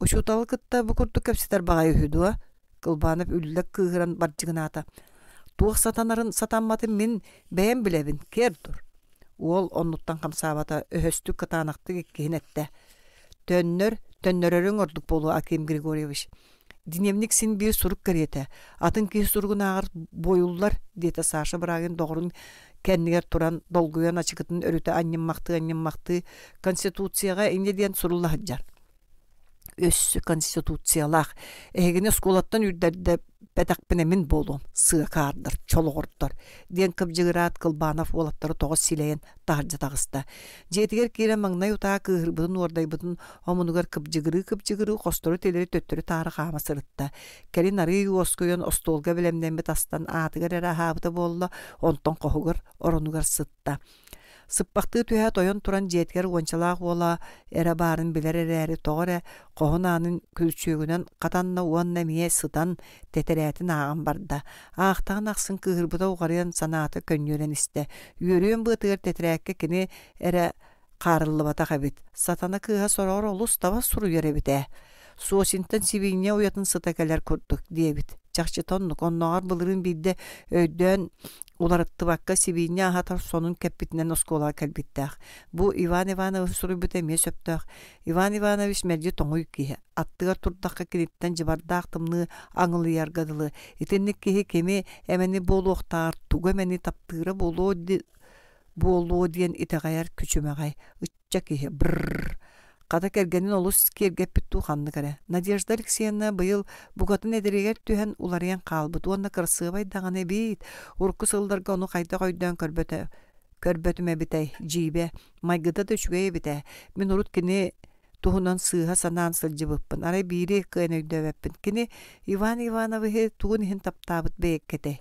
Ушуталы кытта бу курту кепсетер багай үһүдүа. Кылбанов үллек кыгыран баржыгыната. Туох сатанарын сатамматын мен бәйем билебин, кер тур. Ол оннуттан камсабата өһөстүк кытаанакты кеккенетте. Төннөрөрүң ордук болу Аким Григорьевич. Динемник син бир сурук керете. Атын ки суругун агар боюллар дете Саша Брагин догрун кеннигер туран долгуян ачыгытын өрүтө аннеммакты конституцияга эмне диен суруллахжар. Өссү конституциялах эгене сколаттан үрдерде петакпене мен болум сыакардыр чологордор диен кыбжыгырат Кылбанов олаттары тогыз силейен тааржа тагыста. Жетигер кире маңнай утаа кыгырбытын уордайбытын омунугар кыбжыгыры костору телери төттөрү таары каама сырытта. Келин ары оскойон остолга билемденбет астан аатыгар эра хаабыта болла онтон кохугар оронугар сытта. Сыппакты түһә тойон туран жетгер уончалаах уола эре барын билер эрээри тоҕоре кохунаанын күлчүөгүнөн катанна уонна мие сытан тетерээтин ааган барда. Аахтаан аксын кыгырбыта угарыан санааты көннүөрен исте. Үөрүөн быытыгар тетерээкке кини эре каарыллыбата хабит. Сатана кыыха сороор олус таба суру еребите. Суосинтен сибиңне уятын сытакалар курдук диебит. Чакчытоннук онноғар былырын бидде өйдөн уларыттыбакка сибиңне ахатар сонун кеппитинен оскола кэлбиттах. Бу Иван Иванович сурубута ме сөптөх. Иван Иванович мерди тоңуй киhe. Аттыгар турдакка кириттен жыбардак тымны аңылыяргадылы. Итинник киhe кеме эмени болуохтар, туга мени таптыра болу диен итегаяр күчүмегай. Ытча киhe брррр. Ката кергенин олус кергеппитту ханны каре. Надежда Алексеевна быйыл бугатын эдерегер түһен уларыян калбыт. Уонна кырсыбай даганы бит. Урку сылдарга ону кайда койдон көрбөтүмө битей жибе. Майгыда да чугай бите. Мен урут кини туһунан сыыха санаан сылжыбыппын. Арай бири кыйнөйдөбөппүн. Кини Иван Иванович тугун хин таптабыт бейеккете.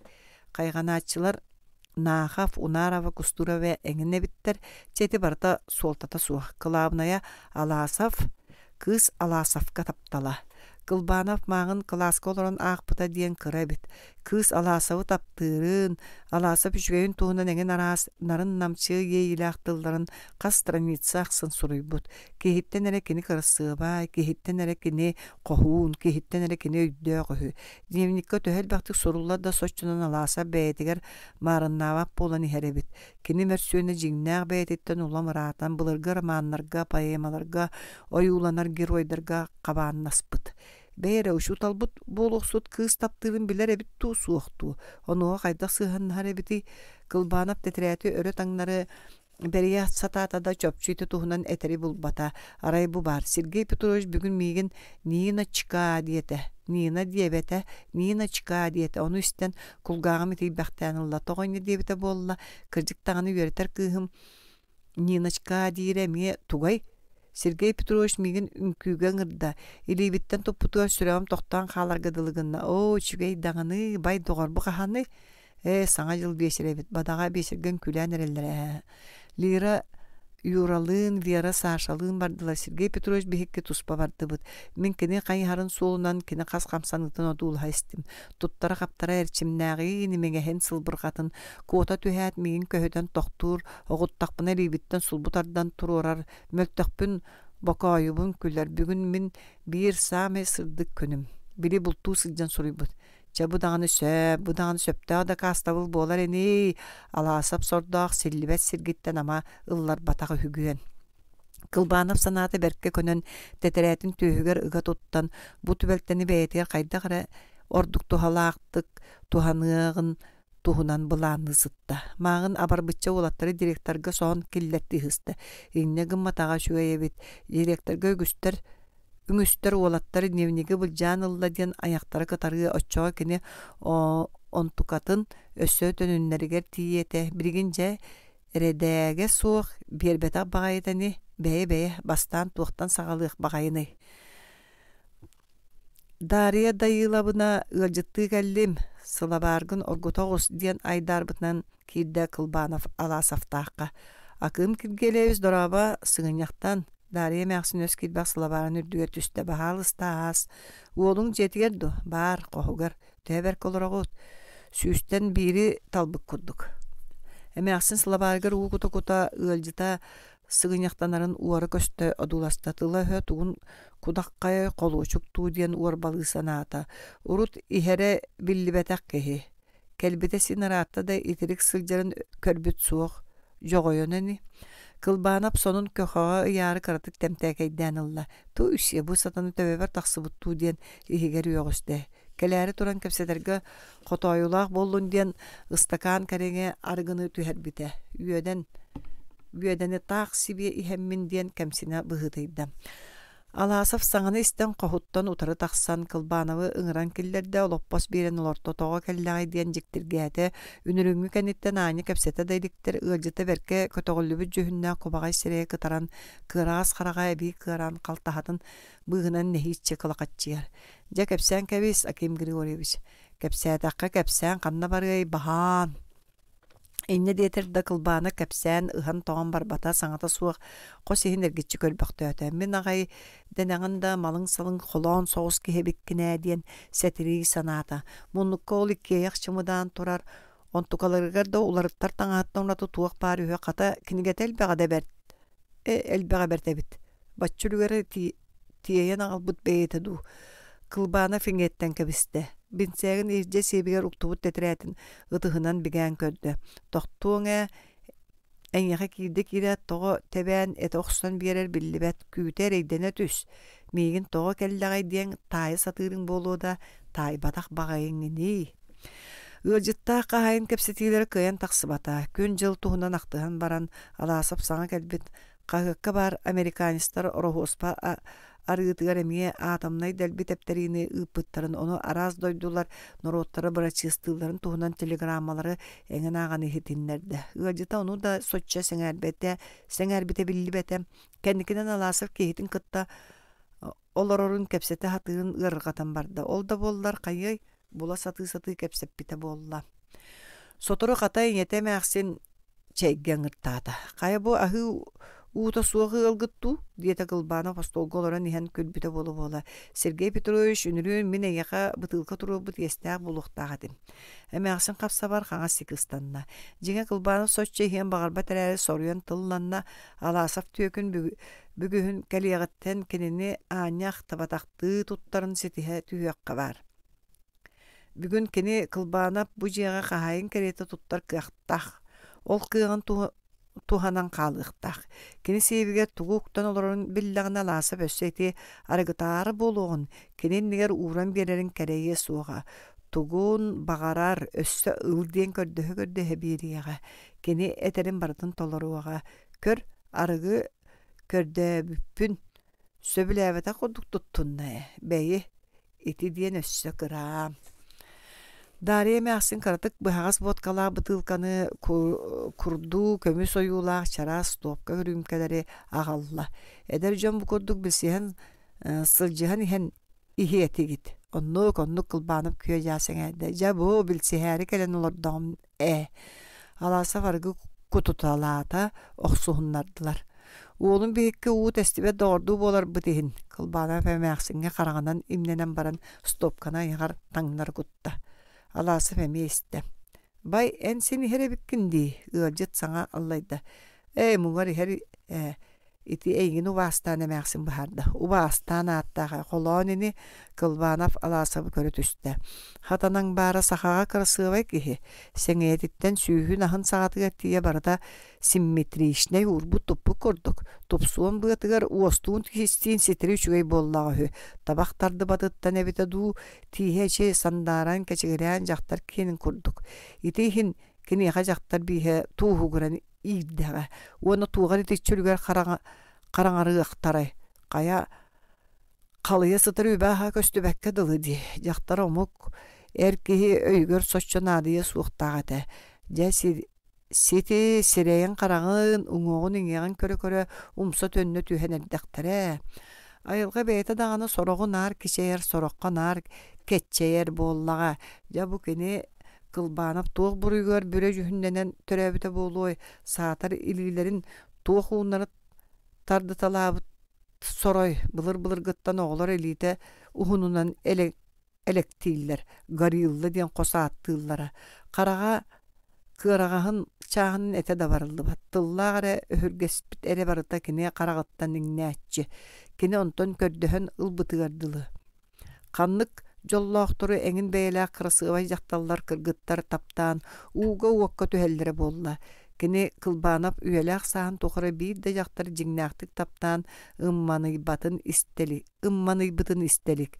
Кайганаачылар Нахав, Унарова, Кустурова эңіне биттер, чети барда солтата суах. Кылабная Аласов, кыз Аласовка таптала. Кылбанов мағын класска олорон ақпыта диен кыра бит. Кыз Аласовы таптырын, Аласов үшгейін туғынан әңін арас нарын намчы ейілақтыларын қас страница ақсын суруйбут. Кехиттен әрі кені кырсыбай, кехиттен әрі кені қохуын, кехиттен әрі кені өйді қөхі. Дневникка төхел бақтық сурулар да соччунан Аласов бәйтігер марыннавап болан ихәрі бит. Кені мәрсүйені жиңнәқ бәйтеттен улам ратан бұлырға романларға, поэмаларға, оюланар геройдарға қабаннаспыт. Бәйрі ұшуталбыт болуқсут кыз таптырын білер әбіт ту суықту. Онуға қайдақ сыған әребіті Кылбанов тетрәті өрі таңнары бәрия сататада чөпчүйті туғынан әтері бұлбата. Арай бұ бар. Сергей Петрович бүгін мейгін Нина чика диеті. Нина диебеті, Нина чика диеті. Оны үстен күлғағым еті бәқтәнілла. Тоғайны диебеті болла. Кірдік тағаны өретер күйім Нина чика дейірі ме туғай. Сергей Петрович мигин үңкүүгөн ырда. Илибиттен топпутуа сүрәм тоқтан қаларгадылыгынна. О, чүгей даңаны, бай доғарбы қаханы. Саңа жыл бешіребет, бадаға бешірген күлән әрелері. Лира Юралыын, Вера Сашалыын бардылар. Сергей Петрович бихикке туспа бардыбыт. Мен кини кайхарын суолунан кини кас камсанытын одул хайстым. Туттара каптара эрчимнääги немегехен сылбыргатын. Кота түһәт мигин көһөтөн тохтур, огуттакпына рибиттен сулбутардан турурар. Мөлтөкпүн бакайыбын күлер. Бүгүн мен бир саме сырдык көнүм. Бири бултуу сылжан сурuyбут. Bu dağını söptağ da kastavıl bolar eni. Alasap sordağ sillibet sirgitten ama ıllar batağı hügüyen. Kılbanıp sanatı berke könen teteretin tühüger ıga tuttan bu tübelteni beyetiyer kayda kara orduk tuhalaqtık tuhanığın tuhunan bulanı zıtta. Mağın abarbıtça olatları direktarga soğun killetti hıstı. İnne gımmatağa şüveye bit. Direktarga Üngüster olatları nevnigi bulcan ılla diyen ayaktары kıtarığı açığa kini ontukatın össö tönünleriger tiyete birgince eredäge soğuk berbeta bağayeteni beye bastan tuğtan sağalıq bağayını. Dariya dayılabına ılcıttığı gellim sılabargın orgutoğuz diyen aydarbıtnan kirde kılbanaf alasaftaqa. Akım kirgeleviz doraba sığınyaktan Dariya mäxsin öskil baxsılabарын ürdüge tüste bahalıstas. Uolun jetigerdu, bar, qohugar, töberk olaragut. Süsten biri talbık kudduk. Mäxsin sılabargar uğuta ılcıta sığınyaktanların uarı köstö adulastatıla hö tuğun kudakkaya kolu uçuktu diyen uarbalı sanata. Urut ihere billibetak kehi. Kelbete sinaratta da itirik sıljarın körbüt soğuk. Jogoyoneni. Kılbanap sonun köhağa ıyarı karatık temtekeyden ılla. Tu üsye bu satanı töbeber taksıbıttu diyen ihigeri yok üstte. Keleri turan kepsederge kotoyulaq bollun diyen ıstakan karenge argını tüher bite. Üyedeni taq sibiye ihemmin diyen kemsine bıhıtıydam. Alasaf sаңаны истен qohuttan utarı taqsan kılbanavı ıngıran killerde oloppas biren olorto toğa kellagi diyen jiktirgäte ünürüngü kenitten aynı kepsete daydiktir ılcıta berke kötoğullübü jühünna kubagay sireye kıtaran kıraas qaragay bi kıran kaltahatın bığınan nehitçe kılaqatçıyar. Ja kepsen kebis Akim Grigorьевич. Kepsetaqqa kepsen qanna bargay bahan. Inne deter da kılbana kepsen ıhan toğan barbata saŋata suaq qosihin ergitçi kölböktöötö. Men agay deneganda malın salın kolon soğus kihebikkine diyen setiri sanata. Munnukka ol ikkiye yaxçımıdan turar. Ontukalarıgar da ularıttar taŋaattan onatı tuaq bari hö qata kiniget elbeğe bert. Elbeğe bertebit. Batçülügeri tiyeyen ağalbut beyete du. Kılbana fingetten kebiste. Binsegin irce sebiger uktubut tetretin ıtıhınan bigen köddü. Tohtuğuna en yaha kirde kire toğu teben etoxsan birer billibet küter eydene tüs. Migin toğu kellagay diyen tayı satırın bolu da tay batak bağayın ni. Ilcıtta qahayın kepsetileri kıyan taksıbata. Kün jıl tuğunan aktıhan baran alasap sana kelbit. Qahıkka bar Amerikanistar orohospa arıtıgar emiye atamnay delbit epterini ıpıttarın onu araz doydular norottara bıraçıstıların tuğunan telegrammaları engen ağanı hitinlerde. Ilcıta onu da soçça seŋerbite billibete kendikinen alasıp kehitin kıtta olororun kepsete hatığın ırgatan barda. Ol da bollar kayıy bula satı kepsep bite bolla. Sotoru katayın yetemeğsin çeygen ırtata. Kaya bu ahı Uta suağı algıttu diye takılbana pastolgolara nihen külbüte bolu bola. Sergey Petrovich ünürün mine yaka bıtılka turu bıt yestağ buluqtağıdım. Ama aksin kapsa var kaŋa sikistanna. Jine kılbana soçça hiyen bağırba tereri soruyan tıllanna alasaf tüyökün bügühün kaliyagıtten kenini anyaq tabataqtı tuttarın setihe tüyökka var. Bugün keni kılbana bu jiyaga kahayın kerete tuttar kıyaqtaq. Ol kıyağın tuhanan qalıqtaq. Kini sebiger tuğuktan olorun billagına lasap össeyti arıgıtarı boluğun. Kinin niger uğran bererin kereye suğa. Tuğun bağarar össe ıldiyen kördöhe biriyaga. Kini eterin baratın tolaruaga. Kör arıgı körde büppün. Söbülevete koduk tuttunna. Beyi iti diyen össe kıram. Dariya mäxsin karatık bıhağız vodkala bıtılkanı kurdu, kömü soyulaq, çaras, topka hürümkeleri ağalla. Eder jön bu kurduk bilsihen sılcıhan ihan ihiyeti git. Onnuk kılbanıp küye jasen ede. Ja bu bilsiheri kelen olurdağım Alasa vargı kututalata oqsuhunlardılar. Oğlum bihikki uğut estibe doğurdu bolar bitihin. Kılbana femeğsinge karağından imnenen baran stopkana yağar tanglar gutta. Alası femi iste. Bay en seni here bikkindi. Ilcıt sana Allah'da. Mungar heri iti eýini wastana mäxsin baharda. U wastana attaga kolonini kılbanaf alasabı körü tüste. Hatanan bara sahaga kırısıvay kihi. Seňetitten süühün ahın saatı gettiye barada simmetrişne urbu topu kurduk. Topsuğun bıtıgar uostuğun hissin sitri üçügey bollağı. Tabaktardı batıttan evite du tiheçe sandaran keçigiren jaktar kenin kurduk. Itihin kini jaktar bihe tuğu guran İddaga. Onu tuğar itiçülüger karanarı ıqtaray. Qaya qalıya sıtırı baha köstübekke dılıdi. Jaktar omuk erkehi öygör soççanadıya suuqtağıda. Siti sireyen qarağın uŋoğun iňeğin körö umsa tönne tühen erdektare. Ayılga beyte dağını soroğu nar kişeyer soroqqa nar ketçeyer bollaga. Ja bu kini kılbanap tuğ buruygar büre jühünnenen törebite boluy saatar ililerin tuğ uğunları tardı talabı soroy bılır gıttan oğlar elite uhununan elektiller gariyıllı diyen kosa attığıllara karağa kırağahın çağının ete de varıldı battıllara öhürgespit ere barıta kine karağıttan inneatçı kine onton kördühön ılbıtıgardılı kanlık Jolloqturu eňin beýle kırısıway jaktallar kırgıttar taptan uga uokka tühellere bolla. Kini kılbanap üyelek sahan toqara bir de jaktar jignaqtyk taptan ımmanı bıtın istelik.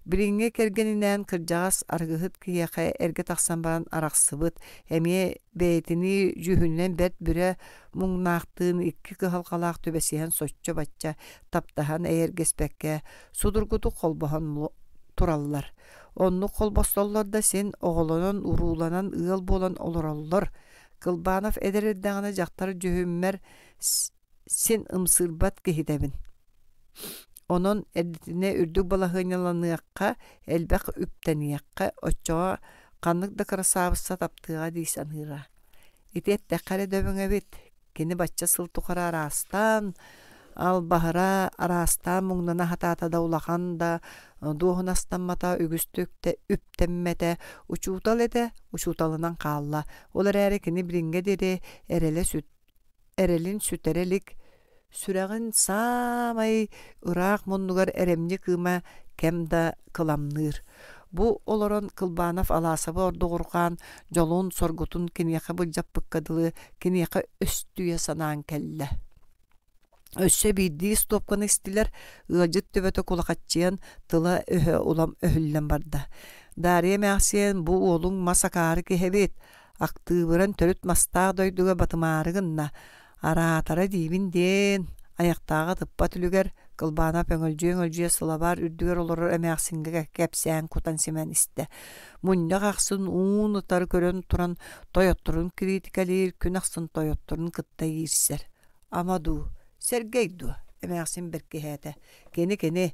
Biringe kergeninen kırjagas argıhıt kiyaqa erge taqsan baran araqsıbıt. Hemiye beytini jühünnen bet büre muңnaqtığın iki kıhalqalaq töbesiyen soçça batça taptahan eýergespekke sudurgudu kolbahan turallar. Onu kolbastollar da sen oğulanan, urulanan, ığıl bolan olurallar. Kılbanaf edereddeğine jaktar jühümmer sen ımsırbat gehidebin. Onun editine ürdü balahınalanıqqa, elbaq üpteniyaqqa, oçoğa qanlık da kırasabıssa taptığa deysen hıra. İtet dekare dövüne bit. Kini batça sıltuqara arastan, al bahara arastan muңnana hatata da ulaqan da doğun astanmata ügüstükte üptemmete uçutal ede uçutalınan qalla. Olar erekini biringe deri erelin süterelik süregin samay ıraq munnugar eremni kıma kemda kılamnır. Bu olaron kılbanaf alasabı ordu gurgan jolun sorgutun kiniyaka buljap bıkkadılı kiniyaka östüye sanan kelle. Össe biddi stopkanı istiler ıcıt töbete kulakatçıyan tıla öhe ulam öhüllen barda. Dariye mäsiyen bu olun masakarı kehebet. Aktığıran törüt mastağ doyduga batımarıgınna. Aratara dibin den. Ayaktağı tıppa tülüger kılbana pöngölcüye sılabar ürdüger olurur emäxsinge kepsen kutan simen iste. Munya qaqsın uun ıtarı körön turan toyotturun kritikalir kün aqsın toyotturun kıtta yirser. Amadu sergeydu emäxsin berkehete. Keni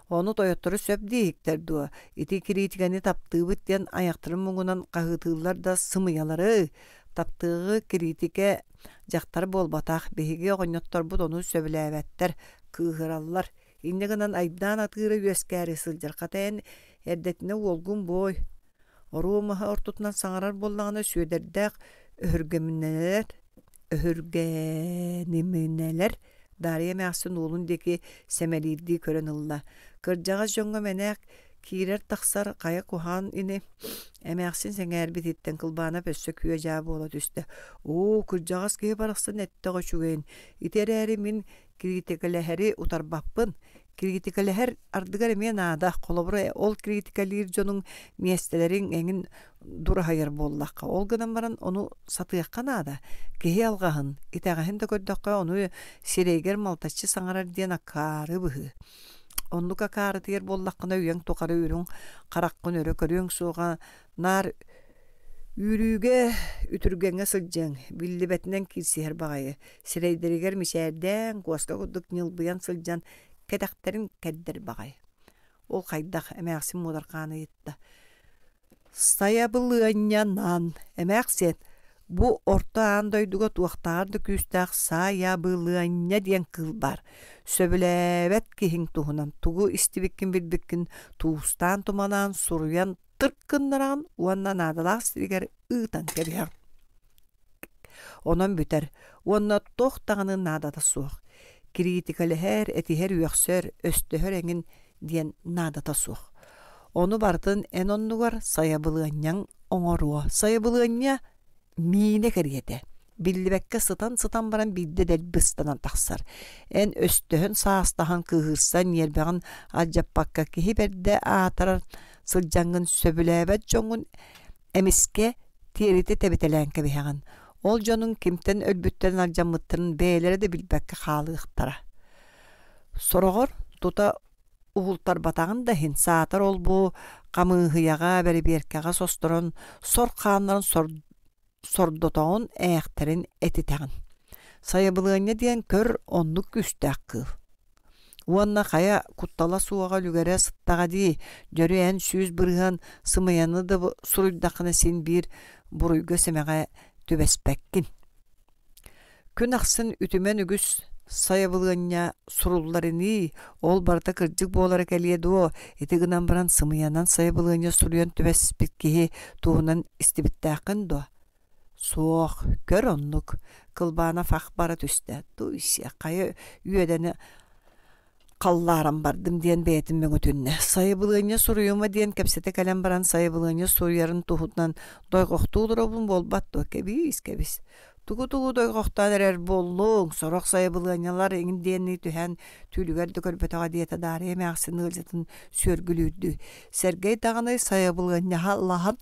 onu toyottoru söp diyikterdu. Iti kritikani taptığı bitten ayaktırın muğunan qahıtığılar da sımıyaları. Taptığı kritike jaktar bolbataq behige oňottor bu onu söbüläbetler kıhırallar. Innegenen aydan atırı göskäri sıljar katayn erdetine olgun boy. Orumaha ortutnan saňarar bollagana söderdak öhürgenimeneler Dariye mäxsin olundeki semelidi kören ılla. Kırjaga joňa menek kirer taqsar qaya kuhan ini emäxsin seňer bititten kılbana pössö küye jabı ola düştü. O kırjagas keye baraqsın ettege şugen. İtereri min kritikaleleri utarbappın. Kritikaleher ardıgar men ada kolobra ol kritikalir jonun miestelerin eňin dura hayır bollaqqa. Ol gıdan baran onu satyaqkan ada. Kehe algahın. İtegahin de gördökkä onu sireiger maltaççı saňarar diyen akkarı bıhı. Onluka karı tiyer bollaqına üyen toqarı ürün qaraqqın örö körüň suğa nar yürüge ütürgenge sıljan billi betinden kirsiher bagayı sireyderiger mişerden koska guduk nılbıyan sıljan kedakterin kedder bagayı ol qaydak emäxsin mudarqany ýetdi sayabılyanyan emäxsen Бу орта андойдуга туақтағарды күстәқ сая былыанnya диен кыл бар. Сөбіләбәт кихин туһунан тугу истибеккин билбеккин туустан туманан суруян тырккыннаран уанна надалақ сиригер ыытан кебияр. Онан бүтер, уанна тоқтағаны надата суық. Критикалыхер, этихер үйәксөр, өстөхөр эңин диен надата суық. Оны бартын эн оннугар саябылыанняң оңоруа. Саябылыанnya миіне кәргеті. Биллибәкке сытан баран бидде дәл быстанан тақсар. Эн өстөхін саастахан кыгырсан ербәғын аджаппакка кихи берді атарар сылжаңын сөбіләбәт жоңын әміске тиерите тәбетелән кәбіғын. Ол жонун кимтен өлбүттен алжамыттырын бәйлері де билбәкке қалығықтара. Сорогор тута уғылтар батағын да хин саатар ол бұ қамығыяға бәрі беркеға состорон сор қанларын сордотоғын әйіқтерін әтітәғын. Сайабылығыне дейін көр онлық күстәк қыл. Уанна қая құттала суаға үлгәрі сыттаға дей, жөрі ән сүйіз бірған сымаяны да сұруйдақына сен бір бұруйғы семеға төбәспәккін. Күн ақсын үтімен үгіс сайабылығыне сұруларыны ол барда кірджік болары кәледі о, етігінен біран сымаянан сайабылығыне сұруян төбәспәккеге туғынан істібіттәқін до. Соқ, көр онлық, қылбана фақ бара түсті. Туйся, қайы үйедені қалларым бардым ден бәйтім мен өтінне. Сайыбылығыне сұруйыма ден кәпсеті кәлем баран сайыбылығыне сұруярын тұхытнан дойғоқты ұлырабын болбатты. Кәбіс. Тугу дойғоқтан әрер болуң, сорық сайыбылығынелар еңін денні түхән түйлігерді көрбетіға дейті дары емәқсін ұлжатын сөргілүйді. Сәргей тағаны сайыбылығыне халлағын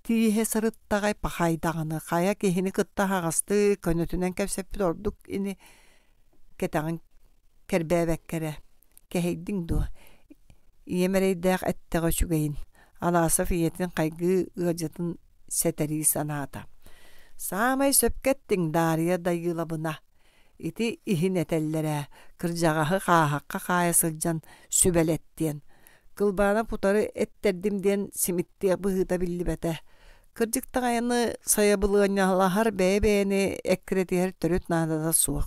тиhe сырыттағай пахайдағаны, қая кехіні кытта хағасты көнөтінен кәпсеппіт ордук іні кетағын кәрбәбәккәрі кәхейдің ду. Иемерейдәқ әттіға шүгейін. Аласов иетін қайғы ұғажатын сәтәрі санаата. Самай сөпкеттің дария дайылабына. Ити ихин әтәлләрә, кыржағағы қағаққа қайасылжан сүбәлеттен. Кылбана путары эттердимден симиттия быһыта биллибәтә. Кырдыктагайны саябылыгынялахар бәйбәйни эккретиер төрөт надада суық.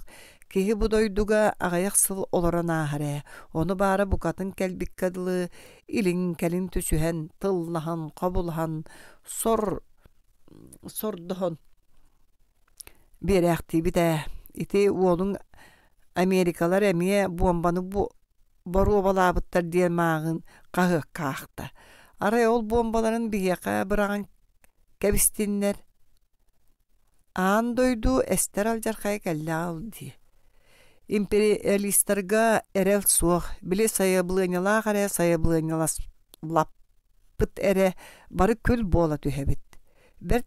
Кихи будойдуга агаяк сыл олорана харе. Оны бары букатын кәлбиккадылы, илин кәлин түсүһән, тыллахан, қабулхан, сордохон. Берәқти бітә. Ити уолун Америкалар әмие бомбаны бару балабыттар диен мағын қағық қақты. Арай ол бомбаларын бігеқа бұраған кәбістенлер. Аан дойду әстер алжарқай кәлі алды. Империалистарға әрел суық. Біле сайаблығынела қарай сайаблығынела лаппыт әрі бары күл бола түйәбіт. Бір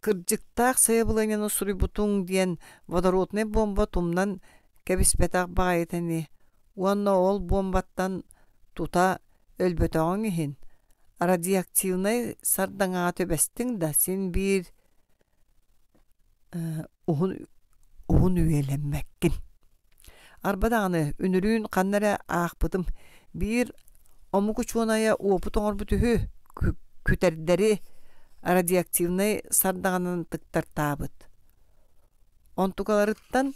кырджықтақ сайаблығынела сұры бұтың диен водородный бомба тумнан кәбіспетақ бағайтыны. Уанна ол бомбаттан тута өлбөтөңүн ихин. Радиоактивный сардаңа төбәстің да сен бір уғын үйеленмәккін. Арбадағаны үнірін қаннара ақпытым бір омуку чуоная уопут оңор бүтүхү күтердери радиоактивный сардаңанын тыктар табыт. Онтукаларыттан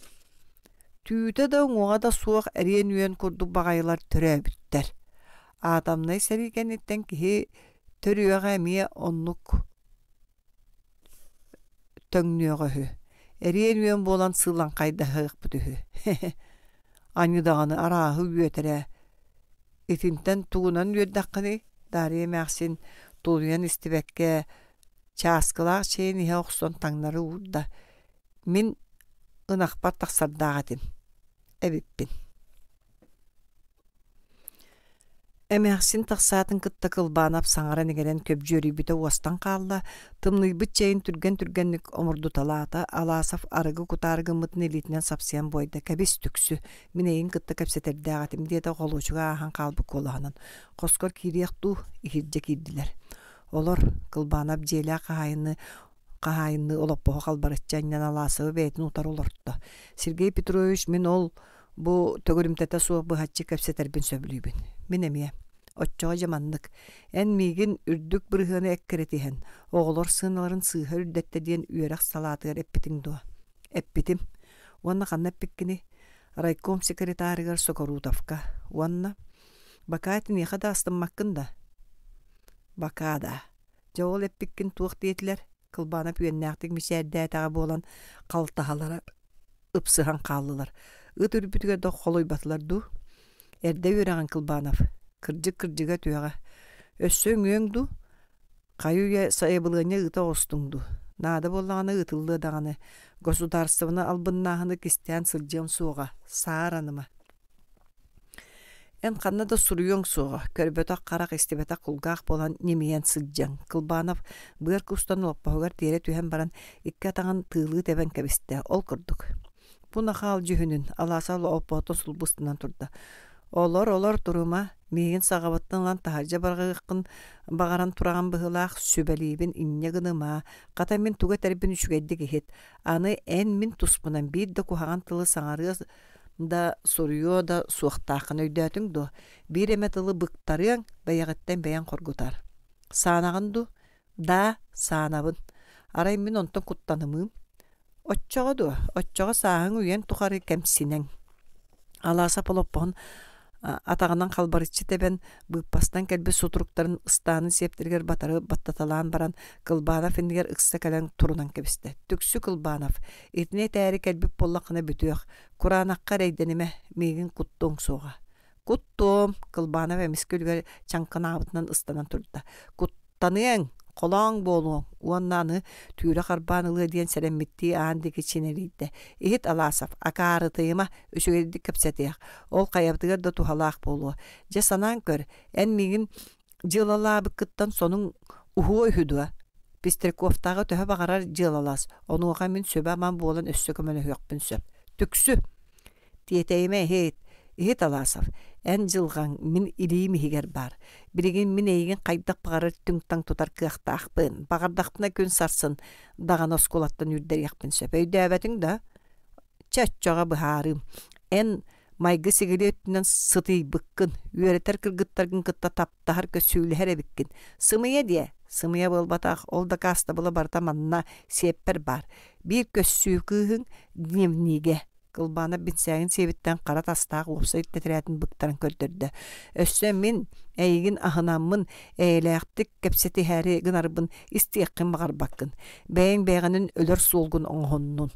түйті да оңға да суақ әрен үйен күрді бағайлар түрі бүттер. Адамнай сәрігенеттен кихи түріуіға әмие онлық төңнеуға хүй. Әрен үйен болан сылан қайда хық бұты хүй. Анидағаны арағы үйетірі. Етінтен туғынан үйеддаққыны дария мәқсін тұлыян істібәкке часкылақ шейін ең оқсон таңнары ұлда. Мен ынақпар тақсардағатым. Әбіппін. Әмәқсін тақсатын кытта кылбанап саңара негелен көп жөрі біті уастан қалла, тымный бұт чайын түрген-түргенлік омырду талата, аласав арығы кутарығы мұтын елетінен сапсиян бойда, кәбес түксі, мінейін кытта кәпсетердағатым деді қолучыға ахан қалбы колағынан. Қоскор кирияқту ихирже кирділер. Олар кылбанап желі қағайынны олаппоға қалбарытчаннан аласығы бәйтін ұтар олыртты. Сергей Петрович, мен ол бұ төгірімтәті суық бұхатчы кәпсетербін сөбілейбін. Мен әмия. Отчоға жаманнык. Эн мигин үрдүк бырыгыны эккеретиһен. Оголор сыналарын сыыһа үрдетте диэн үөрэх салаатыгар эппитиң дуа. Эппитим. Уанна ханна эппиккини райком секретарыгар Сокорутовка. Уанна бакаатын яхада астыммаккын да. Бакада. Жауыл эппиккин туох диетлер. Кылбана пүйеннәқтик мисәрдәтаға болан қалтағалара ыпсыған қалылар. Ыт үрбүтігер доқ холой батылар ду. Әрді өраған Кылбанов. Кыржык-кыржыга түйаға. Өссөң өңду. Қайуя сайыбылғыне ыта остыңду. Нада болағаны ытылды дағаны. Государствыны албыннағыны кистян сылжым суға. Саараныма. Эн қанна да суруйоң суға. Көрбөтақ қарақ истебетақ құлғақ болан немейен сылжың. Кылбанов бұғыр күстан олпағығар тере түйен баран икке атаған тыылы тебен кәбісті. Ол күрдік. Бұна қал жүхінін аласал оппотын сұлбыстынан тұрды. Олар тұрума мейін сағабаттың лан тахаржа барғықын бағаран тұраған бұғылақ сөбәлейбін инне ғыныма. Қата мен туға тәрбін үшігәдді кехет. Аны ән мен тұспынан бейді кухаған тылы саңары да соруйо да суақтақын өйдәтің до. Bir эме тылы бұқтарың баяғыттан бәян қорғытар. Саанағын ду? Да, саанабын. Арай мен онтын құттанымым. Отчоға ду, отчоға сағың үйен тұқары кәмсінен. Аласа полоппығын атағынан қалбарычы тебен бұппастан кәлбі сутруктарын ұстанын септіргер батары баттаталан баран Кылбанов ендігер ұқса кәлін тұрынан кәбісті. Түксі Кылбанов, етіне тәрі кәлбі поллақына бүтіяқ, Құранаққа рейденіме мейгін құттуң соға. Құттуым, Кылбанов әміскөлгер чаңқына абытынан ұстанан тұрды. Құттанын, қолаң болуң, уаннаны түйірі қарбанылы дейін сәрәмметті аандекі ченерейді. Ехет Аласов, ака арытыйыма өшігерді көпсәтеяқ. Ол қайабдығыр да тухалақ болуы. Же санан көр, ән мегін жылала бұқыттан соның ұхуы өйдуа. Пестерковтағы төхі бағарар жылалас. Оны оға мен сөбі аман болан өссі көмені өйіқпін сөп. Түксі. Тиетейме Ехет Аласов, ән жылған мен илейім егер бар. Біреген мен ейген қайдақ бағарыр түңтаң тұтар кықтақпын. Бағардақпына көн сарсын, даған осколаттан үрдер яқпын сөп. Өйді әбәтің да? Чәтчоға бұхарым. Ән майғы сегілі өттінен сыты бұққын. Үйеретер кіргіттарғын қытта таптағар көсөйлі әрі бүккін. Сымыя де? Сымыя болбатақ, ол да қаста бұлы барда манна сеппер бар. Bir көссүйкігін дневниге. Кылбана бинсәгін себіттен қара тастағы опсайт тәтірәтін бұқтарын көрдірді. Өссі мен әйгін ахынамын әйләқтік кәпсеті әрі ғынарбын істеққін бағар баққын. Бәйін бәйгінің өлір солғын оңғынның.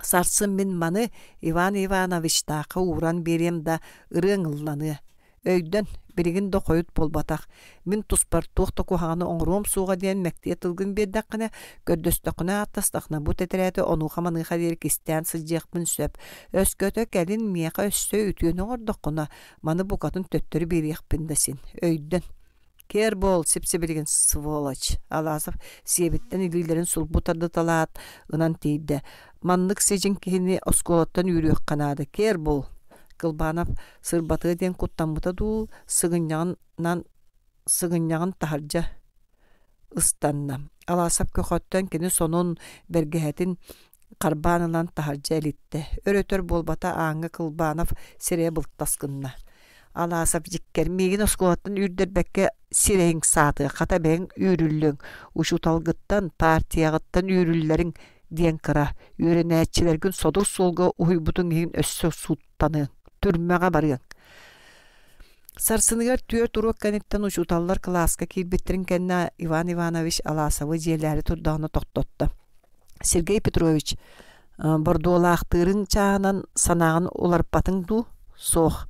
Сарсын мен маны Иван Ивановичтақы уран берем да ырыңылланы. Өйден бірігін де қойыт болбатақ. Мен тұспар тоқты қоғаны оңыром суға дейін мәкте етілгін бердаққына, көрдөстіқына аттастақына бұт етірәді оны қаманы қадер кестен сылжеқпін сөп. Өскөті кәлін мияқа өссө үтіені ордыққына, маны бұқатын төттірі береқпін десін. Өйден. Кер бол, сепсе білген сволоч. Аласов себеттен илилерін сұлбутарды талаат, ынан тейді. Манлық сежін кейіне осколаттан үйрек қанады. Кер бол. Кылбанов сырбаты ден куттамыта ду сыгыняган тахаржа ыстанна. Аласап көкөттөн кені сонун бергехетин карбанылан тахаржа элитте. Өрөтөр болбата аңы Кылбанов сире былттаскынна. Аласап жиккер мегин осколаттан үрдербекке сирейң саты, ката бәң үрүллөң, ушуталгыттан партиягыттан үрүллерин ден кыра. Үренәтчилергін содыр солға уйбутун егin өссө суттаны. Түрмәға барыян. Сарсыныгар түйер турук кәнеттен ұшуталлар класска кейбеттерін кәнна Иван Иванович Аласовы жерләрі тұрдағына тоқтотты. Сергей Петрович бордуолақтырын чағынан санағын оларпатын ду соқ.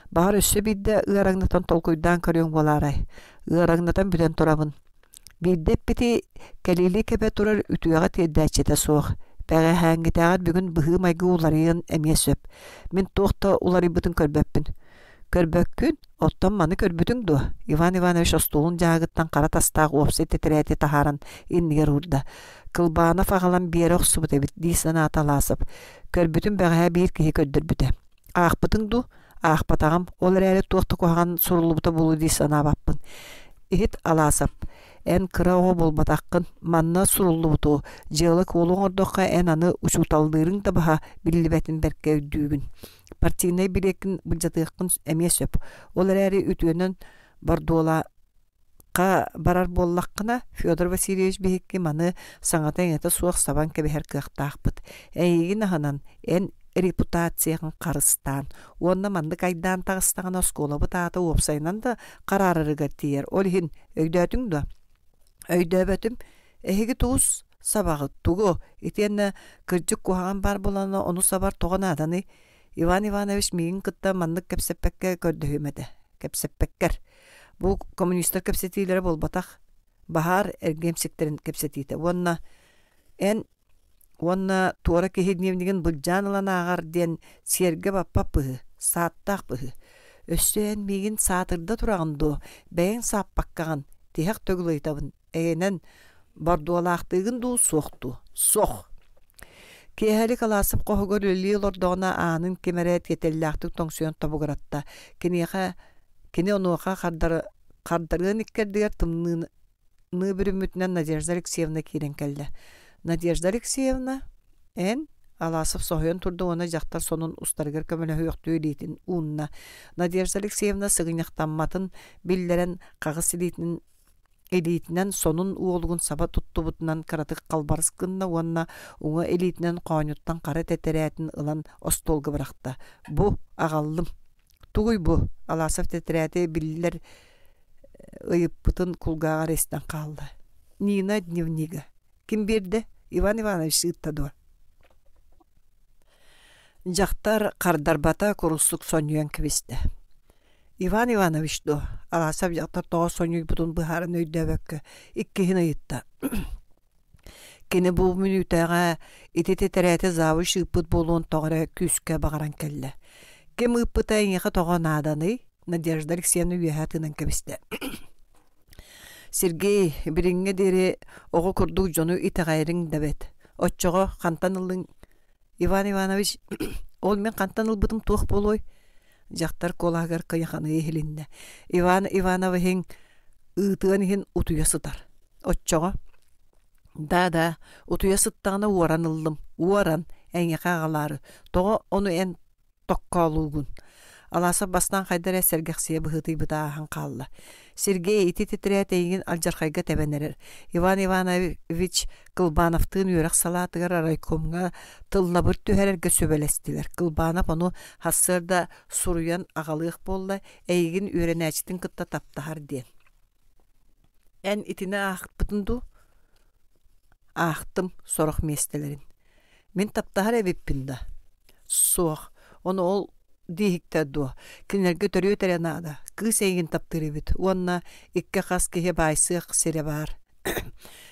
Бағар өссө бидді ұғараңнатан толкойдан көрен боларай. Ұғараңнатан білен тұрабын. Биддеп біті кәлелі кәбе тұрар үтуяға теддәчеті соқ. Бәғі хәңгетәғар бүгін бұғы майғы оларыйын әме сөп. Мен тоқта олары бұтын көрбәппін. Көрбәккін, оттан маны көрбүтің ду. Иван Иванович остолын жағыттан қара тастағы опсы тетірәті тахаран иннігер ұрды. Кылбанов ағалан бері оқсы бұты біт, дейсін аталасып. Көрбүтін бәғі бір кейі көддір бүті. Ақ бұтың ду, ақ батағым, олар әлі тоқты қоған сұрылы бұты болу дейсін абаппын. Ехет Аласап. Ән кыра оғы болбатаққын, манна сурулlu бұту, жылық олың ордоққа ән аны ұшуталдырың да баға білі бәтін бәрке өйдігін. Партийнай білекін бұлжатыққын әме сөп. Олар әрі үтуенін бардуола барар боллаққына Федор Васильевич бихикки маны саңатан ете суақ сабан кебехер кыақтақпыт. Әйгін аханан ән репутацияғын қарыстан. Онна манды кайдан тағыстағына сколабы тааты опсайнан да қарарырыға тиер. Ол хин өйдөтің да. Өйдөбөтім әйгі туыс сабағы туғы. Етені кірджік кухаған бар боланы оны сабар тоған аданы. Иван Иванович мейін кытта мандық кәпсеппәкке көрдіхімеді. Кәпсеппәккер. Бұл коммунистер кепсетилері болбатақ. Бахар әргемсектерін кепсетейті. Онна туара кехедневнеген бұлжан ылан ағар ден серге баппа пығы, сааттақ пығы. Өстен меген сатырда тұрағынды, бәйін саппаққаған, тейхақ төгілейтабын, әйінен бардуалақтығын ду соқты. Соқ. Кехәлі қаласып қоғығыр өлі олордығына анын кемерет етеллақтық тоңсуен табығыратта. Кені онуақа қардарын иккердігер тымны бүрімітінен Надежда Алексеевна керен кәлді. Надежда Алексеевна ән аласып соғын тұрды оны жақтар сонын ұстарғыр көмілі өйіқті өйлейтін ұнна. Надежда Алексеевна сығынақтанматын білдерін қағыс элитинен сонун уолгун саба тутту бутунан каратык калбарыскынна уанна уңа элитинен коонюттан кара тетерәтин ылан остолга баракта. Бу агаллым. Тугуй бу аласов тетерәте биллер ыйыппытын кулгага рестен калды. Нина дневнига. Ким берди? Иван Иванович ыттады. Жактар кардарбата курустук сонюен квисте. Иван Иванович до аласап жактар тоға сонюй бутун быхарын өйдөбөккө иккихин ыйытта. Кені бу мүнүтәгә итете тәрәте завыш ыппыт болуын тоғыры күскә бағаран келді. Кем ыппыта эңеға тоға наданы Надежда Алексеевна үйәтінен кебісті. Сергей біріңе дере оғы күрдік жону итағайрың дәбет. Отчоға қантанылың Иван Иванович, ол мен қантаныл бұтым туық болой. Жақтар колагар каяқаны ехілінді. Иван Ивановың ұтығанығын ұтуясытар. Отчоға. Да, ұтуясыттағына уаранылдым. Уаран әңеқа ағалары. Тоға оны ән тоққалуғын. Аласа бастан қайдар әсергіқсия бұғыты бұта ағын қалды. Сергей ити тетірет әйгін алжарқайға тәбәнерер. Иван Иванович Кылбановтың үйрақ салатығар арайкомға тылла бір түхәрерге сөбелестілер. Кылбанов оны хассырда сұруян ағалық болды, әйгін үйрен әчтің күтті таптағар ден. Ән итіне ағыт бұтынду? Ақтым сорақ местелерін. Мен таптағар әбеппінді. Соқ. Оны ол дейікті ду. Кінерге төрі өтәрен ада. Кыз әйгін таптыры бүт. Онна икке қас кеге байсық сере бар.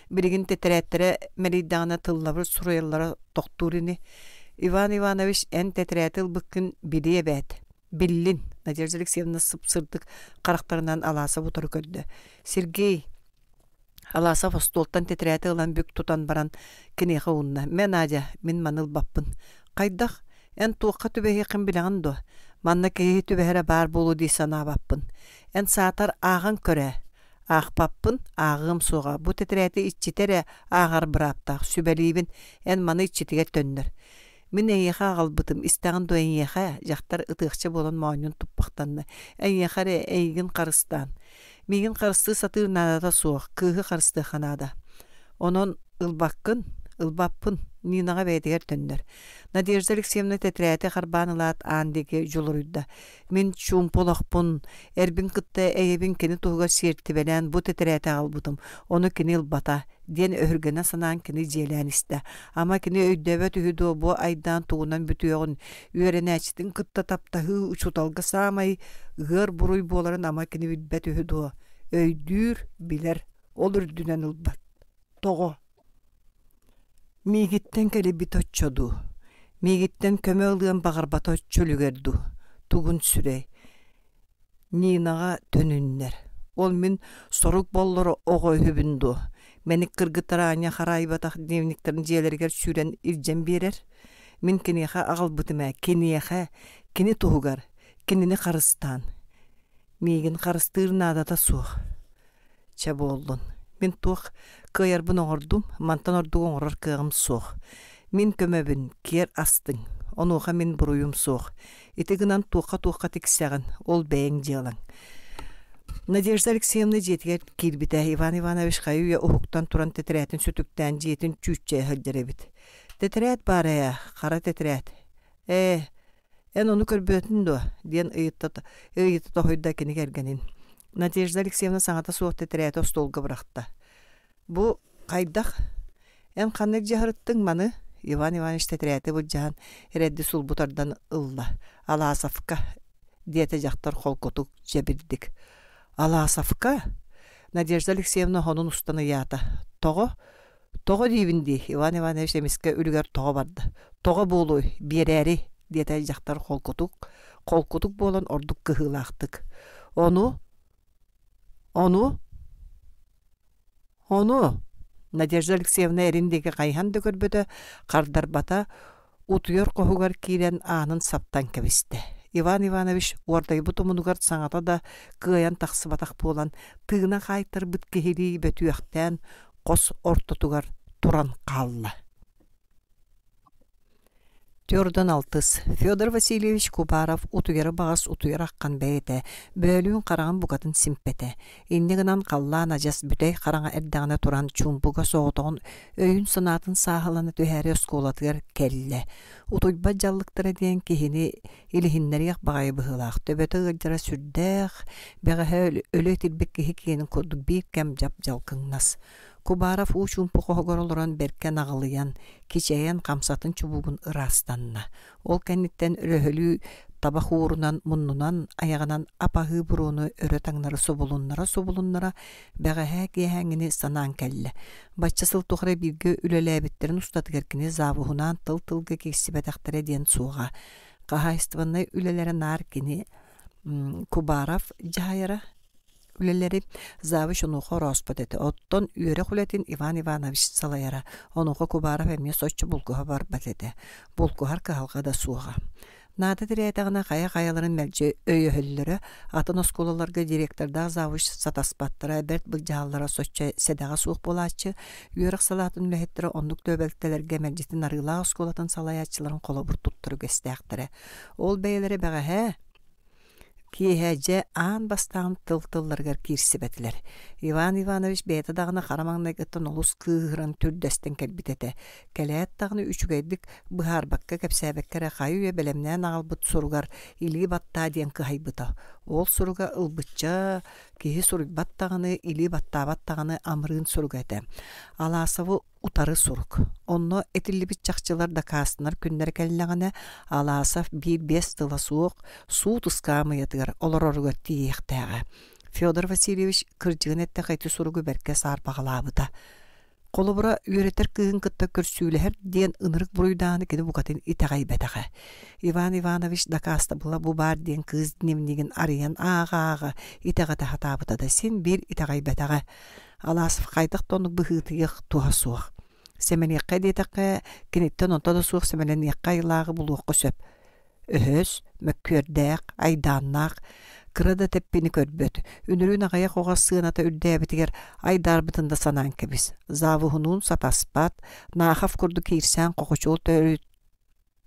Бірігін тетірәттірі мәрейдағына тыллабыр сұруялары тоқтурыны. Иван Иванович ән тетірәтіл бүкін біле бәді. Биллин. Надежда Алексеевна сыпсырдық қарақтарынан аласа бұтыр көрді. Сергей аласа фастолттан тетірәті ұлан бүк тұтан баран кінеға ұнна. Мен адя, мен маныл баппын. Қайдақ? Ән туаққа түбәге қым біліған до. Манна кейі түбәгері бар болу дей сана баппын. Ән саатар ағын көрі. Ақ баппын, ағым соға. Бұ тетірәті итчетері ағар бұраптақ. Сүбәлейбін, ән маны итчетіге төндір. Мен әйеға ағалбытым. Истағын до әйеға жақтар ұтықчы болын мауынын тұппақтанды. Әйеғары әйгін қарыстан. Меген қарысты сатыр надада соқ. Кығы қарысты қанада. Онын ылбаппын. Нинаға бәйтігер төндір. Надежда Алексеевна тетірәті қарбанылат андеге жолырыйда. Мен чуым полақпын, әрбін күтті әйебін кені туғығар серті бәлән бұ тетірәті албытым. Оны кені ылбата, ден өргені санан кені желән істі. Ама кені өйдәбәт үйді бұ айдан туғынан бүтіғын. Үйерін әчітін күтті таптағы ұчуталғы самай ғыр бұруй боларын ама кені өйдәбәт үйді. Өйдүр білер, ол үрдінен ылбат. Тоғы. Мегиттен кәлі бит отчоду. Мегиттен көмі ылыған бағарбат отчолүгерду. Тугун сүрей. Нинаға төнүннер. Ол мен сорук боллары оғой хүбінду. Мені кыргыттара аня харайбатақ дневниктерін жиелергер сүрен иржен берер. Мен кенеға ағал бұтыма. Кенеға, кені туғығар. Кенені қарыстан. Мегін қарыстырын адата суық. Чабы олдun. Мен туық кыйар бұн оңырдым, мантан ордуғы оңырар кығым соқ. Мен көмөбін, кер астың, онуға мен бұруым соқ. Етігінен туыққа тексәғін, ол бәйін жалаң. Надежда Алексеевна жетигер килбите Иван Иванович хайуя ухуктан туран тетерәтин сүтүктән жетин чүчче хәлдеребит. Тетерәт барая, кара тетерәт. Эн onu көрбөтүн до, ден ыйытта тохойда кини кергенин. Надежда Алексеевна саңата суох тетерәт остолга быракта. Бу кайдах эн канык жахырыттың маны Иван Иванович тетерәте бу жаан эредди сулбутардан ылла. Аласавка диете жактар холкотук жебирдик. Аласавка Надежда Алексеевна хонун устаны ята. Того дивинди Иван Иванович эмиске үлгөр того барды. Того болуй берери диете жактар холкотук болон ордук кыһылаактык. Ону Надежда Алексеевна эриндеги кайхан да көрбөтө кардарбата утуйор кохугар кирен анын саптан кебисте. Иван Иванович уордай бутумунугар саңата да кыян тахсыбатак болан тыгына кайтыр бит кехили бөтүяктан кос ортотугар туран калла. Тёрдон алтыс. Федор Васильевич Кубаров утугары багас утуяр аккан бәйете, бөлүүн караган бугатын симпете. Иннигынан каллаан ажас бүтей караңа эрдәгіне туран чумбуга соғытығын өйін санатын сахаланы төһәре осколатыгар келле. Утуйба жаллыктары дейін кехini илихиннерияк багай быһылаах. Төбөті гылдыра сүрдәк, бәғі өлі тилбек кехи кенін көрдік бейт кәм жап жалкыңнас. Кубаров учумпу кохогоролорон беркен агылыян, кичейен камсатын чубугун ырастанна. Ол кенниттен өрөһөлүү табах уурунан муннунан аяганан апаһыы буруну өрө таңнары собулуннара бәгэһэ киэһэҥини санаан кэллэ. Баччасыл тухара бирге үлэлээбиттерин устатыгеркини завуһунан тыл-тылга киксибэтэхтерэ диэн суuга. Кахайстваннай үлэлэри наар кини Кубаров жаайара үлелери завыш онуха роспот эти. Оттон үйрэ хулетин Иван Иванович салайара. Онуха Кубаров эмне соччу булкуха бар батети. Булкухар кахалга да суға. Нада тирәтәгенә кая-каяларын мәлҗе өйөһөлләре атын осколаларга директорда завыш сатаспаттыра берт булҗаллара сочча седага суық болачы. Үйрәк салатын ләһеттәре онлык төбәктәләргә мәлҗитин арыла осколатын салаячыларын колы бер туттыру гестәхтәре. Ол бәйләре бәгәһә киһәҗә ан бастан тыл-тылларга кирсибәтләр. Иван Иванович бәйті дағына қарамаңнайгыттан олус кыһыран түрдәстен кәлбитәте. Кәләет дағыны үчүгәйдік бұхарбакка кәпсәбәккәрі қайуя бәлемнән ағалбыт суругар или батта ден кыһайбыта. Ол суруга ылбытча киһи сурубат дағыны или баттабат дағыны амрын суругәтә. Аласывы утары сурук. Онно этиллибит чакчылар да кастынар күннәр кәлләгенә аласав бир бес тыла суық суу тускамыятыгар олорорга тиехтәгә. Федор Васильевич кыржыгын этте кайты суругу берке сарпагалабыта. Колубура үйретер кыгын кытта көрсүүлэхэр диэн ынырык буруйдааны кені букатын итагайбетаға. Иван Иванович да каста була бу бар диэн кыз дневнигин арыян ага итагата хатабыта да сен бир итагайбетаға. Аласов кайтық тонук быхытыйық туha суық. Семенеққа детаққа кенеттен онта да суық семенеққа илағы булуаққа сөп. Өһөс, мөккөрдәк, айданнақ, кырада теппини көрбөт. Үнүрүн агая кога сыыната үрдәбитигер айдар бытында санан кебис. Завуһунун сатаспат, нахав курду кирсән кокочол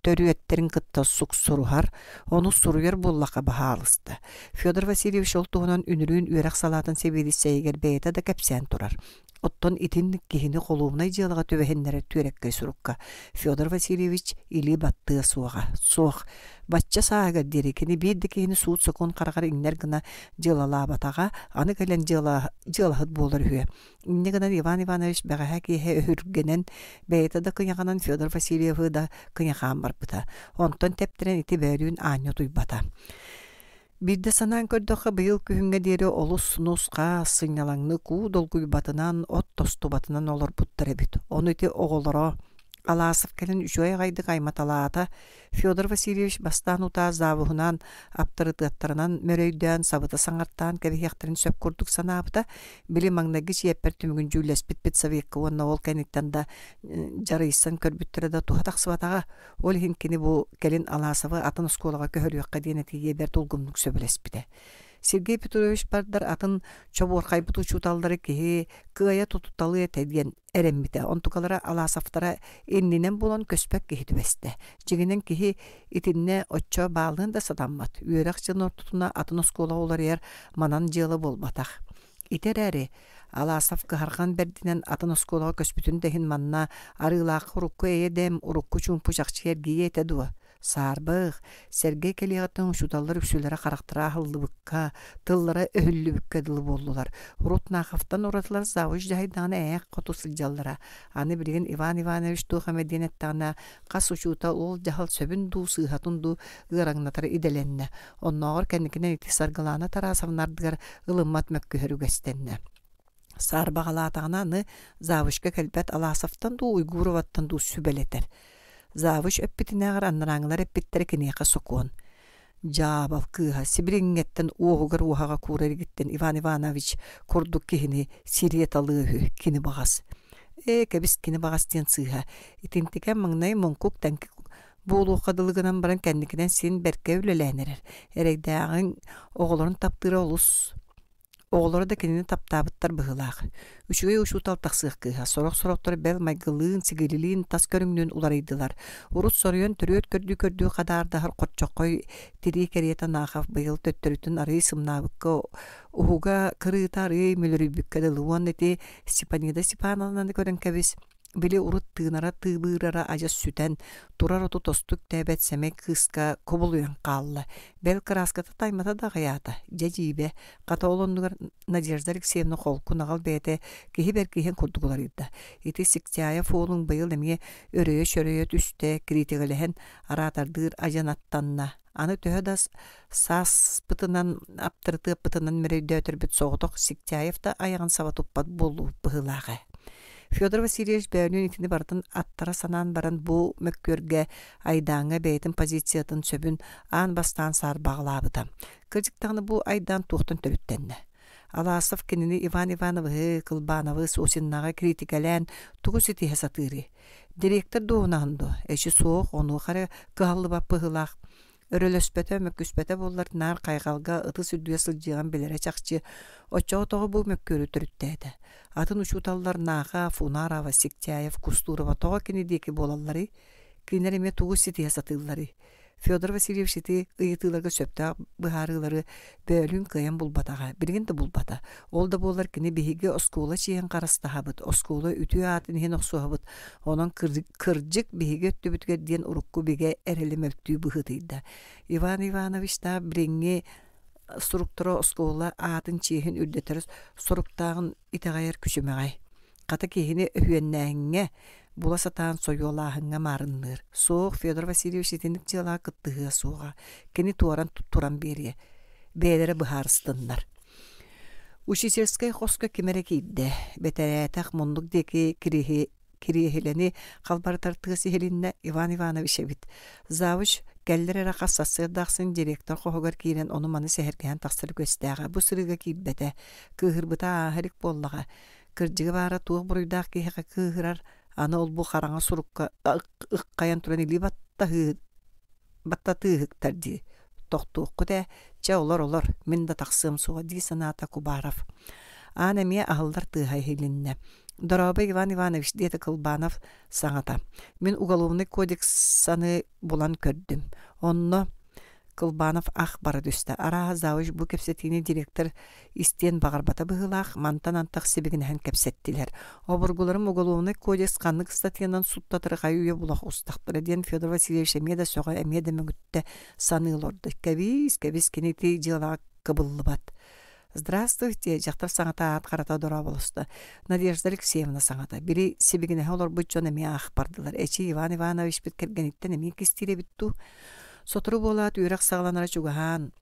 төрүеттерин кытта сук сурухар, ону суруер буллака бахалысты. Федор Васильевич олтугунан үнүрүн үйрәк салатын себедисәйгер бейта да кепсән турар. Оттон итин кихини колуумнай жыалага төбэхеннере түреккай сурукка. Федор Васильевич или баттыа суага. Суох. Батча саага дирекини бейді кихини суут сокон карагар иңнер гына жыалалабатага, аны кэлен жыалахыт болар хүе. Инне гынан Иван Иванович бәғәһә киһе өһүргенен бейта да кыняғанан Федор Васильевы да кыняған барбыта. Онтон тептерен ити бәрүүн аня туйбата. Бидде санан көрдөккө быйыл күһүнгө диэри олус нусқа сыйналаңны куу долгуй батынан от тосту батынан олор буттар эбит. Ону ити оголоро Аласов келин үчөй гайдык айматалаата Федор Васильевич бастан ута завуһунан аптырытыттарынан мөрөйдөн сабыта саңарттан кебехтерин сөп курдук санаапта били маңнаги чеппер түмүгүн жүлес бит советка онна ол кениттен да жарыйсан көрбүттөрө да туха таксыбатага ол хинкини бу келин Аласовы атын сколага көһөрүөккө диэнетиге бер тулгумдук сөбүлеспите. Сергей Петрович бардар атын чоборкайбыт учуталдары киһи кыая тутуталы этедиен эреммите. Онтукалара аласафтара иннинен булан көспек киһи түбесте. Жигинен киһи итинне оччо баалын да сатаммат. Үөрак жын ортутуна атын оскола олар ер манан жылы болбатах. Итерәре аласаф кыһарган бердинен атын осколага көспүтүн дехин манна арыылаах урукку эйедем урукку чумпу жакчыер гие этедуа. Саарбык Сергей келиятын шуталлар үксүлөрө карактыра хыллыбыкка, тыллара өһүллүбүккө дылы болдулар. Урут нахафтан уратылар завуж жайданы коту сылжаллара. Аны билген Иван Иванович тухамединеттана кас учута ол жахал сөбүн ду сыйхатын ду ыраңнатары иделенне. Онноор кенникинен ити саргылана тарасавнардыгар ылыммат мөккөһөрүгестенне. Саарбагалаатагана аны завушка келбет аласафтан ду уйгуроваттан ду сүбелетер. Завуш öppitинәгәр аннараңлар öppiттер кинеха сокон. Жабал кыха сибрингеттен уогар уага курергиттен Иван Иванович курдук кихини сириеталыгы кини багас. Кебис кини багас тен сыха. Итинтике маңнай монкук тәнки болу кадылыгынан баран кәнникенен син берке үлеләнерер. Эрегдәгән огларын таптыра олус. Оғлары да кенені таптабыттар бұғылақ. Үшіге ұшутал тақсық кыға. Сорок-сороқтар бәл майгылыын, сигилилиин тас көріңнен уларайдылар. Урут сорыйын түрөт көрді қадардағыр қотчоқой тири керета нақав бұйыл төттөрүтін арый сымнабыққа уғуға кырыта арый мүлірібіккеді луан еті Степанида Степановнаны көрін кәбіз. Били урут тыынара тыыбыырара ажас сүтен турар оту тостук тәбәт сәмек кыска кобулуян қалла. Бәл краската таймата да ғаята. Жәжибе, қата олондығар Надежда Алексеевна қолку нағал бәйті кихи бәр кихен күрдігілар еді. Ити Сиктяя фолың байыл әме өрөе-шөрөе түсті критигаліхен аратардыр ажанаттанна. Аны төһө да сас пытынан аптырты пытынан мерейді өтірбіт соғытық Сиктяевта аяғын саватуппат болу бұғылағы. Федор Васильевич бәйнүн итini бартын аттара санан баран бу мөккөргө айдаңа бәйтин позициятын сөбүн ан бастан сар баглабыта. Кыржыктагы бу айдан туктун төрүттенне. Аласов кинини Иван Ивановы Кылбановы сосиннага критикален тугусити хасатыры. Директор доонанды. Эши соох ону хары каллы бапыгылак. Өрөлөспөтө мөккүспөтө боллар нар кайгалга ыты сүрдүе сылжыган белере чакчы очоо тогу бу мөккөрү төрүттээди. Атын учуталлар Наха, Фунарова, Сиктяев, Кустурова тога кинидеки болаллары, кинереме тугу сити сатыллары. Федор Васильевич сити ыйытыларга сөптө быхарылары бөлүн кыян булбатага, билген да булбата. Ол да болар кини биһиге оскула чиен карастахабыт, оскула үтү атын хен оксуабыт. Онон кыржык биһиге өттүбүтгө диен урукку биге эрели мөлтүү быхытыйда. Иван Иванович да бреңге структура оскола атын чиен үрдетерс соруктагын итагайыр күчүмөгай. Ката кихини өһүөннәңге була сатан сойолаһыңа марынныр. Соох Федор Васильевич итинник жала кыттыгы соға. Кени туаран туран бере. Бәлері быхарыстыннар. Учительская хоска кемере кейді. Бәтәрәтәк мұндық деки кирихелени қалбартартығы сихелинне Иван Иванович бит. Завуч кәллер әрақа сасырдақсын директор қоғығар кейрен оны маны сәхеркән тақсыр көстәға. Бұ сырыға кейбәті. Кыхырбыта ахарик боллаға. Кыржығы бара туғы бұруйдақ кейхіға кыхырар. Аны ол бу хараңа сурукка ыккаян туран или баттаты ыктарди. Тоқтуққы да, жа олар, мен да тақсым суға ди саната Кубаров. Ана мия ахылдар тыхай хилинне. Дороба Иван Иванович деті Кылбанов саңата. Мен уголовный кодекс саны булан көрдім. Онно Кылбанов ах бара дүсті. Араға завуш бу кепсетini директор истен бағарбата бұғылақ, мантан антақ себегінен кепсеттілер. Обыргуларым уголовный кодекс қанлық статьянан суттатыры қайуе бұлақ ұстақтыры ден Федор Васильевич әмеда соға әмеда мүгітті санылорды. Кәбіз кенеті жылаға кыбылы бат. Здравствуйте, жақтар саңата ат қарата дора болысты. Надежда Алексеевна саңата. Бири себегіне олар бұджон әме ақ бардылар. Эчи Иван Иванович біткергениттен әме кестире бітту. Сотыру болат үйрек сағланара чугахан.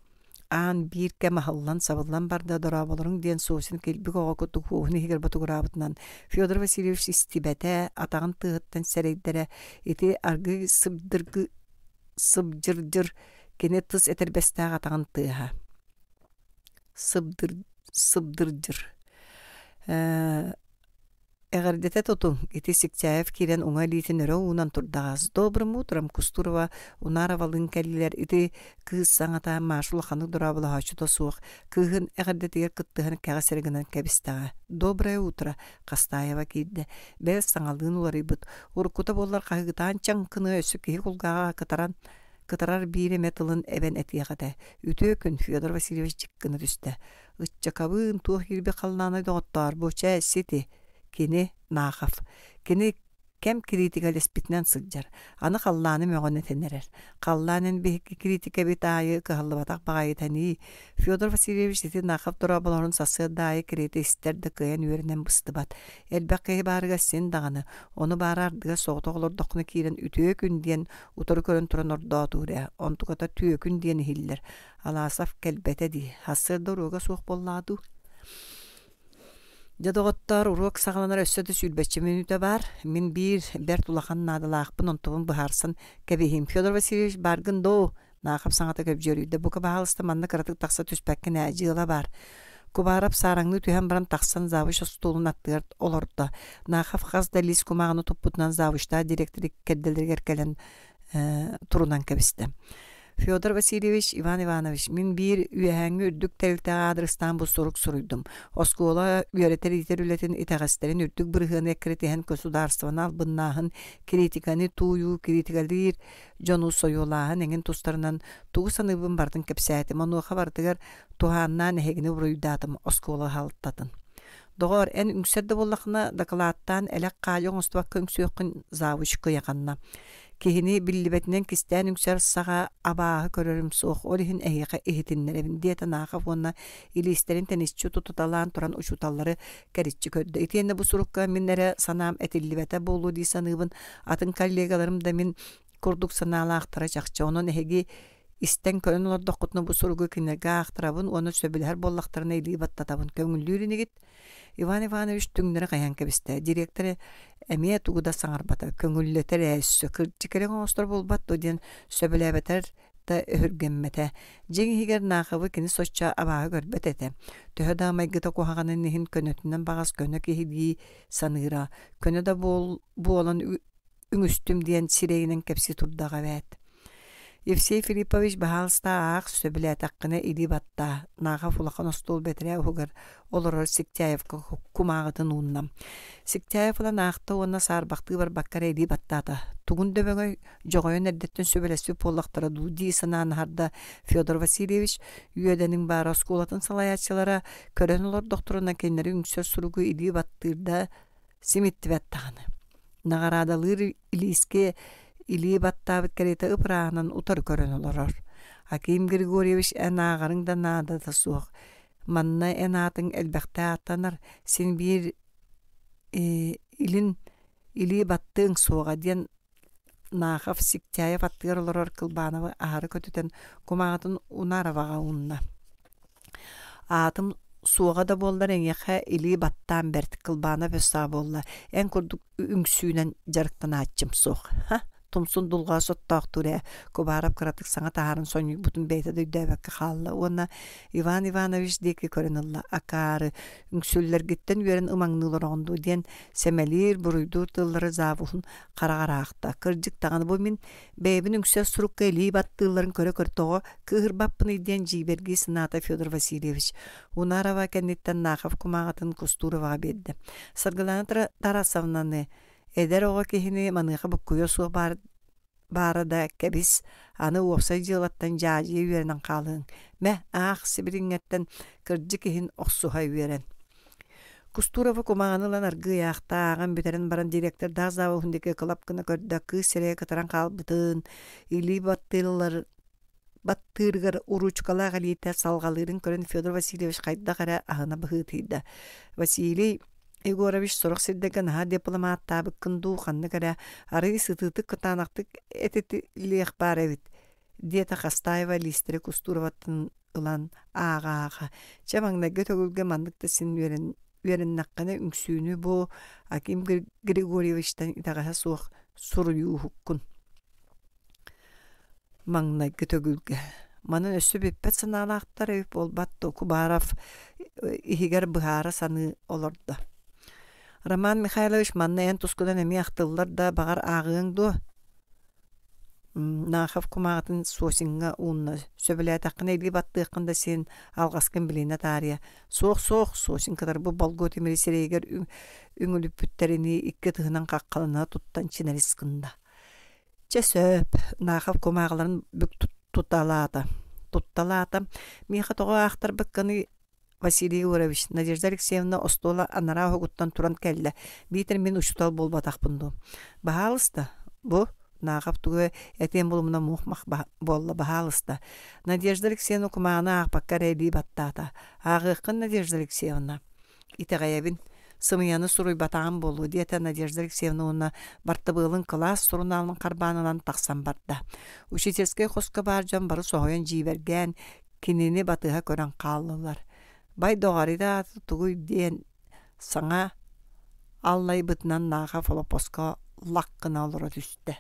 Ан бир кәмі халлан сабылан барда дорабалырың ден сосын келбік оға көтті хуғыны хегер бату ғырабытынан. Федор Васильевич истибәті атағын тығыттан сәрейдері еті арғы сыбжыр кене тыз әтербәстәғ атағын тыға. Сыбдыржыр. Эгердете тутун, ити Сикчаев кирен уңа литинеро унан турдагас. Добрым утром, Кустурова, унаравалын кәлилер, ити кыз саңата машул ханы дурабыла хачу тосуық. Кыгын эгердетегер кыттыгын кәгасерігінен кәбістаға. Доброе утро, Кастаева кейді. Бәс саңалдың улары бұд. Уркута болар қағытан чаң кыны өсі кейі құлғаға кытарар бире металын эбен этиягата. Үтө күн Федор Васильевич жиккыны түсті. Ытчакабын туох ирбе қалнаны доғыттар, боча сети. Кини нахав. Кини кем критика леспитнен сылжар. Аны қалланы мөғаны тенерер. Қалланын бейкі критика бит айы кығылыбатақ бағайы тәні. Федор Васильевич сети нахав тұра боларын сасы дайы крити істерді кыян өрінен бұсты бат. Әлбәққи барыға сен дағаны. Оны бары ардыға соғыты олырдықны кейрен үтіе күн дейін ұтыры көрін тұрын орда тұғыря. Онтуғата түйе күн дейін хиллер. Аласав кәлбәті ди. Хасырды ұруға соқ болладу. Жадоғыттар урок сағаланар өссөді сүлбәтчі минута бар. Мен бер тулақан надылақпын онтуғын бұхарсын кәбейім. Федор Васильевич баргын доу нақып саңата көп жөрүйді. Бұқа бағалысты манны қыратық тақса түспәккен әжіғыла бар. Кубарап сараңны түйен баран тақсан завыш столын аттығырд олырды. Нақып қаз дәліз кумағыны тұппытынан завышта директорик кәдділдергер кәлін тұрынан кәбісті. Федор Васильевич Иван Иванович, мен бир үйәңі үрдік тәліктәға адрыстан бұл сорук сұруйдым. Оскола үйәретер итер үлетін итағастерін үрдік бірғын әкіретіген государстван албыннағын критиканы тую, критикалыр жону сойулағын әңін тұстарынан туғы саныбын бардың кәпсәтім. Оны қабардығар туғаннан әгіні бұрыйдатым Оскола халыттатын. Доғар ән үңсерді болақына дақылаттан әләк қалың ұстываққа үңсөйқін завышқы яғанна. Кехini billibetinden kisten üngsər sağa abağı görürüm soğuk. Olihin ehiqe ehitиннеребин диета нақып онна илистерин тенисчу тутуталан туран учуталлары кәритчі көрді. Итенде бұл сурукка миннере санам этиллибете болу дейсаныбын. Атын коллегаларым да min курдук санала ақтыра жақча. Onun ehegi истен көнін оларда құтны бұл суругы кинерге ақтырабын. Оны сөбілер боллақтарына илі баттатабын. Көңілдеріне гит. Иван Иванович түңнері қаян кәбісті. Директоры әмия туғыда саңарбата. Көңіллетер әйсі. Кірчікерен оңыстар болбат доден сөбіләбетер да өргенмете. Жеңі хигер нақыбы кені соча абағы көрбет әті. Төхі дамайгыта қоғағанын нехін көнөтінен бағас көнө кехиди саныра. Көнө да болан үңістім дейін сирейінің кәпсі тұрдаға бәт. Евсей Филиппович бағалыста ақ сөбілі әтаққыны илі батта. Наға фулақан остол бәтірі ауғығыр. Олырыр Сиктяевка кумағытын ұннам. Сиктяев олан ақты онна сарбақты бар баққара илі баттата. Туғын дөбіңі жоғайын әрдеттін сөбілесі поллақтары дуди санан харда Федор Васильевич үйеденің бар осколатын салаятчылара көрен олар докторына кенері үңсер сұруғы илі баттырда семетті бәттағаны. Нағарадалыр иліске Или баттабыт кәреті ұпырағынан ұтар көрін оларар. Аким Григорьевич ән ағарың да нада да суық. Манна ән атын әлбәқті аттанар. Сен бір или баттың суға ден нағaf Сиктяев аттығыр оларар қылбанығы ағары көтітен құмағатын ұнараваға ұнна. Атым суға да болдар әңеқі или баттан бәрті қылбаны бөса болла. Ән күрдік үңсүйінен жарықтан атчым суық. Тумсун дулга соттақ туре кубарап кыратык саңа тахарын соң бутун бейті дөйдәбәкке қалла. Оны Иван Иванович деки көрінілла. Акары үңсүллер гиттен үйерін ымаңнылар оңду ден семелер бұруйду тыллары завуын қара-қарақта. Кыржык тағаны бұл мен бейбін үңсер сұруққа елей баттыларын көрі-көртоғы кығырбаппын иден жиберги сыната Федор Васильевич. Унарава кәнеттен нақов кумағатын Кустуроваға берді. Саргыланы тарасавнаны Эдер оға кехіне маныға бұққойы суға бары да кәбіс аны оқсай жылаттан жажы үйерінен қалың. Мә ақ сібіріңеттен кірджі кехін оқсуға үйерін. Кустурова кумағанылан арғы яқта ағын бөтерін баран директор дағзавы хүндеке қылап кіні көрді кыз сере кытаран қалбытын. Или баттырғыр уручкала ғалиетті салғалырын көрін Федор Васильевич қайда қара ағына бұғытыйды. Василий Егорович сорок сирдеген ха дипломаттабы кынду қанны кәрі ары сытытык кытанақтык әтетлех бар әвит. Диета Кастаева листері Кустуроватын ылан аға. Чамаңнағы төгілге мандықты сен верін наққаны үңсүйіні бұ Аким Григорьевичтен итағаша суық сұрыю хұққын. Маңнағы төгілге. Манын өсі беппет саналақтар өп олбатты Кубаров ихигер бұхара саны олырды. Роман Михайлович манна эн тускудан эми ахтыллар да багар агыың ду. Нахав кумагатын сосинга унна сөбөлөт акын эли баттыакында сен алгаскын билине тария. Соох сосин кадар бу болгот эмери серегер үңүлүп бүттерини икки тыгынан каккалына туттан чинарискында. Чесөп нахав кумагаларын бүк тутталата. Миха тога ахтар быкканы Василий Егорович, Надежда Алексеевна остола анара хогуттан туран келле. Битер мен учутал болбатак бунду. Бахалыста бу нағап тугы этен болумна мухмах болла бахалыста. Надежда Алексеевна кумана акпакка рейли баттата. Агыкын Надежда Алексеевна. Итегаябин сымыяны суруй батаган болу диета Надежда Алексеевна уна бартыбылын класс суруналын карбанынан таксан барда. Учительский хоска баржан бары соғойын жиберген кинини батыга көрөн каллылар. Бай доғарида тугуй ден саңа аллай бытынан наға фолопоска лаққына олыра түсті.